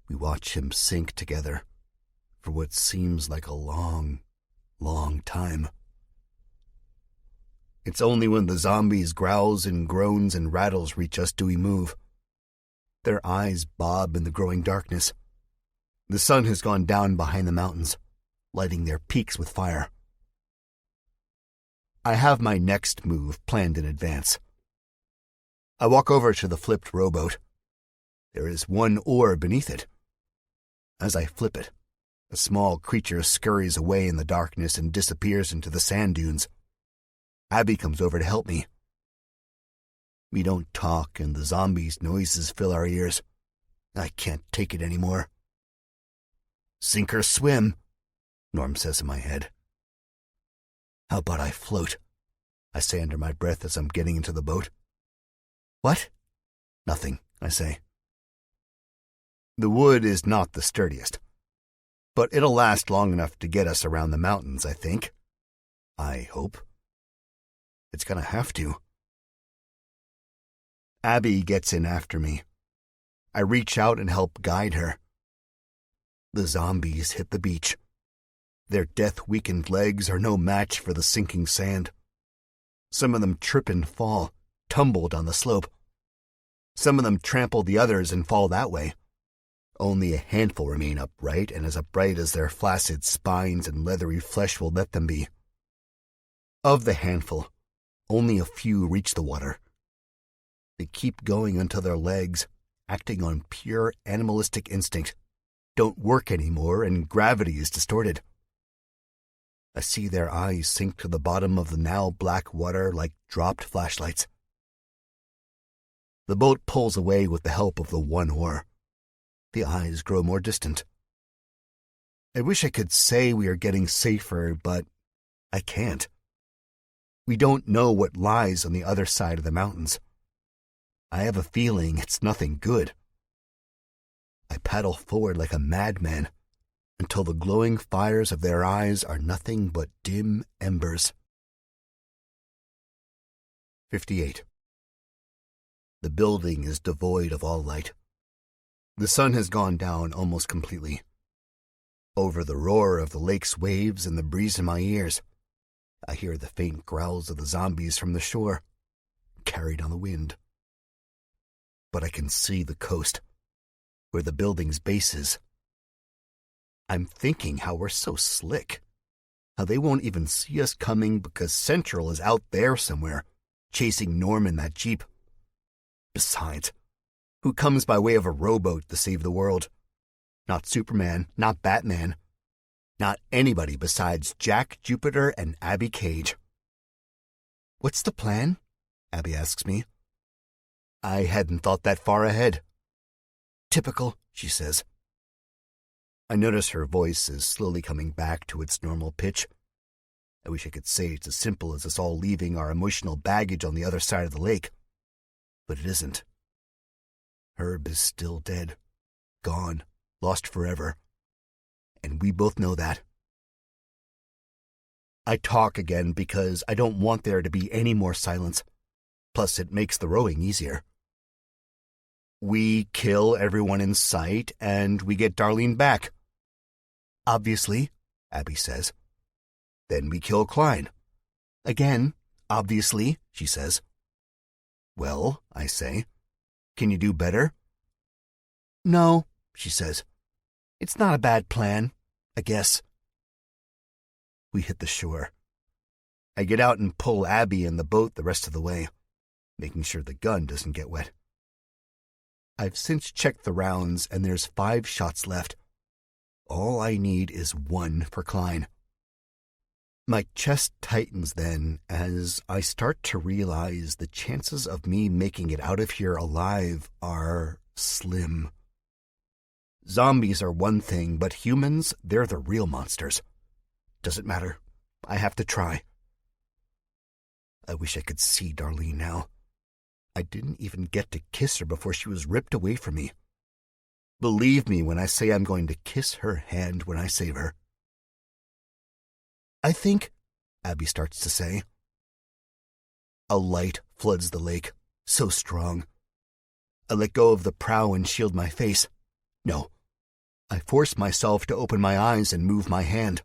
We watch him sink together for what seems like a long, long time. It's only when the zombies' growls and groans and rattles reach us do we move. Their eyes bob in the growing darkness. The sun has gone down behind the mountains, lighting their peaks with fire. I have my next move planned in advance. I walk over to the flipped rowboat. There is one oar beneath it. As I flip it, a small creature scurries away in the darkness and disappears into the sand dunes. Abby comes over to help me. We don't talk, and the zombies' noises fill our ears. I can't take it anymore. Sink or swim, Norm says in my head. How about I float? I say under my breath as I'm getting into the boat. What? Nothing, I say. The wood is not the sturdiest, but it'll last long enough to get us around the mountains, I think. I hope. It's gonna have to. Abby gets in after me. I reach out and help guide her. The zombies hit the beach. Their death-weakened legs are no match for the sinking sand. Some of them trip and fall, tumble down the slope. Some of them trample the others and fall that way. Only a handful remain upright and as upright as their flaccid spines and leathery flesh will let them be. Of the handful, only a few reach the water. They keep going until their legs, acting on pure animalistic instinct, don't work anymore and gravity is distorted. I see their eyes sink to the bottom of the now black water like dropped flashlights. The boat pulls away with the help of the one oar. The eyes grow more distant. I wish I could say we are getting safer, but I can't. We don't know what lies on the other side of the mountains. I have a feeling it's nothing good. I paddle forward like a madman until the glowing fires of their eyes are nothing but dim embers. 58. The building is devoid of all light. The sun has gone down almost completely. Over the roar of the lake's waves and the breeze in my ears, I hear the faint growls of the zombies from the shore, carried on the wind. But I can see the coast, where the building's base is. I'm thinking how we're so slick, how they won't even see us coming because Central is out there somewhere, chasing Norm in that jeep. Besides, who comes by way of a rowboat to save the world? Not Superman, not Batman, not anybody besides Jack Jupiter and Abby Cage. What's the plan? Abby asks me. I hadn't thought that far ahead. Typical, she says. I notice her voice is slowly coming back to its normal pitch. I wish I could say it's as simple as us all leaving our emotional baggage on the other side of the lake. But it isn't. Herb is still dead, gone, lost forever. And we both know that. I talk again because I don't want there to be any more silence. Plus, it makes the rowing easier. We kill everyone in sight, and we get Darlene back. Obviously, Abby says. Then we kill Klein. Again, obviously, she says. Well, I say, can you do better? No, she says. It's not a bad plan, I guess. We hit the shore. I get out and pull Abby in the boat the rest of the way, making sure the gun doesn't get wet. I've since checked the rounds, and there's 5 shots left. All I need is 1 for Klein. My chest tightens then as I start to realize the chances of me making it out of here alive are slim. Zombies are one thing, but humans, they're the real monsters. Doesn't matter. I have to try. I wish I could see Darlene now. I didn't even get to kiss her before she was ripped away from me. Believe me when I say I'm going to kiss her hand when I save her. I think, Abby starts to say. A light floods the lake, so strong. I let go of the prow and shield my face. No, I force myself to open my eyes and move my hand.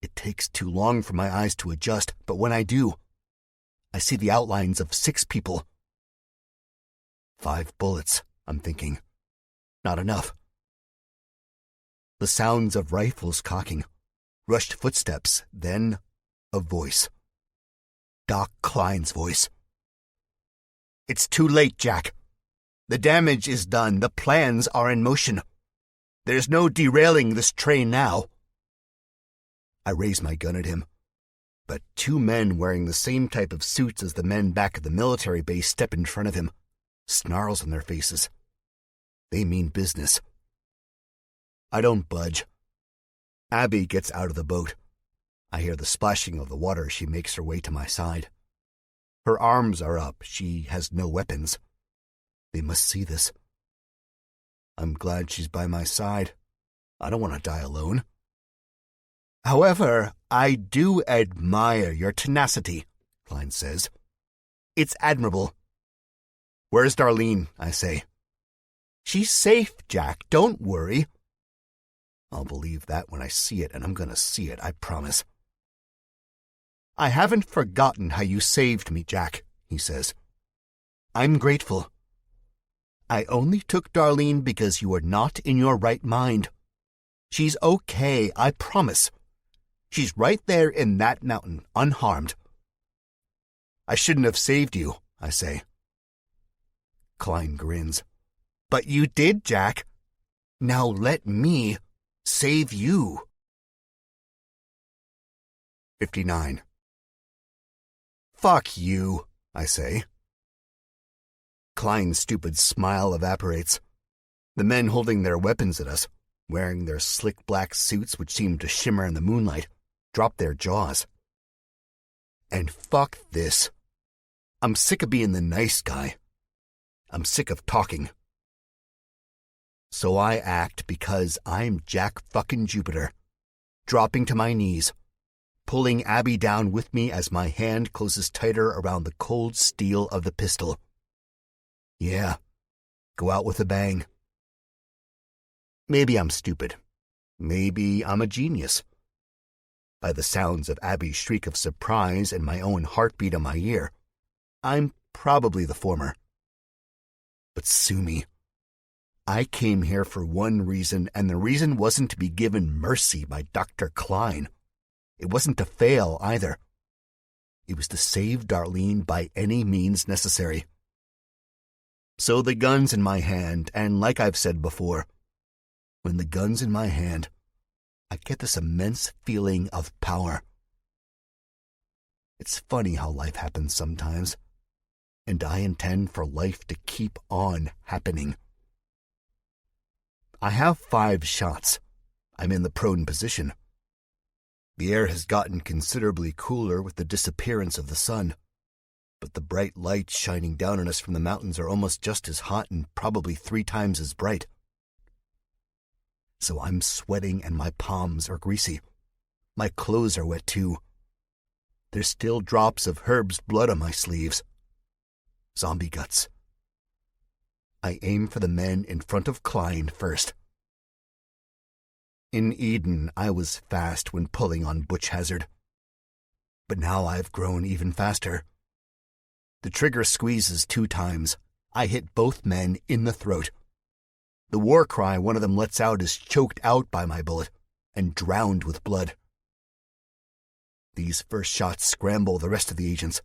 It takes too long for my eyes to adjust, but when I do, I see the outlines of 6 people. 5 bullets, I'm thinking. Not enough. The sounds of rifles cocking, rushed footsteps, then a voice. Doc Klein's voice. It's too late, Jack. The damage is done. The plans are in motion. There's no derailing this train now. I raise my gun at him, but 2 men wearing the same type of suits as the men back at the military base step in front of him, snarls on their faces. They mean business. I don't budge. Abby gets out of the boat. I hear the splashing of the water as she makes her way to my side. Her arms are up. She has no weapons. They must see this. I'm glad she's by my side. I don't want to die alone. However, I do admire your tenacity, Klein says. It's admirable. Where's Darlene? I say. She's safe, Jack. Don't worry. I'll believe that when I see it, and I'm going to see it, I promise. I haven't forgotten how you saved me, Jack, he says. I'm grateful. I only took Darlene because you were not in your right mind. She's okay, I promise. She's right there in that mountain, unharmed. I shouldn't have saved you, I say. Klein grins. But you did, Jack. Now let me save you. 59. Fuck you, I say. Klein's stupid smile evaporates. The men holding their weapons at us, wearing their slick black suits which seem to shimmer in the moonlight, drop their jaws. And fuck this. I'm sick of being the nice guy. I'm sick of talking. So I act because I'm Jack fucking Jupiter, dropping to my knees, pulling Abby down with me as my hand closes tighter around the cold steel of the pistol. Yeah, go out with a bang. Maybe I'm stupid. Maybe I'm a genius. By the sounds of Abby's shriek of surprise and my own heartbeat in my ear, I'm probably the former. But sue me. I came here for one reason, and the reason wasn't to be given mercy by Dr. Klein. It wasn't to fail, either. It was to save Darlene by any means necessary. So the gun's in my hand, and like I've said before, when the gun's in my hand, I get this immense feeling of power. It's funny how life happens sometimes, and I intend for life to keep on happening. I have 5 shots. I'm in the prone position. The air has gotten considerably cooler with the disappearance of the sun, but the bright lights shining down on us from the mountains are almost just as hot and probably 3 times as bright. So I'm sweating and my palms are greasy. My clothes are wet too. There's still drops of Herb's blood on my sleeves. Zombie guts. I aim for the men in front of Klein first. In Eden, I was fast when pulling on Butch Hazard. But now I've grown even faster. The trigger squeezes 2 times. I hit both men in the throat. The war cry one of them lets out is choked out by my bullet and drowned with blood. These first shots scramble the rest of the agents.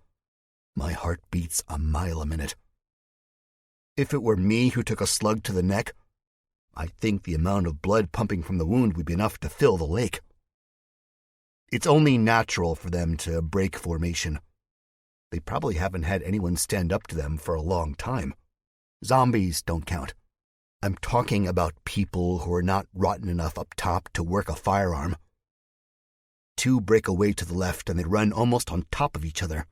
My heart beats a mile a minute. If it were me who took a slug to the neck, I think the amount of blood pumping from the wound would be enough to fill the lake. It's only natural for them to break formation. They probably haven't had anyone stand up to them for a long time. Zombies don't count. I'm talking about people who are not rotten enough up top to work a firearm. 2 break away to the left and they run almost on top of each other.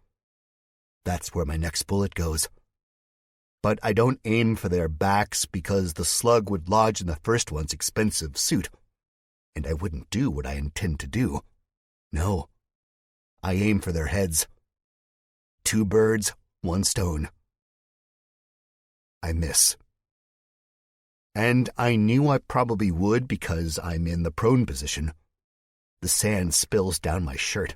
That's where my next bullet goes, But I don't aim for their backs because the slug would lodge in the first one's expensive suit, and I wouldn't do what I intend to do. No, I aim for their heads. 2 birds, 1 stone. I miss. And I knew I probably would because I'm in the prone position. The sand spills down my shirt.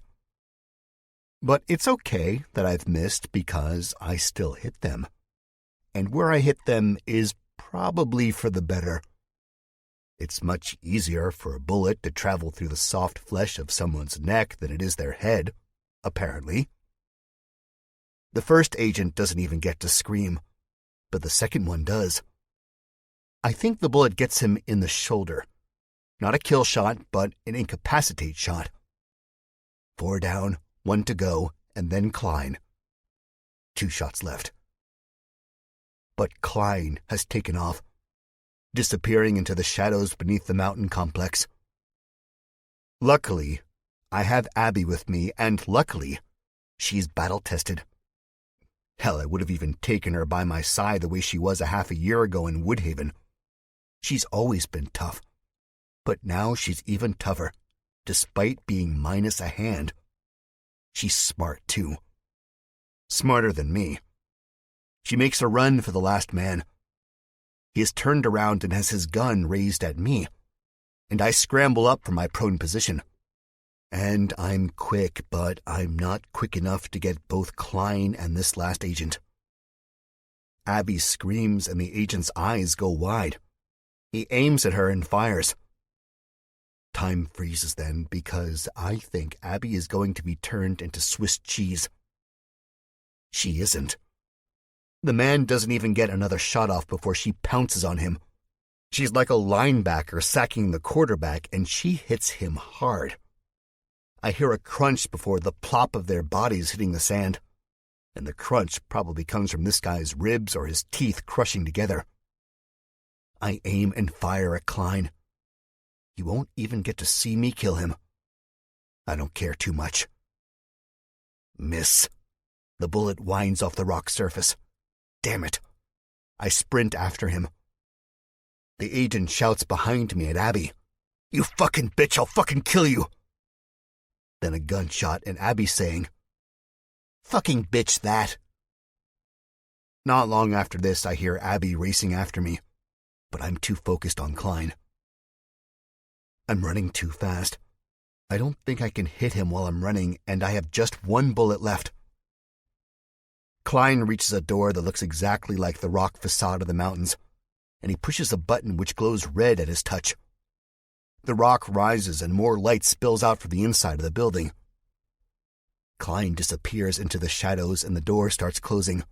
But it's okay that I've missed because I still hit them. And where I hit them is probably for the better. It's much easier for a bullet to travel through the soft flesh of someone's neck than it is their head, apparently. The first agent doesn't even get to scream, but the second one does. I think the bullet gets him in the shoulder. Not a kill shot, but an incapacitate shot. 4 down, 1 to go, and then Klein. 2 shots left. But Klein has taken off, disappearing into the shadows beneath the mountain complex. Luckily, I have Abby with me, and luckily, she's battle-tested. Hell, I would have even taken her by my side the way she was a half a year ago in Woodhaven. She's always been tough, but now she's even tougher, despite being minus a hand. She's smart, too. Smarter than me. She makes a run for the last man. He is turned around and has his gun raised at me, and I scramble up from my prone position. And I'm quick, but I'm not quick enough to get both Klein and this last agent. Abby screams and the agent's eyes go wide. He aims at her and fires. Time freezes then because I think Abby is going to be turned into Swiss cheese. She isn't. The man doesn't even get another shot off before she pounces on him. She's like a linebacker sacking the quarterback, and she hits him hard. I hear a crunch before the plop of their bodies hitting the sand, and the crunch probably comes from this guy's ribs or his teeth crushing together. I aim and fire at Klein. He won't even get to see me kill him. I don't care too much. Miss. The bullet winds off the rock surface. Damn it. I sprint after him. The agent shouts behind me at Abby. You fucking bitch, I'll fucking kill you. Then a gunshot and Abby saying, fucking bitch that. Not long after this, I hear Abby racing after me, but I'm too focused on Klein. I'm running too fast. I don't think I can hit him while I'm running, and I have just 1 bullet left. Klein reaches a door that looks exactly like the rock facade of the mountains, and he pushes a button which glows red at his touch. The rock rises and more light spills out from the inside of the building. Klein disappears into the shadows and the door starts closing.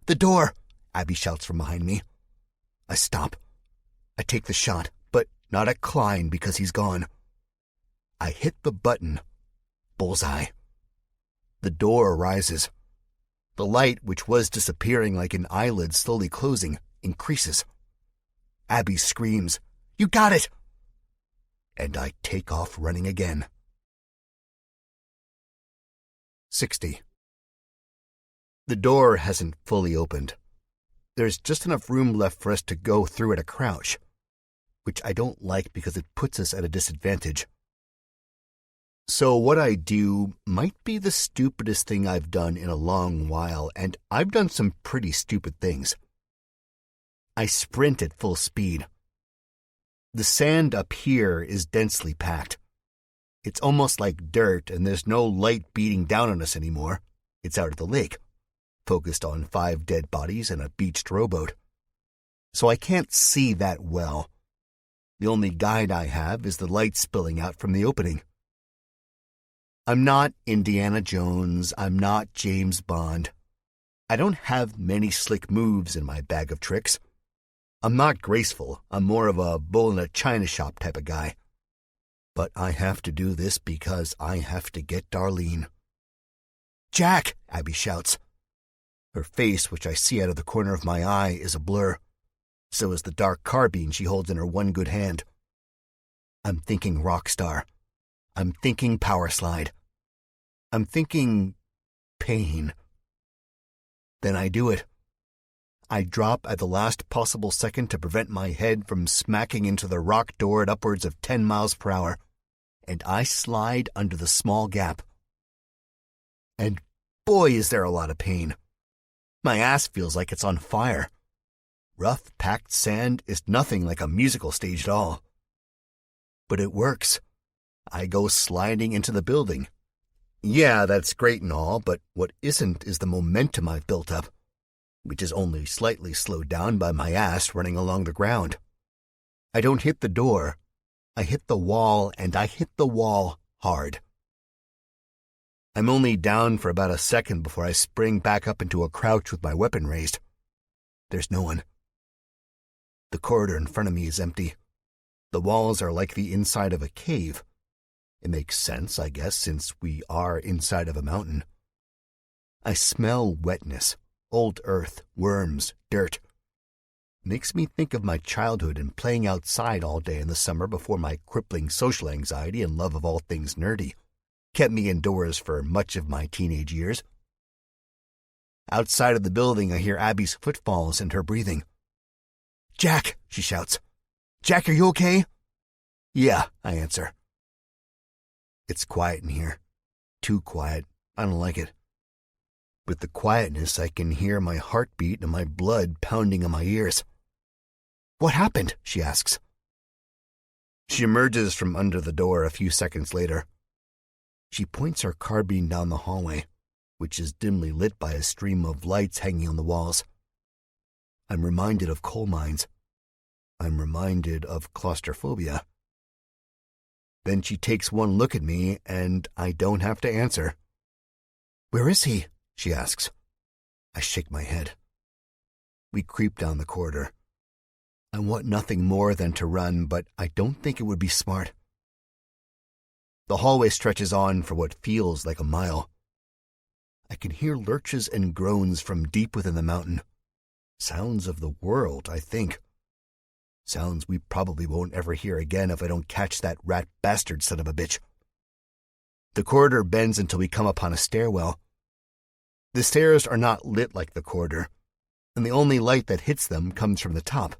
The door! Abby shouts from behind me. I stop. I take the shot, but not at Klein because he's gone. I hit the button. Bullseye. The door rises. The light, which was disappearing like an eyelid slowly closing, increases. Abby screams, You got it! And I take off running again. 60. The door hasn't fully opened. There's just enough room left for us to go through at a crouch, which I don't like because it puts us at a disadvantage. So what I do might be the stupidest thing I've done in a long while, and I've done some pretty stupid things. I sprint at full speed. The sand up here is densely packed. It's almost like dirt, and there's no light beating down on us anymore. It's out of the lake, focused on 5 dead bodies and a beached rowboat. So I can't see that well. The only guide I have is the light spilling out from the opening. I'm not Indiana Jones. I'm not James Bond. I don't have many slick moves in my bag of tricks. I'm not graceful. I'm more of a bull in a china shop type of guy. But I have to do this because I have to get Darlene. Jack! Abby shouts. Her face, which I see out of the corner of my eye, is a blur. So is the dark carbine she holds in her one good hand. I'm thinking Rockstar. I'm thinking Power Slide. I'm thinking pain. Then I do it. I drop at the last possible second to prevent my head from smacking into the rock door at upwards of 10 miles per hour, and I slide under the small gap. And boy, is there a lot of pain. My ass feels like it's on fire. Rough, packed sand is nothing like a musical stage at all. But it works. I go sliding into the building. Yeah, that's great and all, but what isn't is the momentum I've built up, which is only slightly slowed down by my ass running along the ground. I don't hit the door. I hit the wall, and I hit the wall hard. I'm only down for about a second before I spring back up into a crouch with my weapon raised. There's no one. The corridor in front of me is empty. The walls are like the inside of a cave. It makes sense, I guess, since we are inside of a mountain. I smell wetness, old earth, worms, dirt. Makes me think of my childhood and playing outside all day in the summer before my crippling social anxiety and love of all things nerdy kept me indoors for much of my teenage years. Outside of the building, I hear Abby's footfalls and her breathing. "Jack," she shouts. "Jack, are you okay?" "Yeah," I answer. It's quiet in here. Too quiet. I don't like it. With the quietness, I can hear my heartbeat and my blood pounding in my ears. "What happened?" she asks. She emerges from under the door a few seconds later. She points her carbine down the hallway, which is dimly lit by a stream of lights hanging on the walls. I'm reminded of coal mines. I'm reminded of claustrophobia. Then she takes one look at me, and I don't have to answer. "Where is he?" she asks. I shake my head. We creep down the corridor. I want nothing more than to run, but I don't think it would be smart. The hallway stretches on for what feels like a mile. I can hear lurches and groans from deep within the mountain. Sounds of the world, I think. Sounds we probably won't ever hear again if I don't catch that rat bastard son of a bitch. The corridor bends until we come upon a stairwell. The stairs are not lit like the corridor, and the only light that hits them comes from the top.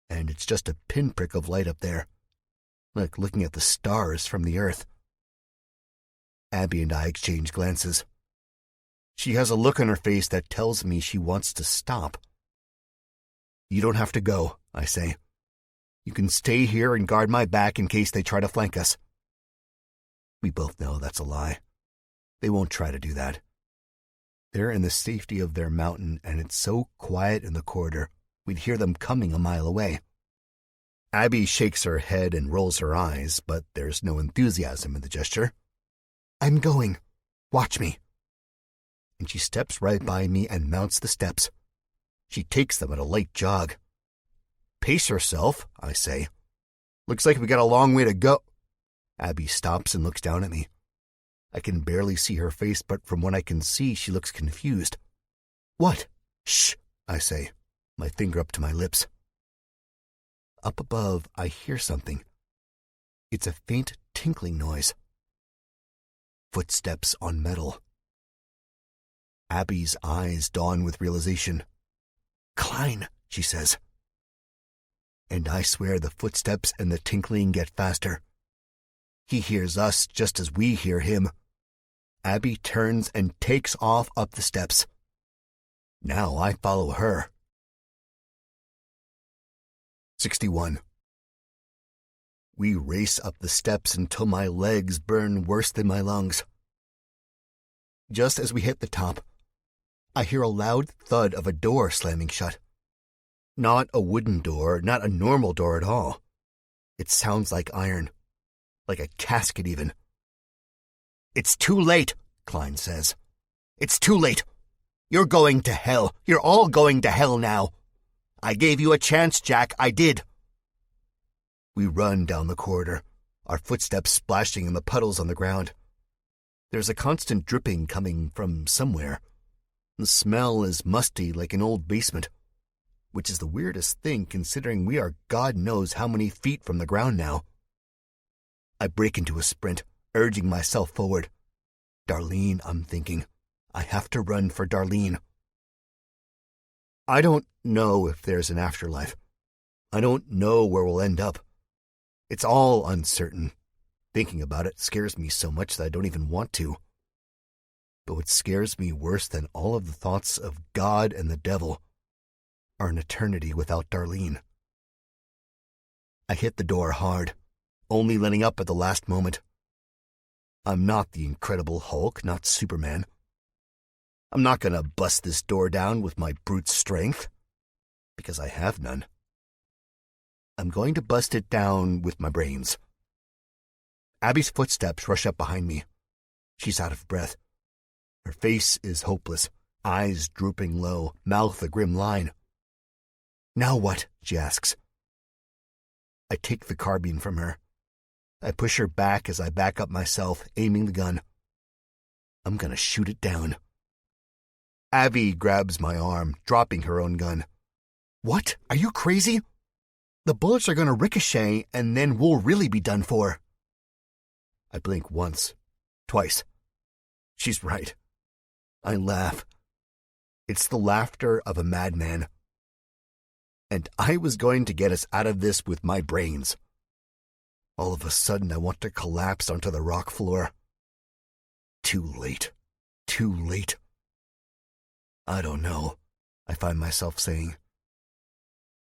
And it's just a pinprick of light up there, like looking at the stars from the earth. Abby and I exchange glances. She has a look on her face that tells me she wants to stop. "You don't have to go," I say. "You can stay here and guard my back in case they try to flank us." We both know that's a lie. They won't try to do that. They're in the safety of their mountain, and it's so quiet in the corridor, we'd hear them coming a mile away. Abby shakes her head and rolls her eyes, but there's no enthusiasm in the gesture. "I'm going. Watch me." And she steps right by me and mounts the steps. She takes them at a light jog. "Pace yourself," I say. "Looks like we got a long way to go." Abby stops and looks down at me. I can barely see her face, but from what I can see, she looks confused. "What?" "Shh," I say, my finger up to my lips. Up above, I hear something. It's a faint tinkling noise. Footsteps on metal. Abby's eyes dawn with realization. "Klein," she says. And I swear the footsteps and the tinkling get faster. He hears us just as we hear him. Abby turns and takes off up the steps. Now I follow her. 61. We race up the steps until my legs burn worse than my lungs. Just as we hit the top, I hear a loud thud of a door slamming shut. Not a wooden door, not a normal door at all. It sounds like iron, like a casket even. "It's too late," Klein says. "It's too late. You're going to hell. You're all going to hell now. I gave you a chance, Jack. I did." We run down the corridor, our footsteps splashing in the puddles on the ground. There's a constant dripping coming from somewhere. The smell is musty like an old basement, which is the weirdest thing considering we are God knows how many feet from the ground now. I break into a sprint, urging myself forward. Darlene, I'm thinking. I have to run for Darlene. I don't know if there's an afterlife. I don't know where we'll end up. It's all uncertain. Thinking about it scares me so much that I don't even want to. But what scares me worse than all of the thoughts of God and the devil are an eternity without Darlene. I hit the door hard, only letting up at the last moment. I'm not the Incredible Hulk, not Superman. I'm not going to bust this door down with my brute strength, because I have none. I'm going to bust it down with my brains. Abby's footsteps rush up behind me. She's out of breath. Her face is hopeless, eyes drooping low, mouth a grim line. "Now what?" she asks. I take the carbine from her. I push her back as I back up myself, aiming the gun. I'm going to shoot it down. Abby grabs my arm, dropping her own gun. "What? Are you crazy? The bullets are going to ricochet, and then we'll really be done for." I blink once, twice. She's right. I laugh. It's the laughter of a madman. And I was going to get us out of this with my brains. All of a sudden, I want to collapse onto the rock floor. Too late. Too late. I don't know, I find myself saying.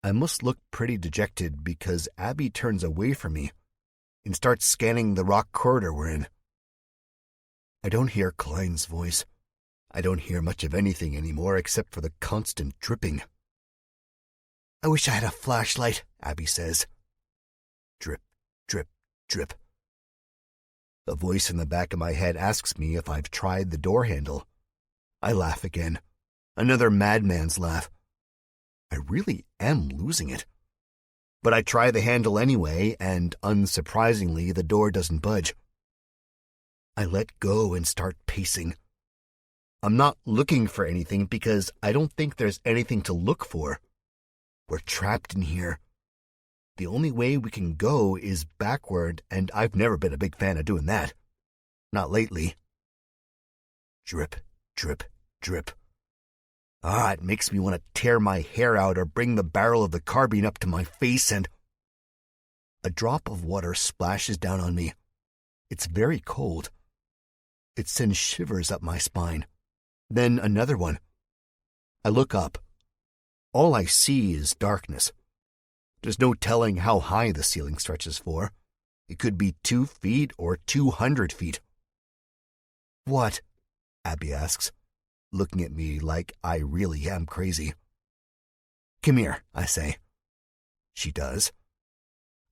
I must look pretty dejected because Abby turns away from me and starts scanning the rock corridor we're in. I don't hear Klein's voice. I don't hear much of anything anymore except for the constant dripping. "I wish I had a flashlight," Abby says. Drip, drip, drip. A voice in the back of my head asks me if I've tried the door handle. I laugh again. Another madman's laugh. I really am losing it. But I try the handle anyway, and unsurprisingly, the door doesn't budge. I let go and start pacing. I'm not looking for anything because I don't think there's anything to look for. We're trapped in here. The only way we can go is backward, and I've never been a big fan of doing that. Not lately. Drip, drip, drip. It makes me want to tear my hair out or bring the barrel of the carbine up to my face and... A drop of water splashes down on me. It's very cold. It sends shivers up my spine. Then another one. I look up. All I see is darkness. There's no telling how high the ceiling stretches for. It could be 2 feet or 200 feet. "What?" Abby asks, looking at me like I really am crazy. "Come here," I say. She does.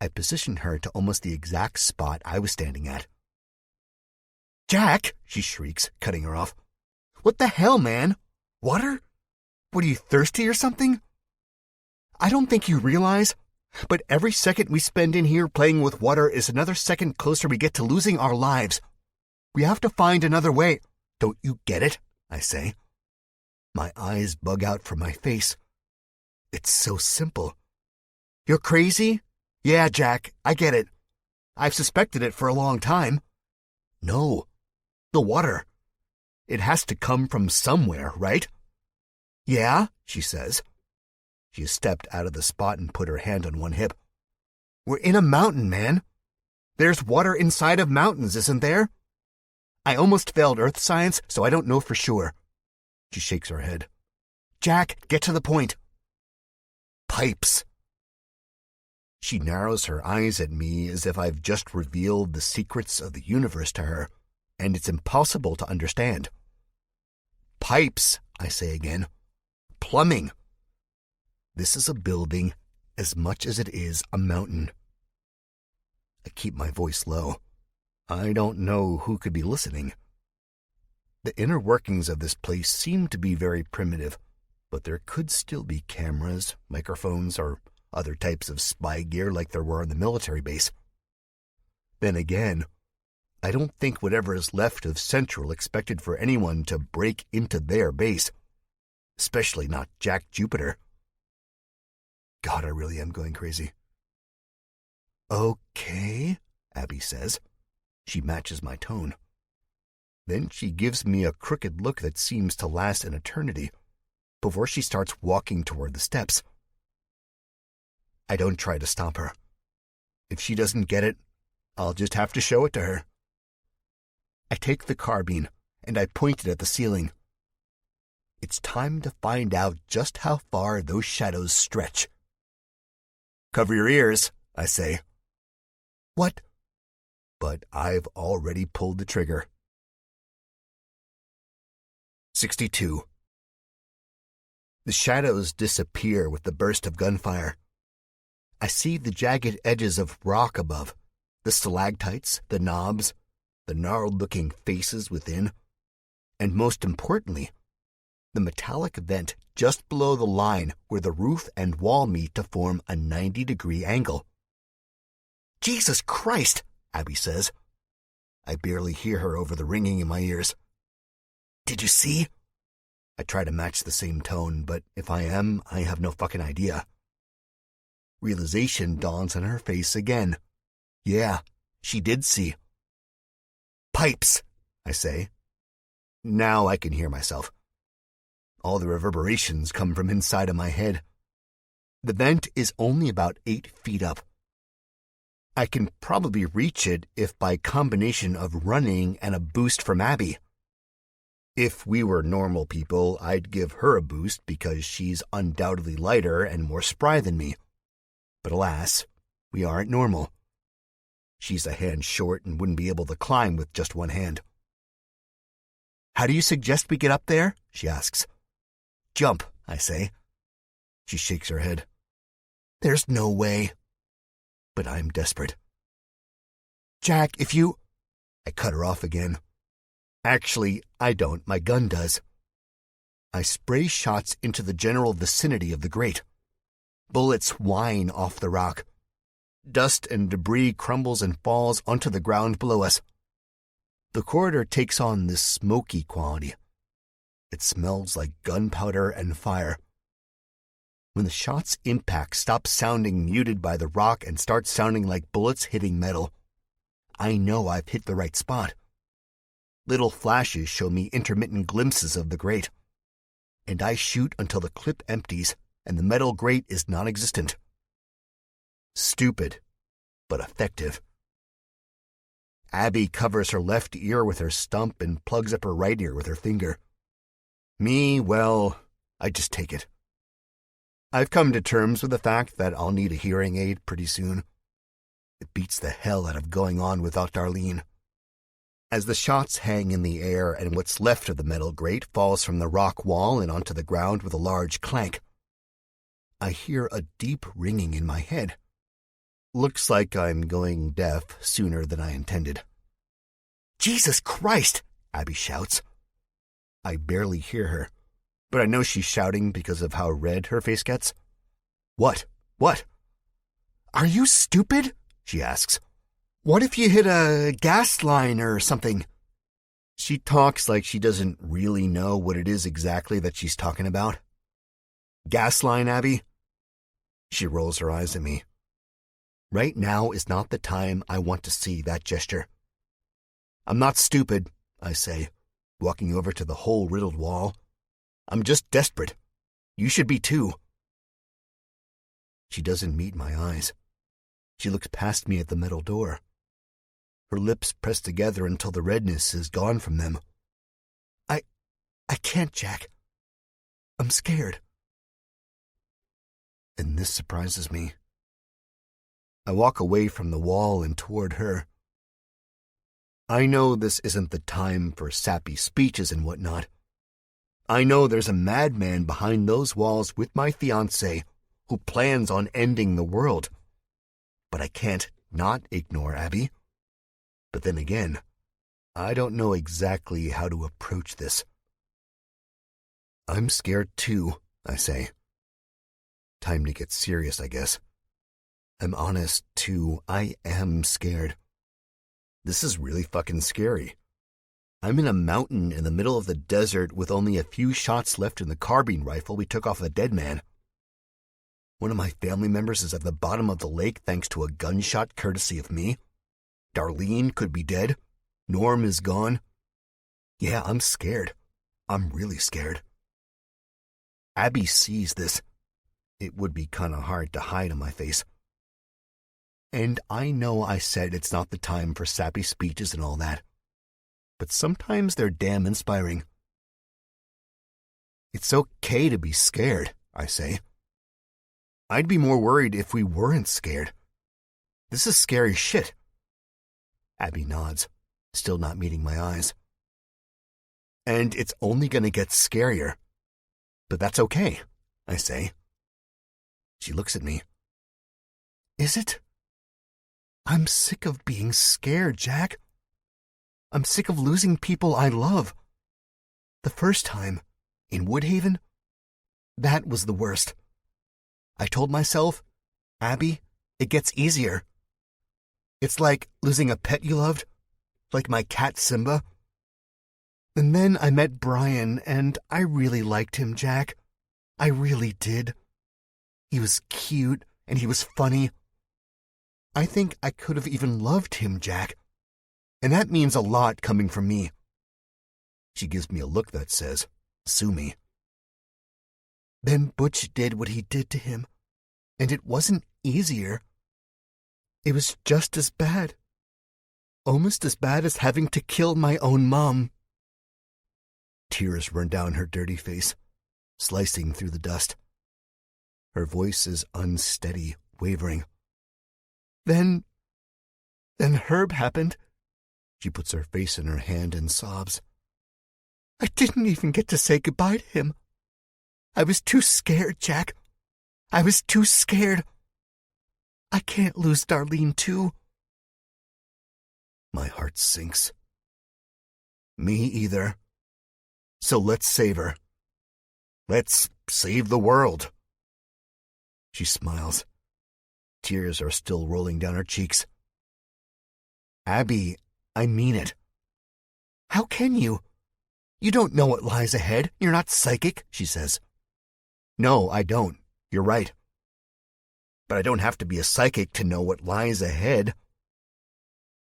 I position her to almost the exact spot I was standing at. "Jack!" she shrieks, cutting her off. "What the hell, man? Water? What, are you thirsty or something? I don't think you realize, but every second we spend in here playing with water is another second closer we get to losing our lives. We have to find another way. Don't you get it?" I say. My eyes bug out from my face. It's so simple. "You're crazy? Yeah, Jack, I get it. I've suspected it for a long time. No, the water. It has to come from somewhere, right?" "Yeah," she says. She has stepped out of the spot and put her hand on one hip. "We're in a mountain, man. There's water inside of mountains, isn't there? I almost failed earth science, so I don't know for sure." She shakes her head. "Jack, get to the point." "Pipes." She narrows her eyes at me as if I've just revealed the secrets of the universe to her, and it's impossible to understand. "Pipes," I say again. "Plumbing. This is a building as much as it is a mountain." I keep my voice low. I don't know who could be listening. The inner workings of this place seem to be very primitive, but there could still be cameras, microphones, or other types of spy gear like there were in the military base. Then again, I don't think whatever is left of Central expected for anyone to break into their base, especially not Jack Jupiter. God, I really am going crazy. "Okay," Abby says. She matches my tone. Then she gives me a crooked look that seems to last an eternity. before she starts walking toward the steps. I don't try to stop her. If she doesn't get it, I'll just have to show it to her. I take the carbine and I point it at the ceiling. It's time to find out just how far those shadows stretch. Cover your ears, I say. What? But I've already pulled the trigger. 62. The shadows disappear with the burst of gunfire. I see the jagged edges of rock above, the stalactites, the knobs, the gnarled-looking faces within, and most importantly, the metallic vent just below the line where the roof and wall meet to form a 90-degree angle. Jesus Christ, Abby says. I barely hear her over the ringing in my ears. Did you see? I try to match the same tone, but if I am, I have no fucking idea. Realization dawns on her face again. Yeah, she did see. Pipes, I say. Now I can hear myself. All the reverberations come from inside of my head. The vent is only about 8 feet up. I can probably reach it if by combination of running and a boost from Abby. If we were normal people, I'd give her a boost because she's undoubtedly lighter and more spry than me. But alas, we aren't normal. She's a hand short and wouldn't be able to climb with just one hand. How do you suggest we get up there? She asks. Jump, I say. She shakes her head. There's no way. But I'm desperate. Jack, if you... I cut her off again. Actually, I don't. My gun does. I spray shots into the general vicinity of the grate. Bullets whine off the rock. Dust and debris crumbles and falls onto the ground below us. The corridor takes on this smoky quality. It smells like gunpowder and fire. When the shot's impact stops sounding muted by the rock and starts sounding like bullets hitting metal, I know I've hit the right spot. Little flashes show me intermittent glimpses of the grate, and I shoot until the clip empties and the metal grate is non-existent. Stupid, but effective. Abby covers her left ear with her stump and plugs up her right ear with her finger. Me, well, I just take it. I've come to terms with the fact that I'll need a hearing aid pretty soon. It beats the hell out of going on without Darlene. As the shots hang in the air and what's left of the metal grate falls from the rock wall and onto the ground with a large clank, I hear a deep ringing in my head. Looks like I'm going deaf sooner than I intended. Jesus Christ, Abby shouts. I barely hear her, but I know she's shouting because of how red her face gets. What? What? Are you stupid? She asks. What if you hit a gas line or something? She talks like she doesn't really know what it is exactly that she's talking about. Gas line, Abby? She rolls her eyes at me. Right now is not the time I want to see that gesture. I'm not stupid, I say, walking over to the hole-riddled wall. I'm just desperate. You should be too. She doesn't meet my eyes. She looks past me at the metal door. Her lips press together until the redness is gone from them. I can't, Jack. I'm scared. And this surprises me. I walk away from the wall and toward her. I know this isn't the time for sappy speeches and whatnot. I know there's a madman behind those walls with my fiancé who plans on ending the world. But I can't not ignore Abby. But then again, I don't know exactly how to approach this. I'm scared too, I say. Time to get serious, I guess. I'm honest, too. I am scared. This is really fucking scary. I'm in a mountain in the middle of the desert with only a few shots left in the carbine rifle we took off a dead man. One of my family members is at the bottom of the lake thanks to a gunshot courtesy of me. Darlene could be dead. Norm is gone. Yeah, I'm scared. I'm really scared. Abby sees this. It would be kinda hard to hide on my face. And I know I said it's not the time for sappy speeches and all that, but sometimes they're damn inspiring. It's okay to be scared, I say. I'd be more worried if we weren't scared. This is scary shit. Abby nods, still not meeting my eyes. And it's only gonna get scarier. But that's okay, I say. She looks at me. Is it? I'm sick of being scared, Jack. I'm sick of losing people I love. The first time, in Woodhaven, that was the worst. I told myself, Abby, it gets easier. It's like losing a pet you loved, like my cat Simba. And then I met Brian, and I really liked him, Jack. I really did. He was cute, and he was funny. I think I could have even loved him, Jack. And that means a lot coming from me. She gives me a look that says, sue me. Then Butch did what he did to him, and it wasn't easier. It was just as bad. Almost as bad as having to kill my own mom. Tears run down her dirty face, slicing through the dust. Her voice is unsteady, wavering. Then Herb happened. She puts her face in her hand and sobs. I didn't even get to say goodbye to him. I was too scared, Jack. I was too scared. I can't lose Darlene, too. My heart sinks. Me either. So let's save her. Let's save the world. She smiles. Tears are still rolling down her cheeks. Abby, I mean it. How can you? You don't know what lies ahead. You're not psychic, she says. No, I don't. You're right. But I don't have to be a psychic to know what lies ahead.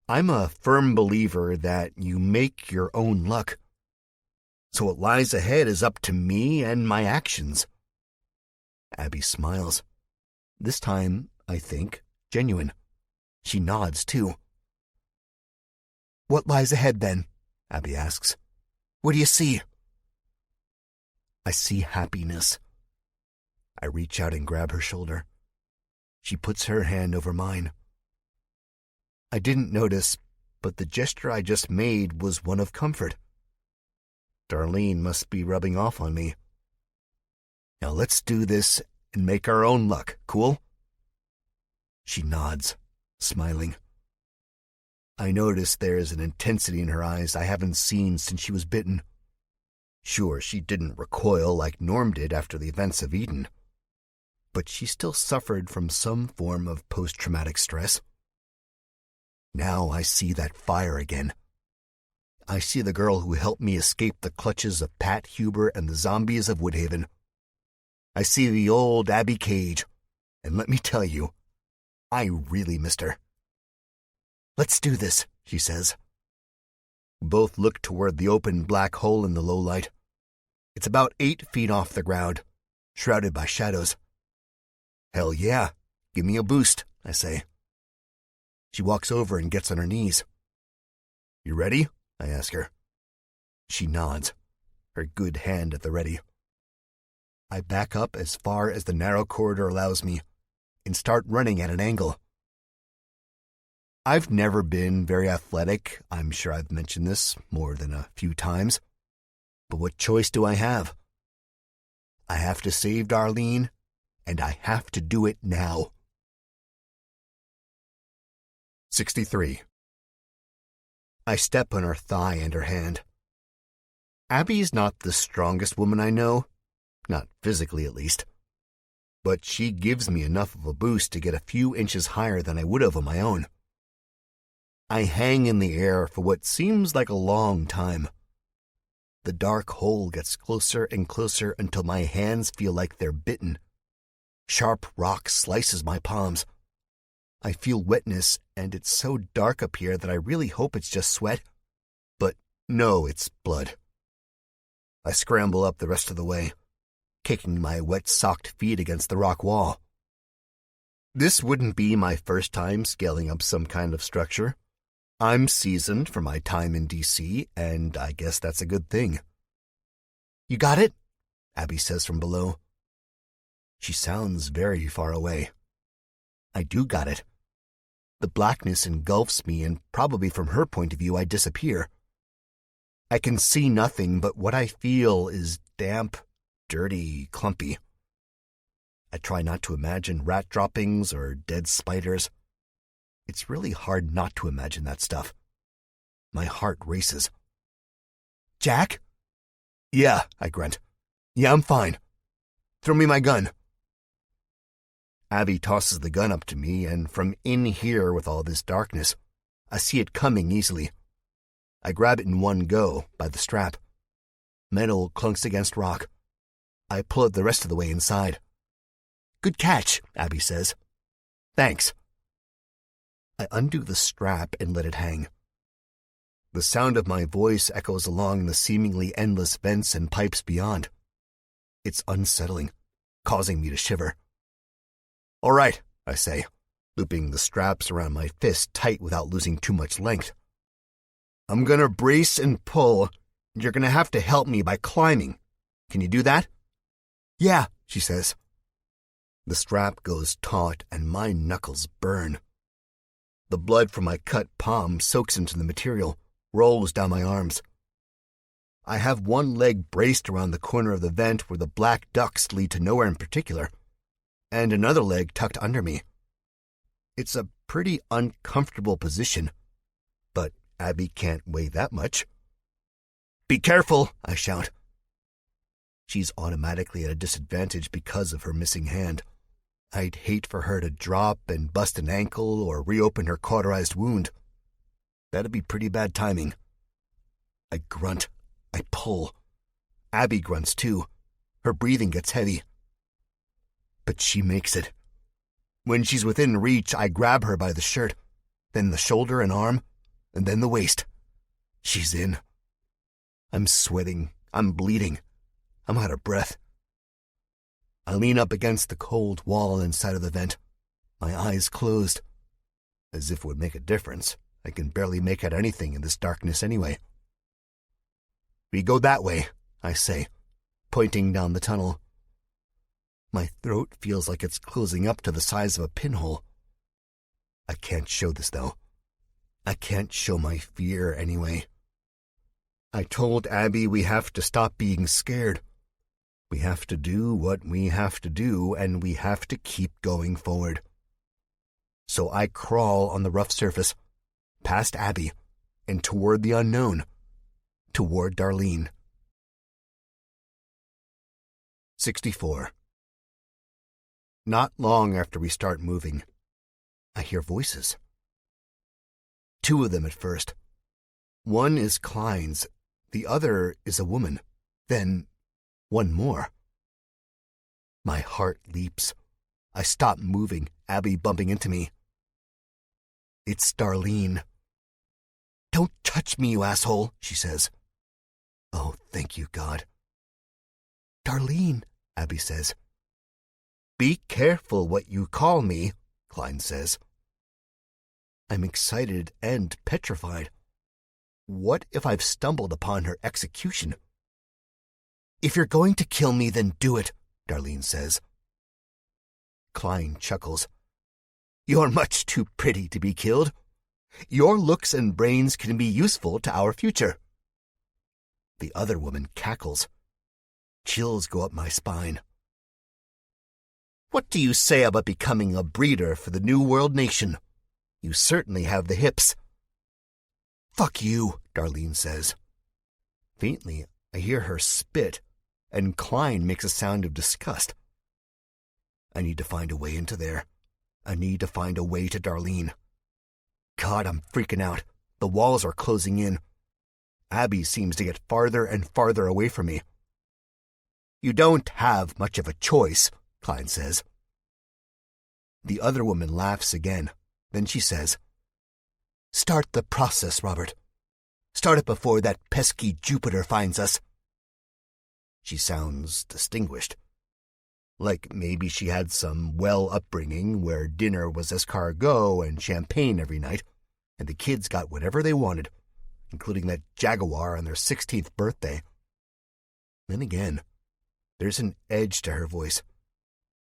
I'm a firm believer that you make your own luck. So what lies ahead is up to me and my actions. Abby smiles. This time, I think, genuine. She nods, too. What lies ahead, then? Abby asks. What do you see? I see happiness. I reach out and grab her shoulder. She puts her hand over mine. I didn't notice, but the gesture I just made was one of comfort. Darlene must be rubbing off on me. Now let's do this and make our own luck, cool? She nods, smiling. I notice there is an intensity in her eyes I haven't seen since she was bitten. Sure, she didn't recoil like Norm did after the events of Eden, but she still suffered from some form of post-traumatic stress. Now I see that fire again. I see the girl who helped me escape the clutches of Pat Huber and the zombies of Woodhaven. I see the old Abby Cage, and let me tell you, I really missed her. Let's do this, she says. We both look toward the open black hole in the low light. It's about 8 feet off the ground, shrouded by shadows. Hell yeah, give me a boost, I say. She walks over and gets on her knees. You ready? I ask her. She nods, her good hand at the ready. I back up as far as the narrow corridor allows me and start running at an angle. I've never been very athletic. I'm sure I've mentioned this more than a few times. But what choice do I have? I have to save Darlene, and I have to do it now. 63. I step on her thigh and her hand. Abby's not the strongest woman I know, not physically at least. But she gives me enough of a boost to get a few inches higher than I would have on my own. I hang in the air for what seems like a long time. The dark hole gets closer and closer until my hands feel like they're bitten. Sharp rock slices my palms. I feel wetness, and it's so dark up here that I really hope it's just sweat. But no, it's blood. I scramble up the rest of the way. kicking my wet-socked feet against the rock wall. This wouldn't be my first time scaling up some kind of structure. I'm seasoned for my time in D.C., and I guess that's a good thing. "You got it?" Abby says from below. She sounds very far away. I do got it. The blackness engulfs me, and probably from her point of view, I disappear. I can see nothing, but what I feel is damp, dirty, clumpy. I try not to imagine rat droppings or dead spiders. It's really hard not to imagine that stuff. My heart races. "Jack?" "Yeah," I grunt. "Yeah, I'm fine. Throw me my gun." Abby tosses the gun up to me, and from in here with all this darkness, I see it coming easily. I grab it in one go, by the strap. Metal clunks against rock. I pull it the rest of the way inside. "Good catch," Abby says. "Thanks." I undo the strap and let it hang. The sound of my voice echoes along the seemingly endless vents and pipes beyond. It's unsettling, causing me to shiver. "All right," I say, looping the straps around my fist tight without losing too much length. "I'm gonna brace and pull, and you're gonna have to help me by climbing. Can you do that?" "Yeah," she says. The strap goes taut, and my knuckles burn. The blood from my cut palm soaks into the material, rolls down my arms. I have one leg braced around the corner of the vent where the black ducts lead to nowhere in particular, and another leg tucked under me. It's a pretty uncomfortable position, but Abby can't weigh that much. "Be careful," I shout. She's automatically at a disadvantage because of her missing hand. I'd hate for her to drop and bust an ankle or reopen her cauterized wound. That'd be pretty bad timing. I grunt. I pull. Abby grunts too. Her breathing gets heavy. But she makes it. When she's within reach, I grab her by the shirt, then the shoulder and arm, and then the waist. She's in. I'm sweating. I'm bleeding. I'm out of breath. I lean up against the cold wall inside of the vent, my eyes closed. As if it would make a difference. I can barely make out anything in this darkness anyway. "We go that way," I say, pointing down the tunnel. My throat feels like it's closing up to the size of a pinhole. I can't show this, though. I can't show my fear anyway. I told Abby we have to stop being scared. We have to do what we have to do, and we have to keep going forward. So I crawl on the rough surface, past Abby, and toward the unknown, toward Darlene. 64. Not long after we start moving, I hear voices. 2 of them at first. One is Klein's, the other is a woman, then one more. My heart leaps. I stop moving, Abby bumping into me. It's Darlene. "Don't touch me, you asshole," she says. Oh, thank you, God. "Darlene," Abby says. "Be careful what you call me," Klein says. I'm excited and petrified. What if I've stumbled upon her execution? "If you're going to kill me, then do it," Darlene says. Klein chuckles. "You're much too pretty to be killed. Your looks and brains can be useful to our future." The other woman cackles. Chills go up my spine. "What do you say about becoming a breeder for the New World Nation? You certainly have the hips." "Fuck you," Darlene says. Faintly, I hear her spit, and Klein makes a sound of disgust. I need to find a way into there. I need to find a way to Darlene. God, I'm freaking out. The walls are closing in. Abby seems to get farther and farther away from me. "You don't have much of a choice," Klein says. The other woman laughs again. Then she says, "Start the process, Robert. Start it before that pesky Jupiter finds us." She sounds distinguished, Like maybe she had some well upbringing where dinner was escargot and champagne every night, and the kids got whatever they wanted, including that jaguar on their 16th birthday. Then again, there's an edge to her voice.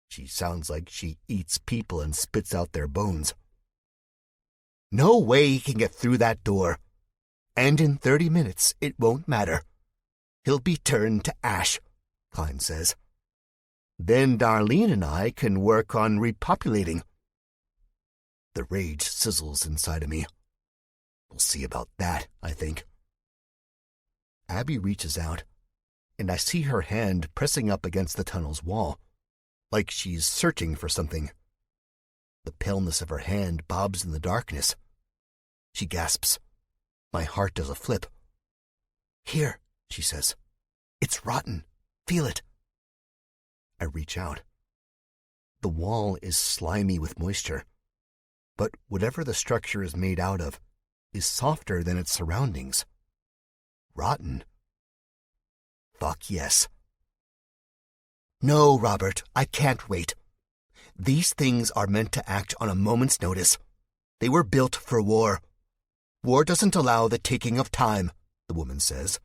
She sounds like she eats people and spits out their bones. No way he can get through that door. And in 30 minutes, it won't matter. He'll be turned to ash, Klein says. Then Darlene and I can work on repopulating. The rage sizzles inside of me. We'll see about that, I think. Abby reaches out, and I see her hand pressing up against the tunnel's wall, like she's searching for something. The paleness of her hand bobs in the darkness. She gasps. My heart does a flip. Here, she says. It's rotten. Feel it. I reach out. The wall is slimy with moisture, but whatever the structure is made out of is softer than its surroundings. Rotten. Fuck yes. No, Robert, I can't wait. These things are meant to act on a moment's notice. They were built for war. War doesn't allow the taking of time, the woman says.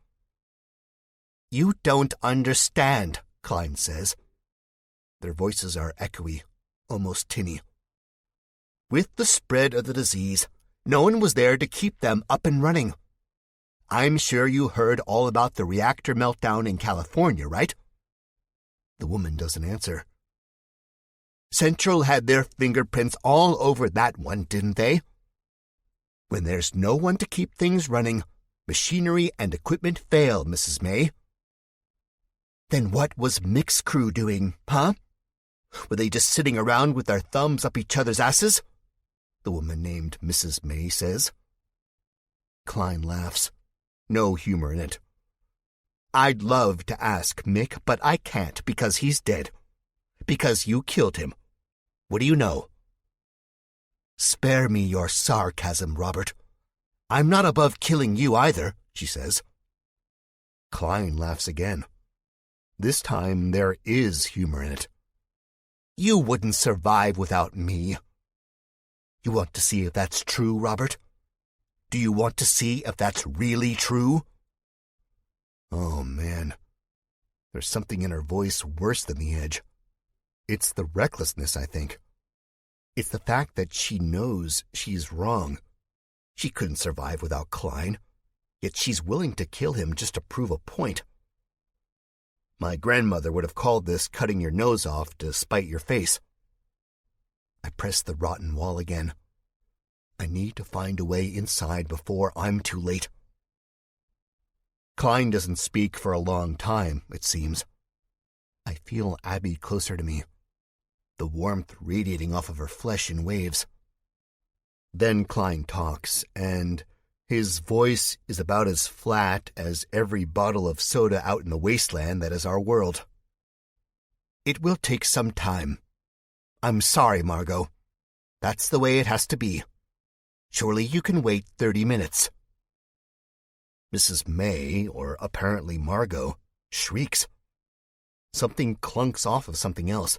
You don't understand, Klein says. Their voices are echoey, almost tinny. With the spread of the disease, no one was there to keep them up and running. I'm sure you heard all about the reactor meltdown in California, right? The woman doesn't answer. Central had their fingerprints all over that one, didn't they? When there's no one to keep things running, machinery and equipment fail, Mrs. May. Then what was Mick's crew doing, huh? Were they just sitting around with their thumbs up each other's asses? The woman named Mrs. May says. Klein laughs. No humor in it. I'd love to ask Mick, but I can't because he's dead. Because you killed him. What do you know? Spare me your sarcasm, Robert. I'm not above killing you either, she says. Klein laughs again. This time there is humor in it. You wouldn't survive without me. You want to see if that's true, Robert? Do you want to see if that's really true? Oh, man. There's something in her voice worse than the edge. It's the recklessness, I think. It's the fact that she knows she's wrong. She couldn't survive without Klein, yet she's willing to kill him just to prove a point. My grandmother would have called this cutting your nose off to spite your face. I press the rotten wall again. I need to find a way inside before I'm too late. Klein doesn't speak for a long time, it seems. I feel Abby closer to me, the warmth radiating off of her flesh in waves. Then Klein talks, and his voice is about as flat as every bottle of soda out in the wasteland that is our world. It will take some time. I'm sorry, Margot. That's the way it has to be. Surely you can wait 30 minutes. Mrs. May, or apparently Margot, shrieks. Something clunks off of something else.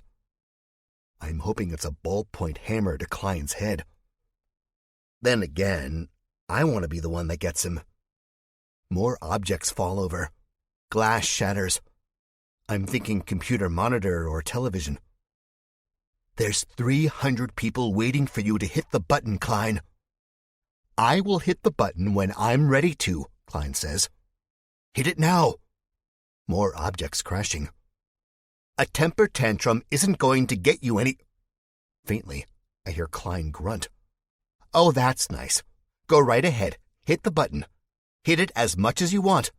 I'm hoping it's a ballpoint hammer to Klein's head. Then again, I want to be the one that gets him. More objects fall over. Glass shatters. I'm thinking computer monitor or television. There's 300 people waiting for you to hit the button, Klein. I will hit the button when I'm ready to, Klein says. Hit it now. More objects crashing. A temper tantrum isn't going to get you any... Faintly, I hear Klein grunt. Oh, that's nice. Go right ahead. Hit the button. Hit it as much as you want.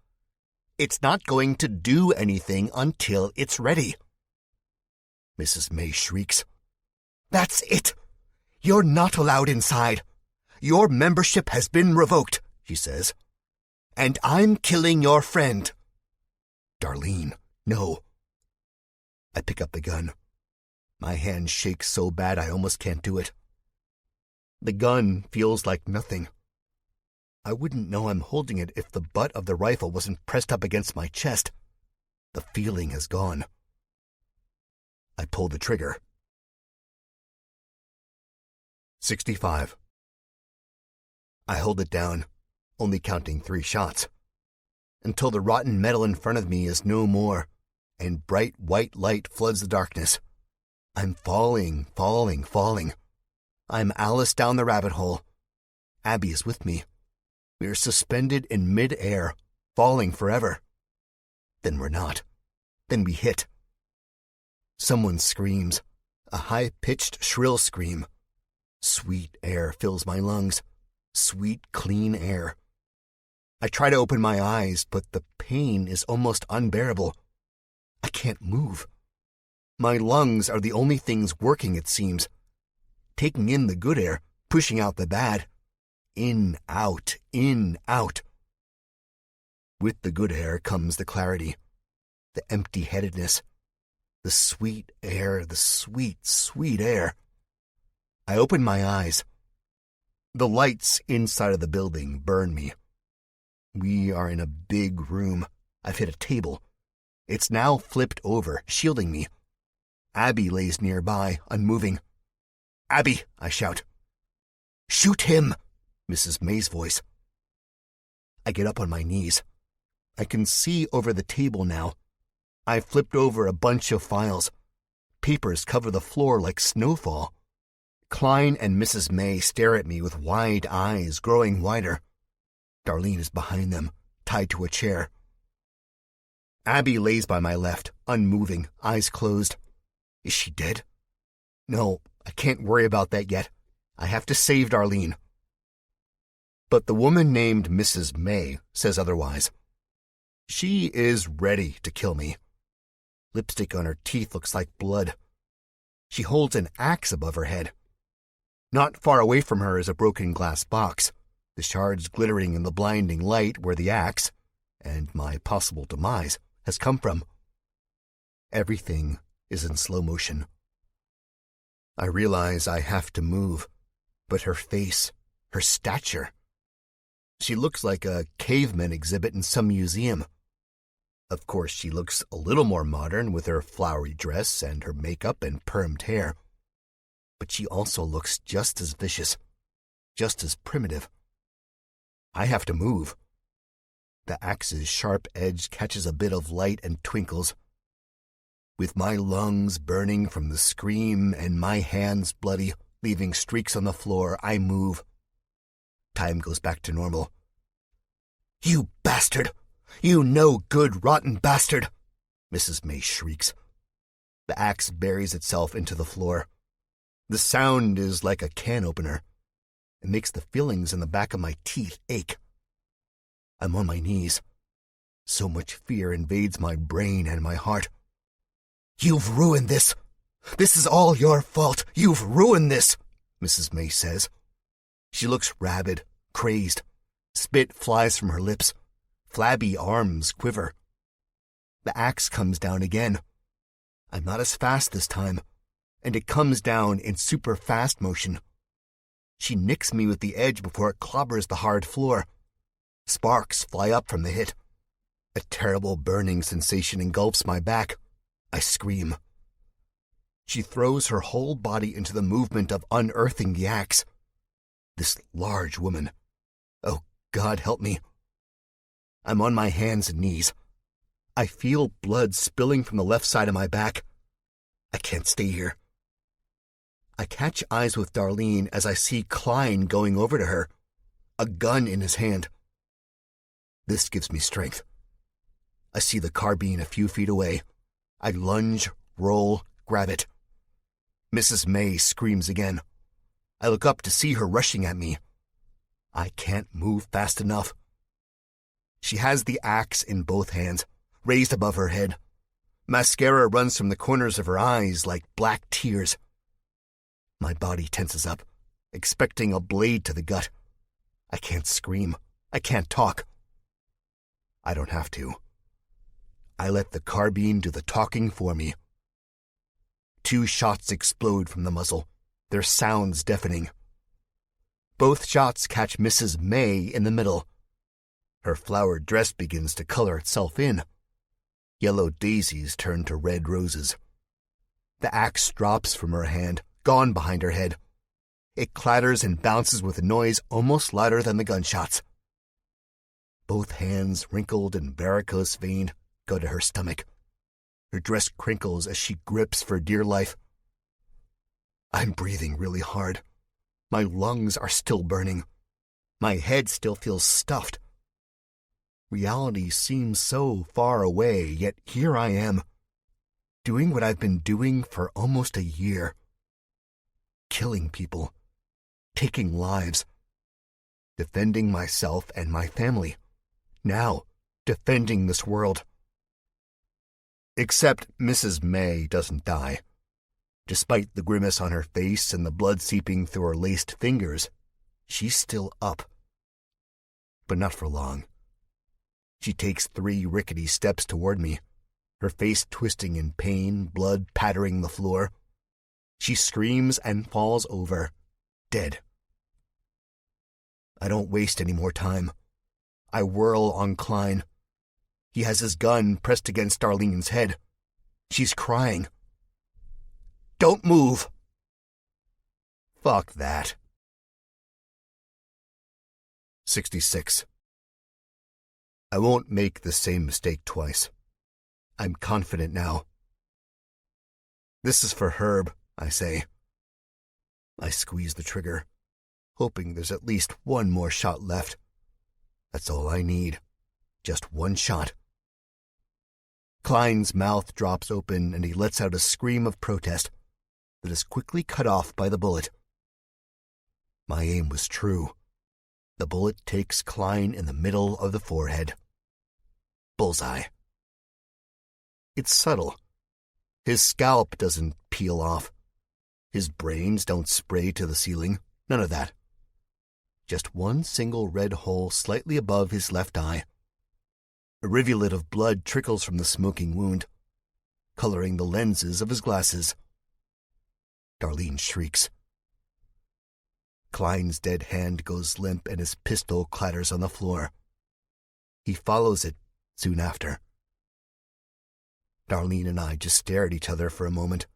It's not going to do anything until it's ready. Mrs. May shrieks. That's it. You're not allowed inside. Your membership has been revoked, she says. And I'm killing your friend. Darlene, no. I pick up the gun. My hand shakes so bad I almost can't do it. The gun feels like nothing. I wouldn't know I'm holding it if the butt of the rifle wasn't pressed up against my chest. The feeling has gone. I pull the trigger. 65. I hold it down, only counting 3 shots, until the rotten metal in front of me is no more, and bright white light floods the darkness. I'm falling. I'm Alice down the rabbit hole. Abby is with me. We are suspended in mid-air, falling forever. Then we're not. Then we hit. Someone screams, a high-pitched, shrill scream. Sweet air fills my lungs. Sweet, clean air. I try to open my eyes, but the pain is almost unbearable. I can't move. My lungs are the only things working, it seems. Taking in the good air, pushing out the bad. In, out, in, out. With the good air comes the clarity, the empty-headedness, the sweet air, the sweet, sweet air. I open my eyes. The lights inside of the building burn me. We are in a big room. I've hit a table. It's now flipped over, shielding me. Abby lays nearby, unmoving. "Abby," I shout. "Shoot him," Mrs. May's voice. I get up on my knees. I can see over the table now. I've flipped over a bunch of files. Papers cover the floor like snowfall. Klein and Mrs. May stare at me with wide eyes, growing wider. Darlene is behind them, tied to a chair. Abby lays by my left, unmoving, eyes closed. Is she dead? No, I can't worry about that yet. I have to save Darlene. But the woman named Mrs. May says otherwise. She is ready to kill me. Lipstick on her teeth looks like blood. She holds an axe above her head. Not far away from her is a broken glass box, the shards glittering in the blinding light where the axe, and my possible demise, has come from. Everything is in slow motion. I realize I have to move, but her face, her stature. She looks like a caveman exhibit in some museum. Of course, she looks a little more modern with her flowery dress and her makeup and permed hair. But she also looks just as vicious, just as primitive. I have to move. The axe's sharp edge catches a bit of light and twinkles. With my lungs burning from the scream and my hands bloody, leaving streaks on the floor, I move. Time goes back to normal. "You bastard! You no-good, rotten bastard!" Mrs. May shrieks. The axe buries itself into the floor. The sound is like a can opener. It makes the fillings in the back of my teeth ache. I'm on my knees. So much fear invades my brain and my heart. "You've ruined this. This is all your fault. You've ruined this," Mrs. May says. She looks rabid, crazed. Spit flies from her lips. Flabby arms quiver. The axe comes down again. I'm not as fast this time, and it comes down in super fast motion. She nicks me with the edge before it clobbers the hard floor. Sparks fly up from the hit. A terrible burning sensation engulfs my back. I scream. She throws her whole body into the movement of unearthing the axe. This large woman. Oh, God help me. I'm on my hands and knees. I feel blood spilling from the left side of my back. I can't stay here. I catch eyes with Darlene as I see Klein going over to her, a gun in his hand. This gives me strength. I see the carbine a few feet away. I lunge, roll, grab it. Mrs. May screams again. I look up to see her rushing at me. I can't move fast enough. She has the axe in both hands, raised above her head. Mascara runs from the corners of her eyes like black tears. My body tenses up, expecting a blade to the gut. I can't scream. I can't talk. I don't have to. I let the carbine do the talking for me. 2 shots explode from the muzzle, their sounds deafening. Both shots catch Mrs. May in the middle. Her flowered dress begins to color itself in. Yellow daisies turn to red roses. The axe drops from her hand, gone behind her head. It clatters and bounces with a noise almost louder than the gunshots. Both hands, wrinkled and varicose-veined, go to her stomach. Her dress crinkles as she grips for dear life. I'm breathing really hard. My lungs are still burning. My head still feels stuffed. Reality seems so far away, yet here I am, doing what I've been doing for almost a year. Killing people. Taking lives. Defending myself and my family. Now, defending this world. Except Mrs. May doesn't die. Despite the grimace on her face and the blood seeping through her laced fingers, she's still up. But not for long. She takes 3 rickety steps toward me, her face twisting in pain, blood pattering the floor. She screams and falls over, dead. I don't waste any more time. I whirl on Klein. He has his gun pressed against Darlene's head. She's crying. Don't move! Fuck that. 66. I won't make the same mistake twice. I'm confident now. This is for Herb, I say. I squeeze the trigger, hoping there's at least one more shot left. That's all I need. Just one shot. Klein's mouth drops open and he lets out a scream of protest that is quickly cut off by the bullet. My aim was true. The bullet takes Klein in the middle of the forehead. Bullseye. It's subtle. His scalp doesn't peel off. His brains don't spray to the ceiling. None of that. Just one single red hole slightly above his left eye. A rivulet of blood trickles from the smoking wound, coloring the lenses of his glasses. Darlene shrieks. Klein's dead hand goes limp and his pistol clatters on the floor. He follows it soon after. Darlene and I just stare at each other for a moment,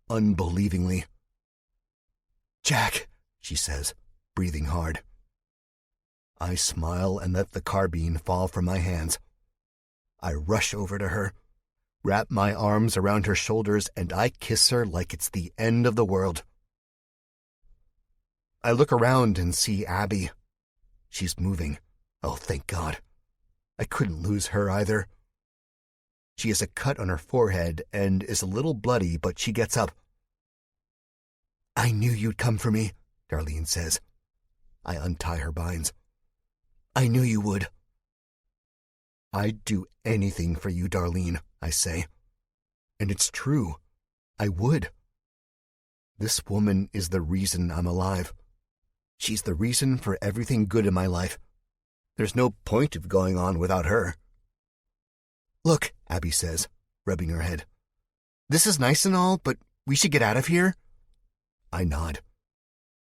unbelievingly. "Jack," she says, breathing hard. I smile and let the carbine fall from my hands. I rush over to her, wrap my arms around her shoulders, and I kiss her like it's the end of the world. I look around and see Abby. She's moving. Oh, thank God. I couldn't lose her either. She has a cut on her forehead and is a little bloody, but she gets up. "I knew you'd come for me," Darlene says. I untie her binds. "I knew you would." "I'd do anything for you, Darlene," I say. And it's true. I would. This woman is the reason I'm alive. She's the reason for everything good in my life. There's no point of going on without her. "Look," Abby says, rubbing her head. "This is nice and all, but we should get out of here." I nod.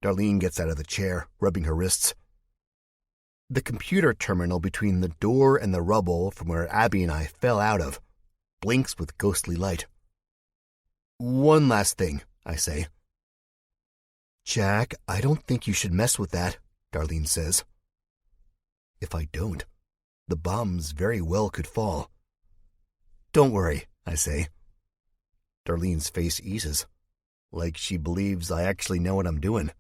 Darlene gets out of the chair, rubbing her wrists. The computer terminal between the door and the rubble from where Abby and I fell out of blinks with ghostly light. "One last thing," I say. "Jack, I don't think you should mess with that," Darlene says. If I don't, the bombs very well could fall. "Don't worry," I say. Darlene's face eases, like she believes I actually know what I'm doing.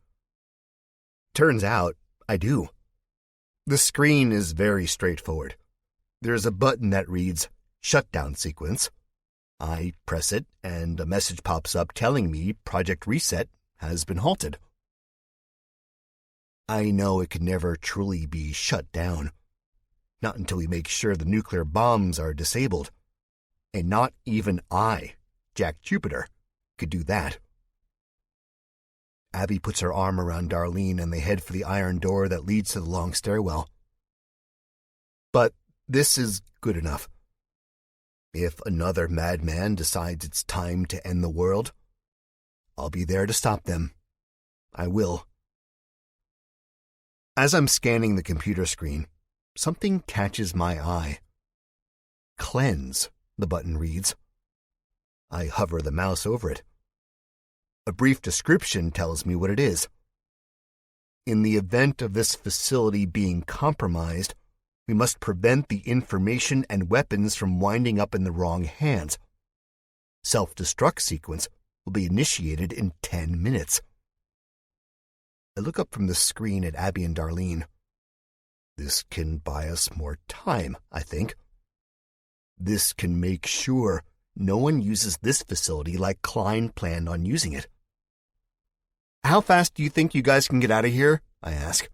Turns out, I do. The screen is very straightforward. There's a button that reads, "Shutdown Sequence." I press it, and a message pops up telling me Project Reset has been halted. I know it could never truly be shut down. Not until we make sure the nuclear bombs are disabled. And not even I, Jack Jupiter, could do that. Abby puts her arm around Darlene and they head for the iron door that leads to the long stairwell. But this is good enough. If another madman decides it's time to end the world, I'll be there to stop them. I will. As I'm scanning the computer screen, something catches my eye. "Cleanse," the button reads. I hover the mouse over it. A brief description tells me what it is. In the event of this facility being compromised, we must prevent the information and weapons from winding up in the wrong hands. Self-destruct sequence will be initiated in 10 minutes. I look up from the screen at Abby and Darlene. This can buy us more time, I think. This can make sure no one uses this facility like Klein planned on using it. How fast do you think you guys can get out of here? I ask.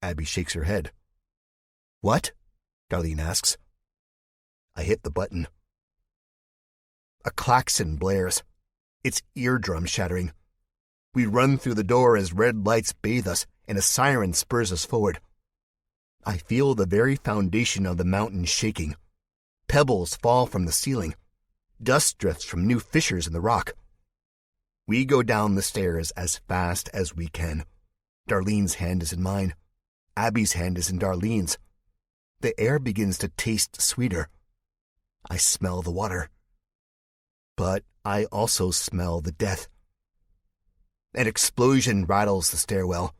Abby shakes her head. What? Darlene asks. I hit the button. A klaxon blares. Its eardrum shattering. We run through the door as red lights bathe us and a siren spurs us forward. I feel the very foundation of the mountain shaking. Pebbles fall from the ceiling. Dust drifts from new fissures in the rock. We go down the stairs as fast as we can. Darlene's hand is in mine. Abby's hand is in Darlene's. The air begins to taste sweeter. I smell the water. But I also smell the death. An explosion rattles the stairwell.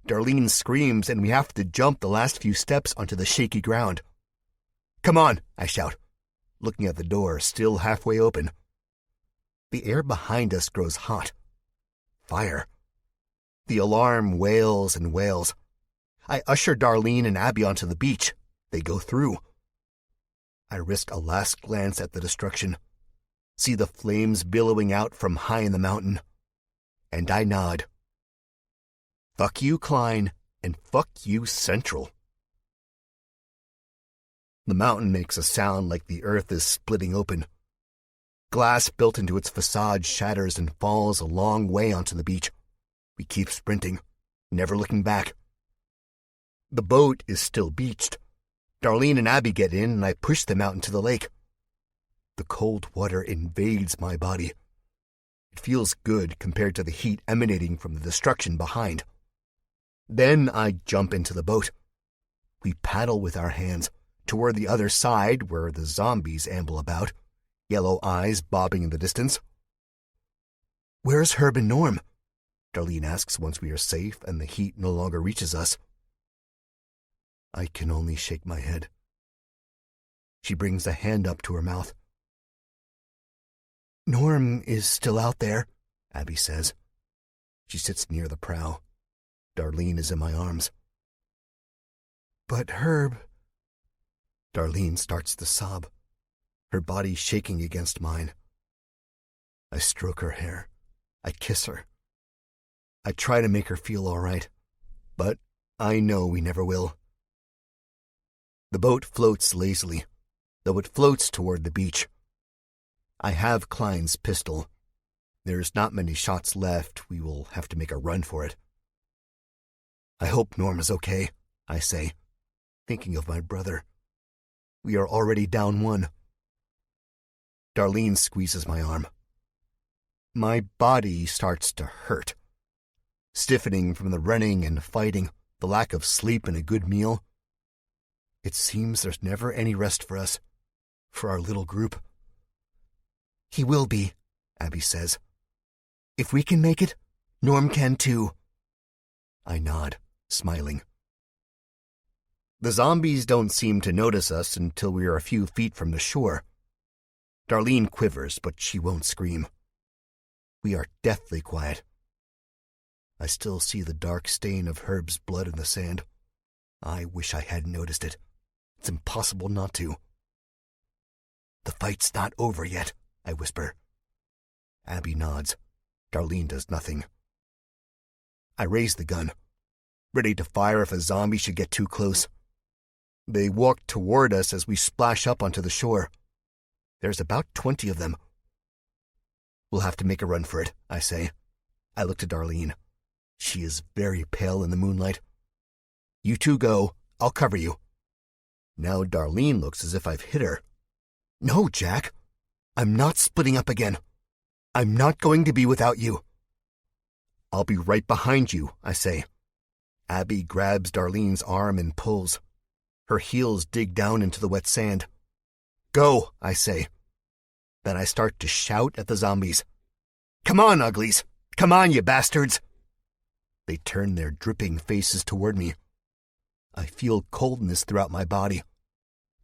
Darlene screams and we have to jump the last few steps onto the shaky ground. Come on, I shout, looking at the door still halfway open. The air behind us grows hot. Fire. The alarm wails and wails. I usher Darlene and Abby onto the beach. They go through. I risk a last glance at the destruction. See the flames billowing out from high in the mountain. And I nod. Fuck you, Klein, and fuck you, Central. The mountain makes a sound like the earth is splitting open. Glass built into its facade shatters and falls a long way onto the beach. We keep sprinting, never looking back. The boat is still beached. Darlene and Abby get in, and I push them out into the lake. The cold water invades my body. It feels good compared to the heat emanating from the destruction behind. Then I jump into the boat. We paddle with our hands toward the other side where the zombies amble about, yellow eyes bobbing in the distance. Where's Herb and Norm? Darlene asks once we are safe and the heat no longer reaches us. I can only shake my head. She brings a hand up to her mouth. Norm is still out there, Abby says. She sits near the prow. Darlene is in my arms. But Herb... Darlene starts to sob, her body shaking against mine. I stroke her hair. I kiss her. I try to make her feel all right, but I know we never will. The boat floats lazily, though it floats toward the beach. I have Klein's pistol. There's not many shots left. We will have to make a run for it. I hope Norm is okay, I say, thinking of my brother. We are already down one. Darlene squeezes my arm. My body starts to hurt. Stiffening from the running and fighting, the lack of sleep and a good meal. It seems there's never any rest for us, for our little group. He will be, Abby says. If we can make it, Norm can too. I nod, smiling. The zombies don't seem to notice us until we are a few feet from the shore. Darlene quivers, but she won't scream. We are deathly quiet. I still see the dark stain of Herb's blood in the sand. I wish I hadn't noticed it. It's impossible not to. The fight's not over yet, I whisper. Abby nods. Darlene does nothing. I raise the gun, ready to fire if a zombie should get too close. They walk toward us as we splash up onto the shore. There's about 20 of them. We'll have to make a run for it, I say. I look to Darlene. She is very pale in the moonlight. You two go. I'll cover you. Now Darlene looks as if I've hit her. No, Jack. I'm not splitting up again. I'm not going to be without you. I'll be right behind you, I say. Abby grabs Darlene's arm and pulls. Her heels dig down into the wet sand. Go, I say. Then I start to shout at the zombies. "Come on, uglies! Come on, you bastards!" They turn their dripping faces toward me. I feel coldness throughout my body.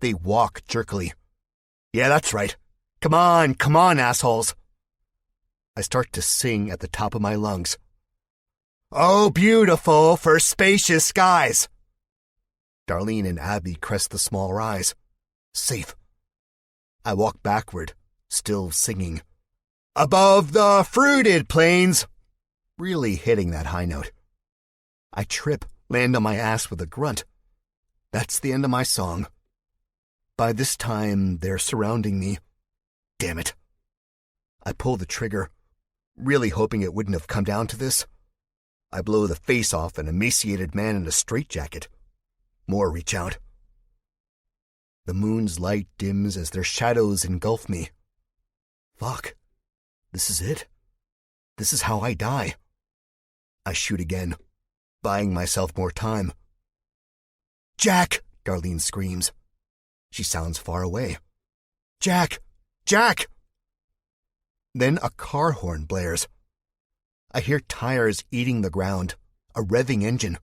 They walk jerkily. "Yeah, that's right. Come on, assholes!" I start to sing at the top of my lungs. "Oh, beautiful for spacious skies!" Darlene and Abby crest the small rise. Safe. I walk backward, still singing. "Above the fruited plains!" Really hitting that high note. I trip, land on my ass with a grunt. That's the end of my song. By this time, they're surrounding me. Damn it. I pull the trigger, really hoping it wouldn't have come down to this. I blow the face off an emaciated man in a straitjacket. More reach out. The moon's light dims as their shadows engulf me. Fuck. This is it. This is how I die. I shoot again, buying myself more time. "Jack!" Darlene screams. She sounds far away. "Jack! Jack!" Then a car horn blares. I hear tires eating the ground, a revving engine.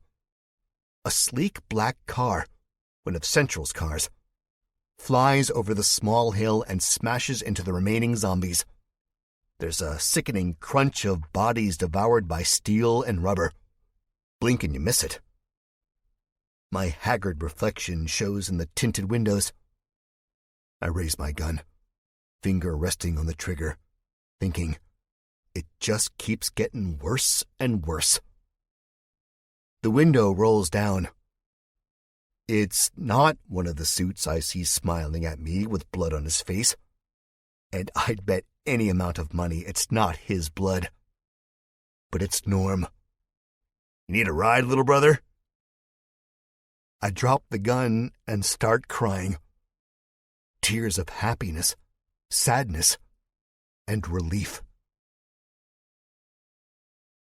A sleek black car, one of Central's cars, flies over the small hill and smashes into the remaining zombies. There's a sickening crunch of bodies devoured by steel and rubber. Blink and you miss it. My haggard reflection shows in the tinted windows. I raise my gun, finger resting on the trigger, thinking, it just keeps getting worse and worse. The window rolls down. It's not one of the suits I see smiling at me with blood on his face. And I'd bet any amount of money it's not his blood. But it's Norm. "You need a ride, little brother?" I drop the gun and start crying. Tears of happiness, sadness, and relief.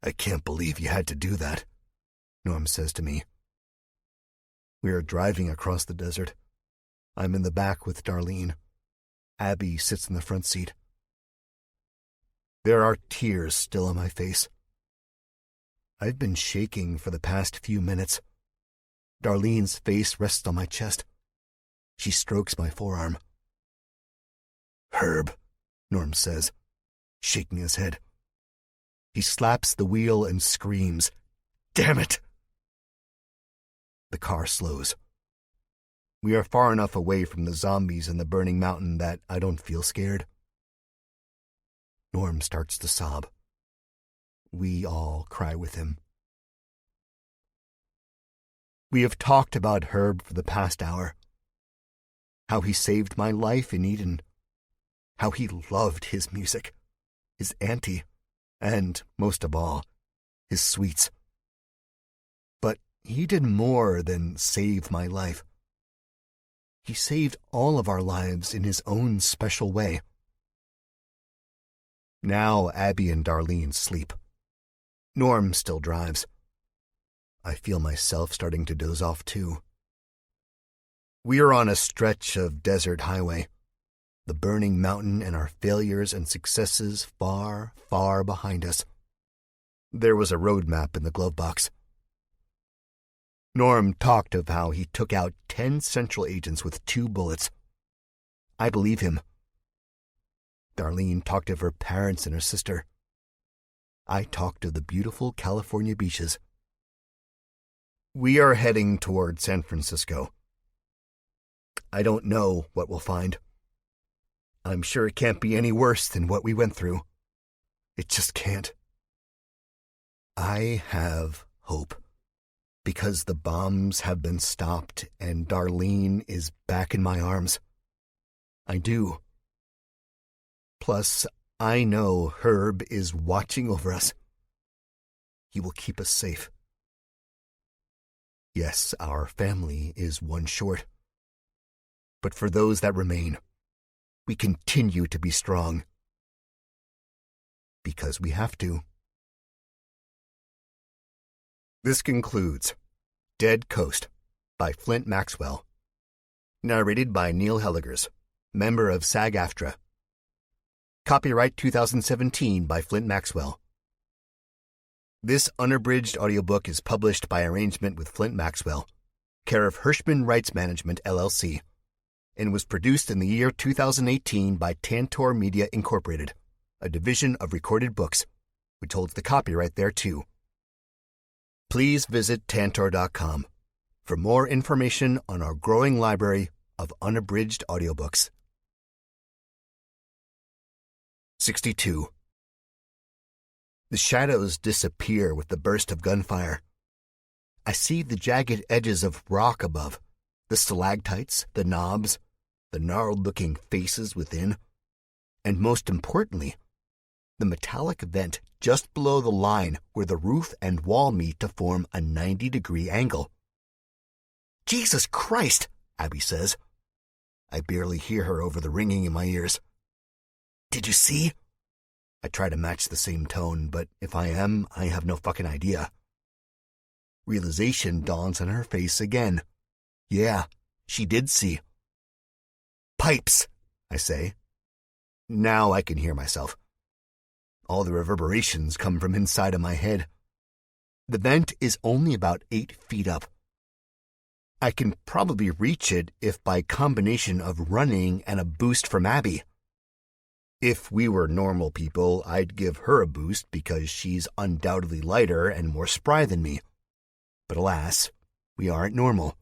"I can't believe you had to do that," Norm says to me. We are driving across the desert. I'm in the back with Darlene. Abby sits in the front seat. There are tears still on my face. I've been shaking for the past few minutes. Darlene's face rests on my chest. She strokes my forearm. "Herb," Norm says, shaking his head. He slaps the wheel and screams, "Damn it!" The car slows. We are far enough away from the zombies and the burning mountain that I don't feel scared. Norm starts to sob. We all cry with him. We have talked about Herb for the past hour. How he saved my life in Eden. How he loved his music, his auntie, and, most of all, his sweets. But he did more than save my life. He saved all of our lives in his own special way. Now Abby and Darlene sleep. Norm still drives. I feel myself starting to doze off too. We are on a stretch of desert highway, the burning mountain and our failures and successes far, far behind us. There was a road map in the glove box. Norm talked of how he took out 10 Central agents with 2 bullets. I believe him. Darlene talked of her parents and her sister. I talked of the beautiful California beaches. We are heading toward San Francisco. I don't know what we'll find. I'm sure it can't be any worse than what we went through. It just can't. I have hope. Because the bombs have been stopped and Darlene is back in my arms. I do. Plus, I know Herb is watching over us. He will keep us safe. Yes, our family is one short. But for those that remain, we continue to be strong. Because we have to. This concludes Dead Coast by Flint Maxwell. Narrated by Neil Helligers, member of SAG-AFTRA. Copyright 2017 by Flint Maxwell. This unabridged audiobook is published by arrangement with Flint Maxwell, care of Hirschman Rights Management, LLC, and was produced in the year 2018 by Tantor Media Incorporated, a division of Recorded Books, which holds the copyright thereto. Please visit Tantor.com for more information on our growing library of unabridged audiobooks. 62. The shadows disappear with the burst of gunfire. I see the jagged edges of rock above, the stalactites, the knobs, the gnarled-looking faces within, and most importantly, the metallic vent just below the line where the roof and wall meet to form a 90-degree angle. "Jesus Christ," Abby says. I barely hear her over the ringing in my ears. "Did you see?" I try to match the same tone, but if I am, I have no fucking idea. Realization dawns on her face again. Yeah, she did see. "Pipes," I say. Now I can hear myself. All the reverberations come from inside of my head. The vent is only about 8 feet up. I can probably reach it if by combination of running and a boost from Abby. If we were normal people, I'd give her a boost because she's undoubtedly lighter and more spry than me. But alas, we aren't normal.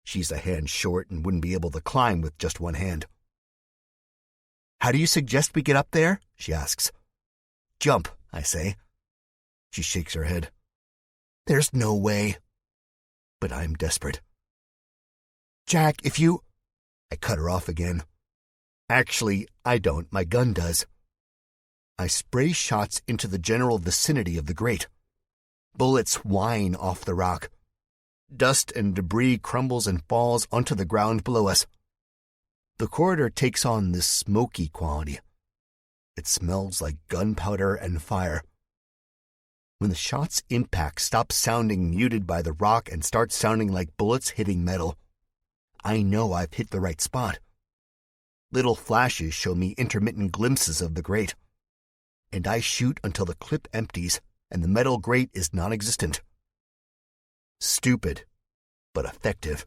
She's a hand short and wouldn't be able to climb with just one hand. "How do you suggest we get up there?" she asks. "Jump," I say. She shakes her head. "There's no way." But I'm desperate. "Jack, if you—" I cut her off again. Actually, I don't. My gun does. I spray shots into the general vicinity of the grate. Bullets whine off the rock. Dust and debris crumbles and falls onto the ground below us. The corridor takes on this smoky quality. It smells like gunpowder and fire. When the shot's impact stops sounding muted by the rock and starts sounding like bullets hitting metal, I know I've hit the right spot. Little flashes show me intermittent glimpses of the grate, and I shoot until the clip empties and the metal grate is non-existent. Stupid, but effective.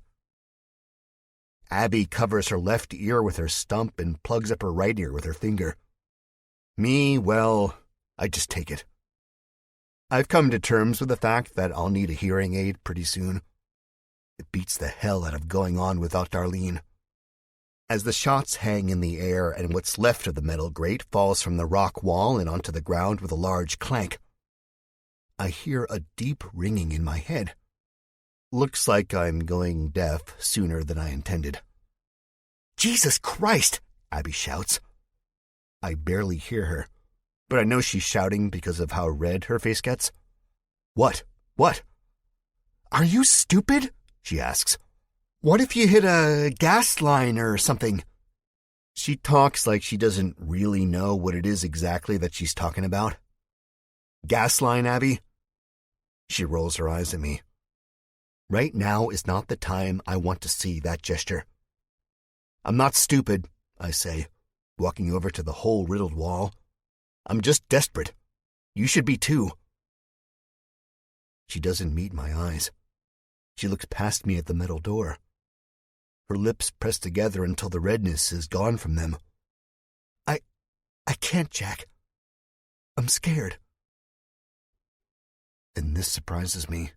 Abby covers her left ear with her stump and plugs up her right ear with her finger. Me, well, I just take it. I've come to terms with the fact that I'll need a hearing aid pretty soon. It beats the hell out of going on without Darlene. As the shots hang in the air and what's left of the metal grate falls from the rock wall and onto the ground with a large clank, I hear a deep ringing in my head. Looks like I'm going deaf sooner than I intended. "Jesus Christ!" Abby shouts. I barely hear her, but I know she's shouting because of how red her face gets. What? "Are you stupid?" she asks. "What if you hit a gas line or something?" She talks like she doesn't really know what it is exactly that she's talking about. "Gas line, Abby?" She rolls her eyes at me. Right now is not the time I want to see that gesture. "I'm not stupid," I say, walking over to the hole-riddled wall. "I'm just desperate. You should be too." She doesn't meet my eyes. She looks past me at the metal door. Her lips press together until the redness is gone from them. I can't, Jack. I'm scared." And this surprises me.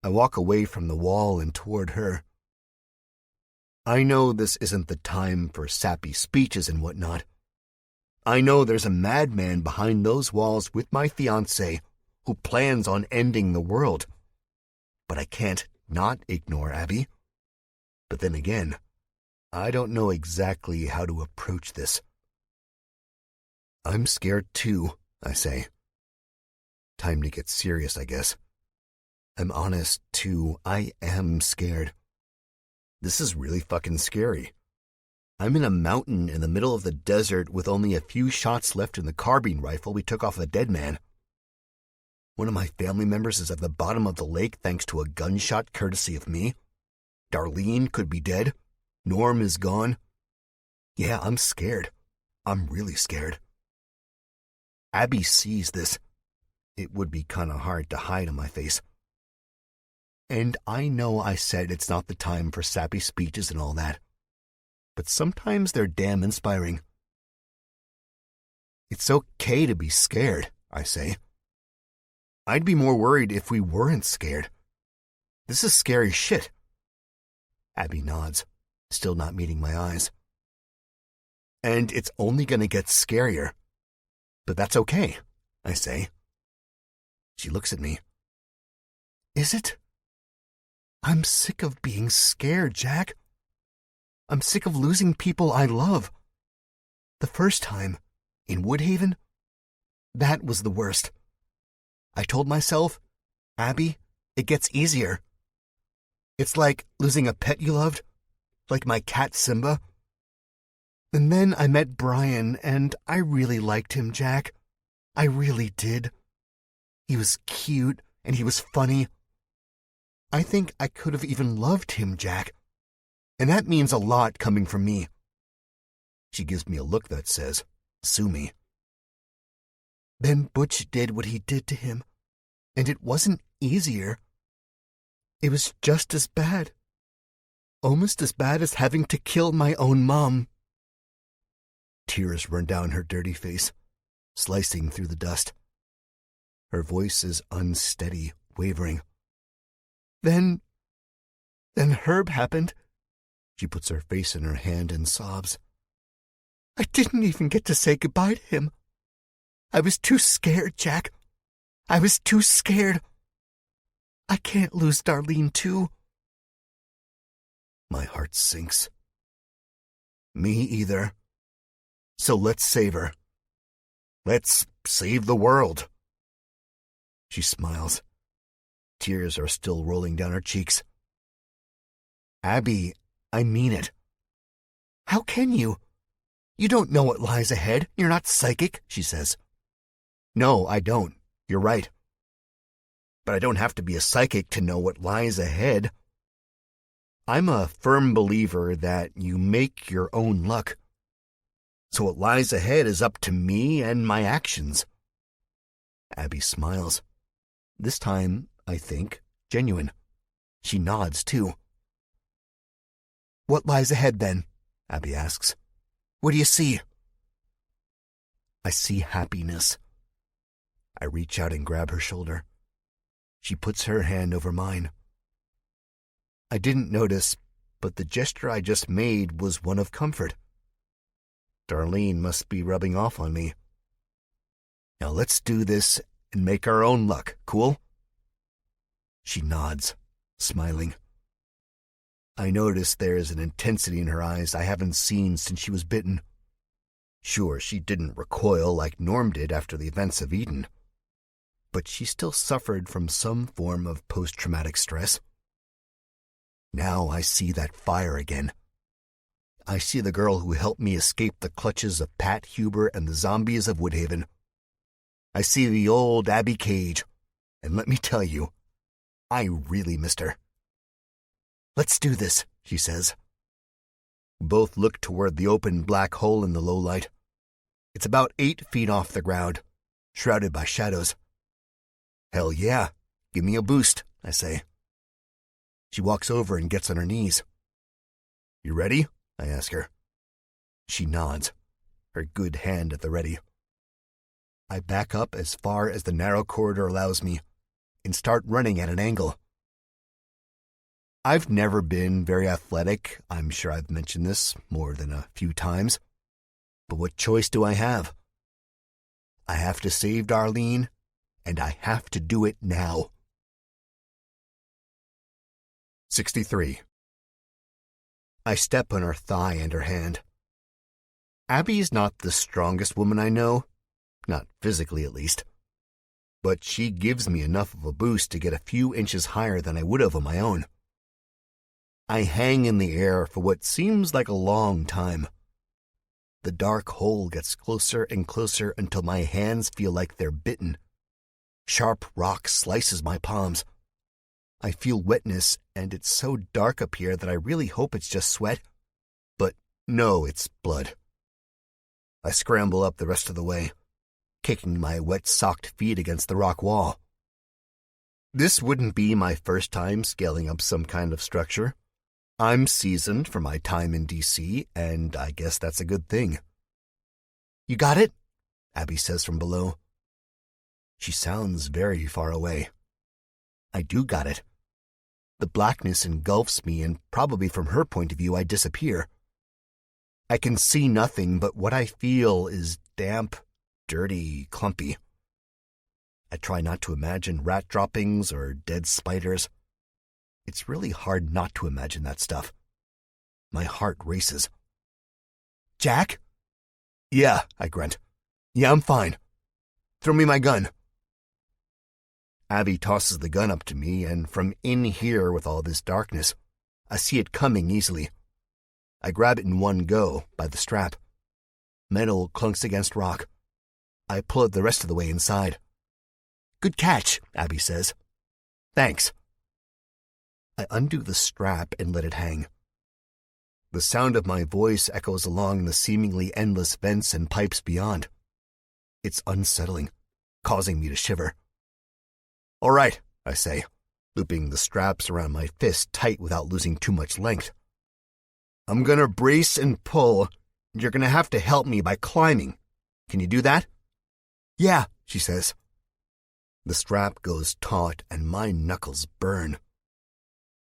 I walk away from the wall and toward her. I know this isn't the time for sappy speeches and whatnot. I know there's a madman behind those walls with my fiancé who plans on ending the world. But I can't not ignore Abby. But then again, I don't know exactly how to approach this. "I'm scared too," I say. Time to get serious, I guess. I'm honest, too. I am scared. This is really fucking scary. I'm in a mountain in the middle of the desert with only a few shots left in the carbine rifle we took off a dead man. One of my family members is at the bottom of the lake thanks to a gunshot courtesy of me. Darlene could be dead. Norm is gone. Yeah, I'm scared. I'm really scared. Abby sees this. It would be kind of hard to hide on my face. And I know I said it's not the time for sappy speeches and all that, but sometimes they're damn inspiring. It's okay to be scared, I say. I'd be more worried if we weren't scared. This is scary shit. Abby nods, still not meeting my eyes. And it's only gonna get scarier. But that's okay, I say. She looks at me. Is it? I'm sick of being scared, Jack. I'm sick of losing people I love. The first time, in Woodhaven, that was the worst. I told myself, Abby, it gets easier. It's like losing a pet you loved, like my cat Simba. And then I met Brian, and I really liked him, Jack. I really did. He was cute, and he was funny. I think I could have even loved him, Jack. And that means a lot coming from me. She gives me a look that says, sue me. Then Butch did what he did to him, and it wasn't easier. It was just as bad. Almost as bad as having to kill my own mom. Tears run down her dirty face, slicing through the dust. Her voice is unsteady, wavering. Then Herb happened. She puts her face in her hand and sobs. I didn't even get to say goodbye to him. I was too scared, Jack. I was too scared. I can't lose Darlene, too. My heart sinks. Me either. So let's save her. Let's save the world. She smiles. Tears are still rolling down her cheeks. Abby, I mean it. How can you? You don't know what lies ahead. You're not psychic, she says. No, I don't. You're right. But I don't have to be a psychic to know what lies ahead. I'm a firm believer that you make your own luck. So what lies ahead is up to me and my actions. Abby smiles. This time, I think, genuine. She nods, too. What lies ahead, then? Abby asks. What do you see? I see happiness. I reach out and grab her shoulder. She puts her hand over mine. I didn't notice, but the gesture I just made was one of comfort. Darlene must be rubbing off on me. Now let's do this and make our own luck, cool? She nods, smiling. I notice there is an intensity in her eyes I haven't seen since she was bitten. Sure, she didn't recoil like Norm did after the events of Eden, but she still suffered from some form of post-traumatic stress. Now I see that fire again. I see the girl who helped me escape the clutches of Pat Huber and the zombies of Woodhaven. I see the old Abby Cage, and let me tell you, I really missed her. Let's do this, she says. Both look toward the open black hole in the low light. It's about 8 feet off the ground, shrouded by shadows. Hell yeah, give me a boost, I say. She walks over and gets on her knees. You ready? I ask her. She nods, her good hand at the ready. I back up as far as the narrow corridor allows me and start running at an angle. I've never been very athletic. I'm sure I've mentioned this more than a few times. But what choice do I have? I have to save Darlene, and I have to do it now. 63. I step on her thigh and her hand. Abby's not the strongest woman I know, not physically at least. But she gives me enough of a boost to get a few inches higher than I would have on my own. I hang in the air for what seems like a long time. The dark hole gets closer and closer until my hands feel like they're bitten. Sharp rock slices my palms. I feel wetness, and it's so dark up here that I really hope it's just sweat. But no, it's blood. I scramble up the rest of the way, kicking my wet-socked feet against the rock wall. This wouldn't be my first time scaling up some kind of structure. I'm seasoned for my time in D.C., and I guess that's a good thing. "You got it?" Abby says from below. She sounds very far away. I do got it. The blackness engulfs me, and probably from her point of view I disappear. I can see nothing, but what I feel is damp, dirty, clumpy. I try not to imagine rat droppings or dead spiders. It's really hard not to imagine that stuff. My heart races. "Jack?" "Yeah," I grunt. "Yeah, I'm fine. Throw me my gun." Abby tosses the gun up to me, and from in here with all this darkness, I see it coming easily. I grab it in one go, by the strap. Metal clunks against rock. I pull it the rest of the way inside. "Good catch," Abby says. "Thanks." I undo the strap and let it hang. The sound of my voice echoes along the seemingly endless vents and pipes beyond. It's unsettling, causing me to shiver. "All right," I say, looping the straps around my fist tight without losing too much length. "I'm gonna brace and pull, and you're gonna have to help me by climbing. Can you do that?" "Yeah," she says. The strap goes taut, and my knuckles burn.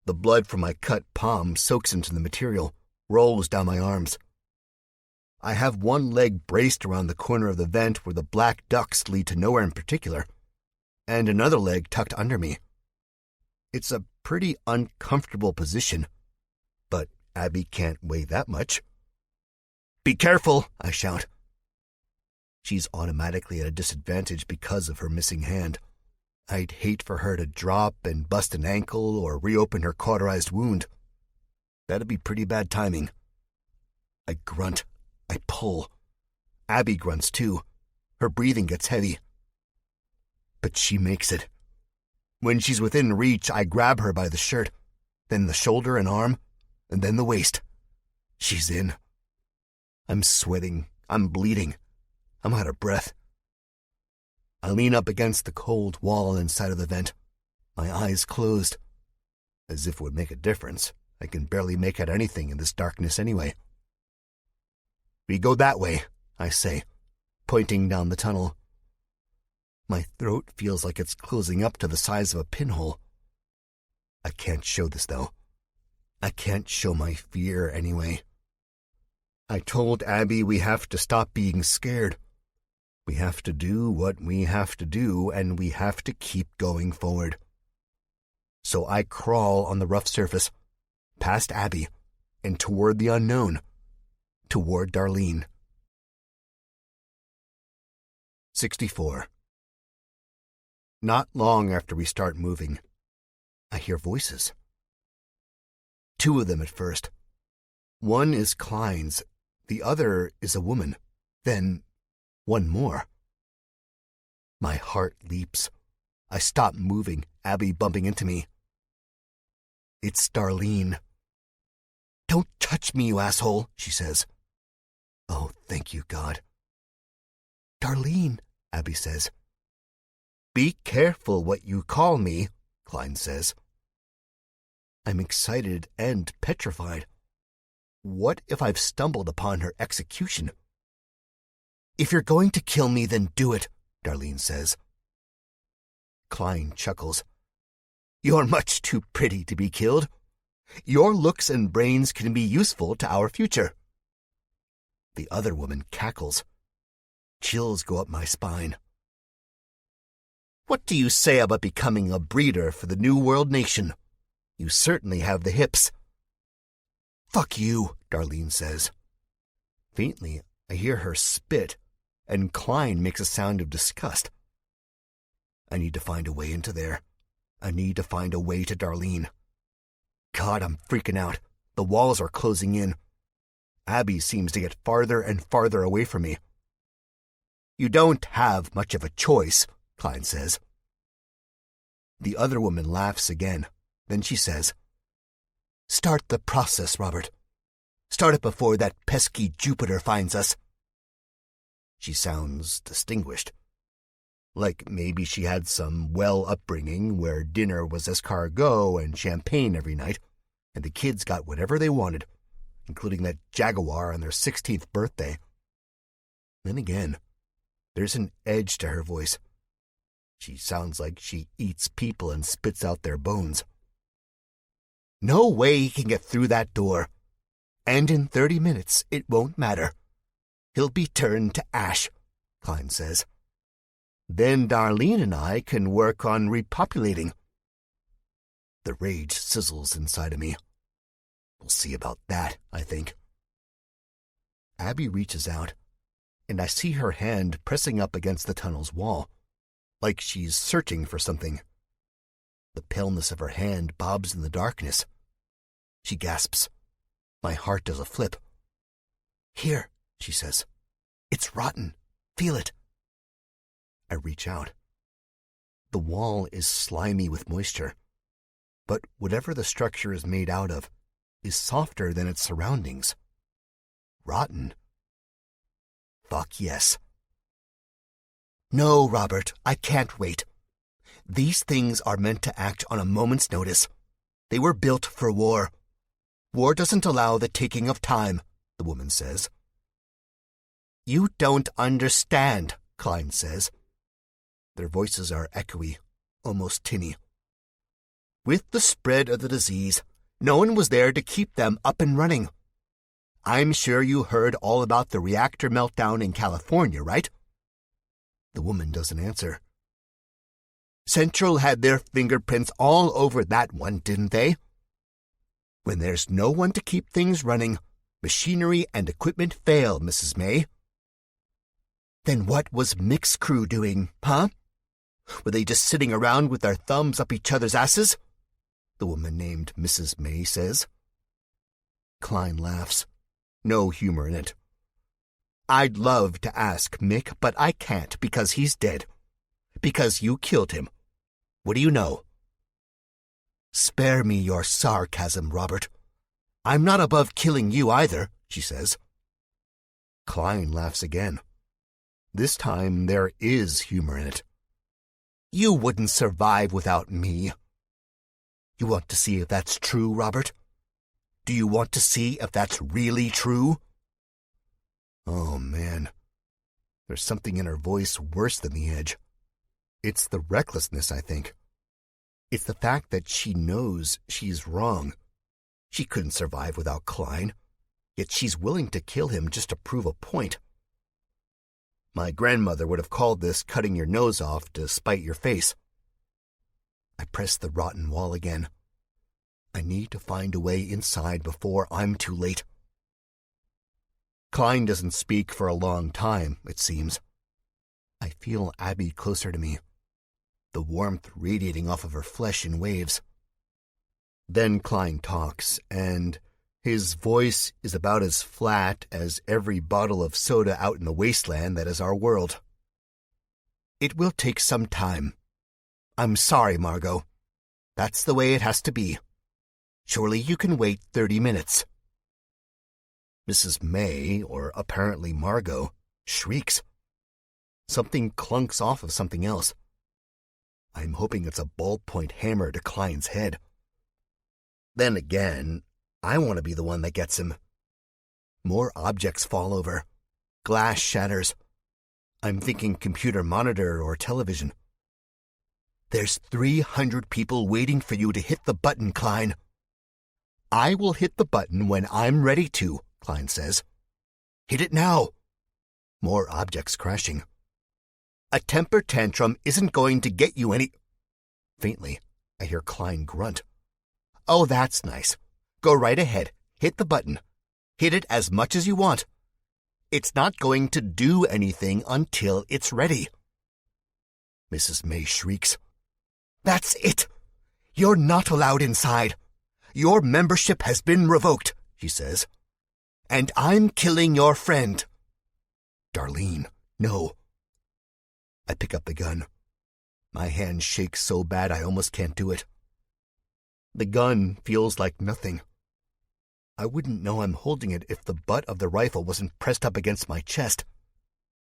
The blood from my cut palm soaks into the material, rolls down my arms. I have one leg braced around the corner of the vent where the black ducts lead to nowhere in particular, and another leg tucked under me. It's a pretty uncomfortable position, but Abby can't weigh that much. "Be careful," I shout. She's automatically at a disadvantage because of her missing hand. I'd hate for her to drop and bust an ankle or reopen her cauterized wound. That'd be pretty bad timing. I grunt. I pull. Abby grunts too. Her breathing gets heavy. But she makes it. When she's within reach, I grab her by the shirt, then the shoulder and arm, and then the waist. She's in. I'm sweating. I'm bleeding. I'm out of breath. I lean up against the cold wall inside of the vent, my eyes closed. As if it would make a difference. I can barely make out anything in this darkness anyway. "We go that way," I say, pointing down the tunnel. My throat feels like it's closing up to the size of a pinhole. I can't show this, though. I can't show my fear anyway. I told Abby we have to stop being scared. We have to do what we have to do, and we have to keep going forward. So I crawl on the rough surface, past Abby, and toward the unknown, toward Darlene. 64. Not long after we start moving, I hear voices. 2 of them at first. One is Klein's, the other is a woman, then one more. My heart leaps. I stop moving, Abby bumping into me. It's Darlene. "Don't touch me, you asshole," she says. Oh, thank you, God. "Darlene," Abby says. "Be careful what you call me," Klein says. I'm excited and petrified. What if I've stumbled upon her execution? "If you're going to kill me, then do it," Darlene says. Klein chuckles. "You're much too pretty to be killed. Your looks and brains can be useful to our future." The other woman cackles. Chills go up my spine. "What do you say about becoming a breeder for the New World Nation? You certainly have the hips." "Fuck you," Darlene says. Faintly, I hear her spit, and Klein makes a sound of disgust. I need to find a way into there. I need to find a way to Darlene. God, I'm freaking out. The walls are closing in. Abby seems to get farther and farther away from me. "You don't have much of a choice," Klein says. The other woman laughs again. Then she says, "Start the process, Robert. Start it before that pesky Jupiter finds us." She sounds distinguished. Like maybe she had some well upbringing where dinner was escargot and champagne every night, and the kids got whatever they wanted, including that jaguar on their 16th birthday. Then again, there's an edge to her voice. She sounds like she eats people and spits out their bones. No way he can get through that door. And in 30 minutes, it won't matter. He'll be turned to ash, Klein says. Then Darlene and I can work on repopulating. The rage sizzles inside of me. We'll see about that, I think. Abby reaches out, and I see her hand pressing up against the tunnel's wall, like she's searching for something. The paleness of her hand bobs in the darkness. She gasps. My heart does a flip. Here, she says. It's rotten. Feel it. I reach out. The wall is slimy with moisture, but whatever the structure is made out of is softer than its surroundings. Rotten. Fuck yes. No, Robert, I can't wait. These things are meant to act on a moment's notice. They were built for war. War doesn't allow the taking of time, the woman says. You don't understand, Klein says. Their voices are echoey, almost tinny. With the spread of the disease, no one was there to keep them up and running. I'm sure you heard all about the reactor meltdown in California, right? The woman doesn't answer. Central had their fingerprints all over that one, didn't they? When there's no one to keep things running, machinery and equipment fail, Mrs. May. Then what was Mick's crew doing, huh? Were they just sitting around with their thumbs up each other's asses? The woman named Mrs. May says. Klein laughs. No humor in it. I'd love to ask Mick, but I can't because he's dead. Because you killed him. What do you know? Spare me your sarcasm, Robert. I'm not above killing you either, she says. Klein laughs again. This time there is humor in it. You wouldn't survive without me. You want to see if that's true, Robert? Do you want to see if that's really true? Oh, man. There's something in her voice worse than the edge. It's the recklessness, I think. It's the fact that she knows she's wrong. She couldn't survive without Klein, yet she's willing to kill him just to prove a point. My grandmother would have called this cutting your nose off to spite your face. I press the rotten wall again. I need to find a way inside before I'm too late. Klein doesn't speak for a long time, it seems. I feel Abby closer to me, the warmth radiating off of her flesh in waves. Then Klein talks, and his voice is about as flat as every bottle of soda out in the wasteland that is our world. It will take some time. I'm sorry, Margot. That's the way it has to be. Surely you can wait 30 minutes. Mrs. May, or apparently Margot, shrieks. Something clunks off of something else. I'm hoping it's a ballpoint hammer to Klein's head. Then again, I want to be the one that gets him. More objects fall over. Glass shatters. I'm thinking computer monitor or television. There's 300 people waiting for you to hit the button, Klein. I will hit the button when I'm ready to, Klein says. Hit it now. More objects crashing. A temper tantrum isn't going to get you any... Faintly, I hear Klein grunt. Oh, that's nice. Go right ahead. Hit the button. Hit it as much as you want. It's not going to do anything until it's ready. Mrs. May shrieks. That's it. You're not allowed inside. Your membership has been revoked, she says. And I'm killing your friend. Darlene, no. I pick up the gun. My hand shakes so bad I almost can't do it. The gun feels like nothing. I wouldn't know I'm holding it if the butt of the rifle wasn't pressed up against my chest.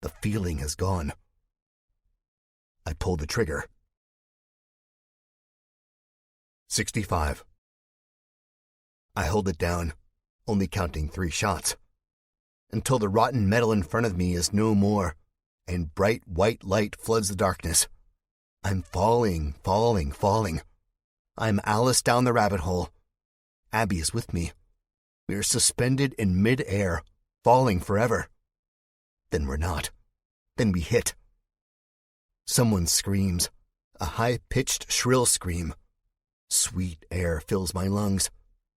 The feeling has gone. I pull the trigger. 65. I hold it down, only counting 3 shots, until the rotten metal in front of me is no more, and bright white light floods the darkness. I'm falling. I'm Alice down the rabbit hole. Abby is with me. We are suspended in mid-air, falling forever. Then we're not. Then we hit. Someone screams, a high-pitched, shrill scream. Sweet air fills my lungs.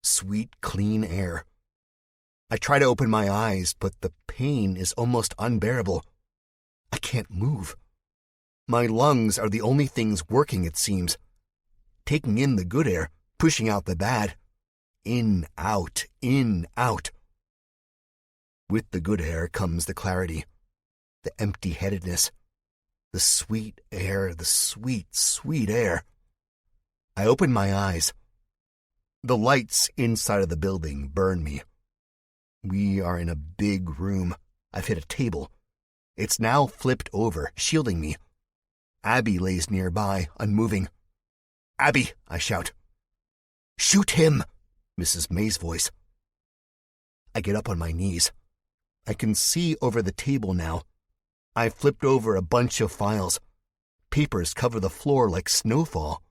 Sweet, clean air. I try to open my eyes, but the pain is almost unbearable. I can't move. My lungs are the only things working, it seems. Taking in the good air, pushing out the bad. In, out, in, out. With the good air comes the clarity, the empty-headedness, the sweet air, the sweet, sweet air. I open my eyes. The lights inside of the building burn me. We are in a big room. I've hit a table. It's now flipped over, shielding me. Abby lays nearby, unmoving. "Abby," I shout. "Shoot him," Mrs. May's voice. I get up on my knees. I can see over the table now. I've flipped over a bunch of files. Papers cover the floor like snowfall.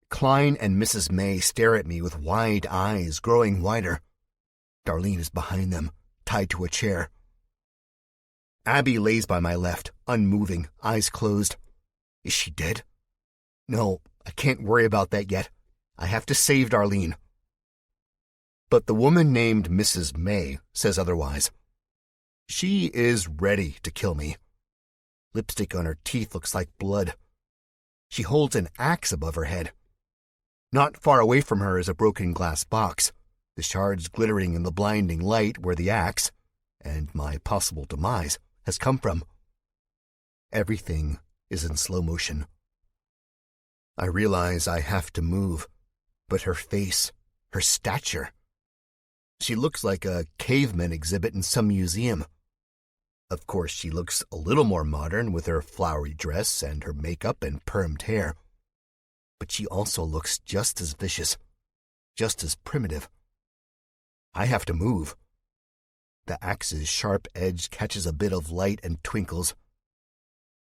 Klein and Mrs. May stare at me with wide eyes, growing wider. Darlene is behind them, tied to a chair. Abby lays by my left, unmoving, eyes closed. Is she dead? No, I can't worry about that yet. I have to save Darlene. But the woman named Mrs. May says otherwise. She is ready to kill me. Lipstick on her teeth looks like blood. She holds an axe above her head. Not far away from her is a broken glass box, the shards glittering in the blinding light where the axe, and my possible demise, has come from. Everything is in slow motion. I realize I have to move, but her face, her stature. She looks like a caveman exhibit in some museum. Of course, she looks a little more modern with her flowery dress and her makeup and permed hair. But she also looks just as vicious, just as primitive. I have to move. The axe's sharp edge catches a bit of light and twinkles.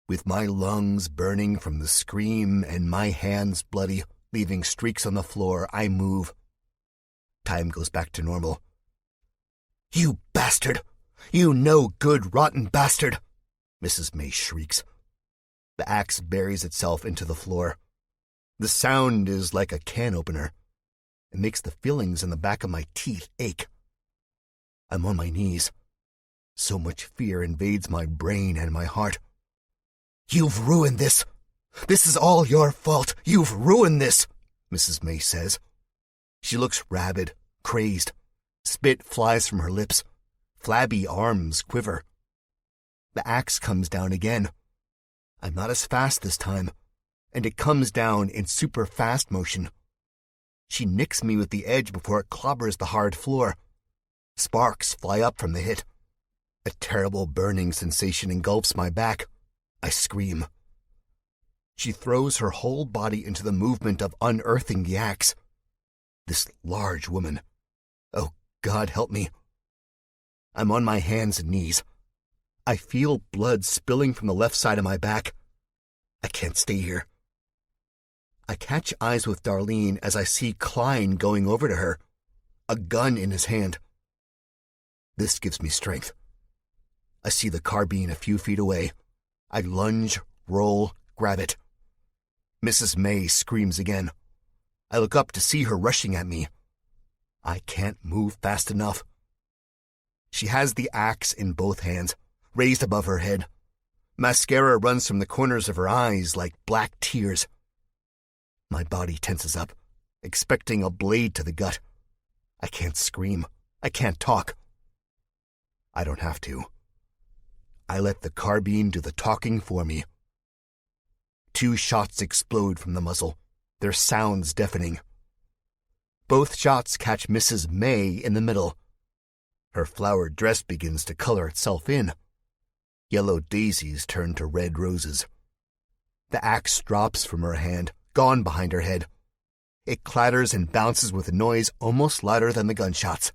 With my lungs burning from the scream and my hands bloody, leaving streaks on the floor, I move. Time goes back to normal. "You bastard! You no good, rotten bastard!" Mrs. May shrieks. The axe buries itself into the floor. The sound is like a can opener. It makes the fillings in the back of my teeth ache. I'm on my knees. So much fear invades my brain and my heart. "You've ruined this. This is all your fault. You've ruined this," Mrs. May says. She looks rabid, crazed. Spit flies from her lips. Flabby arms quiver. The axe comes down again. I'm not as fast this time, and it comes down in super fast motion. She nicks me with the edge before it clobbers the hard floor. Sparks fly up from the hit. A terrible burning sensation engulfs my back. I scream. She throws her whole body into the movement of unearthing the axe. This large woman. Oh, God help me. I'm on my hands and knees. I feel blood spilling from the left side of my back. I can't stay here. I catch eyes with Darlene as I see Klein going over to her, a gun in his hand. This gives me strength. I see the carbine a few feet away. I lunge, roll, grab it. Mrs. May screams again. I look up to see her rushing at me. I can't move fast enough. She has the axe in both hands, raised above her head. Mascara runs from the corners of her eyes like black tears. My body tenses up, expecting a blade to the gut. I can't scream. I can't talk. I don't have to. I let the carbine do the talking for me. 2 shots explode from the muzzle, their sounds deafening. Both shots catch Mrs. May in the middle. Her flowered dress begins to color itself in. Yellow daisies turn to red roses. The axe drops from her hand, gone behind her head. It clatters and bounces with a noise almost louder than the gunshots.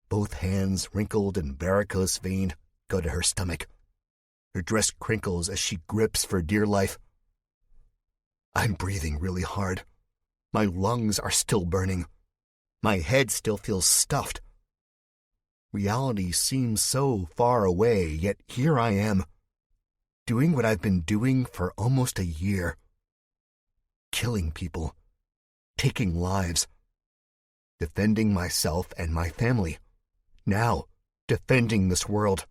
Both hands, wrinkled and varicose-veined, go to her stomach. Her dress crinkles as she grips for dear life. I'm breathing really hard. My lungs are still burning. My head still feels stuffed. Reality seems so far away, yet here I am, doing what I've been doing for almost a year. Killing people, taking lives, defending myself and my family. Now, defending this world.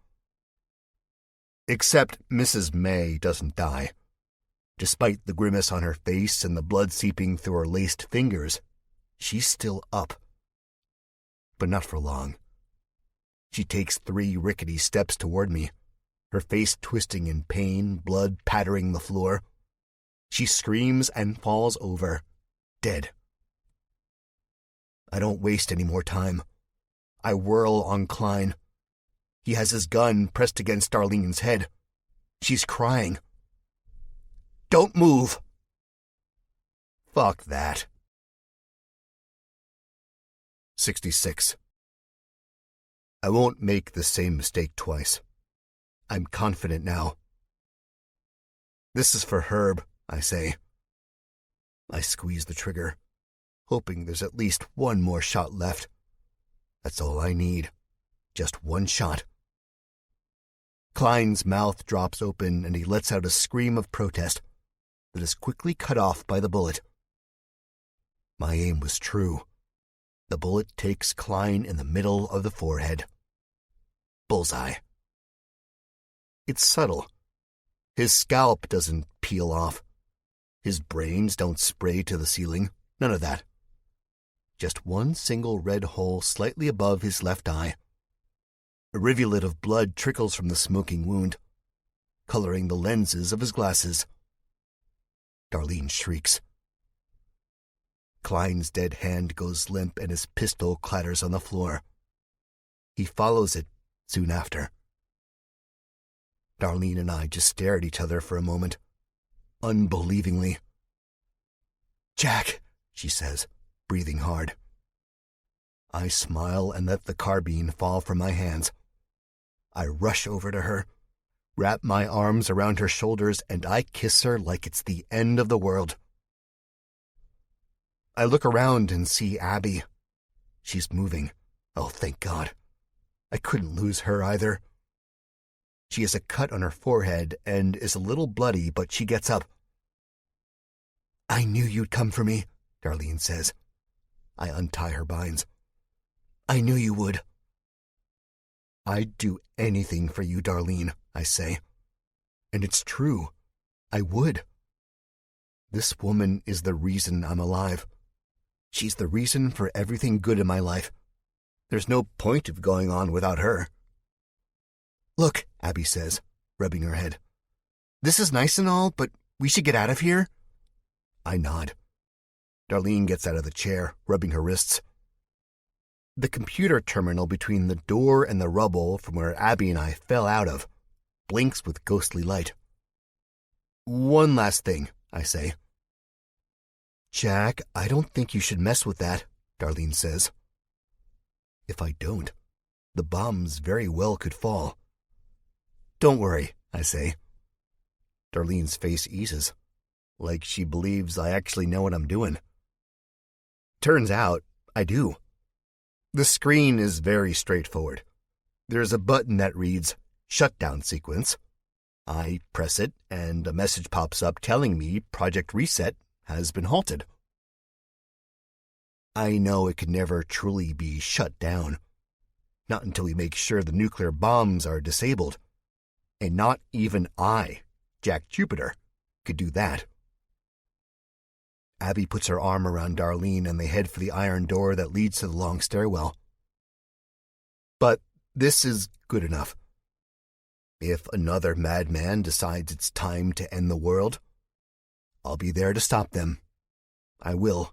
Except Mrs. May doesn't die. Despite the grimace on her face and the blood seeping through her laced fingers, she's still up. But not for long. She takes 3 rickety steps toward me, her face twisting in pain, blood pattering the floor. She screams and falls over, dead. I don't waste any more time. I whirl on Klein. He has his gun pressed against Darlene's head. She's crying. Don't move! Fuck that. 66. I won't make the same mistake twice. I'm confident now. This is for Herb, I say. I squeeze the trigger, hoping there's at least one more shot left. That's all I need. Just one shot. Klein's mouth drops open and he lets out a scream of protest that is quickly cut off by the bullet. My aim was true. The bullet takes Klein in the middle of the forehead. Bullseye. It's subtle. His scalp doesn't peel off. His brains don't spray to the ceiling. None of that. Just one single red hole slightly above his left eye. A rivulet of blood trickles from the smoking wound, coloring the lenses of his glasses. Darlene shrieks. Klein's dead hand goes limp and his pistol clatters on the floor. He follows it soon after. Darlene and I just stare at each other for a moment, unbelievingly. "Jack," she says, breathing hard. I smile and let the carbine fall from my hands. I rush over to her, wrap my arms around her shoulders, and I kiss her like it's the end of the world. I look around and see Abby. She's moving. Oh, thank God. I couldn't lose her either. She has a cut on her forehead and is a little bloody, but she gets up. "I knew you'd come for me," Darlene says. I untie her binds. "I knew you would." "I'd do anything for you, Darlene," I say. And it's true. I would. This woman is the reason I'm alive. She's the reason for everything good in my life. There's no point of going on without her. "Look," Abby says, rubbing her head. "This is nice and all, but we should get out of here." I nod. Darlene gets out of the chair, rubbing her wrists. The computer terminal between the door and the rubble from where Abby and I fell out of blinks with ghostly light. "One last thing," I say. "Jack, I don't think you should mess with that," Darlene says. If I don't, the bombs very well could fall. "Don't worry," I say. Darlene's face eases, like she believes I actually know what I'm doing. Turns out, I do. The screen is very straightforward. There's a button that reads, "Shutdown Sequence." I press it, and a message pops up telling me Project Reset has been halted. I know it could never truly be shut down. Not until we make sure the nuclear bombs are disabled. And not even I, Jack Jupiter, could do that. Abby puts her arm around Darlene and they head for the iron door that leads to the long stairwell. But this is good enough. If another madman decides it's time to end the world, I'll be there to stop them. I will.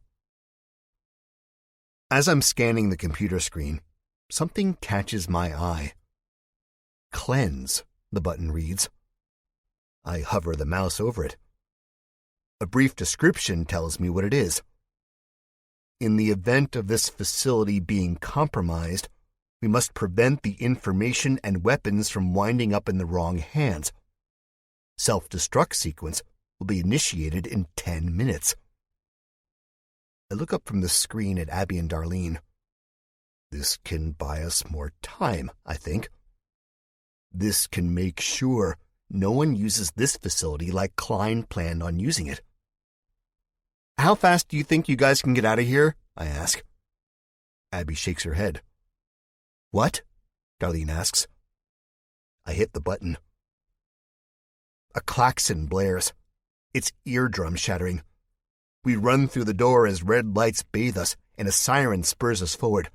As I'm scanning the computer screen, something catches my eye. Cleanse the button reads. I hover the mouse over it. A brief description tells me what it is. In the event of this facility being compromised, we must prevent the information and weapons from winding up in the wrong hands. Self-destruct sequence will be initiated in 10 minutes. I look up from the screen at Abby and Darlene. This can buy us more time, I think. This can make sure no one uses this facility like Klein planned on using it. How fast do you think you guys can get out of here? I ask. Abby shakes her head. What? Darlene asks. I hit the button. A klaxon blares. It's eardrum shattering. We run through the door as red lights bathe us and a siren spurs us forward.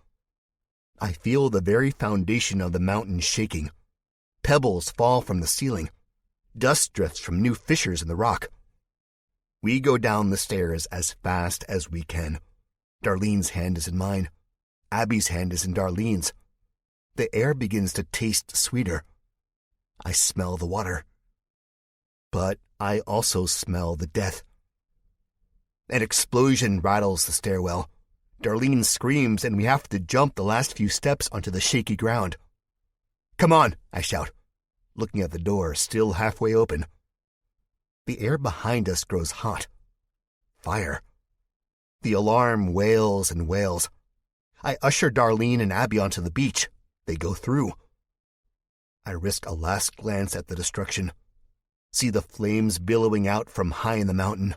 I feel the very foundation of the mountain shaking. Pebbles fall from the ceiling. Dust drifts from new fissures in the rock. We go down the stairs as fast as we can. Darlene's hand is in mine. Abby's hand is in Darlene's. The air begins to taste sweeter. I smell the water. But I also smell the death. An explosion rattles the stairwell. Darlene screams and we have to jump the last few steps onto the shaky ground. Come on, I shout, looking at the door still halfway open. The air behind us grows hot. Fire. The alarm wails and wails. I usher Darlene and Abby onto the beach. They go through. I risk a last glance at the destruction. See the flames billowing out from high in the mountain.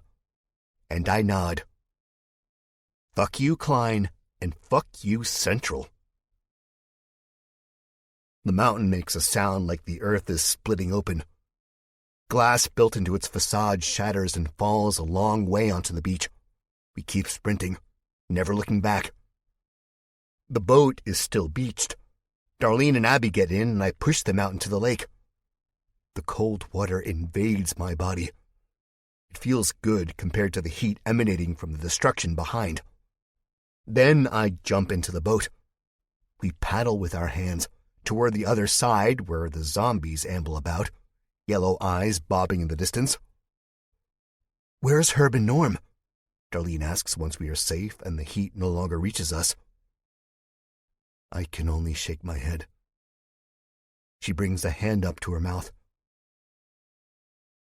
And I nod. Fuck you, Klein, and fuck you, Central. The mountain makes a sound like the earth is splitting open. Glass built into its facade shatters and falls a long way onto the beach. We keep sprinting, never looking back. The boat is still beached. Darlene and Abby get in and I push them out into the lake. The cold water invades my body. It feels good compared to the heat emanating from the destruction behind. Then I jump into the boat. We paddle with our hands toward the other side where the zombies amble about, yellow eyes bobbing in the distance. Where's Herb and Norm? Darlene asks once we are safe and the heat no longer reaches us. I can only shake my head. She brings a hand up to her mouth.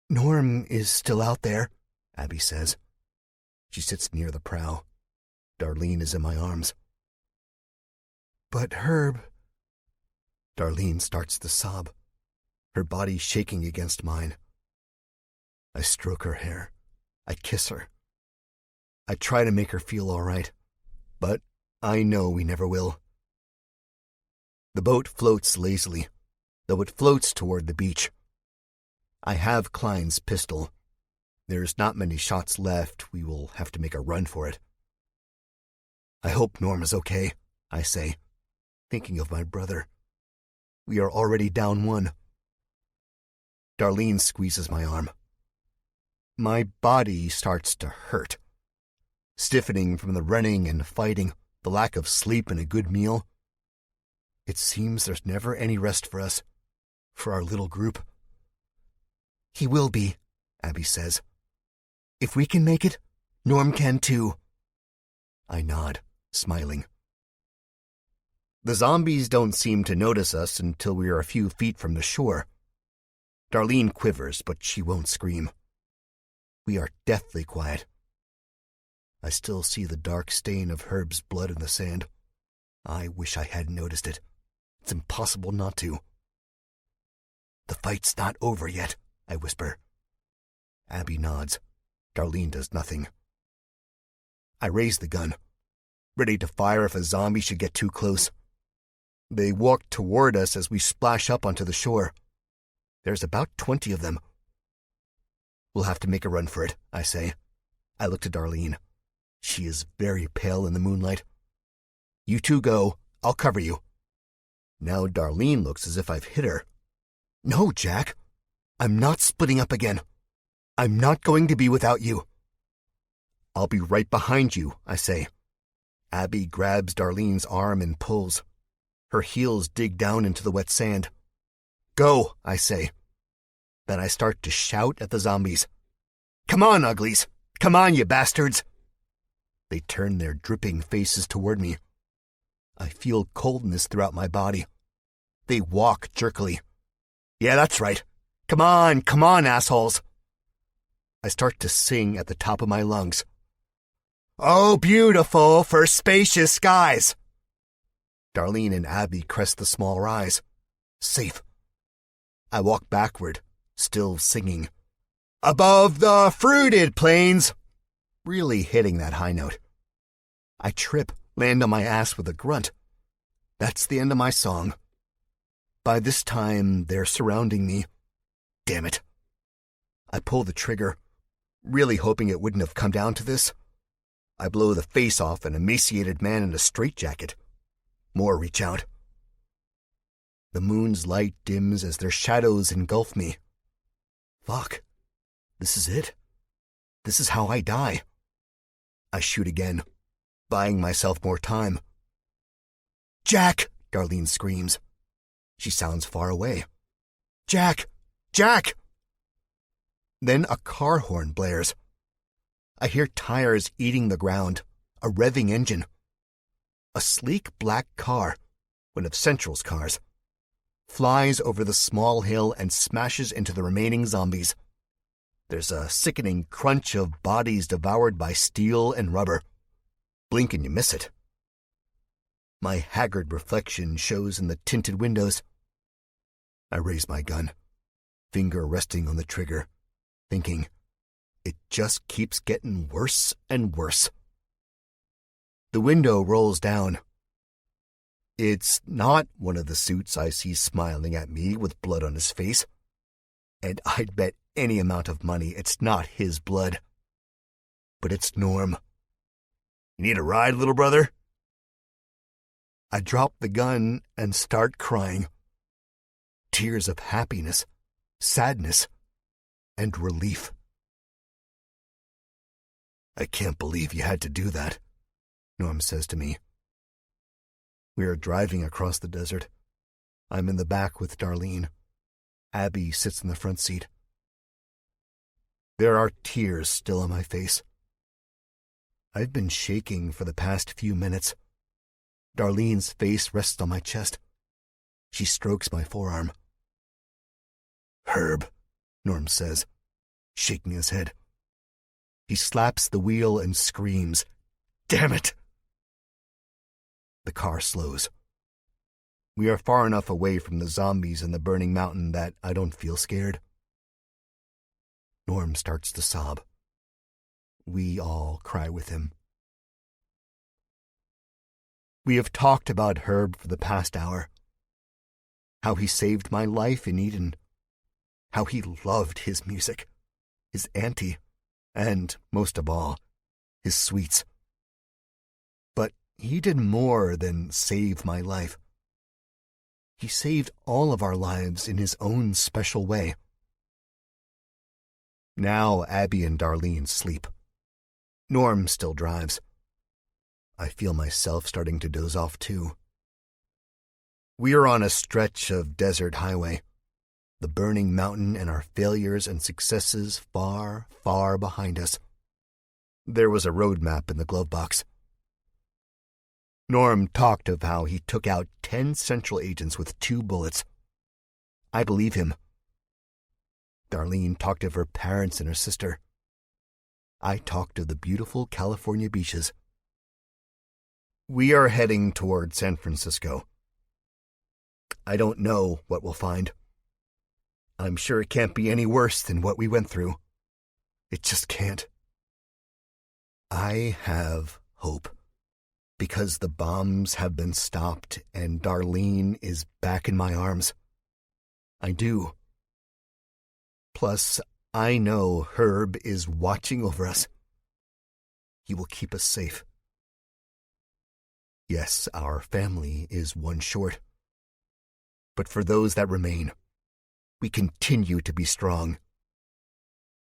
Norm is still out there, Abby says. She sits near the prow. Darlene is in my arms. But Herb... Darlene starts to sob, her body shaking against mine. I stroke her hair. I kiss her. I try to make her feel all right, but I know we never will. The boat floats lazily, though it floats toward the beach. I have Klein's pistol. There's not many shots left. We will have to make a run for it. I hope Norm is okay, I say, thinking of my brother. We are already down one. Darlene squeezes my arm. My body starts to hurt. Stiffening from the running and fighting, the lack of sleep and a good meal. It seems there's never any rest for us, for our little group. He will be, Abby says. If we can make it, Norm can too. I nod, smiling. The zombies don't seem to notice us until we are a few feet from the shore. Darlene quivers, but she won't scream. We are deathly quiet. I still see the dark stain of Herb's blood in the sand. I wish I hadn't noticed it. It's impossible not to. The fight's not over yet, I whisper. Abby nods. Darlene does nothing. I raise the gun, ready to fire if a zombie should get too close. They walk toward us as we splash up onto the shore. There's about 20 of them. We'll have to make a run for it, I say. I look to Darlene. She is very pale in the moonlight. You two go. I'll cover you. Now Darlene looks as if I've hit her. No, Jack. I'm not splitting up again. I'm not going to be without you. I'll be right behind you, I say. Abby grabs Darlene's arm and pulls. Her heels dig down into the wet sand. Go, I say. Then I start to shout at the zombies. Come on, uglies! Come on, you bastards! They turn their dripping faces toward me. I feel coldness throughout my body. They walk jerkily. Yeah, that's right. Come on, assholes! I start to sing at the top of my lungs. Oh, beautiful for spacious skies! Darlene and Abby crest the small rise. Safe. I walk backward, still singing. Above the fruited plains! Really hitting that high note. I trip, land on my ass with a grunt. That's the end of my song. By this time, they're surrounding me. Damn it. I pull the trigger, really hoping it wouldn't have come down to this. I blow the face off an emaciated man in a straitjacket. More reach out. The moon's light dims as their shadows engulf me. Fuck. This is it. This is how I die. I shoot again, buying myself more time. Jack! Darlene screams. She sounds far away. Jack! Jack! Then a car horn blares. I hear tires eating the ground, a revving engine. A sleek black car, one of Central's cars, flies over the small hill and smashes into the remaining zombies. There's a sickening crunch of bodies devoured by steel and rubber. Blink and you miss it. My haggard reflection shows in the tinted windows. I raise my gun, finger resting on the trigger, thinking, it just keeps getting worse and worse. The window rolls down. It's not one of the suits I see smiling at me with blood on his face. And I'd bet any amount of money it's not his blood. But it's Norm. You need a ride, little brother? I drop the gun and start crying. Tears of happiness, sadness, and relief. I can't believe you had to do that, Norm says to me. We are driving across the desert. I'm in the back with Darlene. Abby sits in the front seat. There are tears still on my face. I've been shaking for the past few minutes. Darlene's face rests on my chest. She strokes my forearm. Herb, Norm says, shaking his head. He slaps the wheel and screams, Damn it! The car slows. We are far enough away from the zombies and the burning mountain that I don't feel scared. Norm starts to sob. We all cry with him. We have talked about Herb for the past hour. How he saved my life in Eden. How he loved his music, his auntie, and, most of all, his sweets. But he did more than save my life. He saved all of our lives in his own special way. Now Abby and Darlene sleep. Norm still drives. I feel myself starting to doze off too. We are on a stretch of desert highway, the burning mountain and our failures and successes far, far behind us. There was a road map in the glove box. Norm talked of how he took out 10 Central agents with 2 bullets. I believe him. Darlene talked of her parents and her sister. I talked of the beautiful California beaches. We are heading toward San Francisco. I don't know what we'll find. I'm sure it can't be any worse than what we went through. It just can't. I have hope, because the bombs have been stopped and Darlene is back in my arms. I do. Plus, I know Herb is watching over us. He will keep us safe. Yes, our family is one short. But for those that remain, we continue to be strong.